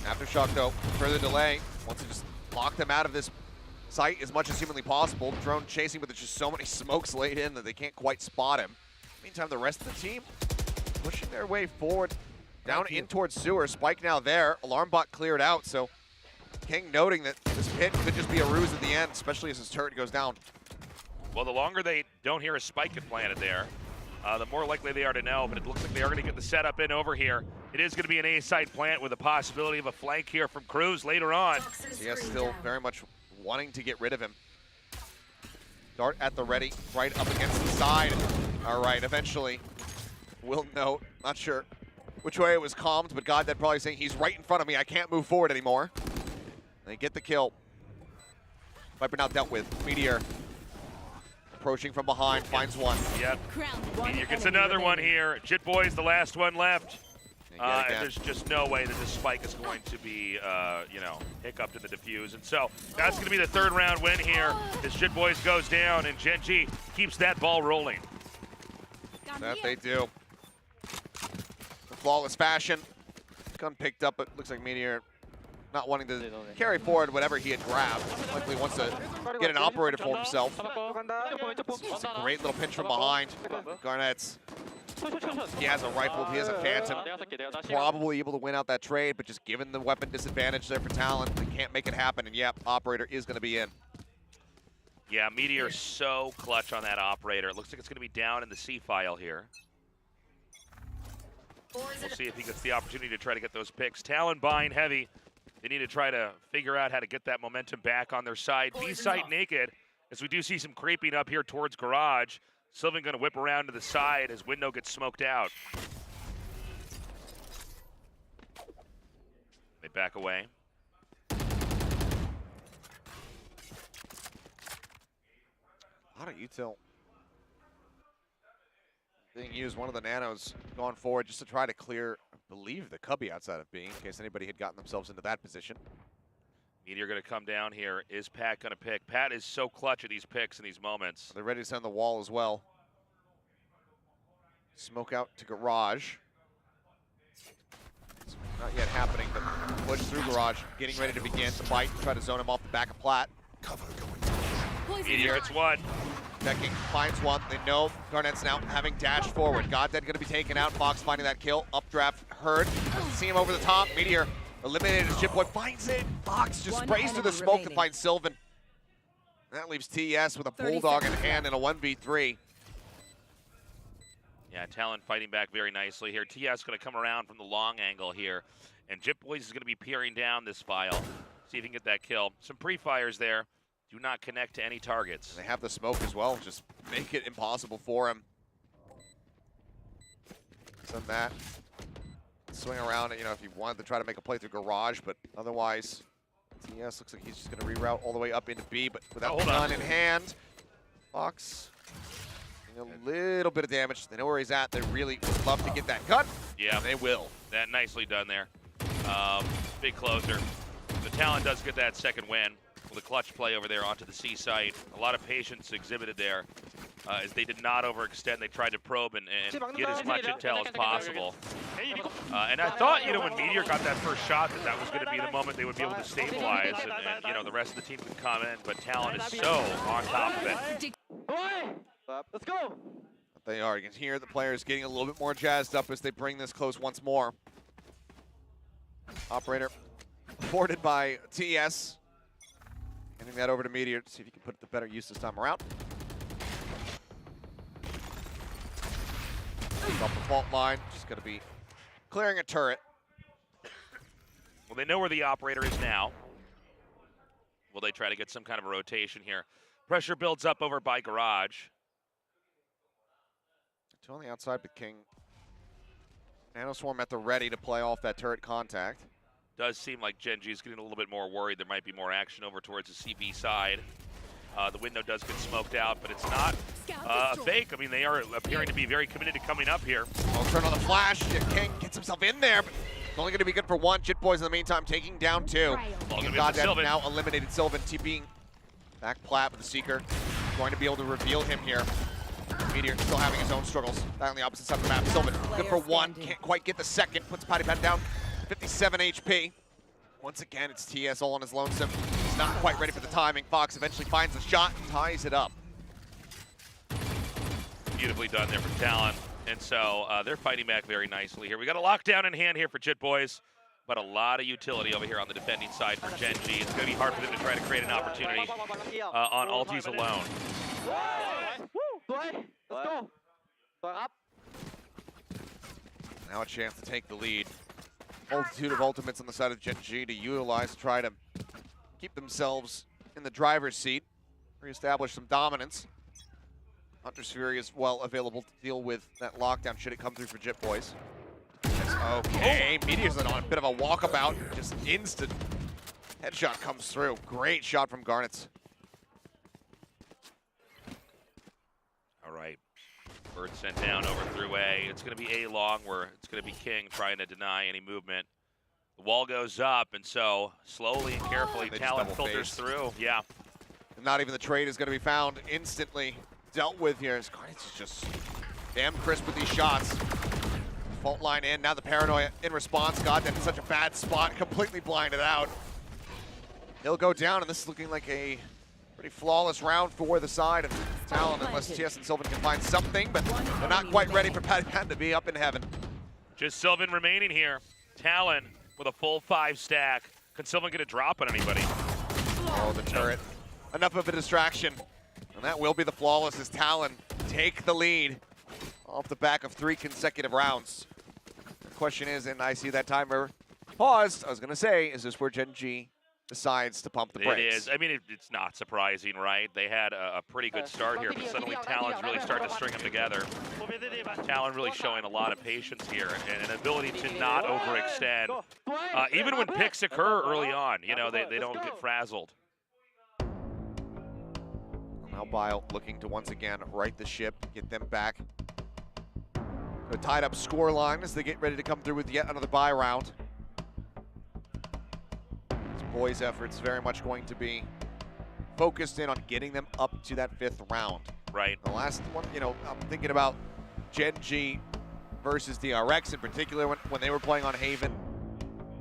Speaker 14: Aftershock, though, further delay. Wants to just lock them out of this site as much as humanly possible. Drone chasing, but there's just so many smokes laid in that they can't quite spot him. Meantime, the rest of the team pushing their way forward, down in towards sewer. Spike now there. Alarm bot cleared out, so King noting that this pit could just be a ruse at the end, especially as his turret goes down.
Speaker 13: Well, the longer they don't hear a spike get planted there, the more likely they are to know, but it looks like they are going to get the setup in over here. It is going to be an A-side plant with a possibility of a flank here from Cruz later on.
Speaker 14: CS still very much wanting to get rid of him. Dart at the ready, right up against the side. All right, eventually, we'll note, not sure which way it was calmed, but GodDead probably saying he's right in front of me, I can't move forward anymore. They get the kill. Viper now dealt with. Meteor approaching from behind, finds one.
Speaker 13: Yep. Meteor gets another one here. Jit Boy's the last one left. And there's just no way that this spike is going to be, you know, hiccuped in the defuse. And so that's going to be the third round win here as Jit Boys goes down and Gen.G keeps that ball rolling.
Speaker 14: That they do. In flawless fashion. Gun picked up, but looks like Meteor not wanting to carry forward whatever he had grabbed. Likely wants to get an operator for himself. It's a great little pinch from behind. Garnett's. He has a rifle, he has a Phantom. Probably able to win out that trade, but just given the weapon disadvantage there for Talon, they can't make it happen. And yep, operator is going to be in.
Speaker 13: Yeah, Meteor so clutch on that operator. It looks like it's going to be down in the C file here. We'll see if he gets the opportunity to try to get those picks. Talon buying heavy. They need to try to figure out how to get that momentum back on their side. B site naked, as we do see some creeping up here towards Garage. Sylvan going to whip around to the side as Window gets smoked out. They back away.
Speaker 14: A lot of util being used. One of the nanos going forward just to try to clear, I believe, the cubby outside of B, in case anybody had gotten themselves into that position.
Speaker 13: Meteor going to come down here. Is Pat going to pick? Pat is so clutch at these picks in these moments.
Speaker 14: They're ready to send the wall as well. Smoke out to Garage. It's not yet happening, but push through Garage. Getting ready to begin to bite. Try to zone him off the back of Platt.
Speaker 1: Cover going.
Speaker 13: Meteor, it's one.
Speaker 14: Checking, finds one. They know Garnett's now having dashed forward. GodDead going to be taken out. Fox finding that kill. Updraft heard. See him over the top. Meteor eliminated as Jit Boy finds it. Fox just sprays through the smoke to find Sylvan. That leaves TS with a Bulldog in hand in a 1v3.
Speaker 13: Yeah, Talon fighting back very nicely here. TS going to come around from the long angle here. And Jit Boys is going to be peering down this file. See if he can get that kill. Some pre-fires there. Do not connect to any targets.
Speaker 14: They have the smoke as well. Just make it impossible for him. Send that. Swing around, you know, if you wanted to try to make a play through Garage, but otherwise, TS looks like he's just going to reroute all the way up into B, but without the gun in hand. Fox, a little bit of damage. They know where he's at. They really would love to get that gun.
Speaker 13: Yeah,
Speaker 14: they will.
Speaker 13: That nicely done there. Big closer. The Talon does get that second win with a clutch play over there onto the C site. A lot of patience exhibited there as they did not overextend. They tried to probe and get as much intel as possible. And I thought, you know, when Meteor got that first shot, that was going to be the moment they would be able to stabilize and, you know, the rest of the team could come in. But Talon is so on top of it.
Speaker 23: Let's go.
Speaker 14: They are. You can hear the players getting a little bit more jazzed up as they bring this close once more. Operator reported by TS. Handing that over to Meteor to see if he can put it to better use this time around. Off the fault line, just going to be clearing a turret.
Speaker 13: Well, they know where the operator is now. Will they try to get some kind of a rotation here? Pressure builds up over by Garage.
Speaker 14: Two on the outside, but King. Nanoswarm at the ready to play off that turret contact.
Speaker 13: Does seem like Gen.G is getting a little bit more worried. There might be more action over towards the CB side. The window does get smoked out, but it's not a fake. I mean, they are appearing to be very committed to coming up here.
Speaker 14: I'll turn on the flash. King gets himself in there, but it's only going to be good for one. Jit Boys in the meantime taking down two. GodDead now eliminated Sylvan. TPing back Platt with the Seeker. Going to be able to reveal him here. Meteor still having his own struggles. Back on the opposite side of the map. Sylvan good for one. Can't quite get the second. Puts Patty Pat down. 57 HP. Once again, it's TS all on his lonesome. He's not quite ready for the timing. Fox eventually finds the shot and ties it up.
Speaker 13: Beautifully done there from Talon. And so they're fighting back very nicely here. We got a lockdown in hand here for Jit Boys, but a lot of utility over here on the defending side for Gen.G. It's going to be hard for them to try to create an opportunity on ultis alone.
Speaker 23: Let's go.
Speaker 14: Now a chance to take the lead. Multitude of ultimates on the side of Gen.G to utilize to try to keep themselves in the driver's seat, reestablish some dominance. Hunter's Fury is well available to deal with that lockdown should it come through for Jit Boys. Okay, Meteor's on a bit of a walkabout, just instant headshot comes through. Great shot from Garnets.
Speaker 13: All right, Bird sent down over through A. It's going to be A long, where it's going to be King trying to deny any movement. The wall goes up, and so slowly and carefully, Talon filters through. Yeah.
Speaker 14: And not even the trade is going to be found instantly dealt with here. Garnets is just damn crisp with these shots. Fault line in, now the paranoia in response. Goddamn, in such a bad spot, completely blinded out. He'll go down, and this is looking like a pretty flawless round for the side of Talon, unless TS and Sylvan can find something, but they're not quite ready for Patty Pan to be up in heaven.
Speaker 13: Just Sylvan remaining here. Talon with a full 5 stack. Can Sylvan get a drop on anybody?
Speaker 14: Oh, the turret. Enough of a distraction. And that will be the flawless as Talon take the lead off the back of 3 consecutive rounds. The question is, and I see that timer paused, I was going to say, is this where Gen.G decides to pump the brakes?
Speaker 13: It is. I mean, it's not surprising, right? They had a pretty good start here, but suddenly Talon's really starting to string them together. Talon really showing a lot of patience here and an ability to not overextend. Even when picks occur early on, you know, they don't get frazzled.
Speaker 14: Now Bile looking to once again right the ship, get them back. A tied up score line as they get ready to come through with yet another bye round. This boys' efforts very much going to be focused in on getting them up to that 5th round.
Speaker 13: Right.
Speaker 14: The last one, you know, I'm thinking about Gen.G versus DRX in particular when they were playing on Haven.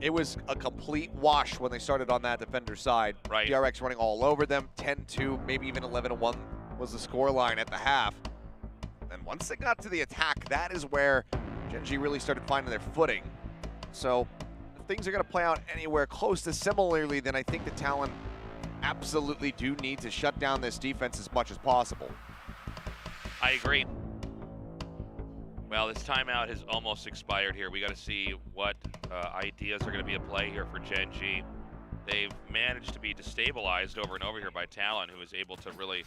Speaker 14: It was a complete wash when they started on that defender side.
Speaker 13: Right.
Speaker 14: DRX running all over them, 10-2, maybe even 11-1 was the score line at the half. And once they got to the attack, that is where Gen.G really started finding their footing. So if things are going to play out anywhere close to similarly, then I think the Talon absolutely do need to shut down this defense as much as possible.
Speaker 13: I agree. Well, this timeout has almost expired here. We got to see what ideas are going to be at play here for Gen.G. They've managed to be destabilized over and over here by Talon, who is able to really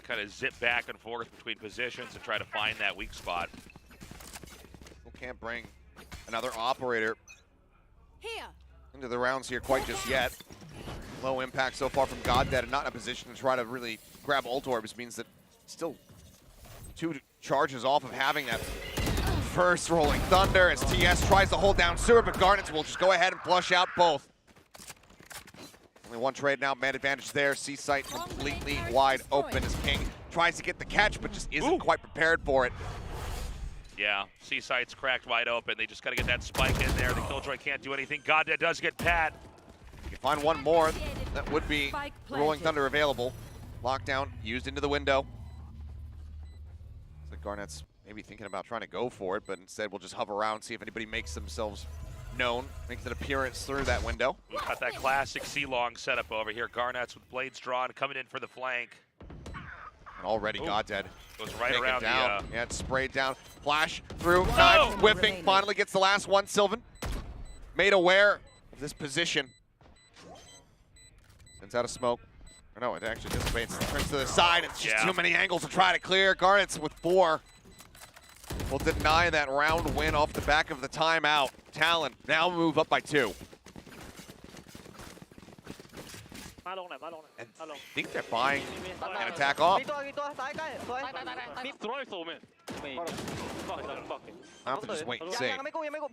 Speaker 13: kind of zip back and forth between positions and try to find that weak spot.
Speaker 14: Who can't bring another operator into the rounds here quite just yet. Low impact so far from GodDead and not in a position to try to really grab ult orbs means that still 2 charges off of having that first Rolling Thunder as TS tries to hold down Sewer, but Garnets will just go ahead and flush out both. Only 1 trade now, man advantage there. C-Site completely wide open as King tries to get the catch, but just isn't quite prepared for it.
Speaker 13: Yeah, C-Site's cracked wide open. They just got to get that spike in there. The Killjoy can't do anything. GodDead does get Pat.
Speaker 14: If you find one more, that would be Rolling Thunder available. Lockdown used into the window. So Garnet's maybe thinking about trying to go for it, but instead we'll just hover around, see if anybody makes themselves known, makes an appearance through that window.
Speaker 13: We've got that classic C-Long setup over here. Garnets with blades drawn, coming in for the flank.
Speaker 14: And already GodDead
Speaker 13: goes right around
Speaker 14: down. Yeah, it's sprayed down. Flash through, knife, whiffing, finally gets the last one. Sylvan made aware of this position. Sends out a smoke. Or no, it actually dissipates. Turns to the side. It's just too many angles to try to clear. Garnets with 4 will deny that round win off the back of the timeout. Talon now move up by 2. And I think they're buying an attack off. I have to just wait and see.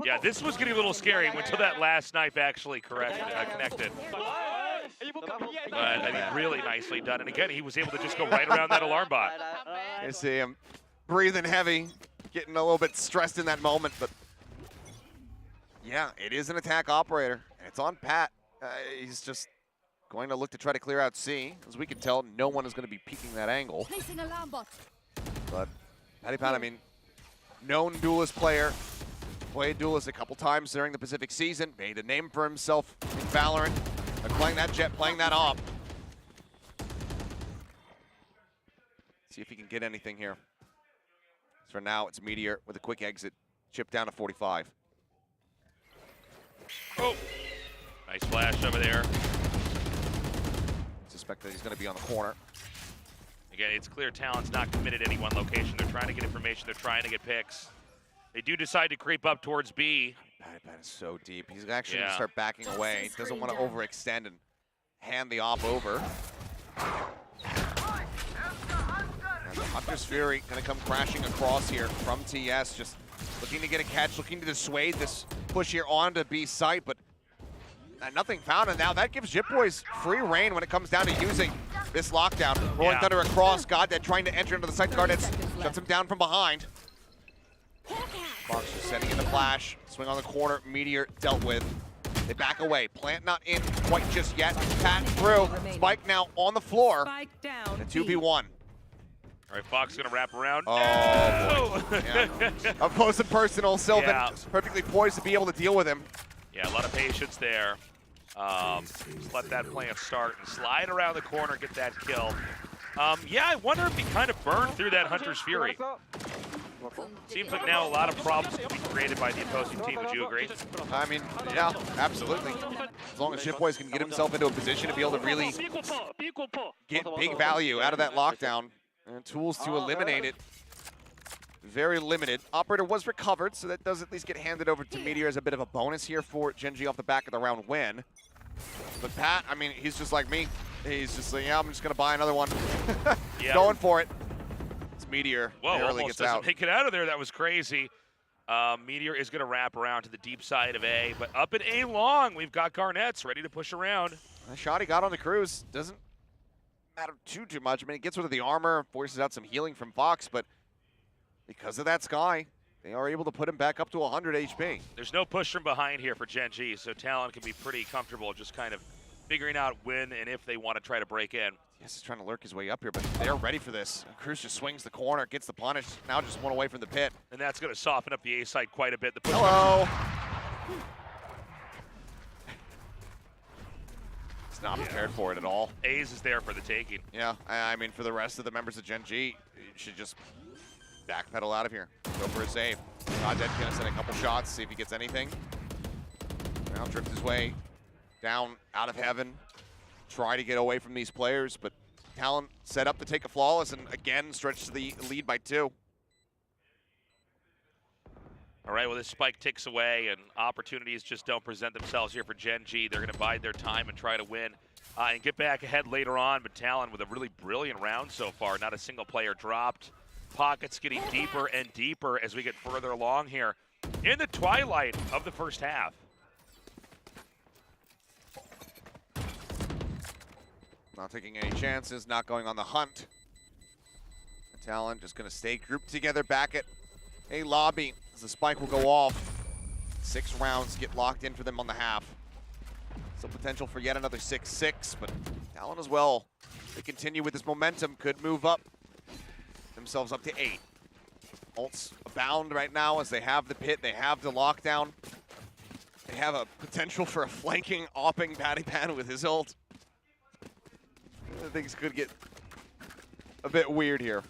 Speaker 13: Yeah, this was getting a little scary until that last knife actually connected. But I mean, really nicely done. And again, he was able to just go right around that alarm bot.
Speaker 14: I see him breathing heavy, getting a little bit stressed in that moment. But yeah, it is an attack operator. And it's on Pat. He's just going to look to try to clear out C. As we can tell, no one is going to be peeking that angle.
Speaker 7: Placing alarm bot.
Speaker 14: But Patty Pan, I mean, known duelist player. Played duelist a couple times during the Pacific season. Made a name for himself in Valorant. And playing that jet, playing that op. See if he can get anything here. So for now, it's Meteor with a quick exit. Chip down to 45.
Speaker 13: Oh, nice flash over there.
Speaker 14: Suspect that he's going to be on the corner.
Speaker 13: Again, it's clear Talon's not committed to any one location. They're trying to get information. They're trying to get picks. They do decide to creep up towards B.
Speaker 14: Patty is so deep. He's actually going to start backing away. He doesn't want to overextend and hand the op over. And the Hunter's Fury going to come crashing across here from TS, just looking to get a catch, looking to dissuade this push here onto B site, but nothing found. And now that gives Jip Boys free reign when it comes down to using this lockdown. Rolling Thunder across, Goddead trying to enter into the site. Goddead shuts him down from behind. Fox just setting in the flash, swing on the corner, Meteor dealt with. They back away, Plant not in quite just yet. Pat through, Spike now on the floor.
Speaker 6: Spike down.
Speaker 14: A 2v1.
Speaker 13: All right, Fox gonna wrap around.
Speaker 14: Oh, boy. Yeah. Up close and personal, Sylvan perfectly poised to be able to deal with him.
Speaker 13: Yeah, a lot of patience there. Just let that plant start and slide around the corner, get that kill. Yeah, I wonder if he kind of burned through that Hunter's Fury. Seems like now a lot of problems can be created by the opposing team. Would you agree?
Speaker 14: I mean, yeah, absolutely. As long as Shipboys can get himself into a position to be able to really get big value out of that lockdown and tools to eliminate it. Very limited. Operator was recovered, so that does at least get handed over to Meteor as a bit of a bonus here for Gen.G off the back of the round win. But Pat, I mean, he's just like me. He's just like, yeah, I'm just going to buy another one. Going for it. It's Meteor.
Speaker 13: Whoa,
Speaker 14: barely
Speaker 13: almost
Speaker 14: gets out.
Speaker 13: doesn't make it out of there. That was crazy. Meteor is going to wrap around to the deep side of A, but up at A long, we've got Garnets ready to push around.
Speaker 14: The shot he got on the cruise doesn't matter too much. I mean, it gets rid of the armor, forces out some healing from Fox, but because of that Sky, they are able to put him back up to 100 HP.
Speaker 13: There's no push from behind here for Gen.G, so Talon can be pretty comfortable just kind of figuring out when and if they want to try to break in.
Speaker 14: Yes, he's trying to lurk his way up here, but they're ready for this. Cruz just swings the corner, gets the punish, now just one away from the pit.
Speaker 13: And that's going to soften up the A side quite a bit. The push
Speaker 14: Hello! He's not prepared for it at all.
Speaker 13: A's is there for the taking.
Speaker 14: Yeah, I mean, for the rest of the members of Gen.G, you should just backpedal out of here. Go for a save. Goddead gonna send a couple shots, see if he gets anything. Now drift his way down out of heaven. Try to get away from these players, but Talon set up to take a flawless and again stretch the lead by 2.
Speaker 13: All right, well, this spike ticks away and opportunities just don't present themselves here for Gen.G. They're going to bide their time and try to win and get back ahead later on, but Talon with a really brilliant round so far. Not a single player dropped. Pockets getting deeper and deeper as we get further along here in the twilight of the first half.
Speaker 14: Not taking any chances, not going on the hunt. Talon just going to stay grouped together back at a lobby as the spike will go off. 6 rounds get locked in for them on the half. Still potential for yet another 6-6, but Talon as well. They continue with this momentum, could move up themselves up to 8. Ults abound right now as they have the pit, they have the lockdown. They have a potential for a flanking, opping Patty Pan with his ult. Things could get a bit weird here.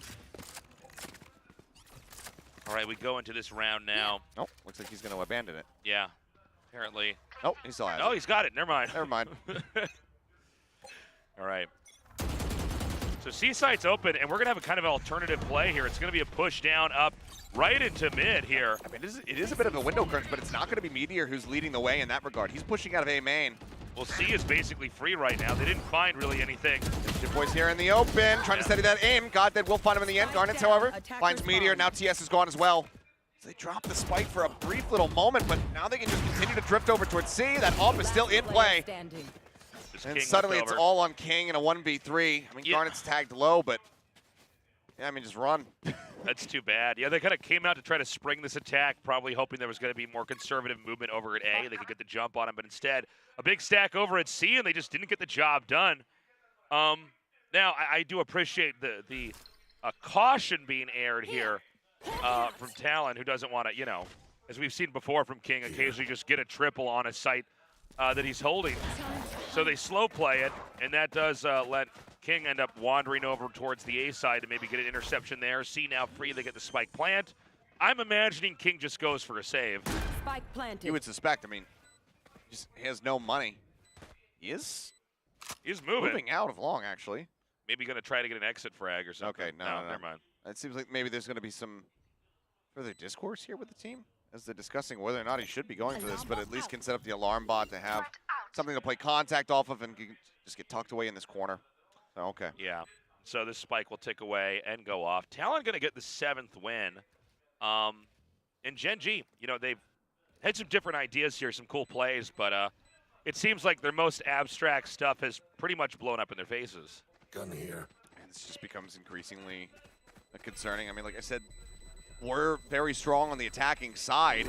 Speaker 13: All right, we go into this round now.
Speaker 14: Oh, looks like he's going to abandon it.
Speaker 13: Yeah, apparently.
Speaker 14: Oh, he still has it.
Speaker 13: Oh, he's got it. Never mind.
Speaker 14: Never mind.
Speaker 13: All right. So C-site's open, and we're going to have a kind of alternative play here. It's going to be a push down up right into mid here.
Speaker 14: I mean, it is a bit of a window crunch, but it's not going to be Meteor who's leading the way in that regard. He's pushing out of A main.
Speaker 13: Well, C is basically free right now. They didn't find really anything.
Speaker 14: Jip Boys here in the open, trying to steady that aim. Goddead will find him in the end. Garnets, however, finds Meteor. Now TS is gone as well. So they drop the spike for a brief little moment, but now they can just continue to drift over towards C. That AWP is still in play. And suddenly it's all on King in a 1v3. I mean, Garnet's tagged low, but yeah, I mean, just run.
Speaker 13: That's too bad. Yeah, they kind of came out to try to spring this attack, probably hoping there was going to be more conservative movement over at A. They could get the jump on him, but instead, a big stack over at C, and they just didn't get the job done. Now, I do appreciate the caution being aired here from Talon, who doesn't want to, you know, as we've seen before from King, occasionally just get a triple on a site that he's holding. So they slow play it, and that does let King end up wandering over towards the A side to maybe get an interception there. C now free, they get the spike plant. I'm imagining King just goes for a save.
Speaker 6: Spike planted.
Speaker 14: You would suspect, I mean, he has no money. He is
Speaker 13: He's moving
Speaker 14: out of long, actually.
Speaker 13: Maybe going to try to get an exit frag or something.
Speaker 14: Okay, no,
Speaker 13: never mind.
Speaker 14: It seems like maybe there's going to be some further discourse here with the team as they're discussing whether or not he should be going for this, but at least can set up the alarm bot to have something to play contact off of and just get tucked away in this corner. So, okay.
Speaker 13: Yeah. So this spike will tick away and go off. Talon going to get the 7th win. And Gen.G, you know, they've had some different ideas here, some cool plays, but it seems like their most abstract stuff has pretty much blown up in their faces.
Speaker 1: Gun here.
Speaker 14: And this just becomes increasingly concerning. I mean, like I said, we're very strong on the attacking side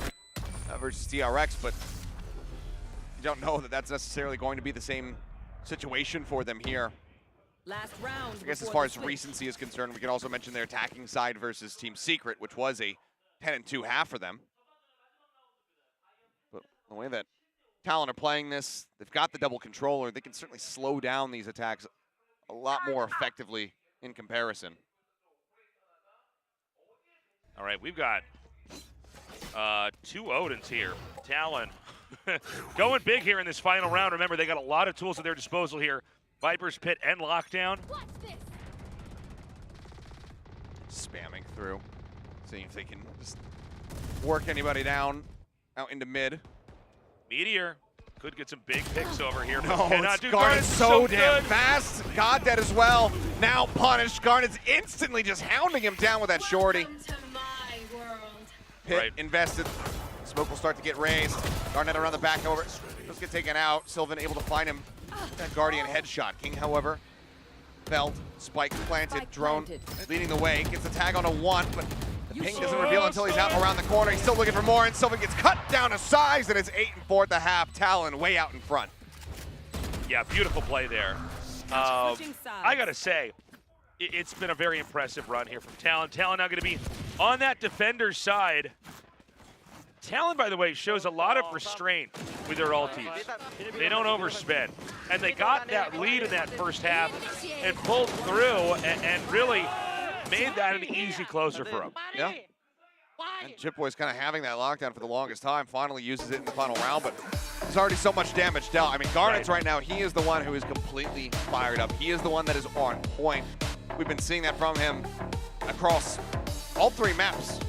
Speaker 14: versus DRX, but you don't know that that's necessarily going to be the same situation for them here.
Speaker 6: Last round.
Speaker 14: I guess as far as recency is concerned, we can also mention their attacking side versus Team Secret, which was a 10-2 half for them. But the way that Talon are playing this, they've got the double controller. They can certainly slow down these attacks a lot more effectively in comparison.
Speaker 13: All right, we've got 2 Odins here. Talon going big here in this final round. Remember, they got a lot of tools at their disposal here. Viper's Pit and Lockdown.
Speaker 14: Spamming through, seeing if they can just work anybody down out into mid.
Speaker 13: Meteor could get some big picks over here.
Speaker 14: No,
Speaker 13: but
Speaker 14: Garnet's so damn fast. Got that as well. Now punished. Garnet's instantly just hounding him down with that shorty. Pit invested. Smoke will start to get raised. Garnet around the back over. Let's get taken out. Sylvan able to find him. That Guardian headshot. King, however, felled. Spike planted. Drone leading the way. Gets the tag on a 1, but the ping doesn't reveal until he's out around the corner. He's still looking for more, and Sylvan gets cut down to size, and it's 8-4 at the half. Talon way out in front.
Speaker 13: Yeah, beautiful play there. I got to say, it's been a very impressive run here from Talon. Talon now going to be on that defender's side. Talon, by the way, shows a lot of restraint with their ultis. They don't overspend. And they got that lead in that first half and pulled through and really made that an easy closer for them.
Speaker 14: Yeah. And Chip Boy's kind of having that lockdown for the longest time. Finally uses it in the final round, but there's already so much damage dealt. I mean, Garnet's right now, he is the one who is completely fired up. He is the one that is on point. We've been seeing that from him across all 3 maps,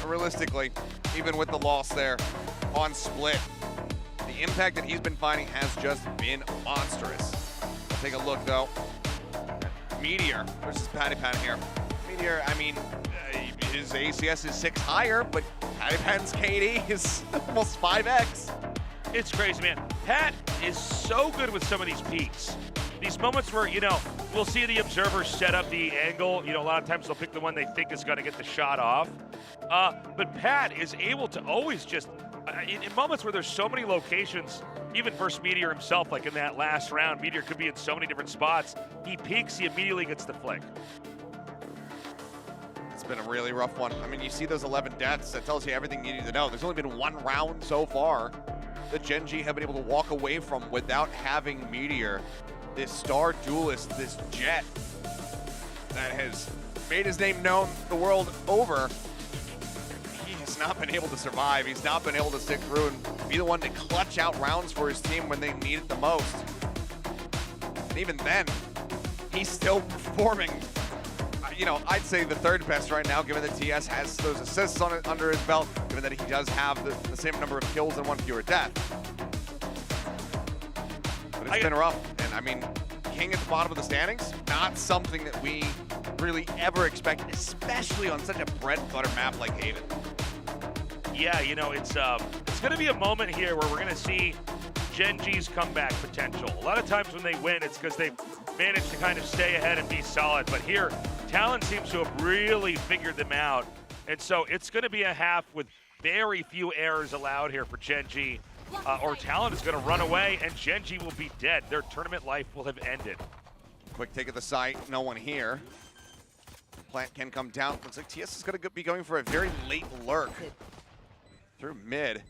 Speaker 14: realistically, even with the loss there on Split. The impact that he's been finding has just been monstrous. We'll take a look, though. Meteor versus Pattypan here. Meteor, I mean, his ACS is 6 higher, but Pattypan's KD is almost 5x.
Speaker 13: It's crazy, man. Pat is so good with some of these peaks. These moments where, you know, we'll see the observer set up the angle. You know, a lot of times they'll pick the one they think is going to get the shot off. But Pat is able to always just, in moments where there's so many locations, even versus Meteor himself, like in that last round, Meteor could be in so many different spots. He peeks, he immediately gets the flick.
Speaker 14: It's been a really rough one. I mean, you see those 11 deaths, that tells you everything you need to know. There's only been 1 round so far that Gen.G have been able to walk away from without having Meteor, this star duelist, this jet that has made his name known the world over. He has not been able to survive. He's not been able to stick through and be the one to clutch out rounds for his team when they need it the most. And even then, he's still performing, you know, I'd say the 3rd best right now, given that TS has those assists on it under his belt, given that he does have the same number of kills and 1 fewer death. But it's been rough. And I mean, King at the bottom of the standings, not something that we really ever expect, especially on such a bread-and-butter map like Haven.
Speaker 13: Yeah, you know, it's going to be a moment here where we're going to see Gen.G's comeback potential. A lot of times when they win, it's because they've managed to kind of stay ahead and be solid. But here, Talon seems to have really figured them out. And so it's going to be a half with very few errors allowed here for Gen.G. Or Talon is going to run away, and Gen.G will be dead. Their tournament life will have ended.
Speaker 14: Quick take of the site, no one here. Plant can come down. Looks like TS is going to be going for a very late lurk through mid.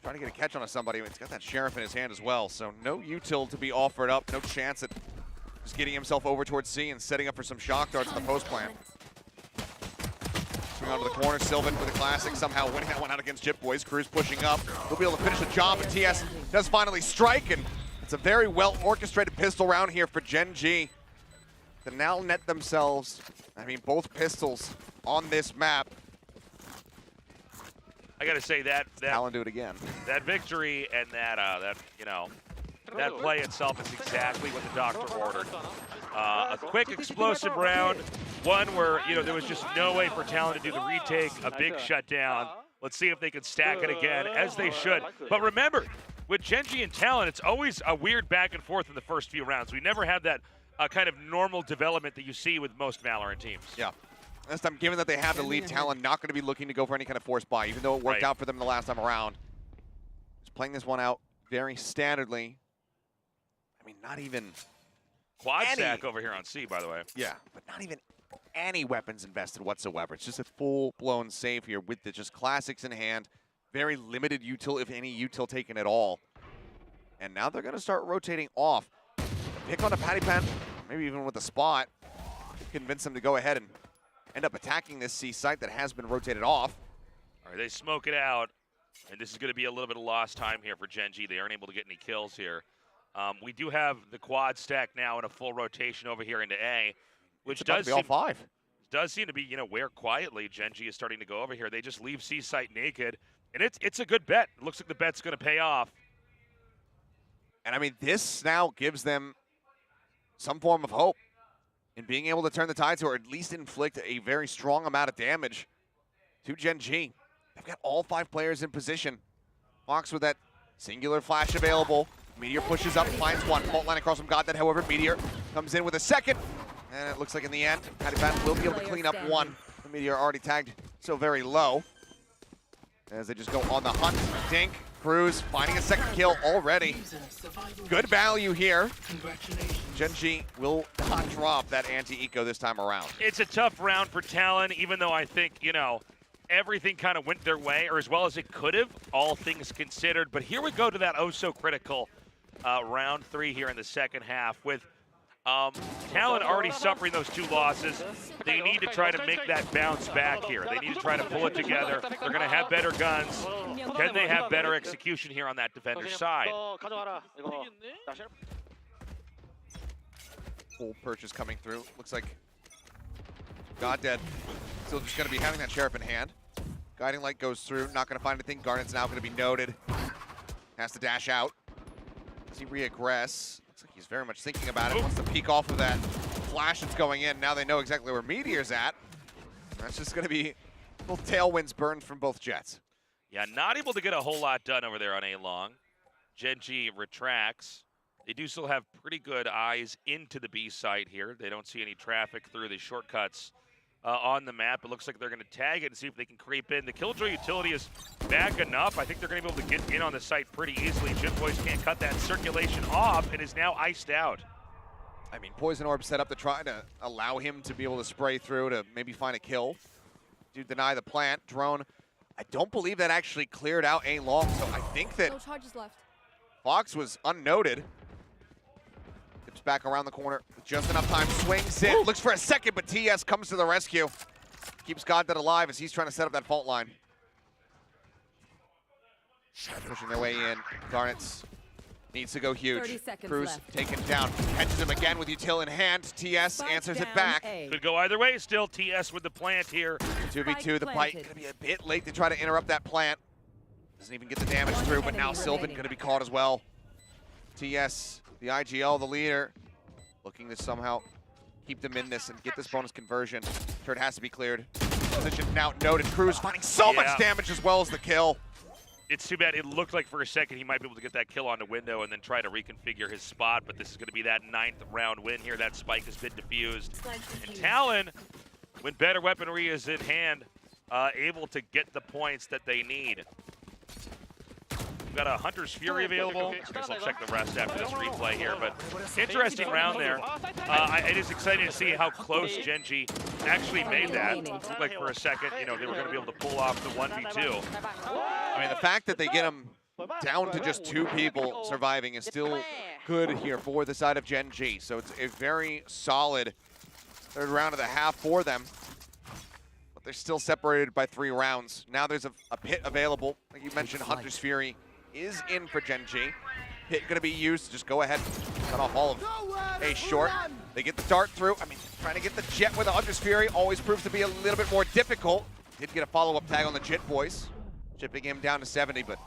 Speaker 14: Trying to get a catch on somebody. He's got that Sheriff in his hand as well, so no util to be offered up. No chance at just getting himself over towards C and setting up for some shock darts in the post plant. Swing onto the corner, Sylvan for the classic, somehow winning that one out against Chip Boys. Cruz pushing up. He'll be able to finish the job, but TS does finally strike, and it's a very well orchestrated pistol round here for Gen.G. to now net themselves, I mean, both pistols on this map.
Speaker 13: I gotta say that
Speaker 14: Talon do it again.
Speaker 13: That victory and that that play itself is exactly what the doctor ordered. A quick, explosive round, one where there was just no way for Talon to do the retake, a big shutdown. Let's see if they can stack it again, as they should. But remember, with Gen.G and Talon, it's always a weird back and forth in the first few rounds. We never have that kind of normal development that you see with most Valorant teams.
Speaker 14: Yeah. This time, given that they have the lead, Talon not going to be looking to go for any kind of forced buy, even though it worked out for them the last time around. Just playing this one out very standardly. I mean, not even
Speaker 13: quad stack over here on C, by the way.
Speaker 14: Yeah, but not even any weapons invested whatsoever. It's just a full-blown save here with the just classics in hand. Very limited util, if any util taken at all. And now they're going to start rotating off. Pick on a Patty Pan, maybe even with a spot, convince them to go ahead and end up attacking this C site that has been rotated off.
Speaker 13: All right, they smoke it out, and this is going to be a little bit of lost time here for Gen.G. They aren't able to get any kills here. We do have the quad stack now in a full rotation over here into A, which does
Speaker 14: be all five.
Speaker 13: Does seem to be, where quietly Gen.G is starting to go over here. They just leave C site naked, and it's a good bet. It looks like the bet's going to pay off.
Speaker 14: And I mean, this now gives them some form of hope in being able to turn the tides or at least inflict a very strong amount of damage to Gen.G. They've got all 5 players in position. Fox with that singular flash available. Meteor pushes up, finds one. Fault line across from Goddead, however, Meteor comes in with a second. And it looks like in the end, Patty Pan will be able to clean up one. The Meteor already tagged so very low. As they just go on the hunt. Dink, Cruz, finding a second kill already. Good value here. Gen.G will not drop that anti-eco this time around.
Speaker 13: It's a tough round for Talon, even though I think, everything kind of went their way, or as well as it could have, all things considered. But here we go to that oh-so-critical round 3 here in the second half with Talon already suffering those 2 losses. They need to try to make that bounce back here. They need to try to pull it together. They're going to have better guns. Can they have better execution here on that defender's side?
Speaker 14: Full purchase coming through. Looks like Goddead still just going to be having that sheriff in hand. Guiding Light goes through. Not going to find anything. Garnet's now going to be noted. Has to dash out. Does he re-aggress? Looks like he's very much thinking about it. Wants to peek off of that flash that's going in. Now they know exactly where Meteor's at. That's just going to be both tailwinds burned from both jets.
Speaker 13: Yeah, not able to get a whole lot done over there on A-Long. Gen.G retracts. They do still have pretty good eyes into the B site here. They don't see any traffic through the shortcuts on the map. It looks like they're going to tag it and see if they can creep in. The Killjoy utility is back enough. I think they're going to be able to get in on the site pretty easily. Jinboys can't cut that circulation off and is now iced out.
Speaker 14: I mean, Poison Orb set up to try to allow him to be able to spray through to maybe find a kill. Do deny the plant. Drone, I don't believe that actually cleared out A-Long, so I think that
Speaker 7: No charges left.
Speaker 14: Fox was unnoted. Dips back around the corner with just enough time. Swings it. Looks for a second, but TS comes to the rescue. Keeps Goddead alive as he's trying to set up that fault line. Pushing their way in. Garnets needs to go huge.
Speaker 6: 30 seconds
Speaker 14: Cruz
Speaker 6: left.
Speaker 14: taken down. Catches him again with util in hand. TS answers it back.
Speaker 13: Could go either way still. TS with the plant here.
Speaker 14: 2v2, the bite going to be a bit late to try to interrupt that plant. Doesn't even get the damage through, but now Sylvan going to be caught as well. TS, the IGL, the leader, looking to somehow keep them in this and get this bonus conversion. Turret has to be cleared. Position now noted. Cruz finding so much damage as well as the kill.
Speaker 13: It's too bad. It looked like for a second he might be able to get that kill on the window and then try to reconfigure his spot, but this is going to be that 9th round win here. That spike has been diffused. And Talon, when better weaponry is in hand, able to get the points that they need. We've got a Hunter's Fury available. I guess I'll check the rest after this replay here, but interesting round there. It is exciting to see how close Gen.G actually made that. It looked like for a second, they were going to be able to pull off the 1v2.
Speaker 14: I mean, the fact that they get him down to just 2 people surviving is still good here for the side of Gen.G. So it's a very solid 3rd round of the half for them. But they're still separated by 3 rounds. Now there's a pit available. Like you mentioned, Hunter's Fury is in for Gen.G. Pit going to be used to just go ahead and cut off all of A short. They get the dart through. I mean, trying to get the Jet with a Hunter's Fury always proves to be a little bit more difficult. Did get a follow-up tag on the Jit boys, chipping him down to 70, but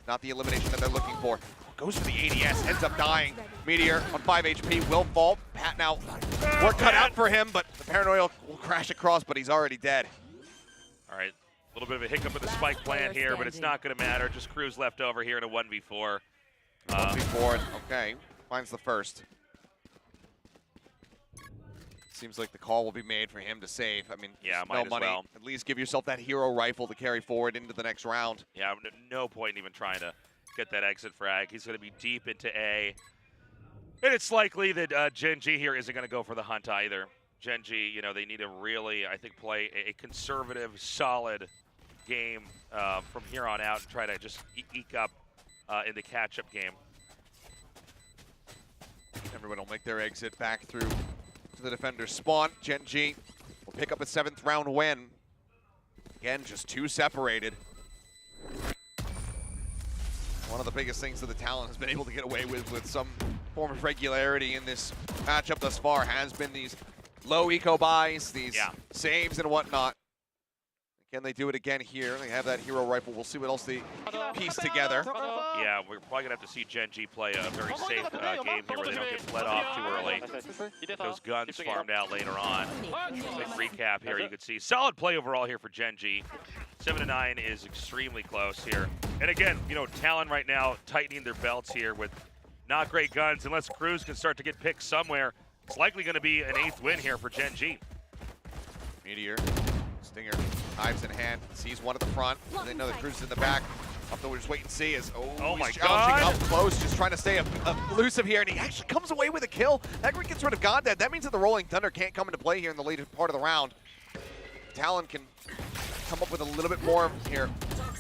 Speaker 14: not the elimination that they're looking for. Goes for the ADS, ends up dying. Meteor on 5 HP will fall. Pat now, work cut out for him, but the Paranoia will crash across, but he's already dead.
Speaker 13: All right, a little bit of a hiccup with the spike plan here, but it's not going to matter. Just Cruz left over here in a 1v4.
Speaker 14: 1v4, okay, finds the first. Seems like the call will be made for him to save. I mean,
Speaker 13: yeah,
Speaker 14: no
Speaker 13: might as
Speaker 14: money.
Speaker 13: well.
Speaker 14: At least give yourself that hero rifle to carry forward into the next round.
Speaker 13: Yeah, no point in even trying to get that exit frag. He's going to be deep into A. And it's likely that Gen.G here isn't going to go for the hunt either. Gen.G, you know, they need to really, I think, play a conservative, solid game from here on out and try to just eke up in the catch-up game.
Speaker 14: Everyone will make their exit back through to the defender's spawn. Gen.G will pick up a 7th round win. Again, just 2 separated. One of the biggest things that the Talon has been able to get away with some form of regularity in this matchup thus far has been these low eco buys, these saves and whatnot. Can they do it again here? They have that hero rifle. We'll see what else they piece together.
Speaker 13: Yeah, we're probably going to have to see Gen.G play a very safe game here where they don't get bled off too early. Those guns farmed out later on. Quick recap here, you can see solid play overall here for Gen.G. 7-9 is extremely close here. And again, you know, Talon right now tightening their belts here with not great guns. Unless Cruz can start to get picked somewhere, it's likely going to be an 8th win here for Gen.G.
Speaker 14: Meteor, Stinger, hives in hand, sees one at the front. And they know that Cruz is in the back. Up to just wait and see as
Speaker 13: oh my
Speaker 14: he's challenging
Speaker 13: God.
Speaker 14: up close, just trying to stay elusive here, and he actually comes away with a kill. That gets rid of God Dead. That means that the Rolling Thunder can't come into play here in the later part of the round. Talon can come up with a little bit more here.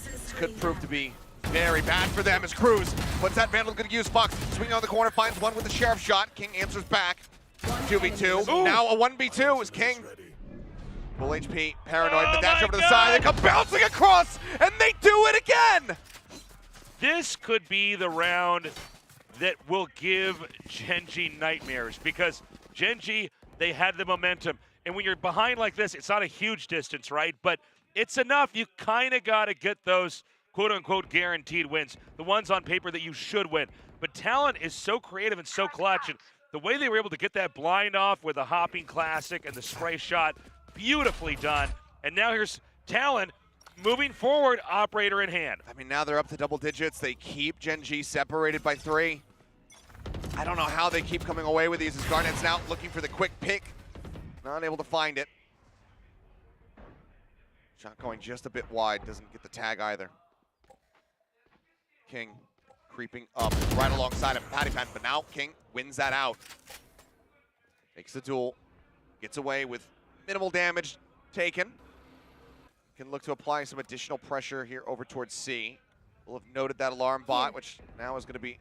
Speaker 14: This could prove to be very bad for them as Cruz puts that Vandal going to use Fox. Swinging on the corner, finds one with the Sheriff shot. King answers back. 2v2. Now a 1v2 is King. Full HP, Paranoid, the dash over to the side. They come bouncing across, and they do it again!
Speaker 13: This could be the round that will give Gen.G nightmares because Gen.G, they had the momentum. And when you're behind like this, it's not a huge distance, right? But it's enough. You kind of got to get those quote-unquote guaranteed wins, the ones on paper that you should win. But Talon is so creative and so clutch, and the way they were able to get that blind off with a hopping classic and the spray shot, beautifully done. And now here's Talon moving forward, operator in hand.
Speaker 14: I mean, now they're up to double digits. They keep Gen.G separated by 3. I don't know how they keep coming away with these as Garnet's now looking for the quick pick. Not able to find it. Shot going just a bit wide, doesn't get the tag either. King creeping up right alongside of Patty Pan, but now King wins that out. Makes the duel, gets away with minimal damage taken. Can look to apply some additional pressure here over towards C. We'll have noted that alarm bot, which now is going to be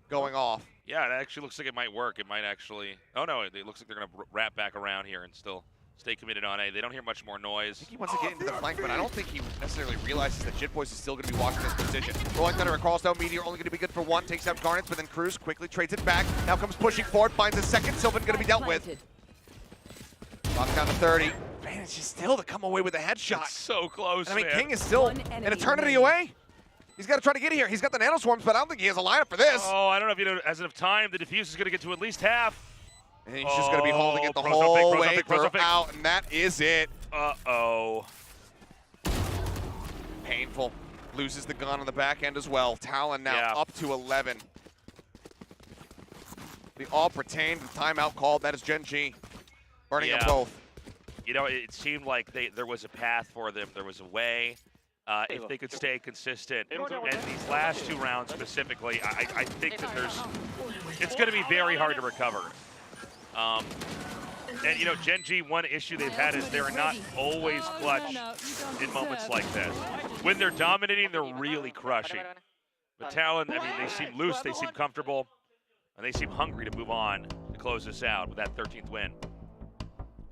Speaker 14: going off.
Speaker 13: Yeah, it actually looks like it might work. It might actually... Oh, no, it looks like they're going to wrap back around here and still stay committed on A. They don't hear much more noise.
Speaker 14: I think he wants to get into the flank, but I don't think he necessarily realizes that Jit Boys is still going to be watching this position. Rolling Thunder across down, Meteor only going to be good for 1. Takes out Garnets, but then Cruz quickly trades it back. Now comes pushing forward, finds a second. Sylvan going to be dealt with. Locked down to 30. Manages still to come away with a headshot.
Speaker 13: It's so close,
Speaker 14: I mean,
Speaker 13: man.
Speaker 14: King is still an eternity away. He's got to try to get here. He's got the nano swarms, but I don't think he has a lineup for this.
Speaker 13: Oh, I don't know if he has enough time. The defuse is going to get to at least half.
Speaker 14: And he's just going to be holding it the whole way throughout, and that is it.
Speaker 13: Uh-oh.
Speaker 14: Painful. Loses the gun on the back end as well. Talon now up to 11. The all pertained timeout called. That is Gen.G. Burning them both.
Speaker 13: You know, it seemed like there was a path for them. There was a way. If they could stay consistent. And these last 2 rounds specifically, I think that it's going to be very hard to recover. And, you know, Gen.G, one issue they've had is they're not always clutch in moments like this. When they're dominating, they're really crushing. But Talon, I mean, they seem loose, they seem comfortable, and they seem hungry to move on to close this out with that 13th win.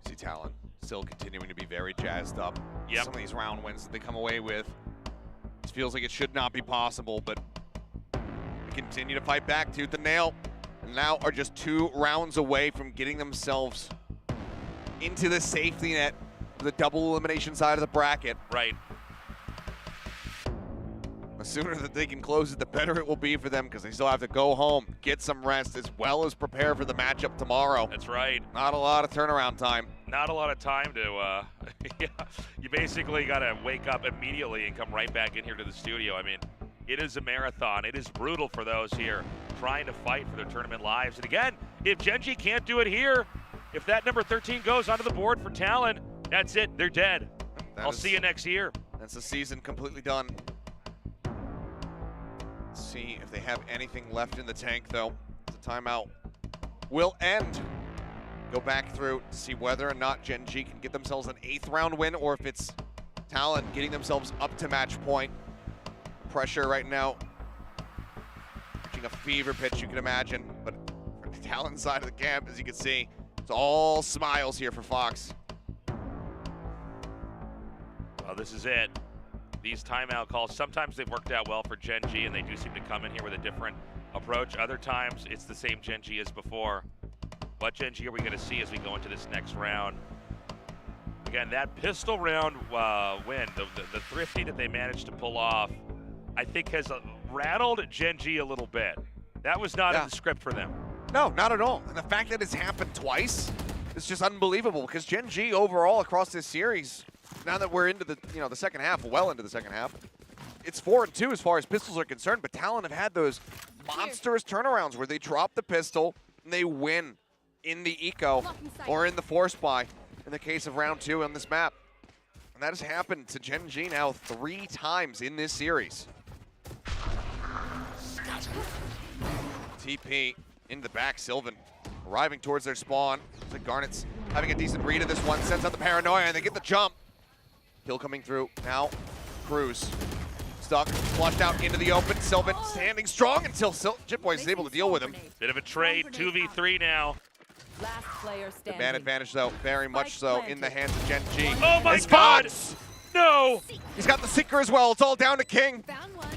Speaker 14: See Talon still continuing to be very jazzed up.
Speaker 13: Yep.
Speaker 14: Some of these round wins that they come away with. It feels like it should not be possible, but they continue to fight back tooth and nail. and now are just 2 rounds away from getting themselves into the safety net for the double elimination side of the bracket.
Speaker 13: Right.
Speaker 14: The sooner that they can close it, the better it will be for them, because they still have to go home, get some rest, as well as prepare for the matchup tomorrow.
Speaker 13: That's right.
Speaker 14: Not a lot of turnaround time.
Speaker 13: Not a lot of time to, yeah, you basically got to wake up immediately and come right back in here to the studio. I mean, it is a marathon. It is brutal for those here trying to fight for their tournament lives. And again, if Gen.G can't do it here, if that number 13 goes onto the board for Talon, that's it. They're dead. I'll see you next year.
Speaker 14: That's the season completely done. Let's see if they have anything left in the tank, though. The timeout will end. Go back through to see whether or not Gen.G can get themselves an 8th round win, or if it's Talon getting themselves up to match point. Pressure right now, reaching a fever pitch, you can imagine. But from the Talon side of the camp, as you can see, it's all smiles here for Fox.
Speaker 13: Well, this is it. These timeout calls, sometimes they've worked out well for Gen.G, and they do seem to come in here with a different approach. Other times, it's the same Gen.G as before. What Gen.G are we going to see as we go into this next round? Again, that pistol round win, the thrifty that they managed to pull off, I think has rattled Gen.G a little bit. That was not in the script for them.
Speaker 14: No, not at all. And the fact that it's happened twice is just unbelievable, because Gen.G overall across this series, now that we're into the the second half, well into the second half, it's 4-2 as far as pistols are concerned, but Talon have had those monstrous turnarounds where they drop the pistol and they win in the eco or in the force buy in the case of round 2 on this map. And that has happened to Gen.G now 3 times in this series. TP into the back, Sylvan arriving towards their spawn. The Garnet's having a decent read of this one, sends out the paranoia, and they get the jump. Kill coming through now. Cruz stuck, flushed out into the open. Sylvan standing strong until Jitboy is able to deal with him.
Speaker 13: Bit of a trade, 2v3 now.
Speaker 6: Last player
Speaker 14: The
Speaker 6: standing.
Speaker 14: man advantage, though, very much so in the hands of Gen.G.
Speaker 13: Oh my
Speaker 14: It's
Speaker 13: God!
Speaker 14: Fox!
Speaker 13: No!
Speaker 14: He's got the Seeker as well. It's all down to King.
Speaker 7: Found one.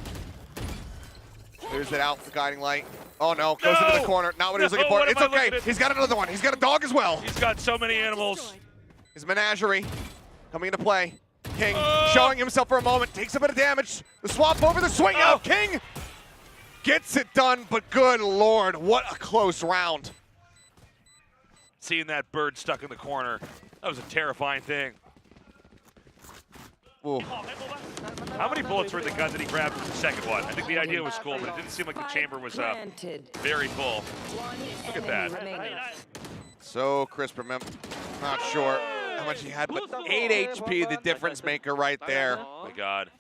Speaker 14: Clears it out, the guiding light. Oh no, goes into the corner. Not what he was looking for.
Speaker 13: What
Speaker 14: It's
Speaker 13: am I
Speaker 14: okay.
Speaker 13: looking at?
Speaker 14: He's got another one. He's got a dog as well.
Speaker 13: He's got so many animals.
Speaker 14: His menagerie coming into play. King showing himself for a moment, takes a bit of damage. The swap over the swing out. King gets it done, but good Lord, what a close round.
Speaker 13: Seeing that bird stuck in the corner, that was a terrifying thing.
Speaker 14: Ooh.
Speaker 13: How many bullets were in the gun that he grabbed for the second one? I think the idea was cool, but it didn't seem like the chamber was very full. Look at that.
Speaker 14: So crisp, remember, not sure how much he had, but 8 HP, the difference maker right there.
Speaker 13: Oh my God.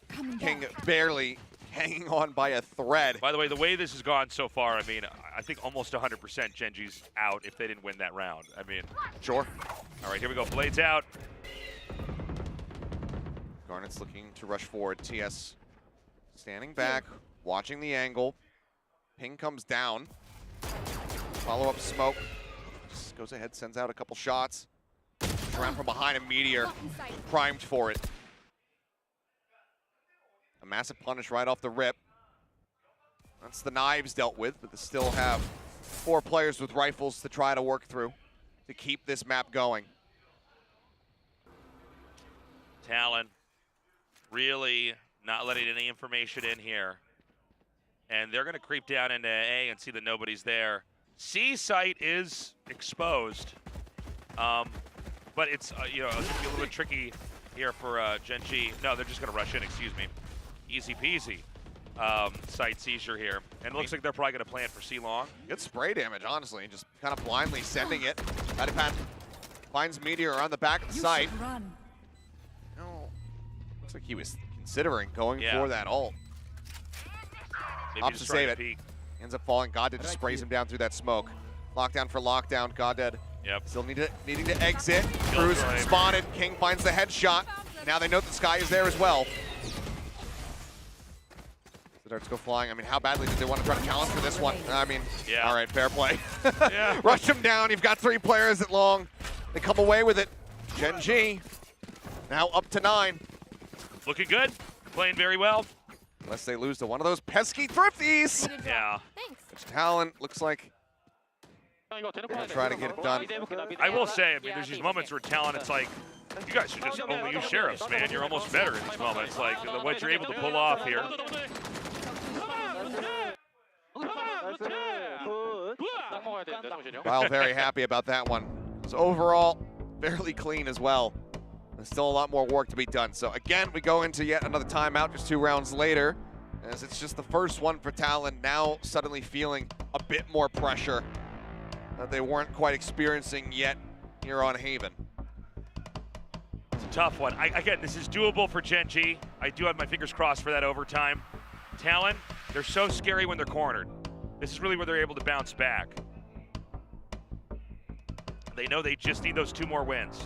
Speaker 14: King barely hanging on by a thread.
Speaker 13: By the way, the way this has gone so far, I mean, I think almost 100% Gen.G's out if they didn't win that round. I mean,
Speaker 14: sure.
Speaker 13: All right, here we go. Blades out.
Speaker 14: Garnet's looking to rush forward. TS standing back, watching the angle. Ping comes down. Follow-up smoke. Just goes ahead, sends out a couple shots. Around from behind, a Meteor primed for it. A massive punish right off the rip. That's the knives dealt with, but they still have 4 players with rifles to try to work through to keep this map going.
Speaker 13: Talon really not letting any information in here. And they're going to creep down into A and see that nobody's there. C site is exposed. But it's, it's going to be a little bit tricky here for Gen.G. No, they're just going to rush in, excuse me. Easy peasy site seizure here. And it looks like they're probably going to plan for C long.
Speaker 14: Good spray damage, honestly. Just kind of blindly sending it. Padipan finds Meteor around the back of the site. No, looks like he was considering going for that ult. Opts to save it. Ends up falling. Goddead just sprays him down through that smoke. Lockdown for lockdown. Goddead.
Speaker 13: Yep.
Speaker 14: Still needing to exit. Cruz spotted. King finds the headshot. Now they know the Sky is there as well. The darts go flying. I mean, how badly did they want to try to challenge for this one? I mean, all right, fair play. Rush him down. You've got 3 players at long. They come away with it. Gen.G now up to 9.
Speaker 13: Looking good. Playing very well.
Speaker 14: Unless they lose to one of those pesky thrifties.
Speaker 13: Yeah.
Speaker 7: Thanks.
Speaker 14: Which Talon looks like Gonna try to get it done.
Speaker 13: I will say, I mean, there's these moments where Talon, it's like, you guys should just only use Sheriffs, man. You're almost better in these moments. Like, what you're able to pull off here.
Speaker 14: Well, very happy about that one. It was overall fairly clean as well. There's still a lot more work to be done. So again, we go into yet another timeout just 2 rounds later, as it's just the first one for Talon, now suddenly feeling a bit more pressure that they weren't quite experiencing yet here on Haven.
Speaker 13: It's a tough one. Again, this is doable for Gen.G. I do have my fingers crossed for that overtime. Talon, they're so scary when they're cornered. This is really where they're able to bounce back. They know they just need those 2 more wins.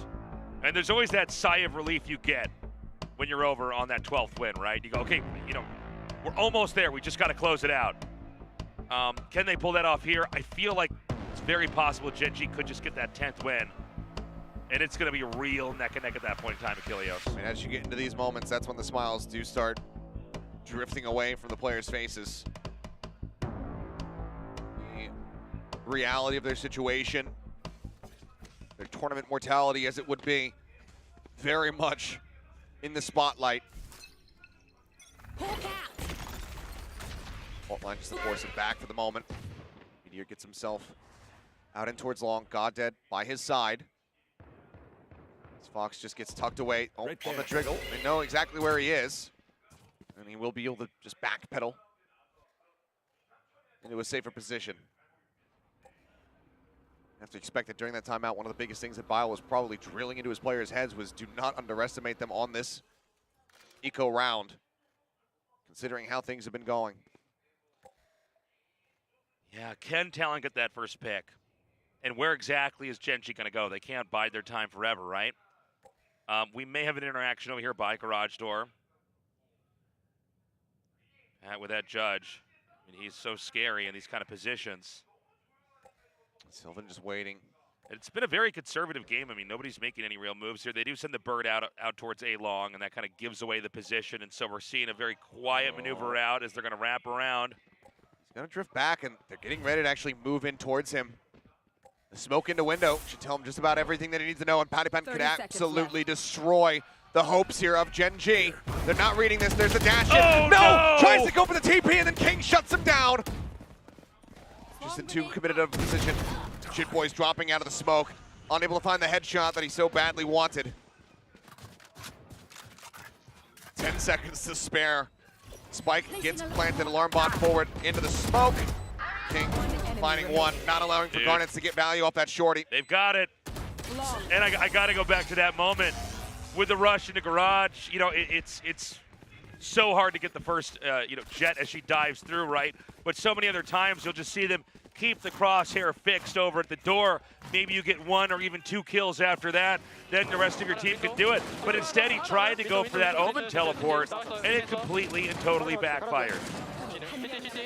Speaker 13: And there's always that sigh of relief you get when you're over on that 12th win, right? You go, okay, you know, we're almost there. We just got to close it out. Can they pull that off here? I feel like it's very possible Gen.G could just get that 10th win. And it's going to be a real neck and neck at that point in time, Achilleos.
Speaker 14: I mean, as you get into these moments, that's when the smiles do start drifting away from the players' faces. The reality of their situation, their tournament mortality as it would be, very much in the spotlight. Fault line just to force him back for the moment. Meteor gets himself out in towards long. Goddead by his side. As Fox just gets tucked away on the driggle. They know exactly where he is. And he will be able to just backpedal into a safer position. You have to expect that during that timeout, one of the biggest things that Bile was probably drilling into his players' heads was do not underestimate them on this eco round, considering how things have been going.
Speaker 13: Yeah, can Talon get that first pick? And where exactly is Gen.G going to go? They can't bide their time forever, right? We may have an interaction over here by garage door. With that judge. I mean, he's so scary in these kind of positions.
Speaker 14: Sylvan just waiting.
Speaker 13: It's been a very conservative game. I mean, nobody's making any real moves here. They do send the bird out towards A long, and that kind of gives away the position. And so we're seeing a very quiet maneuver out as they're going to wrap around.
Speaker 14: He's going to drift back, and they're getting ready to actually move in towards him. The smoke into window should tell him just about everything that he needs to know, and Pattypan could absolutely destroy the hopes here of Gen.G. They're not reading this. There's a dash in.
Speaker 13: Oh, no!
Speaker 14: Tries to go for the TP, and then King shuts him down. Just in too committed of a position. Jit Boy's dropping out of the smoke, unable to find the headshot that he so badly wanted. 10 seconds to spare. Spike gets planted, alarm bot forward into the smoke. King finding one, not allowing for Garnets to get value off that shorty.
Speaker 13: They've got it. And I got to go back to that moment with the rush into garage. You know, it's so hard to get the first, Jet as she dives through, right? But so many other times you'll just see them keep the crosshair fixed over at the door. Maybe you get 1 or even 2 kills after that. Then the rest of your team can do it. But instead he tried to go for that Omen teleport, and it completely and totally backfired.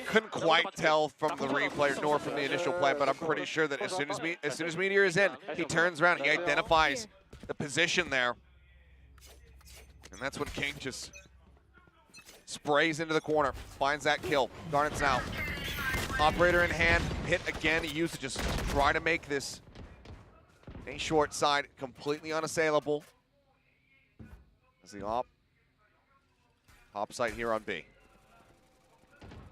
Speaker 14: Couldn't quite tell from the replay nor from the initial play, but I'm pretty sure that as soon as Meteor is in, he turns around, he identifies the position there. And that's when King just sprays into the corner, finds that kill. Garnet's out. Operator in hand, hit again. He used to just try to make this a short side completely unassailable. As the op site here on B.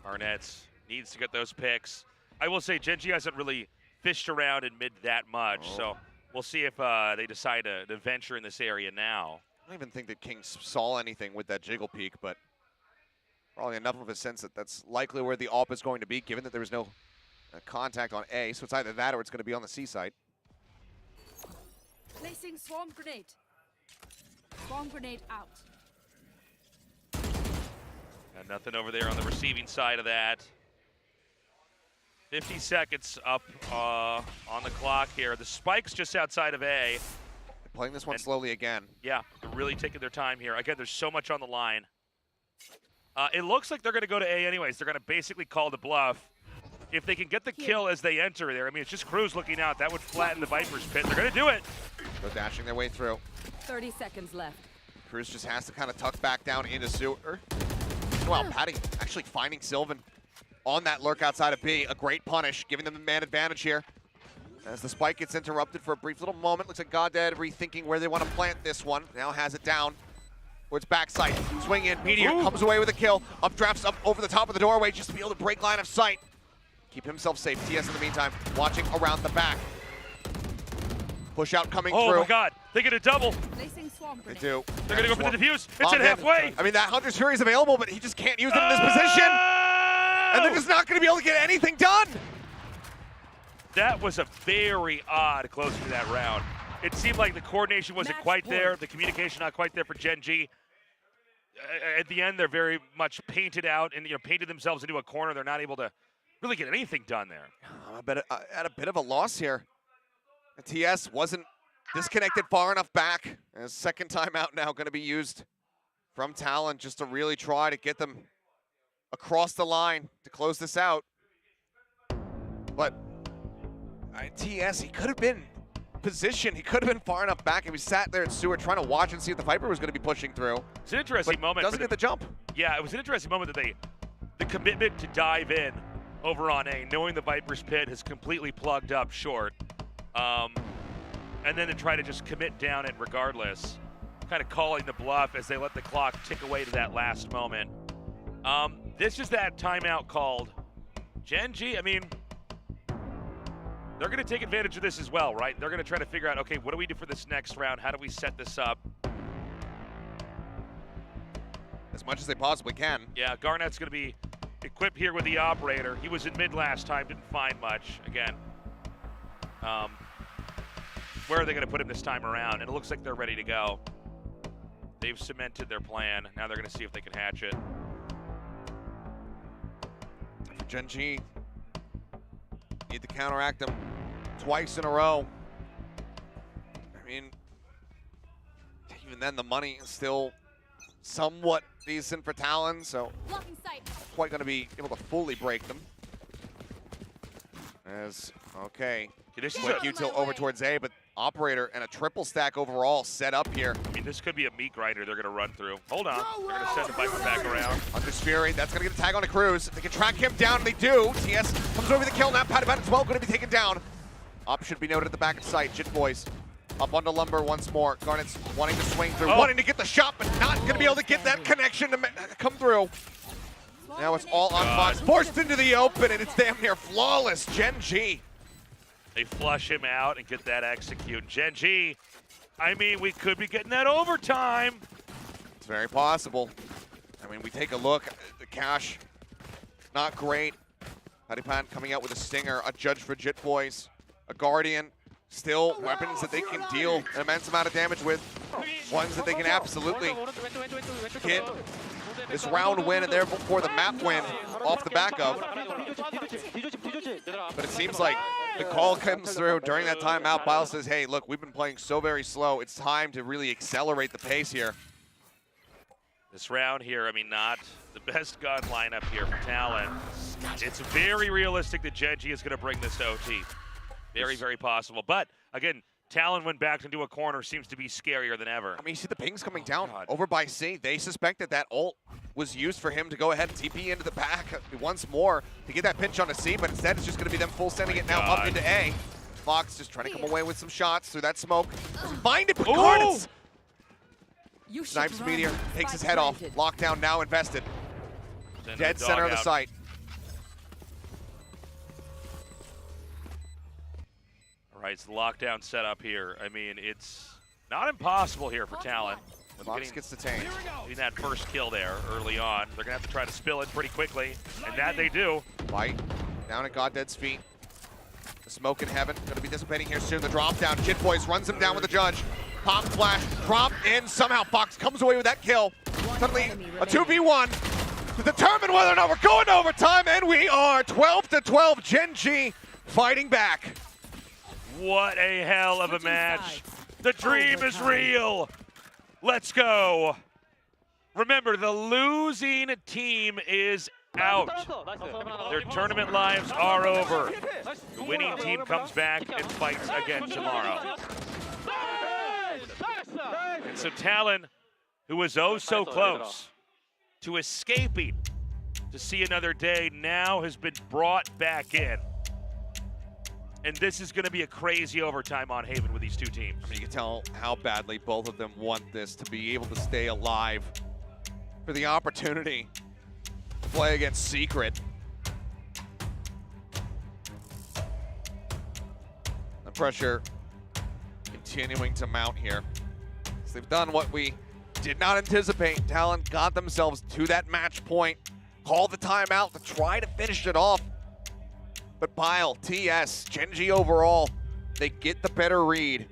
Speaker 13: Arnett's needs to get those picks. I will say Gen.G hasn't really fished around in mid that much, so we'll see if they decide to venture in this area now.
Speaker 14: I don't even think that King saw anything with that jiggle peek, but probably enough of a sense that that's likely where the AWP is going to be, given that there was no contact on A. So it's either that or it's going to be on the C site.
Speaker 6: Placing swarm grenade. Swarm grenade out.
Speaker 13: Got nothing over there on the receiving side of that. 50 seconds up on the clock here. The spike's just outside of A.
Speaker 14: They're playing this one slowly again.
Speaker 13: Yeah, they're really taking their time here. Again, there's so much on the line. It looks like they're going to go to A anyways. They're going to basically call the bluff. If they can get the kill as they enter there, I mean, it's just Cruz looking out. That would flatten the Viper's pit. They're going to do it.
Speaker 14: They're dashing their way through.
Speaker 6: 30 seconds left.
Speaker 14: Cruz just has to kind of tuck back down into sewer. Well, Patty actually finding Sylvan on that lurk outside of B. A great punish, giving them the man advantage here. As the spike gets interrupted for a brief little moment, looks like Goddead rethinking where they want to plant this one. Now has it down towards backside. Swing in, Meteor comes away with a kill. Updrafts up over the top of the doorway just to be able to break line of sight. Keep himself safe. TS in the meantime, watching around the back. Push out coming through.
Speaker 13: Oh my God, they get a double.
Speaker 14: They do.
Speaker 13: They're gonna go for the defuse. It's at halfway.
Speaker 14: I mean, that Hunter's Fury is available, but he just can't use it in this position. And they're just not gonna be able to get anything done.
Speaker 13: That was a very odd closing to that round. It seemed like the coordination wasn't quite there, the communication not quite there for Gen.G. At the end, they're very much painted out and painted themselves into a corner. They're not able to really get anything done there.
Speaker 14: At a bit of a loss here. TS wasn't disconnected far enough back. And his second timeout now going to be used from Talon just to really try to get them across the line to close this out. But TS, he could have been positioned. He could have been far enough back if he sat there at Sewer trying to watch and see if the Viper was going to be pushing through.
Speaker 13: It's an interesting moment.
Speaker 14: Doesn't get the jump. Yeah,
Speaker 13: it was an interesting moment that the commitment to dive in over on A, knowing the Viper's pit has completely plugged up short. And then to try to just commit down it regardless, kind of calling the bluff as they let the clock tick away to that last moment. This is that timeout called. Gen.G, I mean, they're going to take advantage of this as well, right? They're going to try to figure out, okay, what do we do for this next round? How do we set this up?
Speaker 14: As much as they possibly can.
Speaker 13: Yeah, Garnet's going to be equipped here with the operator. He was in mid last time, didn't find much. Again, where are they going to put him this time around? And it looks like they're ready to go. They've cemented their plan. Now they're going to see if they can hatch it.
Speaker 14: For Gen.G, need to counteract them twice in a row. I mean, even then the money is still somewhat decent for Talon, so not quite going to be able to fully break them. Okay, quick util over towards A, but operator and a triple stack overall set up here.
Speaker 13: I mean, this could be a meat grinder they're going to run through. Hold on, they're going to send the Viper back around.
Speaker 14: Hunter's Fury, that's going to get a tag on a Cruz. They can track him down, and they do. TS comes over the kill now. Padavan as well, going to be taken down. Op should be noted at the back of sight. Jit Boys up onto Lumber once more. Garnet's wanting to swing through, wanting to get the shot, but not going to be able to get that connection to come through. Now it's all on Fox, forced into the open, and it's damn near flawless. Gen.G.
Speaker 13: They flush him out and get that execute. Gen.G, I mean, we could be getting that overtime.
Speaker 14: It's very possible. I mean, we take a look. The cash, not great. Padipan coming out with a stinger, a judge for Jit Boys, a Guardian. Still weapons that they can deal an immense amount of damage with. Ones that they can absolutely get this round win and therefore the map win off the back of. But it seems like the call comes through during that timeout. Bile says, hey, look, we've been playing so very slow. It's time to really accelerate the pace here.
Speaker 13: This round here, I mean, not the best gun lineup here for Talon. It's very realistic that Gen.G is going to bring this to OT. Very, very possible. But, again, Talon went back into a corner, seems to be scarier than ever.
Speaker 14: I mean, you see the pings coming down over by C. They suspected that ult was used for him to go ahead and TP into the back once more to get that pinch on a C, but instead it's just going to be them full sending it now up into A. Fox just trying to come away with some shots through that smoke. Find it, but Garnets! Snipes Meteor, takes his head off. Lockdown now invested. Dead center of the site.
Speaker 13: All right, it's the lockdown setup here. I mean, it's not impossible here for Talon.
Speaker 14: Fox gets detained.
Speaker 13: Getting that first kill there early on. They're going to have to try to spill it pretty quickly, and that they do.
Speaker 14: Light down at Goddead's feet. The smoke in heaven, going to be dissipating here soon. The drop down, Jit Boys runs him down with the judge. Pop flash, drop in, somehow Fox comes away with that kill. Suddenly a 2v1 to determine whether or not we're going to overtime, and we are 12-12, Gen.G fighting back.
Speaker 13: What a hell of a match. The dream is real. Let's go. Remember, the losing team is out. Their tournament lives are over. The winning team comes back and fights again tomorrow. And so Talon, who was oh so close to escaping to see another day, now has been brought back in. And this is going to be a crazy overtime on Haven with these two teams.
Speaker 14: I mean, you can tell how badly both of them want this, to be able to stay alive for the opportunity to play against Secret. The pressure continuing to mount here. So they've done what we did not anticipate. Talon got themselves to that match point, called the timeout to try to finish it off. But Bile, TS, Gen.G overall, they get the better read.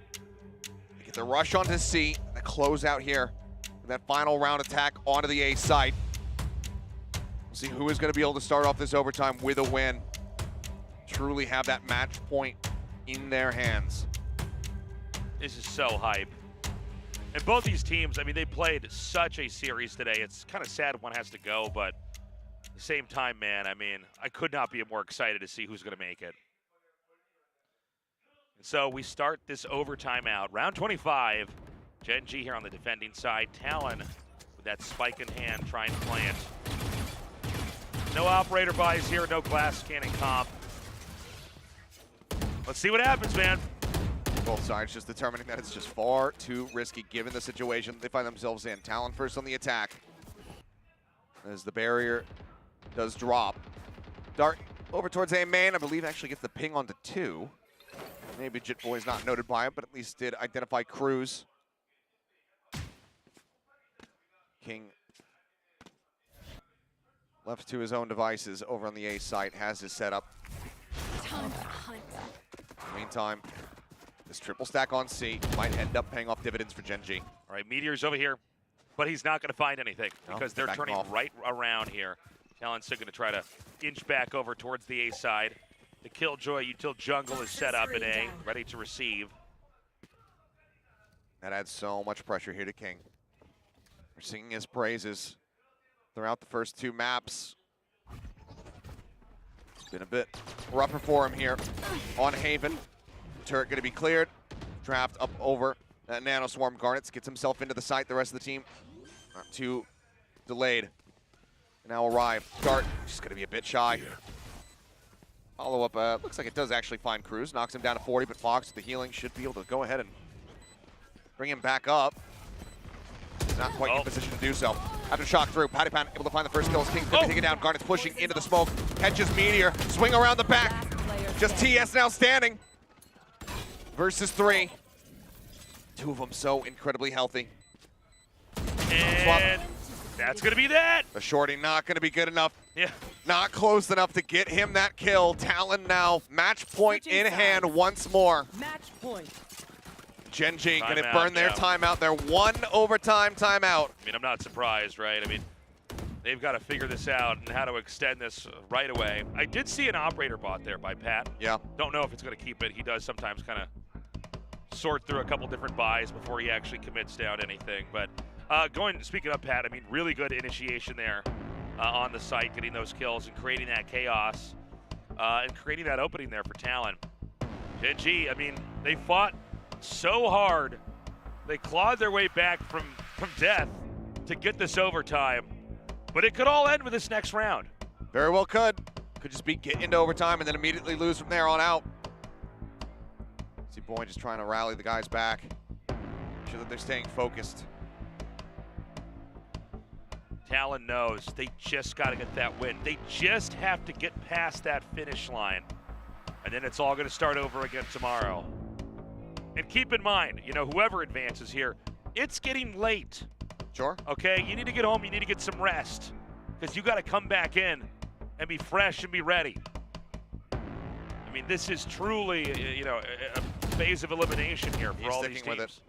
Speaker 14: They get the rush onto C, and the close out here. And that final round attack onto the A site. We'll see who is going to be able to start off this overtime with a win. Truly have that match point in their hands.
Speaker 13: This is so hype. And both these teams, I mean, they played such a series today. It's kind of sad one has to go, but at the same time, man, I mean, I could not be more excited to see who's going to make it. And so we start this overtime out. Round 25, Gen.G here on the defending side. Talon with that spike in hand trying to plant. No operator buys here, no glass cannon comp. Let's see what happens, man.
Speaker 14: Both sides just determining that it's just far too risky given the situation they find themselves in. Talon first on the attack as the barrier does drop. Dart over towards A main, I believe actually gets the ping onto 2. Maybe Jitboy is not noted by it, but at least did identify Cruz. King left to his own devices over on the A site, has his setup. Meantime, this triple stack on C might end up paying off dividends for Gen.G.
Speaker 13: All right, Meteor's over here, but he's not going to find anything because they're turning right around here. Talon's still going to try to inch back over towards the A side. The Killjoy util jungle is set up in A, ready to receive.
Speaker 14: That adds so much pressure here to King. We're singing his praises throughout the first 2 maps. It's been a bit rougher for him here on Haven. Turret going to be cleared. Draft up over that Nano Swarm. Garnets gets himself into the site. The rest of the team not too delayed. Now arrive. Dart just going to be a bit shy. Follow up, looks like it does actually find Cruz. Knocks him down to 40, but Fox with the healing should be able to go ahead and bring him back up. He's not quite in position to do so. After shock through, Pattypan able to find the first kill. King's going to take it down. Garnet's pushing into the smoke. Catches Meteor. Swing around the back. Just TS now standing. Versus 3. 2 of them so incredibly healthy.
Speaker 13: And that's going to be that.
Speaker 14: The shorty not going to be good enough.
Speaker 13: Yeah.
Speaker 14: Not close enough to get him that kill. Talon now match point in hand once more.
Speaker 2: Match point.
Speaker 14: Gen.G going to burn their timeout, their 1 overtime timeout.
Speaker 13: I mean, I'm not surprised, right? I mean, they've got to figure this out and how to extend this right away. I did see an operator bot there by Pat.
Speaker 14: Yeah.
Speaker 13: Don't know if it's going to keep it. He does sometimes kind of sort through a couple different buys before he actually commits down anything. But speaking of Pat, I mean, really good initiation there on the site, getting those kills and creating that chaos and creating that opening there for Talon. Gen.G, I mean, they fought so hard. They clawed their way back from death to get this overtime. But it could all end with this next round.
Speaker 14: Very well could. Could just be get into overtime and then immediately lose from there on out. See Boy just trying to rally the guys back. Make sure that they're staying focused.
Speaker 13: Talon knows they just got to get that win. They just have to get past that finish line. And then it's all going to start over again tomorrow. And keep in mind, you know, whoever advances here, it's getting late.
Speaker 14: Sure.
Speaker 13: Okay, you need to get home, you need to get some rest. Because you got to come back in and be fresh and be ready. I mean, this is truly, you know, a phase of elimination here for all these teams.
Speaker 14: With it.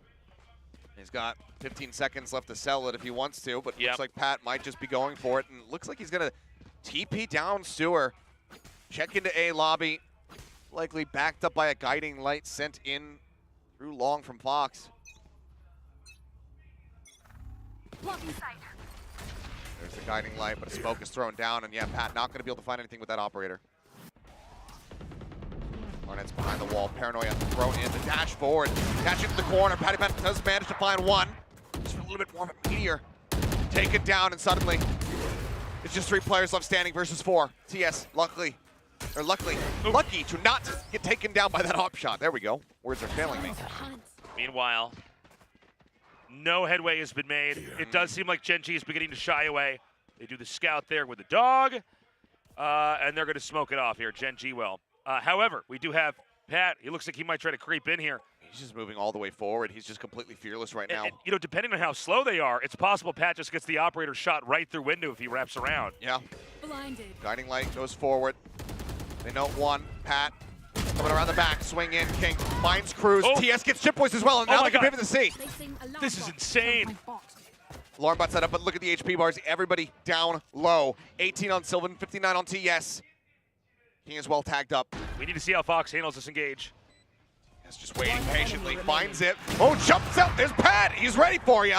Speaker 14: He's got 15 seconds left to sell it if he wants to, but looks like Pat might just be going for it. And looks like he's going to TP down Sewer. Check into A lobby. Likely backed up by a guiding light sent in through long from Fox. There's the guiding light, but a smoke is thrown down, and yeah, Pat not going to be able to find anything with that operator. Arnett's behind the wall, Paranoia thrown in, the dash forward, catch it to the corner. Patty Pat does manage to find one. Just a little bit more of a Meteor. Take it down, and suddenly it's just 3 players left standing versus 4. TS, luckily, They're lucky to not get taken down by that op shot. There we go. Words are failing me.
Speaker 13: Meanwhile, no headway has been made. It does seem like Gen.G is beginning to shy away. They do the scout there with the dog, and they're going to smoke it off here. Gen.G will. However, we do have Pat. He looks like he might try to creep in here.
Speaker 14: He's just moving all the way forward. He's just completely fearless right now.
Speaker 13: And, you know, depending on how slow they are, it's possible Pat just gets the operator shot right through window if he wraps around.
Speaker 14: Yeah.
Speaker 6: Blinded.
Speaker 14: Guiding light goes forward. They note one. Pat coming around the back. Swing in. King finds Cruz.
Speaker 13: Oh.
Speaker 14: TS gets chip boys as well, and now they can pivot to C.
Speaker 13: This is insane.
Speaker 14: Alarm bot set up, but look at the HP bars. Everybody down low. 18 on Sylvan, 59 on TS. King is well tagged up.
Speaker 13: We need to see how Fox handles this engage.
Speaker 14: He's just waiting patiently. Finds it. Oh, jumps out. There's Pat. He's ready for you.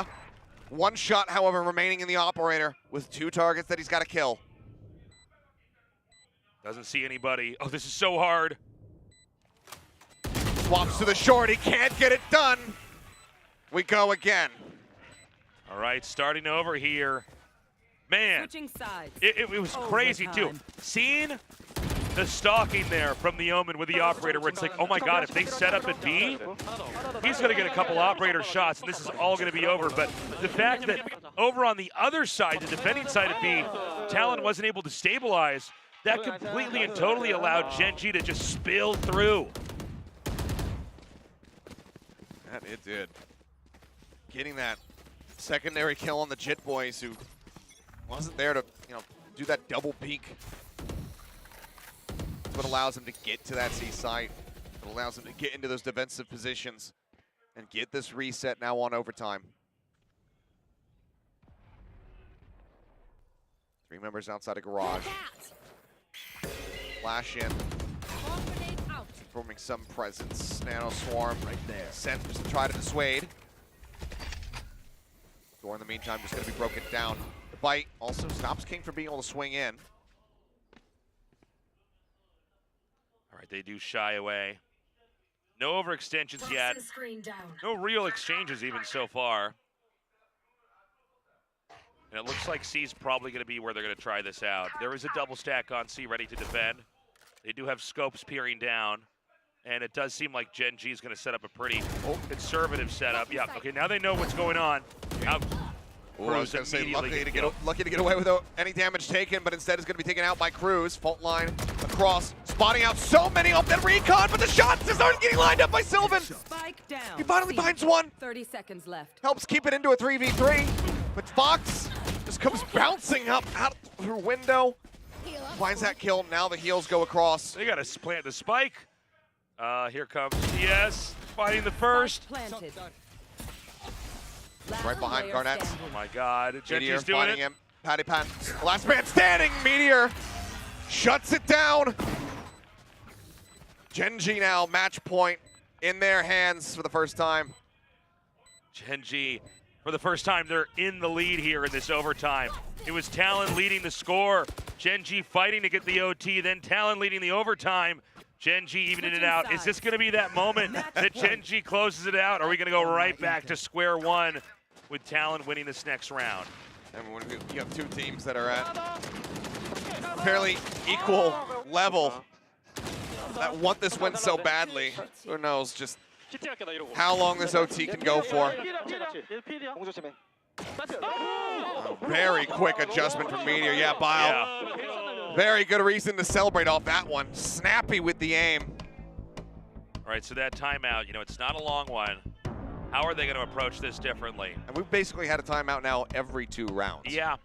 Speaker 14: One shot, however, remaining in the operator with 2 targets that he's got to kill.
Speaker 13: Doesn't see anybody. Oh, this is so hard.
Speaker 14: Swaps to the short. He can't get it done. We go again.
Speaker 13: All right, starting over here. Man, it was crazy too. Seeing the stalking there from the Omen with the operator where it's like, oh my god, if they set up at B, he's going to get a couple operator shots and this is all going to be over. But the fact that over on the other side, the defending side of B, Talon wasn't able to stabilize, that completely and totally allowed Gen.G to just spill through.
Speaker 14: That it did. Getting that secondary kill on the Jit boys who wasn't there to, you know, do that double peek. That's what allows him to get to that C site. It allows him to get into those defensive positions and get this reset now on overtime. 3 members outside a garage. Flash in. Forming some presence. Nano Swarm right there. Ascent just to try to dissuade. Door in the meantime just going to be broken down. The bite also stops King from being able to swing in.
Speaker 13: All right, they do shy away. No overextensions yet. No real exchanges even so far. And it looks like C's probably going to be where they're going to try this out. There is a double stack on C ready to defend. They do have scopes peering down. And it does seem like Gen.G is going to set up a pretty conservative setup. Yeah, okay, now they know what's going on. Now,
Speaker 14: I was going to say lucky to get away without any damage taken, but instead is going to be taken out by Cruz. Fault line across, spotting out so many off that recon, but the shots just aren't getting lined up by Sylvan.
Speaker 16: Spike down.
Speaker 14: He finally finds one.
Speaker 16: 30 seconds left.
Speaker 14: Helps keep it into a 3v3, but Fox just comes bouncing up out through window. Finds that kill, now the heals go across.
Speaker 13: They got to plant the spike. Here comes TS, fighting the first.
Speaker 16: Planted.
Speaker 14: Right behind Garnett.
Speaker 13: Oh my god, Gen.G's doing it.
Speaker 14: Him. Patty Pan, last man standing, Meteor shuts it down. Gen.G now, match point in their hands for the first time.
Speaker 13: Gen.G, for the first time, they're in the lead here in this overtime. It was Talon leading the score. Gen.G fighting to get the OT, then Talon leading the overtime. Gen.G evening it out. Is this going to be that moment that Gen.G closes it out? Or are we going to go right back to square one with Talon winning this next round?
Speaker 14: And when you have 2 teams that are at fairly equal level that want this win so badly, who knows just how long this OT can go for. Very quick adjustment from Meteor. Yeah, Bile. Very good reason to celebrate off that one. Snappy with the aim.
Speaker 13: All right, so that timeout, you know, it's not a long one. How are they going to approach this differently?
Speaker 14: And we've basically had a timeout now every 2 rounds.
Speaker 13: Yeah.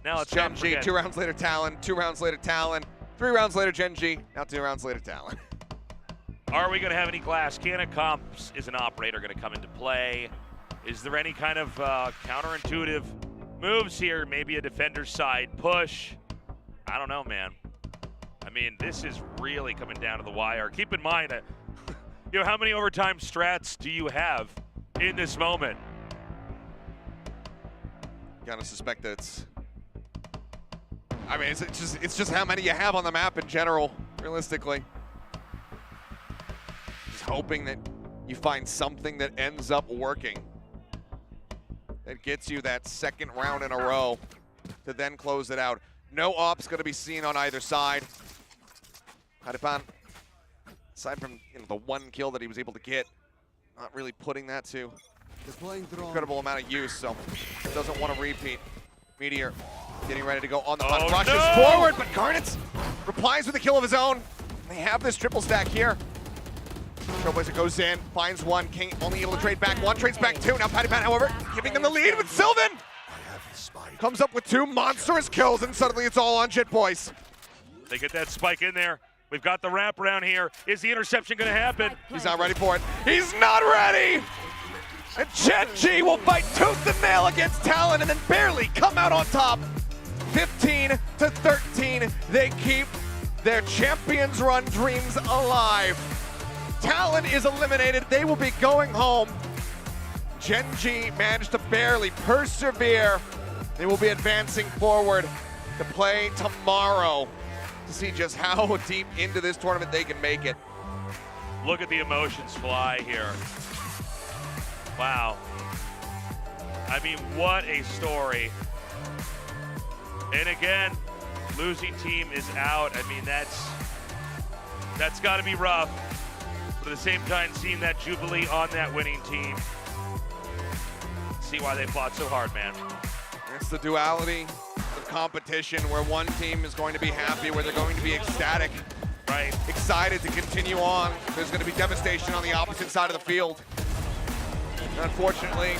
Speaker 13: Now it's
Speaker 14: Gen.G, 2 rounds later Talon, 2 rounds later Talon, 3 rounds later Gen.G, now 2 rounds later Talon.
Speaker 13: Are we going to have any glass cannon comps? Is an operator going to come into play? Is there any kind of counterintuitive moves here? Maybe a defender's side push? I don't know, man. I mean, this is really coming down to the wire. Keep in mind, you know, how many overtime strats do you have in this moment?
Speaker 14: Gotta suspect that it's. I mean, it's just how many you have on the map in general, realistically. Just hoping that you find something that ends up working. That gets you that 2nd round in a row to then close it out. No ops going to be seen on either side. Haripan, aside from the one kill that he was able to get, not really putting that to incredible amount of use, so doesn't want to repeat. Meteor getting ready to go on the hunt, rushes forward, but Garnet replies with a kill of his own. They have this triple stack here. Trailblazer goes in, finds one, King only able to trade back one, trades back two. Now Patty Pan, however, giving them the lead with Sylvan. Comes up with two monstrous kills, and suddenly it's all on Jit Boys.
Speaker 13: They get that spike in there. We've got the wraparound here. Is the interception going to happen?
Speaker 14: He's not ready for it. He's not ready! And Gen.G will fight tooth and nail against Talon and then barely come out on top. 15-13, they keep their Champions Run dreams alive. Talon is eliminated, they will be going home. Gen.G managed to barely persevere. They will be advancing forward to play tomorrow to see just how deep into this tournament they can make it.
Speaker 13: Look at the emotions fly here. Wow. I mean, what a story. And again, losing team is out. I mean, that's got to be rough. But at the same time, seeing that jubilee on that winning team, see why they fought so hard, man.
Speaker 14: It's the duality of competition where one team is going to be happy, where they're going to be ecstatic,
Speaker 13: right? Excited
Speaker 14: to continue on. There's going to be devastation on the opposite side of the field. And unfortunately,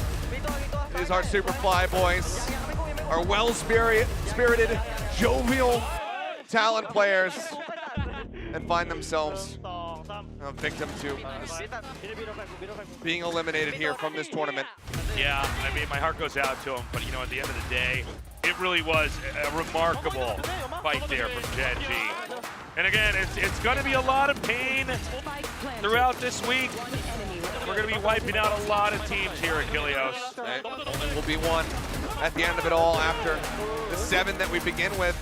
Speaker 14: it is our Superfly boys, our well-spirited, jovial Talon players that find themselves a victim to being eliminated here from this tournament.
Speaker 13: Yeah, I mean, my heart goes out to them, but at the end of the day, it really was a remarkable fight there from Gen.G. And again, it's going to be a lot of pain throughout this week. We're going to be wiping out a lot of teams here at Kilios.
Speaker 14: Only will be one at the end of it all after the 7 that we begin with.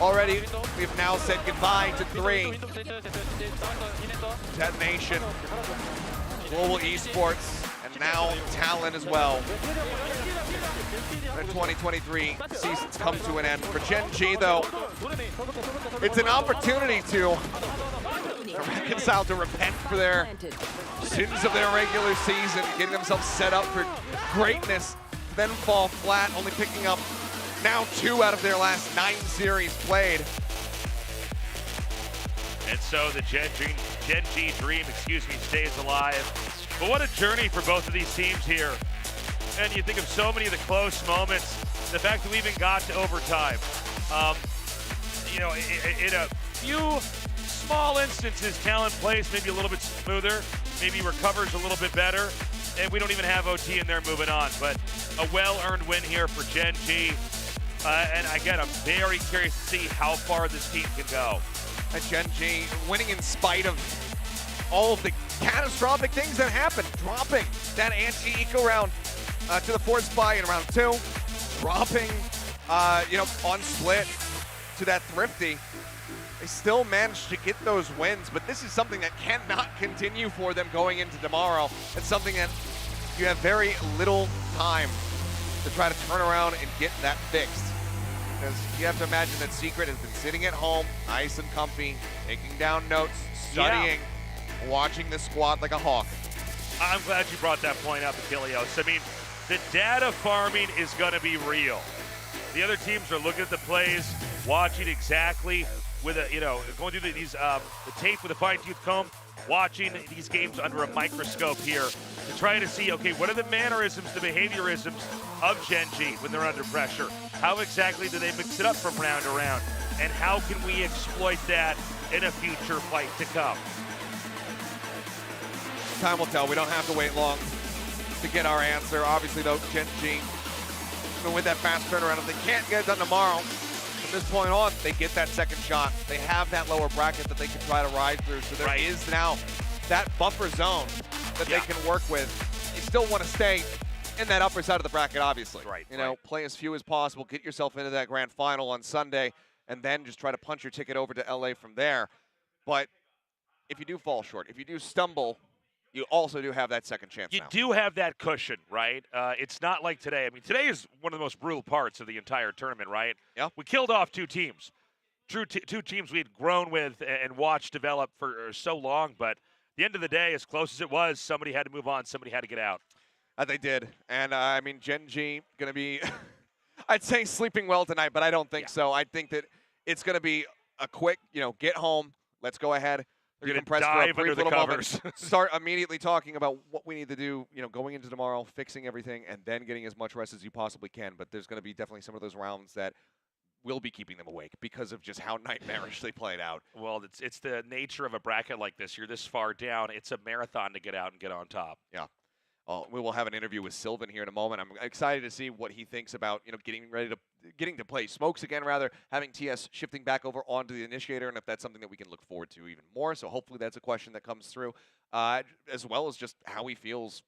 Speaker 14: Already, we've now said goodbye to 3. Detonation, Global Esports, and now Talon as well. The 2023 season's come to an end. For Gen.G, though, it's an opportunity to reconcile, to repent for their sins of their regular season, getting themselves set up for greatness, then fall flat, only picking up now 2 out of their last 9 series played.
Speaker 13: And so the Gen.G dream, stays alive. But what a journey for both of these teams here. And you think of so many of the close moments, the fact that we even got to overtime. In a few small instances, Talon plays maybe a little bit smoother, maybe recovers a little bit better, and we don't even have OT in there moving on. But a well-earned win here for Gen.G. And again, I'm very curious to see how far this team can go.
Speaker 14: And Gen.G winning in spite of all of the catastrophic things that happened. Dropping that anti-eco round to the force buy in round 2. Dropping, on split to that Thrifty. They still managed to get those wins, but this is something that cannot continue for them going into tomorrow. It's something that you have very little time to try to turn around and get that fixed. Because you have to imagine that Secret has been sitting at home, nice and comfy, taking down notes, studying, watching the squad like a hawk.
Speaker 13: I'm glad you brought that point up, Achilleos. I mean, the data farming is going to be real. The other teams are looking at the plays, watching exactly with going through the tape with a fine-tooth comb, watching these games under a microscope here to try to see, okay, what are the mannerisms, the behaviorisms of Gen.G when they're under pressure? How exactly do they mix it up from round to round? And how can we exploit that in a future fight to come?
Speaker 14: Time will tell. We don't have to wait long to get our answer. Obviously, though, Gen.G with that fast turnaround. If they can't get it done tomorrow, from this point on, they get that second shot. They have that lower bracket that they can try to ride through. So there is now that buffer zone that they can work with. You still want to stay in that upper side of the bracket, obviously. Play as few as possible, get yourself into that grand final on Sunday, and then just try to punch your ticket over to LA from there. But if you do fall short, if you do stumble, you also do have that second chance
Speaker 13: You
Speaker 14: now.
Speaker 13: do have that cushion, right? It's not like today. I mean, today is one of the most brutal parts of the entire tournament, right?
Speaker 14: Yeah.
Speaker 13: We killed off 2 teams. two teams we had grown with and watched develop for so long, but at the end of the day, as close as it was, somebody had to move on, somebody had to get out.
Speaker 14: They did. And I mean, Gen.G going to be, I'd say sleeping well tonight, but I don't think so. I think that it's going to be a quick, get home. Let's go ahead.
Speaker 13: You're going to dive under the covers.
Speaker 14: Start immediately talking about what we need to do, going into tomorrow, fixing everything, and then getting as much rest as you possibly can. But there's going to be definitely some of those rounds that will be keeping them awake because of just how nightmarish they played out.
Speaker 13: Well, it's the nature of a bracket like this. You're this far down. It's a marathon to get out and get on top.
Speaker 14: Yeah. We will have an interview with Sylvan here in a moment. I'm excited to see what he thinks about, getting to play Smokes again, rather, having TS shifting back over onto the Initiator, and if that's something that we can look forward to even more. So hopefully that's a question that comes through, as well as just how he feels,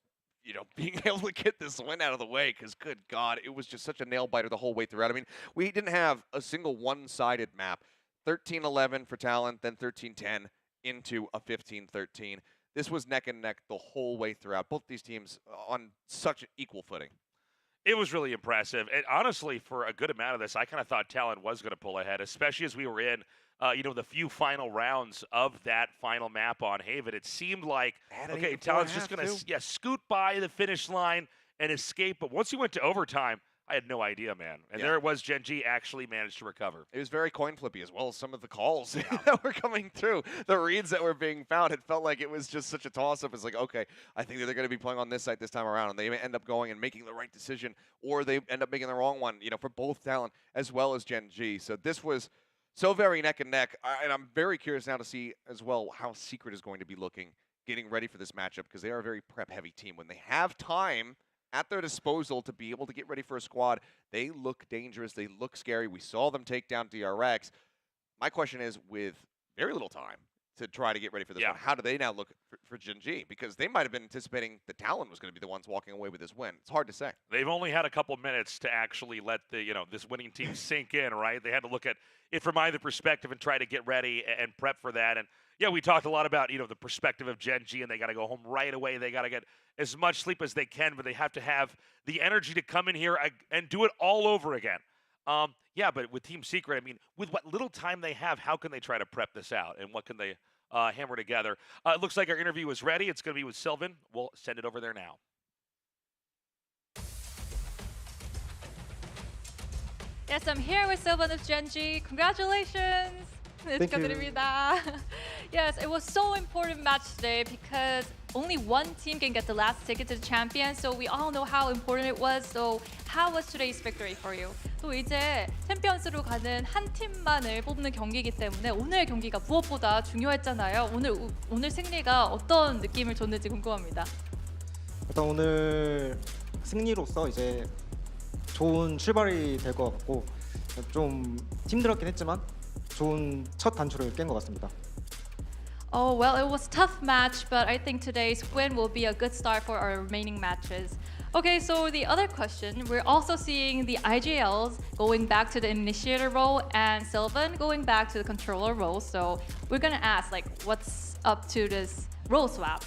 Speaker 14: being able to get this win out of the way, because good God, it was just such a nail-biter the whole way throughout. I mean, we didn't have a single one-sided map. 13-11 for Talon, then 13-10 into a 15-13. This was neck and neck the whole way throughout. Both these teams on such an equal footing.
Speaker 13: It was really impressive. And honestly, for a good amount of this, I kind of thought Talon was going to pull ahead, especially as we were in, the few final rounds of that final map on Haven. It seemed like, okay, Talon's just going to scoot by the finish line and escape. But once he went to overtime, I had no idea, man. And there it was, Gen.G actually managed to recover.
Speaker 14: It was very coin flippy, as well as some of the calls that were coming through. The reads that were being found, it felt like it was just such a toss-up. It's like, okay, I think that they're going to be playing on this site this time around, and they may end up going and making the right decision, or they end up making the wrong one, for both Talon as well as Gen.G. So this was so very neck and neck, and I'm very curious now to see as well how Secret is going to be looking, getting ready for this matchup, because they are a very prep-heavy team. When they have time at their disposal to be able to get ready for a squad, they look dangerous, they look scary. We saw them take down DRX. My question is, with very little time to try to get ready for this one, how do they now look for Gen.G? Because they might have been anticipating the Talon was going to be the ones walking away with this win. It's hard to say.
Speaker 13: They've only had a couple minutes to actually let the this winning team sink in, right? They had to look at it from either perspective and try to get ready and prep for that. And yeah, we talked a lot about the perspective of Gen.G, and they got to go home right away. They got to get as much sleep as they can, but they have to have the energy to come in here and do it all over again. Yeah, but with Team Secret, I mean, with what little time they have, how can they try to prep this out, and what can they hammer together? It looks like our interview is ready. It's going to be with Sylvan. We'll send it over there now.
Speaker 10: Yes, I'm here with Sylvan of Gen.G. Congratulations! 축하드립니다. Yes, it was so important match today because only one team can get the last ticket to the champion, so we all know how important it was. So how was today's victory for you? 또 이제 챔피언스로 가는 한 팀만을 뽑는 경기이기 때문에 오늘 경기가 무엇보다 중요했잖아요. 오늘 승리가 어떤 느낌을 줬는지 궁금합니다.
Speaker 16: 일단 오늘 승리로서 이제 좋은 출발이 될 것 같고 좀 힘들었긴 했지만 좋은 첫 단추를 깬 것 같습니다.
Speaker 10: Oh, well, it was a tough match, but I think today's win will be a good start for our remaining matches. Okay, so the other question, we're also seeing the IGLs going back to the initiator role and Sylvan going back to the controller role. So we're gonna ask, what's up to this role swap?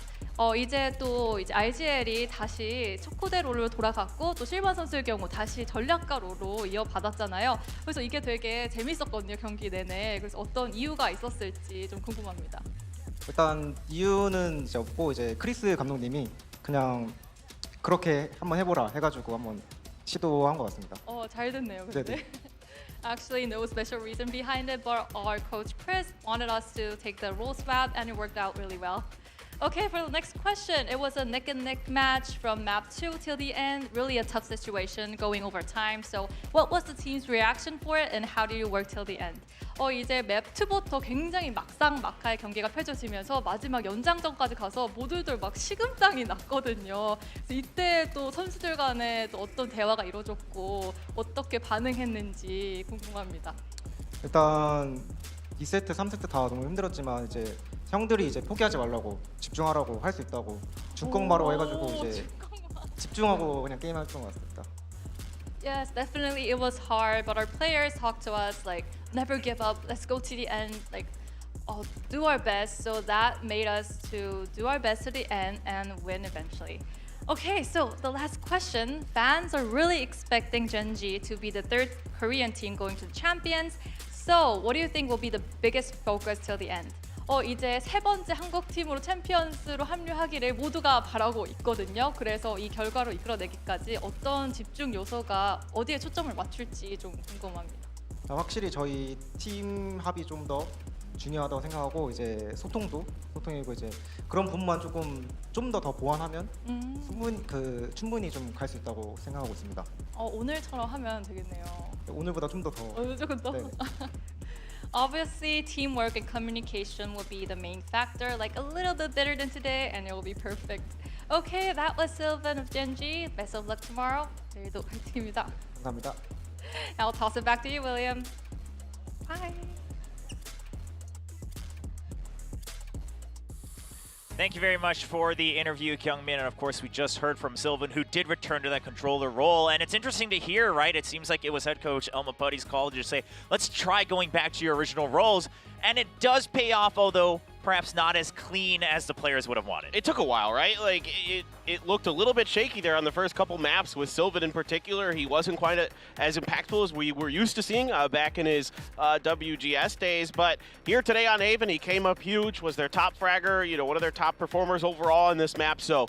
Speaker 10: 이제 IGL이 다시 초코대 롤로 돌아갔고 또 실버 선수의 경우 다시 전략가 롤로 이어받았잖아요. 그래서 이게 되게 재밌었거든요, 경기 내내. 그래서 어떤 이유가 있었을지 좀 궁금합니다.
Speaker 16: 일단 이유는 이제 없고 이제 크리스 감독님이 그냥 그렇게 한번 해보라 해가지고 한번 시도한 것 같습니다.
Speaker 10: 잘 됐네요, 근데. Actually, no special reason behind it, but our coach Chris wanted us to take the role swap, and it worked out really well. Okay, for the next question, it was a neck-and-neck match from map 2 till the end. Really a tough situation going over time. So what was the team's reaction for it, and how do you work till the end? 이제 맵 2부터 굉장히 막상막하의 경기가 펼쳐지면서 마지막 연장전까지 가서 모두들 막 식은땀이 났거든요. 그래서 이때 또 선수들 간에 또 어떤 대화가 이루어졌고 어떻게 반응했는지 궁금합니다.
Speaker 16: 일단 2세트, 3세트 다 너무 힘들었지만 이제 형들이 이제 포기하지 말라고 집중하라고 할 수 있다고 중꺾마로 해가지고 이제 집중하고 그냥 게임했던 것 같습니다.
Speaker 10: Yes, definitely it was hard, but our players talked to us never give up, let's go to the end, do our best. So that made us to do our best to the end and win eventually. Okay, so the last question. Fans are really expecting Gen.G to be the third Korean team going to the champions. So, what do you think will be the biggest focus till the end? 이제 세 번째 한국 팀으로 챔피언스로 합류하기를 모두가 바라고 있거든요. 그래서 이 결과로 이끌어내기까지 어떤 집중 요소가 어디에 초점을 맞출지 좀 궁금합니다.
Speaker 16: 확실히 저희 팀 합이 좀 더 중요하다고 생각하고 이제 소통이고 이제 그런 부분만 좀 더 보완하면 충분히 좀 갈 수 있다고 생각하고 있습니다.
Speaker 10: 오늘처럼 하면 되겠네요.
Speaker 16: 오늘보다 좀 더.
Speaker 10: 조금 더. Obviously, teamwork and communication will be the main factor, like a little bit better than today, and it will be perfect. Okay, that was Sylvan of Gen.G. Best of luck tomorrow. 내일도 화이팅입니다.
Speaker 16: 감사합니다.
Speaker 10: I'll toss it back to you, William. Bye.
Speaker 21: Thank you very much for the interview, Kyungmin. And of course, we just heard from Sylvan, who did return to that controller role. And it's interesting to hear, right? It seems like it was head coach Elma Putty's call to just say, let's try going back to your original roles. And it does pay off, although perhaps not as clean as the players would have wanted.
Speaker 23: It took a while, right? Like, it looked a little bit shaky there on the first couple maps with Sylvan in particular. He wasn't quite as impactful as we were used to seeing back in his WGS days. But here today on Haven, he came up huge, was their top fragger, one of their top performers overall in this map. So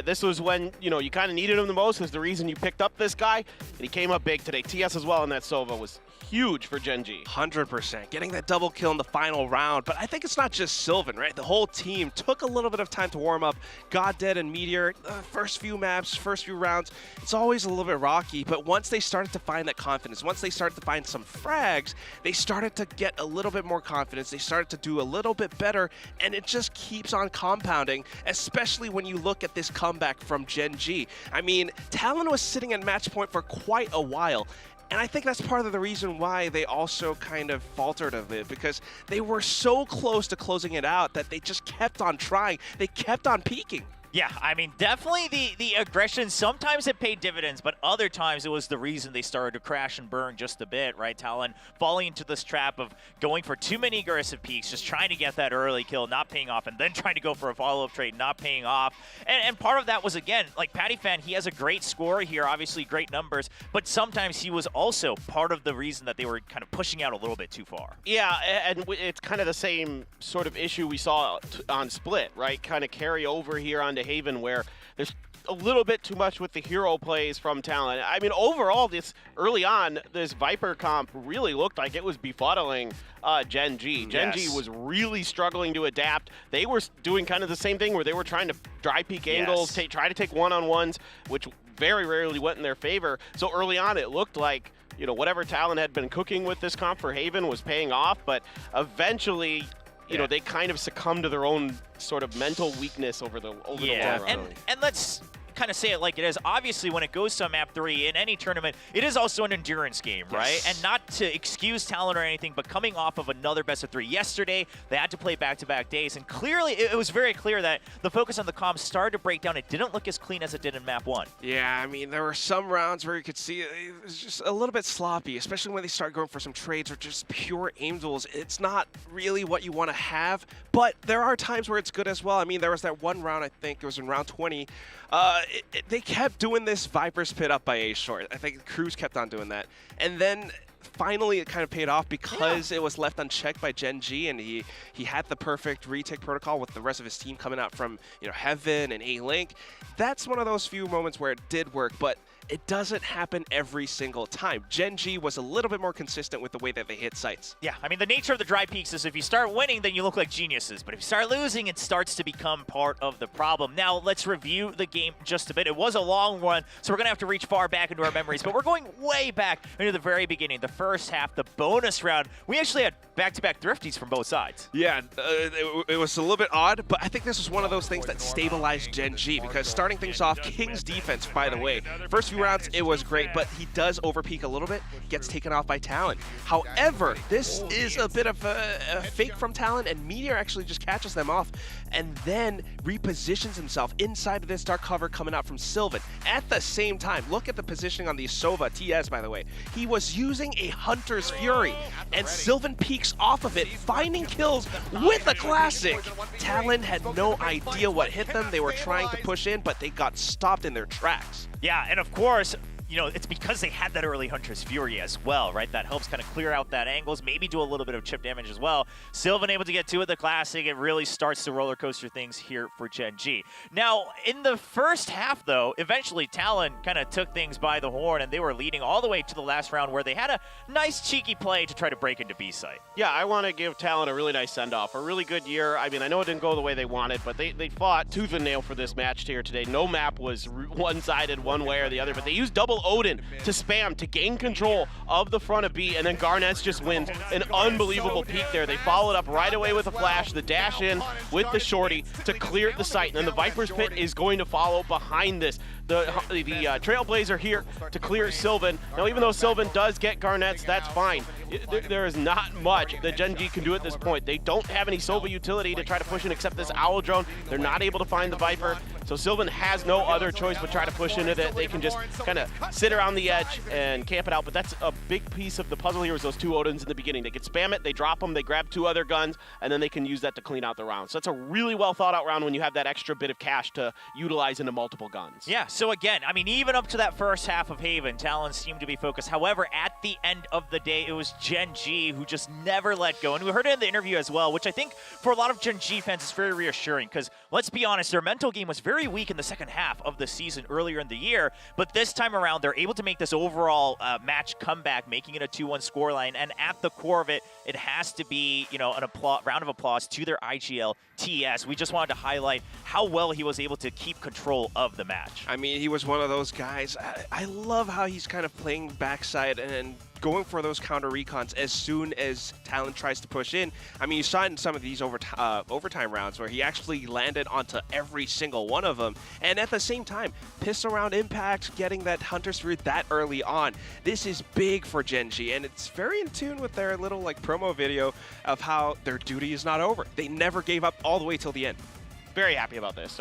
Speaker 23: this was when, you kind of needed him the most. Is the reason you picked up this guy. And he came up big today. TS as well in that Sova was huge for Gen.G.
Speaker 22: 100%. Getting that double kill in the final round. But I think it's not just Sylvan, right? The whole team took a little bit of time to warm up. God Dead and Meteor, first few maps, first few rounds, it's always a little bit rocky. But once they started to find that confidence, once they started to find some frags, they started to get a little bit more confidence. They started to do a little bit better. And it just keeps on compounding, especially when you look at this comeback from Gen.G. I mean, Talon was sitting at match point for quite a while. And I think that's part of the reason why they also kind of faltered a bit, because they were so close to closing it out that they just kept on trying. They kept on peaking.
Speaker 21: Yeah, I mean, definitely the aggression, sometimes it paid dividends, but other times it was the reason they started to crash and burn just a bit, right? Talon falling into this trap of going for too many aggressive peaks, just trying to get that early kill, not paying off, and then trying to go for a follow-up trade, not paying off. And part of that was, again, like Patty Fan, he has a great score here, obviously great numbers, but sometimes he was also part of the reason that they were kind of pushing out a little bit too far.
Speaker 23: Yeah, and it's kind of the same sort of issue we saw on Split, right? Kind of carry over here onto Haven, where there's a little bit too much with the hero plays from Talon. I mean, overall, early on, this Viper comp really looked like it was befuddling Gen.G. Gen.G was really struggling to adapt. They were doing kind of the same thing where they were trying to dry peek angles, try to take one-on-ones, which very rarely went in their favor. So early on, it looked like whatever Talon had been cooking with this comp for Haven was paying off, but eventually they kind of succumb to their own sort of mental weakness over the long run.
Speaker 21: And let's kind of say it like it is. Obviously, when it goes to map 3 in any tournament, it is also an endurance game, right? And not to excuse Talon or anything, but coming off of another best of 3 yesterday, they had to play back-to-back days, and clearly it was very clear that the focus on the comms started to break down. It didn't look as clean as it did in map 1.
Speaker 22: Yeah, I mean, there were some rounds where you could see it was just a little bit sloppy, especially when they started going for some trades or just pure aim duels. It's not really what you want to have, but there are times where it's good as well. I mean, there was that one round, I think it was in round 20, they kept doing this Viper spit up by A short. I think Cruz kept on doing that. And then finally it kind of paid off because it was left unchecked by Gen.G, and he had the perfect retake protocol with the rest of his team coming out from Heaven and A-Link. That's one of those few moments where it did work, but it doesn't happen every single time. Gen.G was a little bit more consistent with the way that they hit sites.
Speaker 21: Yeah, I mean, the nature of the dry peaks is if you start winning, then you look like geniuses. But if you start losing, it starts to become part of the problem. Now, let's review the game just a bit. It was a long one, so we're going to have to reach far back into our memories. But we're going way back into the very beginning, the first half, the bonus round. We actually had back-to-back thrifties from both sides.
Speaker 22: Yeah, it was a little bit odd, but I think this was one of those things that stabilized Gen.G, because starting things off, King's defense, by the way, first few rounds, it was great, but he does overpeak a little bit, gets taken off by Talon. However, this is a bit of a fake from Talon, and Meteor actually just catches them off and then repositions himself inside of this dark cover coming out from Sylvan. At the same time, look at the positioning on the Sova TS, by the way. He was using a Hunter's Fury, and Sylvan peeks off of it, finding kills with a classic. Talon had no idea what hit them. They were trying to push in, but they got stopped in their tracks.
Speaker 21: Yeah, and of course, you know, it's because they had that early Hunter's Fury as well, right? That helps kind of clear out that angles, maybe do a little bit of chip damage as well. Sylvan able to get two at the Classic. It really starts to roller coaster things here for Gen G. Now, in the first half, though, eventually Talon kind of took things by the horn, and they were leading all the way to the last round where they had a nice cheeky play to try to break into B site.
Speaker 23: Yeah, I want to give Talon a really nice send-off, a really good year. I mean, I know it didn't go the way they wanted, but they fought tooth and nail for this match here today. No map was one-sided one way or the other, but they used double Odin to spam to gain control of the front of B, and then Garnets just wins an unbelievable peek there. They followed up right away with a flash, the dash in with the shorty to clear the site, and then the Viper's Pit is going to follow behind this. The Trailblazer here to clear Sylvan. Now, even though Sylvan does get Garnets, that's fine. There is not much that Gen G can do at this point. They don't have any Sova utility to try to push in except this Owl Drone. They're not able to find the Viper, so Sylvan has no other choice but try to push into it. They can just kind of sit around the edge and camp it out, but that's a big piece of the puzzle here is those two Odins in the beginning. They can spam it, they drop them, they grab two other guns, and then they can use that to clean out the round. So that's a really well thought out round when you have that extra bit of cash to utilize into multiple guns.
Speaker 21: Yeah, so again, I mean, even up to that first half of Haven, Talon seemed to be focused. However, at the end of the day, it was Gen G who just never let go. And we heard it in the interview as well, which I think for a lot of Gen G fans is very reassuring because let's be honest, their mental game was very weak in the second half of the season earlier in the year, but this time around, they're able to make this overall match comeback, making it a 2-1 scoreline. And at the core of it, it has to be, you know, an round of applause to their IGL TS. We just wanted to highlight how well he was able to keep control of the match.
Speaker 22: I mean, he was one of those guys. I love how he's kind of playing backside and going for those counter recons as soon as Talon tries to push in. I mean, you saw it in some of these overtime rounds where he actually landed onto every single one of them, and at the same time, pissed around impact, getting that Hunter's Fury that early on. This is big for Gen G, and it's very in tune with their little like promo video of how their duty is not over. They never gave up all the way till the end.
Speaker 23: Very happy about this.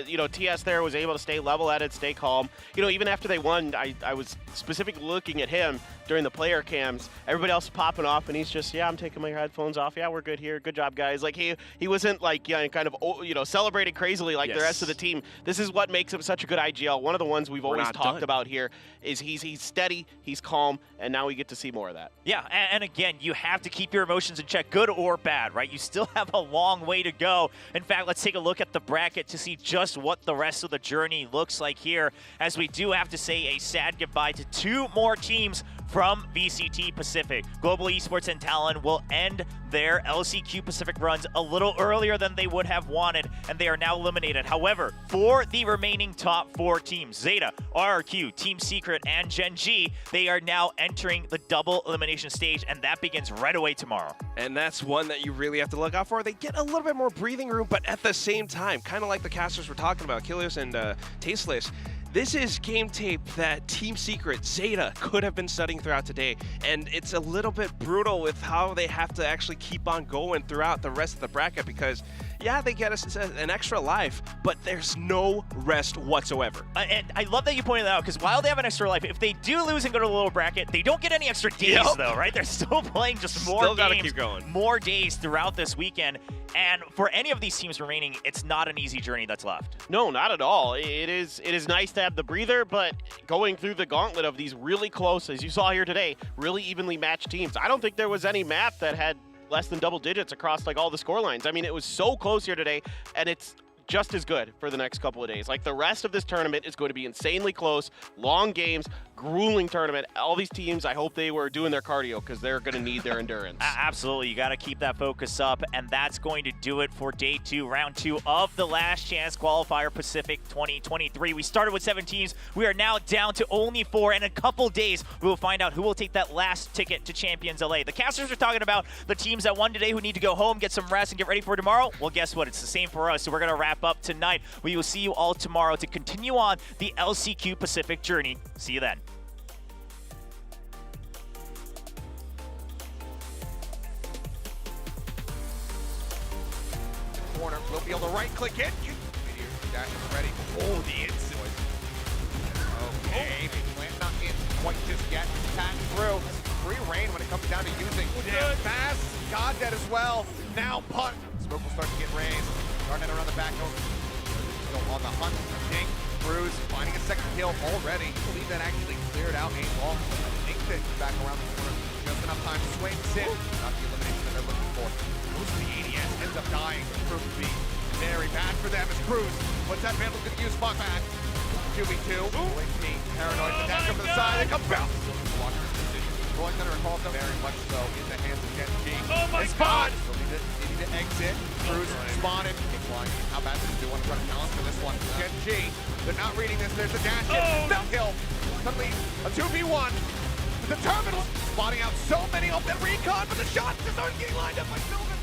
Speaker 23: You know, TS there was able to stay level-headed, stay calm. You know, even after they won, I was specifically looking at him during the player cams. Everybody else is popping off, and he's just, yeah, I'm taking my headphones off. Yeah, we're good here. Good job, guys. Like, he wasn't, like, yeah, kind of, you know, celebrating crazily like the rest of the team. This is what makes him such a good IGL. One of the ones we've always talked about here is he's steady, he's calm, and now we get to see more of that.
Speaker 21: Yeah, and again, you have to keep your emotions in check, good or bad, right? You still have a long way to go. In fact, let's take a look at the bracket to see just what the rest of the journey looks like here, as we do have to say a sad goodbye to two more teams from VCT Pacific. Global Esports and Talon will end their LCQ Pacific runs a little earlier than they would have wanted, and they are now eliminated. However, for the remaining top four teams, Zeta, RRQ, Team Secret, and Gen G, they are now entering the double elimination stage, and that begins right away tomorrow.
Speaker 22: And that's one that you really have to look out for. They get a little bit more breathing room, but at the same time, kind of like the casters we're talking about, Killers and Tasteless, this is game tape that Team Secret, Zeta, could have been studying throughout today, and it's a little bit brutal with how they have to actually keep on going throughout the rest of the bracket because, yeah, they get an extra life, but there's no rest whatsoever.
Speaker 21: And I love that you pointed that out, because while they have an extra life, if they do lose and go to the lower bracket, they don't get any extra days, though, right? They're still playing just more
Speaker 22: Still gotta
Speaker 21: games,
Speaker 22: keep going.
Speaker 21: more days throughout this weekend. And for any of these teams remaining, it's not an easy journey that's left.
Speaker 23: No, not at all. It is nice to have the breather, but going through the gauntlet of these really close, as you saw here today, really evenly matched teams. I don't think there was any map that had less than double digits across like all the score lines. I mean, it was so close here today, and it's just as good for the next couple of days. Like, the rest of this tournament is going to be insanely close, long games, grueling tournament. All these teams, I hope they were doing their cardio because they're going to need their endurance.
Speaker 21: Absolutely. You got to keep that focus up, and that's going to do it for day 2, round 2 of the Last Chance Qualifier Pacific 2023. We started with 7 teams. We are now down to only 4. In a couple days, we will find out who will take that last ticket to Champions LA. The casters are talking about the teams that won today who need to go home, get some rest, and get ready for tomorrow. Well, guess what? It's the same for us, so we're going to wrap up tonight. We will see you all tomorrow to continue on the LCQ Pacific journey. See you then.
Speaker 14: Corner, will be able to right-click it. Dash is ready. Oh, the instant. Okay, Plant not in quite just yet. Pass through. Free reign when it comes down to using. Damn fast. God dead as well. Now punt. Smoke will start to get raised. Garnet around the back. Still on the hunt. Dink. Cruz finding a second kill already. I believe that actually cleared out a long. I think that back around the corner. Just enough time. Swings in. Not the elimination that they're looking for. Most of the ADS ends up dying. Proof to be very bad for them as Cruz. What's that Vandal's going to use? Spot back. 2v2. Wing paranoid. The dash over the side. They come bounce. Walker's position. Going under a call very much so in the hands of Genji.
Speaker 13: Oh my God!
Speaker 14: So needing to exit. Cruz spotted. How bad does he want to run a challenge for this one? Genji. They're not reading this. There's the dash in. No kill. Suddenly a 2v1. The terminal spotting out so many of that recon, but the shots just aren't getting lined up by Sylvan.